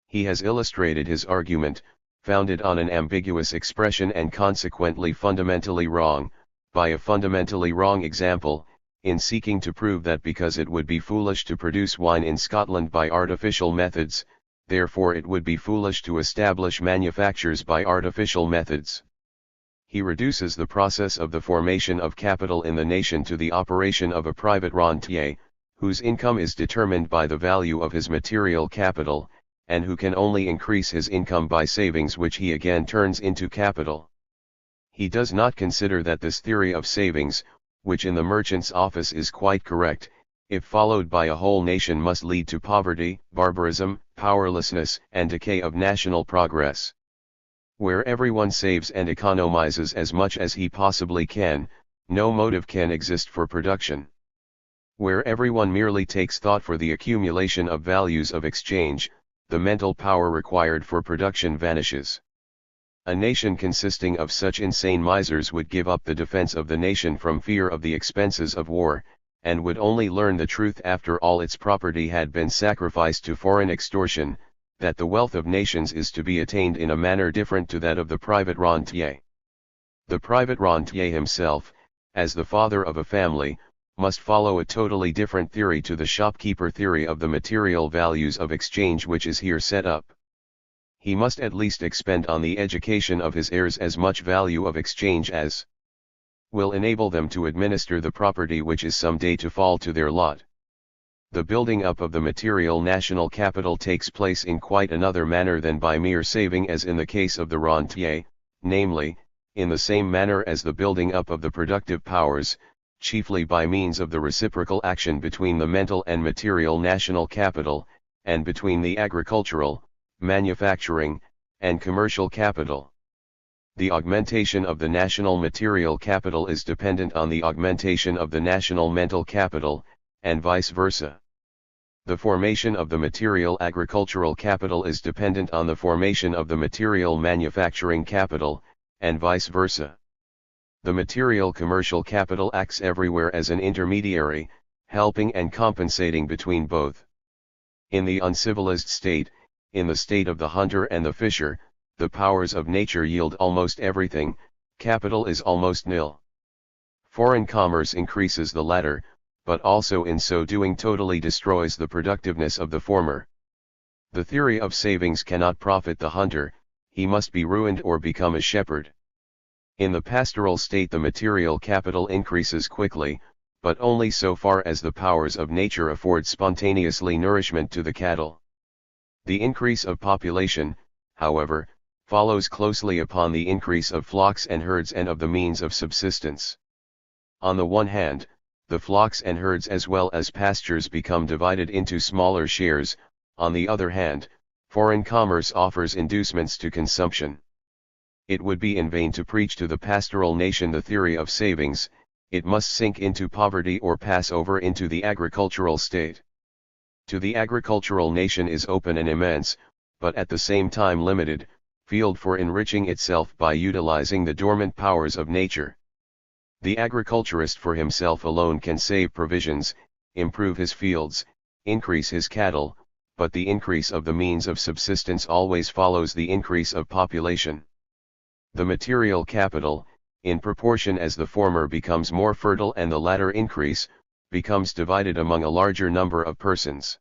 He has illustrated his argument, founded on an ambiguous expression and consequently fundamentally wrong, by a fundamentally wrong example, in seeking to prove that because it would be foolish to produce wine in Scotland by artificial methods, therefore it would be foolish to establish manufactures by artificial methods. He reduces the process of the formation of capital in the nation to the operation of a private rentier, whose income is determined by the value of his material capital, and who can only increase his income by savings which he again turns into capital. He does not consider that this theory of savings, which in the merchant's office is quite correct, if followed by a whole nation must lead to poverty, barbarism, powerlessness, and decay of national progress. Where everyone saves and economizes as much as he possibly can, no motive can exist for production. Where everyone merely takes thought for the accumulation of values of exchange, the mental power required for production vanishes. A nation consisting of such insane misers would give up the defense of the nation from fear of the expenses of war, and would only learn the truth after all its property had been sacrificed to foreign extortion, that the wealth of nations is to be attained in a manner different to that of the private rentier. The private rentier himself, as the father of a family, must follow a totally different theory to the shopkeeper theory of the material values of exchange which is here set up. He must at least expend on the education of his heirs as much value of exchange as will enable them to administer the property which is some day to fall to their lot. The building up of the material national capital takes place in quite another manner than by mere saving as in the case of the rentier, namely, in the same manner as the building up of the productive powers, chiefly by means of the reciprocal action between the mental and material national capital, and between the agricultural, manufacturing, and commercial capital. The augmentation of the national material capital is dependent on the augmentation of the national mental capital, and vice versa. The formation of the material agricultural capital is dependent on the formation of the material manufacturing capital, and vice versa. The material commercial capital acts everywhere as an intermediary, helping and compensating between both. In the uncivilized state, in the state of the hunter and the fisher, the powers of nature yield almost everything, capital is almost nil. Foreign commerce increases the latter, but also in so doing totally destroys the productiveness of the former. The theory of savings cannot profit the hunter, he must be ruined or become a shepherd. In the pastoral state the material capital increases quickly, but only so far as the powers of nature afford spontaneously nourishment to the cattle. The increase of population, however, follows closely upon the increase of flocks and herds and of the means of subsistence. On the one hand, the flocks and herds as well as pastures become divided into smaller shares, on the other hand, foreign commerce offers inducements to consumption. It would be in vain to preach to the pastoral nation the theory of savings, it must sink into poverty or pass over into the agricultural state. To the agricultural nation is open an immense, but at the same time limited, field for enriching itself by utilizing the dormant powers of nature. The agriculturist for himself alone can save provisions, improve his fields, increase his cattle, but the increase of the means of subsistence always follows the increase of population. The material capital, in proportion as the former becomes more fertile and the latter increase, becomes divided among a larger number of persons.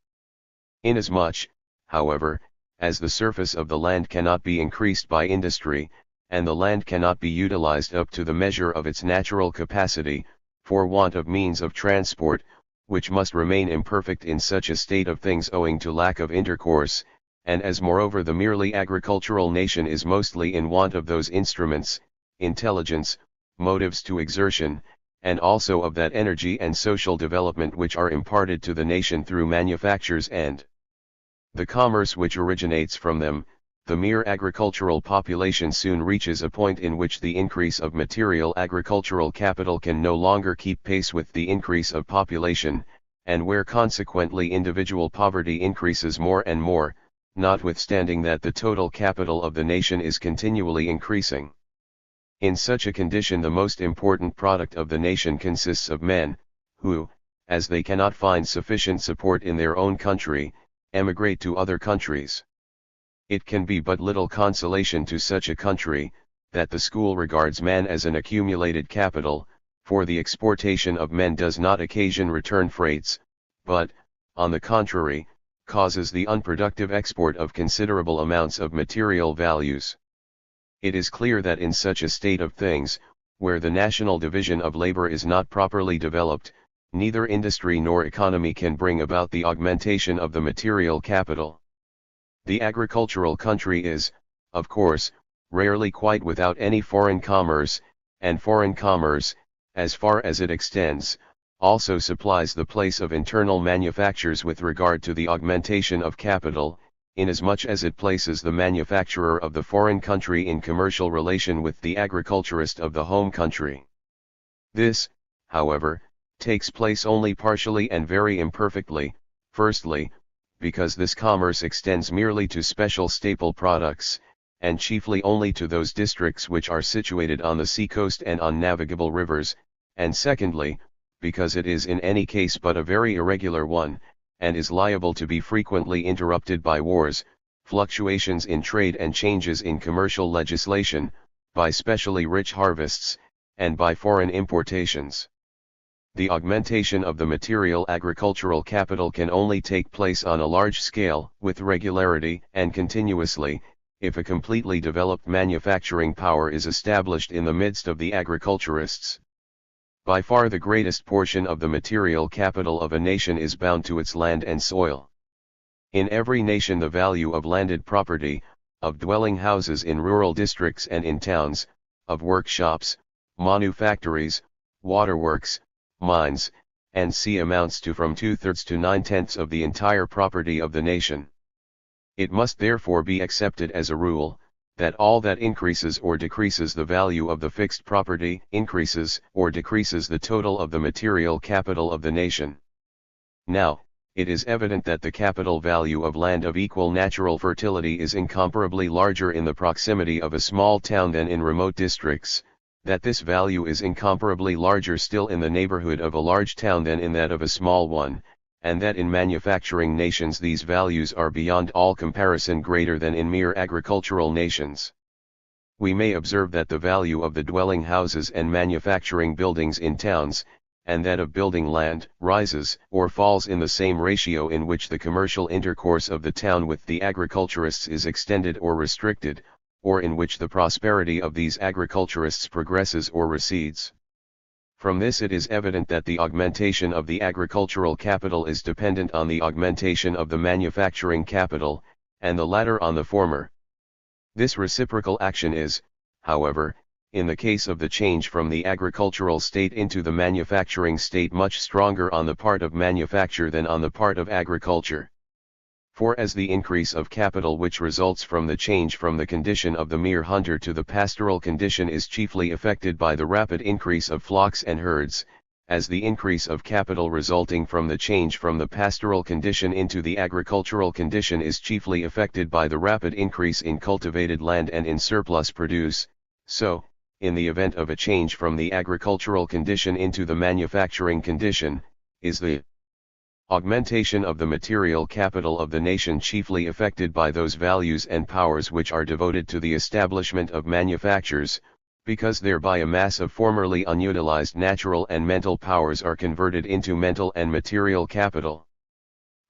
Inasmuch, however, as the surface of the land cannot be increased by industry, and the land cannot be utilized up to the measure of its natural capacity, for want of means of transport, which must remain imperfect in such a state of things owing to lack of intercourse, and as moreover the merely agricultural nation is mostly in want of those instruments, intelligence, motives to exertion, and also of that energy and social development which are imparted to the nation through manufactures and the commerce which originates from them, the mere agricultural population soon reaches a point in which the increase of material agricultural capital can no longer keep pace with the increase of population, and where consequently individual poverty increases more and more, notwithstanding that the total capital of the nation is continually increasing. In such a condition the most important product of the nation consists of men, who, as they cannot find sufficient support in their own country, emigrate to other countries. It can be but little consolation to such a country, that the school regards man as an accumulated capital, for the exportation of men does not occasion return freights, but, on the contrary, causes the unproductive export of considerable amounts of material values. It is clear that in such a state of things, where the national division of labor is not properly developed, neither industry nor economy can bring about the augmentation of the material capital. The agricultural country is, of course, rarely quite without any foreign commerce, and foreign commerce, as far as it extends, also supplies the place of internal manufactures with regard to the augmentation of capital, inasmuch as it places the manufacturer of the foreign country in commercial relation with the agriculturist of the home country. This, however, takes place only partially and very imperfectly, firstly, because this commerce extends merely to special staple products, and chiefly only to those districts which are situated on the sea-coast and on navigable rivers, and secondly, because it is in any case but a very irregular one, and is liable to be frequently interrupted by wars, fluctuations in trade and changes in commercial legislation, by specially rich harvests, and by foreign importations. The augmentation of the material agricultural capital can only take place on a large scale, with regularity and continuously, if a completely developed manufacturing power is established in the midst of the agriculturists. By far the greatest portion of the material capital of a nation is bound to its land and soil. In every nation the value of landed property, of dwelling houses in rural districts and in towns, of workshops, manufactories, waterworks, mines, and sea amounts to from 2/3 to 9/10 of the entire property of the nation. It must therefore be accepted as a rule, that all that increases or decreases the value of the fixed property increases or decreases the total of the material capital of the nation. Now, it is evident that the capital value of land of equal natural fertility is incomparably larger in the proximity of a small town than in remote districts, that this value is incomparably larger still in the neighborhood of a large town than in that of a small one, and that in manufacturing nations these values are beyond all comparison greater than in mere agricultural nations. We may observe that the value of the dwelling houses and manufacturing buildings in towns, and that of building land, rises or falls in the same ratio in which the commercial intercourse of the town with the agriculturists is extended or restricted, or in which the prosperity of these agriculturists progresses or recedes. From this it is evident that the augmentation of the agricultural capital is dependent on the augmentation of the manufacturing capital, and the latter on the former. This reciprocal action is, however, in the case of the change from the agricultural state into the manufacturing state much stronger on the part of manufacture than on the part of agriculture. For as the increase of capital which results from the change from the condition of the mere hunter to the pastoral condition is chiefly affected by the rapid increase of flocks and herds, as the increase of capital resulting from the change from the pastoral condition into the agricultural condition is chiefly affected by the rapid increase in cultivated land and in surplus produce, so, in the event of a change from the agricultural condition into the manufacturing condition, is the augmentation of the material capital of the nation chiefly affected by those values and powers which are devoted to the establishment of manufactures, because thereby a mass of formerly unutilized natural and mental powers are converted into mental and material capital.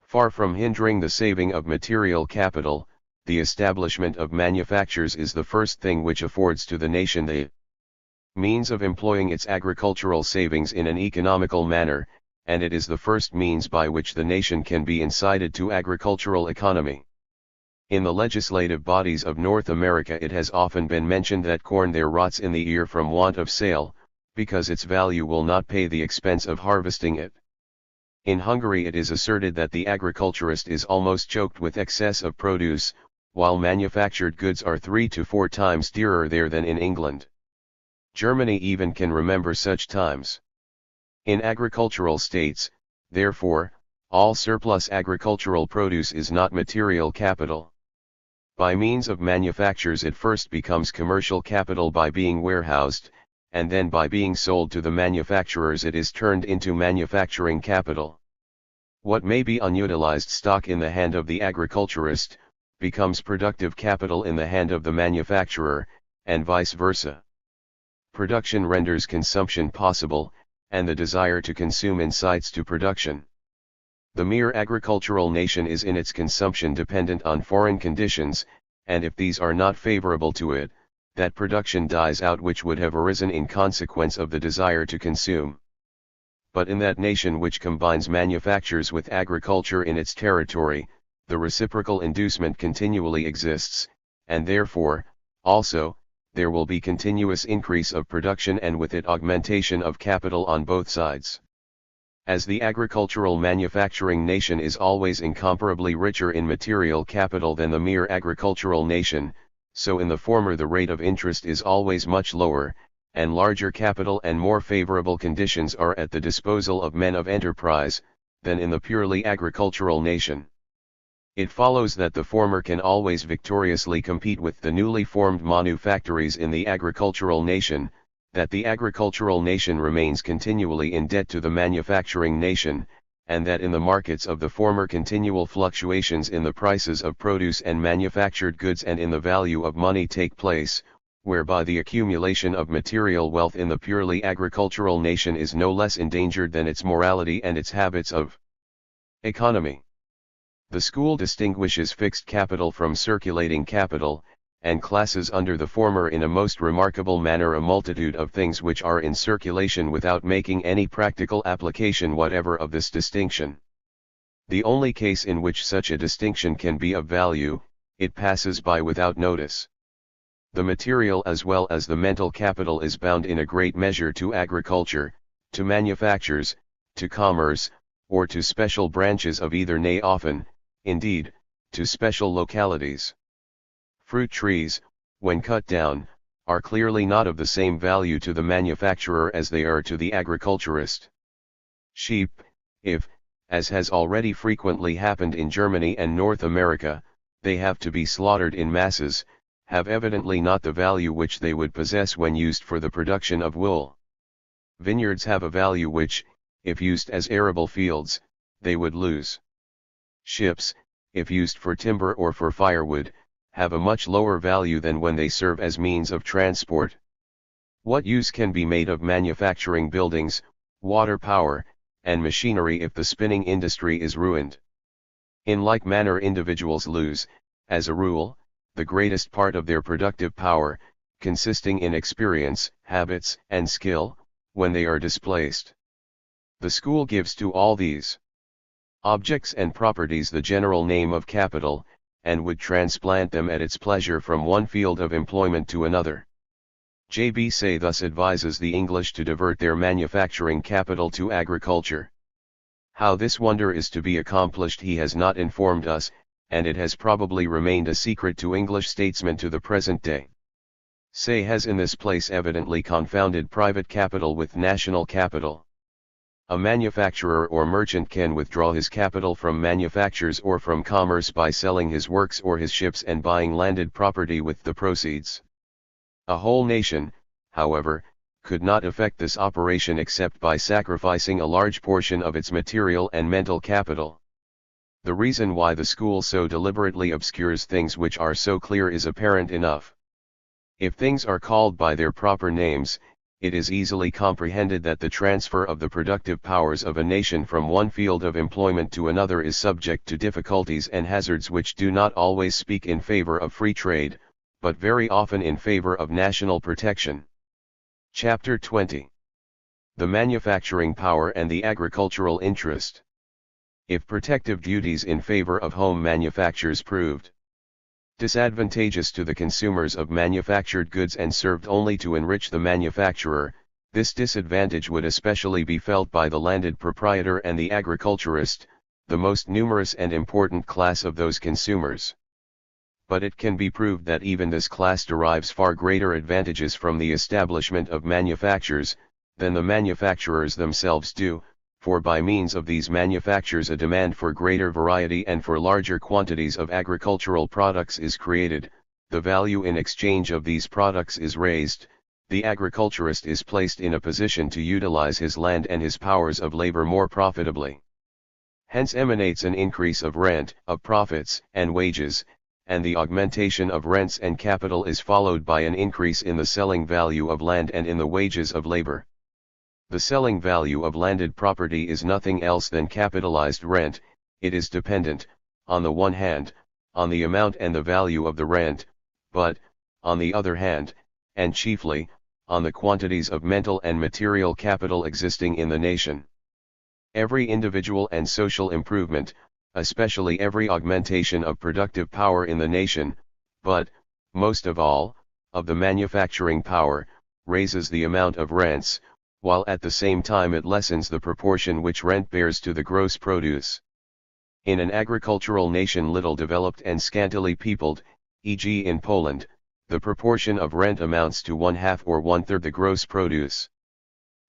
Far from hindering the saving of material capital, the establishment of manufactures is the first thing which affords to the nation the means of employing its agricultural savings in an economical manner, and it is the first means by which the nation can be incited to agricultural economy. In the legislative bodies of North America it has often been mentioned that corn there rots in the ear from want of sale, because its value will not pay the expense of harvesting it. In Hungary it is asserted that the agriculturist is almost choked with excess of produce, while manufactured goods are 3 to 4 times dearer there than in England. Germany even can remember such times. In agricultural states, therefore, all surplus agricultural produce is not material capital. By means of manufactures it first becomes commercial capital by being warehoused, and then by being sold to the manufacturers it is turned into manufacturing capital. What may be unutilized stock in the hand of the agriculturist, becomes productive capital in the hand of the manufacturer, and vice versa. Production renders consumption possible, and the desire to consume incites to production. The mere agricultural nation is in its consumption dependent on foreign conditions, and if these are not favorable to it, that production dies out which would have arisen in consequence of the desire to consume. But in that nation which combines manufactures with agriculture in its territory, the reciprocal inducement continually exists, and therefore, also, there will be continuous increase of production and with it augmentation of capital on both sides. As the agricultural manufacturing nation is always incomparably richer in material capital than the mere agricultural nation, so in the former the rate of interest is always much lower, and larger capital and more favorable conditions are at the disposal of men of enterprise, than in the purely agricultural nation. It follows that the former can always victoriously compete with the newly formed manufactories in the agricultural nation, that the agricultural nation remains continually in debt to the manufacturing nation, and that in the markets of the former continual fluctuations in the prices of produce and manufactured goods and in the value of money take place, whereby the accumulation of material wealth in the purely agricultural nation is no less endangered than its morality and its habits of economy. The school distinguishes fixed capital from circulating capital, and classes under the former in a most remarkable manner a multitude of things which are in circulation without making any practical application whatever of this distinction. The only case in which such a distinction can be of value, it passes by without notice. The material as well as the mental capital is bound in a great measure to agriculture, to manufactures, to commerce, or to special branches of either, nay often, indeed, to special localities. Fruit trees, when cut down, are clearly not of the same value to the manufacturer as they are to the agriculturist. Sheep, if, as has already frequently happened in Germany and North America, they have to be slaughtered in masses, have evidently not the value which they would possess when used for the production of wool. Vineyards have a value which, if used as arable fields, they would lose. Ships, if used for timber or for firewood, have a much lower value than when they serve as means of transport. What use can be made of manufacturing buildings, water power, and machinery if the spinning industry is ruined? In like manner individuals lose, as a rule, the greatest part of their productive power, consisting in experience, habits, and skill, when they are displaced. The school gives to all these objects and properties the general name of capital, and would transplant them at its pleasure from one field of employment to another. J.B. Say thus advises the English to divert their manufacturing capital to agriculture. How this wonder is to be accomplished he has not informed us, and it has probably remained a secret to English statesmen to the present day. Say has in this place evidently confounded private capital with national capital. A manufacturer or merchant can withdraw his capital from manufactures or from commerce by selling his works or his ships and buying landed property with the proceeds. A whole nation, however, could not effect this operation except by sacrificing a large portion of its material and mental capital. The reason why the school so deliberately obscures things which are so clear is apparent enough. If things are called by their proper names, it is easily comprehended that the transfer of the productive powers of a nation from one field of employment to another is subject to difficulties and hazards which do not always speak in favor of free trade, but very often in favor of national protection. Chapter 20. The manufacturing power and the agricultural interest. If protective duties in favor of home manufactures proved disadvantageous to the consumers of manufactured goods and served only to enrich the manufacturer, this disadvantage would especially be felt by the landed proprietor and the agriculturist, the most numerous and important class of those consumers. But it can be proved that even this class derives far greater advantages from the establishment of manufactures, than the manufacturers themselves do, for by means of these manufactures a demand for greater variety and for larger quantities of agricultural products is created, the value in exchange of these products is raised, the agriculturist is placed in a position to utilize his land and his powers of labor more profitably. Hence emanates an increase of rent, of profits, and wages, and the augmentation of rents and capital is followed by an increase in the selling value of land and in the wages of labor. The selling value of landed property is nothing else than capitalized rent. It is dependent, on the one hand, on the amount and the value of the rent, but, on the other hand, and chiefly, on the quantities of mental and material capital existing in the nation. Every individual and social improvement, especially every augmentation of productive power in the nation, but, most of all, of the manufacturing power, raises the amount of rents, while at the same time it lessens the proportion which rent bears to the gross produce. In an agricultural nation little developed and scantily peopled, e.g. in Poland, the proportion of rent amounts to 1/2 or 1/3 the gross produce.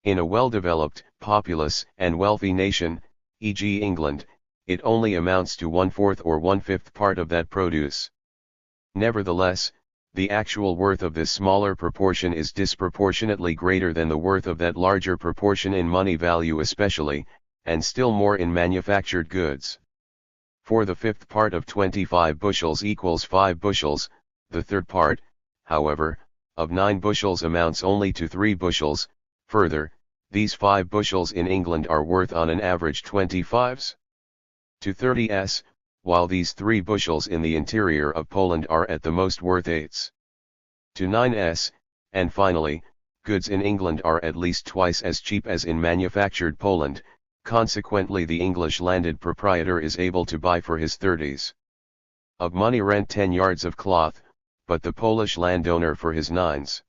In a well-developed, populous, and wealthy nation, e.g. England, it only amounts to 1/4 or 1/5 part of that produce. Nevertheless, the actual worth of this smaller proportion is disproportionately greater than the worth of that larger proportion in money value especially, and still more in manufactured goods. For the 1/5 part of 25 bushels equals 5 bushels, the 1/3 part, however, of 9 bushels amounts only to 3 bushels, further, these 5 bushels in England are worth on an average 25s to 30s, while these 3 bushels in the interior of Poland are at the most worth 8s to 9s, and finally, goods in England are at least twice as cheap as in manufactured Poland, consequently the English landed proprietor is able to buy for his 30s of money rent 10 yards of cloth, but the Polish landowner for his 9s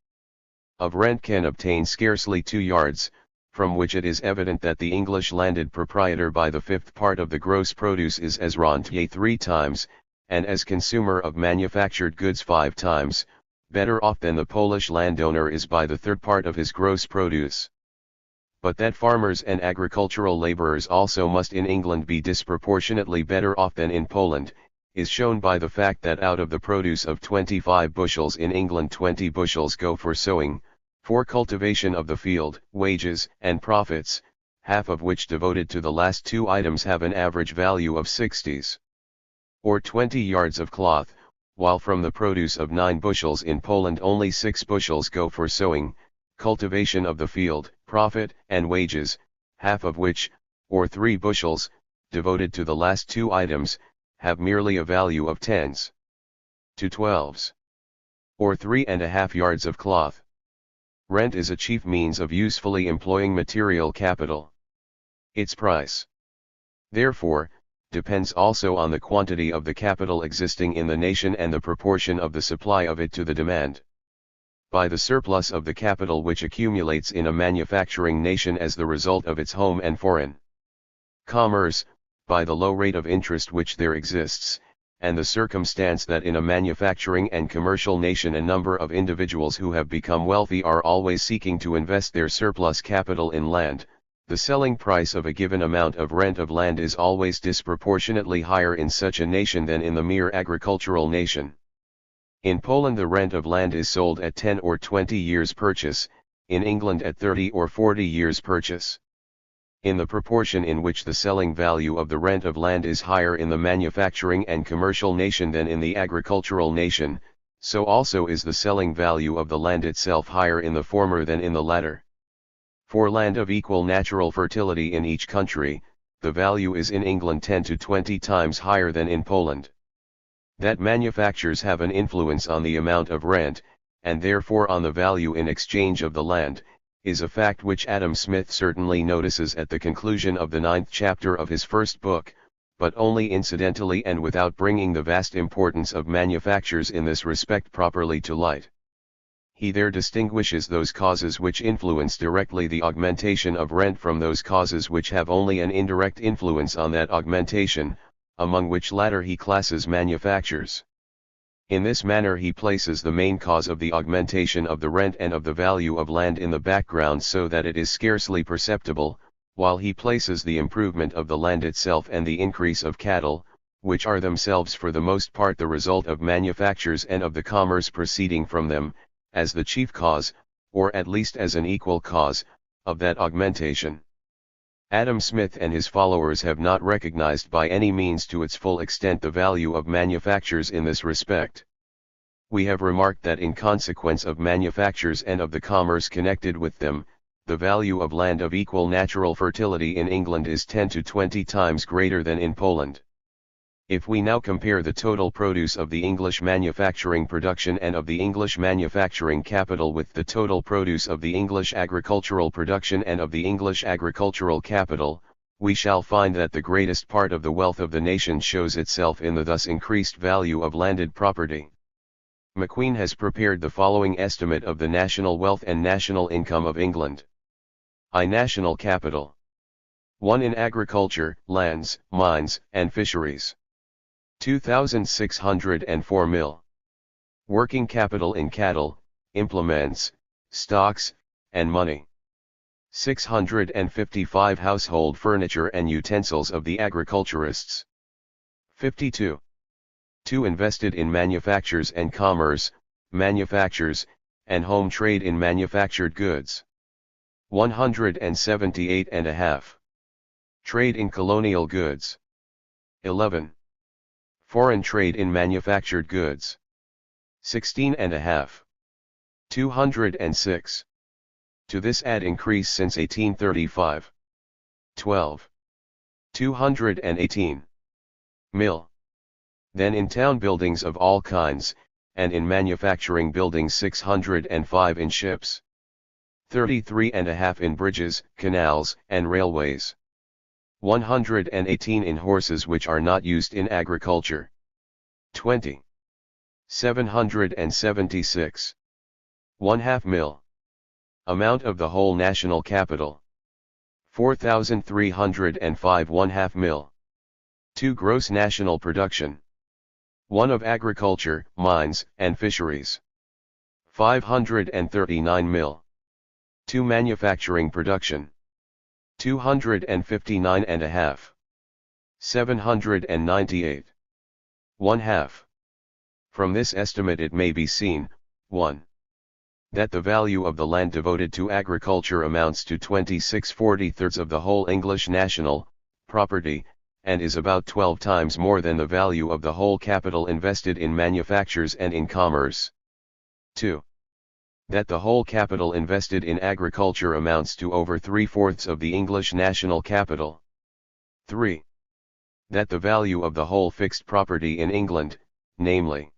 of rent can obtain scarcely 2 yards, from which it is evident that the English landed proprietor by the 1/5 part of the gross produce is as rentier 3 times, and as consumer of manufactured goods 5 times, better off than the Polish landowner is by the 1/3 part of his gross produce. But that farmers and agricultural laborers also must in England be disproportionately better off than in Poland, is shown by the fact that out of the produce of 25 bushels in England 20 bushels go for sowing, for cultivation of the field, wages, and profits, half of which devoted to the last 2 items have an average value of 60s or 20 yards of cloth, while from the produce of 9 bushels in Poland only 6 bushels go for sowing, cultivation of the field, profit, and wages, half of which, or 3 bushels, devoted to the last 2 items, have merely a value of 10s to 12s or 3½ yards of cloth. Rent is a chief means of usefully employing material capital. Its price, therefore, depends also on the quantity of the capital existing in the nation and the proportion of the supply of it to the demand. By the surplus of the capital which accumulates in a manufacturing nation as the result of its home and foreign commerce, by the low rate of interest which there exists, and the circumstance that in a manufacturing and commercial nation a number of individuals who have become wealthy are always seeking to invest their surplus capital in land, the selling price of a given amount of rent of land is always disproportionately higher in such a nation than in the mere agricultural nation. In Poland the rent of land is sold at 10 or 20 years purchase, in England at 30 or 40 years purchase. In the proportion in which the selling value of the rent of land is higher in the manufacturing and commercial nation than in the agricultural nation, so also is the selling value of the land itself higher in the former than in the latter. For land of equal natural fertility in each country, the value is in England 10 to 20 times higher than in Poland. That manufactures have an influence on the amount of rent, and therefore on the value in exchange of the land, is a fact which Adam Smith certainly notices at the conclusion of the 9th chapter of his first book, but only incidentally and without bringing the vast importance of manufactures in this respect properly to light. He there distinguishes those causes which influence directly the augmentation of rent from those causes which have only an indirect influence on that augmentation, among which latter he classes manufactures. In this manner he places the main cause of the augmentation of the rent and of the value of land in the background so that it is scarcely perceptible, while he places the improvement of the land itself and the increase of cattle, which are themselves for the most part the result of manufactures and of the commerce proceeding from them, as the chief cause, or at least as an equal cause, of that augmentation. Adam Smith and his followers have not recognized by any means to its full extent the value of manufactures in this respect. We have remarked that in consequence of manufactures and of the commerce connected with them, the value of land of equal natural fertility in England is 10 to 20 times greater than in Poland. If we now compare the total produce of the English manufacturing production and of the English manufacturing capital with the total produce of the English agricultural production and of the English agricultural capital, we shall find that the greatest part of the wealth of the nation shows itself in the thus increased value of landed property. Macqueen has prepared the following estimate of the national wealth and national income of England. National capital. 1 in agriculture, lands, mines, and fisheries. 2,604 mil. Working capital in cattle, implements, stocks, and money. 655 household furniture and utensils of the agriculturists. 52. 2 invested in manufactures and commerce, manufactures, and home trade in manufactured goods. 178.5. Trade in colonial goods. 11. Foreign trade in manufactured goods. 16.5. 206. To this add increase since 1835. 12. 218. Mil. Then in town buildings of all kinds, and in manufacturing buildings 605 in ships. 33.5 in bridges, canals, and railways. 118 in horses which are not used in agriculture. 20. 776. 1/2 mil. Amount of the whole national capital. 4,305 1/2 mil. 2 gross national production. 1 of agriculture, mines, and fisheries. 539 mil. 2 manufacturing production. 259.5. 798. 1/2. From this estimate it may be seen, 1. That the value of the land devoted to agriculture amounts to 26/43 of the whole English national property, and is about 12 times more than the value of the whole capital invested in manufactures and in commerce. 2. That the whole capital invested in agriculture amounts to over 3/4 of the English national capital. 3. That the value of the whole fixed property in England, namely,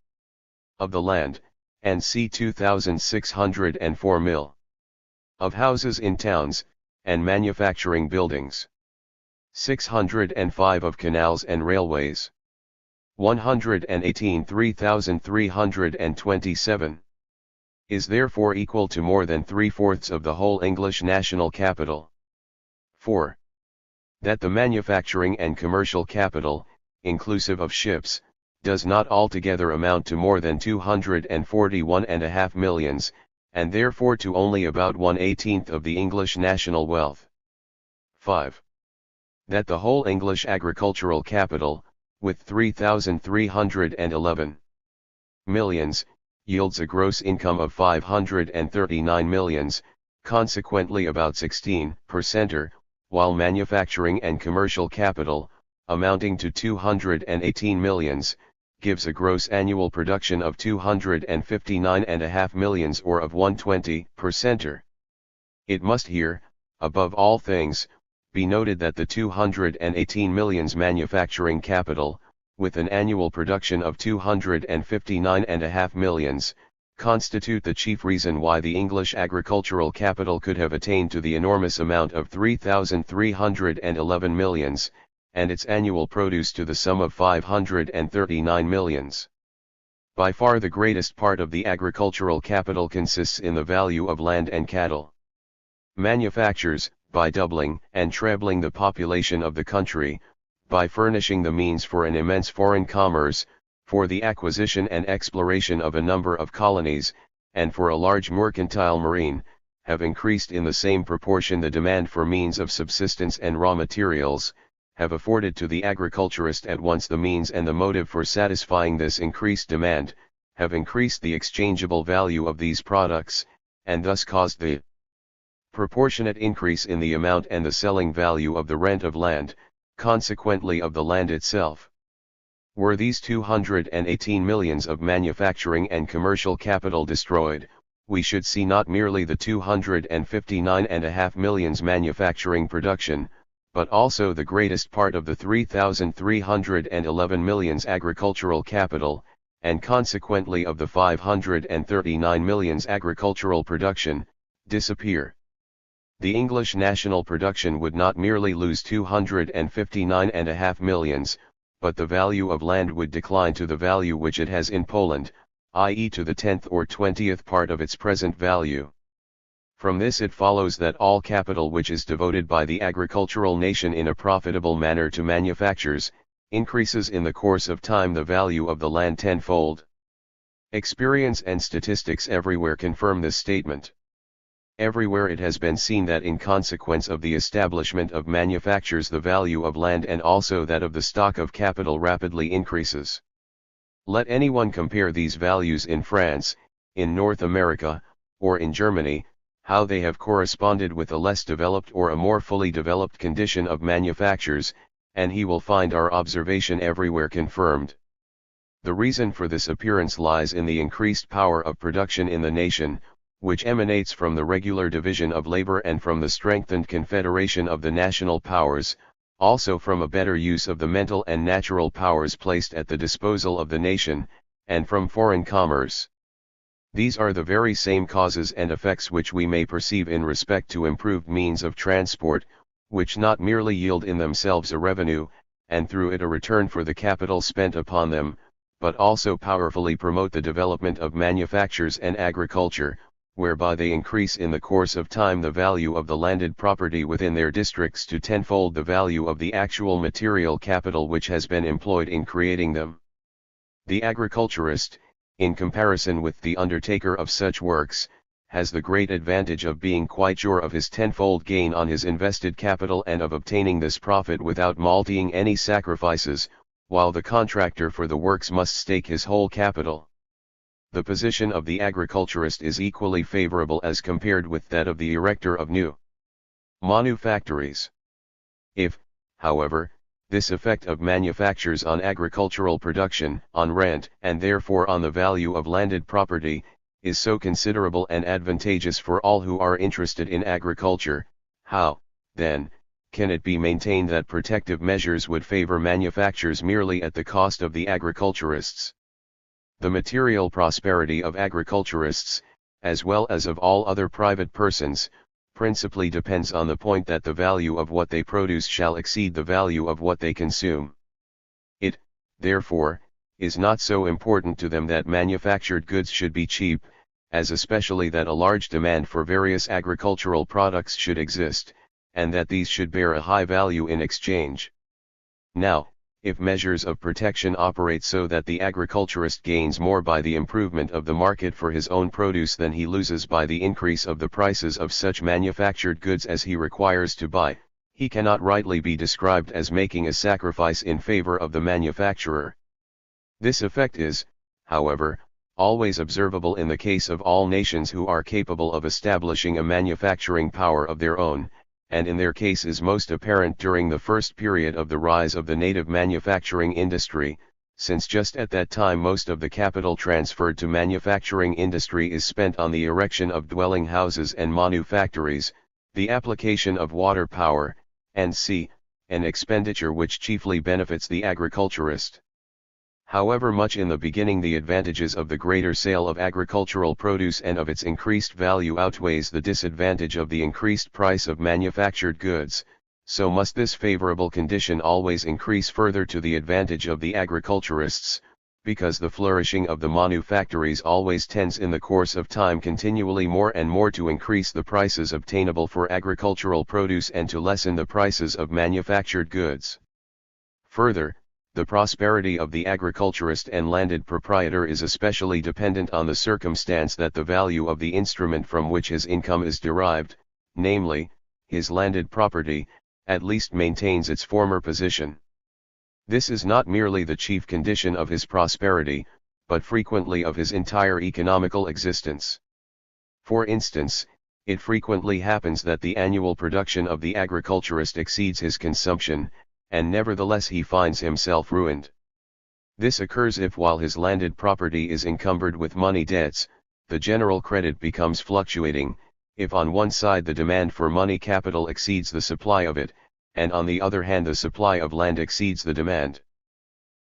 of the land, and c. 2,604 mil. Of houses in towns, and manufacturing buildings. 605 of canals and railways. 118 3,327. Is therefore equal to more than 3/4 of the whole English national capital. 4. That the manufacturing and commercial capital, inclusive of ships, does not altogether amount to more than 241.5 millions, and therefore to only about 1/18 of the English national wealth. 5. That the whole English agricultural capital, with 3,311 millions, yields a gross income of 539 millions, consequently about 16%, while manufacturing and commercial capital, amounting to 218 millions, gives a gross annual production of 259.5 millions or of 120%. It must here, above all things, be noted that the 218 millions manufacturing capital, with an annual production of 259.5 millions, constitute the chief reason why the English agricultural capital could have attained to the enormous amount of 3,311 millions, and its annual produce to the sum of 539 millions. By far the greatest part of the agricultural capital consists in the value of land and cattle. Manufactures, by doubling and trebling the population of the country, by furnishing the means for an immense foreign commerce, for the acquisition and exploration of a number of colonies, and for a large mercantile marine, have increased in the same proportion the demand for means of subsistence and raw materials, have afforded to the agriculturist at once the means and the motive for satisfying this increased demand, have increased the exchangeable value of these products, and thus caused the proportionate increase in the amount and the selling value of the rent of land, consequently of the land itself. Were these 218 millions of manufacturing and commercial capital destroyed, we should see not merely the 259.5 millions manufacturing production, but also the greatest part of the 3,311 millions agricultural capital, and consequently of the 539 millions agricultural production, disappear. The English national production would not merely lose 259.5 millions, but the value of land would decline to the value which it has in Poland, i.e. to the 10th or 20th part of its present value. From this it follows that all capital which is devoted by the agricultural nation in a profitable manner to manufactures, increases in the course of time the value of the land tenfold. Experience and statistics everywhere confirm this statement. Everywhere it has been seen that in consequence of the establishment of manufactures the value of land and also that of the stock of capital rapidly increases. Let anyone compare these values in France, in North America, or in Germany, how they have corresponded with a less developed or a more fully developed condition of manufactures, and he will find our observation everywhere confirmed. The reason for this appearance lies in the increased power of production in the nation, which emanates from the regular division of labor and from the strengthened confederation of the national powers, also from a better use of the mental and natural powers placed at the disposal of the nation, and from foreign commerce. These are the very same causes and effects which we may perceive in respect to improved means of transport, which not merely yield in themselves a revenue, and through it a return for the capital spent upon them, but also powerfully promote the development of manufactures and agriculture, whereby they increase in the course of time the value of the landed property within their districts to tenfold the value of the actual material capital which has been employed in creating them. The agriculturist, in comparison with the undertaker of such works, has the great advantage of being quite sure of his tenfold gain on his invested capital and of obtaining this profit without mulcting any sacrifices, while the contractor for the works must stake his whole capital. The position of the agriculturist is equally favorable as compared with that of the erector of new manufactories. If, however, this effect of manufactures on agricultural production, on rent, and therefore on the value of landed property, is so considerable and advantageous for all who are interested in agriculture, how, then, can it be maintained that protective measures would favor manufactures merely at the cost of the agriculturists? The material prosperity of agriculturists, as well as of all other private persons, principally depends on the point that the value of what they produce shall exceed the value of what they consume. It, therefore, is not so important to them that manufactured goods should be cheap, as especially that a large demand for various agricultural products should exist, and that these should bear a high value in exchange. Now, if measures of protection operate so that the agriculturist gains more by the improvement of the market for his own produce than he loses by the increase of the prices of such manufactured goods as he requires to buy, he cannot rightly be described as making a sacrifice in favor of the manufacturer. This effect is, however, always observable in the case of all nations who are capable of establishing a manufacturing power of their own, and in their case is most apparent during the first period of the rise of the native manufacturing industry, since just at that time most of the capital transferred to manufacturing industry is spent on the erection of dwelling houses and manufactories, the application of water power, and an expenditure which chiefly benefits the agriculturist. However much in the beginning the advantages of the greater sale of agricultural produce and of its increased value outweighs the disadvantage of the increased price of manufactured goods, so must this favorable condition always increase further to the advantage of the agriculturists, because the flourishing of the manufactories always tends in the course of time continually more and more to increase the prices obtainable for agricultural produce and to lessen the prices of manufactured goods. Further, the prosperity of the agriculturist and landed proprietor is especially dependent on the circumstance that the value of the instrument from which his income is derived, namely, his landed property, at least maintains its former position. This is not merely the chief condition of his prosperity, but frequently of his entire economical existence. For instance, it frequently happens that the annual production of the agriculturist exceeds his consumption, and nevertheless he finds himself ruined. This occurs if while his landed property is encumbered with money debts, the general credit becomes fluctuating, if on one side the demand for money capital exceeds the supply of it, and on the other hand the supply of land exceeds the demand.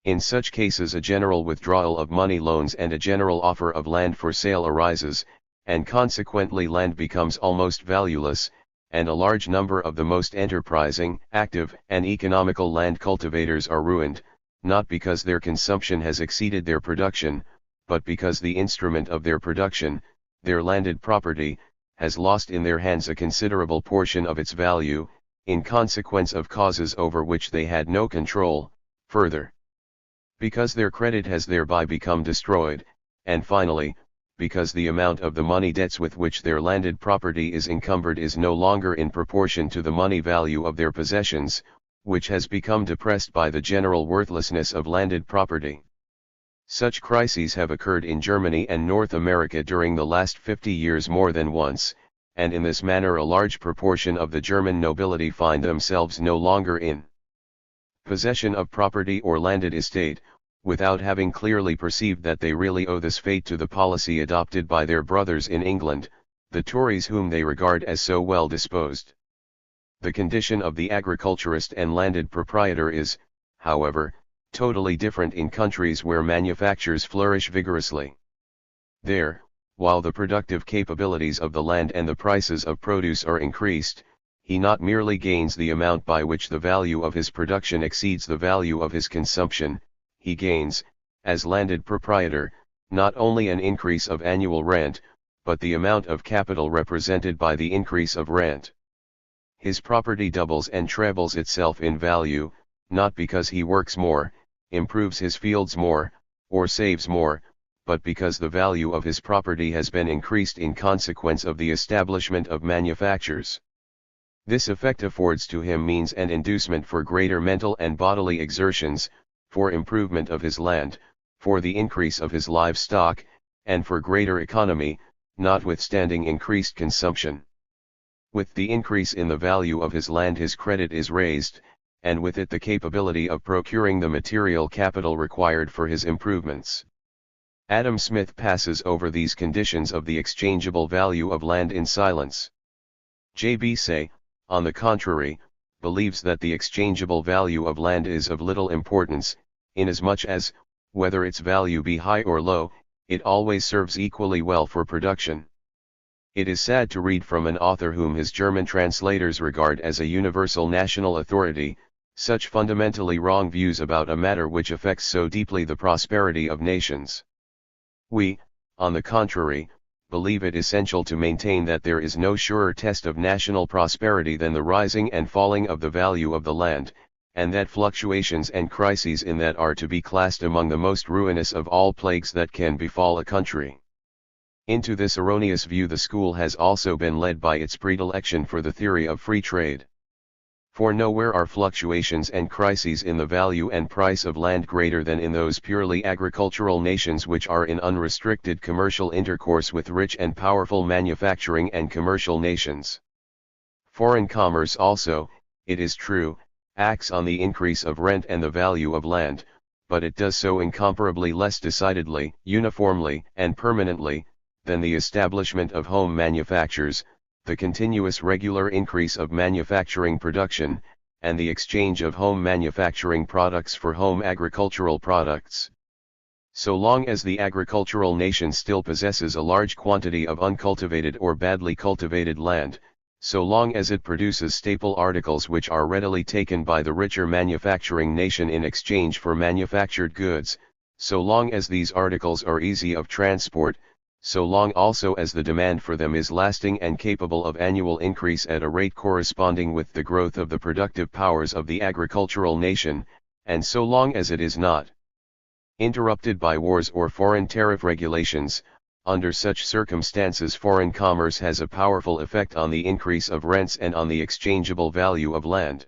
In such cases a general withdrawal of money loans and a general offer of land for sale arises, and consequently land becomes almost valueless, and a large number of the most enterprising, active, and economical land cultivators are ruined, not because their consumption has exceeded their production, but because the instrument of their production, their landed property, has lost in their hands a considerable portion of its value, in consequence of causes over which they had no control. Further, because their credit has thereby become destroyed, and finally, because the amount of the money debts with which their landed property is encumbered is no longer in proportion to the money value of their possessions, which has become depressed by the general worthlessness of landed property. Such crises have occurred in Germany and North America during the last 50 years more than once, and in this manner a large proportion of the German nobility find themselves no longer in possession of property or landed estate, without having clearly perceived that they really owe this fate to the policy adopted by their brothers in England, the Tories whom they regard as so well disposed. The condition of the agriculturist and landed proprietor is, however, totally different in countries where manufactures flourish vigorously. There, while the productive capabilities of the land and the prices of produce are increased, he not merely gains the amount by which the value of his production exceeds the value of his consumption, he gains, as landed proprietor, not only an increase of annual rent, but the amount of capital represented by the increase of rent. His property doubles and trebles itself in value, not because he works more, improves his fields more, or saves more, but because the value of his property has been increased in consequence of the establishment of manufactures. This effect affords to him means and inducement for greater mental and bodily exertions, for improvement of his land, for the increase of his livestock, and for greater economy, notwithstanding increased consumption. With the increase in the value of his land his credit is raised, and with it the capability of procuring the material capital required for his improvements. Adam Smith passes over these conditions of the exchangeable value of land in silence. J.B. Say, on the contrary, believes that the exchangeable value of land is of little importance, inasmuch as, whether its value be high or low, it always serves equally well for production. It is sad to read from an author whom his German translators regard as a universal national authority, such fundamentally wrong views about a matter which affects so deeply the prosperity of nations. We, on the contrary, believe it essential to maintain that there is no surer test of national prosperity than the rising and falling of the value of the land, and that fluctuations and crises in that are to be classed among the most ruinous of all plagues that can befall a country. Into this erroneous view the school has also been led by its predilection for the theory of free trade. For nowhere are fluctuations and crises in the value and price of land greater than in those purely agricultural nations which are in unrestricted commercial intercourse with rich and powerful manufacturing and commercial nations. Foreign commerce also, it is true, acts on the increase of rent and the value of land, but it does so incomparably less decidedly, uniformly, and permanently, than the establishment of home manufactures, the continuous regular increase of manufacturing production, and the exchange of home manufacturing products for home agricultural products. So long as the agricultural nation still possesses a large quantity of uncultivated or badly cultivated land, so long as it produces staple articles which are readily taken by the richer manufacturing nation in exchange for manufactured goods, so long as these articles are easy of transport, so long also as the demand for them is lasting and capable of annual increase at a rate corresponding with the growth of the productive powers of the agricultural nation, and so long as it is not interrupted by wars or foreign tariff regulations, under such circumstances foreign commerce has a powerful effect on the increase of rents and on the exchangeable value of land.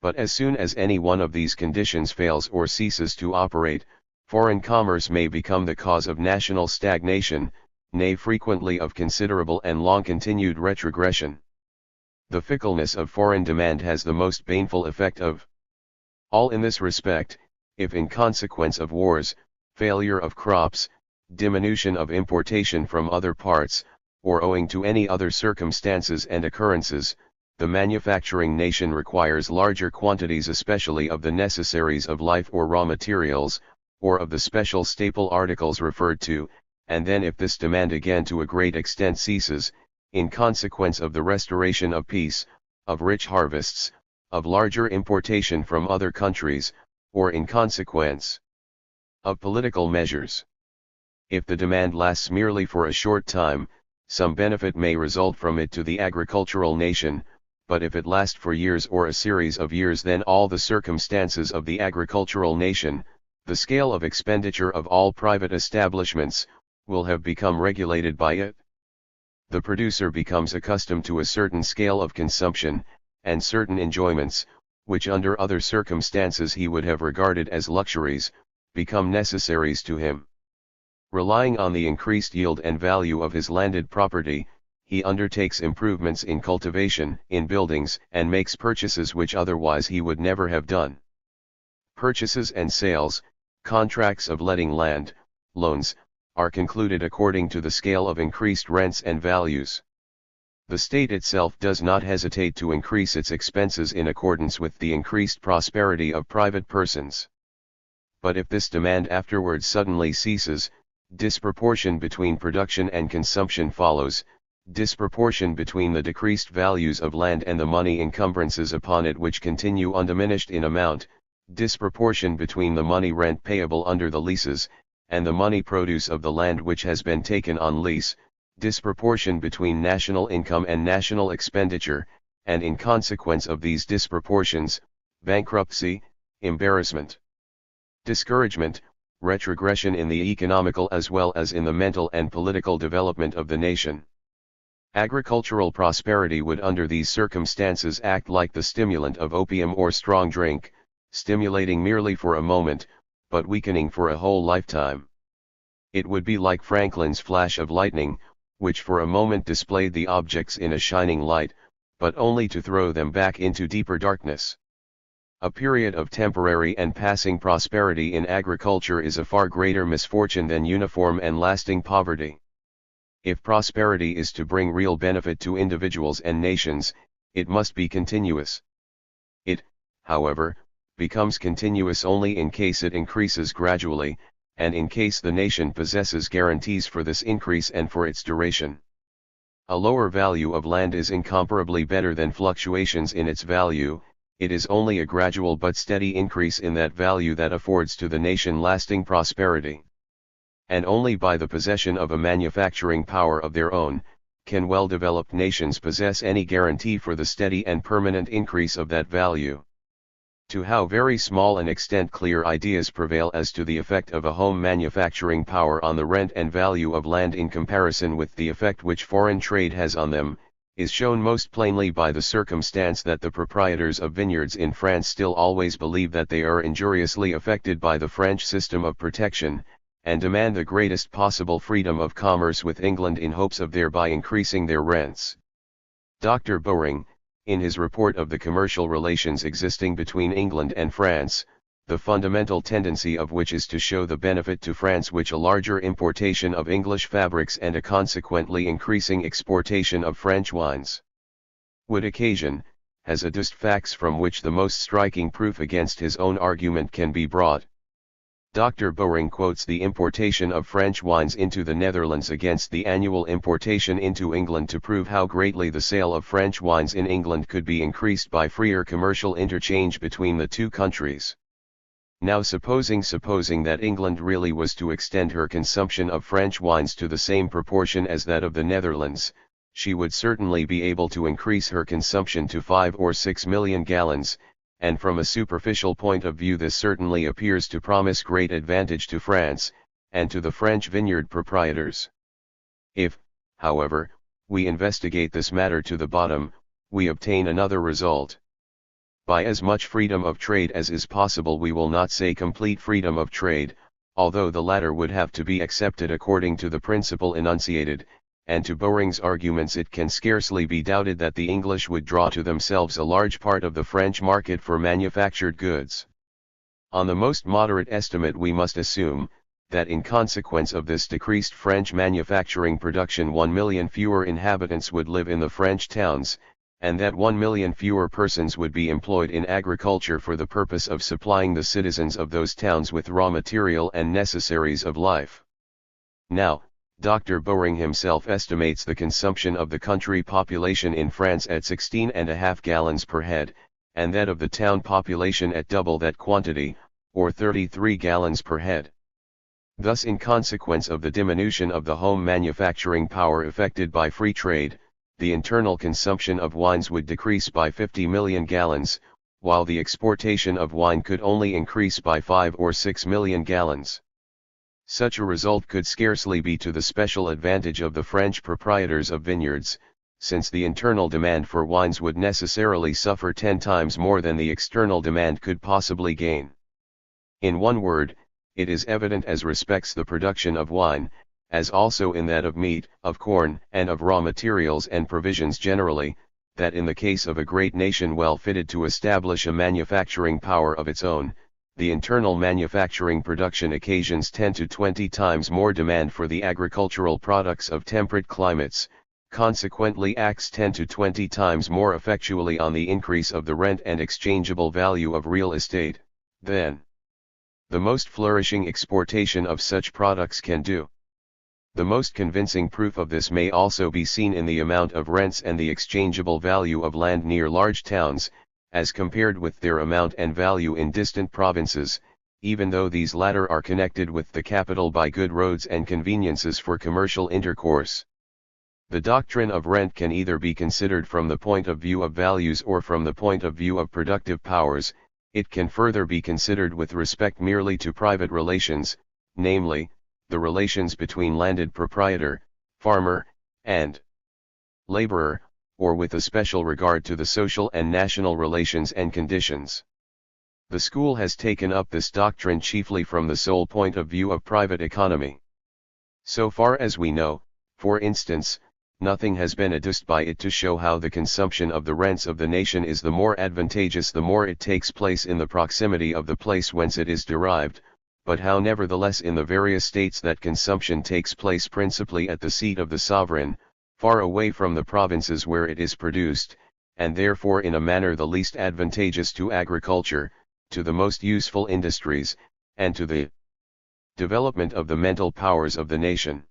But as soon as any one of these conditions fails or ceases to operate, foreign commerce may become the cause of national stagnation, nay frequently of considerable and long-continued retrogression. The fickleness of foreign demand has the most baneful effect of all in this respect, if in consequence of wars, failure of crops, diminution of importation from other parts, or owing to any other circumstances and occurrences, the manufacturing nation requires larger quantities especially of the necessaries of life or raw materials, or of the special staple articles referred to, and then if this demand again to a great extent ceases, in consequence of the restoration of peace, of rich harvests, of larger importation from other countries, or in consequence of political measures. If the demand lasts merely for a short time, some benefit may result from it to the agricultural nation, but if it lasts for years or a series of years then all the circumstances of the agricultural nation, the scale of expenditure of all private establishments, will have become regulated by it. The producer becomes accustomed to a certain scale of consumption, and certain enjoyments, which under other circumstances he would have regarded as luxuries, become necessaries to him. Relying on the increased yield and value of his landed property, he undertakes improvements in cultivation, in buildings, and makes purchases which otherwise he would never have done. Purchases and sales, contracts of letting land, loans, are concluded according to the scale of increased rents and values. The state itself does not hesitate to increase its expenses in accordance with the increased prosperity of private persons. But if this demand afterwards suddenly ceases, disproportion between production and consumption follows, disproportion between the decreased values of land and the money encumbrances upon it which continue undiminished in amount, disproportion between the money rent payable under the leases, and the money produce of the land which has been taken on lease, disproportion between national income and national expenditure, and in consequence of these disproportions, bankruptcy, embarrassment, discouragement, retrogression in the economical as well as in the mental and political development of the nation. Agricultural prosperity would under these circumstances act like the stimulant of opium or strong drink, stimulating merely for a moment, but weakening for a whole lifetime. It would be like Franklin's flash of lightning, which for a moment displayed the objects in a shining light, but only to throw them back into deeper darkness. A period of temporary and passing prosperity in agriculture is a far greater misfortune than uniform and lasting poverty. If prosperity is to bring real benefit to individuals and nations, it must be continuous. It, however, becomes continuous only in case it increases gradually, and in case the nation possesses guarantees for this increase and for its duration. A lower value of land is incomparably better than fluctuations in its value. It is only a gradual but steady increase in that value that affords to the nation lasting prosperity. And only by the possession of a manufacturing power of their own, can well-developed nations possess any guarantee for the steady and permanent increase of that value. To how very small an extent clear ideas prevail as to the effect of a home manufacturing power on the rent and value of land in comparison with the effect which foreign trade has on them, is shown most plainly by the circumstance that the proprietors of vineyards in France still always believe that they are injuriously affected by the French system of protection, and demand the greatest possible freedom of commerce with England in hopes of thereby increasing their rents. Dr. Bowring, in his report of the commercial relations existing between England and France, the fundamental tendency of which is to show the benefit to France which a larger importation of English fabrics and a consequently increasing exportation of French wines would occasion, has adduced facts from which the most striking proof against his own argument can be brought. Dr. Bowring quotes the importation of French wines into the Netherlands against the annual importation into England to prove how greatly the sale of French wines in England could be increased by freer commercial interchange between the two countries. Now supposing that England really was to extend her consumption of French wines to the same proportion as that of the Netherlands, she would certainly be able to increase her consumption to 5 or 6 million gallons, and from a superficial point of view this certainly appears to promise great advantage to France, and to the French vineyard proprietors. If, however, we investigate this matter to the bottom, we obtain another result. By as much freedom of trade as is possible, we will not say complete freedom of trade, although the latter would have to be accepted according to the principle enunciated, and to Bowring's arguments it can scarcely be doubted that the English would draw to themselves a large part of the French market for manufactured goods. On the most moderate estimate we must assume, that in consequence of this decreased French manufacturing production 1 million fewer inhabitants would live in the French towns, and that 1 million fewer persons would be employed in agriculture for the purpose of supplying the citizens of those towns with raw material and necessaries of life. Now, Dr. Bowring himself estimates the consumption of the country population in France at 16.5 gallons per head, and that of the town population at double that quantity, or 33 gallons per head. Thus, in consequence of the diminution of the home manufacturing power effected by free trade, the internal consumption of wines would decrease by 50 million gallons, while the exportation of wine could only increase by 5 or 6 million gallons. Such a result could scarcely be to the special advantage of the French proprietors of vineyards, since the internal demand for wines would necessarily suffer 10 times more than the external demand could possibly gain. In one word, it is evident as respects the production of wine, as also in that of meat, of corn, and of raw materials and provisions generally, that in the case of a great nation well fitted to establish a manufacturing power of its own, the internal manufacturing production occasions 10 to 20 times more demand for the agricultural products of temperate climates, consequently acts 10 to 20 times more effectually on the increase of the rent and exchangeable value of real estate, than the most flourishing exportation of such products can do. The most convincing proof of this may also be seen in the amount of rents and the exchangeable value of land near large towns, as compared with their amount and value in distant provinces, even though these latter are connected with the capital by good roads and conveniences for commercial intercourse. The doctrine of rent can either be considered from the point of view of values or from the point of view of productive powers. It can further be considered with respect merely to private relations, namely, the relations between landed proprietor, farmer, and laborer, or with a special regard to the social and national relations and conditions. The school has taken up this doctrine chiefly from the sole point of view of private economy. So far as we know, for instance, nothing has been adduced by it to show how the consumption of the rents of the nation is the more advantageous the more it takes place in the proximity of the place whence it is derived, but how nevertheless in the various states that consumption takes place principally at the seat of the sovereign, far away from the provinces where it is produced, and therefore in a manner the least advantageous to agriculture, to the most useful industries, and to the development of the mental powers of the nation.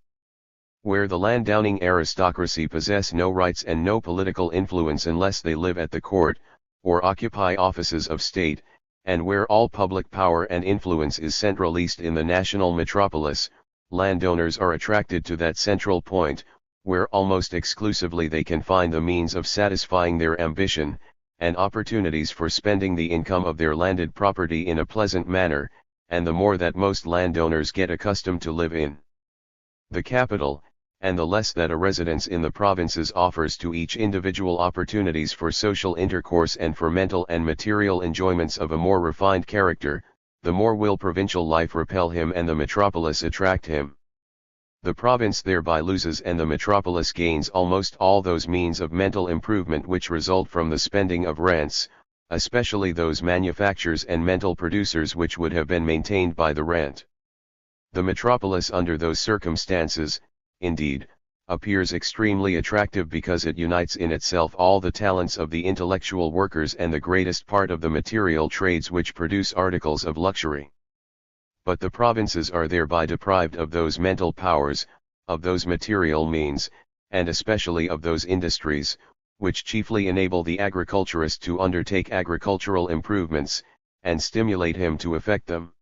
Where the landowning aristocracy possess no rights and no political influence unless they live at the court, or occupy offices of state, and where all public power and influence is centralized in the national metropolis, landowners are attracted to that central point, where almost exclusively they can find the means of satisfying their ambition, and opportunities for spending the income of their landed property in a pleasant manner, and the more that most landowners get accustomed to live in the capital, and the less that a residence in the provinces offers to each individual opportunities for social intercourse and for mental and material enjoyments of a more refined character, the more will provincial life repel him and the metropolis attract him. The province thereby loses and the metropolis gains almost all those means of mental improvement which result from the spending of rents, especially those manufactures and mental producers which would have been maintained by the rent. The metropolis under those circumstances, indeed, appears extremely attractive because it unites in itself all the talents of the intellectual workers and the greatest part of the material trades which produce articles of luxury. But the provinces are thereby deprived of those mental powers, of those material means, and especially of those industries, which chiefly enable the agriculturist to undertake agricultural improvements, and stimulate him to effect them.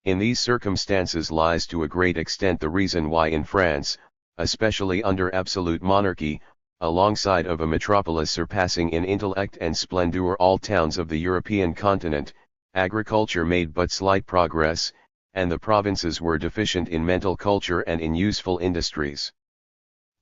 In these circumstances lies to a great extent the reason why in France, especially under absolute monarchy, alongside of a metropolis surpassing in intellect and splendor all towns of the European continent, agriculture made but slight progress, and the provinces were deficient in mental culture and in useful industries.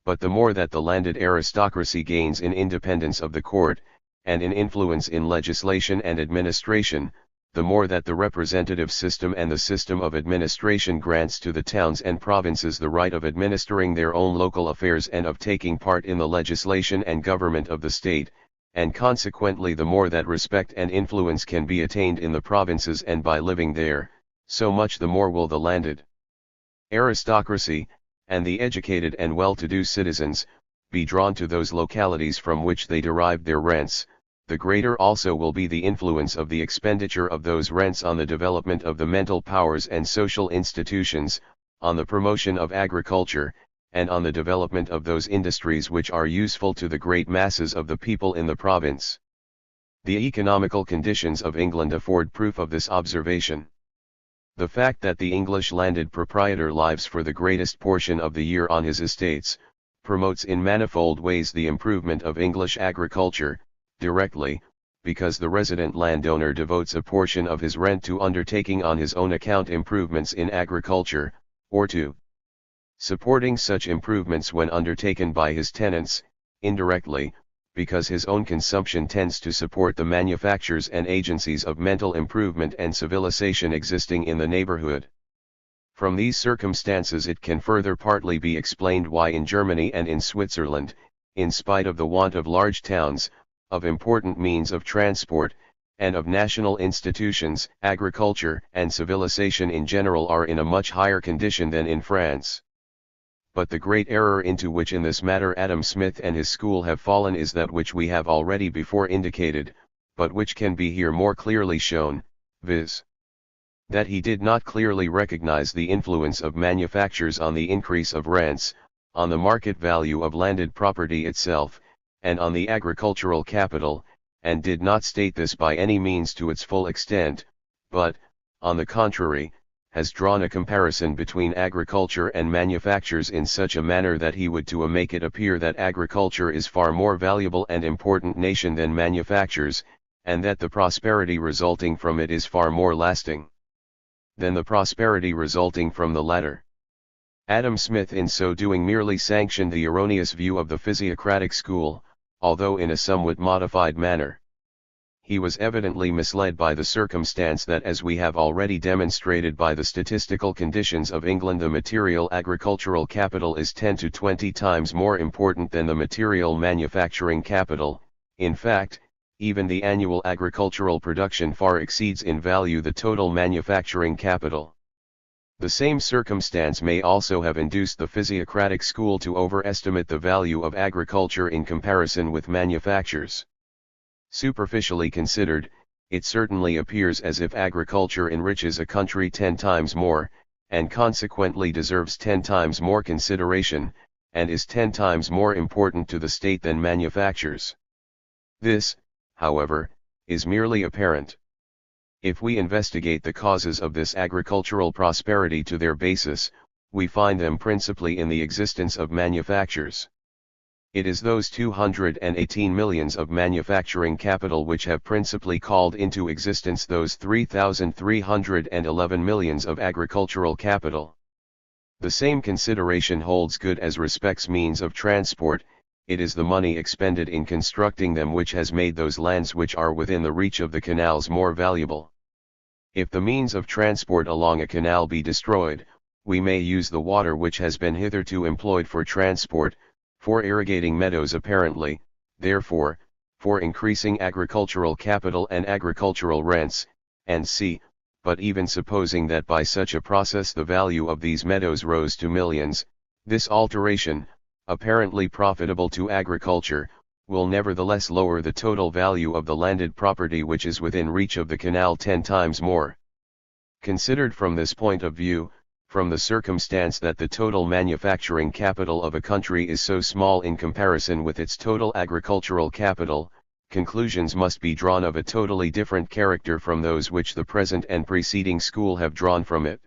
But the more that the landed aristocracy gains in independence of the court, and in influence in legislation and administration, the more that the representative system and the system of administration grants to the towns and provinces the right of administering their own local affairs and of taking part in the legislation and government of the state, and consequently the more that respect and influence can be attained in the provinces and by living there, so much the more will the landed aristocracy, and the educated and well-to-do citizens, be drawn to those localities from which they derive their rents. The greater also will be the influence of the expenditure of those rents on the development of the mental powers and social institutions, on the promotion of agriculture, and on the development of those industries which are useful to the great masses of the people in the province. The economical conditions of England afford proof of this observation. The fact that the English landed proprietor lives for the greatest portion of the year on his estates, promotes in manifold ways the improvement of English agriculture, directly, because the resident landowner devotes a portion of his rent to undertaking on his own account improvements in agriculture, or to supporting such improvements when undertaken by his tenants, indirectly, because his own consumption tends to support the manufactures and agencies of mental improvement and civilization existing in the neighborhood. From these circumstances it can further partly be explained why in Germany and in Switzerland, in spite of the want of large towns, of important means of transport, and of national institutions, agriculture and civilization in general are in a much higher condition than in France. But the great error into which in this matter Adam Smith and his school have fallen is that which we have already before indicated, but which can be here more clearly shown, viz. That he did not clearly recognize the influence of manufactures on the increase of rents, on the market value of landed property itself, and on the agricultural capital, and did not state this by any means to its full extent, but, on the contrary, has drawn a comparison between agriculture and manufactures in such a manner that he would to make it appear that agriculture is far more valuable and important nation than manufactures, and that the prosperity resulting from it is far more lasting than the prosperity resulting from the latter. Adam Smith in so doing merely sanctioned the erroneous view of the physiocratic school, although in a somewhat modified manner. He was evidently misled by the circumstance that, as we have already demonstrated by the statistical conditions of England, the material agricultural capital is 10 to 20 times more important than the material manufacturing capital. In fact, even the annual agricultural production far exceeds in value the total manufacturing capital. The same circumstance may also have induced the physiocratic school to overestimate the value of agriculture in comparison with manufactures. Superficially considered, it certainly appears as if agriculture enriches a country 10 times more, and consequently deserves 10 times more consideration, and is 10 times more important to the state than manufactures. This, however, is merely apparent. If we investigate the causes of this agricultural prosperity to their basis, we find them principally in the existence of manufactures. It is those 218 millions of manufacturing capital which have principally called into existence those 3,311 millions of agricultural capital. The same consideration holds good as respects means of transport. It is the money expended in constructing them which has made those lands which are within the reach of the canals more valuable. If the means of transport along a canal be destroyed, we may use the water which has been hitherto employed for transport, for irrigating meadows apparently, therefore, for increasing agricultural capital and agricultural rents, and c. But even supposing that by such a process the value of these meadows rose to millions, this alteration, apparently profitable to agriculture, will nevertheless lower the total value of the landed property which is within reach of the canal 10 times more. Considered from this point of view, from the circumstance that the total manufacturing capital of a country is so small in comparison with its total agricultural capital, conclusions must be drawn of a totally different character from those which the present and preceding school have drawn from it.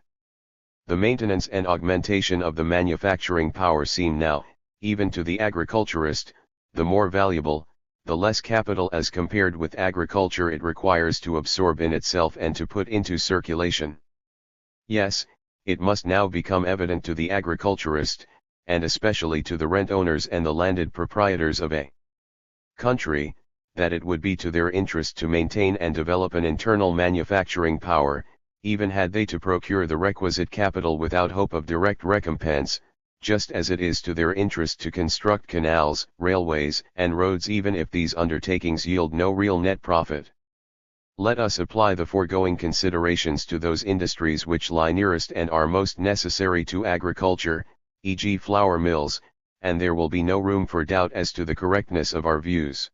The maintenance and augmentation of the manufacturing power seem now, even to the agriculturist, the more valuable, the less capital as compared with agriculture it requires to absorb in itself and to put into circulation. Yes, it must now become evident to the agriculturist, and especially to the rent owners and the landed proprietors of a country, that it would be to their interest to maintain and develop an internal manufacturing power, even had they to procure the requisite capital without hope of direct recompense, just as it is to their interest to construct canals, railways, and roads even if these undertakings yield no real net profit. Let us apply the foregoing considerations to those industries which lie nearest and are most necessary to agriculture, e.g. flour mills, and there will be no room for doubt as to the correctness of our views.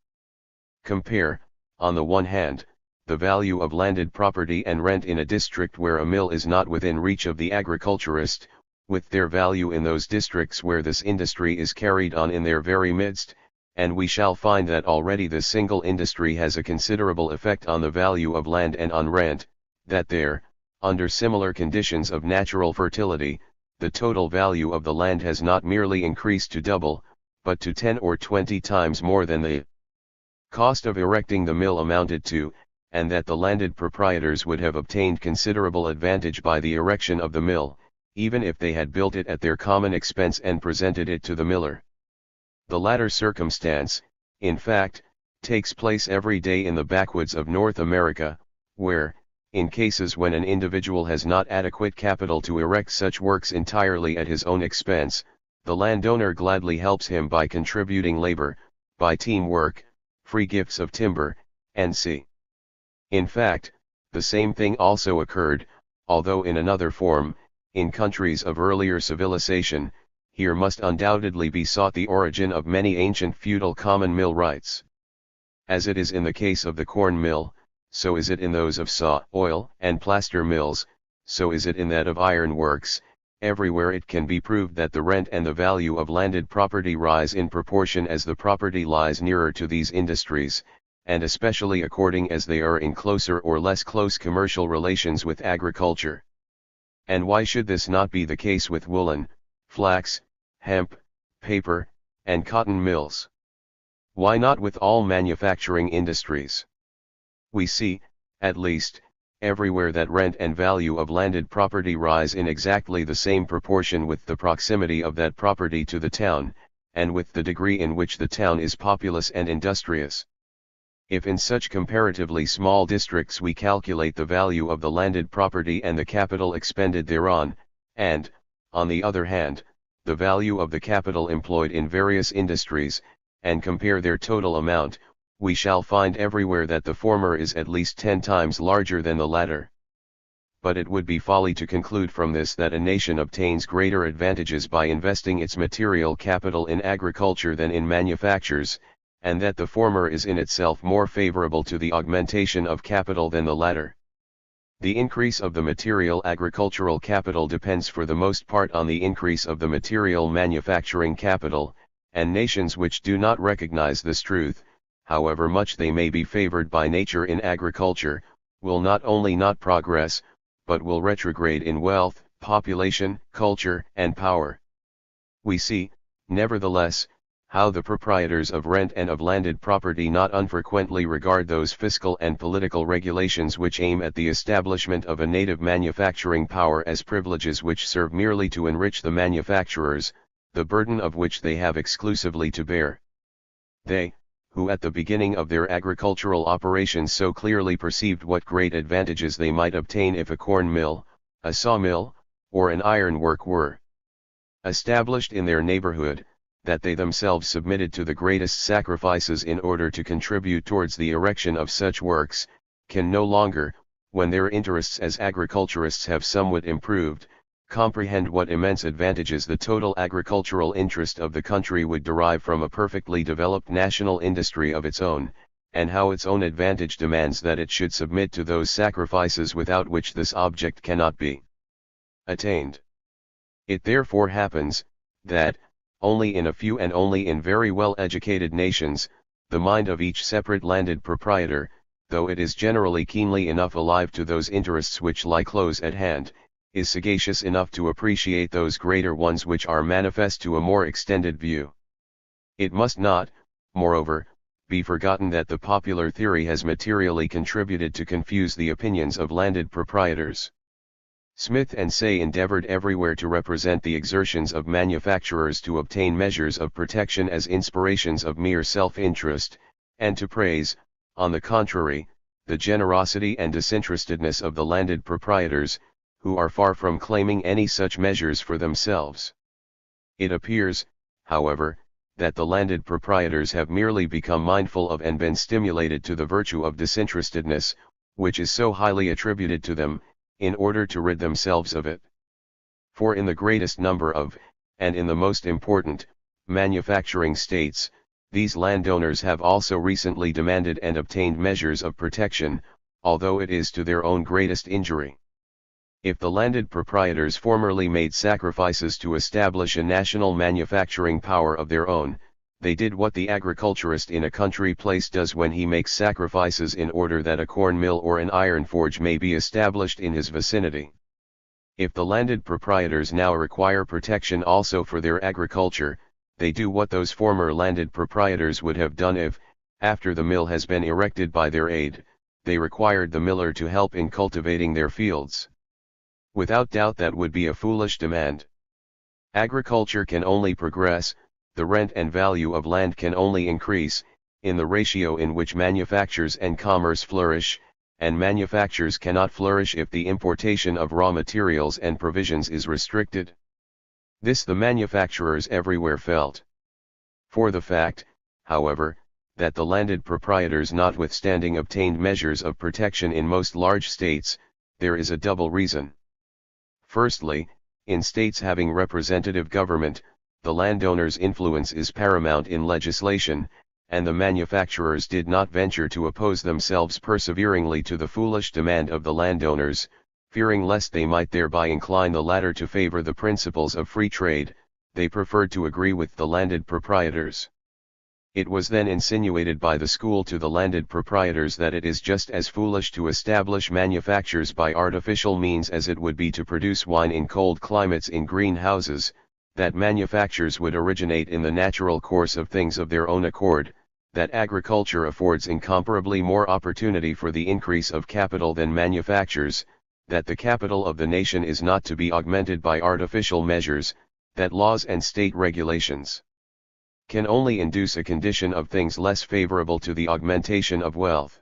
Compare, on the one hand, the value of landed property and rent in a district where a mill is not within reach of the agriculturist, with their value in those districts where this industry is carried on in their very midst, and we shall find that already this single industry has a considerable effect on the value of land and on rent, that there, under similar conditions of natural fertility, the total value of the land has not merely increased to double, but to 10 or 20 times more than the cost of erecting the mill amounted to, and that the landed proprietors would have obtained considerable advantage by the erection of the mill, even if they had built it at their common expense and presented it to the miller. The latter circumstance, in fact, takes place every day in the backwoods of North America, where, in cases when an individual has not adequate capital to erect such works entirely at his own expense, the landowner gladly helps him by contributing labor, by teamwork, free gifts of timber, and c. In fact, the same thing also occurred, although in another form, in countries of earlier civilization. Here must undoubtedly be sought the origin of many ancient feudal common mill rights. As it is in the case of the corn mill, so is it in those of saw, oil, and plaster mills, so is it in that of iron works. Everywhere it can be proved that the rent and the value of landed property rise in proportion as the property lies nearer to these industries, and especially according as they are in closer or less close commercial relations with agriculture. And why should this not be the case with woolen, flax, hemp, paper, and cotton mills? Why not with all manufacturing industries? We see, at least, everywhere that rent and value of landed property rise in exactly the same proportion with the proximity of that property to the town, and with the degree in which the town is populous and industrious. If in such comparatively small districts we calculate the value of the landed property and the capital expended thereon, and, on the other hand, the value of the capital employed in various industries, and compare their total amount, we shall find everywhere that the former is at least 10 times larger than the latter. But it would be folly to conclude from this that a nation obtains greater advantages by investing its material capital in agriculture than in manufactures, and that the former is in itself more favorable to the augmentation of capital than the latter. The increase of the material agricultural capital depends for the most part on the increase of the material manufacturing capital, and nations which do not recognize this truth, however much they may be favored by nature in agriculture, will not only not progress, but will retrograde in wealth, population, culture, and power. We see, nevertheless, how the proprietors of rent and of landed property not unfrequently regard those fiscal and political regulations which aim at the establishment of a native manufacturing power as privileges which serve merely to enrich the manufacturers, the burden of which they have exclusively to bear. They, who at the beginning of their agricultural operations so clearly perceived what great advantages they might obtain if a corn mill, a sawmill, or an iron work were established in their neighborhood, that they themselves submitted to the greatest sacrifices in order to contribute towards the erection of such works, can no longer, when their interests as agriculturists have somewhat improved, comprehend what immense advantages the total agricultural interest of the country would derive from a perfectly developed national industry of its own, and how its own advantage demands that it should submit to those sacrifices without which this object cannot be attained. It therefore happens, that, only in a few and only in very well-educated nations, the mind of each separate landed proprietor, though it is generally keenly enough alive to those interests which lie close at hand, is sagacious enough to appreciate those greater ones which are manifest to a more extended view. It must not, moreover, be forgotten that the popular theory has materially contributed to confuse the opinions of landed proprietors. Smith and Say endeavored everywhere to represent the exertions of manufacturers to obtain measures of protection as inspirations of mere self-interest, and to praise, on the contrary, the generosity and disinterestedness of the landed proprietors, who are far from claiming any such measures for themselves. It appears, however, that the landed proprietors have merely become mindful of and been stimulated to the virtue of disinterestedness, which is so highly attributed to them, in order to rid themselves of it. For in the greatest number of, and in the most important, manufacturing states, these landowners have also recently demanded and obtained measures of protection, although it is to their own greatest injury. If the landed proprietors formerly made sacrifices to establish a national manufacturing power of their own, they did what the agriculturist in a country place does when he makes sacrifices in order that a corn mill or an iron forge may be established in his vicinity. If the landed proprietors now require protection also for their agriculture, they do what those former landed proprietors would have done if, after the mill has been erected by their aid, they required the miller to help in cultivating their fields. Without doubt that would be a foolish demand. Agriculture can only progress, the rent and value of land can only increase, in the ratio in which manufactures and commerce flourish, and manufactures cannot flourish if the importation of raw materials and provisions is restricted. This the manufacturers everywhere felt. For the fact, however, that the landed proprietors notwithstanding obtained measures of protection in most large states, there is a double reason. Firstly, in states having representative government, the landowner's influence is paramount in legislation, and the manufacturers did not venture to oppose themselves perseveringly to the foolish demand of the landowners, fearing lest they might thereby incline the latter to favor the principles of free trade. They preferred to agree with the landed proprietors. It was then insinuated by the school to the landed proprietors that it is just as foolish to establish manufactures by artificial means as it would be to produce wine in cold climates in greenhouses, that manufactures would originate in the natural course of things of their own accord, that agriculture affords incomparably more opportunity for the increase of capital than manufactures, that the capital of the nation is not to be augmented by artificial measures, that laws and state regulations can only induce a condition of things less favorable to the augmentation of wealth.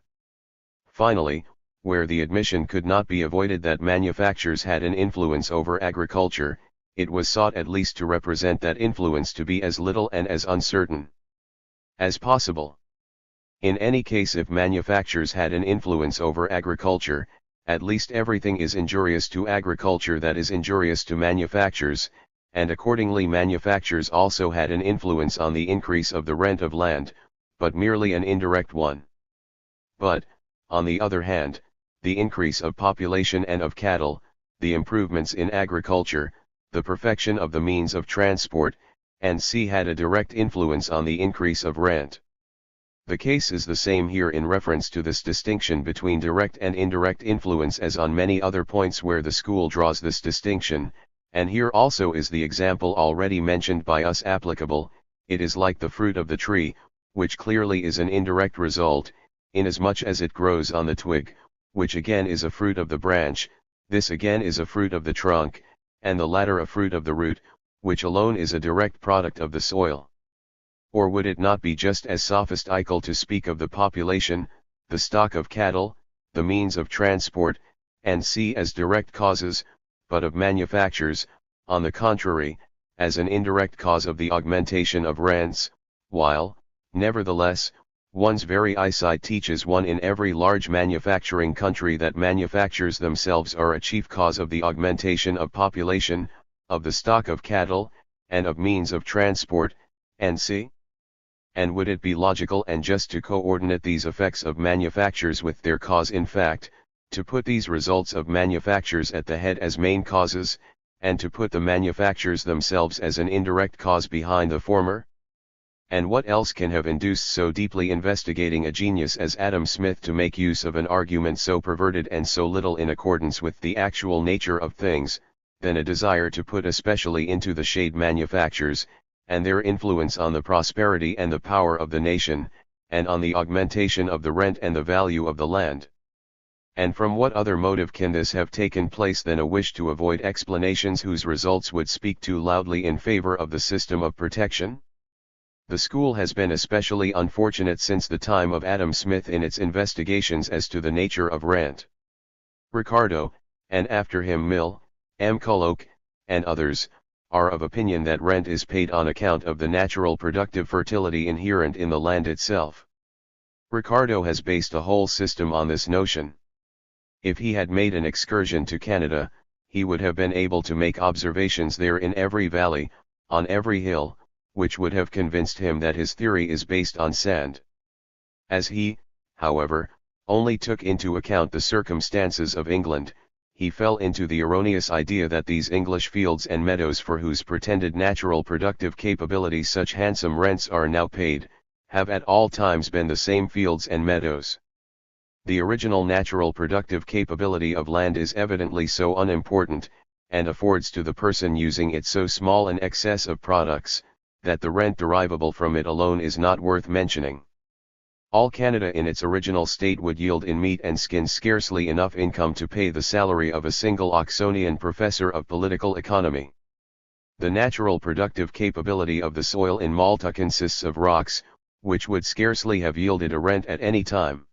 Finally, where the admission could not be avoided that manufactures had an influence over agriculture, it was sought at least to represent that influence to be as little and as uncertain as possible. In any case, if manufactures had an influence over agriculture, at least everything is injurious to agriculture that is injurious to manufactures, and accordingly manufactures also had an influence on the increase of the rent of land, but merely an indirect one. But, on the other hand, the increase of population and of cattle, the improvements in agriculture, the perfection of the means of transport, and sea had a direct influence on the increase of rent. The case is the same here in reference to this distinction between direct and indirect influence as on many other points where the school draws this distinction, and here also is the example already mentioned by us applicable, it is like the fruit of the tree, which clearly is an indirect result, inasmuch as it grows on the twig, which again is a fruit of the branch, this again is a fruit of the trunk, and the latter a fruit of the root, which alone is a direct product of the soil. Or would it not be just as sophistical to speak of the population, the stock of cattle, the means of transport, and sea as direct causes, but of manufactures, on the contrary, as an indirect cause of the augmentation of rents, while, nevertheless, one's very eyesight teaches one in every large manufacturing country that manufactures themselves are a chief cause of the augmentation of population, of the stock of cattle, and of means of transport, and sea? And would it be logical and just to coordinate these effects of manufactures with their cause in fact, to put these results of manufactures at the head as main causes, and to put the manufactures themselves as an indirect cause behind the former? And what else can have induced so deeply investigating a genius as Adam Smith to make use of an argument so perverted and so little in accordance with the actual nature of things, than a desire to put especially into the shade manufactures, and their influence on the prosperity and the power of the nation, and on the augmentation of the rent and the value of the land? And from what other motive can this have taken place than a wish to avoid explanations whose results would speak too loudly in favor of the system of protection? The school has been especially unfortunate since the time of Adam Smith in its investigations as to the nature of rent. Ricardo, and after him Mill, M. Culloch, and others, are of opinion that rent is paid on account of the natural productive fertility inherent in the land itself. Ricardo has based a whole system on this notion. If he had made an excursion to Canada, he would have been able to make observations there in every valley, on every hill, which would have convinced him that his theory is based on sand. As he, however, only took into account the circumstances of England, he fell into the erroneous idea that these English fields and meadows for whose pretended natural productive capability such handsome rents are now paid, have at all times been the same fields and meadows. The original natural productive capability of land is evidently so unimportant, and affords to the person using it so small an excess of products, that the rent derivable from it alone is not worth mentioning. All Canada in its original state would yield in meat and skins scarcely enough income to pay the salary of a single Oxonian professor of political economy. The natural productive capability of the soil in Malta consists of rocks, which would scarcely have yielded a rent at any time.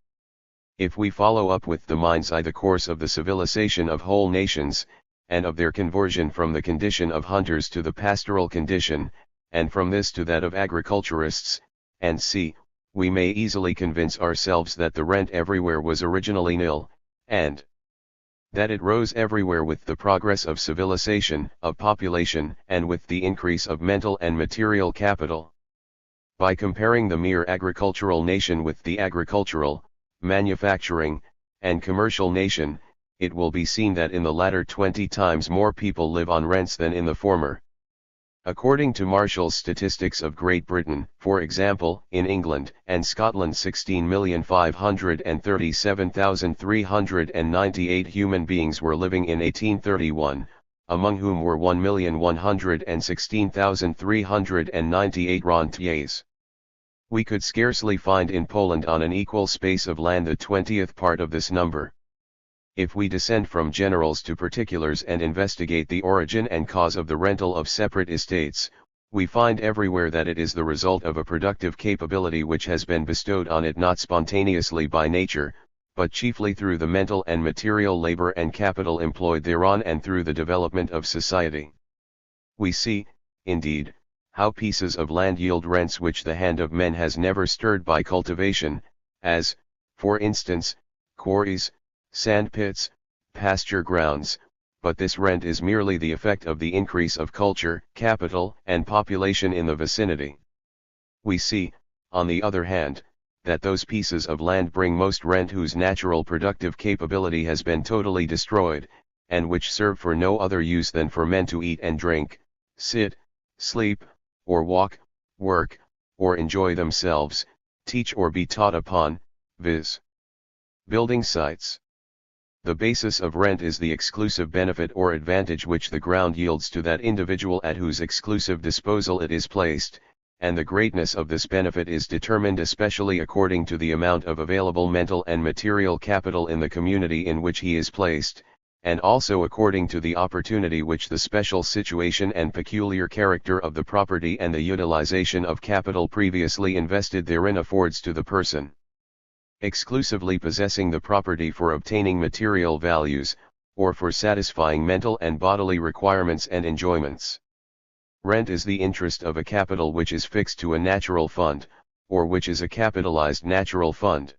If we follow up with the mind's eye the course of the civilization of whole nations, and of their conversion from the condition of hunters to the pastoral condition, and from this to that of agriculturists, and see, we may easily convince ourselves that the rent everywhere was originally nil, and that it rose everywhere with the progress of civilization, of population, and with the increase of mental and material capital. By comparing the mere agricultural nation with the agricultural, manufacturing, and commercial nation, it will be seen that in the latter 20 times more people live on rents than in the former. According to Marshall's statistics of Great Britain, for example, in England and Scotland 16,537,398 human beings were living in 1831, among whom were 1,116,398 rentiers. We could scarcely find in Poland on an equal space of land the 20th part of this number. If we descend from generals to particulars and investigate the origin and cause of the rental of separate estates, we find everywhere that it is the result of a productive capability which has been bestowed on it not spontaneously by nature, but chiefly through the mental and material labor and capital employed thereon and through the development of society. We see, indeed, how pieces of land yield rents which the hand of men has never stirred by cultivation, as, for instance, quarries, sand pits, pasture grounds, but this rent is merely the effect of the increase of culture, capital, and population in the vicinity. We see, on the other hand, that those pieces of land bring most rent whose natural productive capability has been totally destroyed, and which serve for no other use than for men to eat and drink, sit, sleep, or walk, work, or enjoy themselves, teach or be taught upon, viz. Building sites. The basis of rent is the exclusive benefit or advantage which the ground yields to that individual at whose exclusive disposal it is placed, and the greatness of this benefit is determined especially according to the amount of available mental and material capital in the community in which he is placed, and also according to the opportunity which the special situation and peculiar character of the property and the utilization of capital previously invested therein affords to the person. Exclusively possessing the property for obtaining material values, or for satisfying mental and bodily requirements and enjoyments. Rent is the interest of a capital which is fixed to a natural fund, or which is a capitalized natural fund.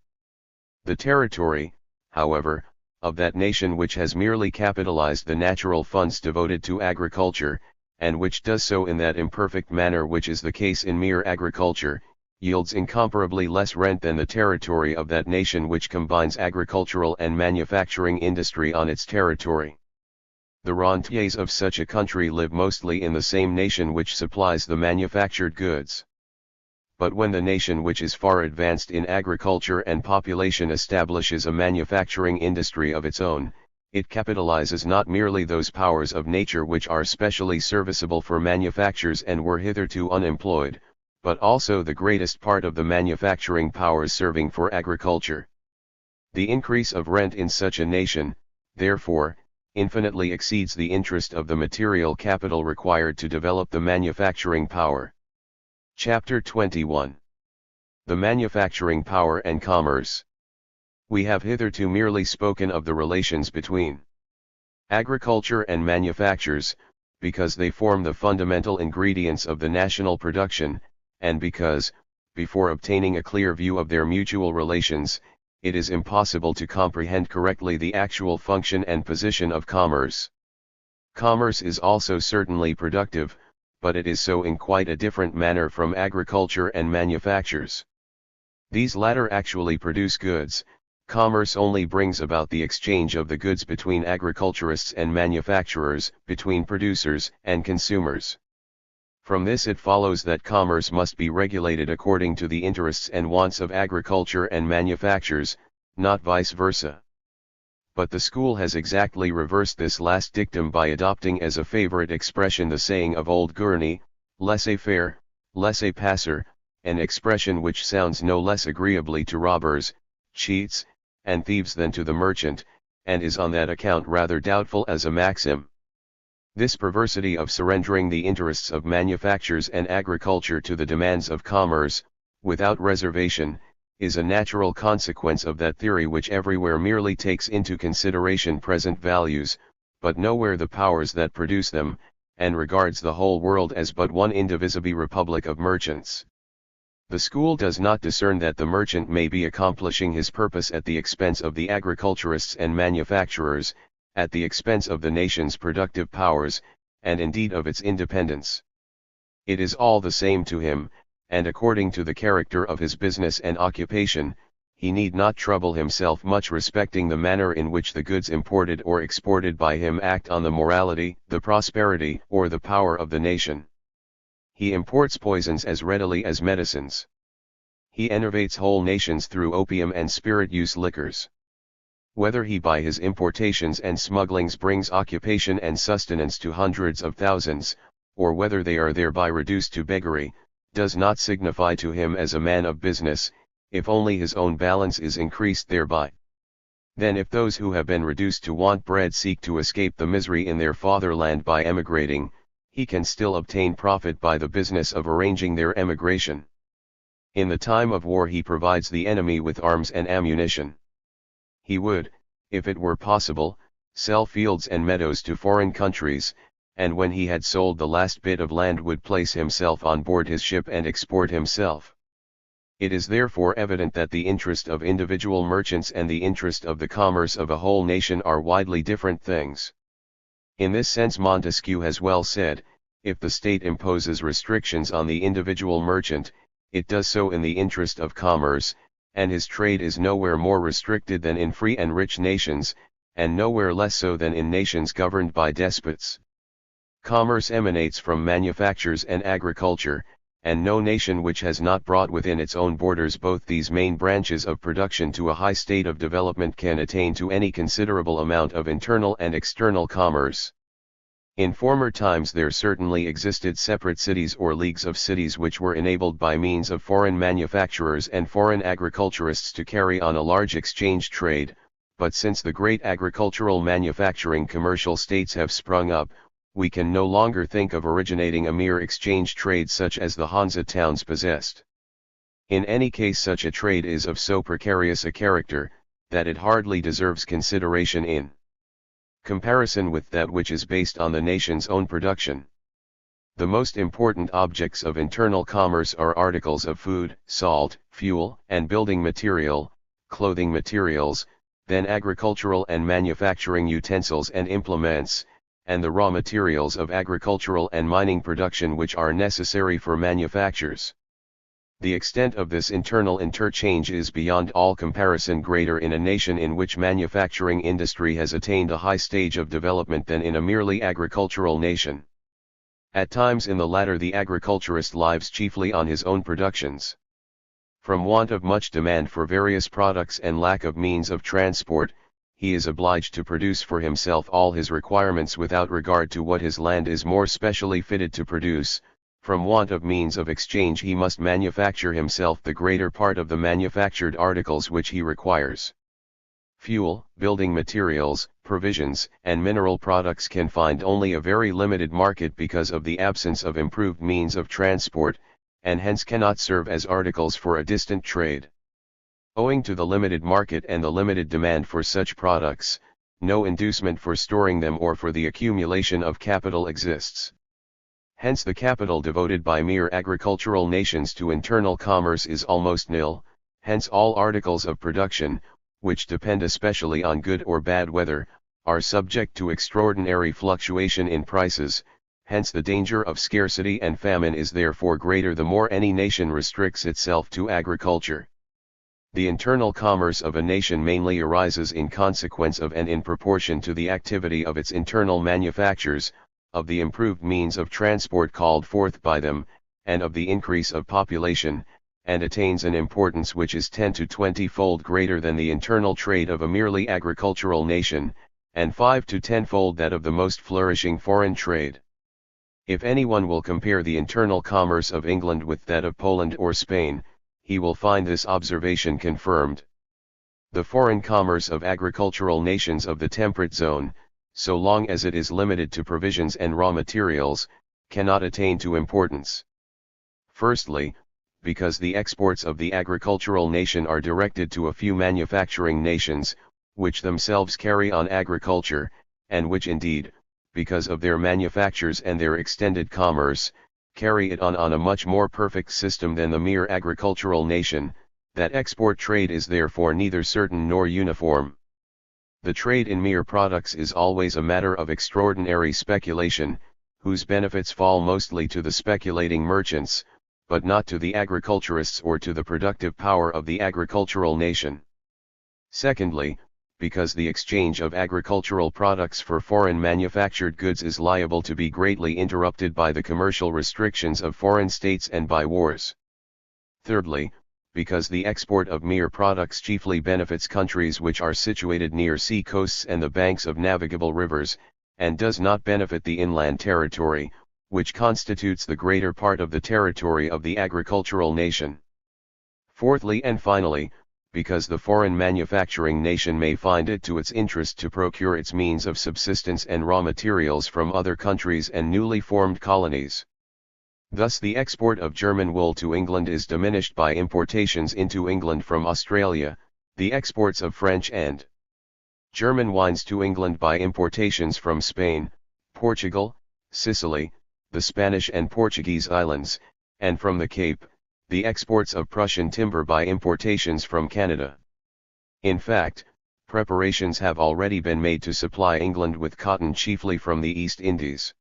The territory, however, of that nation which has merely capitalized the natural funds devoted to agriculture, and which does so in that imperfect manner which is the case in mere agriculture, yields incomparably less rent than the territory of that nation which combines agricultural and manufacturing industry on its territory. The rentiers of such a country live mostly in the same nation which supplies the manufactured goods. But when the nation which is far advanced in agriculture and population establishes a manufacturing industry of its own, it capitalizes not merely those powers of nature which are specially serviceable for manufactures and were hitherto unemployed, but also the greatest part of the manufacturing powers serving for agriculture. The increase of rent in such a nation, therefore, infinitely exceeds the interest of the material capital required to develop the manufacturing power. Chapter 21. The Manufacturing Power and Commerce. We have hitherto merely spoken of the relations between agriculture and manufactures, because they form the fundamental ingredients of the national production, and because, before obtaining a clear view of their mutual relations, it is impossible to comprehend correctly the actual function and position of commerce. Commerce is also certainly productive, but it is so in quite a different manner from agriculture and manufactures. These latter actually produce goods. Commerce only brings about the exchange of the goods between agriculturists and manufacturers, between producers and consumers. From this it follows that commerce must be regulated according to the interests and wants of agriculture and manufactures, not vice versa. But the school has exactly reversed this last dictum by adopting as a favorite expression the saying of old Gurney, laissez-faire, laissez-passer, an expression which sounds no less agreeably to robbers, cheats, and thieves than to the merchant, and is on that account rather doubtful as a maxim. This perversity of surrendering the interests of manufactures and agriculture to the demands of commerce, without reservation, is a natural consequence of that theory which everywhere merely takes into consideration present values, but nowhere the powers that produce them, and regards the whole world as but one indivisible republic of merchants. The school does not discern that the merchant may be accomplishing his purpose at the expense of the agriculturists and manufacturers, at the expense of the nation's productive powers, and indeed of its independence. It is all the same to him, and according to the character of his business and occupation, he need not trouble himself much respecting the manner in which the goods imported or exported by him act on the morality, the prosperity, or the power of the nation. He imports poisons as readily as medicines. He enervates whole nations through opium and spirit-use liquors. Whether he by his importations and smugglings brings occupation and sustenance to hundreds of thousands, or whether they are thereby reduced to beggary, does not signify to him as a man of business, if only his own balance is increased thereby. Then if those who have been reduced to want bread seek to escape the misery in their fatherland by emigrating, he can still obtain profit by the business of arranging their emigration. In the time of war he provides the enemy with arms and ammunition. He would, if it were possible, sell fields and meadows to foreign countries, and when he had sold the last bit of land would place himself on board his ship and export himself. It is therefore evident that the interest of individual merchants and the interest of the commerce of a whole nation are widely different things. In this sense Montesquieu has well said, if the state imposes restrictions on the individual merchant, it does so in the interest of commerce, and his trade is nowhere more restricted than in free and rich nations, and nowhere less so than in nations governed by despots. Commerce emanates from manufactures and agriculture, and no nation which has not brought within its own borders both these main branches of production to a high state of development can attain to any considerable amount of internal and external commerce. In former times there certainly existed separate cities or leagues of cities which were enabled by means of foreign manufacturers and foreign agriculturists to carry on a large exchange trade, but since the great agricultural manufacturing commercial states have sprung up, we can no longer think of originating a mere exchange trade such as the Hansa towns possessed. In any case, such a trade is of so precarious a character, that it hardly deserves consideration in comparison with that which is based on the nation's own production. The most important objects of internal commerce are articles of food, salt, fuel, and building material, clothing materials, then agricultural and manufacturing utensils and implements, and the raw materials of agricultural and mining production which are necessary for manufactures. The extent of this internal interchange is beyond all comparison greater in a nation in which manufacturing industry has attained a high stage of development than in a merely agricultural nation. At times in the latter the agriculturist lives chiefly on his own productions. From want of much demand for various products and lack of means of transport, he is obliged to produce for himself all his requirements without regard to what his land is more specially fitted to produce. From want of means of exchange he must manufacture himself the greater part of the manufactured articles which he requires. Fuel, building materials, provisions, and mineral products can find only a very limited market because of the absence of improved means of transport, and hence cannot serve as articles for a distant trade. Owing to the limited market and the limited demand for such products, no inducement for storing them or for the accumulation of capital exists. Hence the capital devoted by mere agricultural nations to internal commerce is almost nil, hence all articles of production, which depend especially on good or bad weather, are subject to extraordinary fluctuation in prices, hence the danger of scarcity and famine is therefore greater the more any nation restricts itself to agriculture. The internal commerce of a nation mainly arises in consequence of and in proportion to the activity of its internal manufactures, of the improved means of transport called forth by them, and of the increase of population, and attains an importance which is 10 to 20-fold greater than the internal trade of a merely agricultural nation, and 5 to 10-fold that of the most flourishing foreign trade. If anyone will compare the internal commerce of England with that of Poland or Spain, he will find this observation confirmed. The foreign commerce of agricultural nations of the temperate zone, so long as it is limited to provisions and raw materials, cannot attain to importance. Firstly, because the exports of the agricultural nation are directed to a few manufacturing nations, which themselves carry on agriculture, and which indeed, because of their manufactures and their extended commerce, carry it on a much more perfect system than the mere agricultural nation, that export trade is therefore neither certain nor uniform. The trade in mere products is always a matter of extraordinary speculation, whose benefits fall mostly to the speculating merchants, but not to the agriculturists or to the productive power of the agricultural nation. Secondly, because the exchange of agricultural products for foreign manufactured goods is liable to be greatly interrupted by the commercial restrictions of foreign states and by wars. Thirdly, because the export of mere products chiefly benefits countries which are situated near sea coasts and the banks of navigable rivers, and does not benefit the inland territory, which constitutes the greater part of the territory of the agricultural nation. Fourthly and finally, because the foreign manufacturing nation may find it to its interest to procure its means of subsistence and raw materials from other countries and newly formed colonies. Thus the export of German wool to England is diminished by importations into England from Australia, the exports of French and German wines to England by importations from Spain, Portugal, Sicily, the Spanish and Portuguese islands, and from the Cape, the exports of Prussian timber by importations from Canada. In fact, preparations have already been made to supply England with cotton chiefly from the East Indies.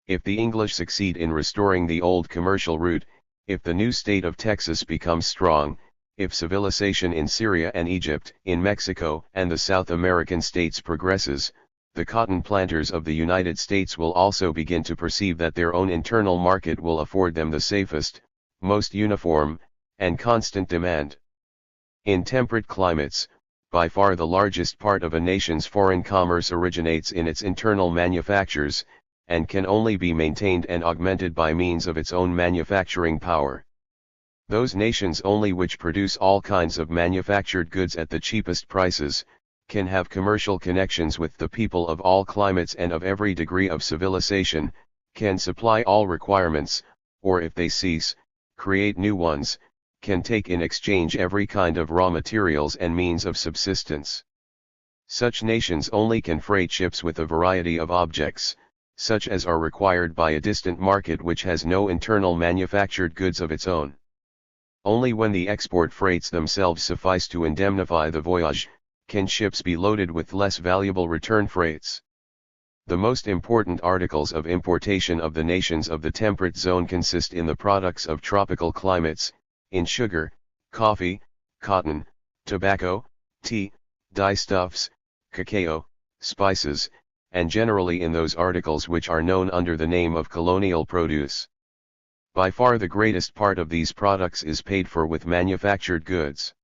If the English succeed in restoring the old commercial route, if the new state of Texas becomes strong, if civilization in Syria and Egypt, in Mexico and the South American states progresses, the cotton planters of the United States will also begin to perceive that their own internal market will afford them the safest, most uniform, and constant demand. In temperate climates, by far the largest part of a nation's foreign commerce originates in its internal manufactures, and can only be maintained and augmented by means of its own manufacturing power. Those nations only which produce all kinds of manufactured goods at the cheapest prices, can have commercial connections with the people of all climates and of every degree of civilization, can supply all requirements, or if they cease, create new ones, can take in exchange every kind of raw materials and means of subsistence. Such nations only can freight ships with a variety of objects, such as are required by a distant market which has no internal manufactured goods of its own. Only when the export freights themselves suffice to indemnify the voyage, can ships be loaded with less valuable return freights. The most important articles of importation of the nations of the temperate zone consist in the products of tropical climates, in sugar, coffee, cotton, tobacco, tea, dyestuffs, cacao, spices, and generally in those articles which are known under the name of colonial produce. By far the greatest part of these products is paid for with manufactured goods.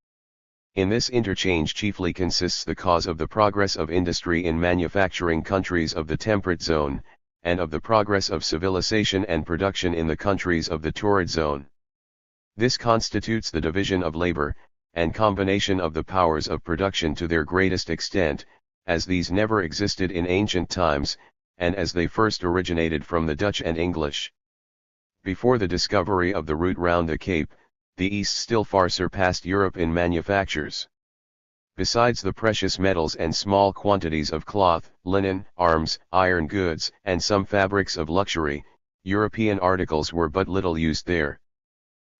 In this interchange chiefly consists the cause of the progress of industry in manufacturing countries of the temperate zone, and of the progress of civilization and production in the countries of the torrid zone. This constitutes the division of labor, and combination of the powers of production to their greatest extent, as these never existed in ancient times, and as they first originated from the Dutch and English. Before the discovery of the route round the Cape, the East still far surpassed Europe in manufactures. Besides the precious metals and small quantities of cloth, linen, arms, iron goods, and some fabrics of luxury, European articles were but little used there.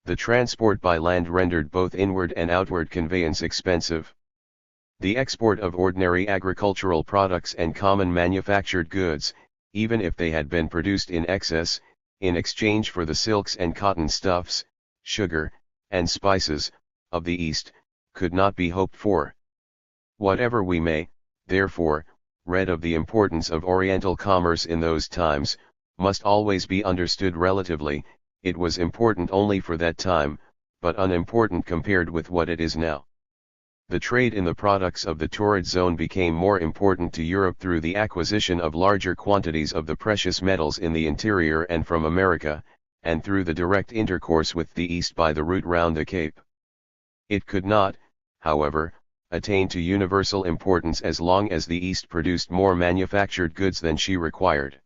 The transport by land rendered both inward and outward conveyance expensive. The export of ordinary agricultural products and common manufactured goods, even if they had been produced in excess, in exchange for the silks and cotton stuffs, sugar, and spices, of the East, could not be hoped for. Whatever we may, therefore, read of the importance of Oriental commerce in those times, must always be understood relatively. It was important only for that time, but unimportant compared with what it is now. The trade in the products of the torrid zone became more important to Europe through the acquisition of larger quantities of the precious metals in the interior and from America, and through the direct intercourse with the East by the route round the Cape. It could not, however, attain to universal importance as long as the East produced more manufactured goods than she required.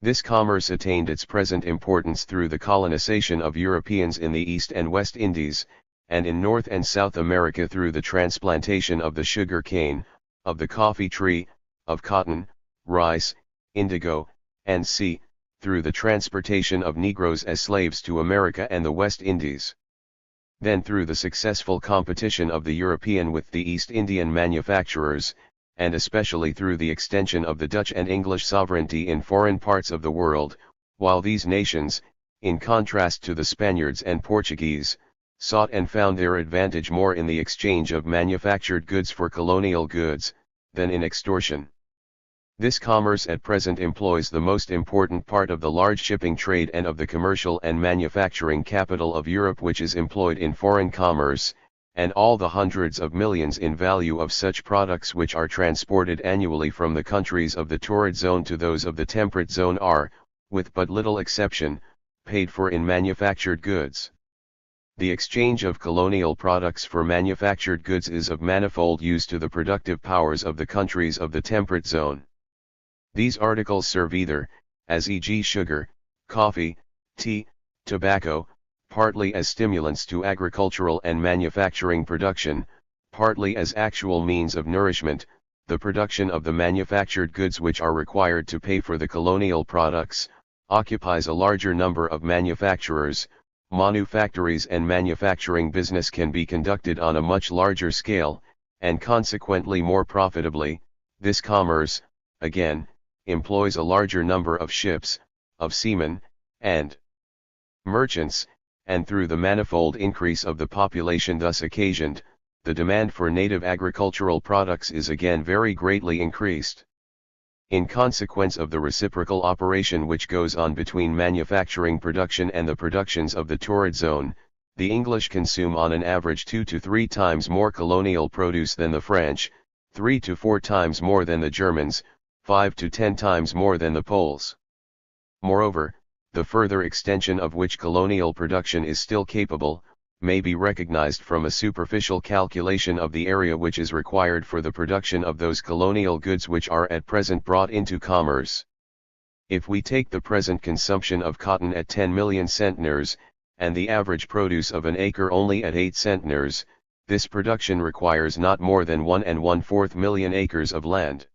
This commerce attained its present importance through the colonization of Europeans in the East and West Indies, and in North and South America through the transplantation of the sugar cane, of the coffee tree, of cotton, rice, indigo, and through the transportation of Negroes as slaves to America and the West Indies. Then through the successful competition of the European with the East Indian manufacturers, and especially through the extension of the Dutch and English sovereignty in foreign parts of the world, while these nations, in contrast to the Spaniards and Portuguese, sought and found their advantage more in the exchange of manufactured goods for colonial goods, than in extortion. This commerce at present employs the most important part of the large shipping trade and of the commercial and manufacturing capital of Europe, which is employed in foreign commerce, and all the hundreds of millions in value of such products which are transported annually from the countries of the torrid zone to those of the temperate zone are, with but little exception, paid for in manufactured goods. The exchange of colonial products for manufactured goods is of manifold use to the productive powers of the countries of the temperate zone. These articles serve either, as e.g. sugar, coffee, tea, tobacco, partly as stimulants to agricultural and manufacturing production, partly as actual means of nourishment. The production of the manufactured goods which are required to pay for the colonial products, occupies a larger number of manufacturers. Manufactories and manufacturing business can be conducted on a much larger scale, and consequently more profitably. This commerce, again, employs a larger number of ships, of seamen, and merchants, and through the manifold increase of the population thus occasioned, the demand for native agricultural products is again very greatly increased. In consequence of the reciprocal operation which goes on between manufacturing production and the productions of the torrid zone, the English consume on an average 2 to 3 times more colonial produce than the French, 3 to 4 times more than the Germans, 5 to 10 times more than the Poles. Moreover, the further extension of which colonial production is still capable, may be recognized from a superficial calculation of the area which is required for the production of those colonial goods which are at present brought into commerce. If we take the present consumption of cotton at 10 million centners, and the average produce of an acre only at 8 centners, this production requires not more than 1¼ million acres of land.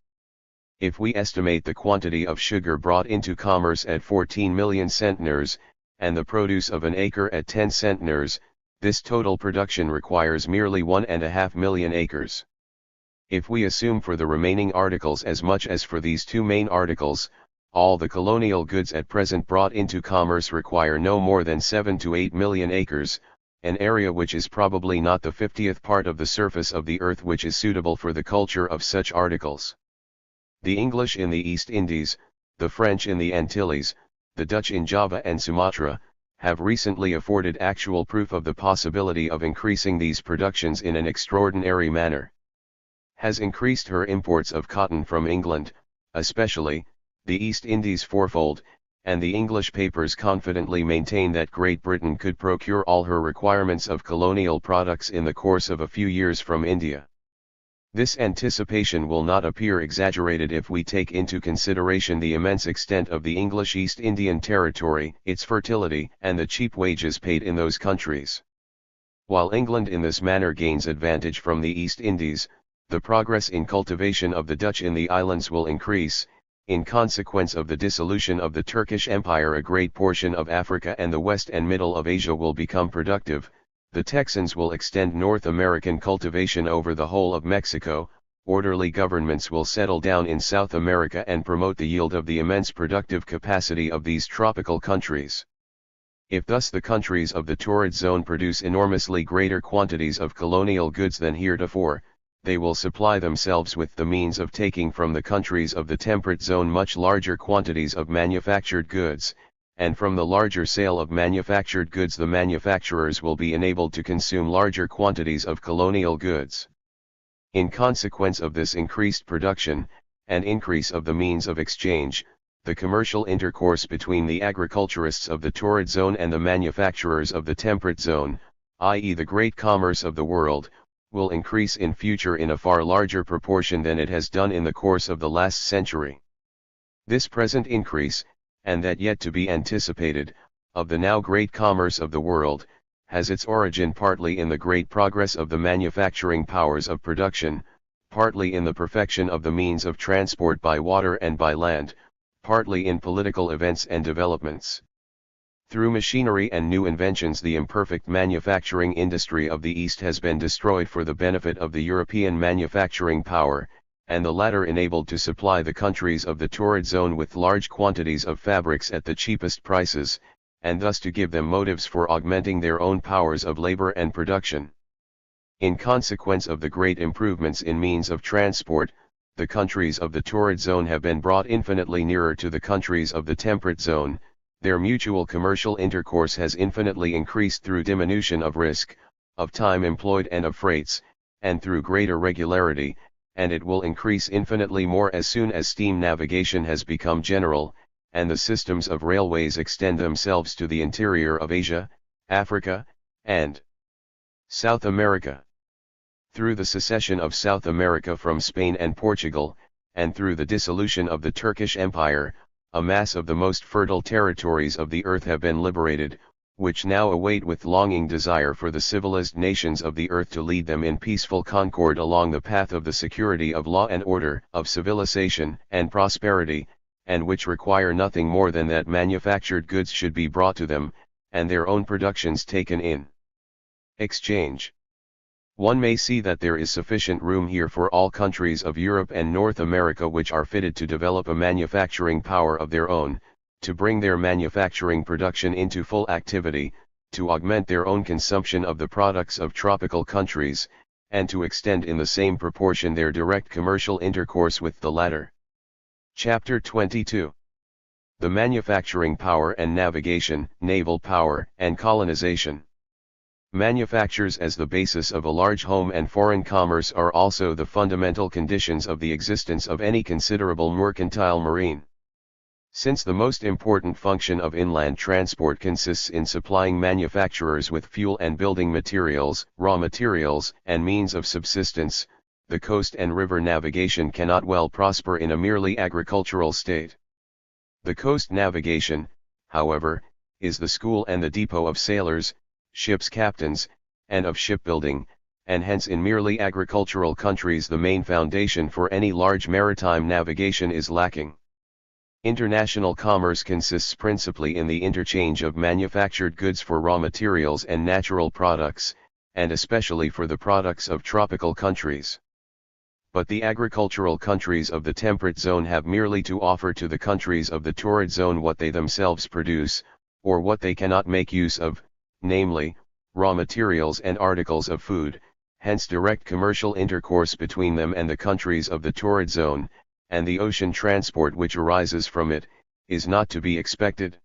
If we estimate the quantity of sugar brought into commerce at 14 million centners, and the produce of an acre at 10 centners, this total production requires merely 1½ million acres. If we assume for the remaining articles as much as for these two main articles, all the colonial goods at present brought into commerce require no more than 7 to 8 million acres, an area which is probably not the 50th part of the surface of the earth which is suitable for the culture of such articles. The English in the East Indies, the French in the Antilles, the Dutch in Java and Sumatra, have recently afforded actual proof of the possibility of increasing these productions in an extraordinary manner. Has increased her imports of cotton from England, especially, the East Indies fourfold, and the English papers confidently maintain that Great Britain could procure all her requirements of colonial products in the course of a few years from India. This anticipation will not appear exaggerated if we take into consideration the immense extent of the English East Indian territory, its fertility, and the cheap wages paid in those countries. While England in this manner gains advantage from the East Indies, the progress in cultivation of the Dutch in the islands will increase. In consequence of the dissolution of the Turkish Empire, a great portion of Africa and the west and middle of Asia will become productive. The Texans will extend North American cultivation over the whole of Mexico, orderly governments will settle down in South America and promote the yield of the immense productive capacity of these tropical countries. If thus the countries of the torrid zone produce enormously greater quantities of colonial goods than heretofore, they will supply themselves with the means of taking from the countries of the temperate zone much larger quantities of manufactured goods, and from the larger sale of manufactured goods the manufacturers will be enabled to consume larger quantities of colonial goods. In consequence of this increased production, and increase of the means of exchange, the commercial intercourse between the agriculturists of the torrid zone and the manufacturers of the temperate zone, i.e. the great commerce of the world, will increase in future in a far larger proportion than it has done in the course of the last century. This present increase, and that yet to be anticipated, of the now great commerce of the world, has its origin partly in the great progress of the manufacturing powers of production, partly in the perfection of the means of transport by water and by land, partly in political events and developments. Through machinery and new inventions the imperfect manufacturing industry of the East has been destroyed for the benefit of the European manufacturing power, and the latter enabled to supply the countries of the torrid zone with large quantities of fabrics at the cheapest prices, and thus to give them motives for augmenting their own powers of labor and production. In consequence of the great improvements in means of transport, the countries of the torrid zone have been brought infinitely nearer to the countries of the temperate zone, their mutual commercial intercourse has infinitely increased through diminution of risk, of time employed and of freights, and through greater regularity, and it will increase infinitely more as soon as steam navigation has become general, and the systems of railways extend themselves to the interior of Asia, Africa, and South America. Through the secession of South America from Spain and Portugal, and through the dissolution of the Turkish Empire, a mass of the most fertile territories of the earth have been liberated, which now await with longing desire for the civilized nations of the earth to lead them in peaceful concord along the path of the security of law and order, of civilization and prosperity, and which require nothing more than that manufactured goods should be brought to them, and their own productions taken in exchange. One may see that there is sufficient room here for all countries of Europe and North America which are fitted to develop a manufacturing power of their own, to bring their manufacturing production into full activity, to augment their own consumption of the products of tropical countries, and to extend in the same proportion their direct commercial intercourse with the latter. Chapter 22. The manufacturing power and navigation, naval power and colonization. Manufactures as the basis of a large home and foreign commerce are also the fundamental conditions of the existence of any considerable mercantile marine. Since the most important function of inland transport consists in supplying manufacturers with fuel and building materials, raw materials, and means of subsistence, the coast and river navigation cannot well prosper in a merely agricultural state. The coast navigation, however, is the school and the depot of sailors, ship's captains, and of shipbuilding, and hence in merely agricultural countries the main foundation for any large maritime navigation is lacking. International commerce consists principally in the interchange of manufactured goods for raw materials and natural products, and especially for the products of tropical countries. But the agricultural countries of the temperate zone have merely to offer to the countries of the torrid zone what they themselves produce, or what they cannot make use of, namely, raw materials and articles of food. Hence direct commercial intercourse between them and the countries of the torrid zone, and the ocean transport which arises from it, is not to be expected.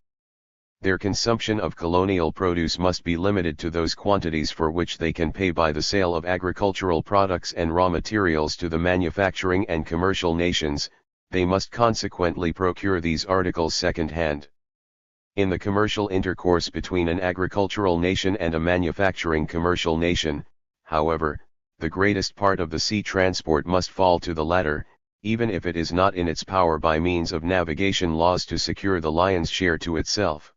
Their consumption of colonial produce must be limited to those quantities for which they can pay by the sale of agricultural products and raw materials to the manufacturing and commercial nations. They must consequently procure these articles second-hand. In the commercial intercourse between an agricultural nation and a manufacturing commercial nation, however, the greatest part of the sea transport must fall to the latter, even if it is not in its power by means of navigation laws to secure the lion's share to itself.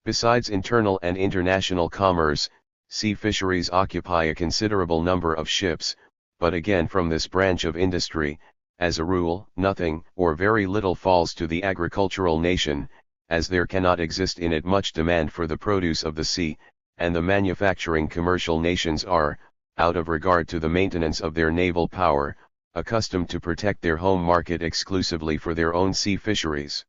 Besides internal and international commerce, sea fisheries occupy a considerable number of ships, but again from this branch of industry, as a rule, nothing or very little falls to the agricultural nation, as there cannot exist in it much demand for the produce of the sea, and the manufacturing commercial nations are, out of regard to the maintenance of their naval power, accustomed to protect their home market exclusively for their own sea fisheries.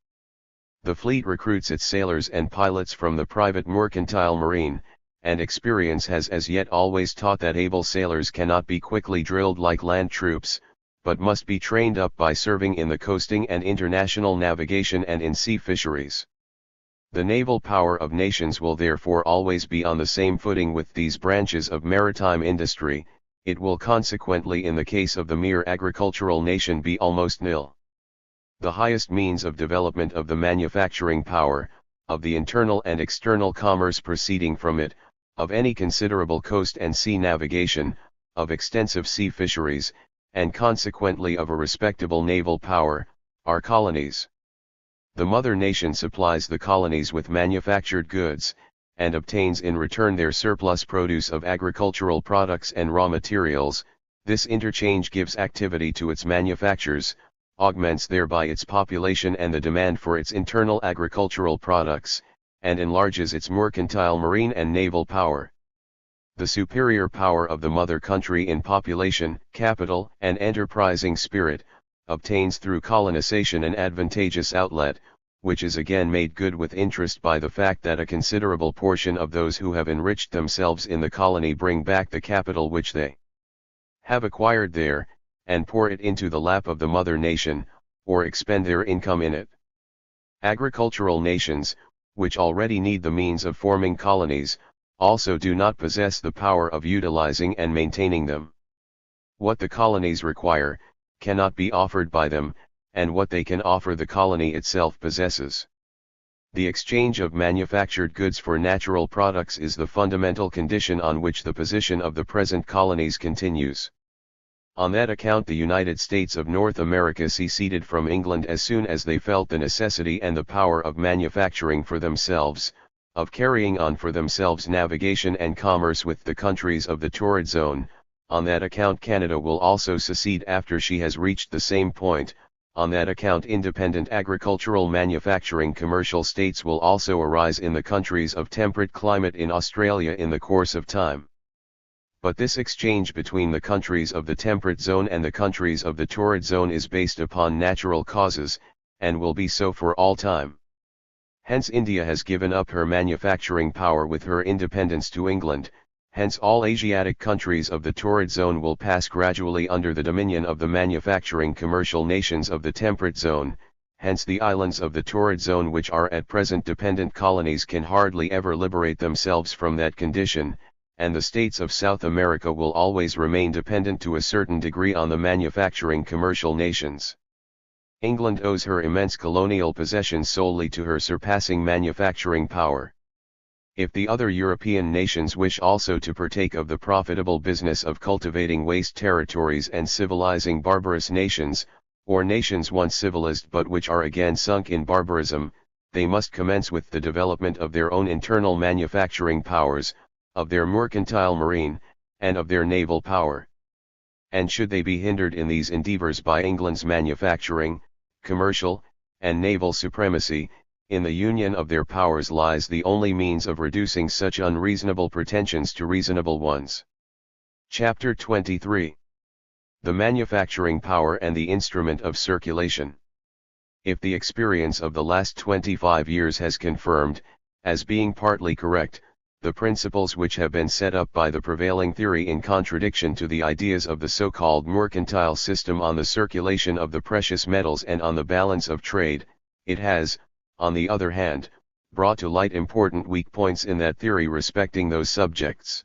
The fleet recruits its sailors and pilots from the private mercantile marine, and experience has as yet always taught that able sailors cannot be quickly drilled like land troops, but must be trained up by serving in the coasting and international navigation and in sea fisheries. The naval power of nations will therefore always be on the same footing with these branches of maritime industry. It will consequently in the case of the mere agricultural nation be almost nil. The highest means of development of the manufacturing power, of the internal and external commerce proceeding from it, of any considerable coast and sea navigation, of extensive sea fisheries, and consequently of a respectable naval power, are colonies. The mother nation supplies the colonies with manufactured goods, and obtains in return their surplus produce of agricultural products and raw materials. This interchange gives activity to its manufactures, augments thereby its population and the demand for its internal agricultural products, and enlarges its mercantile marine and naval power. The superior power of the mother country in population, capital, and enterprising spirit, obtains through colonization an advantageous outlet, which is again made good with interest by the fact that a considerable portion of those who have enriched themselves in the colony bring back the capital which they have acquired there, and pour it into the lap of the mother nation, or expend their income in it. Agricultural nations, which already need the means of forming colonies, also do not possess the power of utilizing and maintaining them. What the colonies require, cannot be offered by them, and what they can offer the colony itself possesses. The exchange of manufactured goods for natural products is the fundamental condition on which the position of the present colonies continues. On that account the United States of North America seceded from England as soon as they felt the necessity and the power of manufacturing for themselves, of carrying on for themselves navigation and commerce with the countries of the torrid zone. On that account Canada will also secede after she has reached the same point. On that account independent agricultural manufacturing commercial states will also arise in the countries of temperate climate in Australia in the course of time. But this exchange between the countries of the temperate zone and the countries of the torrid zone is based upon natural causes, and will be so for all time. Hence India has given up her manufacturing power with her independence to England. Hence all Asiatic countries of the torrid zone will pass gradually under the dominion of the manufacturing commercial nations of the temperate zone. Hence the islands of the torrid zone which are at present dependent colonies can hardly ever liberate themselves from that condition, and the states of South America will always remain dependent to a certain degree on the manufacturing commercial nations. England owes her immense colonial possessions solely to her surpassing manufacturing power. If the other European nations wish also to partake of the profitable business of cultivating waste territories and civilizing barbarous nations, or nations once civilized but which are again sunk in barbarism, they must commence with the development of their own internal manufacturing powers, of their mercantile marine, and of their naval power. And should they be hindered in these endeavors by England's manufacturing, commercial, and naval supremacy, in the union of their powers lies the only means of reducing such unreasonable pretensions to reasonable ones. Chapter 23. The manufacturing power and the instrument of circulation. If the experience of the last 25 years has confirmed, as being partly correct, the principles which have been set up by the prevailing theory in contradiction to the ideas of the so-called mercantile system on the circulation of the precious metals and on the balance of trade, it has, on the other hand, brought to light important weak points in that theory respecting those subjects.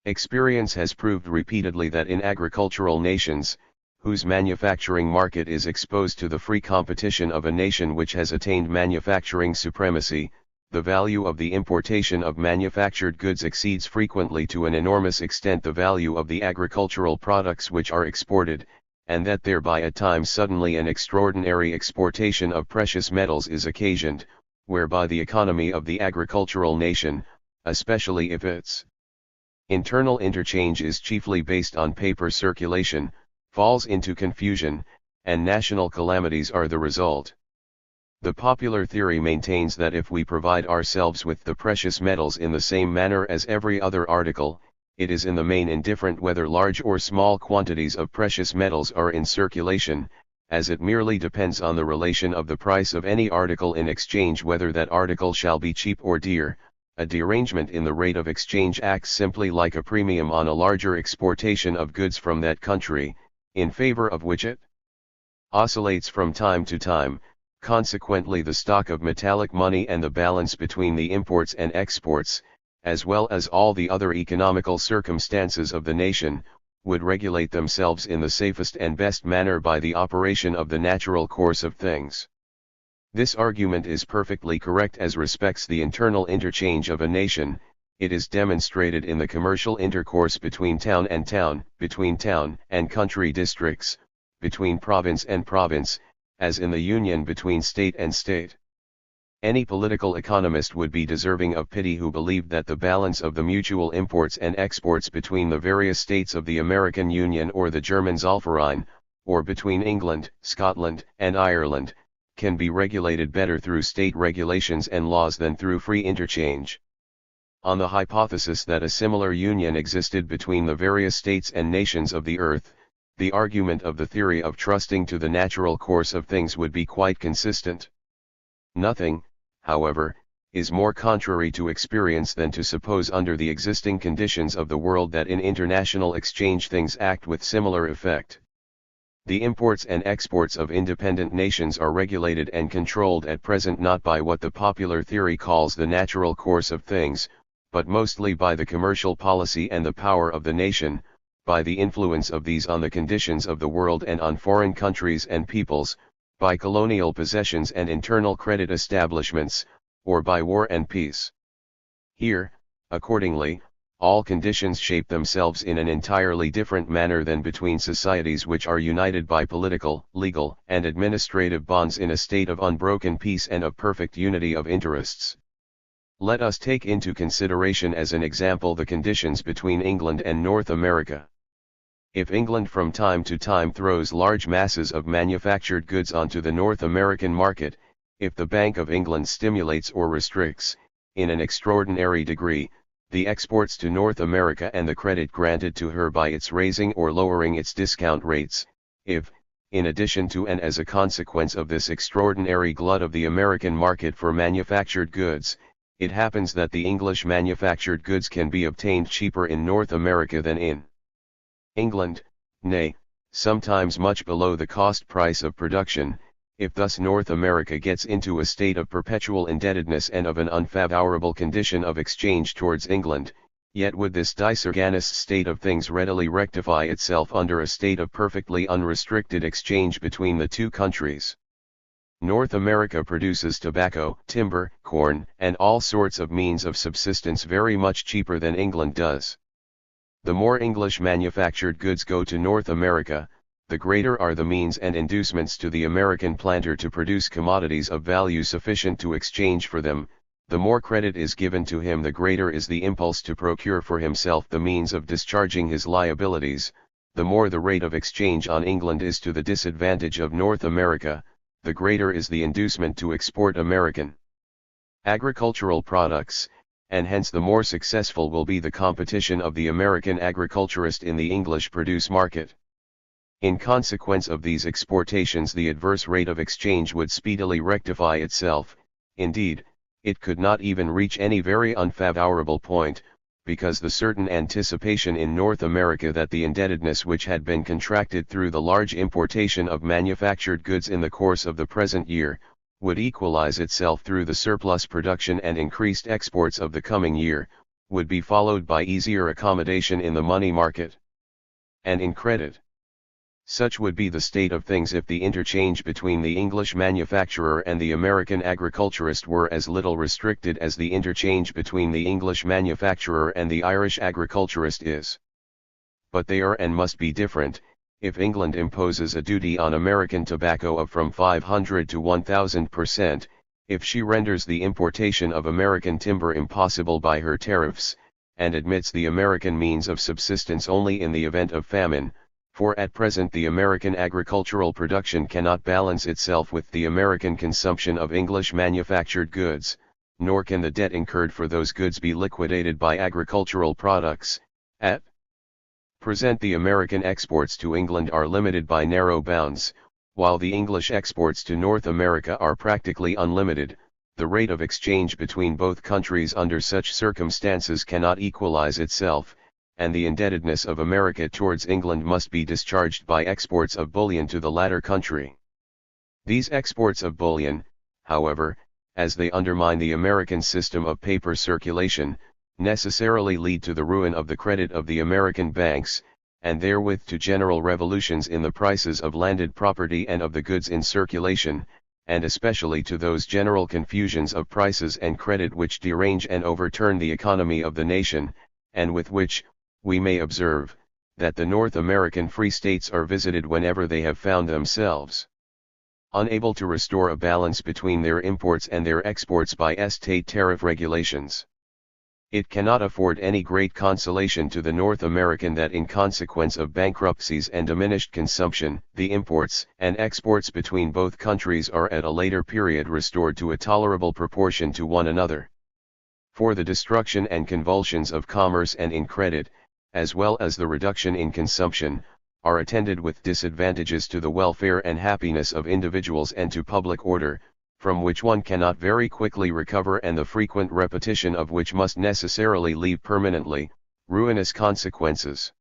Experience has proved repeatedly that in agricultural nations, whose manufacturing market is exposed to the free competition of a nation which has attained manufacturing supremacy, the value of the importation of manufactured goods exceeds frequently to an enormous extent the value of the agricultural products which are exported, and that thereby at times suddenly an extraordinary exportation of precious metals is occasioned, whereby the economy of the agricultural nation, especially if its internal interchange is chiefly based on paper circulation, falls into confusion, and national calamities are the result. The popular theory maintains that if we provide ourselves with the precious metals in the same manner as every other article, it is in the main indifferent whether large or small quantities of precious metals are in circulation, as it merely depends on the relation of the price of any article in exchange whether that article shall be cheap or dear. A derangement in the rate of exchange acts simply like a premium on a larger exportation of goods from that country, in favor of which it oscillates from time to time. Consequently, the stock of metallic money and the balance between the imports and exports, as well as all the other economical circumstances of the nation, would regulate themselves in the safest and best manner by the operation of the natural course of things. This argument is perfectly correct as respects the internal interchange of a nation. It is demonstrated in the commercial intercourse between town and town, between town and country districts, between province and province, as in the union between state and state. Any political economist would be deserving of pity who believed that the balance of the mutual imports and exports between the various states of the American Union or the German Zollverein, or between England, Scotland, and Ireland, can be regulated better through state regulations and laws than through free interchange. On the hypothesis that a similar union existed between the various states and nations of the earth, the argument of the theory of trusting to the natural course of things would be quite consistent. Nothing, however, is more contrary to experience than to suppose under the existing conditions of the world that in international exchange things act with similar effect. The imports and exports of independent nations are regulated and controlled at present not by what the popular theory calls the natural course of things, but mostly by the commercial policy and the power of the nation, by the influence of these on the conditions of the world and on foreign countries and peoples, by colonial possessions and internal credit establishments, or by war and peace. Here, accordingly, all conditions shape themselves in an entirely different manner than between societies which are united by political, legal, and administrative bonds in a state of unbroken peace and of perfect unity of interests. Let us take into consideration as an example the conditions between England and North America. If England from time to time throws large masses of manufactured goods onto the North American market, if the Bank of England stimulates or restricts, in an extraordinary degree, the exports to North America and the credit granted to her by its raising or lowering its discount rates, if, in addition to and as a consequence of this extraordinary glut of the American market for manufactured goods, it happens that the English manufactured goods can be obtained cheaper in North America than in England, nay, sometimes much below the cost price of production, if thus North America gets into a state of perpetual indebtedness and of an unfavorable condition of exchange towards England, Yet would this disorganous state of things readily rectify itself under a state of perfectly unrestricted exchange between the two countries? North America produces tobacco, timber, corn, and all sorts of means of subsistence very much cheaper than England does. The more English manufactured goods go to North America, the greater are the means and inducements to the American planter to produce commodities of value sufficient to exchange for them. The more credit is given to him, the greater is the impulse to procure for himself the means of discharging his liabilities. The more the rate of exchange on England is to the disadvantage of North America, the greater is the inducement to export American agricultural products, and hence the more successful will be the competition of the American agriculturist in the English produce market. In consequence of these exportations, the adverse rate of exchange would speedily rectify itself. Indeed, it could not even reach any very unfavorable point, because the certain anticipation in North America that the indebtedness which had been contracted through the large importation of manufactured goods in the course of the present year, would equalize itself through the surplus production and increased exports of the coming year, would be followed by easier accommodation in the money market and in credit. Such would be the state of things if the interchange between the English manufacturer and the American agriculturist were as little restricted as the interchange between the English manufacturer and the Irish agriculturist is. But they are and must be different. If England imposes a duty on American tobacco of from 500 to 1000%, if she renders the importation of American timber impossible by her tariffs, and admits the American means of subsistence only in the event of famine, for at present the American agricultural production cannot balance itself with the American consumption of English manufactured goods, nor can the debt incurred for those goods be liquidated by agricultural products. At present the American exports to England are limited by narrow bounds, while the English exports to North America are practically unlimited. The rate of exchange between both countries under such circumstances cannot equalize itself, and the indebtedness of America towards England must be discharged by exports of bullion to the latter country. These exports of bullion, however, as they undermine the American system of paper circulation, necessarily lead to the ruin of the credit of the American banks, and therewith to general revolutions in the prices of landed property and of the goods in circulation, and especially to those general confusions of prices and credit which derange and overturn the economy of the nation, and with which, we may observe, that the North American free states are visited whenever they have found themselves unable to restore a balance between their imports and their exports by estate tariff regulations. It cannot afford any great consolation to the North American that in consequence of bankruptcies and diminished consumption, the imports and exports between both countries are at a later period restored to a tolerable proportion to one another. For the destruction and convulsions of commerce and in credit, as well as the reduction in consumption, are attended with disadvantages to the welfare and happiness of individuals and to public order, from which one cannot very quickly recover and the frequent repetition of which must necessarily leave permanently ruinous consequences.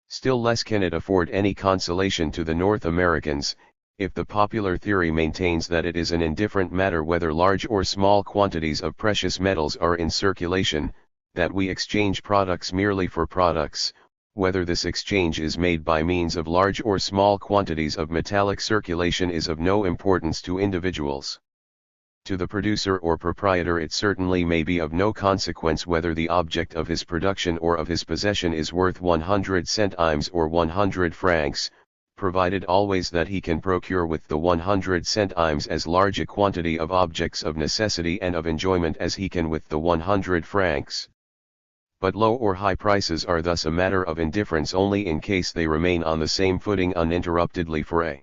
Still less can it afford any consolation to the North Americans, if the popular theory maintains that it is an indifferent matter whether large or small quantities of precious metals are in circulation, that we exchange products merely for products, whether this exchange is made by means of large or small quantities of metallic circulation is of no importance to individuals. To the producer or proprietor it certainly may be of no consequence whether the object of his production or of his possession is worth 100 centimes or 100 francs, provided always that he can procure with the 100 centimes as large a quantity of objects of necessity and of enjoyment as he can with the 100 francs. But low or high prices are thus a matter of indifference only in case they remain on the same footing uninterruptedly for a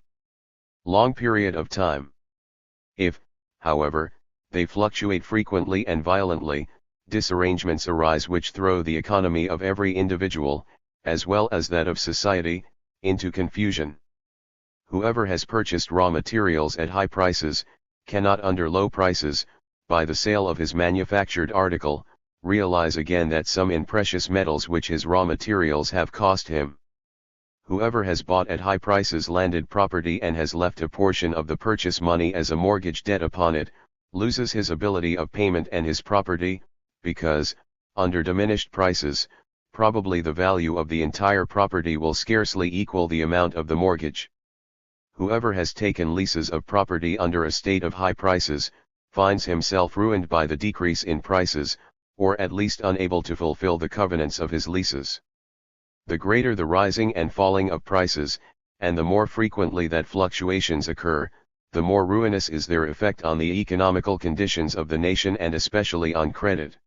long period of time. If, however, they fluctuate frequently and violently, disarrangements arise which throw the economy of every individual, as well as that of society, into confusion. Whoever has purchased raw materials at high prices, cannot under low prices, by the sale of his manufactured article, realize again that sum in precious metals which his raw materials have cost him. Whoever has bought at high prices landed property and has left a portion of the purchase money as a mortgage debt upon it, loses his ability of payment and his property, because, Under diminished prices, probably the value of the entire property will scarcely equal the amount of the mortgage. Whoever has taken leases of property under a state of high prices, finds himself ruined by the decrease in prices, or at least unable to fulfill the covenants of his leases. The greater the rising and falling of prices, and the more frequently that fluctuations occur, the more ruinous is their effect on the economical conditions of the nation and especially on credit.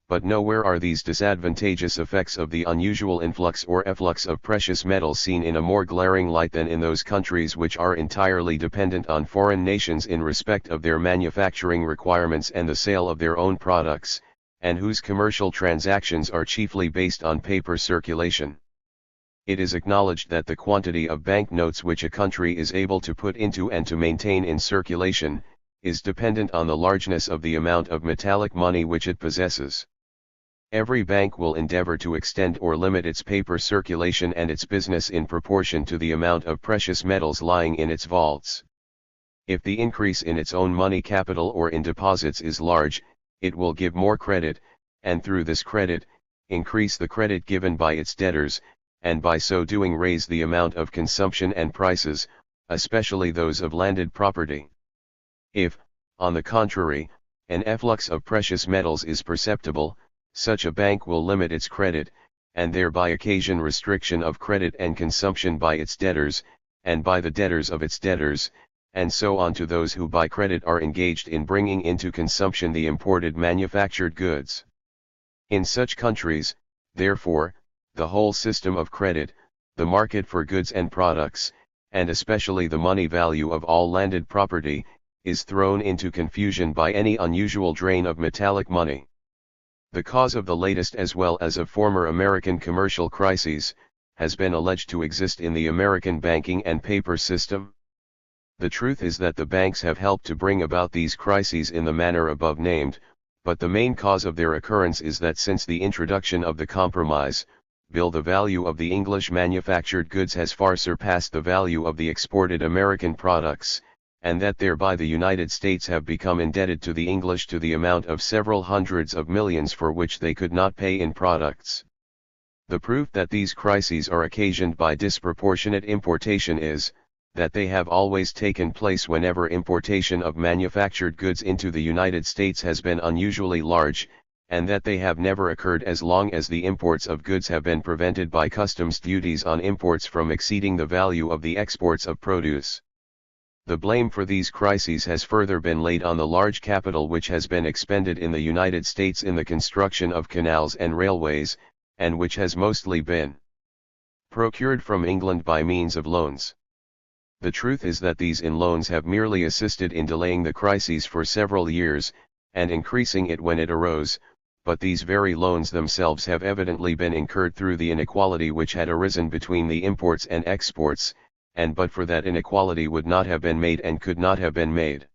But nowhere are these disadvantageous effects of the unusual influx or efflux of precious metals seen in a more glaring light than in those countries which are entirely dependent on foreign nations in respect of their manufacturing requirements and the sale of their own products, and whose commercial transactions are chiefly based on paper circulation. It is acknowledged that the quantity of banknotes which a country is able to put into and to maintain in circulation, is dependent on the largeness of the amount of metallic money which it possesses. Every bank will endeavor to extend or limit its paper circulation and its business in proportion to the amount of precious metals lying in its vaults. If the increase in its own money capital or in deposits is large, it will give more credit, and through this credit, increase the credit given by its debtors, and by so doing raise the amount of consumption and prices, especially those of landed property. If, on the contrary, an efflux of precious metals is perceptible, such a bank will limit its credit, and thereby occasion restriction of credit and consumption by its debtors, and by the debtors of its debtors, and so on to those who by credit are engaged in bringing into consumption the imported manufactured goods. In such countries, therefore, the whole system of credit, the market for goods and products, and especially the money value of all landed property, is thrown into confusion by any unusual drain of metallic money. The cause of the latest as well as of former American commercial crises, has been alleged to exist in the American banking and paper system. The truth is that the banks have helped to bring about these crises in the manner above named, but the main cause of their occurrence is that since the introduction of the Compromise Bill the value of the English manufactured goods has far surpassed the value of the exported American products, and that thereby the United States have become indebted to the English to the amount of several hundreds of millions for which they could not pay in products. The proof that these crises are occasioned by disproportionate importation is, that they have always taken place whenever importation of manufactured goods into the United States has been unusually large, and that they have never occurred as long as the imports of goods have been prevented by customs duties on imports from exceeding the value of the exports of produce. The blame for these crises has further been laid on the large capital which has been expended in the United States in the construction of canals and railways, and which has mostly been procured from England by means of loans. The truth is that these loans have merely assisted in delaying the crises for several years, and increasing it when it arose, but these very loans themselves have evidently been incurred through the inequality which had arisen between the imports and exports, and but for that inequality would not have been made and could not have been made.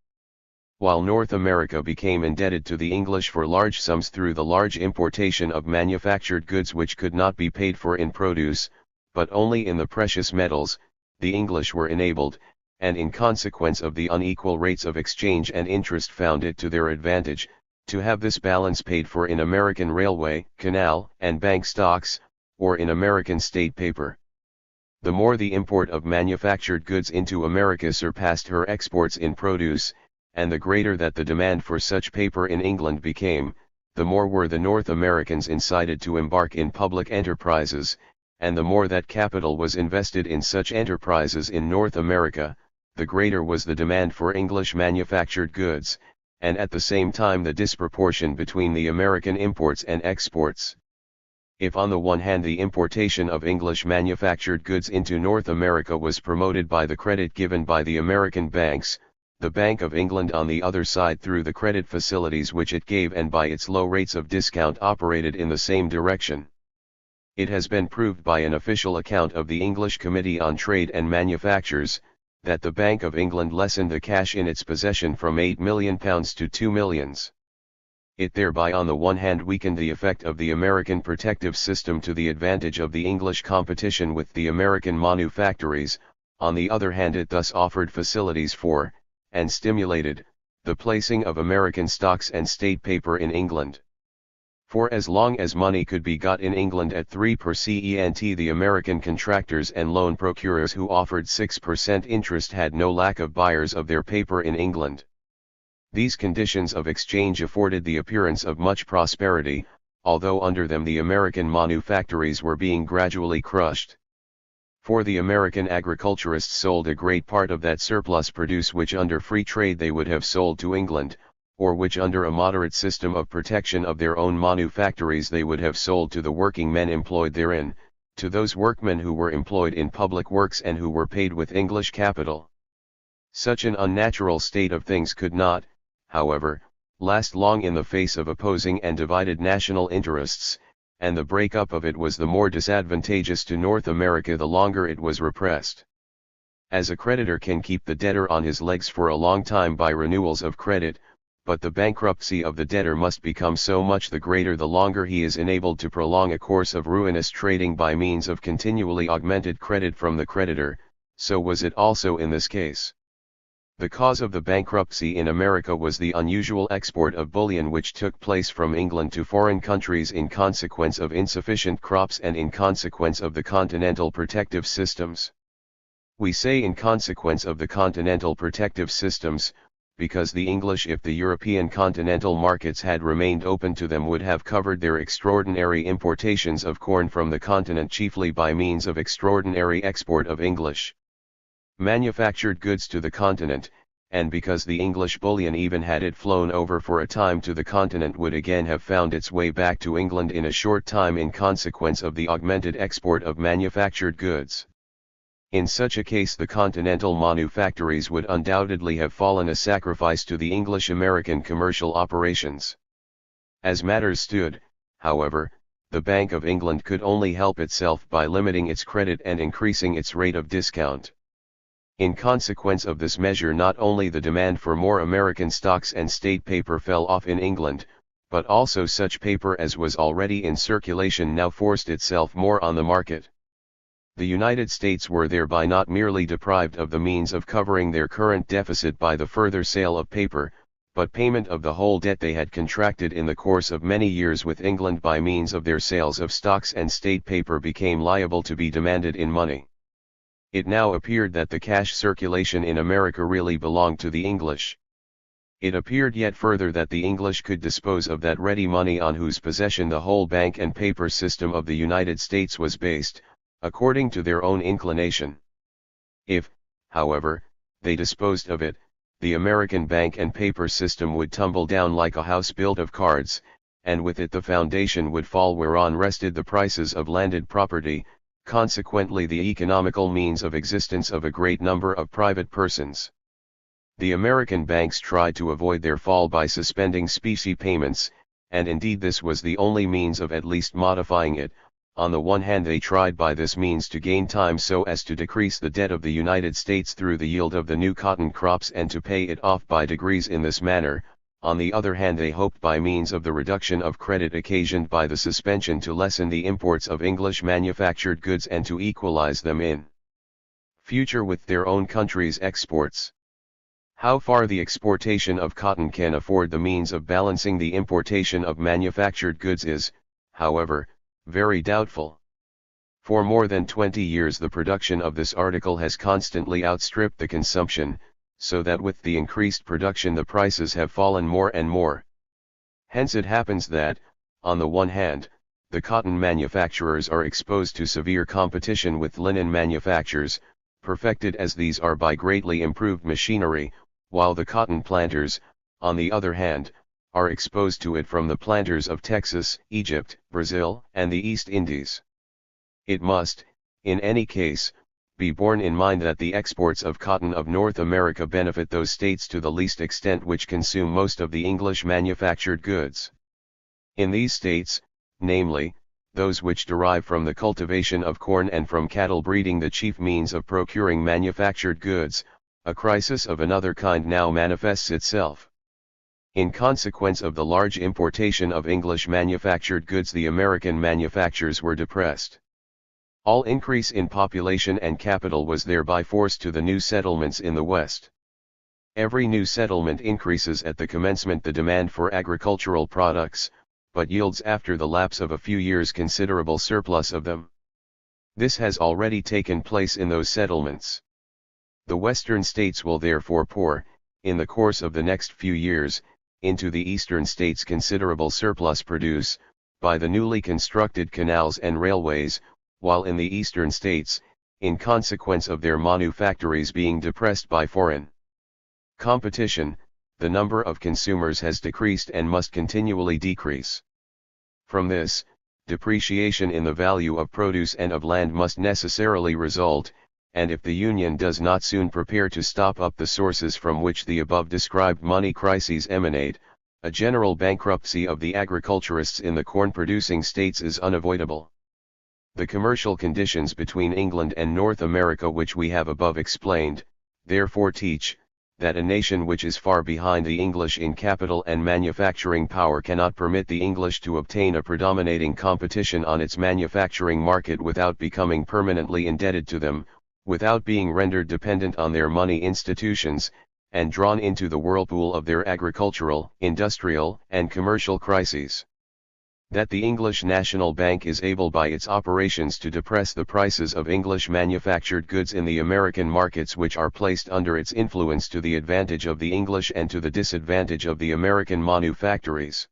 While North America became indebted to the English for large sums through the large importation of manufactured goods which could not be paid for in produce, but only in the precious metals, the English were enabled, and in consequence of the unequal rates of exchange and interest found it to their advantage, to have this balance paid for in American railway, canal, and bank stocks, or in American state paper. The more the import of manufactured goods into America surpassed her exports in produce, and the greater that the demand for such paper in England became, the more were the North Americans incited to embark in public enterprises, and the more that capital was invested in such enterprises in North America, the greater was the demand for English manufactured goods, and at the same time the disproportion between the American imports and exports. If on the one hand the importation of English manufactured goods into North America was promoted by the credit given by the American banks, the Bank of England on the other side through the credit facilities which it gave and by its low rates of discount operated in the same direction. It has been proved by an official account of the English Committee on Trade and Manufactures, that the Bank of England lessened the cash in its possession from £8 million to £2 million. It thereby on the one hand weakened the effect of the American protective system to the advantage of the English competition with the American manufactories, on the other hand it thus offered facilities for, and stimulated, the placing of American stocks and state paper in England. For as long as money could be got in England at 3%, the American contractors and loan procurers who offered 6% interest had no lack of buyers of their paper in England. These conditions of exchange afforded the appearance of much prosperity, although under them the American manufactories were being gradually crushed. For the American agriculturists sold a great part of that surplus produce which under free trade they would have sold to England, or which under a moderate system of protection of their own manufactories they would have sold to the working men employed therein, to those workmen who were employed in public works and who were paid with English capital. Such an unnatural state of things could not, however, last long in the face of opposing and divided national interests, and the break-up of it was the more disadvantageous to North America the longer it was repressed. As a creditor can keep the debtor on his legs for a long time by renewals of credit, but the bankruptcy of the debtor must become so much the greater the longer he is enabled to prolong a course of ruinous trading by means of continually augmented credit from the creditor, so was it also in this case. The cause of the bankruptcy in America was the unusual export of bullion which took place from England to foreign countries in consequence of insufficient crops and in consequence of the continental protective systems. We say in consequence of the continental protective systems, because the English, if the European continental markets had remained open to them, would have covered their extraordinary importations of corn from the continent chiefly by means of extraordinary export of English manufactured goods to the continent, and because the English bullion, even had it flown over for a time to the continent, would again have found its way back to England in a short time in consequence of the augmented export of manufactured goods. In such a case the continental manufactories would undoubtedly have fallen a sacrifice to the English-American commercial operations. As matters stood, however, the Bank of England could only help itself by limiting its credit and increasing its rate of discount. In consequence of this measure not only the demand for more American stocks and state paper fell off in England, but also such paper as was already in circulation now forced itself more on the market. The United States were thereby not merely deprived of the means of covering their current deficit by the further sale of paper, but payment of the whole debt they had contracted in the course of many years with England by means of their sales of stocks and state paper became liable to be demanded in money. It now appeared that the cash circulation in America really belonged to the English. It appeared yet further that the English could dispose of that ready money on whose possession the whole bank and paper system of the United States was based, according to their own inclination. If, however, they disposed of it, the American bank and paper system would tumble down like a house built of cards, and with it the foundation would fall whereon rested the prices of landed property, consequently the economical means of existence of a great number of private persons. The American banks tried to avoid their fall by suspending specie payments, and indeed this was the only means of at least modifying it. On the one hand they tried by this means to gain time so as to decrease the debt of the United States through the yield of the new cotton crops and to pay it off by degrees in this manner. On the other hand they hoped by means of the reduction of credit occasioned by the suspension to lessen the imports of English manufactured goods and to equalize them in future with their own country's exports. How far the exportation of cotton can afford the means of balancing the importation of manufactured goods is, however, very doubtful. For more than 20 years the production of this article has constantly outstripped the consumption, so that with the increased production the prices have fallen more and more. Hence it happens that, on the one hand, the cotton manufacturers are exposed to severe competition with linen manufactures, perfected as these are by greatly improved machinery, while the cotton planters, on the other hand, are exposed to it from the planters of Texas, Egypt, Brazil, and the East Indies. It must, in any case, be borne in mind that the exports of cotton of North America benefit those states to the least extent which consume most of the English manufactured goods. In these states, namely, those which derive from the cultivation of corn and from cattle breeding the chief means of procuring manufactured goods, a crisis of another kind now manifests itself. In consequence of the large importation of English manufactured goods the American manufactures were depressed. All increase in population and capital was thereby forced to the new settlements in the West. Every new settlement increases at the commencement the demand for agricultural products, but yields after the lapse of a few years considerable surplus of them. This has already taken place in those settlements. The Western states will therefore pour, in the course of the next few years, into the Eastern states considerable surplus produce, by the newly constructed canals and railways, while in the Eastern states, in consequence of their manufactories being depressed by foreign competition, the number of consumers has decreased and must continually decrease. From this, depreciation in the value of produce and of land must necessarily result, and if the Union does not soon prepare to stop up the sources from which the above described money crises emanate, a general bankruptcy of the agriculturists in the corn-producing states is unavoidable. The commercial conditions between England and North America which we have above explained, therefore teach, that a nation which is far behind the English in capital and manufacturing power cannot permit the English to obtain a predominating competition on its manufacturing market without becoming permanently indebted to them, without being rendered dependent on their money institutions, and drawn into the whirlpool of their agricultural, industrial, and commercial crises. That the English National Bank is able by its operations to depress the prices of English manufactured goods in the American markets which are placed under its influence to the advantage of the English and to the disadvantage of the American manufactories.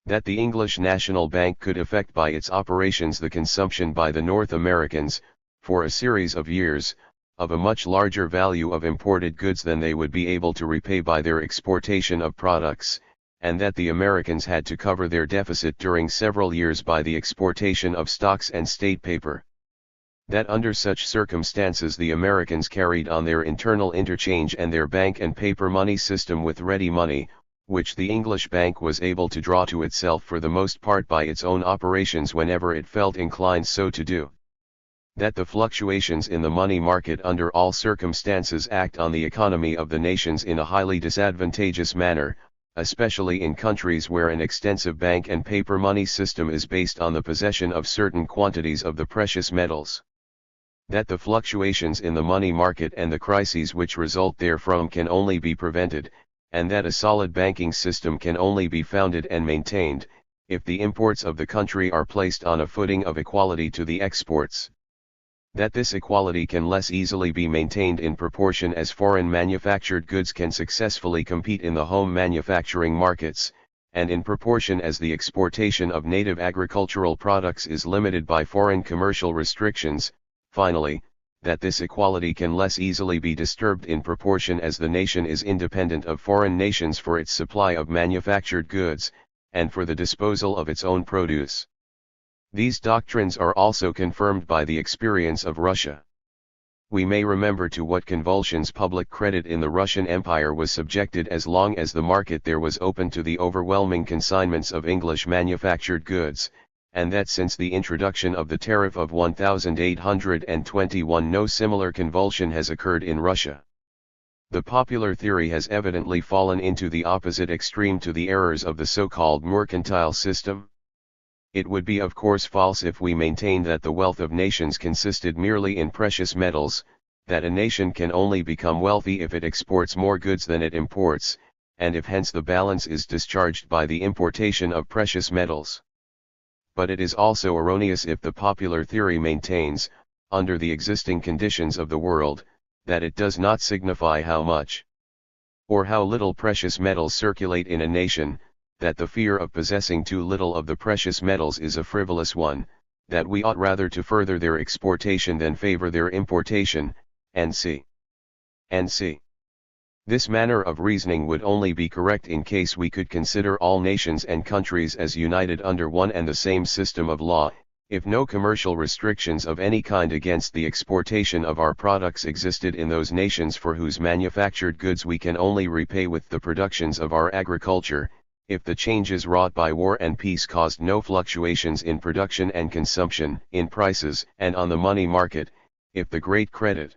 That the English National Bank could effect by its operations the consumption by the North Americans, for a series of years, of a much larger value of imported goods than they would be able to repay by their exportation of products, and that the Americans had to cover their deficit during several years by the exportation of stocks and state paper. That under such circumstances the Americans carried on their internal interchange and their bank and paper money system with ready money, which the English bank was able to draw to itself for the most part by its own operations whenever it felt inclined so to do. That the fluctuations in the money market under all circumstances act on the economy of the nations in a highly disadvantageous manner, especially in countries where an extensive bank and paper money system is based on the possession of certain quantities of the precious metals. That the fluctuations in the money market and the crises which result therefrom can only be prevented, and that a solid banking system can only be founded and maintained, if the imports of the country are placed on a footing of equality to the exports. That this equality can less easily be maintained in proportion as foreign manufactured goods can successfully compete in the home manufacturing markets, and in proportion as the exportation of native agricultural products is limited by foreign commercial restrictions. Finally, that this equality can less easily be disturbed in proportion as the nation is independent of foreign nations for its supply of manufactured goods, and for the disposal of its own produce. These doctrines are also confirmed by the experience of Russia. We may remember to what convulsions public credit in the Russian Empire was subjected as long as the market there was open to the overwhelming consignments of English manufactured goods, and that since the introduction of the tariff of 1821 no similar convulsion has occurred in Russia. The popular theory has evidently fallen into the opposite extreme to the errors of the so-called mercantile system. It would be of course false if we maintained that the wealth of nations consisted merely in precious metals, that a nation can only become wealthy if it exports more goods than it imports, and if hence the balance is discharged by the importation of precious metals. But it is also erroneous if the popular theory maintains, under the existing conditions of the world, that it does not signify how much or how little precious metals circulate in a nation, that the fear of possessing too little of the precious metals is a frivolous one, that we ought rather to further their exportation than favor their importation, and c. This manner of reasoning would only be correct in case we could consider all nations and countries as united under one and the same system of law, if no commercial restrictions of any kind against the exportation of our products existed in those nations for whose manufactured goods we can only repay with the productions of our agriculture, if the changes wrought by war and peace caused no fluctuations in production and consumption, in prices, and on the money market, if the great credit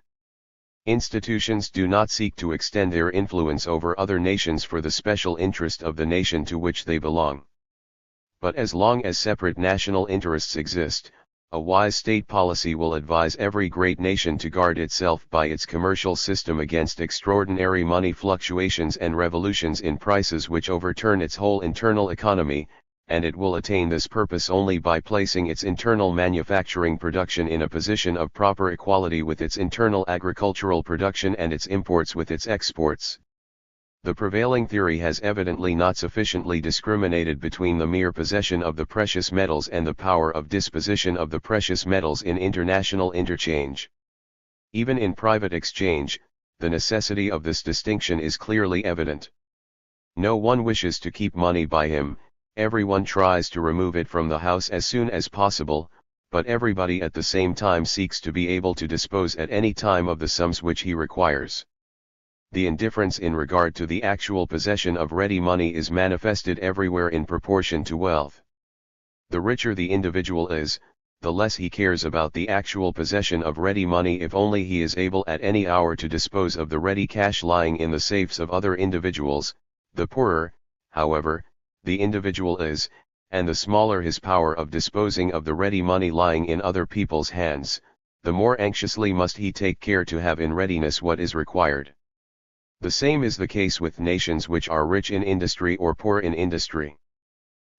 institutions do not seek to extend their influence over other nations for the special interest of the nation to which they belong. But as long as separate national interests exist, a wise state policy will advise every great nation to guard itself by its commercial system against extraordinary money fluctuations and revolutions in prices which overturn its whole internal economy, and it will attain this purpose only by placing its internal manufacturing production in a position of proper equality with its internal agricultural production and its imports with its exports. The prevailing theory has evidently not sufficiently discriminated between the mere possession of the precious metals and the power of disposition of the precious metals in international interchange. Even in private exchange, the necessity of this distinction is clearly evident. No one wishes to keep money by him, everyone tries to remove it from the house as soon as possible, but everybody at the same time seeks to be able to dispose at any time of the sums which he requires. The indifference in regard to the actual possession of ready money is manifested everywhere in proportion to wealth. The richer the individual is, the less he cares about the actual possession of ready money if only he is able at any hour to dispose of the ready cash lying in the safes of other individuals. The poorer, however, the individual is, and the smaller his power of disposing of the ready money lying in other people's hands, the more anxiously must he take care to have in readiness what is required. The same is the case with nations which are rich in industry or poor in industry.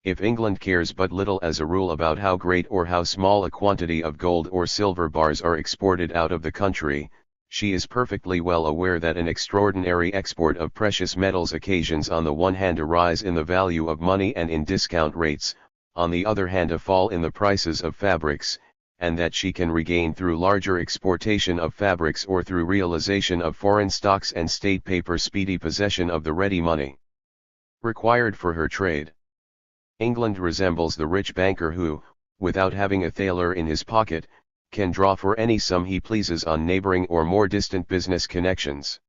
If England cares but little as a rule about how great or how small a quantity of gold or silver bars are exported out of the country, she is perfectly well aware that an extraordinary export of precious metals occasions on the one hand a rise in the value of money and in discount rates, on the other hand a fall in the prices of fabrics, and that she can regain through larger exportation of fabrics or through realization of foreign stocks and state paper speedy possession of the ready money required for her trade. England resembles the rich banker who, without having a thaler in his pocket, can draw for any sum he pleases on neighboring or more distant business connections.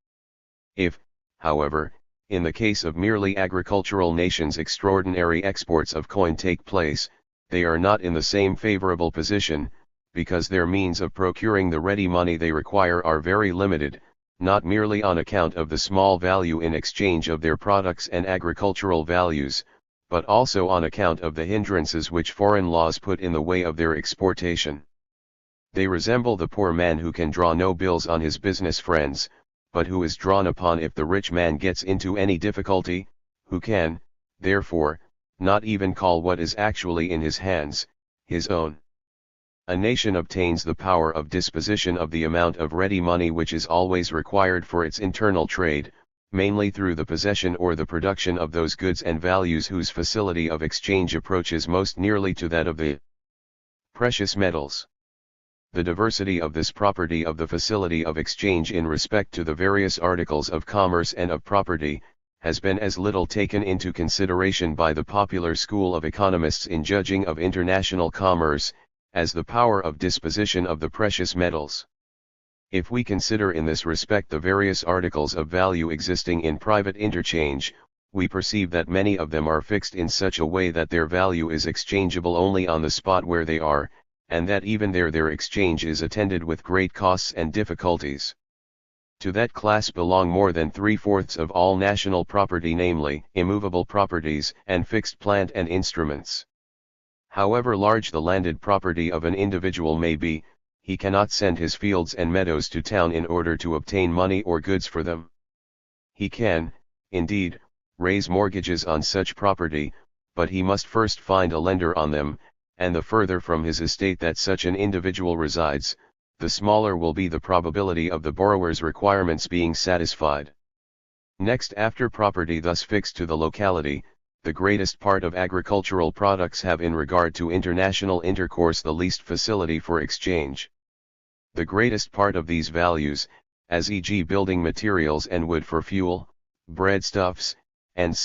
If, however, in the case of merely agricultural nations extraordinary exports of coin take place, they are not in the same favorable position, because their means of procuring the ready money they require are very limited, not merely on account of the small value in exchange of their products and agricultural values, but also on account of the hindrances which foreign laws put in the way of their exportation. They resemble the poor man who can draw no bills on his business friends, but who is drawn upon if the rich man gets into any difficulty, who can, therefore, not even call what is actually in his hands, his own. A nation obtains the power of disposition of the amount of ready money which is always required for its internal trade, mainly through the possession or the production of those goods and values whose facility of exchange approaches most nearly to that of the precious metals. The diversity of this property of the facility of exchange in respect to the various articles of commerce and of property, has been as little taken into consideration by the popular school of economists in judging of international commerce, as the power of disposition of the precious metals. If we consider in this respect the various articles of value existing in private interchange, we perceive that many of them are fixed in such a way that their value is exchangeable only on the spot where they are, and that even there their exchange is attended with great costs and difficulties. To that class belong more than 3/4 of all national property, namely, immovable properties and fixed plant and instruments. However large the landed property of an individual may be, he cannot send his fields and meadows to town in order to obtain money or goods for them. He can, indeed, raise mortgages on such property, but he must first find a lender on them, and the further from his estate that such an individual resides, the smaller will be the probability of the borrower's requirements being satisfied. Next, after property thus fixed to the locality, the greatest part of agricultural products have in regard to international intercourse the least facility for exchange. The greatest part of these values, as e.g. building materials and wood for fuel, breadstuffs, and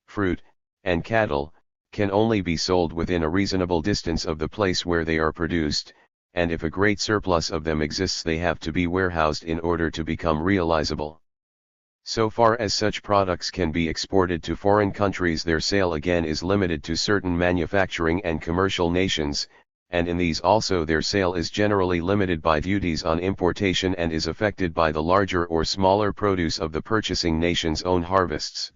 fruit, and cattle, can only be sold within a reasonable distance of the place where they are produced, and if a great surplus of them exists they have to be warehoused in order to become realizable. So far as such products can be exported to foreign countries, their sale again is limited to certain manufacturing and commercial nations, and in these also their sale is generally limited by duties on importation and is affected by the larger or smaller produce of the purchasing nation's own harvests.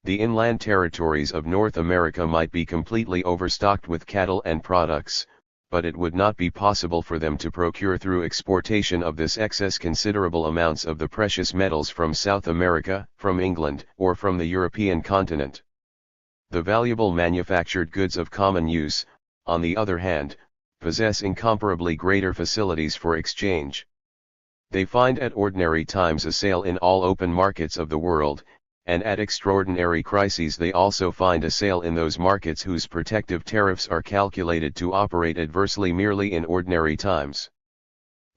The inland territories of North America might be completely overstocked with cattle and products, but it would not be possible for them to procure through exportation of this excess considerable amounts of the precious metals from South America, from England, or from the European continent. The valuable manufactured goods of common use, on the other hand, possess incomparably greater facilities for exchange. They find at ordinary times a sale in all open markets of the world, and at extraordinary crises they also find a sale in those markets whose protective tariffs are calculated to operate adversely merely in ordinary times.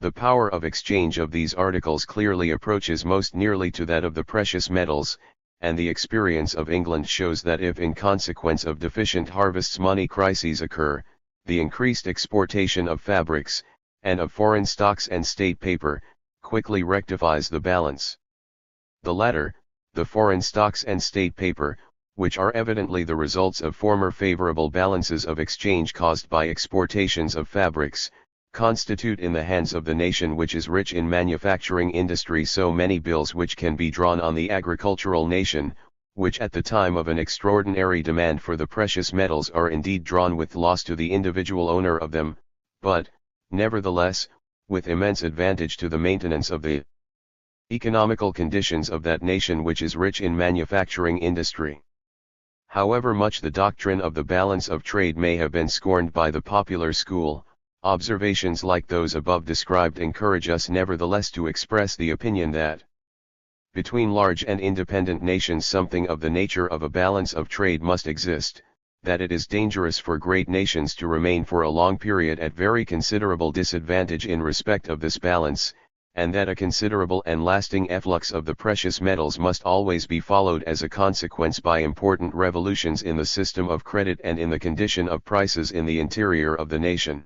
The power of exchange of these articles clearly approaches most nearly to that of the precious metals, and the experience of England shows that if in consequence of deficient harvests money crises occur, the increased exportation of fabrics, and of foreign stocks and state paper, quickly rectifies the balance. The latter, the foreign stocks and state paper, which are evidently the results of former favorable balances of exchange caused by exportations of fabrics, constitute in the hands of the nation which is rich in manufacturing industry so many bills which can be drawn on the agricultural nation, which at the time of an extraordinary demand for the precious metals are indeed drawn with loss to the individual owner of them, but, nevertheless, with immense advantage to the maintenance of the economical conditions of that nation which is rich in manufacturing industry. However much the doctrine of the balance of trade may have been scorned by the popular school, observations like those above described encourage us nevertheless to express the opinion that between large and independent nations something of the nature of a balance of trade must exist, that it is dangerous for great nations to remain for a long period at very considerable disadvantage in respect of this balance, and that a considerable and lasting efflux of the precious metals must always be followed as a consequence by important revolutions in the system of credit and in the condition of prices in the interior of the nation.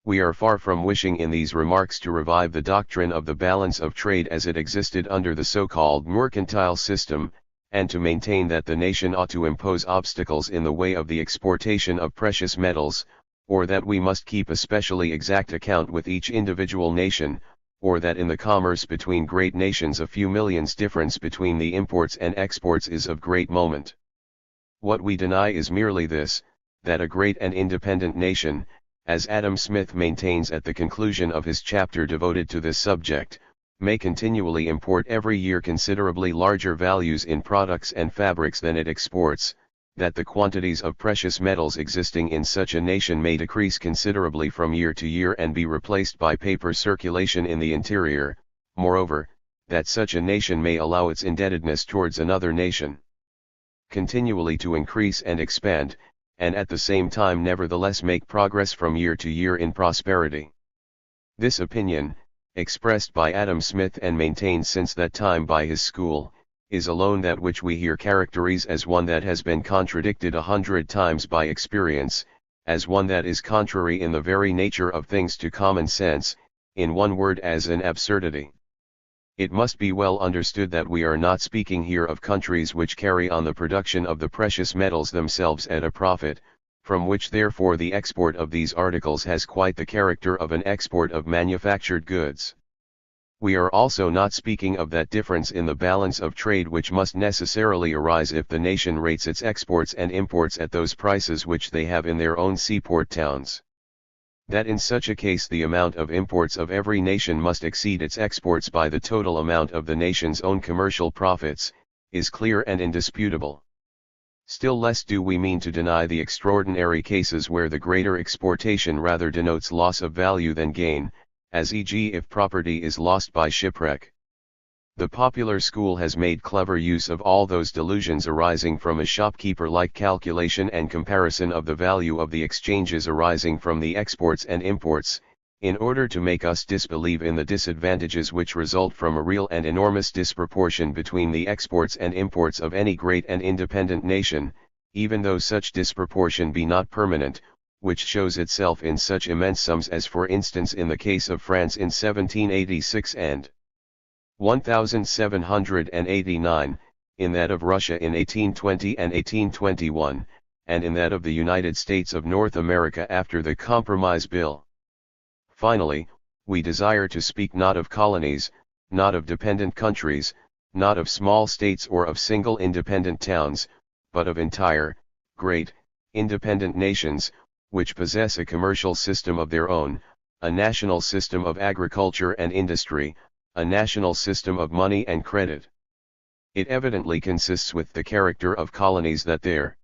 We are far from wishing in these remarks to revive the doctrine of the balance of trade as it existed under the so-called mercantile system, and to maintain that the nation ought to impose obstacles in the way of the exportation of precious metals, or that we must keep a specially exact account with each individual nation, or that in the commerce between great nations a few millions difference between the imports and exports is of great moment. What we deny is merely this, that a great and independent nation, as Adam Smith maintains at the conclusion of his chapter devoted to this subject, may continually import every year considerably larger values in products and fabrics than it exports, that the quantities of precious metals existing in such a nation may decrease considerably from year to year and be replaced by paper circulation in the interior, moreover, that such a nation may allow its indebtedness towards another nation continually to increase and expand, and at the same time nevertheless make progress from year to year in prosperity. This opinion, expressed by Adam Smith and maintained since that time by his school, is alone that which we here characterize as one that has been contradicted 100 times by experience, as one that is contrary in the very nature of things to common sense, in one word as an absurdity. It must be well understood that we are not speaking here of countries which carry on the production of the precious metals themselves at a profit, from which therefore the export of these articles has quite the character of an export of manufactured goods. We are also not speaking of that difference in the balance of trade which must necessarily arise if the nation rates its exports and imports at those prices which they have in their own seaport towns. That in such a case the amount of imports of every nation must exceed its exports by the total amount of the nation's own commercial profits, is clear and indisputable. Still less do we mean to deny the extraordinary cases where the greater exportation rather denotes loss of value than gain, as e.g. if property is lost by shipwreck. The popular school has made clever use of all those delusions arising from a shopkeeper-like calculation and comparison of the value of the exchanges arising from the exports and imports, in order to make us disbelieve in the disadvantages which result from a real and enormous disproportion between the exports and imports of any great and independent nation, even though such disproportion be not permanent, which shows itself in such immense sums as for instance in the case of France in 1786 and 1789, in that of Russia in 1820 and 1821, and in that of the United States of North America after the Compromise Bill. Finally, we desire to speak not of colonies, not of dependent countries, not of small states or of single independent towns, but of entire, great, independent nations, which possess a commercial system of their own, a national system of agriculture and industry, a national system of money and credit. It evidently consists with the character of colonies that their